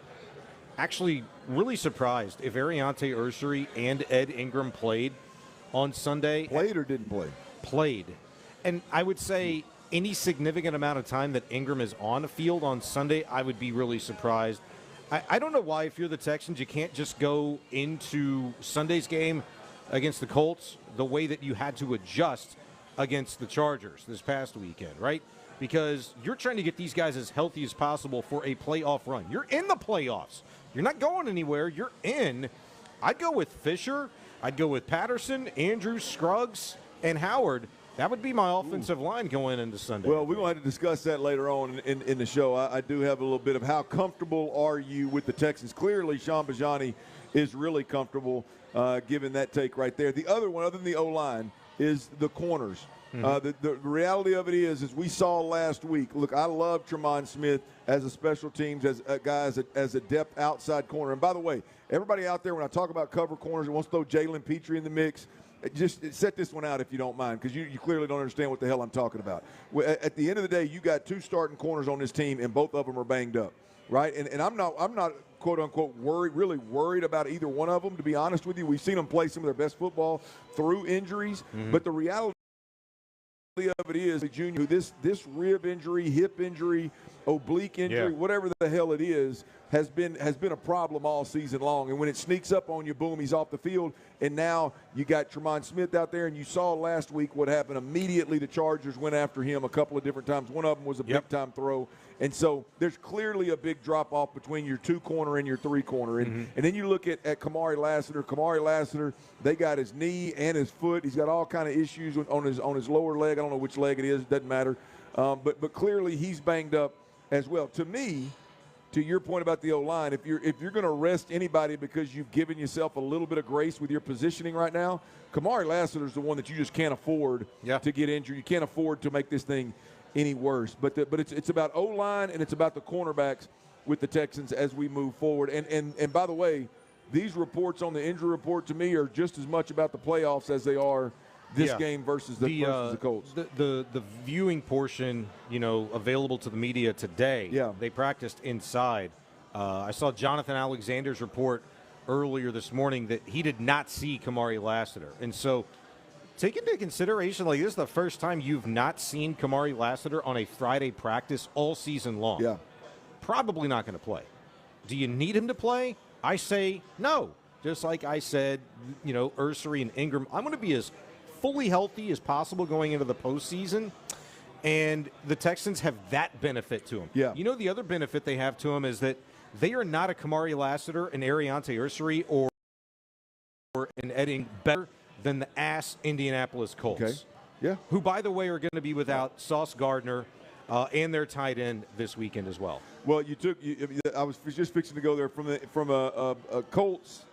actually really surprised if Ariante Ursary and Ed Ingram played on Sunday. Played or didn't play? Played. And I would say any significant amount of time that Ingram is on the field on Sunday, I would be really surprised. I don't know why, if you're the Texans, you can't just go into Sunday's game against the Colts the way that you had to adjust against the Chargers this past weekend, right? Because you're trying to get these guys as healthy as possible for a playoff run. You're in the playoffs. You're not going anywhere. You're in. I'd go with Fisher. I'd go with Patterson, Andrews, Scruggs, and Howard. That would be my offensive line going into Sunday. Well, we're going to have to discuss that later on in the show. I do have a little bit of how comfortable are you with the Texans. Clearly, Sean Bijani is really comfortable given that take right there. The other one, other than the O-line, is the corners. The reality of it is, as we saw last week, look, I love Tremont Smith as a special teams, as a guy, as a depth outside corner. And by the way, everybody out there, when I talk about cover corners and wants to throw Jalen Petrie in the mix, just set this one out if you don't mind, because you clearly don't understand what the hell I'm talking about. At the end of the day, you got two starting corners on this team, and both of them are banged up, right? And I'm not quote unquote really worried about either one of them. To be honest with you, we've seen them play some of their best football through injuries, but the reality of it is, Junior, this rib injury, hip injury, oblique injury, whatever the hell it is, has been a problem all season long. And when it sneaks up on you, boom, he's off the field. And now you got Tremont Smith out there, and you saw last week what happened. Immediately the Chargers went after him a couple of different times. One of them was a big-time throw. And so there's clearly a big drop-off between your two-corner and your three-corner. And then you look at Kamari Lassiter. Kamari Lassiter, they got his knee and his foot. He's got all kind of issues on his lower leg. I don't know which leg it is. It doesn't matter. But clearly he's banged up as well. To me, to your point about the O-line, if you're going to rest anybody because you've given yourself a little bit of grace with your positioning right now, Kamari Lassiter is the one that you just can't afford to get injured. You can't afford to make this thing any worse. But it's about O-line and it's about the cornerbacks with the Texans as we move forward. And by the way, these reports on the injury report to me are just as much about the playoffs as they are this game versus the Colts. The viewing portion, available to the media today, they practiced inside. I saw Jonathan Alexander's report earlier this morning that he did not see Kamari Lassiter. And so take into consideration, this is the first time you've not seen Kamari Lassiter on a Friday practice all season long. Yeah. Probably not going to play. Do you need him to play? I say no. Just like I said, Ursary and Ingram, I'm going to be as fully healthy as possible going into the postseason, and the Texans have that benefit to them. Yeah. The other benefit they have to them is that they are not a Kamari Lassiter, an Ariante Ursary, or an Edding better than the ass Indianapolis Colts. Okay. Yeah. Who, by the way, are going to be without Sauce Gardner and their tight end this weekend as well. Well, I was just fixing to go there from a Colts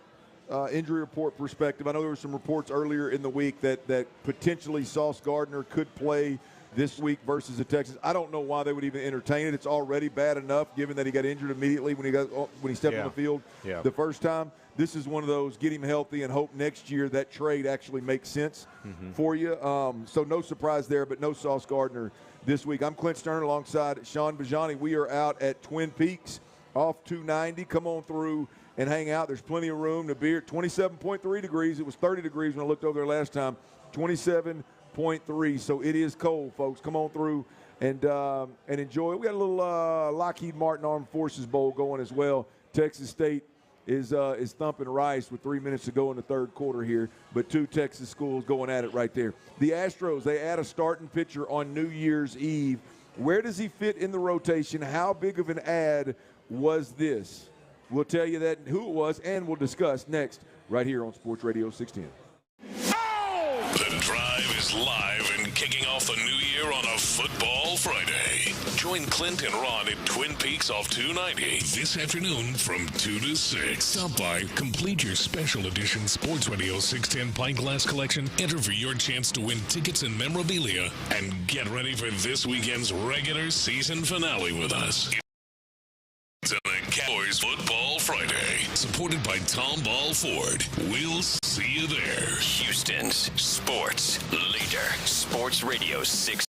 injury report perspective. I know there were some reports earlier in the week that potentially Sauce Gardner could play this week versus the Texans. I don't know why they would even entertain it. It's already bad enough given that he got injured immediately when he stepped on the field the first time. This is one of those get him healthy and hope next year that trade actually makes sense for you. So no surprise there, but no Sauce Gardner this week. I'm Clint Stoerner alongside Sean Bijani. We are out at Twin Peaks off 290. Come on through and hang out. There's plenty of room to be here. 27.3 degrees. It was 30 degrees when I looked over there last time. 27.3. So it is cold, folks. Come on through and enjoy it. We got a little Lockheed Martin Armed Forces Bowl going as well. Texas State is thumping Rice with 3 minutes to go in the third quarter here, but two Texas schools going at it right there. The Astros, they add a starting pitcher on New Year's Eve. Where does he fit in the rotation? How big of an ad was this? We'll tell you that, who it was, and we'll discuss next right here on Sports Radio 610. The Drive is live and kicking off the new year on a Football Friday. Join Clint and Ron at Twin Peaks off 290 this afternoon from 2 to 6. Stop by, complete your special edition Sports Radio 610 pint glass collection, enter for your chance to win tickets and memorabilia, and get ready for this weekend's regular season finale with us. And the Cowboys Cowboys Football Friday, supported by Tom Ball Ford. We'll see you there. Houston's sports leader, Sports Radio 6.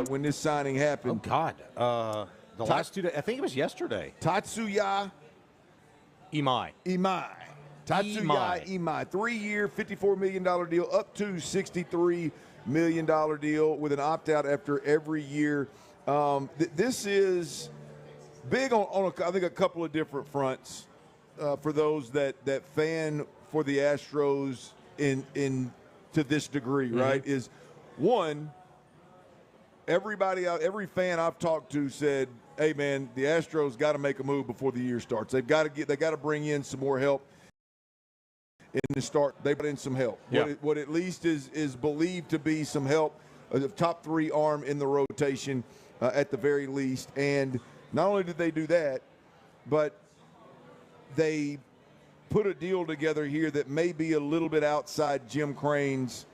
when this signing happened. Oh God, the last 2 days. I think it was yesterday. Tatsuya Imai. Tatsuya Imai. 3-year, $54 million deal, up to $63 million deal with an opt-out after every year. This is big on I think, a couple of different fronts for those that fan for the Astros in to this degree, right? Is one, every fan I've talked to said, hey, man, the Astros got to make a move before the year starts. They got to bring in some more help in the start. They brought in some help. Yeah. What at least is believed to be some help, a top 3 arm in the rotation at the very least. And not only did they do that, but they put a deal together here that may be a little bit outside Jim Crane's,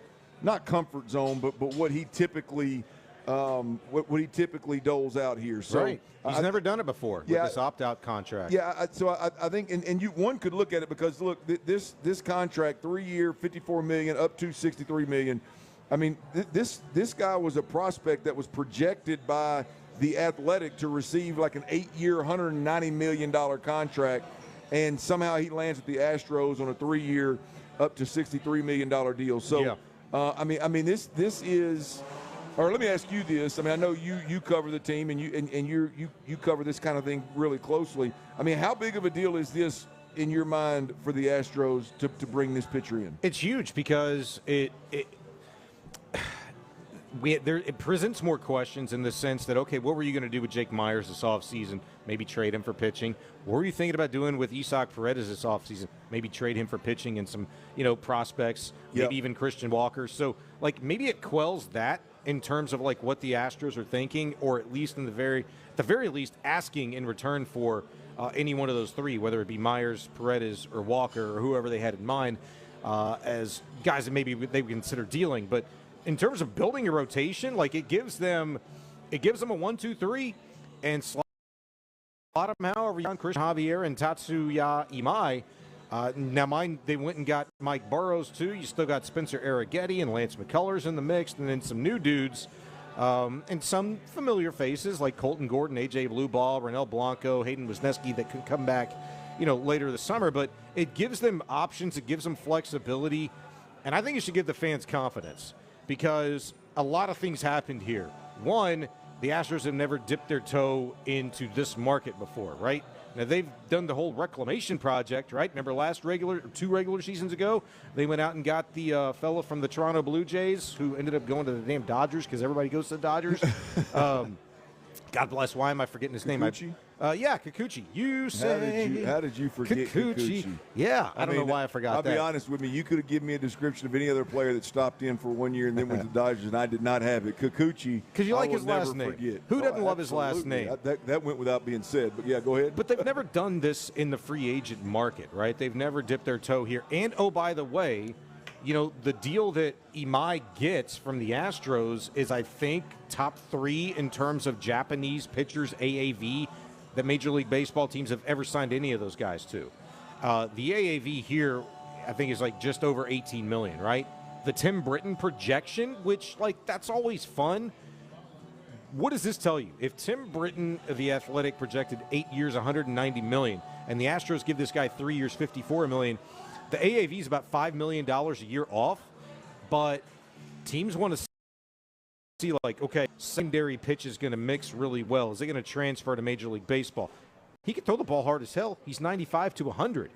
not comfort zone, but what he typically what he typically doles out here. So right. He's never done it before with this opt-out contract. Yeah, so I think, and one could look at it because, look, this contract, 3-year, $54 million, up to $63 million. I mean, this guy was a prospect that was projected by The Athletic to receive like an 8-year, $190 million contract, and somehow he lands with the Astros on a 3-year, up to $63 million deal. So, I mean, this is. Or let me ask you this. I mean, I know you cover the team and you cover this kind of thing really closely. I mean, how big of a deal is this in your mind for the Astros to bring this pitcher in? It's huge because it presents more questions in the sense that, okay, what were you going to do with Jake Myers this offseason? Maybe trade him for pitching. What were you thinking about doing with Isaac Paredes this offseason? Maybe trade him for pitching and some, prospects, maybe even Christian Walker. So, maybe it quells that in terms of what the Astros are thinking, or at least at the very least asking in return for any one of those 3, whether it be Myers, Paredes, or Walker, or whoever they had in mind as guys that maybe they would consider dealing. But in terms of building a rotation, it gives them a 1-2-3 and slot them however you want. Christian Javier and Tatsuya Imai. Now, they went and got Mike Burrows, too. You still got Spencer Arrighetti and Lance McCullers in the mix, and then some new dudes and some familiar faces like Colton Gordon, A.J. Blueball, Renel Blanco, Hayden Wisniewski that could come back, later this summer. But it gives them options. It gives them flexibility. And I think it should give the fans confidence because a lot of things happened here. One, the Astros have never dipped their toe into this market before, right? Now, they've done the whole reclamation project, right? Remember 2 regular seasons ago, they went out and got the fellow from the Toronto Blue Jays who ended up going to the damn Dodgers because everybody goes to the Dodgers. God bless. Why am I forgetting his name? Kikuchi? Kikuchi. You say. How did you forget Kikuchi? Yeah, I don't know why I forgot that. I'll be honest with me. You could have given me a description of any other player that stopped in for 1 year and then went to the Dodgers, and I did not have it. Kikuchi. Because you like his last name. Forget. Who doesn't love his last name? That went without being said. But, yeah, go ahead. But they've never done this in the free agent market, right? They've never dipped their toe here. And, oh, by the way, the deal that Imai gets from the Astros is, I think, top 3 in terms of Japanese pitchers AAV that Major League Baseball teams have ever signed any of those guys to. The AAV here, I think, is just over $18 million, right? The Tim Britton projection, which, that's always fun. What does this tell you? If Tim Britton of The Athletic projected 8 years, $190 million, and the Astros give this guy 3 years, $54 million, the AAV is about $5 million a year off, but teams want to see, okay, secondary pitch is going to mix really well. Is it going to transfer to Major League Baseball? He can throw the ball hard as hell. He's 95 to 100.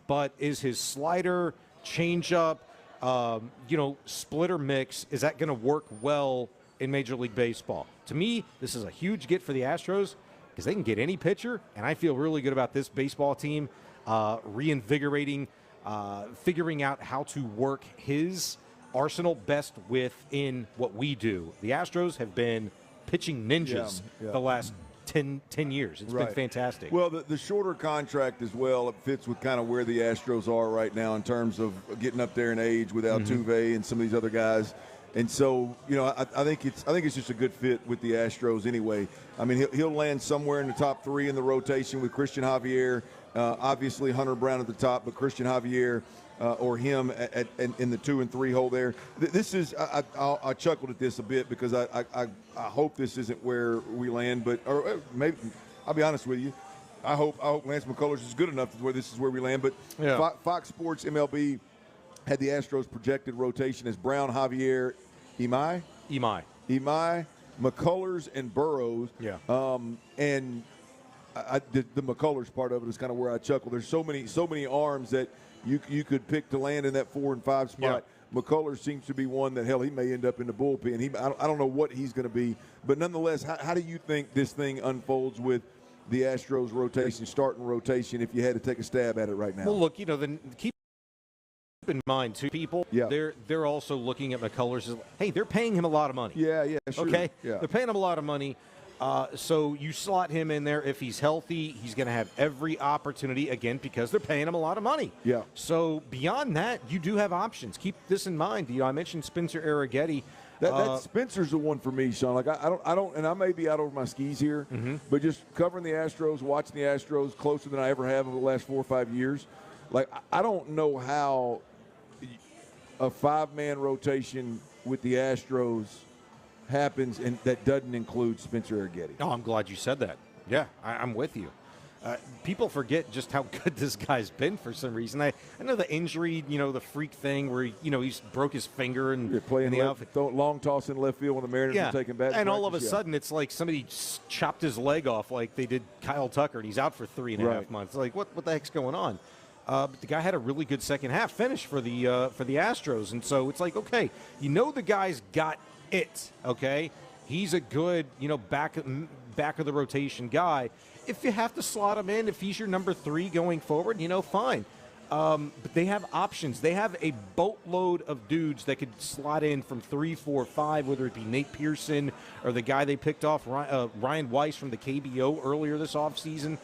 But is his slider, changeup, splitter mix, is that going to work well in Major League Baseball? To me, this is a huge get for the Astros because they can get any pitcher, and I feel really good about this baseball team reinvigorating, figuring out how to work his arsenal best within what we do. The Astros have been pitching ninjas the last 10 years. It's been fantastic. Well, the shorter contract as well, it fits with kind of where the Astros are right now in terms of getting up there in age with Altuve and some of these other guys. And so, I think it's just a good fit with the Astros anyway. I mean, he'll land somewhere in the top 3 in the rotation with Christian Javier. Obviously, Hunter Brown at the top, but Christian Javier or him in the 2 and 3 hole there. This is I chuckled at this a bit because I hope this isn't where we land, but or maybe I'll be honest with you. I hope Lance McCullers is good enough to where this is where we land. But yeah. Fox Sports MLB had the Astros projected rotation as Brown, Javier, Imai, McCullers, and Burrows. Yeah. And the McCullers part of it is kind of where I chuckle. There's so many arms that you could pick to land in that 4 and 5 spot. Yeah. McCullers seems to be one that, hell, he may end up in the bullpen. I don't know what he's going to be. But nonetheless, how do you think this thing unfolds with the Astros rotation, starting rotation, if you had to take a stab at it right now? Well, look, keep in mind, too, people, they're also looking at McCullers as, hey, they're paying him a lot of money. Yeah, sure. Okay? Yeah. They're paying him a lot of money. So you slot him in there. If he's healthy, he's going to have every opportunity, again, because they're paying him a lot of money. Yeah. So beyond that, you do have options. Keep this in mind. I mentioned Spencer Arrighetti. That Spencer's the one for me, Sean. Like I don't, and I may be out over my skis here, but just covering the Astros, watching the Astros closer than I ever have over the last 4 or 5 years. Like I don't know how a 5-man rotation with the Astros happens, and that doesn't include Spencer Arrighetti. Oh, I'm glad you said that. Yeah, I'm with you. People forget just how good this guy's been for some reason. I know the injury, the freak thing where he's broke his finger and you're playing long toss in left field when the Mariners are taking back. And all of a sudden, it's like somebody chopped his leg off like they did Kyle Tucker, and he's out for 3.5 months. Like, what the heck's going on? But the guy had a really good second half finish for the Astros, and so it's like, okay, the guy's got it. Okay, he's a good back of the rotation guy. If you have to slot him in, if he's your number 3 going forward, fine. But they have options. They have a boatload of dudes that could slot in from 3, 4, 5, whether it be Nate Pearson or the guy they picked off, Ryan Weiss from the KBO earlier this offseason.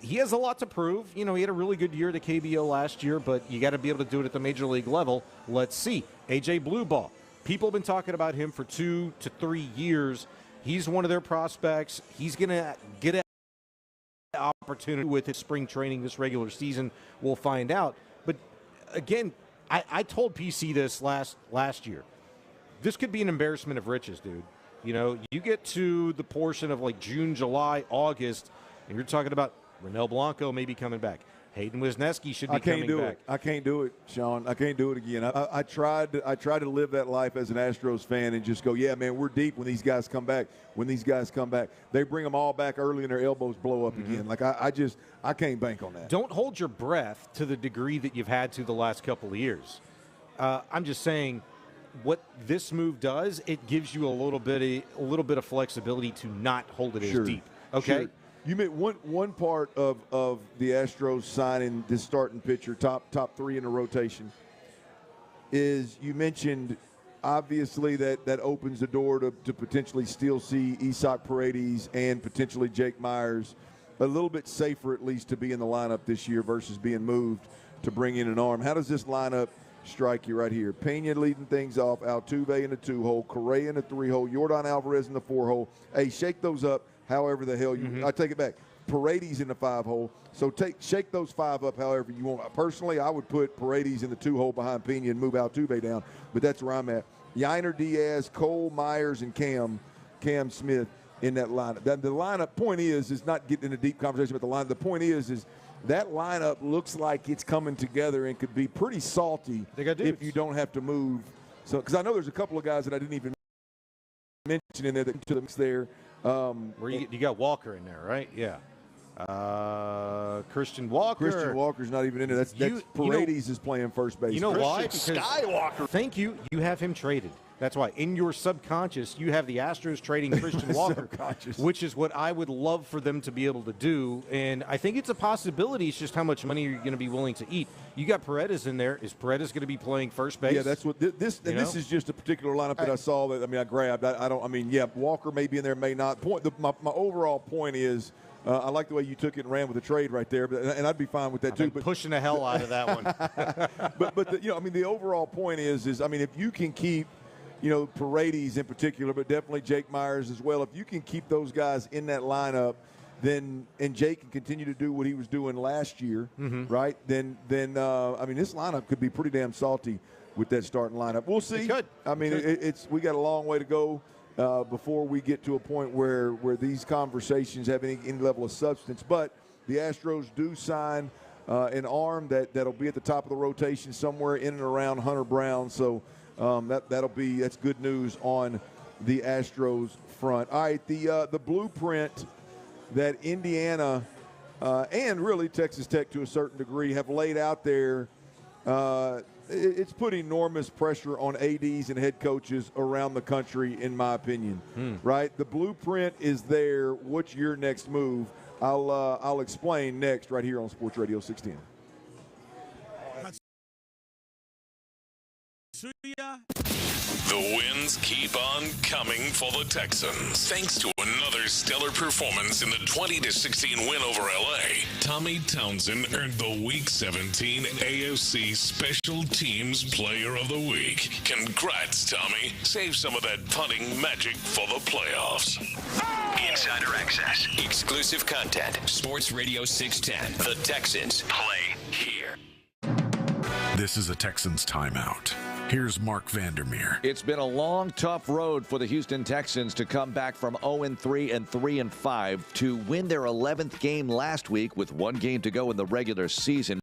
He has a lot to prove. He had a really good year at the KBO last year, but you got to be able to do it at the major league level. Let's see. AJ Blueball. People have been talking about him for 2 to 3 years. He's one of their prospects. He's going to get an opportunity with his spring training this regular season. We'll find out. But, again, I told PC this last year. This could be an embarrassment of riches, dude. You get to the portion of like June, July, August, and you're talking about Ronel Blanco maybe coming back. Hayden Wisniewski should be coming back. I can't do it, Sean. I can't do it again. I tried to live that life as an Astros fan and just go, yeah, man, we're deep when these guys come back. They bring them all back early and their elbows blow up again. Like I can't bank on that. Don't hold your breath to the degree that you've had to the last couple of years. I'm just saying, what this move does, it gives you a little bit of flexibility to not hold it as deep. Okay. Sure. You meant one part of the Astros signing this starting pitcher, top 3 in the rotation, is you mentioned obviously that opens the door to potentially still see Isaac Paredes and potentially Jake Myers a little bit safer, at least, to be in the lineup this year versus being moved to bring in an arm. How does this lineup strike you right here? Pena leading things off, Altuve in the 2-hole, Correa in the 3-hole, Yordan Alvarez in the 4-hole. Hey, shake those up. However the hell you, I take it back. Paredes in the 5-hole. So shake those 5 up however you want. Personally, I would put Paredes in the 2-hole behind Pena and move Altuve down. But that's where I'm at. Yainer Diaz, Cole, Myers, and Cam Smith in that lineup. The lineup point is not getting in a deep conversation about the lineup. The point is that lineup looks like it's coming together and could be pretty salty if you don't have to move. So because I know there's a couple of guys that I didn't even mention in there that to the mix there. Where you got Walker in there, right? Yeah. Christian Walker. Christian Walker's not even in there. That's Paredes is playing first base. You know why? Because Skywalker. Thank you. You have him traded. That's why. In your subconscious, you have the Astros trading Christian Walker, which is what I would love for them to be able to do. And I think it's a possibility. It's just how much money you're going to be willing to eat. You got Paredes in there. Is Paredes going to be playing first base? Yeah, that's what this. And this is just a particular lineup that I saw. That I grabbed. Walker may be in there, may not. My overall point is. I like the way you took it and ran with the trade right there, and I'd be fine with that too. But pushing the hell out of that one. The overall point is if you can keep, Paredes in particular, but definitely Jake Myers as well. If you can keep those guys in that lineup, and Jay can continue to do what he was doing last year, right? Then I mean, this lineup could be pretty damn salty with that starting lineup. We'll see. It could. I mean, we got a long way to go before we get to a point where these conversations have any level of substance. But the Astros do sign an arm that'll be at the top of the rotation somewhere in and around Hunter Brown. So that's good news on the Astros front. All right, the blueprint that Indiana and really Texas Tech to a certain degree have laid out there, it's put enormous pressure on ADs and head coaches around the country, in my opinion. Right? The blueprint is there. What's your next move? I'll explain next right here on Sports Radio 610. The wins keep on coming for the Texans. Thanks to another stellar performance in the 20-16 win over LA, Tommy Townsend earned the Week 17 AFC Special Teams Player of the Week. Congrats, Tommy. Save some of that punting magic for the playoffs. Insider access, exclusive content. Sports Radio 610. The Texans play here. This is a Texans timeout. Here's Mark Vandermeer. It's been a long, tough road for the Houston Texans to come back from 0-3 and 3-5 to win their 11th game last week with one game to go in the regular season.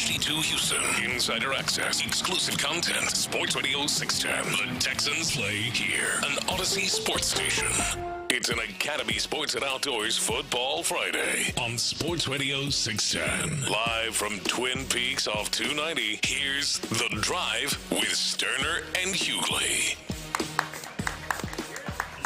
HD2 Houston. Insider access, exclusive content. Sports Radio 610. The Texans play here. An Odyssey sports station. It's an Academy Sports and Outdoors Football Friday on Sports Radio 610. Live from Twin Peaks off 290, here's The Drive with Stoerner and Hughley.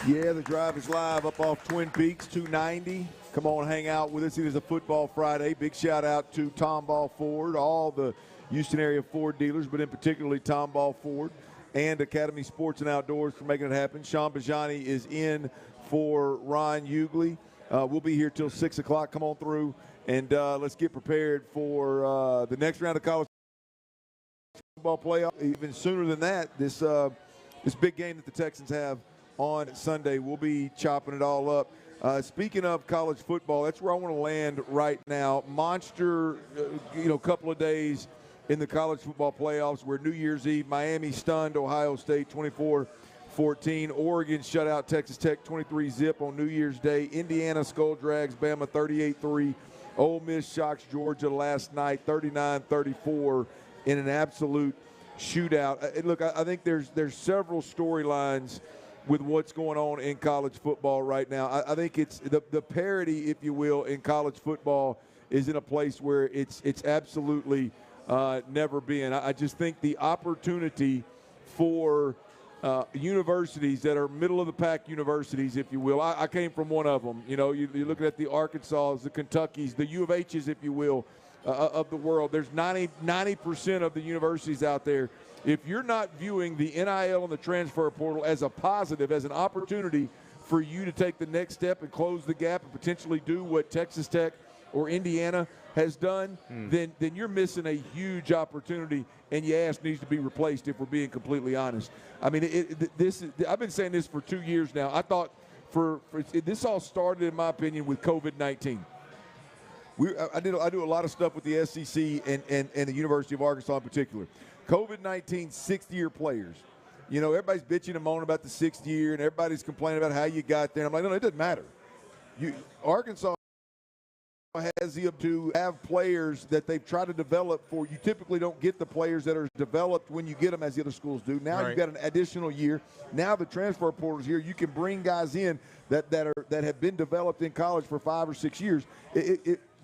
Yeah, The Drive is live up off Twin Peaks, 290. Come on, hang out with us. It is a Football Friday. Big shout out to Tomball Ford, all the Houston area Ford dealers, but in particularly Tomball Ford and Academy Sports and Outdoors for making it happen. Sean Bijani is in for Ron Hughley. We'll be here till 6 o'clock. Come on through, and let's get prepared for the next round of college football playoff. Even sooner than that, this big game that the Texans have on Sunday, we'll be chopping it all up. Speaking of college football, that's where I want to land right now. Monster, couple of days in the college football playoffs where New Year's Eve, Miami stunned Ohio State 24-14. Oregon shut out Texas Tech 23-zip on New Year's Day. Indiana skull drags Bama 38-3. Ole Miss shocks Georgia last night 39-34 in an absolute shootout. Look, I think there's several storylines with what's going on in college football right now. I think it's the parity, if you will, in college football is in a place where it's absolutely never been. I just think the opportunity for universities that are middle-of-the-pack universities, if you will. I came from one of them. You're looking at the Arkansas, the Kentuckys, the U of H's, if you will, of the world. There's 90% of the universities out there. If you're not viewing the NIL and the transfer portal as a positive, as an opportunity for you to take the next step and close the gap and potentially do what Texas Tech or Indiana has done, then you're missing a huge opportunity, and your ass needs to be replaced if we're being completely honest. I mean, I've been saying this for 2 years now. I thought this all started, in my opinion, with COVID-19. I do a lot of stuff with the SEC and the University of Arkansas in particular. COVID-19 sixth-year players. Everybody's bitching and moaning about the sixth year, and everybody's complaining about how you got there. I'm like, no, it doesn't matter. Arkansas has the ability to have players that they've tried to develop for. You typically don't get the players that are developed when you get them as the other schools do. Now You've got an additional year. Now the transfer portal is here. You can bring guys in that have been developed in college for 5 or 6 years.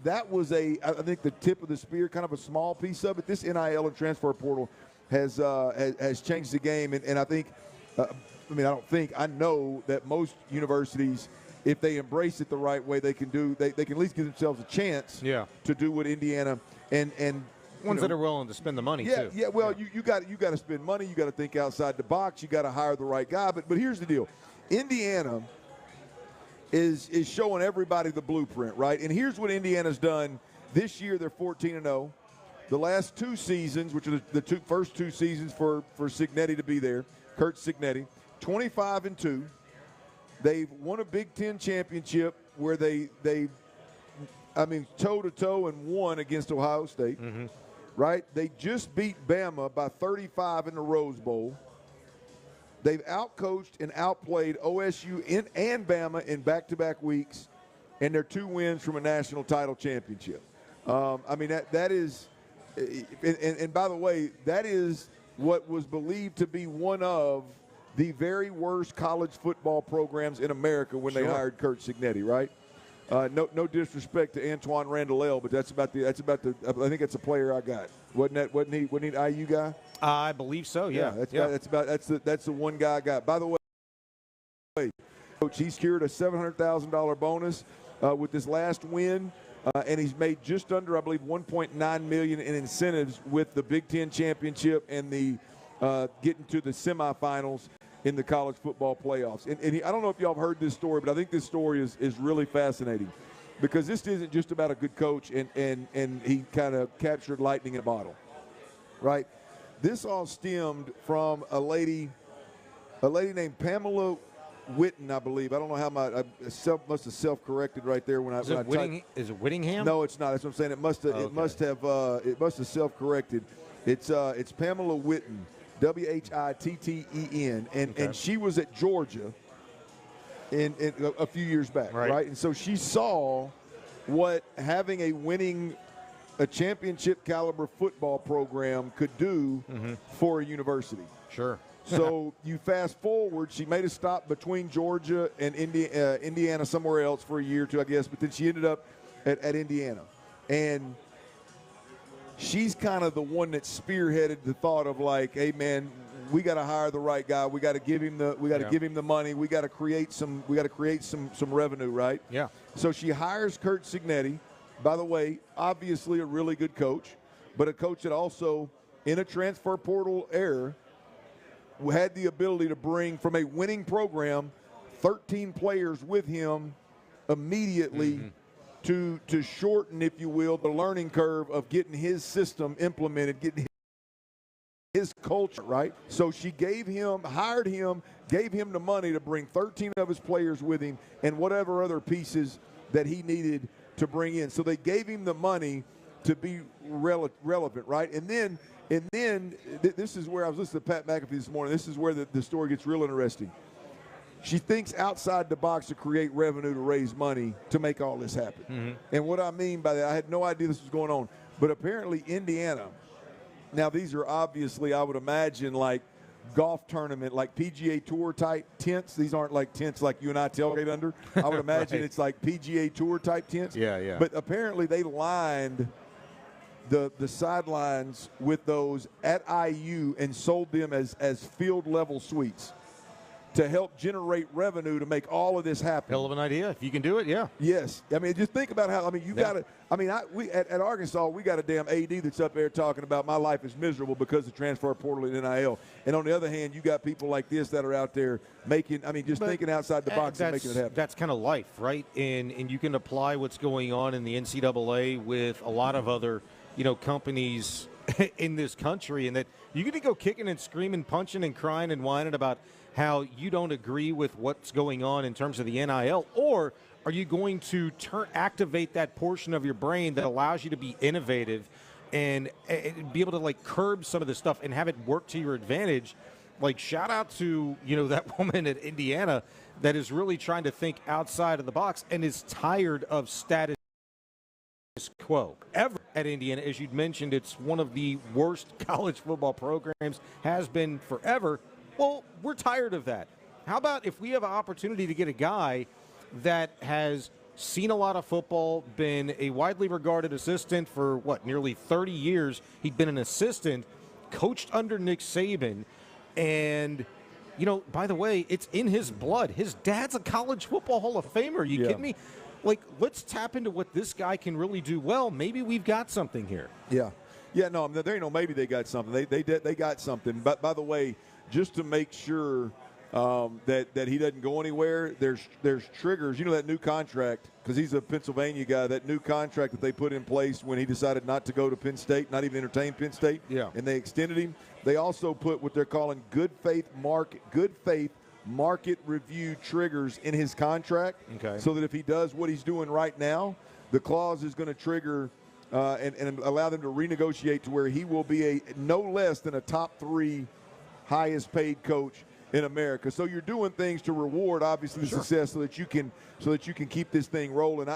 That was I think the tip of the spear, kind of a small piece of it. This NIL and transfer portal has changed the game, and I think, I know that most universities, if they embrace it the right way, they can at least give themselves a chance to do what Indiana and ones that are willing to spend the money too. Yeah, well, you got to spend money, you got to think outside the box, you got to hire the right guy. But here's the deal. Indiana is showing everybody the blueprint, right? And here's what Indiana's done this year. They're 14-0. The last 2 seasons, which are the first 2 seasons for Cignetti to be there, Kurt Cignetti, 25-2. They've won a Big Ten championship where they toe-to-toe and won against Ohio State, right? They just beat Bama by 35 in the Rose Bowl. They've outcoached and outplayed OSU and Bama in back-to-back weeks, and they're 2 wins from a national title championship. That is – and by the way, that is what was believed to be one of the very worst college football programs in America when they hired Kurt Cignetti, right? No disrespect to Antoine Randall, but that's about the I think that's a player I got. Wasn't he an IU guy? I believe so. Yeah. That's the one guy I got. By the way, Coach, he's secured a $700,000 bonus with this last win, and he's made just under, I believe, $1.9 million in incentives with the Big Ten championship and the getting to the semifinals in the college football playoffs. And I don't know if y'all have heard this story, but I think this story is really fascinating because this isn't just about a good coach and he kind of captured lightning in a bottle, right? This all stemmed from a lady named Pamela Whitten, I believe. I don't know how I must have self-corrected right there when I is it Whittingham? No, it's not. That's what I'm saying. It must have self-corrected. It's Pamela Whitten, Whitten, and she was at Georgia in a few years back, right? And so she saw what having a winning a championship caliber football program could do for a university. Sure. So you fast forward, she made a stop between Georgia and Indiana somewhere else for a year or two, I guess, but then she ended up at Indiana. And she's kind of the one that spearheaded the thought of like, hey man, we got to hire the right guy. We got to give him the money. We got to create some revenue, right? Yeah. So she hires Kurt Cignetti. By the way, obviously a really good coach, but a coach that also in a transfer portal era had the ability to bring from a winning program 13 players with him immediately to shorten, if you will, the learning curve of getting his system implemented, getting his culture, right? So she hired him, gave him the money to bring 13 of his players with him and whatever other pieces that he needed to bring in. So they gave him the money to be relevant, right? And then this is where I was listening to Pat McAfee this morning. This is where the story gets real interesting. She thinks outside the box to create revenue to raise money to make all this happen. And what I mean by that, I had no idea this was going on, but apparently Indiana, now these are obviously, I would imagine, like golf tournament, like PGA Tour type tents. These aren't like tents like you and I tailgate under. I would imagine it's like PGA Tour type tents. Yeah. But apparently they lined the sidelines with those at IU and sold them as field level suites to help generate revenue to make all of this happen. Hell of an idea. If you can do it, yeah. Yes. I mean, just think about how, I mean, you got to, I mean, we at Arkansas, we got a damn AD that's up there talking about my life is miserable because of transfer portal and NIL. And on the other hand, you got people like this that are out there making, I mean, just thinking outside the box and making it happen. That's kind of life, right? And you can apply what's going on in the NCAA with a lot of other, companies in this country, and that you're going to go kicking and screaming, punching and crying and whining about how you don't agree with what's going on in terms of the NIL, or are you going to activate that portion of your brain that allows you to be innovative and be able to like curb some of this stuff and have it work to your advantage? Like, shout out to, that woman at Indiana that is really trying to think outside of the box and is tired of status quo. Ever at Indiana, as you'd mentioned, it's one of the worst college football programs, has been forever. Well, we're tired of that. How about if we have an opportunity to get a guy that has seen a lot of football, been a widely regarded assistant for, nearly 30 years. He'd been an assistant, coached under Nick Saban, and, by the way, it's in his blood. His dad's a college football Hall of Famer. Are you kidding me? Like, let's tap into what this guy can really do well. Maybe we've got something here. Yeah. Yeah, no, there ain't no maybe they got something. They got something. But, by the way, just to make sure that he doesn't go anywhere, there's triggers. That new contract, because he's a Pennsylvania guy, that new contract that they put in place when he decided not to go to Penn State, not even entertain Penn State, and they extended him. They also put what they're calling good faith market review triggers in his contract, so that if he does what he's doing right now, the clause is going to trigger and allow them to renegotiate to where he will be no less than a top 3 highest paid coach in America. So you're doing things to reward, obviously, the success so that you can keep this thing rolling.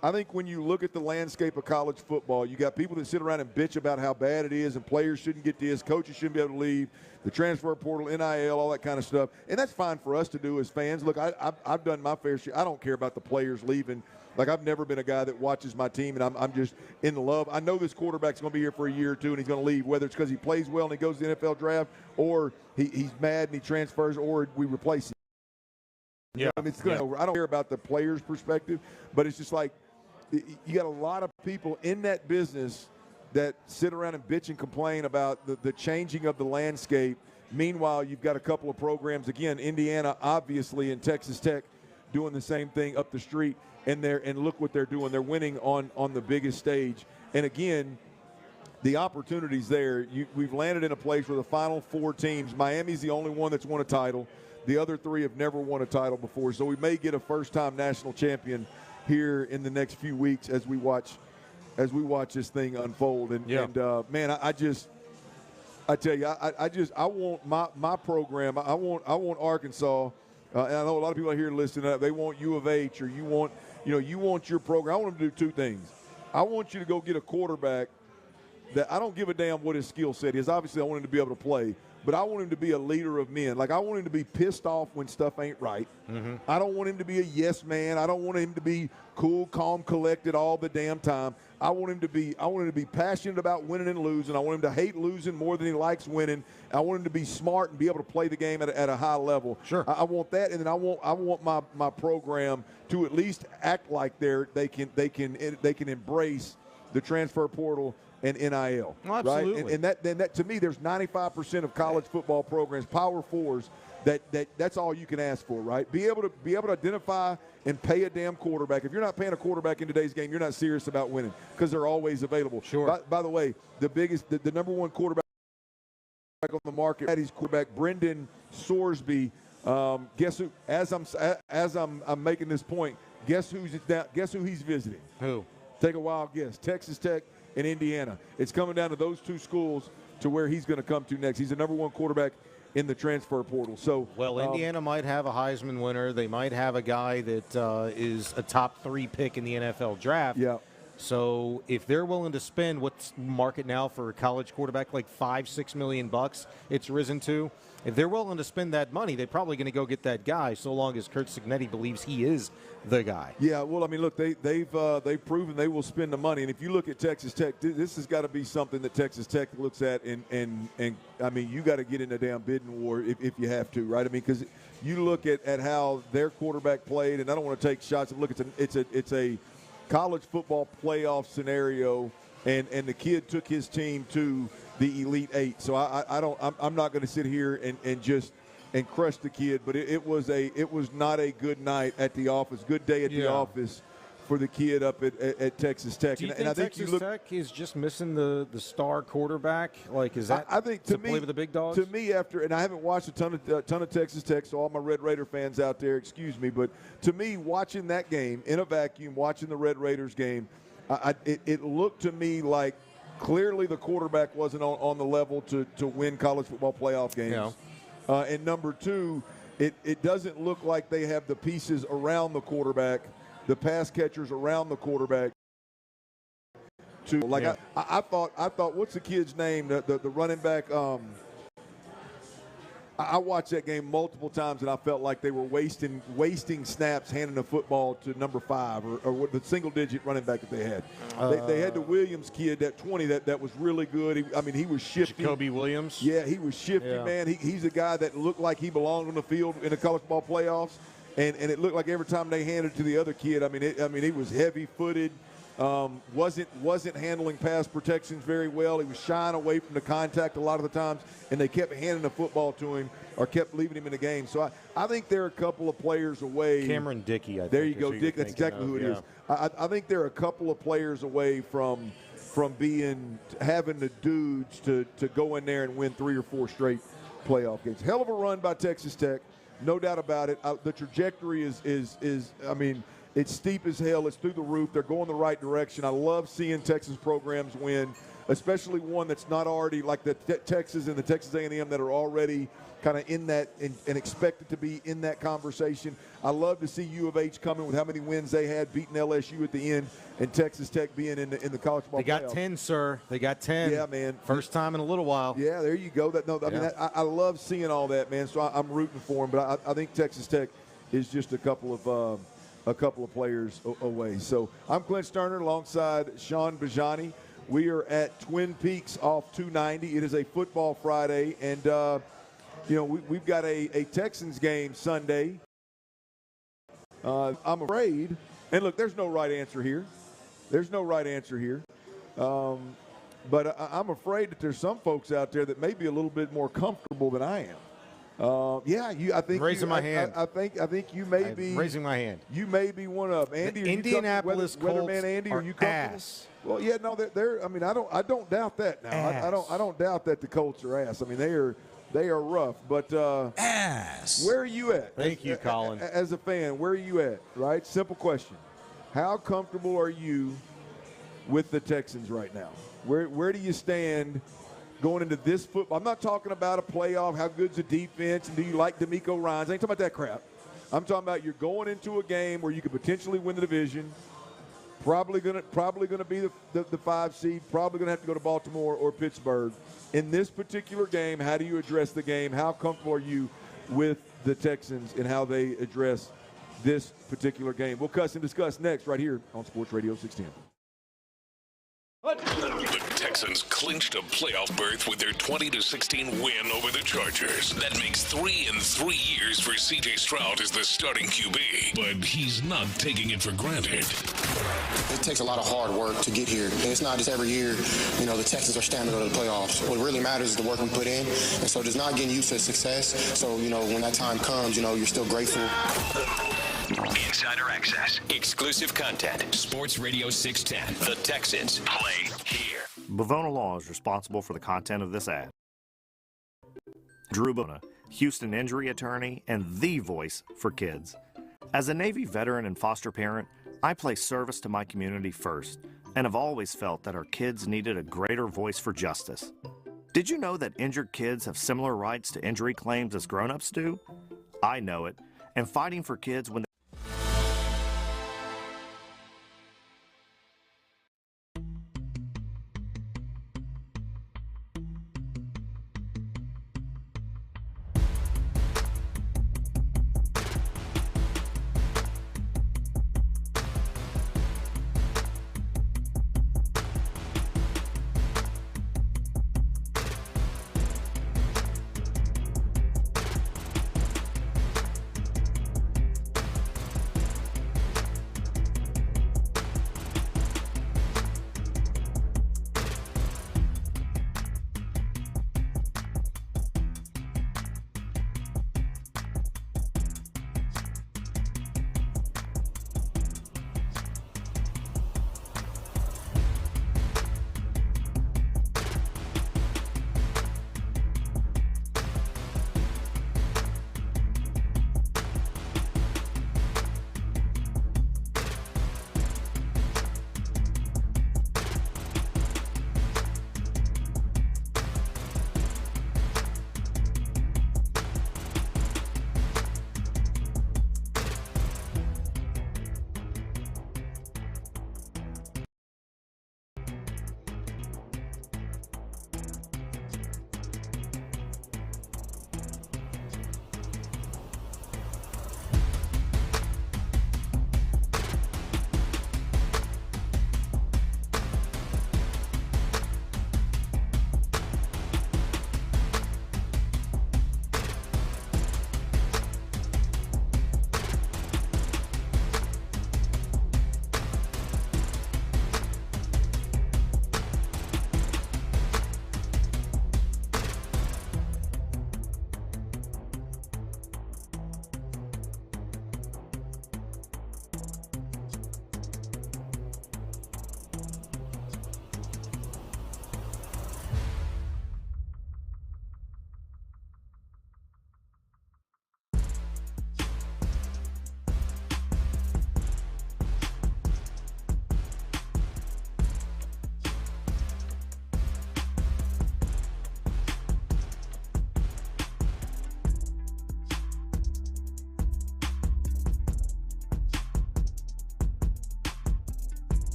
I think when you look at the landscape of college football, you got people that sit around and bitch about how bad it is and players shouldn't get this, coaches shouldn't be able to leave, the transfer portal, NIL, all that kind of stuff. And that's fine for us to do as fans. Look, I've done my fair share. I don't care about the players leaving. Like, I've never been a guy that watches my team and I'm just in love. I know this quarterback's going to be here for a year or two and he's going to leave, whether it's because he plays well and he goes to the NFL draft, or he's mad and he transfers, or we replace him. Yeah. I mean, I don't care about the player's perspective, but it's just like you got a lot of people in that business that sit around and bitch and complain about the changing of the landscape. Meanwhile, you've got a couple of programs, again, Indiana, obviously, and Texas Tech doing the same thing up the street. And look what they're doing. They're winning on the biggest stage. And again, the opportunities there. We've landed in a place where the final 4 teams, Miami's the only one that's won a title. The other 3 have never won a title before. So we may get a first-time national champion here in the next few weeks as we watch this thing unfold. And man, I tell you, I want my program. I want Arkansas. And I know a lot of people out here listening up. They want U of H, or you want your program. I want them to do 2 things. I want you to go get a quarterback that I don't give a damn what his skill set is. Obviously, I want him to be able to play, but I want him to be a leader of men. Like, I want him to be pissed off when stuff ain't right. I don't want him to be a yes man. I don't want him to be cool, calm, collected all the damn time. I want him to be passionate about winning and losing. I want him to hate losing more than he likes winning. I want him to be smart and be able to play the game at a high level. Sure. I want that, and then I want my program to at least act like they can embrace the transfer portal and NIL, absolutely. Right? And that to me, there's 95% of college football programs, Power Fours, that's all you can ask for, right? Be able to identify and pay a damn quarterback. If you're not paying a quarterback in today's game, you're not serious about winning because they're always available. Sure. By the way, the number one quarterback on the market, he's quarterback Brendan Sorsby. Guess who? As I'm making this point, guess who he's visiting? Who? Take a wild guess. Texas Tech and Indiana. It's coming down to those two schools to where he's going to come to next. He's the number one quarterback in the transfer portal. So, Indiana might have a Heisman winner. They might have a guy that is a top 3 pick in the NFL draft. Yeah. So if they're willing to spend what's market now for a college quarterback, like $5-6 million, it's risen to. If they're willing to spend that money, they're probably going to go get that guy, so long as Kurt Cignetti believes he is the guy. Yeah, well, I mean, look, they've proven they will spend the money, and if you look at Texas Tech, this has got to be something that Texas Tech looks at, and I mean, you got to get in a damn bidding war if you have to, right? I mean, because you look at how their quarterback played, and I don't want to take shots. Look, it's a college football playoff scenario, and the kid took his team to the Elite Eight. So I'm not going to sit here and crush the kid, but it was not a good night at the office. Good day at the office for the kid up at Texas Tech. Do you think I think Texas Tech is just missing the star quarterback? Like, is that I think to play with the big dogs? To me, and I haven't watched a ton of Texas Tech, so all my Red Raider fans out there, excuse me, but to me, watching that game in a vacuum, watching the Red Raiders game, it looked to me like clearly the quarterback wasn't on the level to win college football playoff games. Yeah. And number two, it doesn't look like they have the pieces around the quarterback, the pass catchers around the quarterback. I thought, what's the kid's name? The running back. I watched that game multiple times, and I felt like they were wasting snaps handing the football to number 5 or the single-digit running back that they had. They had the Williams kid, that 20, that was really good. He was shifty. Jacoby Williams? Yeah, he was shifty, man. He's a guy that looked like he belonged on the field in the college ball playoffs, and it looked like every time they handed it to the other kid, he was heavy-footed. Wasn't handling pass protections very well. He was shying away from the contact a lot of the times, and they kept handing the football to him or kept leaving him in the game. So I think they're a couple of players away. Cameron Dickey, I think. There you go, Dick. That's exactly who it is. I think they're a couple of players away from having the dudes to go in there and win 3 or 4 straight playoff games. Hell of a run by Texas Tech, no doubt about it. The trajectory is it's steep as hell. It's through the roof. They're going the right direction. I love seeing Texas programs win, especially one that's not already like the Texas and the Texas A&M that are already kind of in that and expected to be in that conversation. I love to see U of H coming with how many wins they had, beating LSU at the end, and Texas Tech being in the college football playoffs. They got 10, sir. They got 10. Yeah, man. First time in a little while. Yeah, there you go. I love seeing all that, man. So I'm rooting for them, but I think Texas Tech is just a couple of players away. So I'm Clint Stoerner alongside Sean Bijani. We are at Twin Peaks off 290. It is a football Friday, and we've got a Texans game Sunday. I'm afraid, and look, there's no right answer here. But I'm afraid that there's some folks out there that may be a little bit more comfortable than I am. I think raising my hand. I think you may be raising my hand. You may be one of them. Andy, Indianapolis Weatherman Andy, are you comfortable? Ass. Well, yeah, no, they're. I mean, I don't doubt that. Now, I don't doubt that the Colts are ass. I mean, they are rough, but ass. Where are you at? Thank you, Colin. As a fan, where are you at? Right, simple question. How comfortable are you with the Texans right now? Where do you stand? Going into this football, I'm not talking about a playoff, how good's the defense, and do you like D'Amico Ryans? I ain't talking about that crap. I'm talking about you're going into a game where you could potentially win the division. Probably gonna be the 5 seed. Probably gonna have to go to Baltimore or Pittsburgh. In this particular game, how do you address the game? How comfortable are you with the Texans and how they address this particular game? We'll cuss and discuss next right here on Sports Radio 610. The Texans clinched a playoff berth with their 20-16 win over the Chargers. That makes 3 in 3 years for C.J. Stroud as the starting QB. But he's not taking it for granted. It takes a lot of hard work to get here. And it's not just every year, the Texans are standing to go to the playoffs. What really matters is the work we put in. And so just not getting used to success. So, when that time comes, you're still grateful. Insider access, exclusive content. Sports Radio 610. The Texans play here. Bavona Law is responsible for the content of this ad. Drew Bavona, Houston injury attorney and the voice for kids. As a Navy veteran and foster parent, I place service to my community first and have always felt that our kids needed a greater voice for justice. Did you know that injured kids have similar rights to injury claims as grown-ups do? I know it, and fighting for kids when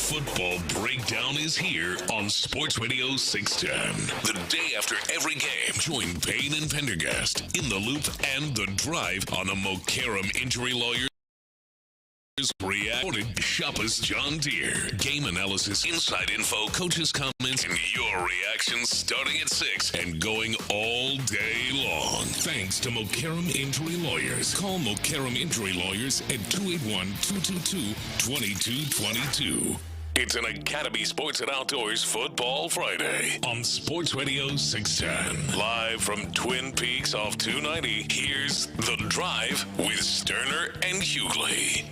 Football Breakdown is here on Sports Radio 610. The day after every game, join Payne and Pendergast in the Loop and The Drive on the Mokaram Injury Lawyers Reacted Shop us John Deere. Game analysis, inside info, coaches' comments, and your reactions starting at 6 and going all day long. Thanks to Mokaram Injury Lawyers. Call Mokaram Injury Lawyers at 281-222-2222. It's an Academy Sports and Outdoors Football Friday on Sports Radio 610. Live from Twin Peaks off 290, here's The Drive with Stoerner and Hughley.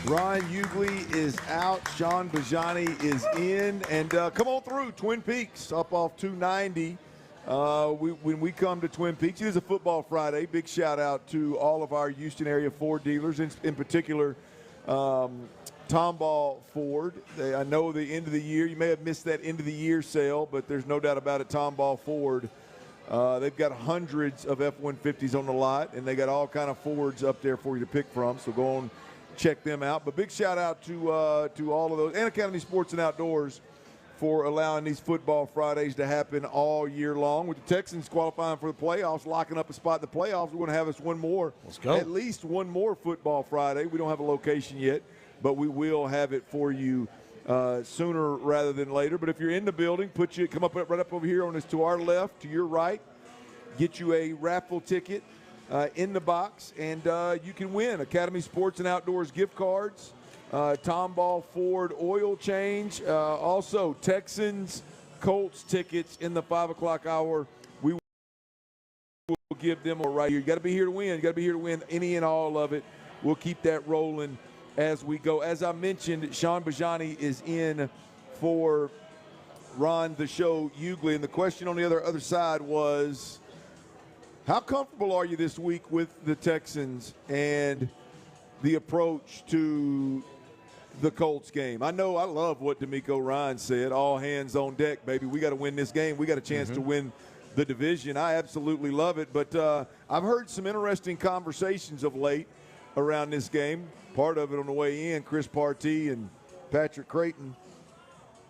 Ron Hughley is out. Sean Bijani is in. And come on through Twin Peaks up off 290. When we come to Twin Peaks, it is a Football Friday. Big shout out to all of our Houston area Ford dealers, in particular Tomball Ford. I know the end of the year, you may have missed that end of the year sale, but there's no doubt about it, Tomball Ford. They've got hundreds of F-150s on the lot, and they got all kind of Fords up there for you to pick from. So go on, check them out. But big shout out to all of those, and Academy Sports and Outdoors for allowing these Football Fridays to happen all year long. With the Texans qualifying for the playoffs, locking up a spot in the playoffs, we're going to have us one more. Let's go. At least one more Football Friday. We don't have a location yet, but we will have it for you sooner rather than later. But if you're in the building, come up right up over here on this to our left, to your right, get you a raffle ticket in the box, and you can win Academy Sports and Outdoors gift cards, Tomball Ford oil change, also Texans Colts tickets in the 5 o'clock hour. We will give them a right here. You got to be here to win. You got to be here to win any and all of it. We'll keep that rolling as we go. As I mentioned, Sean Bijani is in for Ron the Show Hughley, and the question on the other side was, how comfortable are you this week with the Texans and the approach to the Colts game? I know I love what D'Amico Ryan said, all hands on deck, baby. We got to win this game. We got a chance to win the division. I absolutely love it, but I've heard some interesting conversations of late around this game. Part of it on the way in, Chris Partee and Patrick Creighton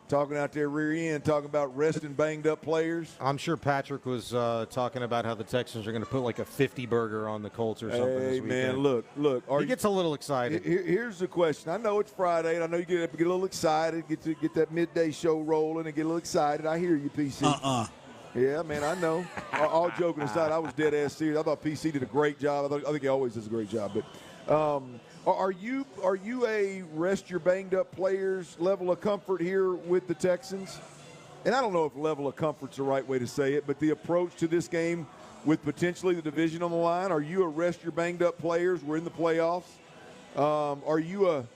talking out there rear end, talking about resting banged up players. I'm sure Patrick was talking about how the Texans are going to put like a 50 burger on the Colts or something this weekend. Man, look. He gets a little excited. Here's the question. I know it's Friday, and I know you get a little excited, get that midday show rolling and get a little excited. I hear you, PC. Yeah, man, I know. All joking aside, I was dead ass serious. I thought PC did a great job. I think he always does a great job. But are you a rest your banged up players level of comfort here with the Texans? And I don't know if level of comfort's the right way to say it, but the approach to this game with potentially the division on the line, are you a rest your banged up players? We're in the playoffs. Are you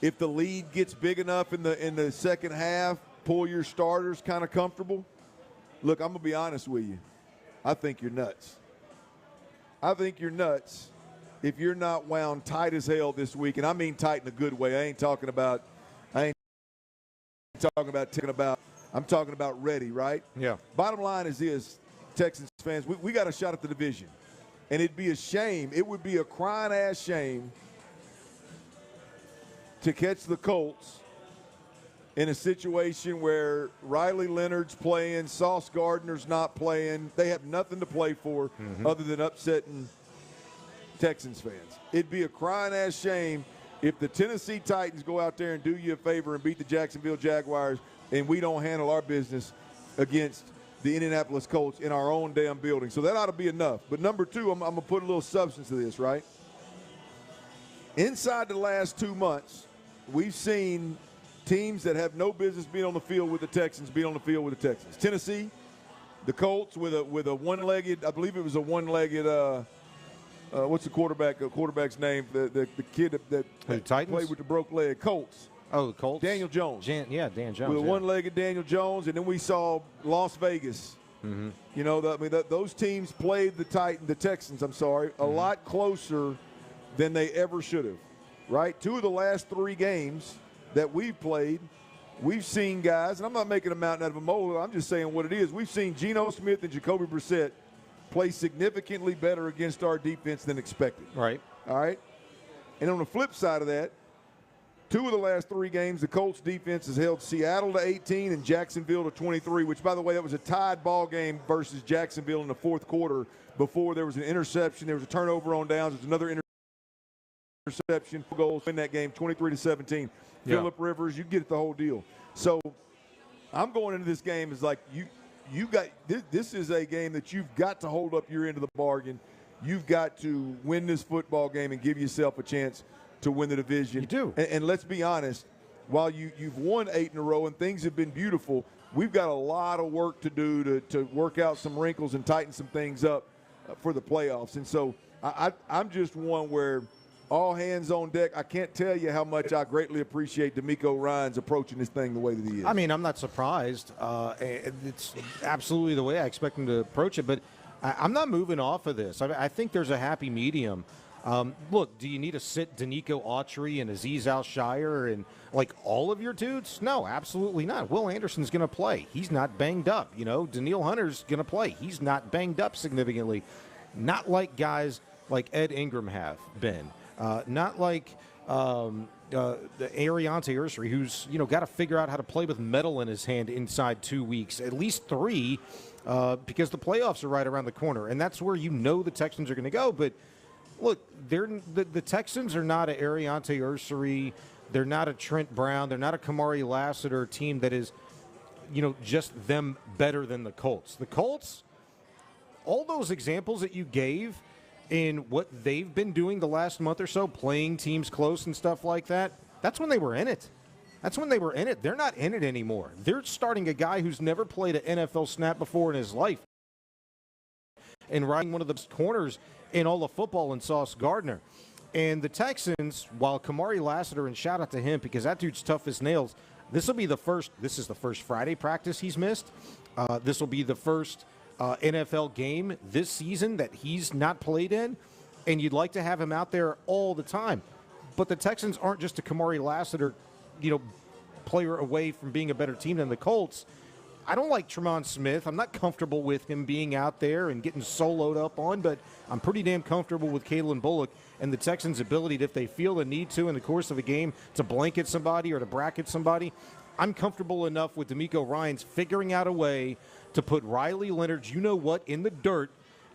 if the lead gets big enough in the second half, pull your starters kind of comfortable? Look, I'm going to be honest with you. I think you're nuts. If you're not wound tight as hell this week, and I mean tight in a good way. I'm talking about ready, right? Yeah. Bottom line is this, Texans fans, we got a shot at the division. And it'd be a shame, it would be a crying ass shame to catch the Colts in a situation where Riley Leonard's playing, Sauce Gardner's not playing. They have nothing to play for other than upsetting Texans fans. It'd be a crying-ass shame if the Tennessee Titans go out there and do you a favor and beat the Jacksonville Jaguars and we don't handle our business against the Indianapolis Colts in our own damn building. So that ought to be enough. But number two, I'm going to put a little substance to this, right? Inside the last 2 months, we've seen teams that have no business being on the field with the Texans be on the field with the Texans. Tennessee, the Colts with a one-legged, I believe it was a one-legged what's the quarterback's name? The kid that played with the broke leg, Colts. Oh, the Colts. Daniel Jones. Dan Jones. With one-legged Daniel Jones, and then we saw Las Vegas. Mm-hmm. You know, those teams played the Texans. A lot closer than they ever should have. Right? 2 of the last 3 games that we've played, we've seen guys, and I'm not making a mountain out of a molehill. I'm just saying what it is. We've seen Geno Smith and Jacoby Brissett play significantly better against our defense than expected. Right. All right? And on the flip side of that, 2 of the last 3 games, the Colts defense has held Seattle to 18 and Jacksonville to 23, which, by the way, that was a tied ball game versus Jacksonville in the fourth quarter before there was an interception. There was a turnover on downs. There's another interception. Goals win that game 23-17. Yeah. Phillip Rivers, you get the whole deal. So I'm going into this game as like you got this is a game that you've got to hold up your end of the bargain. You've got to win this football game and give yourself a chance to win the division. You do. And let's be honest, while you've won 8 in a row and things have been beautiful, we've got a lot of work to do to work out some wrinkles and tighten some things up for the playoffs. And so I'm just one where all hands on deck. I can't tell you how much I greatly appreciate DeMeco Ryans approaching this thing the way that he is. I mean, I'm not surprised. It's absolutely the way I expect him to approach it, but I'm not moving off of this. I think there's a happy medium. Look, do you need to sit Danico Autry and Azeez Al-Shire and like all of your dudes? No, absolutely not. Will Anderson's going to play. He's not banged up. You know, Daniil Hunter's going to play. He's not banged up significantly. Not like guys like Ed Ingram have been. Not like the Ariante Ursary, who's got to figure out how to play with metal in his hand inside 2 weeks, at least 3, because the playoffs are right around the corner, and that's where the Texans are going to go. But look, the Texans are not an Ariante Ursary, they're not a Trent Brown, they're not a Kamari Lassiter team that is, just them better than the Colts. The Colts, all those examples that you gave in what they've been doing the last month or so, playing teams close and stuff like that, that's when they were in it. They're not in it anymore. They're starting a guy who's never played an NFL snap before in his life and riding one of the best corners in all of football in Sauce Gardner. And the Texans, while Kamari Lassiter, and shout out to him because that dude's tough as nails, this is the first Friday practice he's missed. This will be the first NFL game this season that he's not played in, and you'd like to have him out there all the time. But the Texans aren't just a Kamari Lassiter, player away from being a better team than the Colts. I don't like Tremont Smith. I'm not comfortable with him being out there and getting soloed up on, but I'm pretty damn comfortable with Kalen Bullock and the Texans' ability to, if they feel the need to in the course of a game, to blanket somebody or to bracket somebody. I'm comfortable enough with DeMeco Ryans figuring out a way to put Riley Leonard, in the dirt,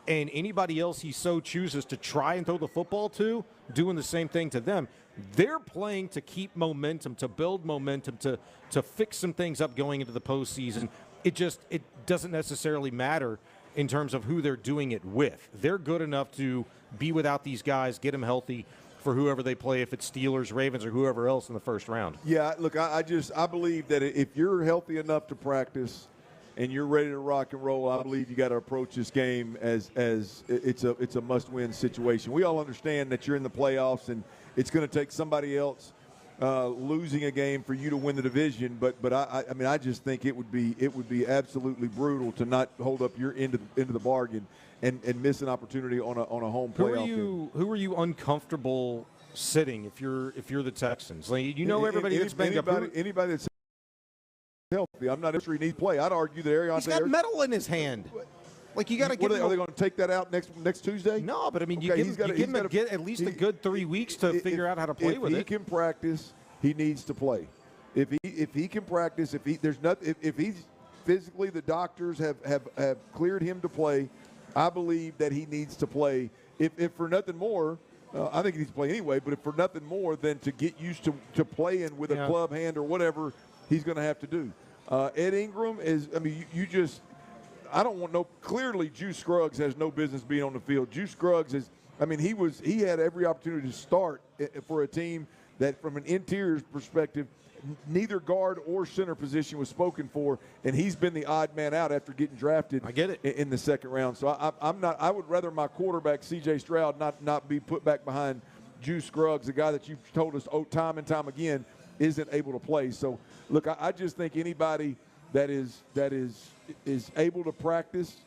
and anybody else he so chooses to try and throw the football to, doing the same thing to them. They're playing to keep momentum, to build momentum, to fix some things up going into the postseason. It doesn't necessarily matter in terms of who they're doing it with. They're good enough to be without these guys, get them healthy for whoever they play, if it's Steelers, Ravens, or whoever else in the first round. Yeah, look, I believe that if you're healthy enough to practice and you're ready to rock and roll, I believe you got to approach this game as it's a must-win situation. We all understand that you're in the playoffs and it's going to take somebody else losing a game for you to win the division. But I just think it would be absolutely brutal to not hold up your end of the bargain and miss an opportunity on a home playoff game. Who are you uncomfortable sitting if you're the Texans? Like, everybody that's banged up. Anybody that's healthy. I'm not sure he needs play. I'd argue that Ariante. He's got metal in his hand. Like, you got to get. Are they going to take that out next Tuesday? No, but I mean, you give him at least a good 3 weeks to figure out how to play with it. If he can practice, he needs to play. If he can practice, if he's physically, the doctors have cleared him to play. I believe that he needs to play. If for nothing more, I think he needs to play anyway. But if for nothing more than to get used to playing with a club hand or whatever, he's going to have to do. Ed Ingram is. I mean, I don't want no. Clearly, Juice Scruggs has no business being on the field. Juice Scruggs is. I mean, he had every opportunity to start for a team that, from an interior perspective, neither guard or center position was spoken for, and he's been the odd man out after getting drafted. I get it. In the second round. So I'm not. I would rather my quarterback C.J. Stroud not be put back behind Juice Scruggs, a guy that you've told us time and time again isn't able to play. So look, I just think anybody that is able to practice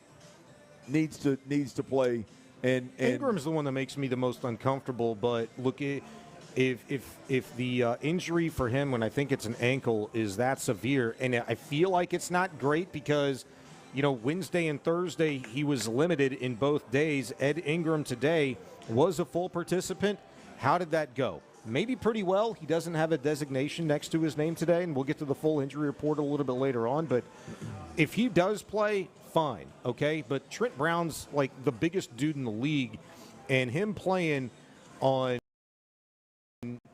needs to play. And Ingram's the one that makes me the most uncomfortable. But look, if the injury for him, when I think it's an ankle, is that severe, and I feel like it's not great because, Wednesday and Thursday he was limited in both days. Ed Ingram today was a full participant. How did that go? Maybe pretty well. He doesn't have a designation next to his name today, and we'll get to the full injury report a little bit later on. But if he does play, fine, okay? But Trent Brown's like the biggest dude in the league, and him playing on,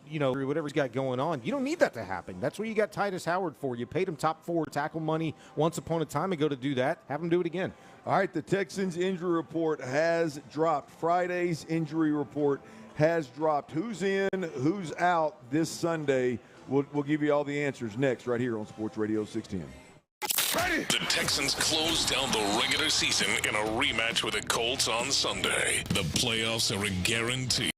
whatever he's got going on, you don't need that to happen. That's what you got Titus Howard for. You paid him top 4 tackle money once upon a time ago to do that. Have him do it again. All right, the Texans injury report has dropped. Friday's injury report has dropped. Who's in, who's out this Sunday? We'll give you all the answers next right here on Sports Radio 610. Ready? The Texans close down the regular season in a rematch with the Colts on Sunday. The playoffs are a guarantee.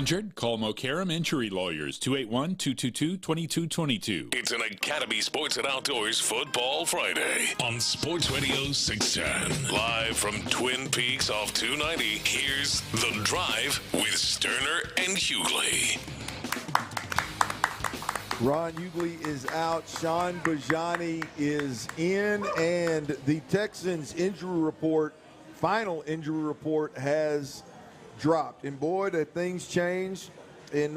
Injured? Call Mokaram Injury Lawyers, 281-222-2222. It's an Academy Sports and Outdoors Football Friday on Sports Radio 610. Live from Twin Peaks off 290, here's The Drive with Stoerner and Hughley. Ron Hughley is out. Sean Bijani is in. And the Texans injury report, final injury report, has dropped. And boy, that things changed in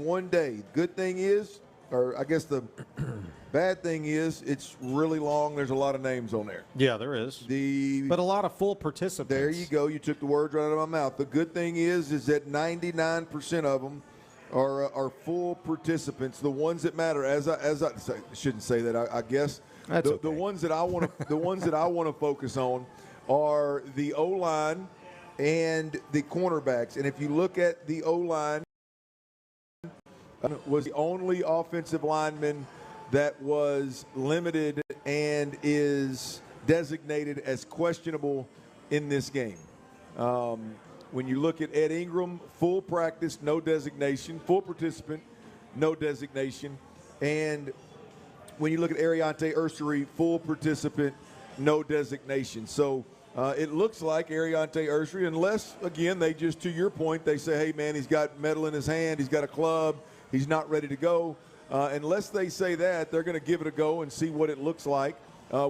one day. Good thing is, or I guess the bad thing is, it's really long. There's a lot of names on there. Yeah, there is. But a lot of full participants. There you go. You took the words right out of my mouth. The good thing is that 99% of them are full participants. The ones that matter, as I shouldn't say that. I guess the ones that I want to focus on are the O-line and the cornerbacks. And if you look at the O-line, was the only offensive lineman that was limited and is designated as questionable in this game. When you look at Ed Ingram, full practice, no designation. Full participant, no designation. And when you look at Ariante Ursery, full participant, no designation. So it looks like Ariante Ursery, unless, again, they just, to your point, they say, hey, man, he's got metal in his hand, he's got a club, he's not ready to go. Unless they say that, they're going to give it a go and see what it looks like,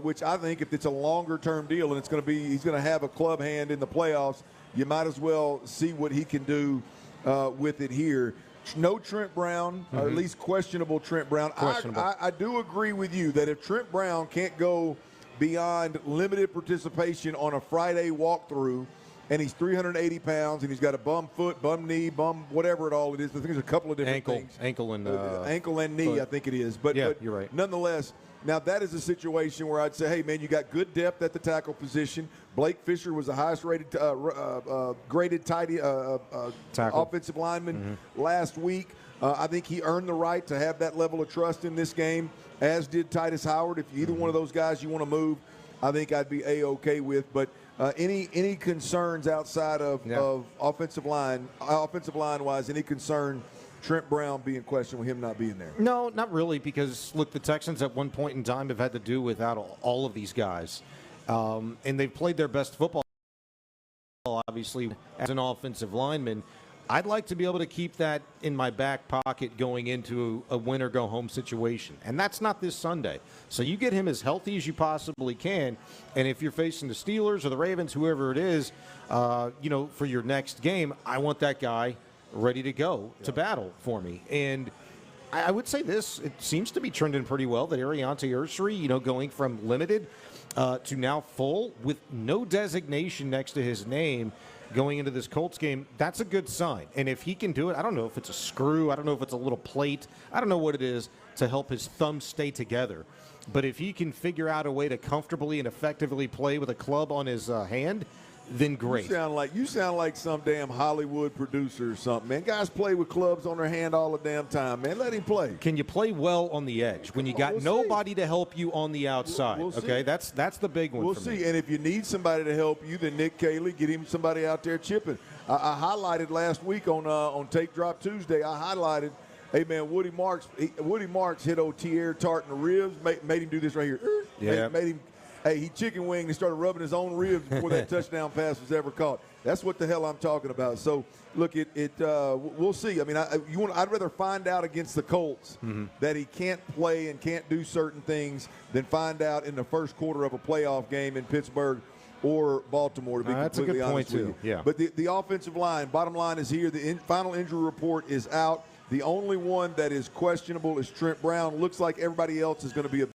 which I think if it's a longer-term deal and it's going to be, he's going to have a club hand in the playoffs, you might as well see what he can do with it here. No Trent Brown, or at least questionable Trent Brown. I do agree with you that if Trent Brown can't go beyond limited participation on a Friday walkthrough, and he's 380 pounds, and he's got a bum foot, bum knee, bum whatever it all it is. I think there's a couple of different things. Ankle and knee, foot. I think it is. But, yeah, but you're right. Nonetheless, now that is a situation where I'd say, hey, man, you got good depth at the tackle position. Blake Fisher was the highest rated, graded offensive lineman last week. I think he earned the right to have that level of trust in this game, as did Titus Howard. If either one of those guys you want to move, I think I'd be A-OK with. But any concerns outside of offensive line wise, any concern Trent Brown being questioned with him not being there? No, not really, because, look, the Texans at one point in time have had to do without all of these guys. And they've played their best football, obviously, as an offensive lineman. I'd like to be able to keep that in my back pocket going into a win-or-go-home situation. And that's not this Sunday. So you get him as healthy as you possibly can. And if you're facing the Steelers or the Ravens, whoever it is, for your next game, I want that guy ready to go to battle for me. And I would say this, it seems to be trending pretty well that Ariante Ursery, going from limited to now full with no designation next to his name going into this Colts game, that's a good sign. And if he can do it, I don't know if it's a screw, I don't know if it's a little plate, I don't know what it is to help his thumb stay together. But if he can figure out a way to comfortably and effectively play with a club on his hand, then great. You sound like some damn Hollywood producer or something, man. Guys play with clubs on their hand all the damn time, man. Let him play. Can you play well on the edge when you got nobody to help you on the outside? We'll okay, that's the big one. We'll for see. me. And if you need somebody to help you, then Nick Cayley, get him somebody out there chipping. I highlighted last week on Take Drop Tuesday. I highlighted, hey man, Woody Marks hit O'Tier Tart in the ribs, made him do this right here. Yeah, made him. Hey, he chicken winged and started rubbing his own ribs before that touchdown pass was ever caught. That's what the hell I'm talking about. So, look, we'll see. I mean, I'd rather find out against the Colts that he can't play and can't do certain things than find out in the first quarter of a playoff game in Pittsburgh or Baltimore, to be completely honest with you. That's a good point, too. Yeah. But the offensive line, bottom line is here. The final injury report is out. The only one that is questionable is Trent Brown. Looks like everybody else is going to be available.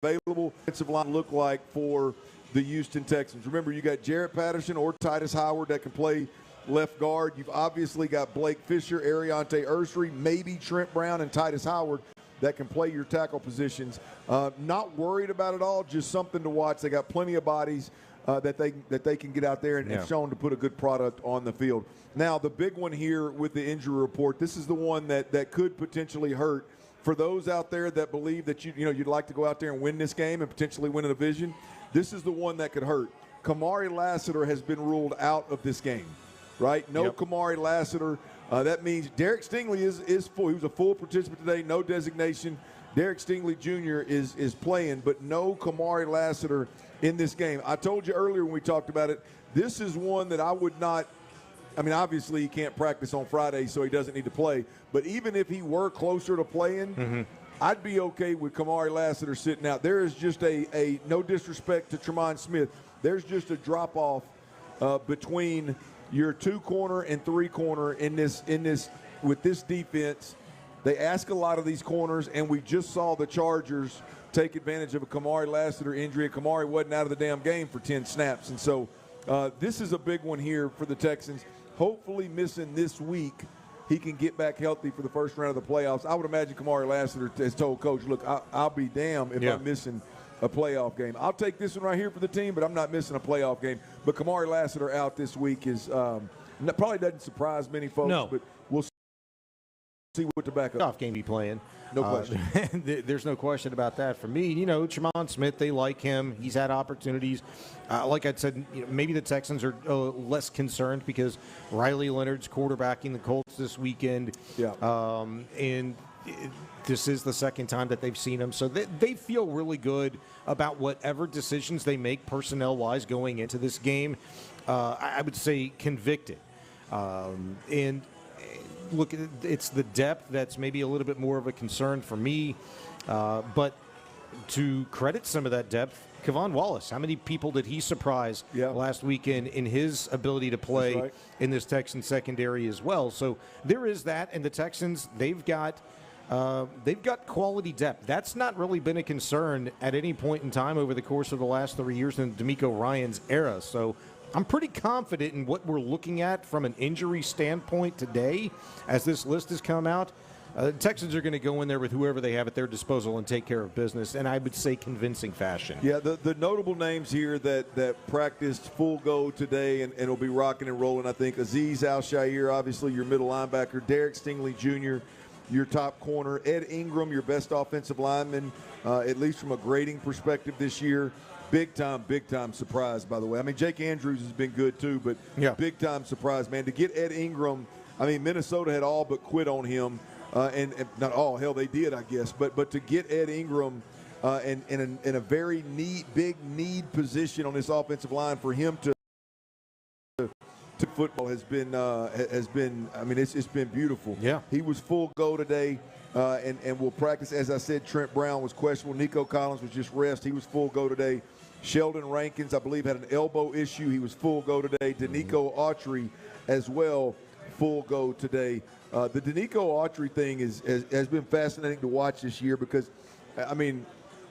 Offensive line look like for the Houston Texans. Remember, you got Jarrett Patterson or Titus Howard that can play left guard. You've obviously got Blake Fisher, Ariante Ursery, maybe Trent Brown and Titus Howard that can play your tackle positions. Not worried about it all, just something to watch. They got plenty of bodies that they can get out there and shown to put a good product on the field. Now, the big one here with the injury report, this is the one that could potentially hurt. For those out there that believe that you'd like to go out there and win this game and potentially win a division, this is the one that could hurt. Kamari Lassiter has been ruled out of this game, right? No Kamari Lassiter That means Derek Stingley is full. He was a full participant today, no designation. Derek Stingley Jr. is playing, but no Kamari Lassiter in this game. I told you earlier when we talked about it, this is one that I would not – I mean, obviously he can't practice on Friday, so he doesn't need to play. But even if he were closer to playing, I'd be okay with Kamari Lassiter sitting out. There is just a no disrespect to Tremont Smith, there's just a drop-off between your 2-corner and 3-corner in this with this defense. They ask a lot of these corners, and we just saw the Chargers take advantage of a Kamari Lassiter injury. Kamari wasn't out of the damn game for 10 snaps. And so this is a big one here for the Texans. Hopefully missing this week, he can get back healthy for the first round of the playoffs. I would imagine Kamari Lassiter has told Coach, look, I'll be damned if I'm missing a playoff game. I'll take this one right here for the team, but I'm not missing a playoff game. But Kamari Lassiter out this week is probably doesn't surprise many folks, but we'll see what the backup game be playing. No question. There's no question about that. For me, Tremont Smith, they like him. He's had opportunities. Like I said, maybe the Texans are less concerned because Riley Leonard's quarterbacking the Colts this weekend. Yeah. And this is the second time that they've seen him. So they feel really good about whatever decisions they make personnel-wise going into this game. I would say convicted. And look, it's the depth that's maybe a little bit more of a concern for me. But to credit some of that depth, Kevon Wallace, how many people did he surprise last weekend in his ability to play in this Texan secondary as well? So there is that, and the Texans, they've got quality depth. That's not really been a concern at any point in time over the course of the last 3 years in DeMeco Ryans' era. So I'm pretty confident in what we're looking at from an injury standpoint today as this list has come out. The Texans are going to go in there with whoever they have at their disposal and take care of business, and I would say convincing fashion. Yeah, the notable names here that practiced full go today and will be rocking and rolling, I think, Azeez Al-Shaair, obviously your middle linebacker, Derek Stingley Jr., your top corner, Ed Ingram, your best offensive lineman, at least from a grading perspective this year. Big time surprise, by the way. I mean, Jake Andrews has been good too, but big time surprise, man. To get Ed Ingram, I mean, Minnesota had all but quit on him, and not all, hell, they did, I guess. But to get Ed Ingram in a very big need position on this offensive line for him to football has been. I mean, it's been beautiful. Yeah, he was full go today. And will practice. As I said, Trent Brown was questionable. Nico Collins was just rest. He was full go today. Sheldon Rankins, I believe, had an elbow issue. He was full go today. Danico Autry as well, full go today. The Danico Autry thing has been fascinating to watch this year because, I mean,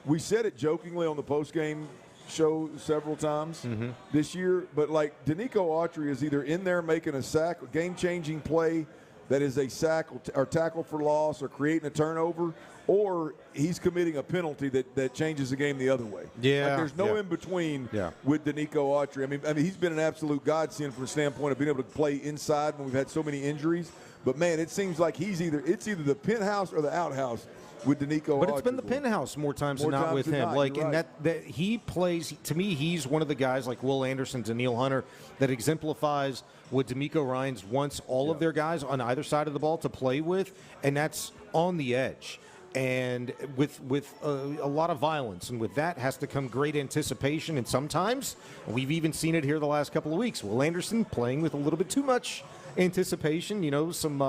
we said it jokingly on the postgame show several times this year, but like Danico Autry is either in there making a sack, a game-changing play that is a sack or tackle for loss or creating a turnover, or he's committing a penalty that changes the game the other way. Yeah. Like there's no in between with Danico Autry. I mean, he's been an absolute godsend from the standpoint of being able to play inside when we've had so many injuries. But, man, it seems like it's either the penthouse or the outhouse with Danico Autry. But it's been the penthouse more times than not with him. Like, and right. that he plays, to me, he's one of the guys like Will Anderson, Daniil Hunter, that exemplifies what DeMeco Ryans wants all of their guys on either side of the ball to play with, and that's on the edge. And with a lot of violence, and with that has to come great anticipation. And sometimes we've even seen it here the last couple of weeks. Will Anderson playing with a little bit too much anticipation. Some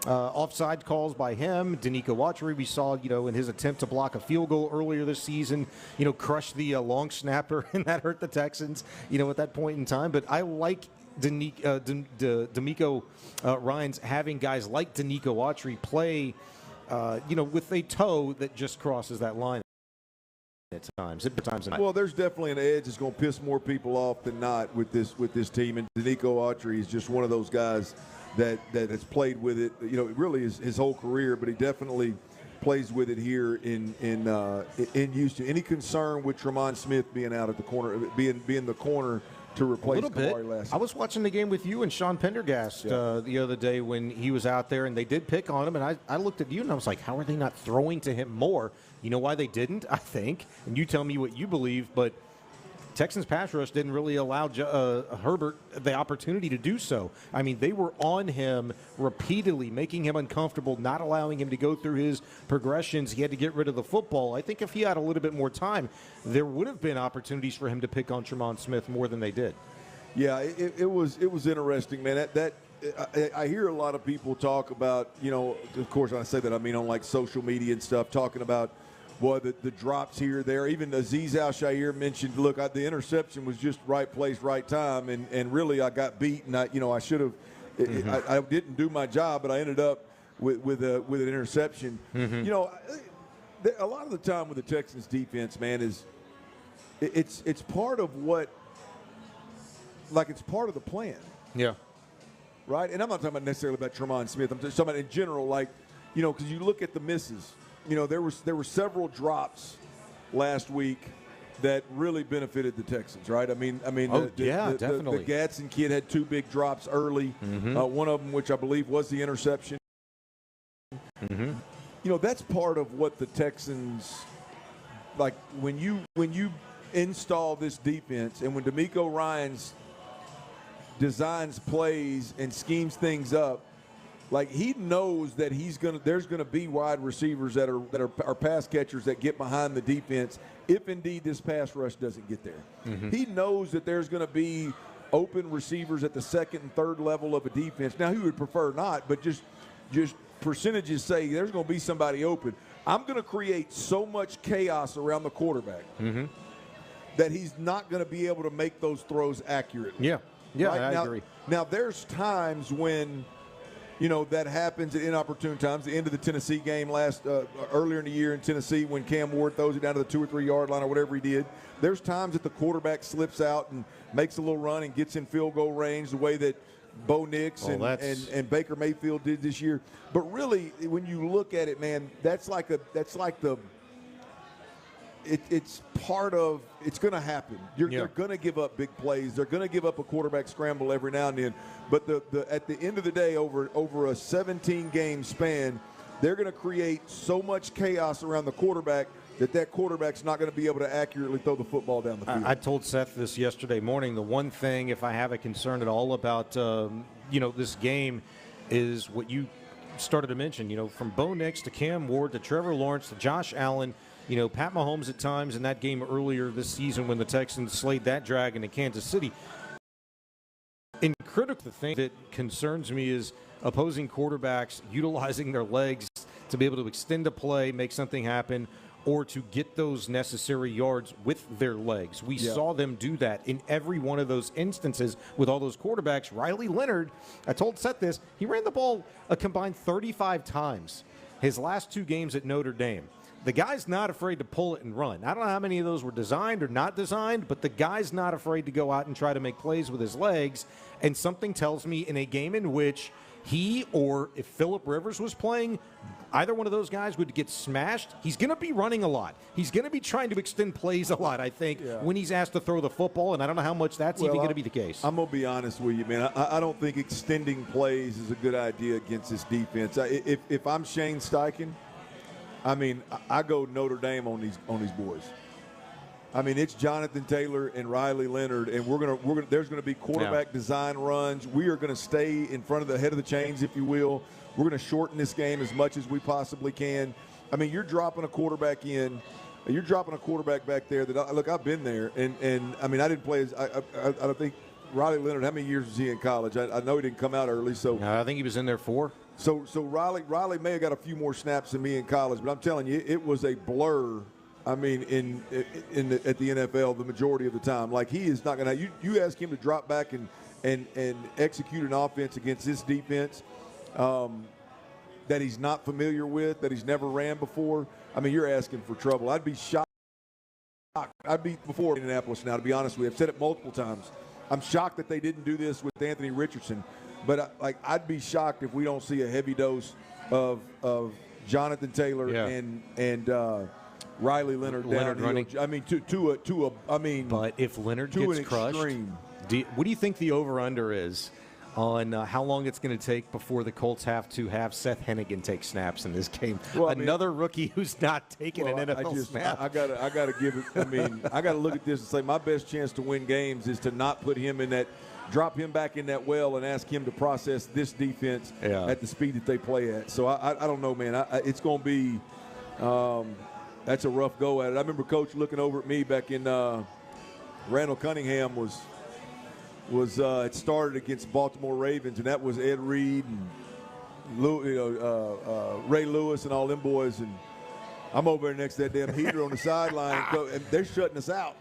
offside calls by him. Danico Autry, we saw, in his attempt to block a field goal earlier this season, crush the long snapper, and that hurt the Texans, at that point in time. But I like DeMeco Ryans having guys like Danico Autry play, with a toe that just crosses that line at times. Well, there's definitely an edge that's going to piss more people off than not with this team, and Danico Autry is just one of those guys that has played with it, really his whole career, but he definitely plays with it here in Houston. Any concern with Tremont Smith being out at the corner, being the corner to replace Kamari Lassiter? I was watching the game with you and Sean Pendergast the other day when he was out there, and they did pick on him, and I looked at you and I was like, how are they not throwing to him more? You know why they didn't, I think, and you tell me what you believe, but Texans pass rush didn't really allow Herbert the opportunity to do so. I mean, they were on him repeatedly, making him uncomfortable, not allowing him to go through his progressions. He had to get rid of the football. I think if he had a little bit more time, there would have been opportunities for him to pick on Tremont Smith more than they did. Yeah, it was interesting, man. I hear a lot of people talk about, of course, when I say that, I mean on like social media and stuff, talking about, boy, the drops here, there. Even Azeez Al-Shaair mentioned, look, the interception was just right place, right time, and really I got beat, and I should have. I didn't do my job, but I ended up with an interception. A lot of the time with the Texans defense, man, is it's part of what, like it's part of the plan. Yeah. Right? And I'm not talking about necessarily about Tremont Smith. I'm just talking about in general, like, because you look at the misses. There were several drops last week that really benefited the Texans, right? I mean, definitely. The Gadsden kid had 2 big drops early. One of them, which I believe was the interception. That's part of what the Texans, like when you install this defense, and when DeMeco Ryans designs plays and schemes things up, like he knows that there's gonna be wide receivers that are pass catchers that get behind the defense if indeed this pass rush doesn't get there. He knows that there's gonna be open receivers at the second and third level of a defense. Now he would prefer not, but just percentages say there's gonna be somebody open. I'm gonna create so much chaos around the quarterback that he's not gonna be able to make those throws accurately. Yeah, right? I agree. Now there's times when that happens at inopportune times. The end of the Tennessee game earlier in the year in Tennessee, when Cam Ward throws it down to the 2 or 3 yard line or whatever he did. There's times that the quarterback slips out and makes a little run and gets in field goal range, the way that Bo Nix and Baker Mayfield did this year. But really, when you look at it, man, it's part of – it's going to happen. They're going to give up big plays. They're going to give up a quarterback scramble every now and then. But at the end of the day, over a 17-game span, they're going to create so much chaos around the quarterback that quarterback's not going to be able to accurately throw the football down the field. I told Seth this yesterday morning. The one thing, if I have a concern at all about this game, is what you started to mention. From Bo Nix to Cam Ward to Trevor Lawrence to Josh Allen. Pat Mahomes at times in that game earlier this season when the Texans slayed that dragon in Kansas City. And critical, the thing that concerns me is opposing quarterbacks utilizing their legs to be able to extend a play, make something happen, or to get those necessary yards with their legs. We saw them do that in every one of those instances with all those quarterbacks. Riley Leonard, I told Seth this, he ran the ball a combined 35 times his last 2 games at Notre Dame. The guy's not afraid to pull it and run. I don't know how many of those were designed or not designed, but the guy's not afraid to go out and try to make plays with his legs. And something tells me in a game in which he or if Phillip Rivers was playing, either one of those guys would get smashed. He's going to be running a lot. He's going to be trying to extend plays a lot, I think, when he's asked to throw the football, and I don't know how much that's even going to be the case. I'm going to be honest with you, man. I don't think extending plays is a good idea against this defense. If I'm Shane Steichen, I mean, I go Notre Dame on these boys. I mean, it's Jonathan Taylor and Riley Leonard, and there's going to be quarterback design runs. We are going to stay in front of the head of the chains, if you will. We're going to shorten this game as much as we possibly can. I mean, you're dropping a quarterback in. You're dropping a quarterback back there that, look, I've been there. And I mean, I didn't play I don't think Riley Leonard, how many years was he in college? I know he didn't come out early. So I think he was in there 4. So Riley may have got a few more snaps than me in college, but I'm telling you, it was a blur. I mean, at the NFL, the majority of the time, like he is not going to. You ask him to drop back and execute an offense against this defense that he's not familiar with, that he's never ran before. I mean, you're asking for trouble. I'd be shocked. I'd be before Indianapolis now. To be honest with you, I've said it multiple times. I'm shocked that they didn't do this with Anthony Richardson. But I'd be shocked if we don't see a heavy dose of Jonathan Taylor and Riley Leonard running. I mean, but if Leonard gets crushed, what do you think the over/under is on how long it's going to take before the Colts have to have Seth Hennigan take snaps in this game. Well, Another rookie who's not taking an NFL snap. I gotta give it. I mean, I gotta look at this and say my best chance to win games is to not put him in that, drop him back in that well, and ask him to process this defense at the speed that they play at. So I don't know, man. It's going to be that's a rough go at it. I remember Coach looking over at me back in Randall Cunningham was it started against Baltimore Ravens, and that was Ed Reed and Ray Lewis and all them boys, and I'm over there next to that damn heater on the sideline, and they're shutting us out.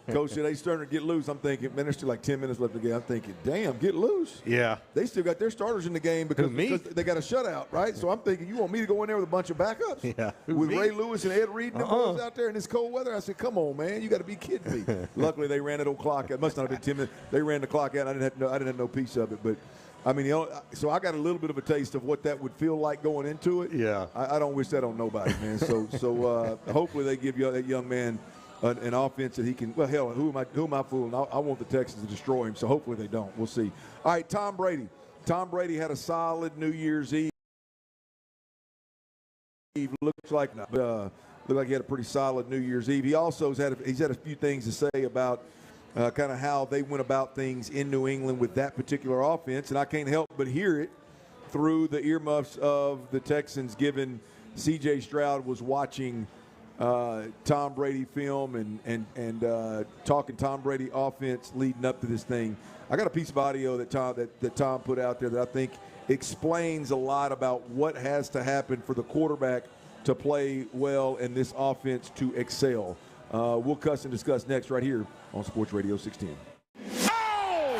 Coach said, "Hey, starting to get loose." I'm thinking, man, there's still like 10 minutes left in the game. I'm thinking, damn, get loose. Yeah. They still got their starters in the game because they got a shutout, right? So I'm thinking, you want me to go in there with a bunch of backups? Yeah. With Ray Lewis and Ed Reed and them boys out there in this cold weather? I said, come on, man, you got to be kidding me. Luckily, they ran that old clock. It must not have been 10 minutes. They ran the clock out. I didn't have no piece of it, but. I mean, so I got a little bit of a taste of what that would feel like going into it. Yeah. I don't wish that on nobody, man. So hopefully they give that young man an offense that he can. Well, hell, who am I fooling? I want the Texans to destroy him. So hopefully they don't. We'll see. All right, Tom Brady. Tom Brady had a solid New Year's Eve. Looks like he had a pretty solid New Year's Eve. He also he's had a few things to say about. Kind of how they went about things in New England with that particular offense. And I can't help but hear it through the earmuffs of the Texans, given C.J. Stroud was watching Tom Brady film and talking Tom Brady offense leading up to this thing. I got a piece of audio that Tom put out there that I think explains a lot about what has to happen for the quarterback to play well and this offense to excel. We'll cuss and discuss next right here on Sports Radio 610.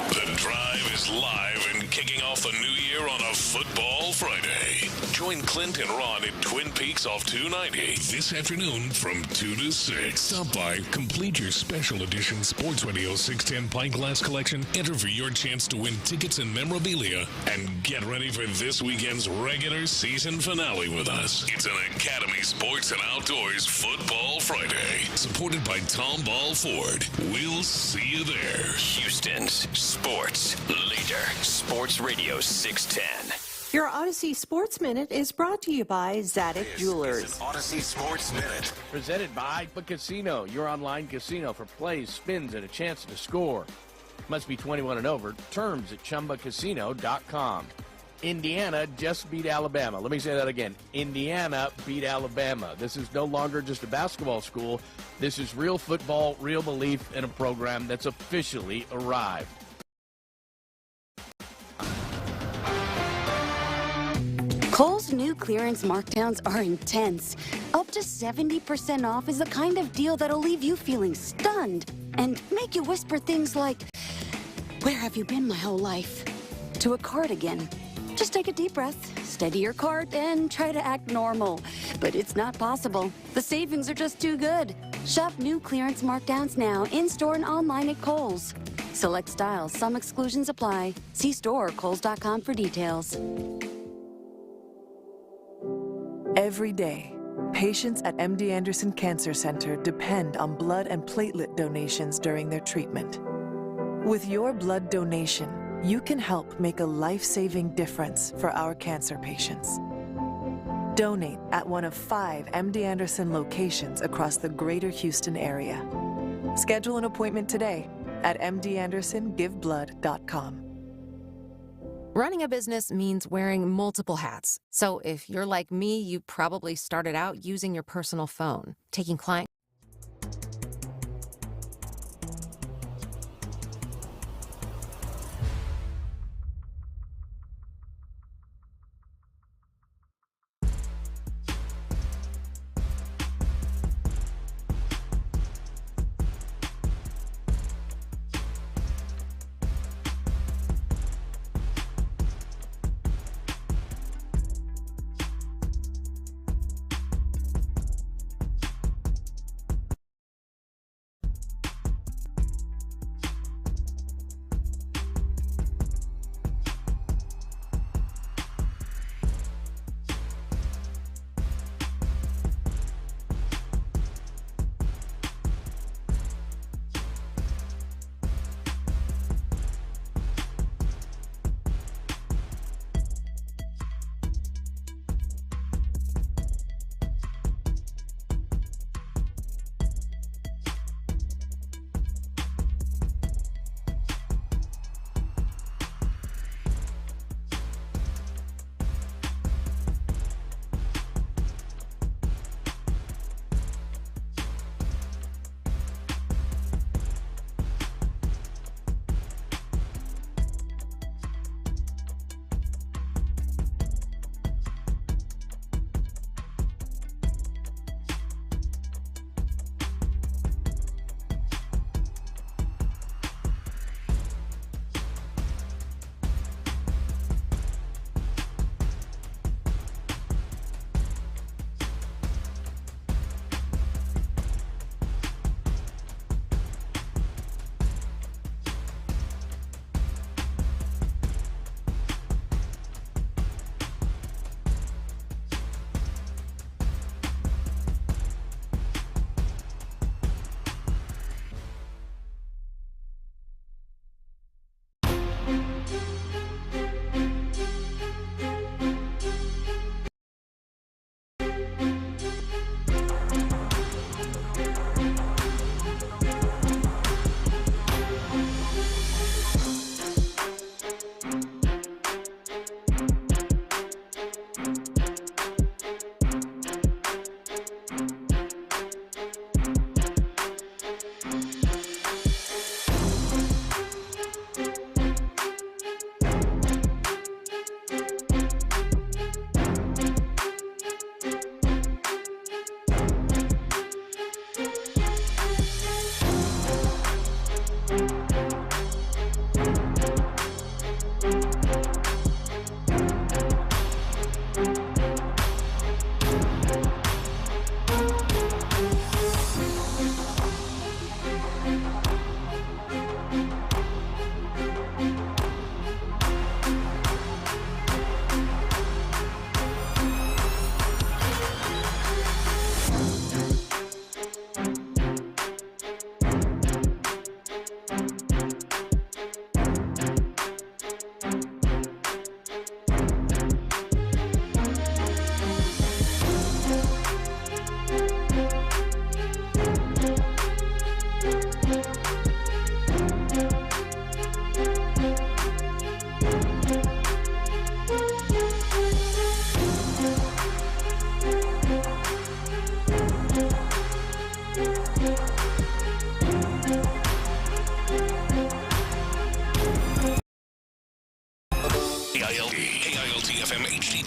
The Drive is live and kicking off the new year on a Football Friday. Join Clint and Ron at Twin Peaks off 290 this afternoon from 2 to 6. Stop by, complete your special edition Sports Radio 610 pint glass collection, enter for your chance to win tickets and memorabilia, and get ready for this weekend's regular season finale with us. It's an Academy Sports and Outdoors Football Friday, supported by Tom Ball Ford. We'll see you there. Houston's sports leader, Sports Radio 610. Your Odyssey Sports Minute is brought to you by Zadig Jewelers. Odyssey Sports Minute. Presented by Chumba Casino, your online casino for plays, spins, and a chance to score. Must be 21 and over. Terms at ChumbaCasino.com. Indiana just beat Alabama. Let me say that again. Indiana beat Alabama. This is no longer just a basketball school. This is real football, real belief in a program that's officially arrived. Kohl's new clearance markdowns are intense. Up to 70% off is the kind of deal that'll leave you feeling stunned and make you whisper things like, "Where have you been my whole life?" to a cardigan. Just take a deep breath, steady your cart, and try to act normal. But it's not possible. The savings are just too good. Shop new clearance markdowns now, in-store and online at Kohl's. Select styles, some exclusions apply. See store or kohls.com for details. Every day, patients at MD Anderson Cancer Center depend on blood and platelet donations during their treatment. With your blood donation, you can help make a life-saving difference for our cancer patients. Donate at one of 5 MD Anderson locations across the greater Houston area. Schedule an appointment today at mdandersongiveblood.com. Running a business means wearing multiple hats. So if you're like me, you probably started out using your personal phone, taking client.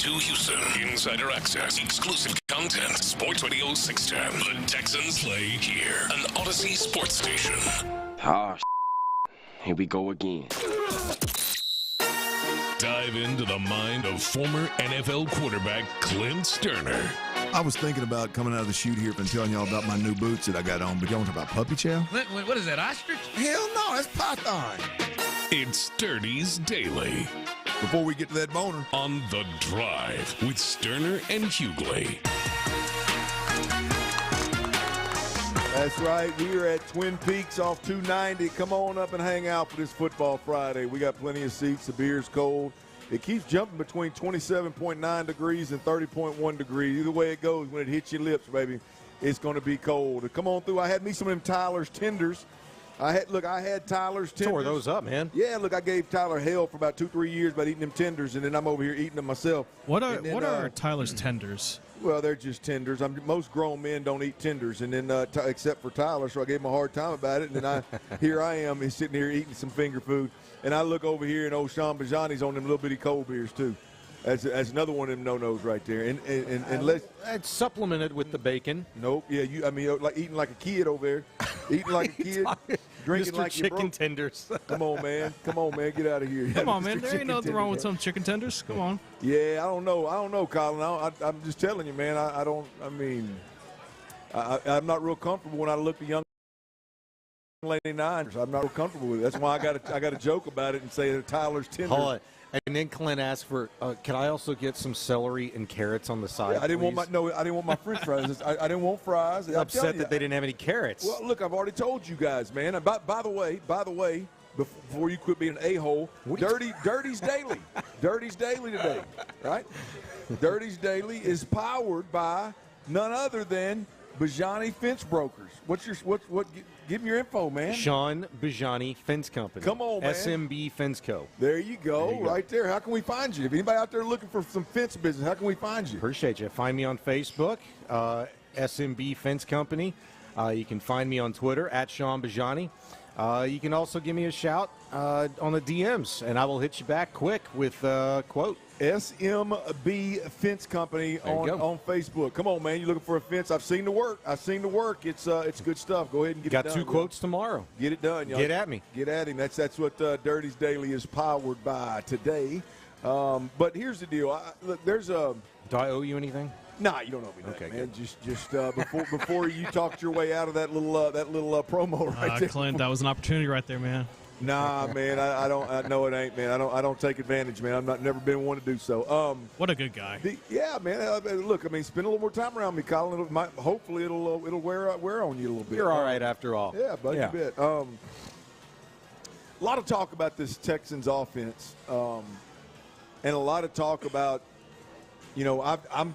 to Houston. Insider access, exclusive content. Sports Radio 610. The Texans play here. An Odyssey sports station. Here we go again. Dive into the mind of former NFL quarterback Clint Stoerner. I was thinking about coming out of the chute here and telling y'all about my new boots that I got on, but y'all want to talk about puppy chow? What is that, ostrich? Hell no, that's python. It's Sturdy's Daily. Before we get to that boner. On The Drive with Stoerner and Hughley. That's right. We are at Twin Peaks off 290. Come on up and hang out for this Football Friday. We got plenty of seats. The beer's cold. It keeps jumping between 27.9 degrees and 30.1 degrees. Either way it goes, when it hits your lips, baby, it's going to be cold. Come on through. I had me some of them Tyler's tenders. I had Tyler's tenders. Tore those up, man. Yeah, look, I gave Tyler hell for about 2-3 years about eating them tenders, and then I'm over here eating them myself. What are Tyler's tenders? Well, they're just tenders. Most grown men don't eat tenders, and then except for Tyler, so I gave him a hard time about it. And then here I am, he's sitting here eating some finger food, and I look over here, and old Sean Bijani's on them little bitty cold beers too. That's another one of them no-nos right there. And let's supplemented with the bacon. Nope. Yeah, like eating like a kid over there, eating like a kid. Drinking Mr. like Chicken Tenders. Come on, man. Get out of here. Come on, man. There ain't nothing wrong with some chicken tenders. Come on. Yeah, I don't know, Colin. I'm just telling you, man. I'm not real comfortable when I look at young lady Niners. I'm not real comfortable with it. That's why I got to joke about it and say that Tyler's tenders. Hold on. And then Clint asked for, can I also get some celery and carrots on the side? Yeah, I didn't want my French fries. I didn't want fries. I'm upset that they didn't have any carrots. Well, look, I've already told you guys, man. And by the way, before you quit being an a-hole, Dirty's Daily. Dirty's Daily today, right? Dirty's Daily is powered by none other than Bijani Fence Brokers. Give me your info, man. Sean Bijani Fence Company. Come on, man. SMB Fence Co. There you go. Right there. How can we find you? If anybody out there looking for some fence business, how can we find you? Appreciate you. Find me on Facebook, SMB Fence Company. You can find me on Twitter at Sean Bijani. You can also give me a shout on the DMs, and I will hit you back quick with a quote. SMB Fence Company on Facebook. Come on, man. You looking for a fence? I've seen the work. It's good stuff. Go ahead and get it done. Got 2 quotes tomorrow. Get it done, y'all. Get at me. Get at him. That's what Dirty's Daily is powered by today. But here's the deal. Look, there's a. Do I owe you anything? Nah, you don't owe me nothing, okay, man. Just before you talked your way out of that little promo right there. Clint, that was an opportunity right there, man. Nah, man, I don't. I know it ain't, man. I don't take advantage, man. Never been one to do so. What a good guy. Yeah, man. Look, spend a little more time around me, Colin. Hopefully, it'll wear on you a little bit. You're all right after all. Yeah, buddy, you bet. A lot of talk about this Texans offense, and a lot of talk about, I'm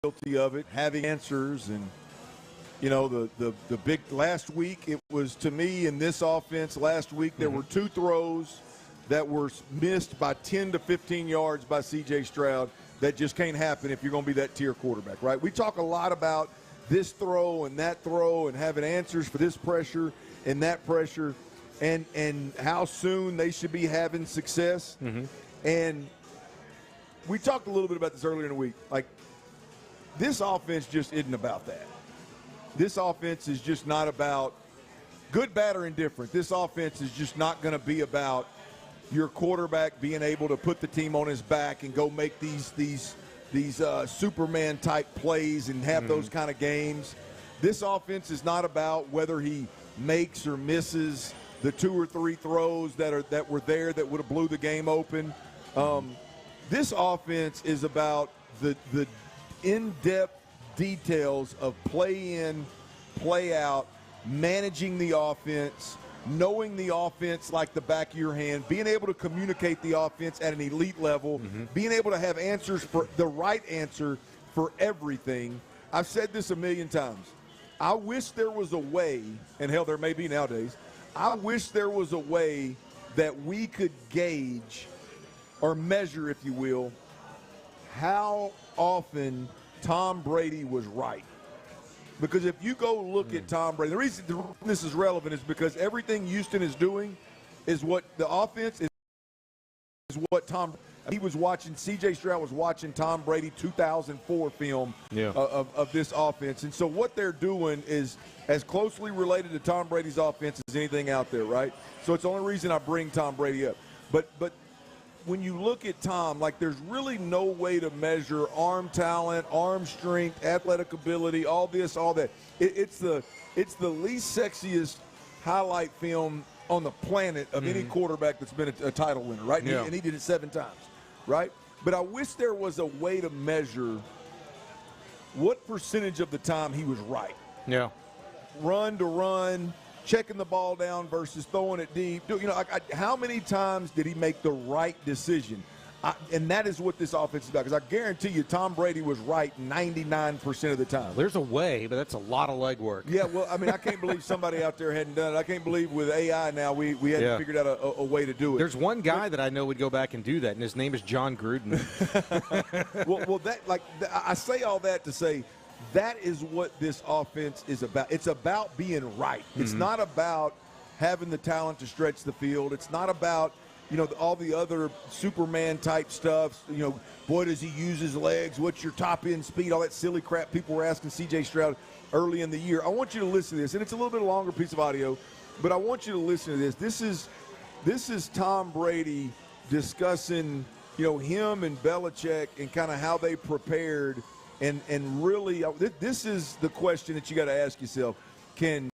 guilty of it, having answers and. The big last week, it was to me in this offense last week, there were 2 throws that were missed by 10 to 15 yards by C.J. Stroud that just can't happen if you're going to be that tier quarterback, right? We talk a lot about this throw and that throw and having answers for this pressure and that pressure and how soon they should be having success. Mm-hmm. And we talked a little bit about this earlier in the week. Like, this offense just isn't about that. This offense is just not about good, bad, or indifferent. This offense is just not going to be about your quarterback being able to put the team on his back and go make these Superman-type plays and have those kind of games. This offense is not about whether he makes or misses the 2 or 3 throws that were there that would have blew the game open. This offense is about the in-depth details of play in, play out, managing the offense, knowing the offense like the back of your hand, being able to communicate the offense at an elite level, being able to have answers for the right answer for everything. I've said this a million times. I wish there was a way, and hell, there may be nowadays, I wish there was a way that we could gauge or measure, if you will, how often Tom Brady was right. Because if you go look at Tom Brady, the reason this is relevant is because everything Houston is doing is what the offense is what Tom – He was watching, C.J. Stroud was watching Tom Brady 2004 film of this offense. And so what they're doing is as closely related to Tom Brady's offense as anything out there, right? So it's the only reason I bring Tom Brady up. But when you look at Tom, like there's really no way to measure arm talent, arm strength, athletic ability, all this, all that. It's the least sexiest highlight film on the planet of any quarterback that's been a title winner, right? And he did it 7 times, right? But I wish there was a way to measure what percentage of the time he was right. Yeah. Run to run, checking the ball down versus throwing it deep. How many times did he make the right decision? And that is what this offense is about, because I guarantee you Tom Brady was right 99% of the time. There's a way, but that's a lot of legwork. Yeah, well, I mean, I can't believe somebody out there hadn't done it. I can't believe with AI now we hadn't figured out a way to do it. There's one guy that I know would go back and do that, and his name is John Gruden. I say all that to say that is what this offense is about. It's about being right. It's not about having the talent to stretch the field. It's not about all the other Superman type stuff. Boy, does he use his legs? What's your top end speed? All that silly crap people were asking C.J. Stroud early in the year. I want you to listen to this, and it's a little bit longer piece of audio, but I want you to listen to this. This is Tom Brady discussing, him and Belichick and kind of how they prepared, and really, this is the question that you got to ask yourself: can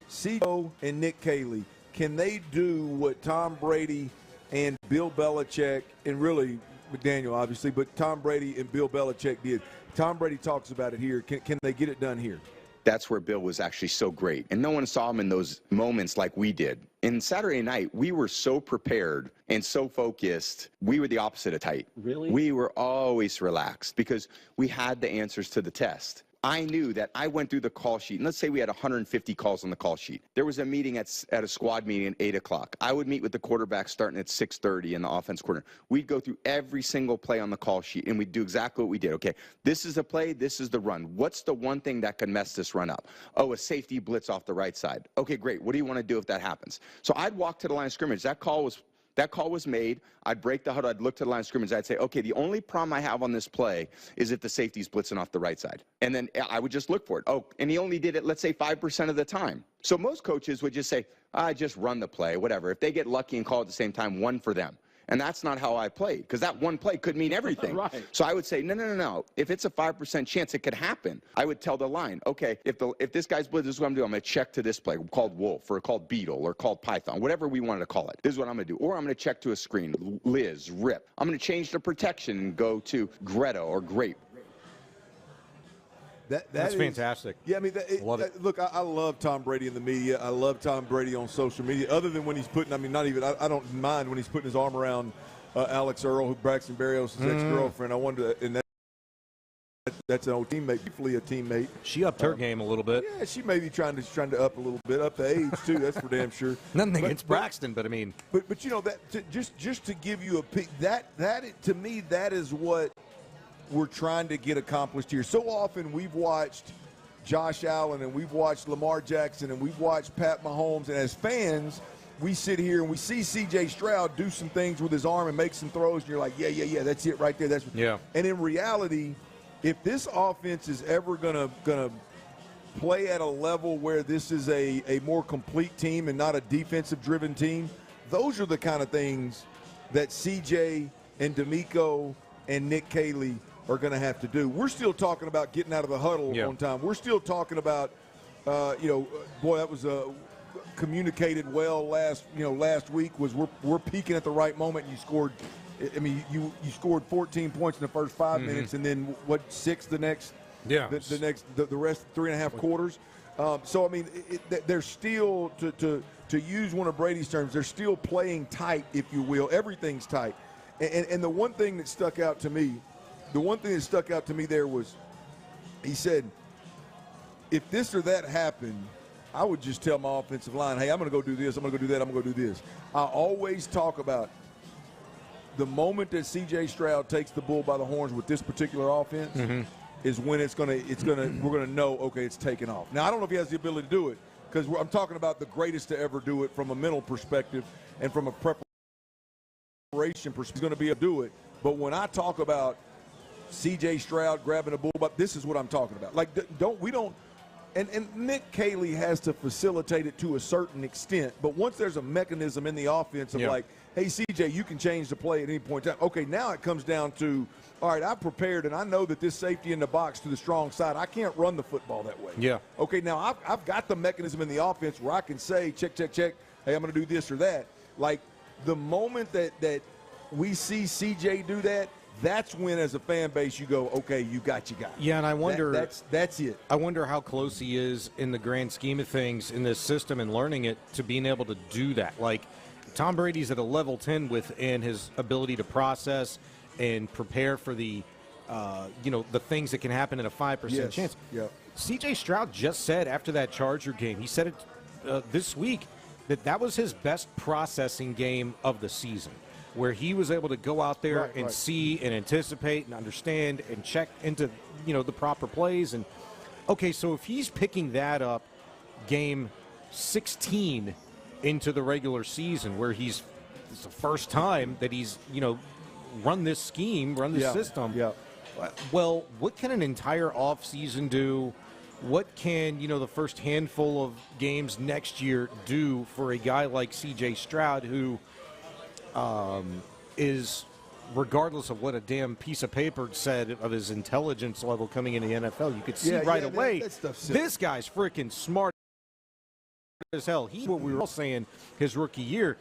C.J. and Nick Caley, can they do what Tom Brady and Bill Belichick, and really McDaniel obviously, but Tom Brady and Bill Belichick did? Tom Brady talks about it here. Can they get it done here? That's where Bill was actually so great. And no one saw him in those moments like we did. And Saturday night, we were so prepared and so focused. We were the opposite of tight. Really? We were always relaxed because we had the answers to the test. I knew that I went through the call sheet, and let's say we had 150 calls on the call sheet. There was a meeting at a squad meeting at 8 o'clock. I would meet with the quarterback starting at 6:30 in the offense corner. We'd go through every single play on the call sheet, and we'd do exactly what we did. Okay, this is the play, this is the run. What's the one thing that could mess this run up? Oh, a safety blitz off the right side. Okay, great. What do you want to do if that happens? So I'd walk to the line of scrimmage. That call was made. I'd break the huddle. I'd look to the line of scrimmage. I'd say, okay, the only problem I have on this play is if the safety's blitzing off the right side. And then I would just look for it. Oh, and he only did it, let's say, 5% of the time. So most coaches would just say, just run the play, whatever. If they get lucky and call at the same time, one for them. And that's not how I played, because that one play could mean everything. Right. So I would say, no. If it's a 5% chance it could happen, I would tell the line, okay, if this guy's blitz, this is what I'm doing. I'm going to check to this play called Wolf or called Beetle or called Python, whatever we wanted to call it. This is what I'm going to do. Or I'm going to check to a screen, Liz, Rip. I'm going to change the protection and go to Greta or Grape. That's fantastic. Yeah, I mean, look, I love Tom Brady in the media. I love Tom Brady on social media, other than when he's putting, I don't mind when he's putting his arm around Alex Earl, who Braxton Berrios' ex-girlfriend. I wonder, and that's an old teammate, briefly a teammate. She upped her game a little bit. Yeah, she may be trying to up a little bit, up the age too. That's for damn sure. Nothing against Braxton, but I mean, but just to give you a peek, to me that is what we're trying to get accomplished here. So often we've watched Josh Allen and we've watched Lamar Jackson and we've watched Pat Mahomes, and as fans, we sit here and we see C.J. Stroud do some things with his arm and make some throws, and you're like, yeah, that's it right there. And in reality, if this offense is ever gonna play at a level where this is a more complete team and not a defensive-driven team, those are the kind of things that C.J. and D'Amico and Nick Caley are going to have to do. We're still talking about getting out of the huddle on time. We're still talking about, boy, that was communicated well last week. Was we're peaking at the right moment. You scored. I mean, you scored 14 points in the first 5 minutes, and then 6 the next. Yeah. The rest 3.5 quarters. So I mean, they're still to use one of Brady's terms. They're still playing tight, if you will. Everything's tight. And the one thing that stuck out to me, there was, he said, if this or that happened, I would just tell my offensive line, hey, I'm going to go do this, I'm going to go do that, I'm going to go do this. I always talk about the moment that C.J. Stroud takes the bull by the horns with this particular offense is when we're going to know, okay, it's taking off. Now, I don't know if he has the ability to do it, because I'm talking about the greatest to ever do it from a mental perspective and from a preparation perspective, he's going to be able to do it. But when I talk about C.J. Stroud grabbing a bull, this is what I'm talking about. Like, and Nick Caley has to facilitate it to a certain extent. But once there's a mechanism in the offense of like, hey, C.J., you can change the play at any point in time. Okay, now it comes down to, all right, I've prepared, and I know that this safety in the box to the strong side, I can't run the football that way. Yeah. Okay, now I've got the mechanism in the offense where I can say, check, check, check, hey, I'm going to do this or that. Like, the moment that we see C.J. do that, that's when, as a fan base, you go, okay, you got your guy. Yeah, and I wonder that's it. I wonder how close he is in the grand scheme of things in this system and learning it to being able to do that. Like, Tom Brady's at a level 10 within his ability to process and prepare for the the things that can happen in a 5% chance. Yeah. C.J. Stroud just said after that Charger game, he said it this week, that was his best processing game of the season, where he was able to go out there and see and anticipate and understand and check into, the proper plays. And, okay, so if he's picking that up game 16 into the regular season, where it's the first time that he's, run this scheme, run this system. Yeah. Well, what can an entire offseason do? What can, the first handful of games next year do for a guy like C.J. Stroud, who is, regardless of what a damn piece of paper said of his intelligence level coming into the NFL, you could see away, this guy's freaking smart as hell. What we were all saying his rookie year,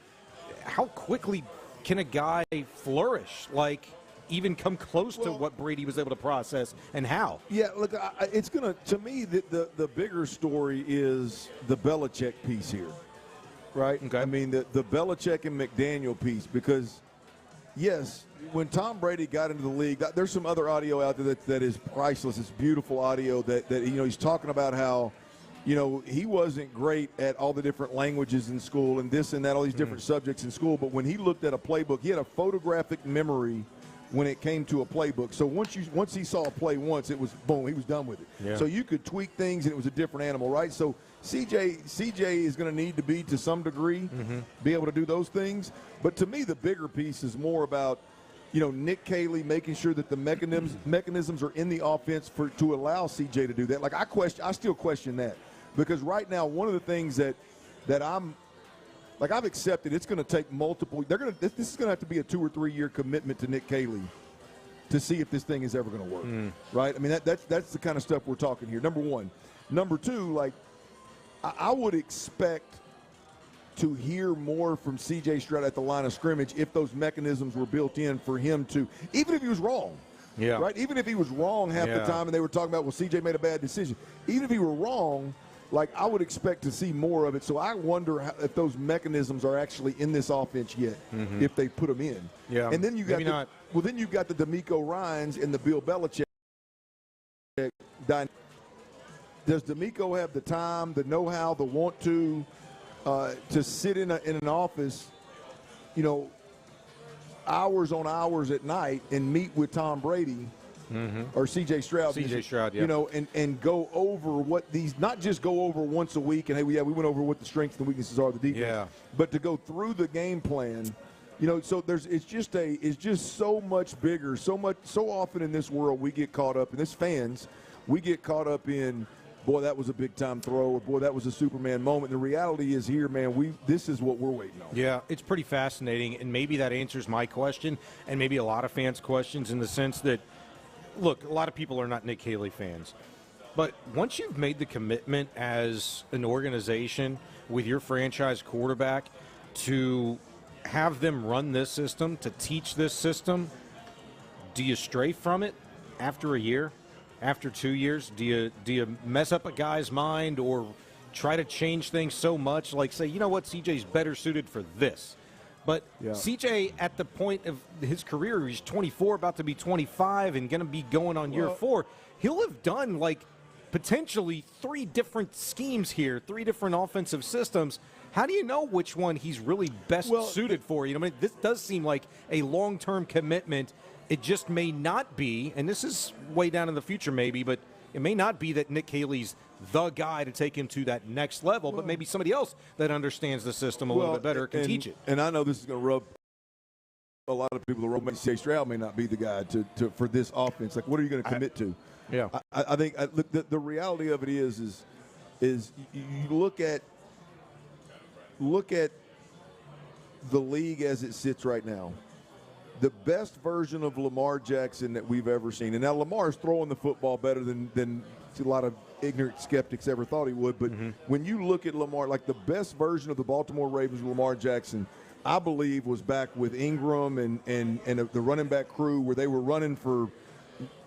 how quickly can a guy flourish? Like, even come close to what Brady was able to process, and how? Yeah, look, it's going to me, the bigger story is the Belichick piece here, right? Okay. I mean, the Belichick and McDaniel piece, because, yes, when Tom Brady got into the league, there's some other audio out there that is priceless. It's beautiful audio that he's talking about how, he wasn't great at all the different languages in school and this and that, all these different subjects in school. But when he looked at a playbook, he had a photographic memory when it came to a playbook. So once he saw a play once, it was boom, he was done with it. Yeah. So you could tweak things and it was a different animal, right? So CJ is going to need to be, to some degree, be able to do those things. But to me, the bigger piece is more about, Nick Caley making sure that the mechanisms are in the offense to allow CJ to do that. Like, I still question that, because right now one of the things that I've accepted, it's going to take multiple. This is going to have to be a 2 or 3 year commitment to Nick Caley to see if this thing is ever going to work, right? I mean, that's the kind of stuff we're talking here. Number one. Number two, like, I would expect to hear more from C.J. Stroud at the line of scrimmage if those mechanisms were built in for him to, even if he was wrong. Yeah. Right? Even if he was wrong half the time and they were talking about, well, C.J. made a bad decision. Even if he were wrong, like, I would expect to see more of it. So I wonder if those mechanisms are actually in this offense yet, if they put them in. Yeah. And then you got then you've got the DeMeco Ryans and the Bill Belichick. Does DeMeco have the time, the know-how, the want to sit in an office, hours on hours at night and meet with Tom Brady? Or C.J. Stroud. And go over what these, not just go over once a week and, hey, we went over what the strengths and weaknesses are of the defense, but to go through the game plan. So it's just so much bigger, so often in this world we get caught up, and as fans, we get caught up in, boy, that was a big-time throw, or boy, that was a Superman moment. The reality is here, man, this is what we're waiting on. Yeah, it's pretty fascinating, and maybe that answers my question and maybe a lot of fans' questions, in the sense that, look, a lot of people are not Nick Caley fans. But once you've made the commitment as an organization with your franchise quarterback to have them run this system, to teach this system, do you stray from it after a year, after 2 years? Do you mess up a guy's mind or try to change things so much, like say, you know what, CJ's better suited for this? But CJ, at the point of his career, he's 24, about to be 25, and going to be going on year 4. He'll have done, like, potentially 3 different schemes here, 3 different offensive systems. How do you know which one he's really best suited for? This does seem like a long-term commitment. It just may not be, and this is way down in the future maybe, but it may not be that Nick Caley's the guy to take him to that next level, but maybe somebody else that understands the system a little bit better can teach it. And I know this is going to rub a lot of people are C.J. Stroud may not be the guy for this offense. Like, what are you going to commit to? Yeah, I think the reality of it is you look at the league as it sits right now. The best version of Lamar Jackson that we've ever seen, and now Lamar's throwing the football better than a lot of ignorant skeptics ever thought he would. But when you look at Lamar, like the best version of the Baltimore Ravens, Lamar Jackson, I believe was back with Ingram and the running back crew where they were running for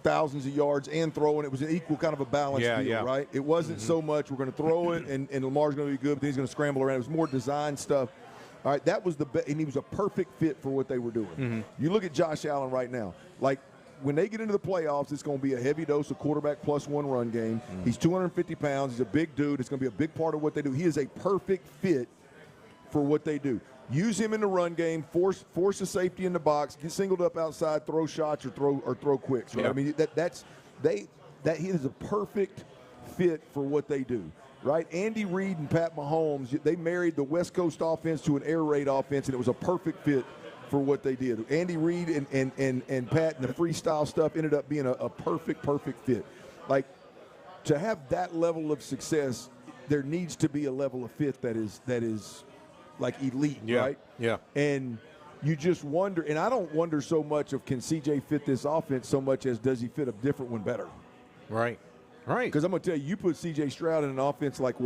thousands of yards and throwing. It was an equal kind of a balanced deal, right? It wasn't so much we're going to throw it and Lamar's going to be good, but then he's going to scramble around. It was more design stuff. All right, that was and he was a perfect fit for what they were doing. You look at Josh Allen right now. Like, when they get into the playoffs, it's going to be a heavy dose of quarterback plus one run game. He's 250 pounds. He's a big dude. It's going to be a big part of what they do. He is a perfect fit for what they do. Use him in the run game, force a safety in the box, get singled up outside, throw shots or throw quicks. Right? Yeah. I mean, he is a perfect fit for what they do. Right? Andy Reid and Pat Mahomes, they married the West Coast offense to an air raid offense, and it was a perfect fit for what they did. Andy Reid and Pat and the freestyle stuff ended up being a perfect fit. Like, to have that level of success, there needs to be a level of fit that is like elite, right? Yeah. And you just wonder, and I don't wonder so much of can CJ fit this offense so much as does he fit a different one better? Right. Because I'm going to tell you put C.J. Stroud in an offense like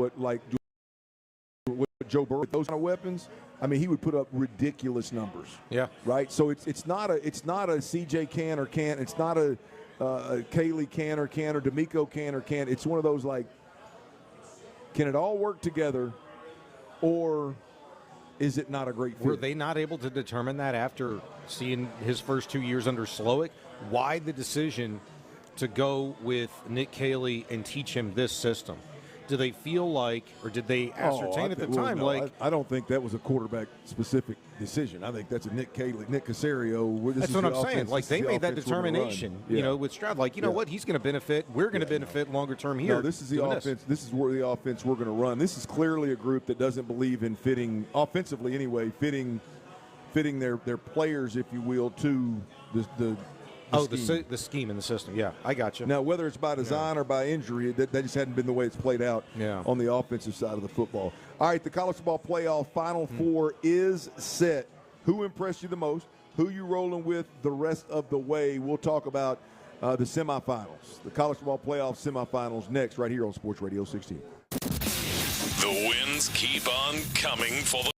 Joe Burrow, those kind of weapons. I mean, he would put up ridiculous numbers. Yeah. Right. So it's not a C.J. can or can't. It's not a Kaylee can or D'Amico can or can't. It's one of those like, can it all work together, or is it not a great fit? Were they not able to determine that after seeing his first 2 years under Slowick? Why the decision to go with Nick Caley and teach him this system? Do they feel like, or did they ascertain at the time, I don't think that was a quarterback-specific decision. I think that's a Nick Caley, Nick Caserio. That's what I'm saying. Like, they made that determination, with Stroud. Like, you know what? He's going to benefit. We're going to benefit longer term here. No, this is the offense. This is where the offense we're going to run. This is clearly a group that doesn't believe in fitting, offensively anyway, fitting their players, if you will, to the scheme in the system. Yeah, I got you. Now, whether it's by design or by injury, that just hadn't been the way it's played out on the offensive side of the football. All right, the college football playoff Final Four is set. Who impressed you the most? Who you rolling with the rest of the way? We'll talk about the semifinals, the college football playoff semifinals next right here on Sports Radio 16. The wins keep on coming for the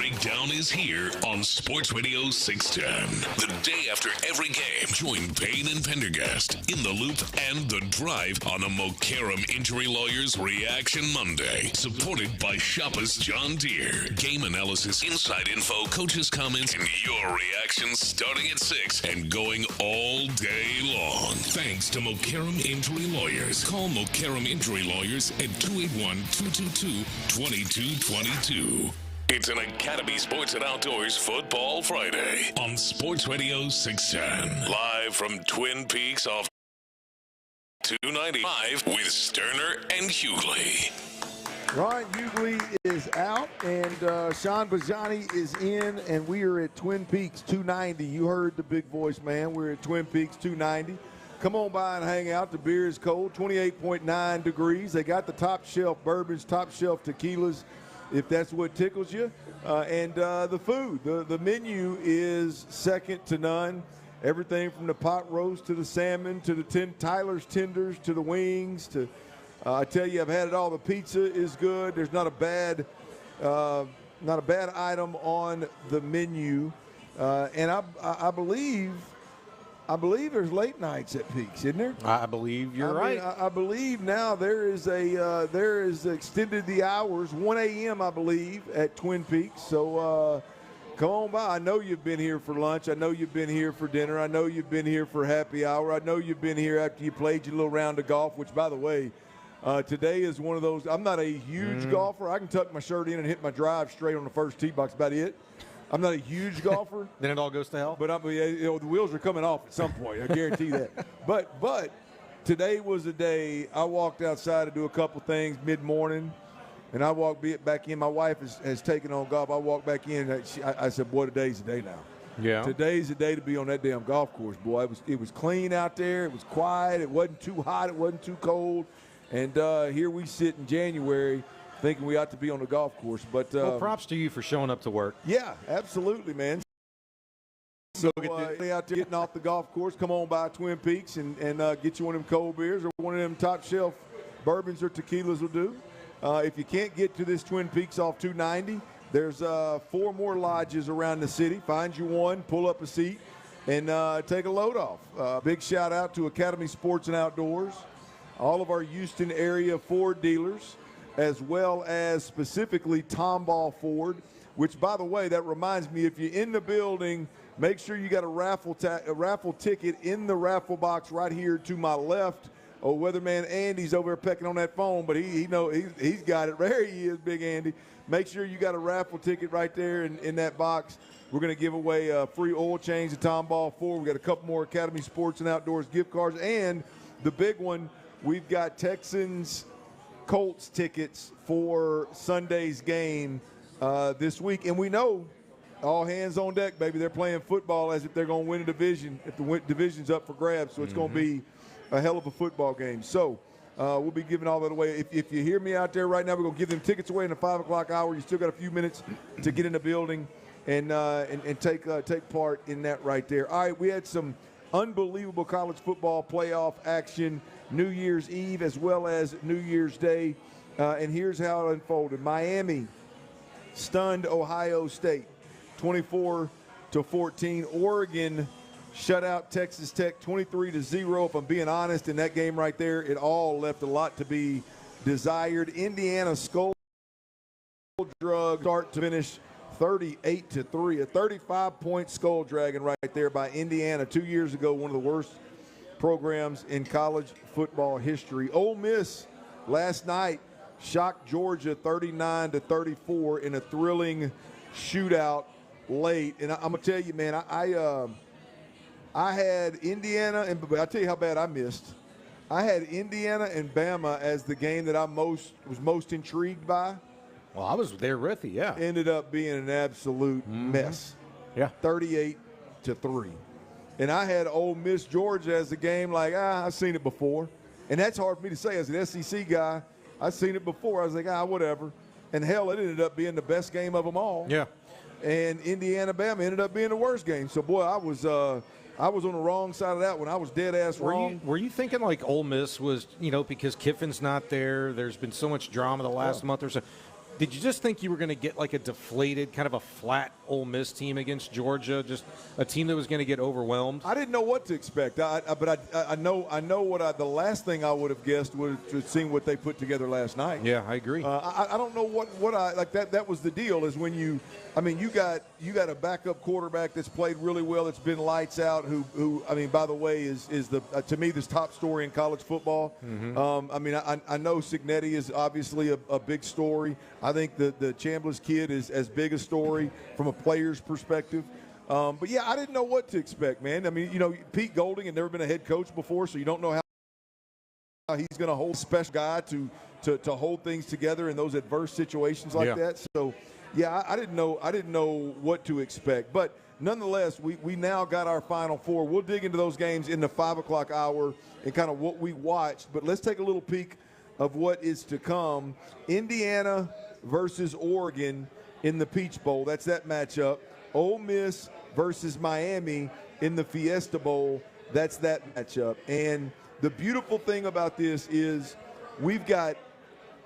breakdown is here on Sports Radio 610. The day after every game, join Payne and Pendergast in the Loop and The Drive on a Mokaram Injury Lawyers Reaction Monday. Supported by Shoppers John Deere. Game analysis, inside info, coaches' comments, and your reactions starting at 6 and going all day long. Thanks to Mokaram Injury Lawyers. Call Mokaram Injury Lawyers at 281-222-2222. It's an Academy Sports and Outdoors Football Friday on Sports Radio 610. Live from Twin Peaks off 295 with Stoerner and Hughley. Ryan Hughley is out, and Sean Bijani is in, and we are at Twin Peaks 290. You heard the big voice, man. We're at Twin Peaks 290. Come on by and hang out. The beer is cold, 28.9 degrees. They got the top shelf bourbons, top shelf tequilas, if that's what tickles you. And the food, the menu is second to none. Everything from the pot roast to the salmon to the Tyler's tenders to the wings to I tell you, I've had it all. The pizza is good. There's not a bad item on the menu, and I believe there's late nights at Peaks, isn't there? I believe you're right. I believe now there is extended the hours, 1 a.m. I believe at Twin Peaks. So come on by. I know you've been here for lunch. I know you've been here for dinner. I know you've been here for happy hour. I know you've been here after you played your little round of golf, which, by the way, today is one of those. I'm not a huge golfer. I can tuck my shirt in and hit my drive straight on the first tee box. About it. I'm not a huge golfer. Then it all goes to hell. But the wheels are coming off at some point. I guarantee that. But today was a day I walked outside to do a couple things mid-morning, and I walked back in. My wife has taken on golf. I walked back in. I said, boy, today's the day now. Yeah. Today's the day to be on that damn golf course, boy. It was clean out there. It was quiet. It wasn't too hot. It wasn't too cold. And here we sit in January thinking we ought to be on the golf course. But well, props to you for showing up to work. Yeah, absolutely, man. So out there getting off the golf course, come on by Twin Peaks and get you one of them cold beers or one of them top shelf bourbons or tequilas will do. If you can't get to this Twin Peaks off 290, there's 4 more lodges around the city. Find you one, pull up a seat, and take a load off. Big shout out to Academy Sports and Outdoors, all of our Houston area Ford dealers, as well as specifically Tomball Ford, which, by the way, that reminds me, if you're in the building, make sure you got a raffle ticket in the raffle box right here to my left. Oh, Weatherman Andy's over there pecking on that phone, but he's got it. There he is, Big Andy. Make sure you got a raffle ticket right there in that box. We're going to give away a free oil change to Tomball Ford. We got a couple more Academy Sports and Outdoors gift cards, and the big one, we've got Texans Colts tickets for Sunday's game this week. And we know all hands on deck, baby. They're playing football as if they're going to win a division, if the division's up for grabs. So it's going to be a hell of a football game. So we'll be giving all that away. If you hear me out there right now, we're going to give them tickets away in the 5 o'clock hour. You still got a few minutes to get in the building and take part in that right there. All right, we had some unbelievable college football playoff action New Year's Eve as well as New Year's Day. And here's how it unfolded. Miami stunned Ohio State 24-14. Oregon shut out Texas Tech 23-0. If I'm being honest, in that game right there, it all left a lot to be desired. Indiana skull drug start to finish 38-3. A 35-point skull dragging right there by Indiana 2 years ago, one of the worst programs in college football history. Ole Miss last night shocked Georgia 39-34 in a thrilling shootout late. And I'm gonna tell you, man, I had Indiana, and I'll tell you how bad I missed. I had Indiana and Bama as the game that I was most intrigued by. Well, I was there with you, yeah. Ended up being an absolute mess. Yeah. 38-3. And I had Ole Miss Georgia as the game like, I've seen it before. And that's hard for me to say as an SEC guy. I've seen it before. I was like, whatever. And hell, it ended up being the best game of them all. Yeah. And Indiana-Bama ended up being the worst game. So, boy, I was on the wrong side of that one. I was dead-ass wrong. Were you thinking like Ole Miss was, because Kiffin's not there, there's been so much drama the last month or so. Did you just think you were going to get like a deflated, kind of a flat Ole Miss team against Georgia, just a team that was going to get overwhelmed? I didn't know what to expect, but I know what the last thing I would have guessed would have seen what they put together last night. Yeah, I agree. I don't know what I like. That was the deal. Is when you got a backup quarterback that's played really well. That's been lights out. Who by the way, is the to me this top story in college football. Mm-hmm. I know Cignetti is obviously a big story. I think the Chambliss kid is as big a story from a player's perspective. But yeah, I didn't know what to expect, man. Pete Golding had never been a head coach before, so you don't know how he's going to hold a special guy to hold things together in those adverse situations like that. So yeah, I didn't know what to expect. But nonetheless, we now got our Final Four. We'll dig into those games in the 5 o'clock hour and kind of what we watched. But let's take a little peek of what is to come. Indiana versus Oregon in the Peach Bowl. That's that matchup. Ole Miss versus Miami in the Fiesta Bowl. That's that matchup. And the beautiful thing about this is we've got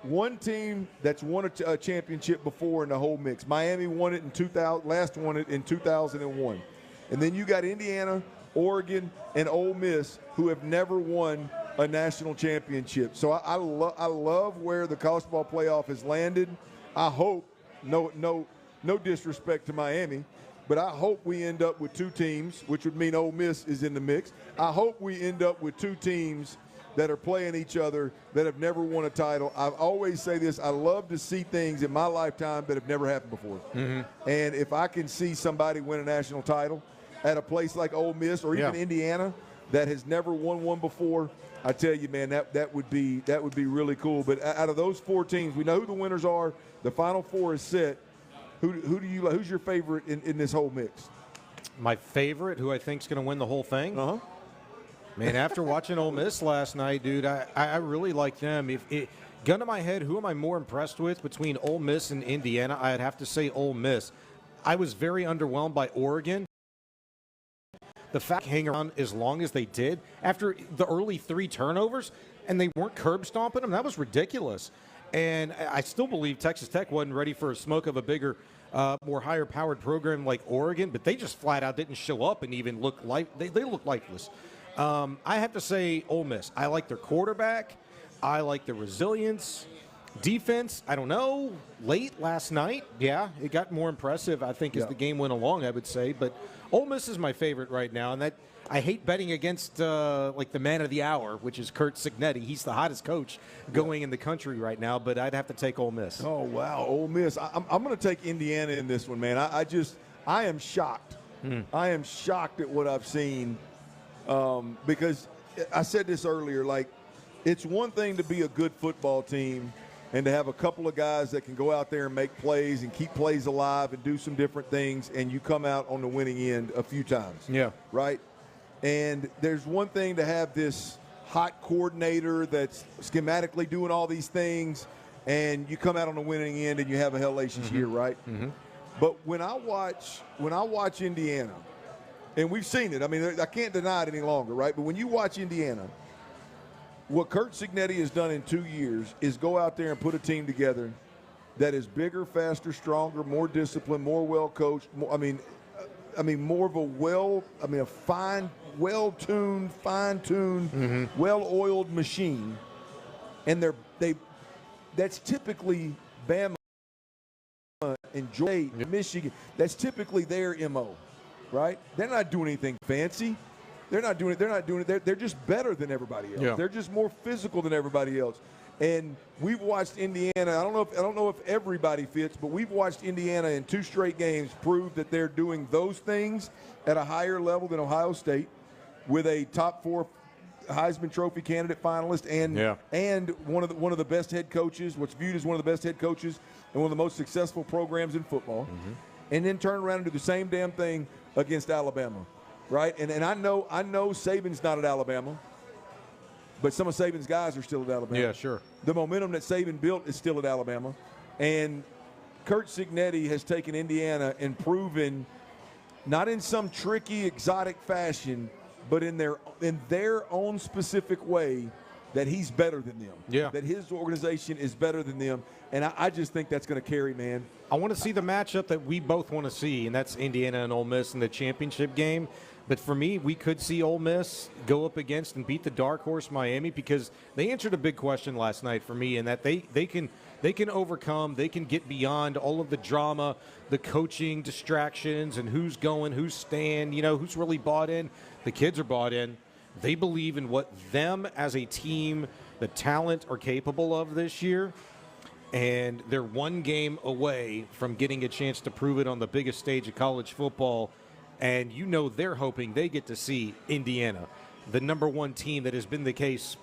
one team that's won a championship before in the whole mix. Miami won it in 2000, last won it in 2001. And then you got Indiana, Oregon, and Ole Miss who have never won a national championship. So I love where the college ball playoff has landed. I hope, no disrespect to Miami, but I hope we end up with two teams, which would mean Ole Miss is in the mix. I hope we end up with two teams that are playing each other that have never won a title. I always say this, I love to see things in my lifetime that have never happened before. Mm-hmm. And if I can see somebody win a national title at a place like Ole Miss or even Indiana that has never won one before, I tell you, man, that would be really cool. But out of those four teams, we know who the winners are. The Final Four is set. Who's your favorite in this whole mix? My favorite, who I think is going to win the whole thing? Man, after watching Ole Miss last night, dude, I really like them. Gun to my head, who am I more impressed with between Ole Miss and Indiana? I'd have to say Ole Miss. I was very underwhelmed by Oregon. The fact hang around as long as they did after the early 3 turnovers, and they weren't curb stomping them, that was ridiculous. And I still believe Texas Tech wasn't ready for a smoke of a bigger, more higher-powered program like Oregon, but they just flat out didn't show up and even look like they look lifeless. I have to say Ole Miss. I like their quarterback. I like their resilience. Defense, I don't know. Late last night, yeah, it got more impressive, I think, as the game went along, I would say. But Ole Miss is my favorite right now, and that I hate betting against like the man of the hour, which is Curt Cignetti. He's the hottest coach going in the country right now, but I'd have to take Ole Miss. Oh, wow, Ole Miss. I'm going to take Indiana in this one, man. I am shocked. I am shocked at what I've seen because I said this earlier, like, it's one thing to be a good football team and to have a couple of guys that can go out there and make plays and keep plays alive and do some different things, and you come out on the winning end a few times. Yeah. Right? And there's one thing to have this hot coordinator that's schematically doing all these things, and you come out on the winning end and you have a hellacious year, right? Mm-hmm. But when I watch Indiana, and we've seen it, I mean, I can't deny it any longer, right? But when you watch Indiana, what Curt Cignetti has done in 2 years is go out there and put a team together that is bigger, faster, stronger, more disciplined, more well-coached. More of a fine, well-tuned, fine-tuned, well-oiled machine. And that's typically Bama and Georgia, Michigan. That's typically their MO, right? They're not doing anything fancy. They're not doing it. They're just better than everybody else. Yeah. They're just more physical than everybody else. And we've watched Indiana. I don't know if everybody fits, but we've watched Indiana in 2 straight games prove that they're doing those things at a higher level than Ohio State, with a top 4 Heisman Trophy candidate finalist and one of the best head coaches, what's viewed as one of the best head coaches and one of the most successful programs in football, and then turn around and do the same damn thing against Alabama. Right, and I know Saban's not at Alabama, but some of Saban's guys are still at Alabama. Yeah, sure. The momentum that Saban built is still at Alabama, and Curt Cignetti has taken Indiana and proven, not in some tricky, exotic fashion, but in their own specific way, that he's better than them. Yeah. That his organization is better than them. And I just think that's going to carry, man. I want to see the matchup that we both want to see, and that's Indiana and Ole Miss in the championship game. But for me, we could see Ole Miss go up against and beat the dark horse Miami, because they answered a big question last night for me, in that they can overcome, they can get beyond all of the drama, the coaching distractions, and who's going, who's staying, who's really bought in. The kids are bought in. They believe in what them as a team, the talent, are capable of this year. And they're one game away from getting a chance to prove it on the biggest stage of college football. And they're hoping they get to see Indiana, the number one team that has been the case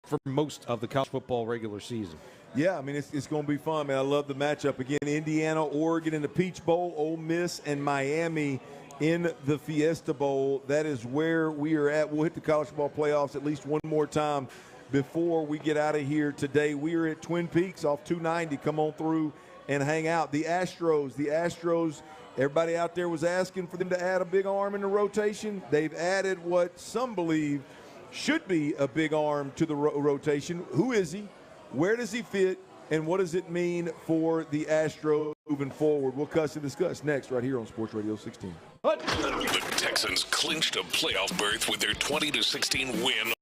for most of the college football regular season. Yeah, I mean, it's going to be fun, man. I love the matchup. Again, Indiana, Oregon in the Peach Bowl, Ole Miss and Miami in the Fiesta Bowl. That is where we are at. We'll hit the college football playoffs at least one more time before we get out of here today. We are at Twin Peaks off 290. Come on through and hang out. The Astros, everybody out there was asking for them to add a big arm in the rotation. They've added what some believe should be a big arm to the rotation. Who is he? Where does he fit? And what does it mean for the Astros moving forward? We'll discuss next right here on Sports Radio 16. The Texans clinched a playoff berth with their 20-16 win.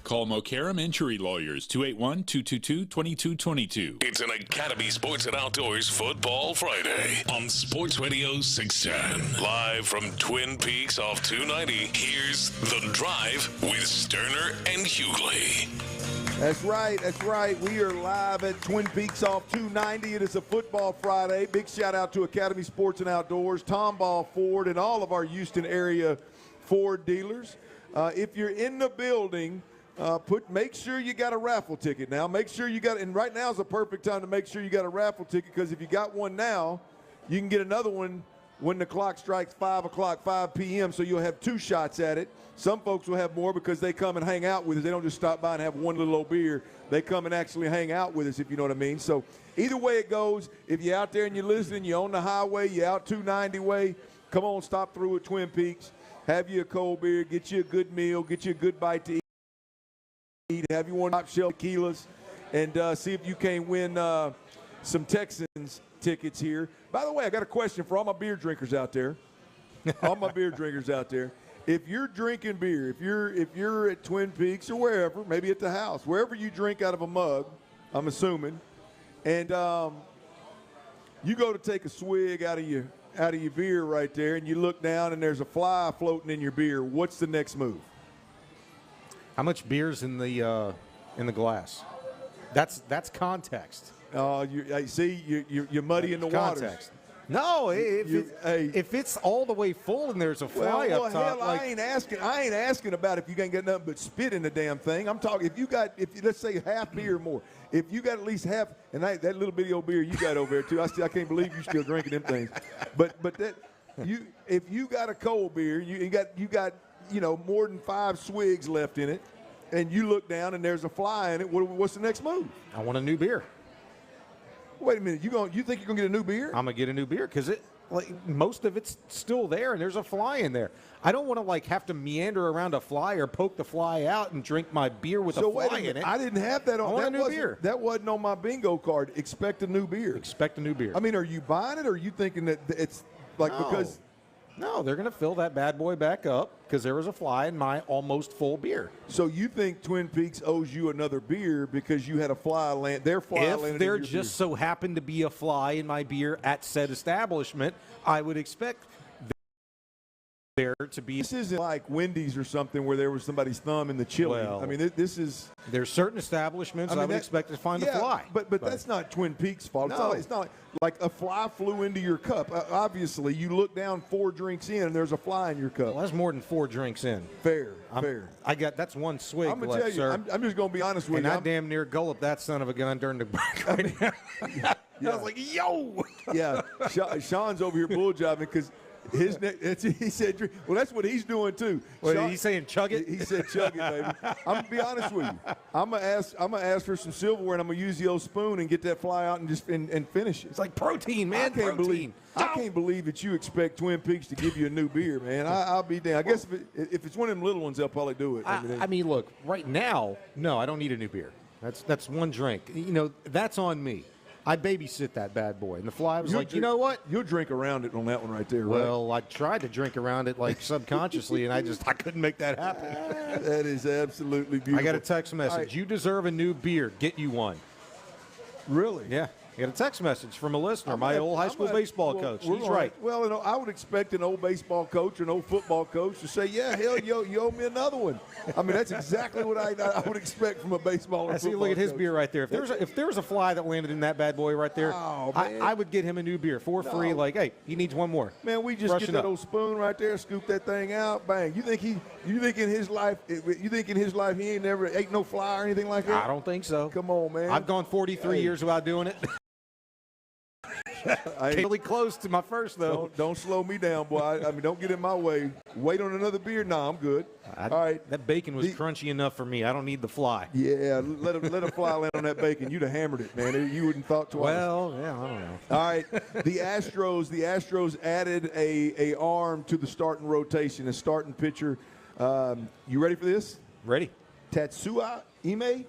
Call Mokaram Injury Lawyers, 281-222-2222. It's an Academy Sports and Outdoors Football Friday on Sports Radio 610. Live from Twin Peaks off 290, here's The Drive with Stoerner and Hughley. That's right. That's right. We are live at Twin Peaks off 290. It is a Football Friday. Big shout out to Academy Sports and Outdoors, Tomball Ford, and all of our Houston area Ford dealers. If you're in the building, make sure you got a raffle ticket now. Make sure you got, and right now is the perfect time to make sure you got a raffle ticket, because if you got one now, you can get another one when the clock strikes 5 p.m., so you'll have 2 shots at it. Some folks will have more because they come and hang out with us. They don't just stop by and have one little old beer. They come and actually hang out with us, if you know what I mean. So either way it goes, if you're out there and you're listening, you're on the highway, you're out 290 way, come on, stop through at Twin Peaks, have you a cold beer, get you a good meal, get you a good bite to eat, have you one top shelf tequilas, and see if you can win some Texans tickets here. By the way, I got a question for all my beer drinkers out there. All my beer drinkers out there. If you're drinking beer, if you're at Twin Peaks or wherever, maybe at the house, wherever you drink out of a mug, I'm assuming, and you go to take a swig out of your beer right there, and you look down and there's a fly floating in your beer, what's the next move? How much beer's in the glass? That's context. You're muddying the waters. No, if it's all the way full and there's a fly up top. Hell, I ain't asking about if you ain't got nothing but spit in the damn thing. I'm talking if let's say half beer or more. If you got at least half, and that little bitty old beer you got over there too, I can't believe you still drinking them things. But if you got a cold beer, you got more than 5 swigs left in it, and you look down and there's a fly in it, what's the next move? I want a new beer. Wait a minute, you think you're gonna get a new beer? I'm gonna get a new beer because most of it's still there and there's a fly in there. I don't want to have to meander around a fly or poke the fly out and drink my beer with a fly in it. I didn't have that on. I want a new beer. That wasn't on my bingo card. Expect a new beer. Expect a new beer. I mean, are you buying it, or are you thinking that it's because? No, they're going to fill that bad boy back up because there was a fly in my almost full beer. So you think Twin Peaks owes you another beer because you had a fly land? Their fly landed. If there just so happened to be a fly in my beer at said establishment, I would expect there to be. This isn't like Wendy's or something where there was somebody's thumb in the chili. Well, I mean, this is. There's certain establishments I would expect to find a fly. But that's not Twin Peaks' fault. No. It's not like a fly flew into your cup. Obviously, you look down 4 drinks in and there's a fly in your cup. Well, that's more than 4 drinks in. Fair. That's 1 swig I'm gonna left, tell you, sir. I'm just going to be honest with you. And I damn near gulloped that son of a gun during the break. I was like, yo. Yeah, Sean's over here bull jobbing because he said, well, that's what he's doing too. What, he's saying chug it? He said chug it, baby. I'm going to be honest with you. I'm going to ask for some silverware, and I'm going to use the old spoon and get that fly out and finish it. It's like protein, man. I can't believe that you expect Twin Peaks to give you a new beer, man. I'll be damned. I guess if it's one of them little ones, they'll probably do it. I mean, look, right now, no, I don't need a new beer. That's 1 drink. That's on me. I babysit that bad boy. And the fly was you know what? You'll drink around it on that one right there, right? Well, I tried to drink around it subconsciously, and I couldn't make that happen. That is absolutely beautiful. I got a text message. Right. You deserve a new beer. Get you one. Really? Yeah. I got a text message from a listener, my old high school baseball coach. He's right. Well, I would expect an old baseball coach or an old football coach to say, yeah, hell, you owe me another one. I mean, that's exactly what I would expect from a baseball or football look at his coach. beer right there. If there was a fly that landed in that bad boy right there, I would get him a new beer for free. Like, hey, he needs one more. Man, we just get that old spoon right there, scoop that thing out, bang. You think in his life he ain't never ate no fly or anything like that? I don't think so. Come on, man. I've gone 43 years without doing it. Really close to my first, though. Don't slow me down, boy. I mean, don't get in my way. Wait on another beer? Nah, I'm good. All right. That bacon was crunchy enough for me. I don't need the fly. Yeah, let a fly land on that bacon. You'd have hammered it, man. You wouldn't thought twice. Well, yeah, I don't know. All right. The Astros added a arm to the starting rotation, a starting pitcher. You ready for this? Ready. Tatsuya Ime?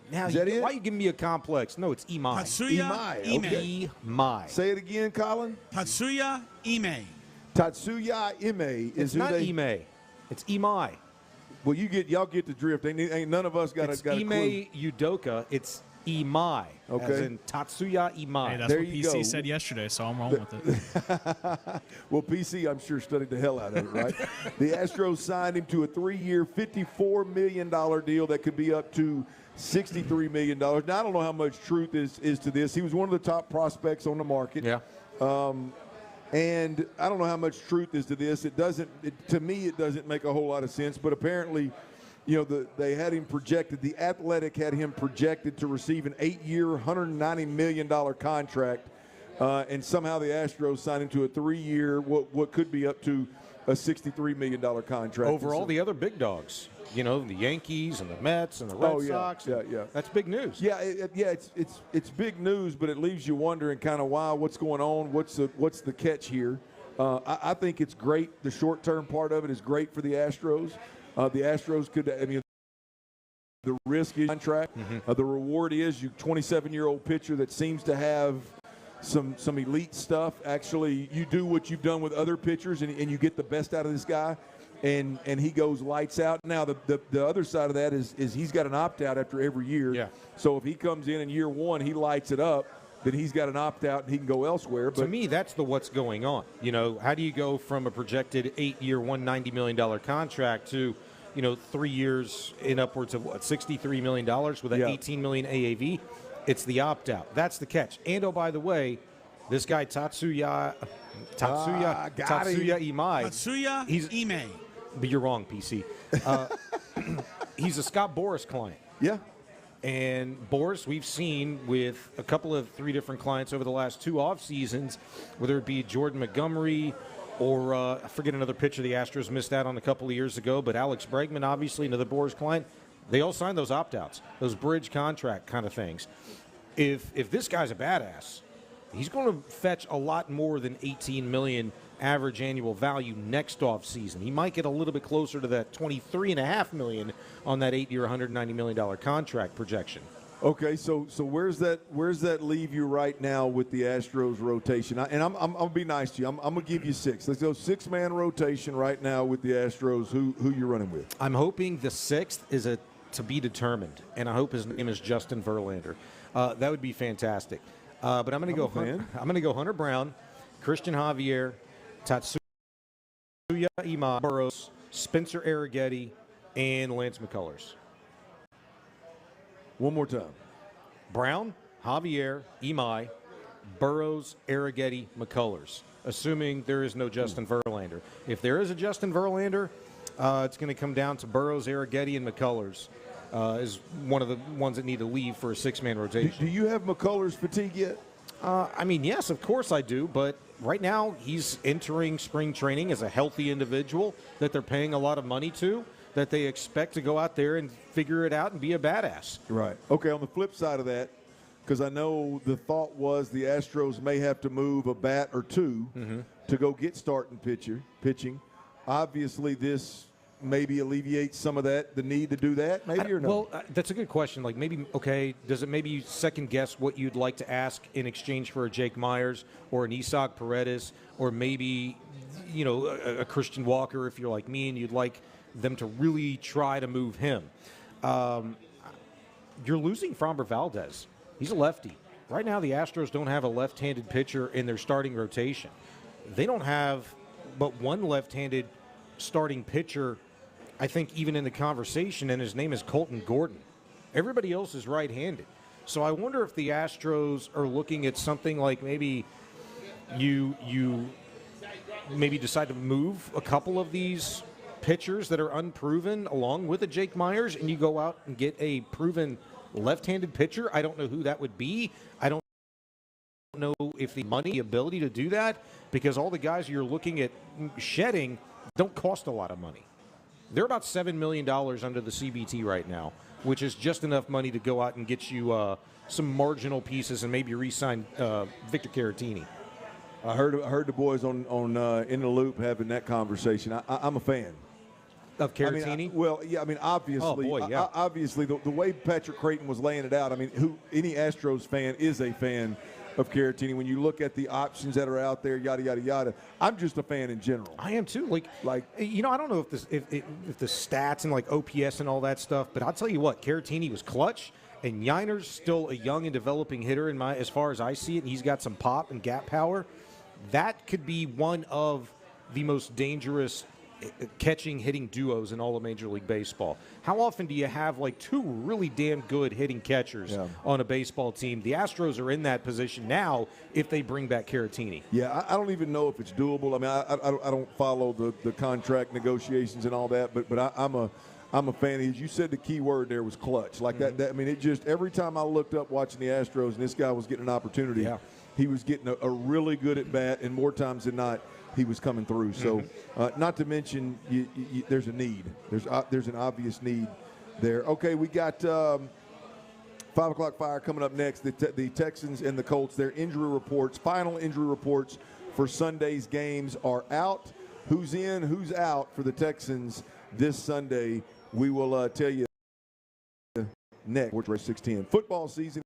Now, is that it? Why are you giving me a complex? No, it's Imai. Tatsuya Ime. Okay. Imai. Say it again, Colin. Tatsuya Ime. Tatsuya Ime is it's not Ime. It's Imai. Well, y'all get the drift. Ain't none of us got a clue. Ime Udoka. It's Imai. Okay. As in Tatsuya Imai. Hey, that's what PC said yesterday, so I'm rolling with it. Well, PC, I'm sure, studied the hell out of it, right? The Astros signed him to a 3-year, $54 million deal that could be up to $63 million. Now, I don't know how much truth is to this. He was one of the top prospects on the market. Yeah. And I don't know how much truth is to this. To me, it doesn't make a whole lot of sense. But apparently, they had him projected. The Athletic had him projected to receive an 8-year, $190 million contract. And somehow the Astros signed him to a 3-year, what could be up to a $63 million contract. Over all the other big dogs. The Yankees and the Mets and the Red Sox. Yeah. That's big news. Yeah, it's big news, but it leaves you wondering kind of what's going on, what's the catch here. I think it's great. The short-term part of it is great for the Astros. The Astros could, the risk is contract. The reward is you 27-year-old pitcher that seems to have some elite stuff. Actually, you do what you've done with other pitchers, and you get the best out of this guy. And he goes lights out. Now, the other side of that is he's got an opt-out after every year. Yeah. So if he comes in year one, he lights it up, then he's got an opt-out and he can go elsewhere. But to me, that's what's going on. How do you go from a projected 8-year, $190 million contract to, 3 years in upwards of, $63 million with an $18 million AAV? It's the opt-out. That's the catch. And, oh, by the way, this guy Tatsuya Imai. Tatsuya Imai. But you're wrong, PC. He's a Scott Boras client. Yeah. And Boras, we've seen with a couple of 3 different clients over the last 2 off seasons, whether it be Jordan Montgomery or I forget another pitcher the Astros missed out on a couple of years ago, but Alex Bregman, obviously, another Boras client. They all signed those opt-outs, those bridge contract kind of things. If this guy's a badass, he's going to fetch a lot more than $18 million average annual value next off season. He might get a little bit closer to that $23.5 million on that 8-year, $190 million contract projection. Okay, so where's that leave you right now with the Astros rotation? I'm gonna be nice to you. I'm gonna give you 6. Let's go 6-man rotation right now with the Astros. Who you running with? I'm hoping the 6th is to be determined, and I hope his name is Justin Verlander. That would be fantastic. But I'm going to go Hunter Brown, Christian Javier, Tatsuya Imai, Burrows, Spencer Arrighetti, and Lance McCullers. One more time. Brown, Javier, Imai, Burrows, Arrighetti, McCullers, assuming there is no Justin Verlander. If there is a Justin Verlander, it's going to come down to Burrows, Arrighetti, and McCullers. Is one of the ones that need to leave for a 6-man rotation. Do you have McCullers fatigue yet? Yes, of course I do, but right now he's entering spring training as a healthy individual that they're paying a lot of money to, that they expect to go out there and figure it out and be a badass. Right. Okay, on the flip side of that, because I know the thought was the Astros may have to move a bat or 2 to go get starting pitching. Obviously, this maybe alleviate some of that, the need to do that, maybe or no? Well, that's a good question. Like does it maybe second guess what you'd like to ask in exchange for a Jake Myers or an Isaac Paredes or maybe, a Christian Walker if you're like me and you'd like them to really try to move him. You're losing Framber Valdez. He's a lefty. Right now the Astros don't have a left-handed pitcher in their starting rotation. They don't have but one left-handed starting pitcher, I think, even in the conversation, and his name is Colton Gordon. Everybody else is right-handed. So I wonder if the Astros are looking at something like maybe you maybe decide to move a couple of these pitchers that are unproven along with a Jake Myers, and you go out and get a proven left-handed pitcher. I don't know who that would be. I don't know if the money, the ability to do that, because all the guys you're looking at shedding don't cost a lot of money. They're about $7 million under the CBT right now, which is just enough money to go out and get you some marginal pieces and maybe re-sign Victor Caratini. I heard the boys on In the Loop having that conversation. I'm a fan of Caratini. Obviously, obviously the way Patrick Creighton was laying it out. Any Astros fan is a fan Caratini. When you look at the options that are out there, yada yada yada. I'm just a fan in general. I am too. Like I don't know if the stats and like OPS and all that stuff, but I'll tell you what, Caratini was clutch, and Yiner's still a young and developing hitter as far as I see it, and he's got some pop and gap power. That could be one of the most dangerous catching hitting duos in all of Major League Baseball. How often do you have like two really damn good hitting catchers on a baseball team? The Astros are in that position now if they bring back Caratini. Yeah, I don't even know if it's doable. I mean, I don't follow the contract negotiations and all that, but I'm a fan. As you said, the key word there was clutch. Like that I mean, it just every time I looked up watching the Astros and this guy was getting an opportunity, he was getting a really good at bat, and more times than not, he was coming through. So, not to mention, there's a need. There's an obvious need there. Okay, we got 5 o'clock fire coming up next. The Texans and the Colts, their injury reports, final injury reports for Sunday's games are out. Who's in, who's out for the Texans this Sunday? We will tell you next. Sports Radio 610 football season.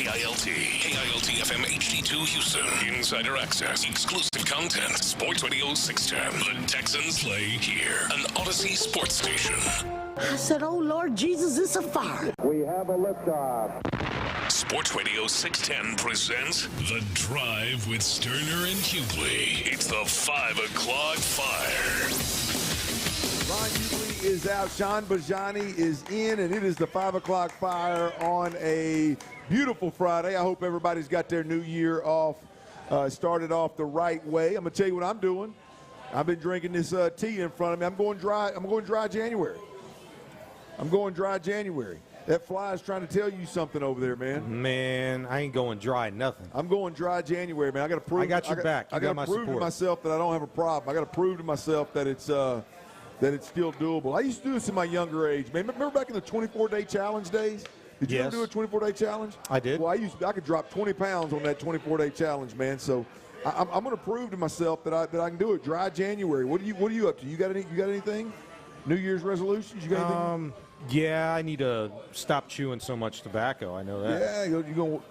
KILT FM HD2 Houston. Insider access, exclusive content. Sports Radio 610. The Texans play here. An Odyssey sports station. I said, oh, Lord Jesus, it's a fire. We have a liftoff. Sports Radio 610 presents The Drive with Stoerner and Hughley. It's the 5 o'clock fire. Ron Hughley is out. Sean Bijani is in, and it is the 5 o'clock fire on a beautiful Friday. I hope everybody's got their new year off, started off the right way. I'm going to tell you what I'm doing. I've been drinking this tea in front of me. I'm going dry January. I'm going dry January. That fly is trying to tell you something over there, man. Man, I ain't going dry nothing. I'm going dry January, man. I got to prove. I got your back. I got to prove to myself that I don't have a problem. I got to prove to myself that it's still doable. I used to do this in my younger age, man. Remember back in the 24-day challenge days? Did you ever do a 24-day challenge? I did. Well, I could drop 20 pounds on that 24-day challenge, man. So I'm going to prove to myself that I can do it. Dry January. What are you up to? You got anything? New Year's resolutions? You got anything? Yeah, I need to stop chewing so much tobacco. I know that.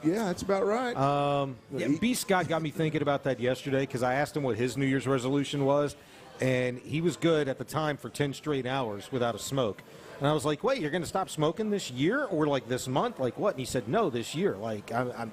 Yeah, that's about right. B. Scott got me thinking about that yesterday because I asked him what his New Year's resolution was, and he was good at the time for 10 straight hours without a smoke. And I was like, wait, you're going to stop smoking this year or like this month? Like what? And he said, no, this year. Like, I'm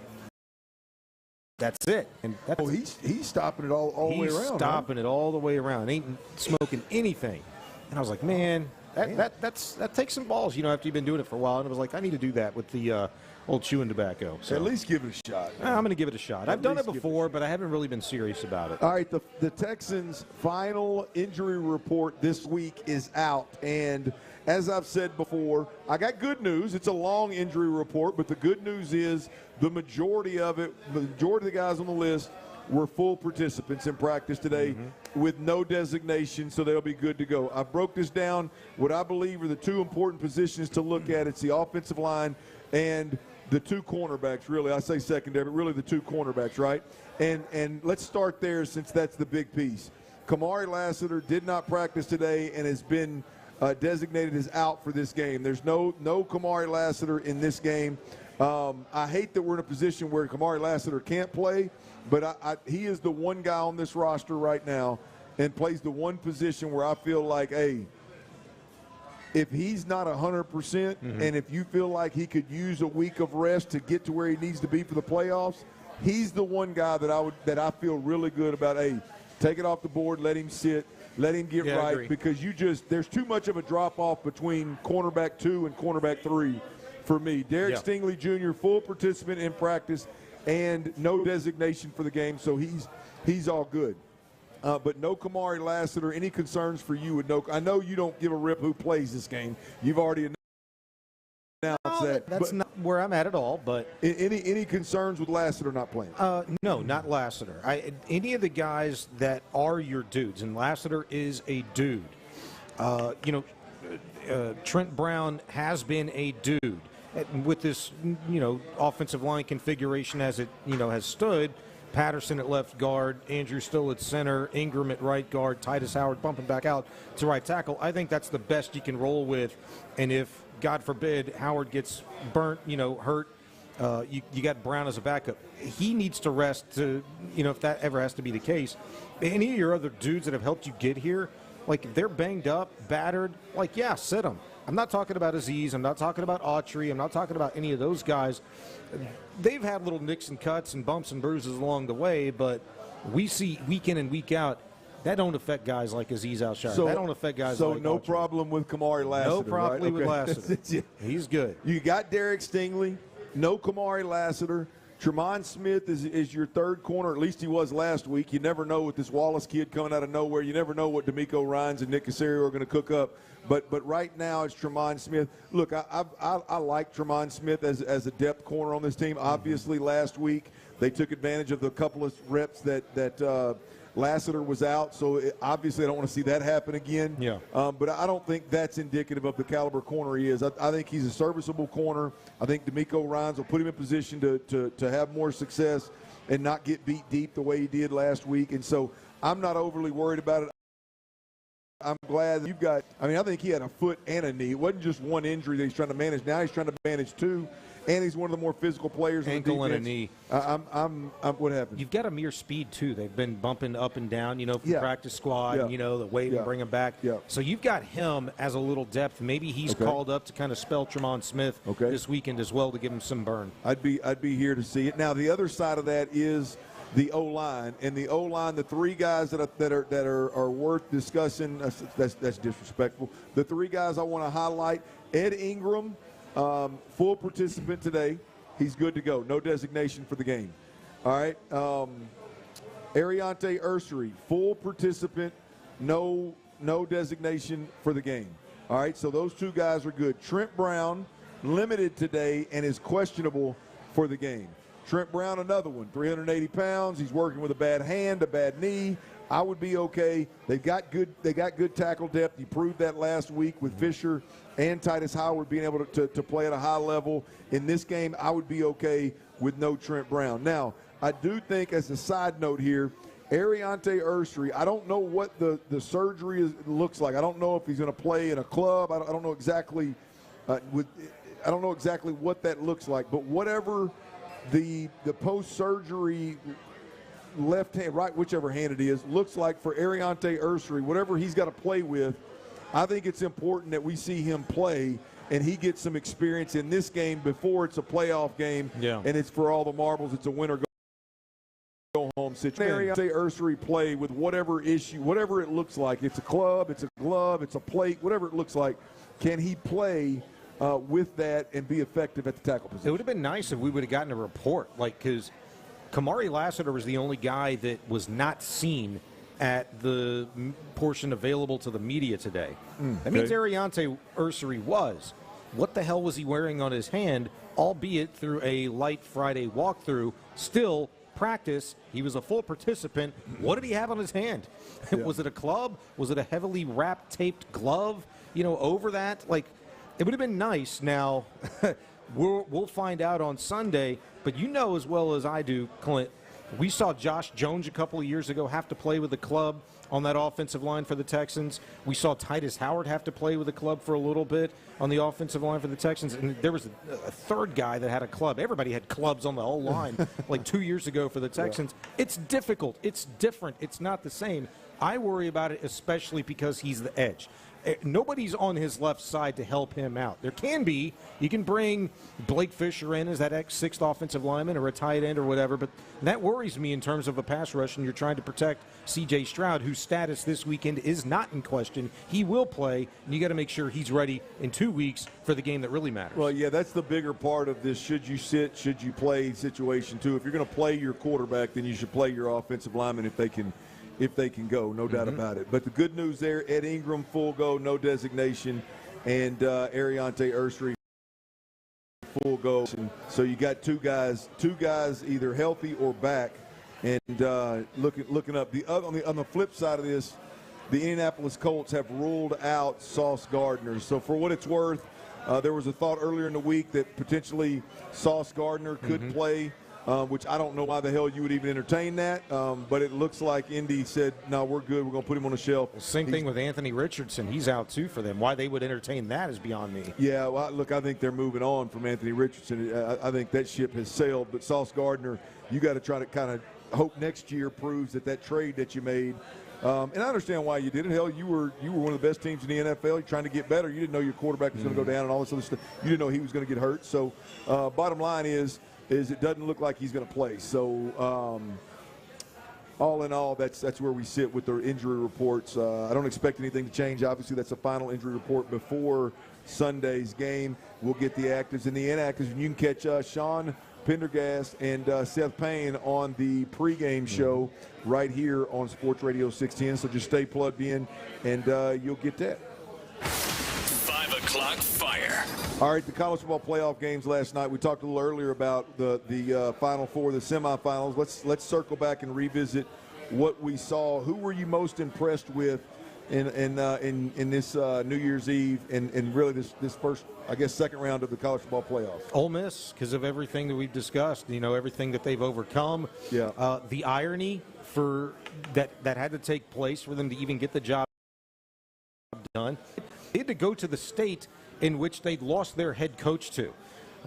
that's it. And that's, he's stopping it all the way around. He's stopping it all the way around. Ain't smoking anything. And I was like, man, that takes some balls, after you've been doing it for a while. And I was like, I need to do that with the old chewing tobacco. So at least give it a shot. I'm going to give it a shot. I've done it before, but I haven't really been serious about it. All right, the Texans' final injury report this week is out. And as I've said before, I got good news. It's a long injury report, but the good news is the majority of the guys on the list were full participants in practice today with no designation, so they'll be good to go. I broke this down. What I believe are the two important positions to look at. It's the offensive line and the two cornerbacks, really. I say secondary, but really the two cornerbacks, right? And let's start there since that's the big piece. Kamari Lassiter did not practice today and has been designated as out for this game. There's no Kamari Lassiter in this game. I hate that we're in a position where Kamari Lassiter can't play, but he is the one guy on this roster right now and plays the one position where I feel like, hey, if he's not 100% and if you feel like he could use a week of rest to get to where he needs to be for the playoffs, he's the one guy that I feel really good about. Hey, take it off the board, let him sit, let him get right, because there's too much of a drop-off between cornerback 2 and cornerback 3 for me. Derek Stingley Jr., full participant in practice and no designation for the game, so he's all good. But no Kamari Lassiter. Any concerns for you? I know you don't give a rip who plays this game. You've already announced that. That's not where I'm at all. But any concerns with Lassiter not playing? No, not Lassiter. Any of the guys that are your dudes, and Lassiter is a dude. Trent Brown has been a dude. With this, offensive line configuration as it, has stood. Patterson at left guard, Andrew Still at center, Ingram at right guard, Titus Howard bumping back out to right tackle. I think that's the best you can roll with. And if, God forbid, Howard gets burnt, hurt, you got Brown as a backup. He needs to rest to, if that ever has to be the case. Any of your other dudes that have helped you get here, like if they're banged up, battered, sit them. I'm not talking about Aziz. I'm not talking about Autry. I'm not talking about any of those guys. They've had little nicks and cuts and bumps and bruises along the way, but we see week in and week out that don't affect guys like Aziz Al-Shire. That don't affect guys like no Autry. Problem with Kamari Lassiter. No problem right? with Lassiter. He's good. You got Derek Stingley. No Kamari Lassiter. Tremont Smith is your third corner. At least he was last week. You never know with this Wallace kid coming out of nowhere. You never know what D'Amico Ryans and Nick Casario are going to cook up. But right now it's Tremont Smith. Look, I like Tremont Smith as a depth corner on this team. Obviously, last week they took advantage of the couple of reps that Lassiter was out. So obviously I don't want to see that happen again. Yeah. But I don't think that's indicative of the caliber corner he is. I think he's a serviceable corner. I think D'Amico Ryans will put him in position to have more success and not get beat deep the way he did last week. And so I'm not overly worried about it. I'm glad that you've got – I think he had a foot and a knee. It wasn't just one injury that he's trying to manage. Now he's trying to manage two. and he's one of the more physical players. Ankle on the and a knee. What happened? You've got a mere speed too. They've been bumping up and down, from practice squad, the wait and bring him back. Yeah. So you've got him as a little depth. Maybe he's called up to kind of spell Tremont Smith this weekend as well to give him some burn. I'd be here to see it. Now the other side of that is the O-line, and the O-line, the three guys that are worth discussing. That's disrespectful. The three guys I want to highlight: Ed Ingram, full participant today. He's good to go. No designation for the game. All right. Ariante Ursery, full participant. No designation for the game. All right. So those two guys are good. Trent Brown, limited today and is questionable for the game. Trent Brown, another one, 380 pounds. He's working with a bad hand, a bad knee. I would be okay. They got good tackle depth. You proved that last week with Fisher and Titus Howard being able to play at a high level. In this game, I would be okay with no Trent Brown. Now, I do think, as a side note here, Ariante Ursery, I don't know what the surgery looks like. I don't know if he's going to play in a club. I don't know exactly I don't know exactly what that looks like. But whatever the post-surgery left hand, right, whichever hand it is, looks like for Ariante Ursery, whatever he's got to play with, I think it's important that we see him play and he gets some experience in this game before it's a playoff game. Yeah. And it's for all the marbles. It's a win or go home situation. Ariante Ursery play with whatever issue, whatever it looks like. It's a club, it's a glove, it's a plate, whatever it looks like. Can he play with that and be effective at the tackle position? It would have been nice if we would have gotten a report, because Kamari Lassiter was the only guy that was not seen at the portion available to the media today. That means Ariante Ursery was. What the hell was he wearing on his hand, albeit through a light Friday walkthrough? Still, practice, he was a full participant. What did he have on his hand? Was it a club? Was it a heavily wrapped, taped glove, over that? It would have been nice. Now, we'll find out on Sunday, but as well as I do, Clint, we saw Josh Jones a couple of years ago have to play with the club on that offensive line for the Texans. We saw Titus Howard have to play with the club for a little bit on the offensive line for the Texans, and there was a third guy that had a club. Everybody had clubs on the whole line 2 years ago for the Texans. Yeah. It's difficult. It's different. It's not the same. I worry about it especially because he's the edge. Nobody's on his left side to help him out. There can be. You can bring Blake Fisher in as that sixth offensive lineman or a tight end or whatever, but that worries me in terms of a pass rush, and you're trying to protect C.J. Stroud, whose status this weekend is not in question. He will play, and you got to make sure he's ready in 2 weeks for the game that really matters. Well, yeah, that's the bigger part of this should you sit, should you play situation, too. If you're going to play your quarterback, then you should play your offensive lineman if they can go, no doubt about it. But the good news there, Ed Ingram, full go, no designation, and Ariante Ursery, full go. And so you got two guys either healthy or back. And looking up on the flip side of this, the Indianapolis Colts have ruled out Sauce Gardner. So for what it's worth, there was a thought earlier in the week that potentially Sauce Gardner could play. Which I don't know why the hell you would even entertain that, but it looks like Indy said, no, we're good. We're going to put him on the shelf. Well, same thing with Anthony Richardson. He's out, too, for them. Why they would entertain that is beyond me. Yeah, well, look, I think they're moving on from Anthony Richardson. I think that ship has sailed. But Sauce Gardner, you got to try to kind of hope next year proves that trade that you made. And I understand why you did it. Hell, you were one of the best teams in the NFL. You're trying to get better. You didn't know your quarterback was going to go down and all this other stuff. You didn't know he was going to get hurt. So bottom line is it doesn't look like he's going to play. So all in all, that's where we sit with the injury reports. I don't expect anything to change. Obviously, that's a final injury report before Sunday's game. We'll get the actives and the inactives, and you can catch Sean Pendergast and Seth Payne on the pregame show right here on Sports Radio 610. So just stay plugged in, and you'll get that. 5 o'clock fire. All right, the college football playoff games last night. We talked a little earlier about the Final Four, the semifinals. Let's circle back and revisit what we saw. Who were you most impressed with in this New Year's Eve and really this first, I guess, second round of the college football playoffs? Ole Miss, because of everything that we've discussed. Everything that they've overcome. Yeah. The irony for that had to take place for them to even get the job done. They had to go to the state in which they'd lost their head coach to,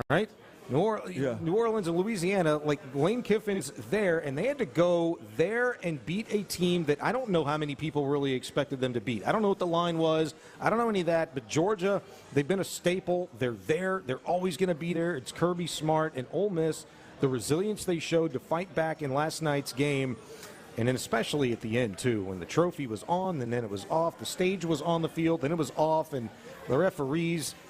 right? New Orleans and Louisiana, like Lane Kiffin's there, and they had to go there and beat a team that I don't know how many people really expected them to beat. I don't know what the line was. I don't know any of that, but Georgia, they've been a staple. They're there. They're always going to be there. It's Kirby Smart and Ole Miss, the resilience they showed to fight back in last night's game, and then especially at the end, too, when the trophy was on and then it was off. The stage was on the field, then it was off, and the referees –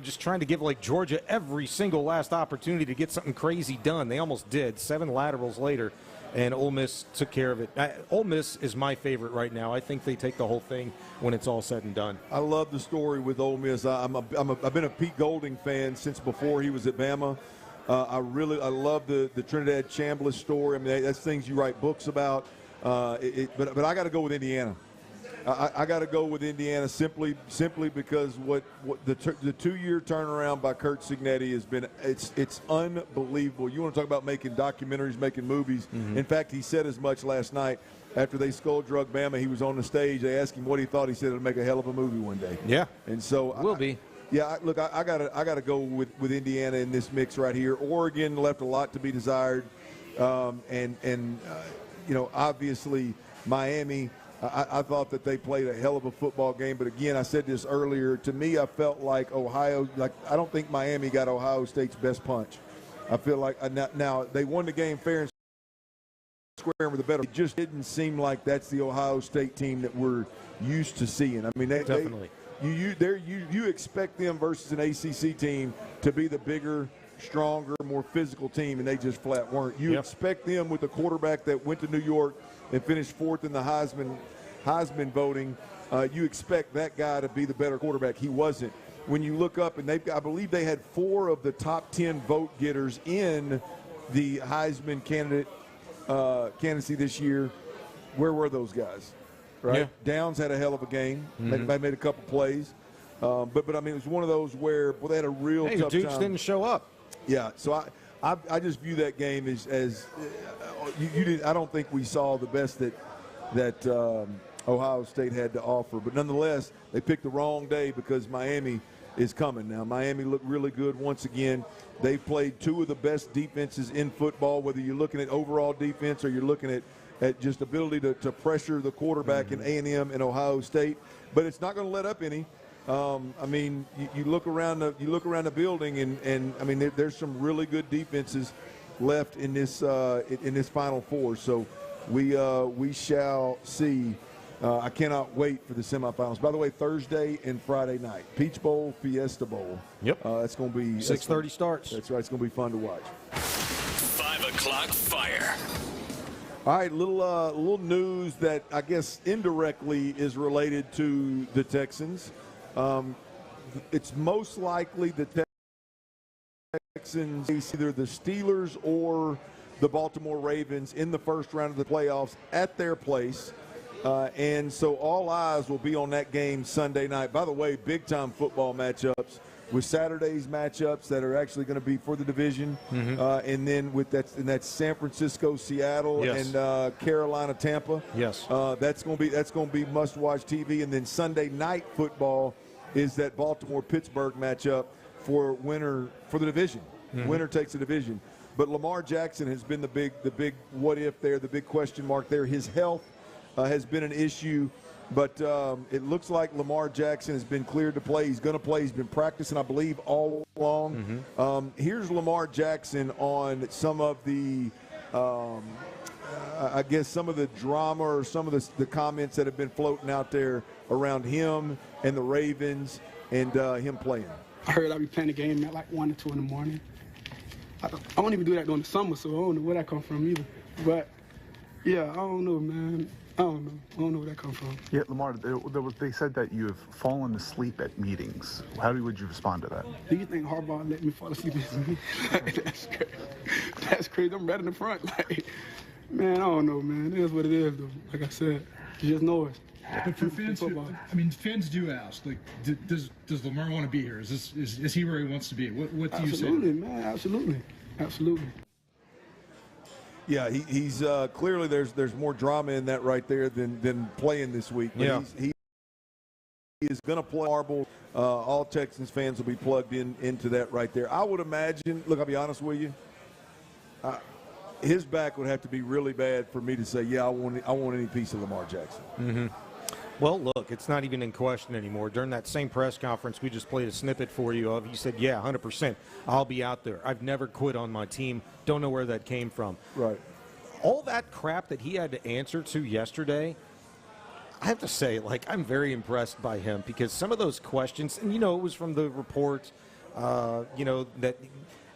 just trying to give like Georgia every single last opportunity to get something crazy done. They almost did. 7 laterals later, and Ole Miss took care of it. Ole Miss is my favorite right now. I think they take the whole thing when it's all said and done. I love the story with Ole Miss. I've been a Pete Golding fan since before he was at Bama. I love the Trinidad Chambliss story. I mean, that's things you write books about. But I got to go with Indiana. I got to go with Indiana simply because what the 2-year turnaround by Kurt Cignetti has been, it's unbelievable. You want to talk about making documentaries, making movies. Mm-hmm. In fact, he said as much last night after they skull-drug Bama. He was on the stage. They asked him what he thought. He said it'll make a hell of a movie one day. Yeah, and so will be. Yeah, look, I gotta go with Indiana in this mix right here. Oregon left a lot to be desired, obviously Miami. I thought that they played a hell of a football game, but again, I said this earlier. To me, I felt like I don't think Miami got Ohio State's best punch. I feel like now they won the game fair and square and were the better. It just didn't seem like that's the Ohio State team that we're used to seeing. I mean, definitely. You expect them versus an ACC team to be the bigger, stronger, more physical team, and they just flat weren't. You expect them with a quarterback that went to New York and finished 4th in the Heisman voting. You expect that guy to be the better quarterback. He wasn't. When you look up, and I believe they had 4 of the top 10 vote getters in the Heisman candidacy this year. Where were those guys? Right? Yeah. Downs had a hell of a game. Mm-hmm. They made a couple plays. But I mean, it was one of those where they had a real tough dudes time. Didn't show up. Yeah, so I just view that game as you did. I don't think we saw the best that Ohio State had to offer. But nonetheless, they picked the wrong day because Miami is coming now. Miami looked really good once again. They played 2 of the best defenses in football, whether you're looking at overall defense or you're looking at just ability to pressure the quarterback in A&M and Ohio State. But it's not going to let up any. I mean, you look around the building, and I mean, there's some really good defenses left in this Final Four. So we shall see. I cannot wait for the semifinals. By the way, Thursday and Friday night, Peach Bowl, Fiesta Bowl. Yep, it's going to be 6:30 starts. That's right. It's going to be fun to watch. 5 o'clock fire. All right, little news that I guess indirectly is related to the Texans. It's most likely the Texans face either the Steelers or the Baltimore Ravens in the first round of the playoffs at their place. And so all eyes will be on that game Sunday night. By the way, big-time football matchups with Saturday's matchups that are actually going to be for the division. Mm-hmm. And then with that's San Francisco, Seattle, and Carolina, Tampa. Yes. That's going to be must-watch TV. And then Sunday night football is that Baltimore-Pittsburgh matchup for the division. Mm-hmm. Winner takes the division. But Lamar Jackson has been the big what if there, the big question mark there. His health has been an issue, but it looks like Lamar Jackson has been cleared to play. He's going to play. He's been practicing, I believe, all along. Mm-hmm. Here's Lamar Jackson on some of the I guess some of the drama or some of the comments that have been floating out there around him and the Ravens and him playing. I heard I'll be playing the game at like 1 or 2 in the morning. I don't even do that during the summer, so I don't know where that come from either. But, yeah, I don't know, man. I don't know where that come from. Yeah, Lamar, they said that you have fallen asleep at meetings. How would you respond to that? Do you think Harbaugh let me fall asleep at meetings? That's crazy. That's crazy. I'm right in the front. Like, man, I don't know, man. It is what it is, though. Like I said, it's just noise. But for fans, fans do ask, like, does Lamar want to be here? Is he where he wants to be? What do you say? Absolutely, man. Absolutely. Yeah, he's clearly there's more drama in that right there than playing this week. But yeah. is going to play marble. All Texans fans will be plugged into that right there. I would imagine, look, I'll be honest with you, his back would have to be really bad for me to say, yeah, I want any piece of Lamar Jackson. Mm-hmm. Well, look, it's not even in question anymore. During that same press conference we just played a snippet for you of, he said, yeah, 100%, I'll be out there. I've never quit on my team. Don't know where that came from. Right. All that crap that he had to answer to yesterday, I have to say, like, I'm very impressed by him because some of those questions, and, you know, it was from the report, you know, that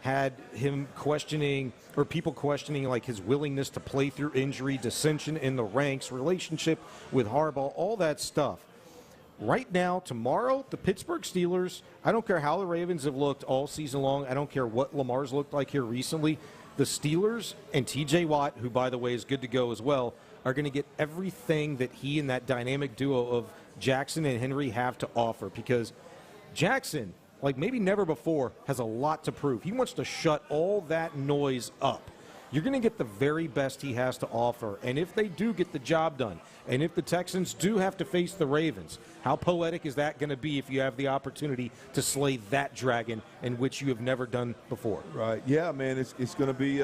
had him questioning or people questioning like his willingness to play through injury, dissension in the ranks, relationship with Harbaugh, all that stuff. Right now, tomorrow, the Pittsburgh Steelers, I don't care how the Ravens have looked all season long. I don't care what Lamar's looked like here recently. The Steelers and T.J. Watt, who, by the way, is good to go as well, are going to get everything that he and that dynamic duo of Jackson and Henry have to offer because Jackson, like maybe never before, has a lot to prove. He wants to shut all that noise up. You're going to get the very best he has to offer. And if they do get the job done, and if the Texans do have to face the Ravens, how poetic is that going to be if you have the opportunity to slay that dragon in which you have never done before? Right. Yeah, man. It's going to be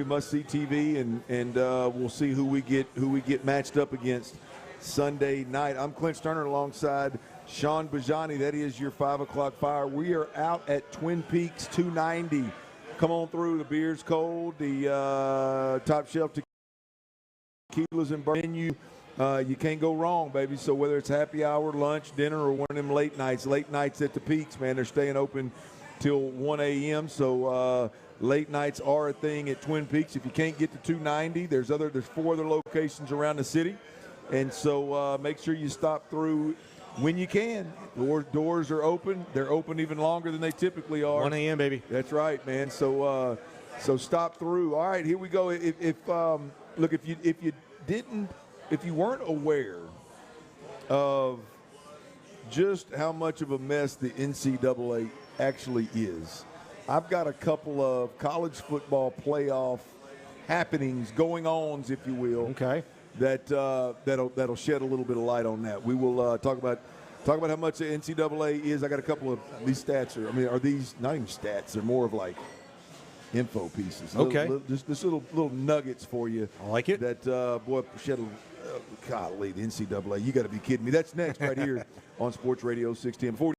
must-see TV, and we'll see who we get matched up against Sunday night. I'm Clint Stoerner alongside Sean Bijani. That is your 5 o'clock fire. We are out at Twin Peaks 290. Come on through. The beer's cold. The top shelf tequilas and menu. You can't go wrong, baby. So whether it's happy hour, lunch, dinner, or one of them late nights at the Peaks, man, they're staying open till 1 a.m. So late nights are a thing at Twin Peaks. If you can't get to 290, there's 4 other locations around the city. And so make sure you stop through when you can. Doors are open. They're open even longer than they typically are. 1 a.m., baby. That's right, man. So stop through. All right, here we go. If you weren't aware of just how much of a mess the NCAA actually is, I've got a couple of college football playoff happenings, going-ons, if you will. Okay. That'll shed a little bit of light on that. We will talk about how much the NCAA is. I got a couple of these stats. Are these not even stats? They're more of like info pieces. Okay. Just little nuggets for you. I like it. That shed a golly, the NCAA. You got to be kidding me. That's next right here on Sports Radio 610.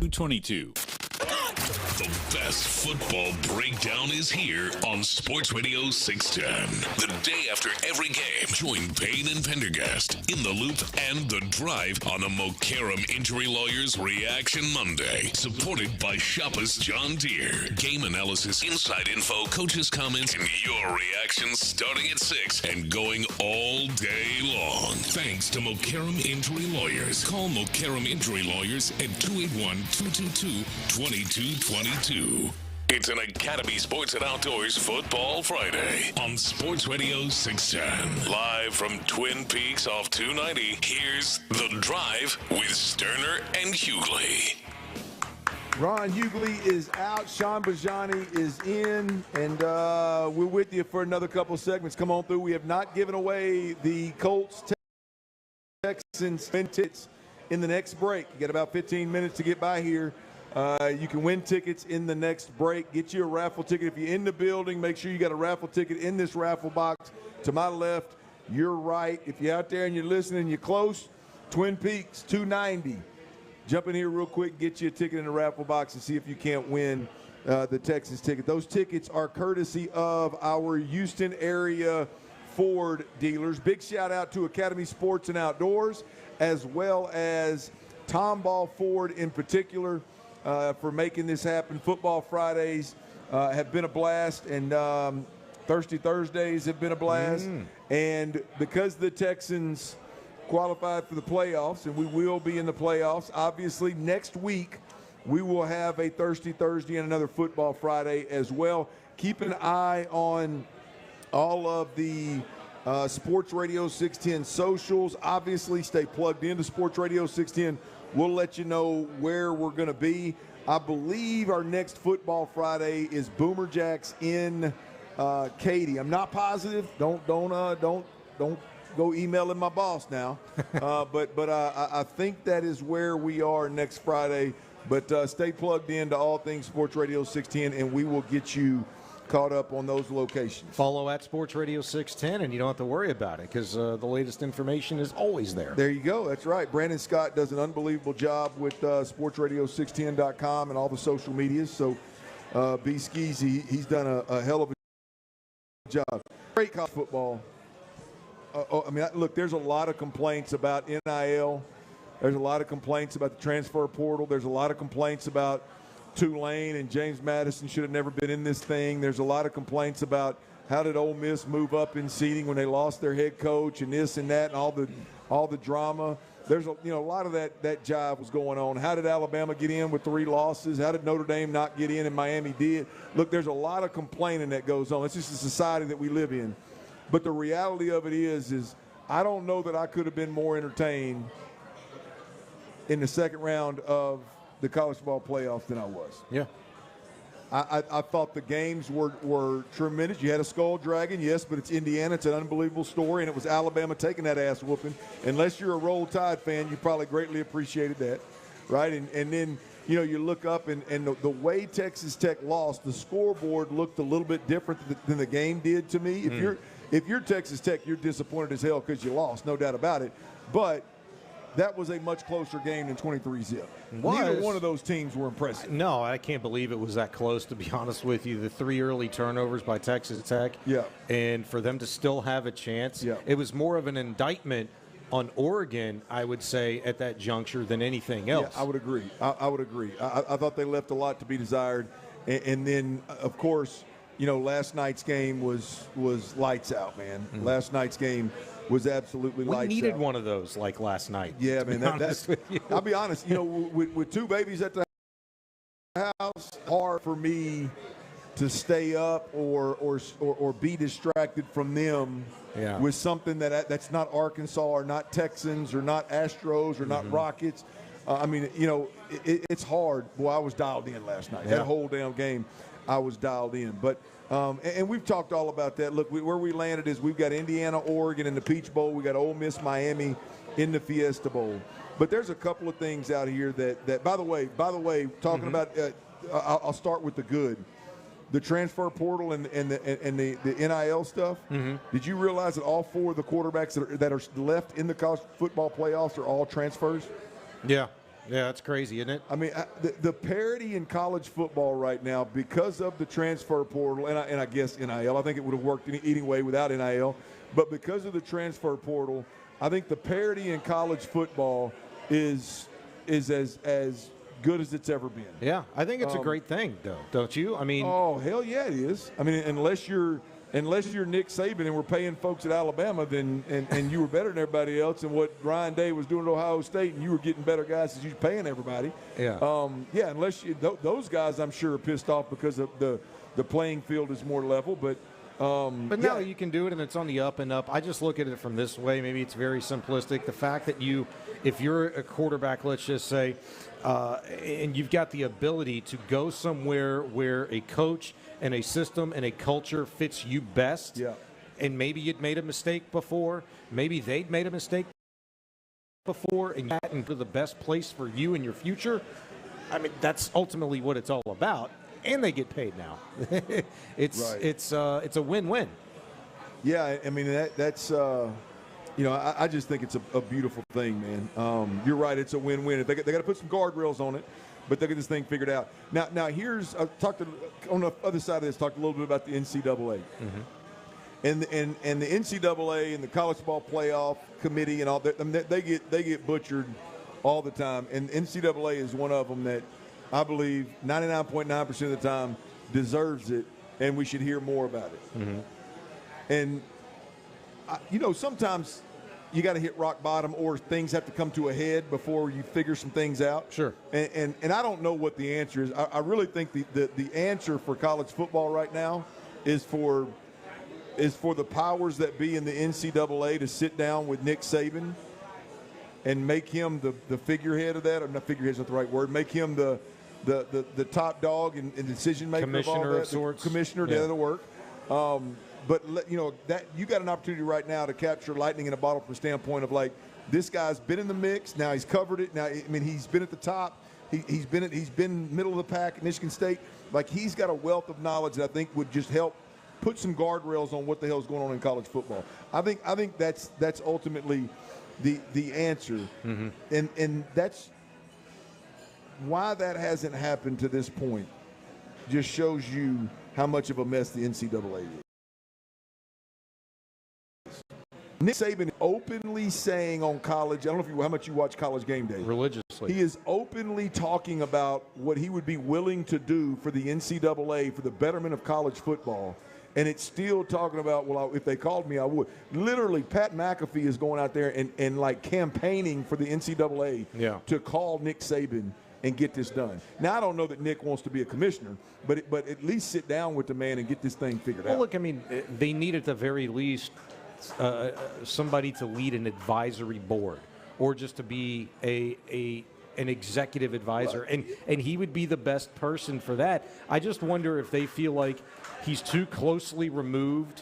22. The best football breakdown is here on Sports Radio 610. The day after every game, join Payne and Pendergast in the Loop and The Drive on the Mokaram Injury Lawyers Reaction Monday. Supported by Shoppers John Deere. Game analysis, inside info, coaches' comments, and your reactions starting at 6 and going all day long. Thanks to Mokaram Injury Lawyers. Call Mokaram Injury Lawyers at 281-222-2222. It's an Academy Sports and Outdoors Football Friday on Sports Radio 610. Live from Twin Peaks off 290, here's The Drive with Stoerner and Hughley. Ron Hughley is out. Sean Bijani is in. And we're with you for another couple segments. Come on through. We have not given away the Colts Texans tickets in the next break. You got about 15 minutes to get by here. You can win tickets in the next break. Get you a raffle ticket. If you're in the building, make sure you got a raffle ticket in this raffle box. To my left, you're right. If you're out there and you're listening, you're close, Twin Peaks, 290. Jump in here real quick, get you a ticket in the raffle box and see if you can't win the Texans ticket. Those tickets are courtesy of our Houston area Ford dealers. Big shout out to Academy Sports and Outdoors, as well as Tomball Ford in particular, for making this happen. Football Fridays have been a blast, and Thirsty Thursdays have been a blast. And because the Texans qualified for the playoffs, and we will be in the playoffs, obviously next week we will have a Thirsty Thursday and another Football Friday as well. Keep an eye on all of the Sports Radio 610 socials. Obviously, stay plugged into Sports Radio 610. We'll let you know where we're going to be. I believe our next Football Friday is Boomer Jacks in Katy. I'm not positive. Don't go emailing my boss now. But I think that is where we are next Friday. But stay plugged in to all things Sports Radio 610, and we will get you caught up on those locations. Follow at Sports Radio 610, and you don't have to worry about it because the latest information is always there. There you go. That's right. Brandon Scott does an unbelievable job with sportsradio610.com and all the social medias. So B Skeezy, he's done a hell of a job. Great college football. Look, there's a lot of complaints about NIL. There's a lot of complaints about the transfer portal. There's a lot of complaints about Tulane and James Madison should have never been in this thing. There's a lot of complaints about how did Ole Miss move up in seeding when they lost their head coach and this and that and all the drama. There's a lot of that jive was going on. How did Alabama get in with 3 losses? How did Notre Dame not get in and Miami did? Look, there's a lot of complaining that goes on. It's just the society that we live in. But the reality of it is I don't know that I could have been more entertained in the second round of the college football playoffs than I was. Yeah. I thought the games were tremendous. You had a skull dragging, yes, but it's Indiana. It's an unbelievable story, and it was Alabama taking that ass whooping. Unless you're a Roll Tide fan, you probably greatly appreciated that, right? And then, you look up, and the way Texas Tech lost, the scoreboard looked a little bit different than the game did to me. If you're Texas Tech, you're disappointed as hell because you lost, no doubt about it. But that was a much closer game than 23-zip. Neither one of those teams were impressive. No, I can't believe it was that close, to be honest with you. The 3 early turnovers by Texas Tech. Yeah. And for them to still have a chance, it was more of an indictment on Oregon, I would say, at that juncture than anything else. Yeah, I would agree. I would agree. I thought they left a lot to be desired. And then, of course, last night's game was lights out, man. Mm-hmm. Last night's game was absolutely lights out. We needed one of those like last night. Yeah, man. That's I'll be honest. With 2 babies at the house, hard for me to stay up or be distracted from them with something that's not Arkansas or not Texans or not Astros or not Rockets. It's hard. Boy, I was dialed in last night. That whole damn game, I was dialed in. But and we've talked all about that. Look, where we landed is we've got Indiana, Oregon in the Peach Bowl. We got Ole Miss, Miami in the Fiesta Bowl. But there's a couple of things out here that by the way, talking about, I'll start with the good. The transfer portal and the NIL stuff. Did you realize that all 4 of the quarterbacks that are left in the college football playoffs are all transfers? Yeah. Yeah, that's crazy, isn't it? I mean, the parity in college football right now, because of the transfer portal, and I guess NIL, I think it would have worked anyway without NIL, but because of the transfer portal, I think the parity in college football is as good as it's ever been. Yeah, I think it's a great thing, though, don't you? I mean, oh hell yeah, it is. I mean, unless you're Nick Saban and we're paying folks at Alabama, then and you were better than everybody else, and what Ryan Day was doing at Ohio State, and you were getting better guys as you were paying everybody. Yeah. Yeah. Unless those guys, I'm sure, are pissed off because of the playing field is more level, but. But now you can do it, and it's on the up and up. I just look at it from this way. Maybe it's very simplistic. The fact that if you're a quarterback, let's just say, and you've got the ability to go somewhere where a coach and a system and a culture fits you best, and maybe you'd made a mistake before, maybe they'd made a mistake before, and you hadn't to the best place for you and your future. I mean, that's ultimately what it's all about. And they get paid now. It's a win-win. Yeah, I mean that's I just think it's a beautiful thing, man. You're right, it's a win-win. They got to put some guardrails on it, but they get this thing figured out. Now here's on the other side of this. Talked a little bit about the NCAA, and the NCAA and the College Ball Playoff Committee and all that. I mean, they get butchered all the time, and NCAA is one of them that. I believe 99.9% of the time deserves it, and we should hear more about it. And, sometimes you got to hit rock bottom or things have to come to a head before you figure some things out. Sure. And I don't know what the answer is. I really think the answer for college football right now is for the powers that be in the NCAA to sit down with Nick Saban and make him the figurehead of that. Or not figurehead's not the right word. Make him the top dog and decision maker commissioner of sorts. Commissioner, that'll work. But that you got an opportunity right now to capture lightning in a bottle from a standpoint of like this guy's been in the mix. Now he's covered it. Now I mean he's been at the top. He's been middle of the pack at Michigan State. Like he's got a wealth of knowledge that I think would just help put some guardrails on what the hell's going on in college football. I think that's ultimately the answer, and that's. Why that hasn't happened to this point just shows you how much of a mess the NCAA is. Nick Saban openly saying on college, I don't know how much you watch College Game Day. Religiously. He is openly talking about what he would be willing to do for the NCAA for the betterment of college football. And it's still talking about, well, if they called me, I would. Literally, Pat McAfee is going out there and like campaigning for the NCAA to call Nick Saban and get this done. Now, I don't know that Nick wants to be a commissioner, but at least sit down with the man and get this thing figured out. Well, look, I mean, they need at the very least somebody to lead an advisory board or just to be an executive advisor, right. and he would be the best person for that. I just wonder if they feel like he's too closely removed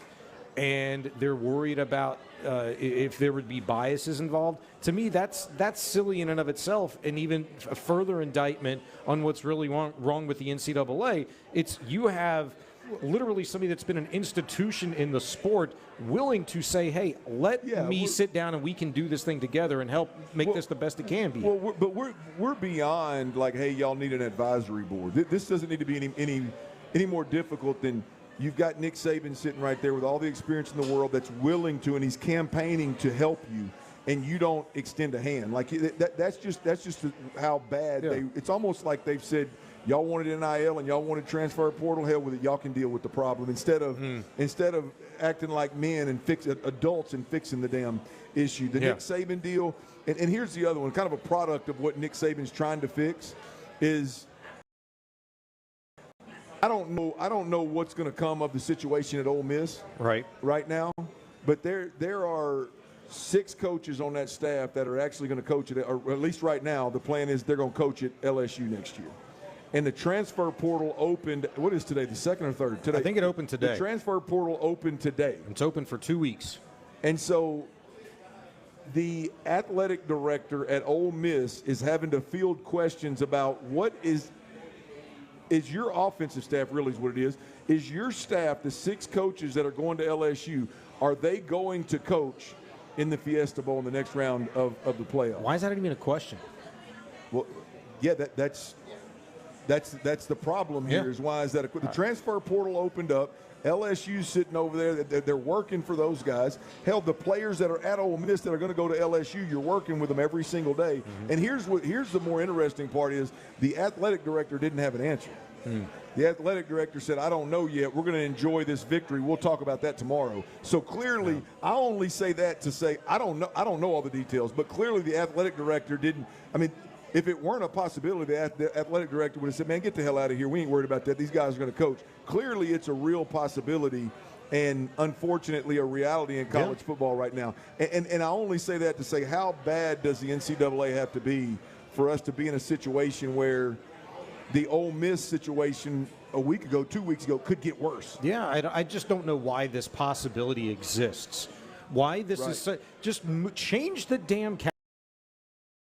and they're worried about if there would be biases involved. To me, that's silly in and of itself, and even a further indictment on what's really wrong with the NCAA. It's you have literally somebody that's been an institution in the sport willing to say, hey, let me sit down and we can do this thing together and help make this the best it can be. Well, but we're beyond like, hey, y'all need an advisory board. This doesn't need to be any more difficult than you've got Nick Saban sitting right there with all the experience in the world that's willing to, and he's campaigning to help you, and you don't extend a hand. Like that's just how bad it's almost like they've said, y'all wanted NIL and y'all wanted transfer portal, hell with it, y'all can deal with the problem instead of acting like men and adults and fixing the damn issue. The Nick Saban deal, and here's the other one, kind of a product of what Nick Saban's trying to fix is I don't know what's going to come of the situation at Ole Miss right now, but there are 6 coaches on that staff that are actually going to coach it, or at least right now the plan is they're going to coach at LSU next year. And the transfer portal opened, what is today, the 2nd or 3rd? Today. I think it opened today. The transfer portal opened today. It's open for 2 weeks. And so the athletic director at Ole Miss is having to field questions about what is your offensive staff really is what it is your staff, the 6 coaches that are going to LSU, are they going to coach in the Fiesta Bowl in the next round of the playoffs? Why is that even a question? Well, yeah, that's the problem here. Is why is that the transfer portal opened up. LSU's sitting over there. They're working for those guys. Hell, the players that are at Ole Miss that are going to go to LSU, you're working with them every single day. Mm-hmm. And here's the more interesting part is the athletic director didn't have an answer. The athletic director said, I don't know yet. We're going to enjoy this victory. We'll talk about that tomorrow. So clearly, I only say that to say I don't know all the details, but clearly the athletic director didn't. I mean, if it weren't a possibility, the athletic director would have said, man, get the hell out of here. We ain't worried about that. These guys are going to coach. Clearly, it's a real possibility and, unfortunately, a reality in college football right now. And I only say that to say how bad does the NCAA have to be for us to be in a situation where the Ole Miss situation a week ago, 2 weeks ago, could get worse. Yeah, I just don't know why this possibility exists. Why this is just change the damn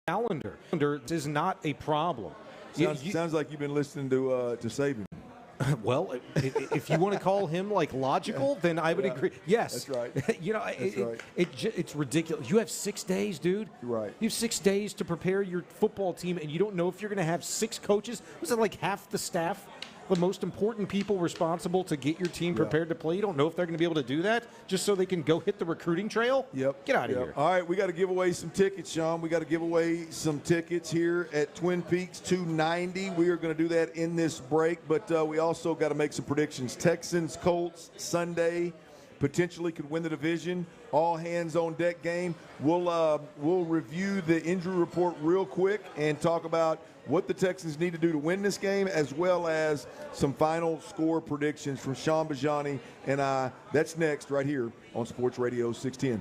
calendar. This is not a problem. Sounds like you've been listening to Saban. Well, if you want to call him like logical, then I would agree. Yes, that's right. It's ridiculous. You have 6 days, dude. Right. You have 6 days to prepare your football team, and you don't know if you're going to have 6 coaches. Was it like half the staff? The most important people responsible to get your team prepared to play. You don't know if they're going to be able to do that just so they can go hit the recruiting trail? Yep. Get out of here. All right, we got to give away some tickets, Sean. We got to give away some tickets here at Twin Peaks 290. We are going to do that in this break, but we also got to make some predictions. Texans, Colts, Sunday, potentially could win the division. All hands on deck game. We'll review the injury report real quick and talk about what the Texans need to do to win this game, as well as some final score predictions from Sean Bijani and I. That's next right here on Sports Radio 610.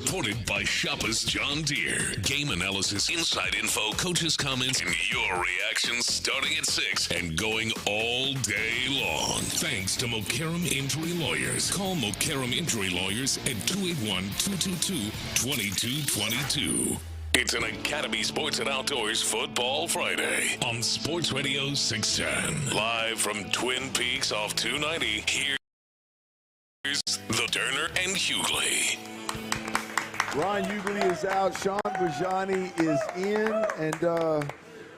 Supported by Shoppers John Deere. Game analysis, inside info, coaches' comments, and your reactions starting at 6 and going all day long. Thanks to Mokaram Injury Lawyers. Call Mokaram Injury Lawyers at 281-222-2222. It's an Academy Sports and Outdoors Football Friday on Sports Radio 610. Live from Twin Peaks off 290, here's the Stoerner and Hughley. Ryan Hughley is out. Sean Bijani is in, and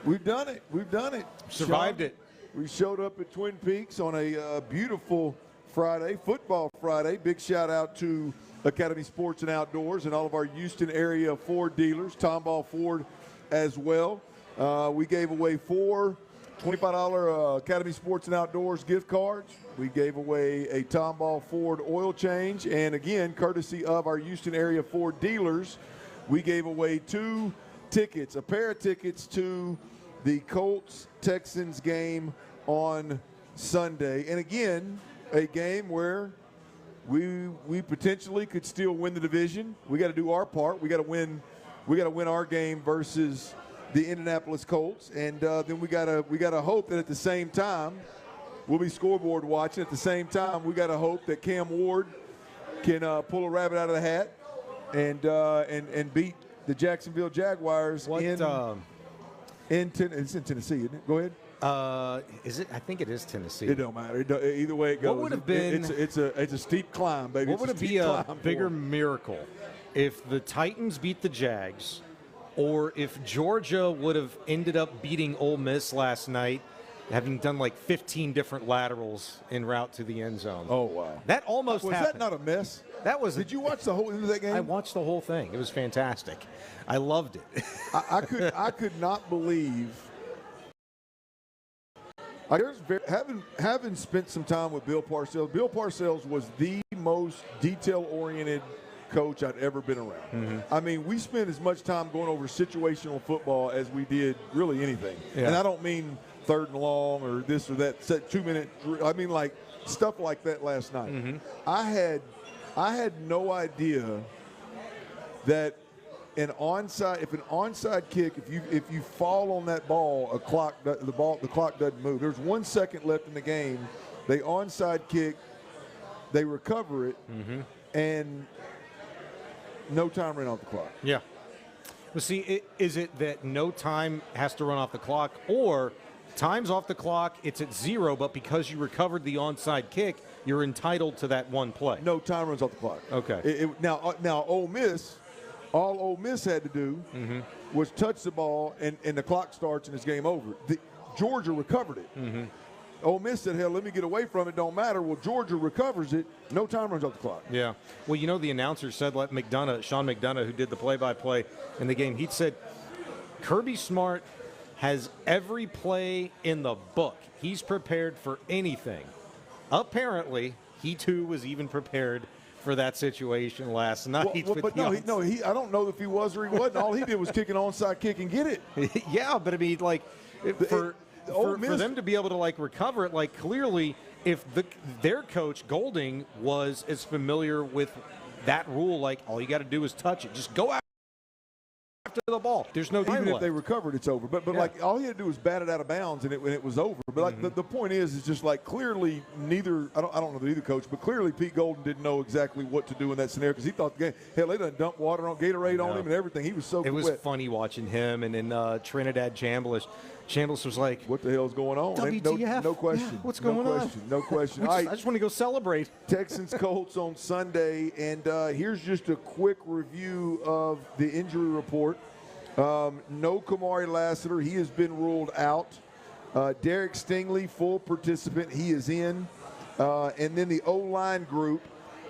we've done it. We've done it. Survived it. We showed up at Twin Peaks on a beautiful Friday, Football Friday. Big shout out to Academy Sports and Outdoors and all of our Houston area Ford dealers, Tomball Ford as well. We gave away 4 $25 Academy Sports and Outdoors gift cards. We gave away a Tomball Ford oil change. And again, courtesy of our Houston area Ford dealers, we gave away 2 tickets, a pair of tickets to the Colts-Texans game on Sunday. And again, a game where we potentially could still win the division. We got to do our part. We got to win our game versus the Indianapolis Colts, and then we gotta hope that at the same time we'll be scoreboard watching. At the same time, we gotta hope that Cam Ward can pull a rabbit out of the hat and beat the Jacksonville Jaguars it's in Tennessee, isn't it? Go ahead. Is it? I think it is Tennessee. It don't matter. Either way it goes. What would have been? It's a steep climb, baby. What would it be a bigger miracle if the Titans beat the Jags, or if Georgia would have ended up beating Ole Miss last night, having done like 15 different laterals en route to the end zone? Oh wow! That almost was happened. that not a mess? That was. Did you watch the whole end of that game? I watched the whole thing. It was fantastic. I loved it. I could not believe. Having spent some time with Bill Parcells, Bill Parcells was the most detail-oriented coach I'd ever been around. Mm-hmm. I mean, we spent as much time going over situational football as we did really anything. Yeah. And I don't mean 3rd and long or this or that, 2-minute. I mean like stuff like that last night. Mm-hmm. I had no idea that if an onside kick, if you fall on that ball, the clock doesn't move. There's 1 second left in the game. They onside kick, they recover it, and no time ran off the clock. Yeah. Well, see, is it that no time has to run off the clock, or time's off the clock, it's at 0, but because you recovered the onside kick, you're entitled to that one play? No time runs off the clock. Okay. Now Ole Miss, all Ole Miss had to do was touch the ball, and the clock starts and it's game over. Georgia recovered it. Ole Miss said, hell, let me get away from it, don't matter. Well, Georgia recovers it, no time runs off the clock. Yeah. Well, you know, the announcer said, Sean McDonough, who did the play-by-play in the game, he said, Kirby Smart has every play in the book. He's prepared for anything. Apparently, he too was even prepared for that situation last night. I don't know if he was or he wasn't. All he did was kick an onside kick and get it. Yeah, but I mean, like, for them to be able to like recover it, like clearly, if their coach Golding was as familiar with that rule, like all you got to do is touch it, just go after the ball. There's no time even if left. they recovered, it's over. But like all he had to do was bat it out of bounds, and it was over. But like the point is just like clearly I don't know either coach, but clearly Pete Golden didn't know exactly what to do in that scenario because he thought the game. Hell, they done dumped water on Gatorade on him and everything. He was so. It was funny watching him, and then Trinidad Chambliss. Chambliss was like, "What the hell's going on?" WTF? No question. Yeah, what's going on? No question. I just want to go celebrate. Texans Colts on Sunday, and here's just a quick review of the injury report. No Kamari Lassiter. He has been ruled out. Derek Stingley, full participant. He is in. And then the O-line group,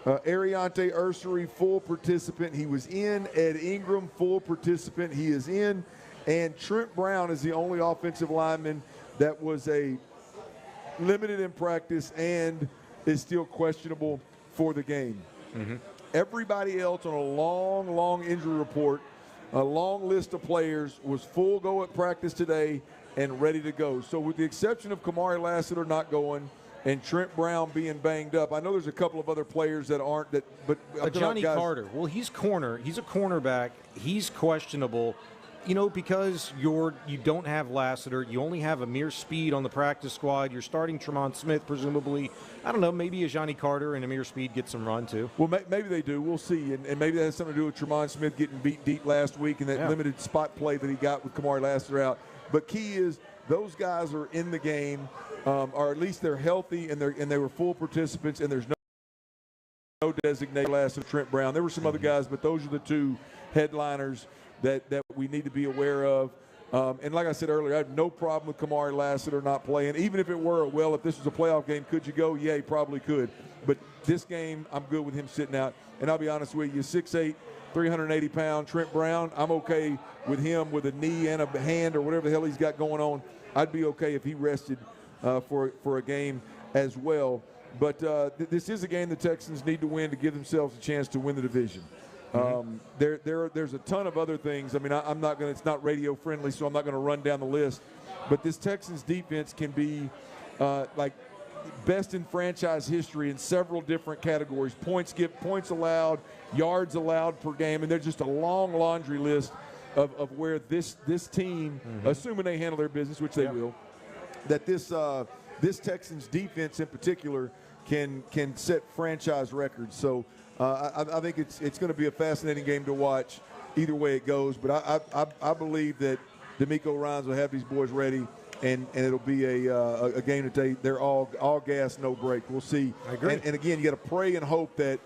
Ariante Ursery, full participant. He was in. Ed Ingram, full participant. He is in. And Trent Brown is the only offensive lineman that was limited in practice and is still questionable for the game. Everybody else on a long, long injury report, a long list of players, was full go at practice today and ready to go. So with the exception of Kamari Lassiter not going, and Trent Brown being banged up. I know there's a couple of other players that aren't that, but Johnny Carter. Well, he's a cornerback. He's questionable. Because you don't have Lassiter, you only have Amir Speed on the practice squad. You're starting Tremont Smith, presumably. I don't know. Maybe Johnny Carter and Amir Speed get some run too. Well, maybe they do. We'll see, and maybe that has something to do with Tremont Smith getting beat deep last week and that limited spot play that he got with Kamari Lassiter out. But key is those guys are in the game, or at least they're healthy and they were full participants, and there's no designated Lassiter, Trent Brown. There were some other guys, but those are the two headliners that we need to be aware of. And like I said earlier, I have no problem with Kamari Lassiter not playing. Even if it were, if this was a playoff game, could you go? Yeah, he probably could. But this game, I'm good with him sitting out. And I'll be honest with you, 6'8", 380-pound Trent Brown, I'm okay with him with a knee and a hand or whatever the hell he's got going on. I'd be okay if he rested for a game as well. But this is a game the Texans need to win to give themselves a chance to win the division. There's a ton of other things. I mean, I'm not going to, it's not radio friendly, so I'm not going to run down the list. But this Texans defense can be like best in franchise history in several different categories. Points allowed, yards allowed per game, and there's just a long laundry list of where this team, assuming they handle their business, which they will, that this Texans defense in particular can set franchise records. So I think it's going to be a fascinating game to watch either way it goes. But I believe that D'Amico Ryans will have these boys ready, and it'll be a game that they're all gas, no break. We'll see. I agree. And again, you got to pray and hope that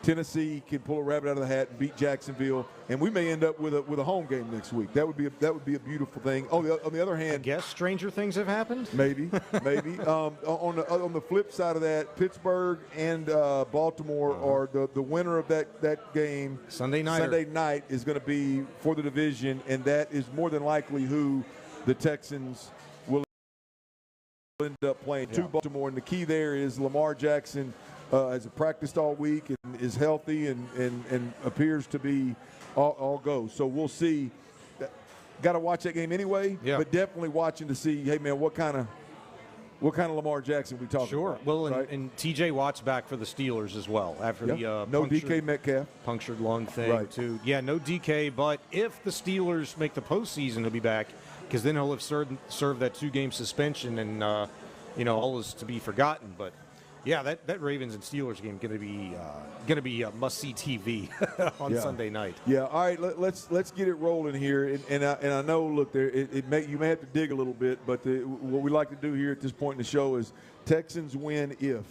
Tennessee can pull a rabbit out of the hat and beat Jacksonville, and we may end up with a home game next week. That would be a beautiful thing. On the other hand, I guess stranger things have happened. Maybe. On the flip side of that, Pittsburgh and Baltimore are the winner of that game. Sunday night is going to be for the division, and that is more than likely who the Texans will end up playing to Baltimore. And the key there is Lamar Jackson has practiced all week and is healthy and appears to be all go. So we'll see. Got to watch that game anyway, but definitely watching to see, hey man, what kind of Lamar Jackson we talking about? Well, and T.J. Watt's back for the Steelers as well after the no DK Metcalf punctured lung thing too. Yeah, no DK. But if the Steelers make the postseason, he'll be back because then he'll have served that 2-game suspension, and all is to be forgotten. But yeah, that Ravens and Steelers game going to be must-see TV on Sunday night. Yeah, all right, let's get it rolling here, and I know, look, you may have to dig a little bit, but what we like to do here at this point in the show is Texans win if.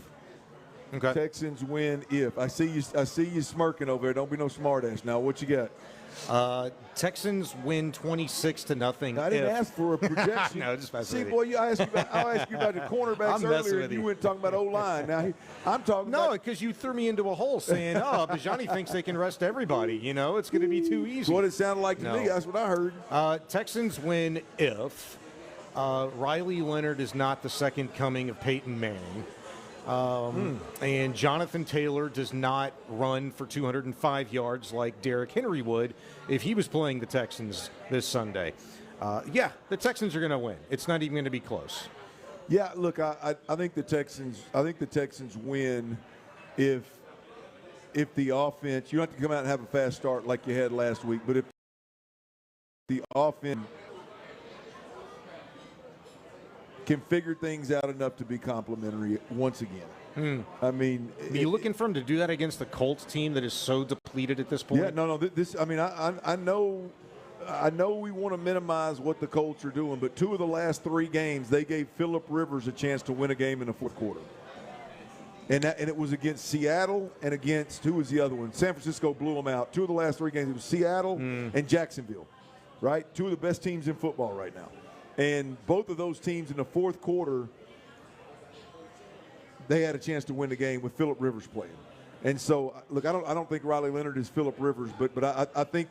Okay. Texans win if. I see you smirking over there. Don't be no smartass now. What you got? Texans win 26-0. I didn't ask for a projection. No, just see, boy, I'll ask you about the cornerbacks earlier, and you went talking about O-line. Now I'm talking about. No, because you threw me into a hole saying, Bijani thinks they can rest everybody. It's going to be too easy. That's what it sounded like to me. That's what I heard. Texans win if Riley Leonard is not the second coming of Peyton Manning. And Jonathan Taylor does not run for 205 yards like Derrick Henry would if he was playing the Texans this Sunday. The Texans are going to win. It's not even going to be close. Yeah, look, I think the Texans win if the offense, you don't have to come out and have a fast start like you had last week, but if the offense can figure things out enough to be complimentary once again. I mean, are you looking for him to do that against the Colts team that is so depleted at this point? Yeah, no. I know we want to minimize what the Colts are doing, but 2 of the last 3 games they gave Phillip Rivers a chance to win a game in the fourth quarter, and it was against Seattle and against who was the other one? San Francisco blew them out. 2 of the last 3 games it was Seattle and Jacksonville, right? 2 of the best teams in football right now. And both of those teams in the fourth quarter, they had a chance to win the game with Phillip Rivers playing. And so, look, I don't think Riley Leonard is Phillip Rivers, but I think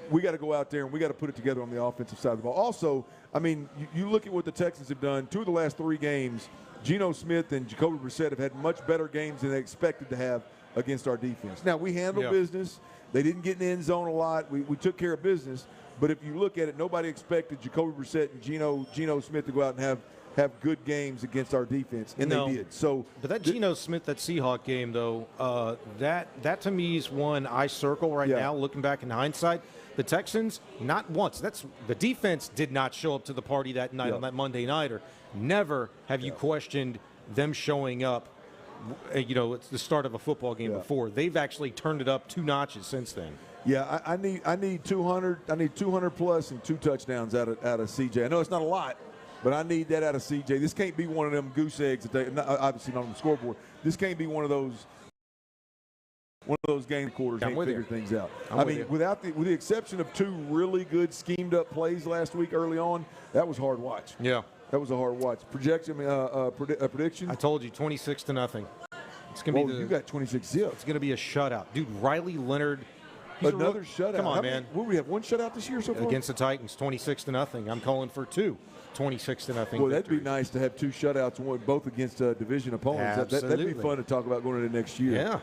we got to go out there and we got to put it together on the offensive side of the ball. Also, I mean, you look at what the Texans have done. 2 of the last 3 games, Geno Smith and Jacoby Brissett have had much better games than they expected to have against our defense. Now, we handled business. They didn't get in the end zone a lot. We took care of business. But if you look at it, nobody expected Jacoby Brissett and Geno Smith to go out and have good games against our defense, and they did. So, but that Geno Smith, that Seahawk game, though, that to me is one I circle right now, looking back in hindsight. The Texans, not once. The defense did not show up to the party that night on that Monday nighter. Never have you questioned them showing up. It's the start of a football game before. They've actually turned it up 2 notches since then. Yeah, I need 200. I need 200 plus and 2 touchdowns out of CJ. I know it's not a lot, but I need that out of CJ. This can't be one of them goose eggs obviously not on the scoreboard. This can't be one of those game quarters can't figure things out. With the exception of 2 really good schemed up plays last week early on, that was hard watch. Yeah. That was a hard watch. Prediction? I told you, 26-0. It's gonna be you got 26-0. It's going to be a shutout. Dude, Riley Leonard. Another shutout. Come on, man. Will we have 1 shutout this year so far? Against the Titans, 26-0. I'm calling for 2 26-0. Well, that'd be nice to have 2 shutouts, both against division opponents. That'd be fun to talk about going into next year. Yeah.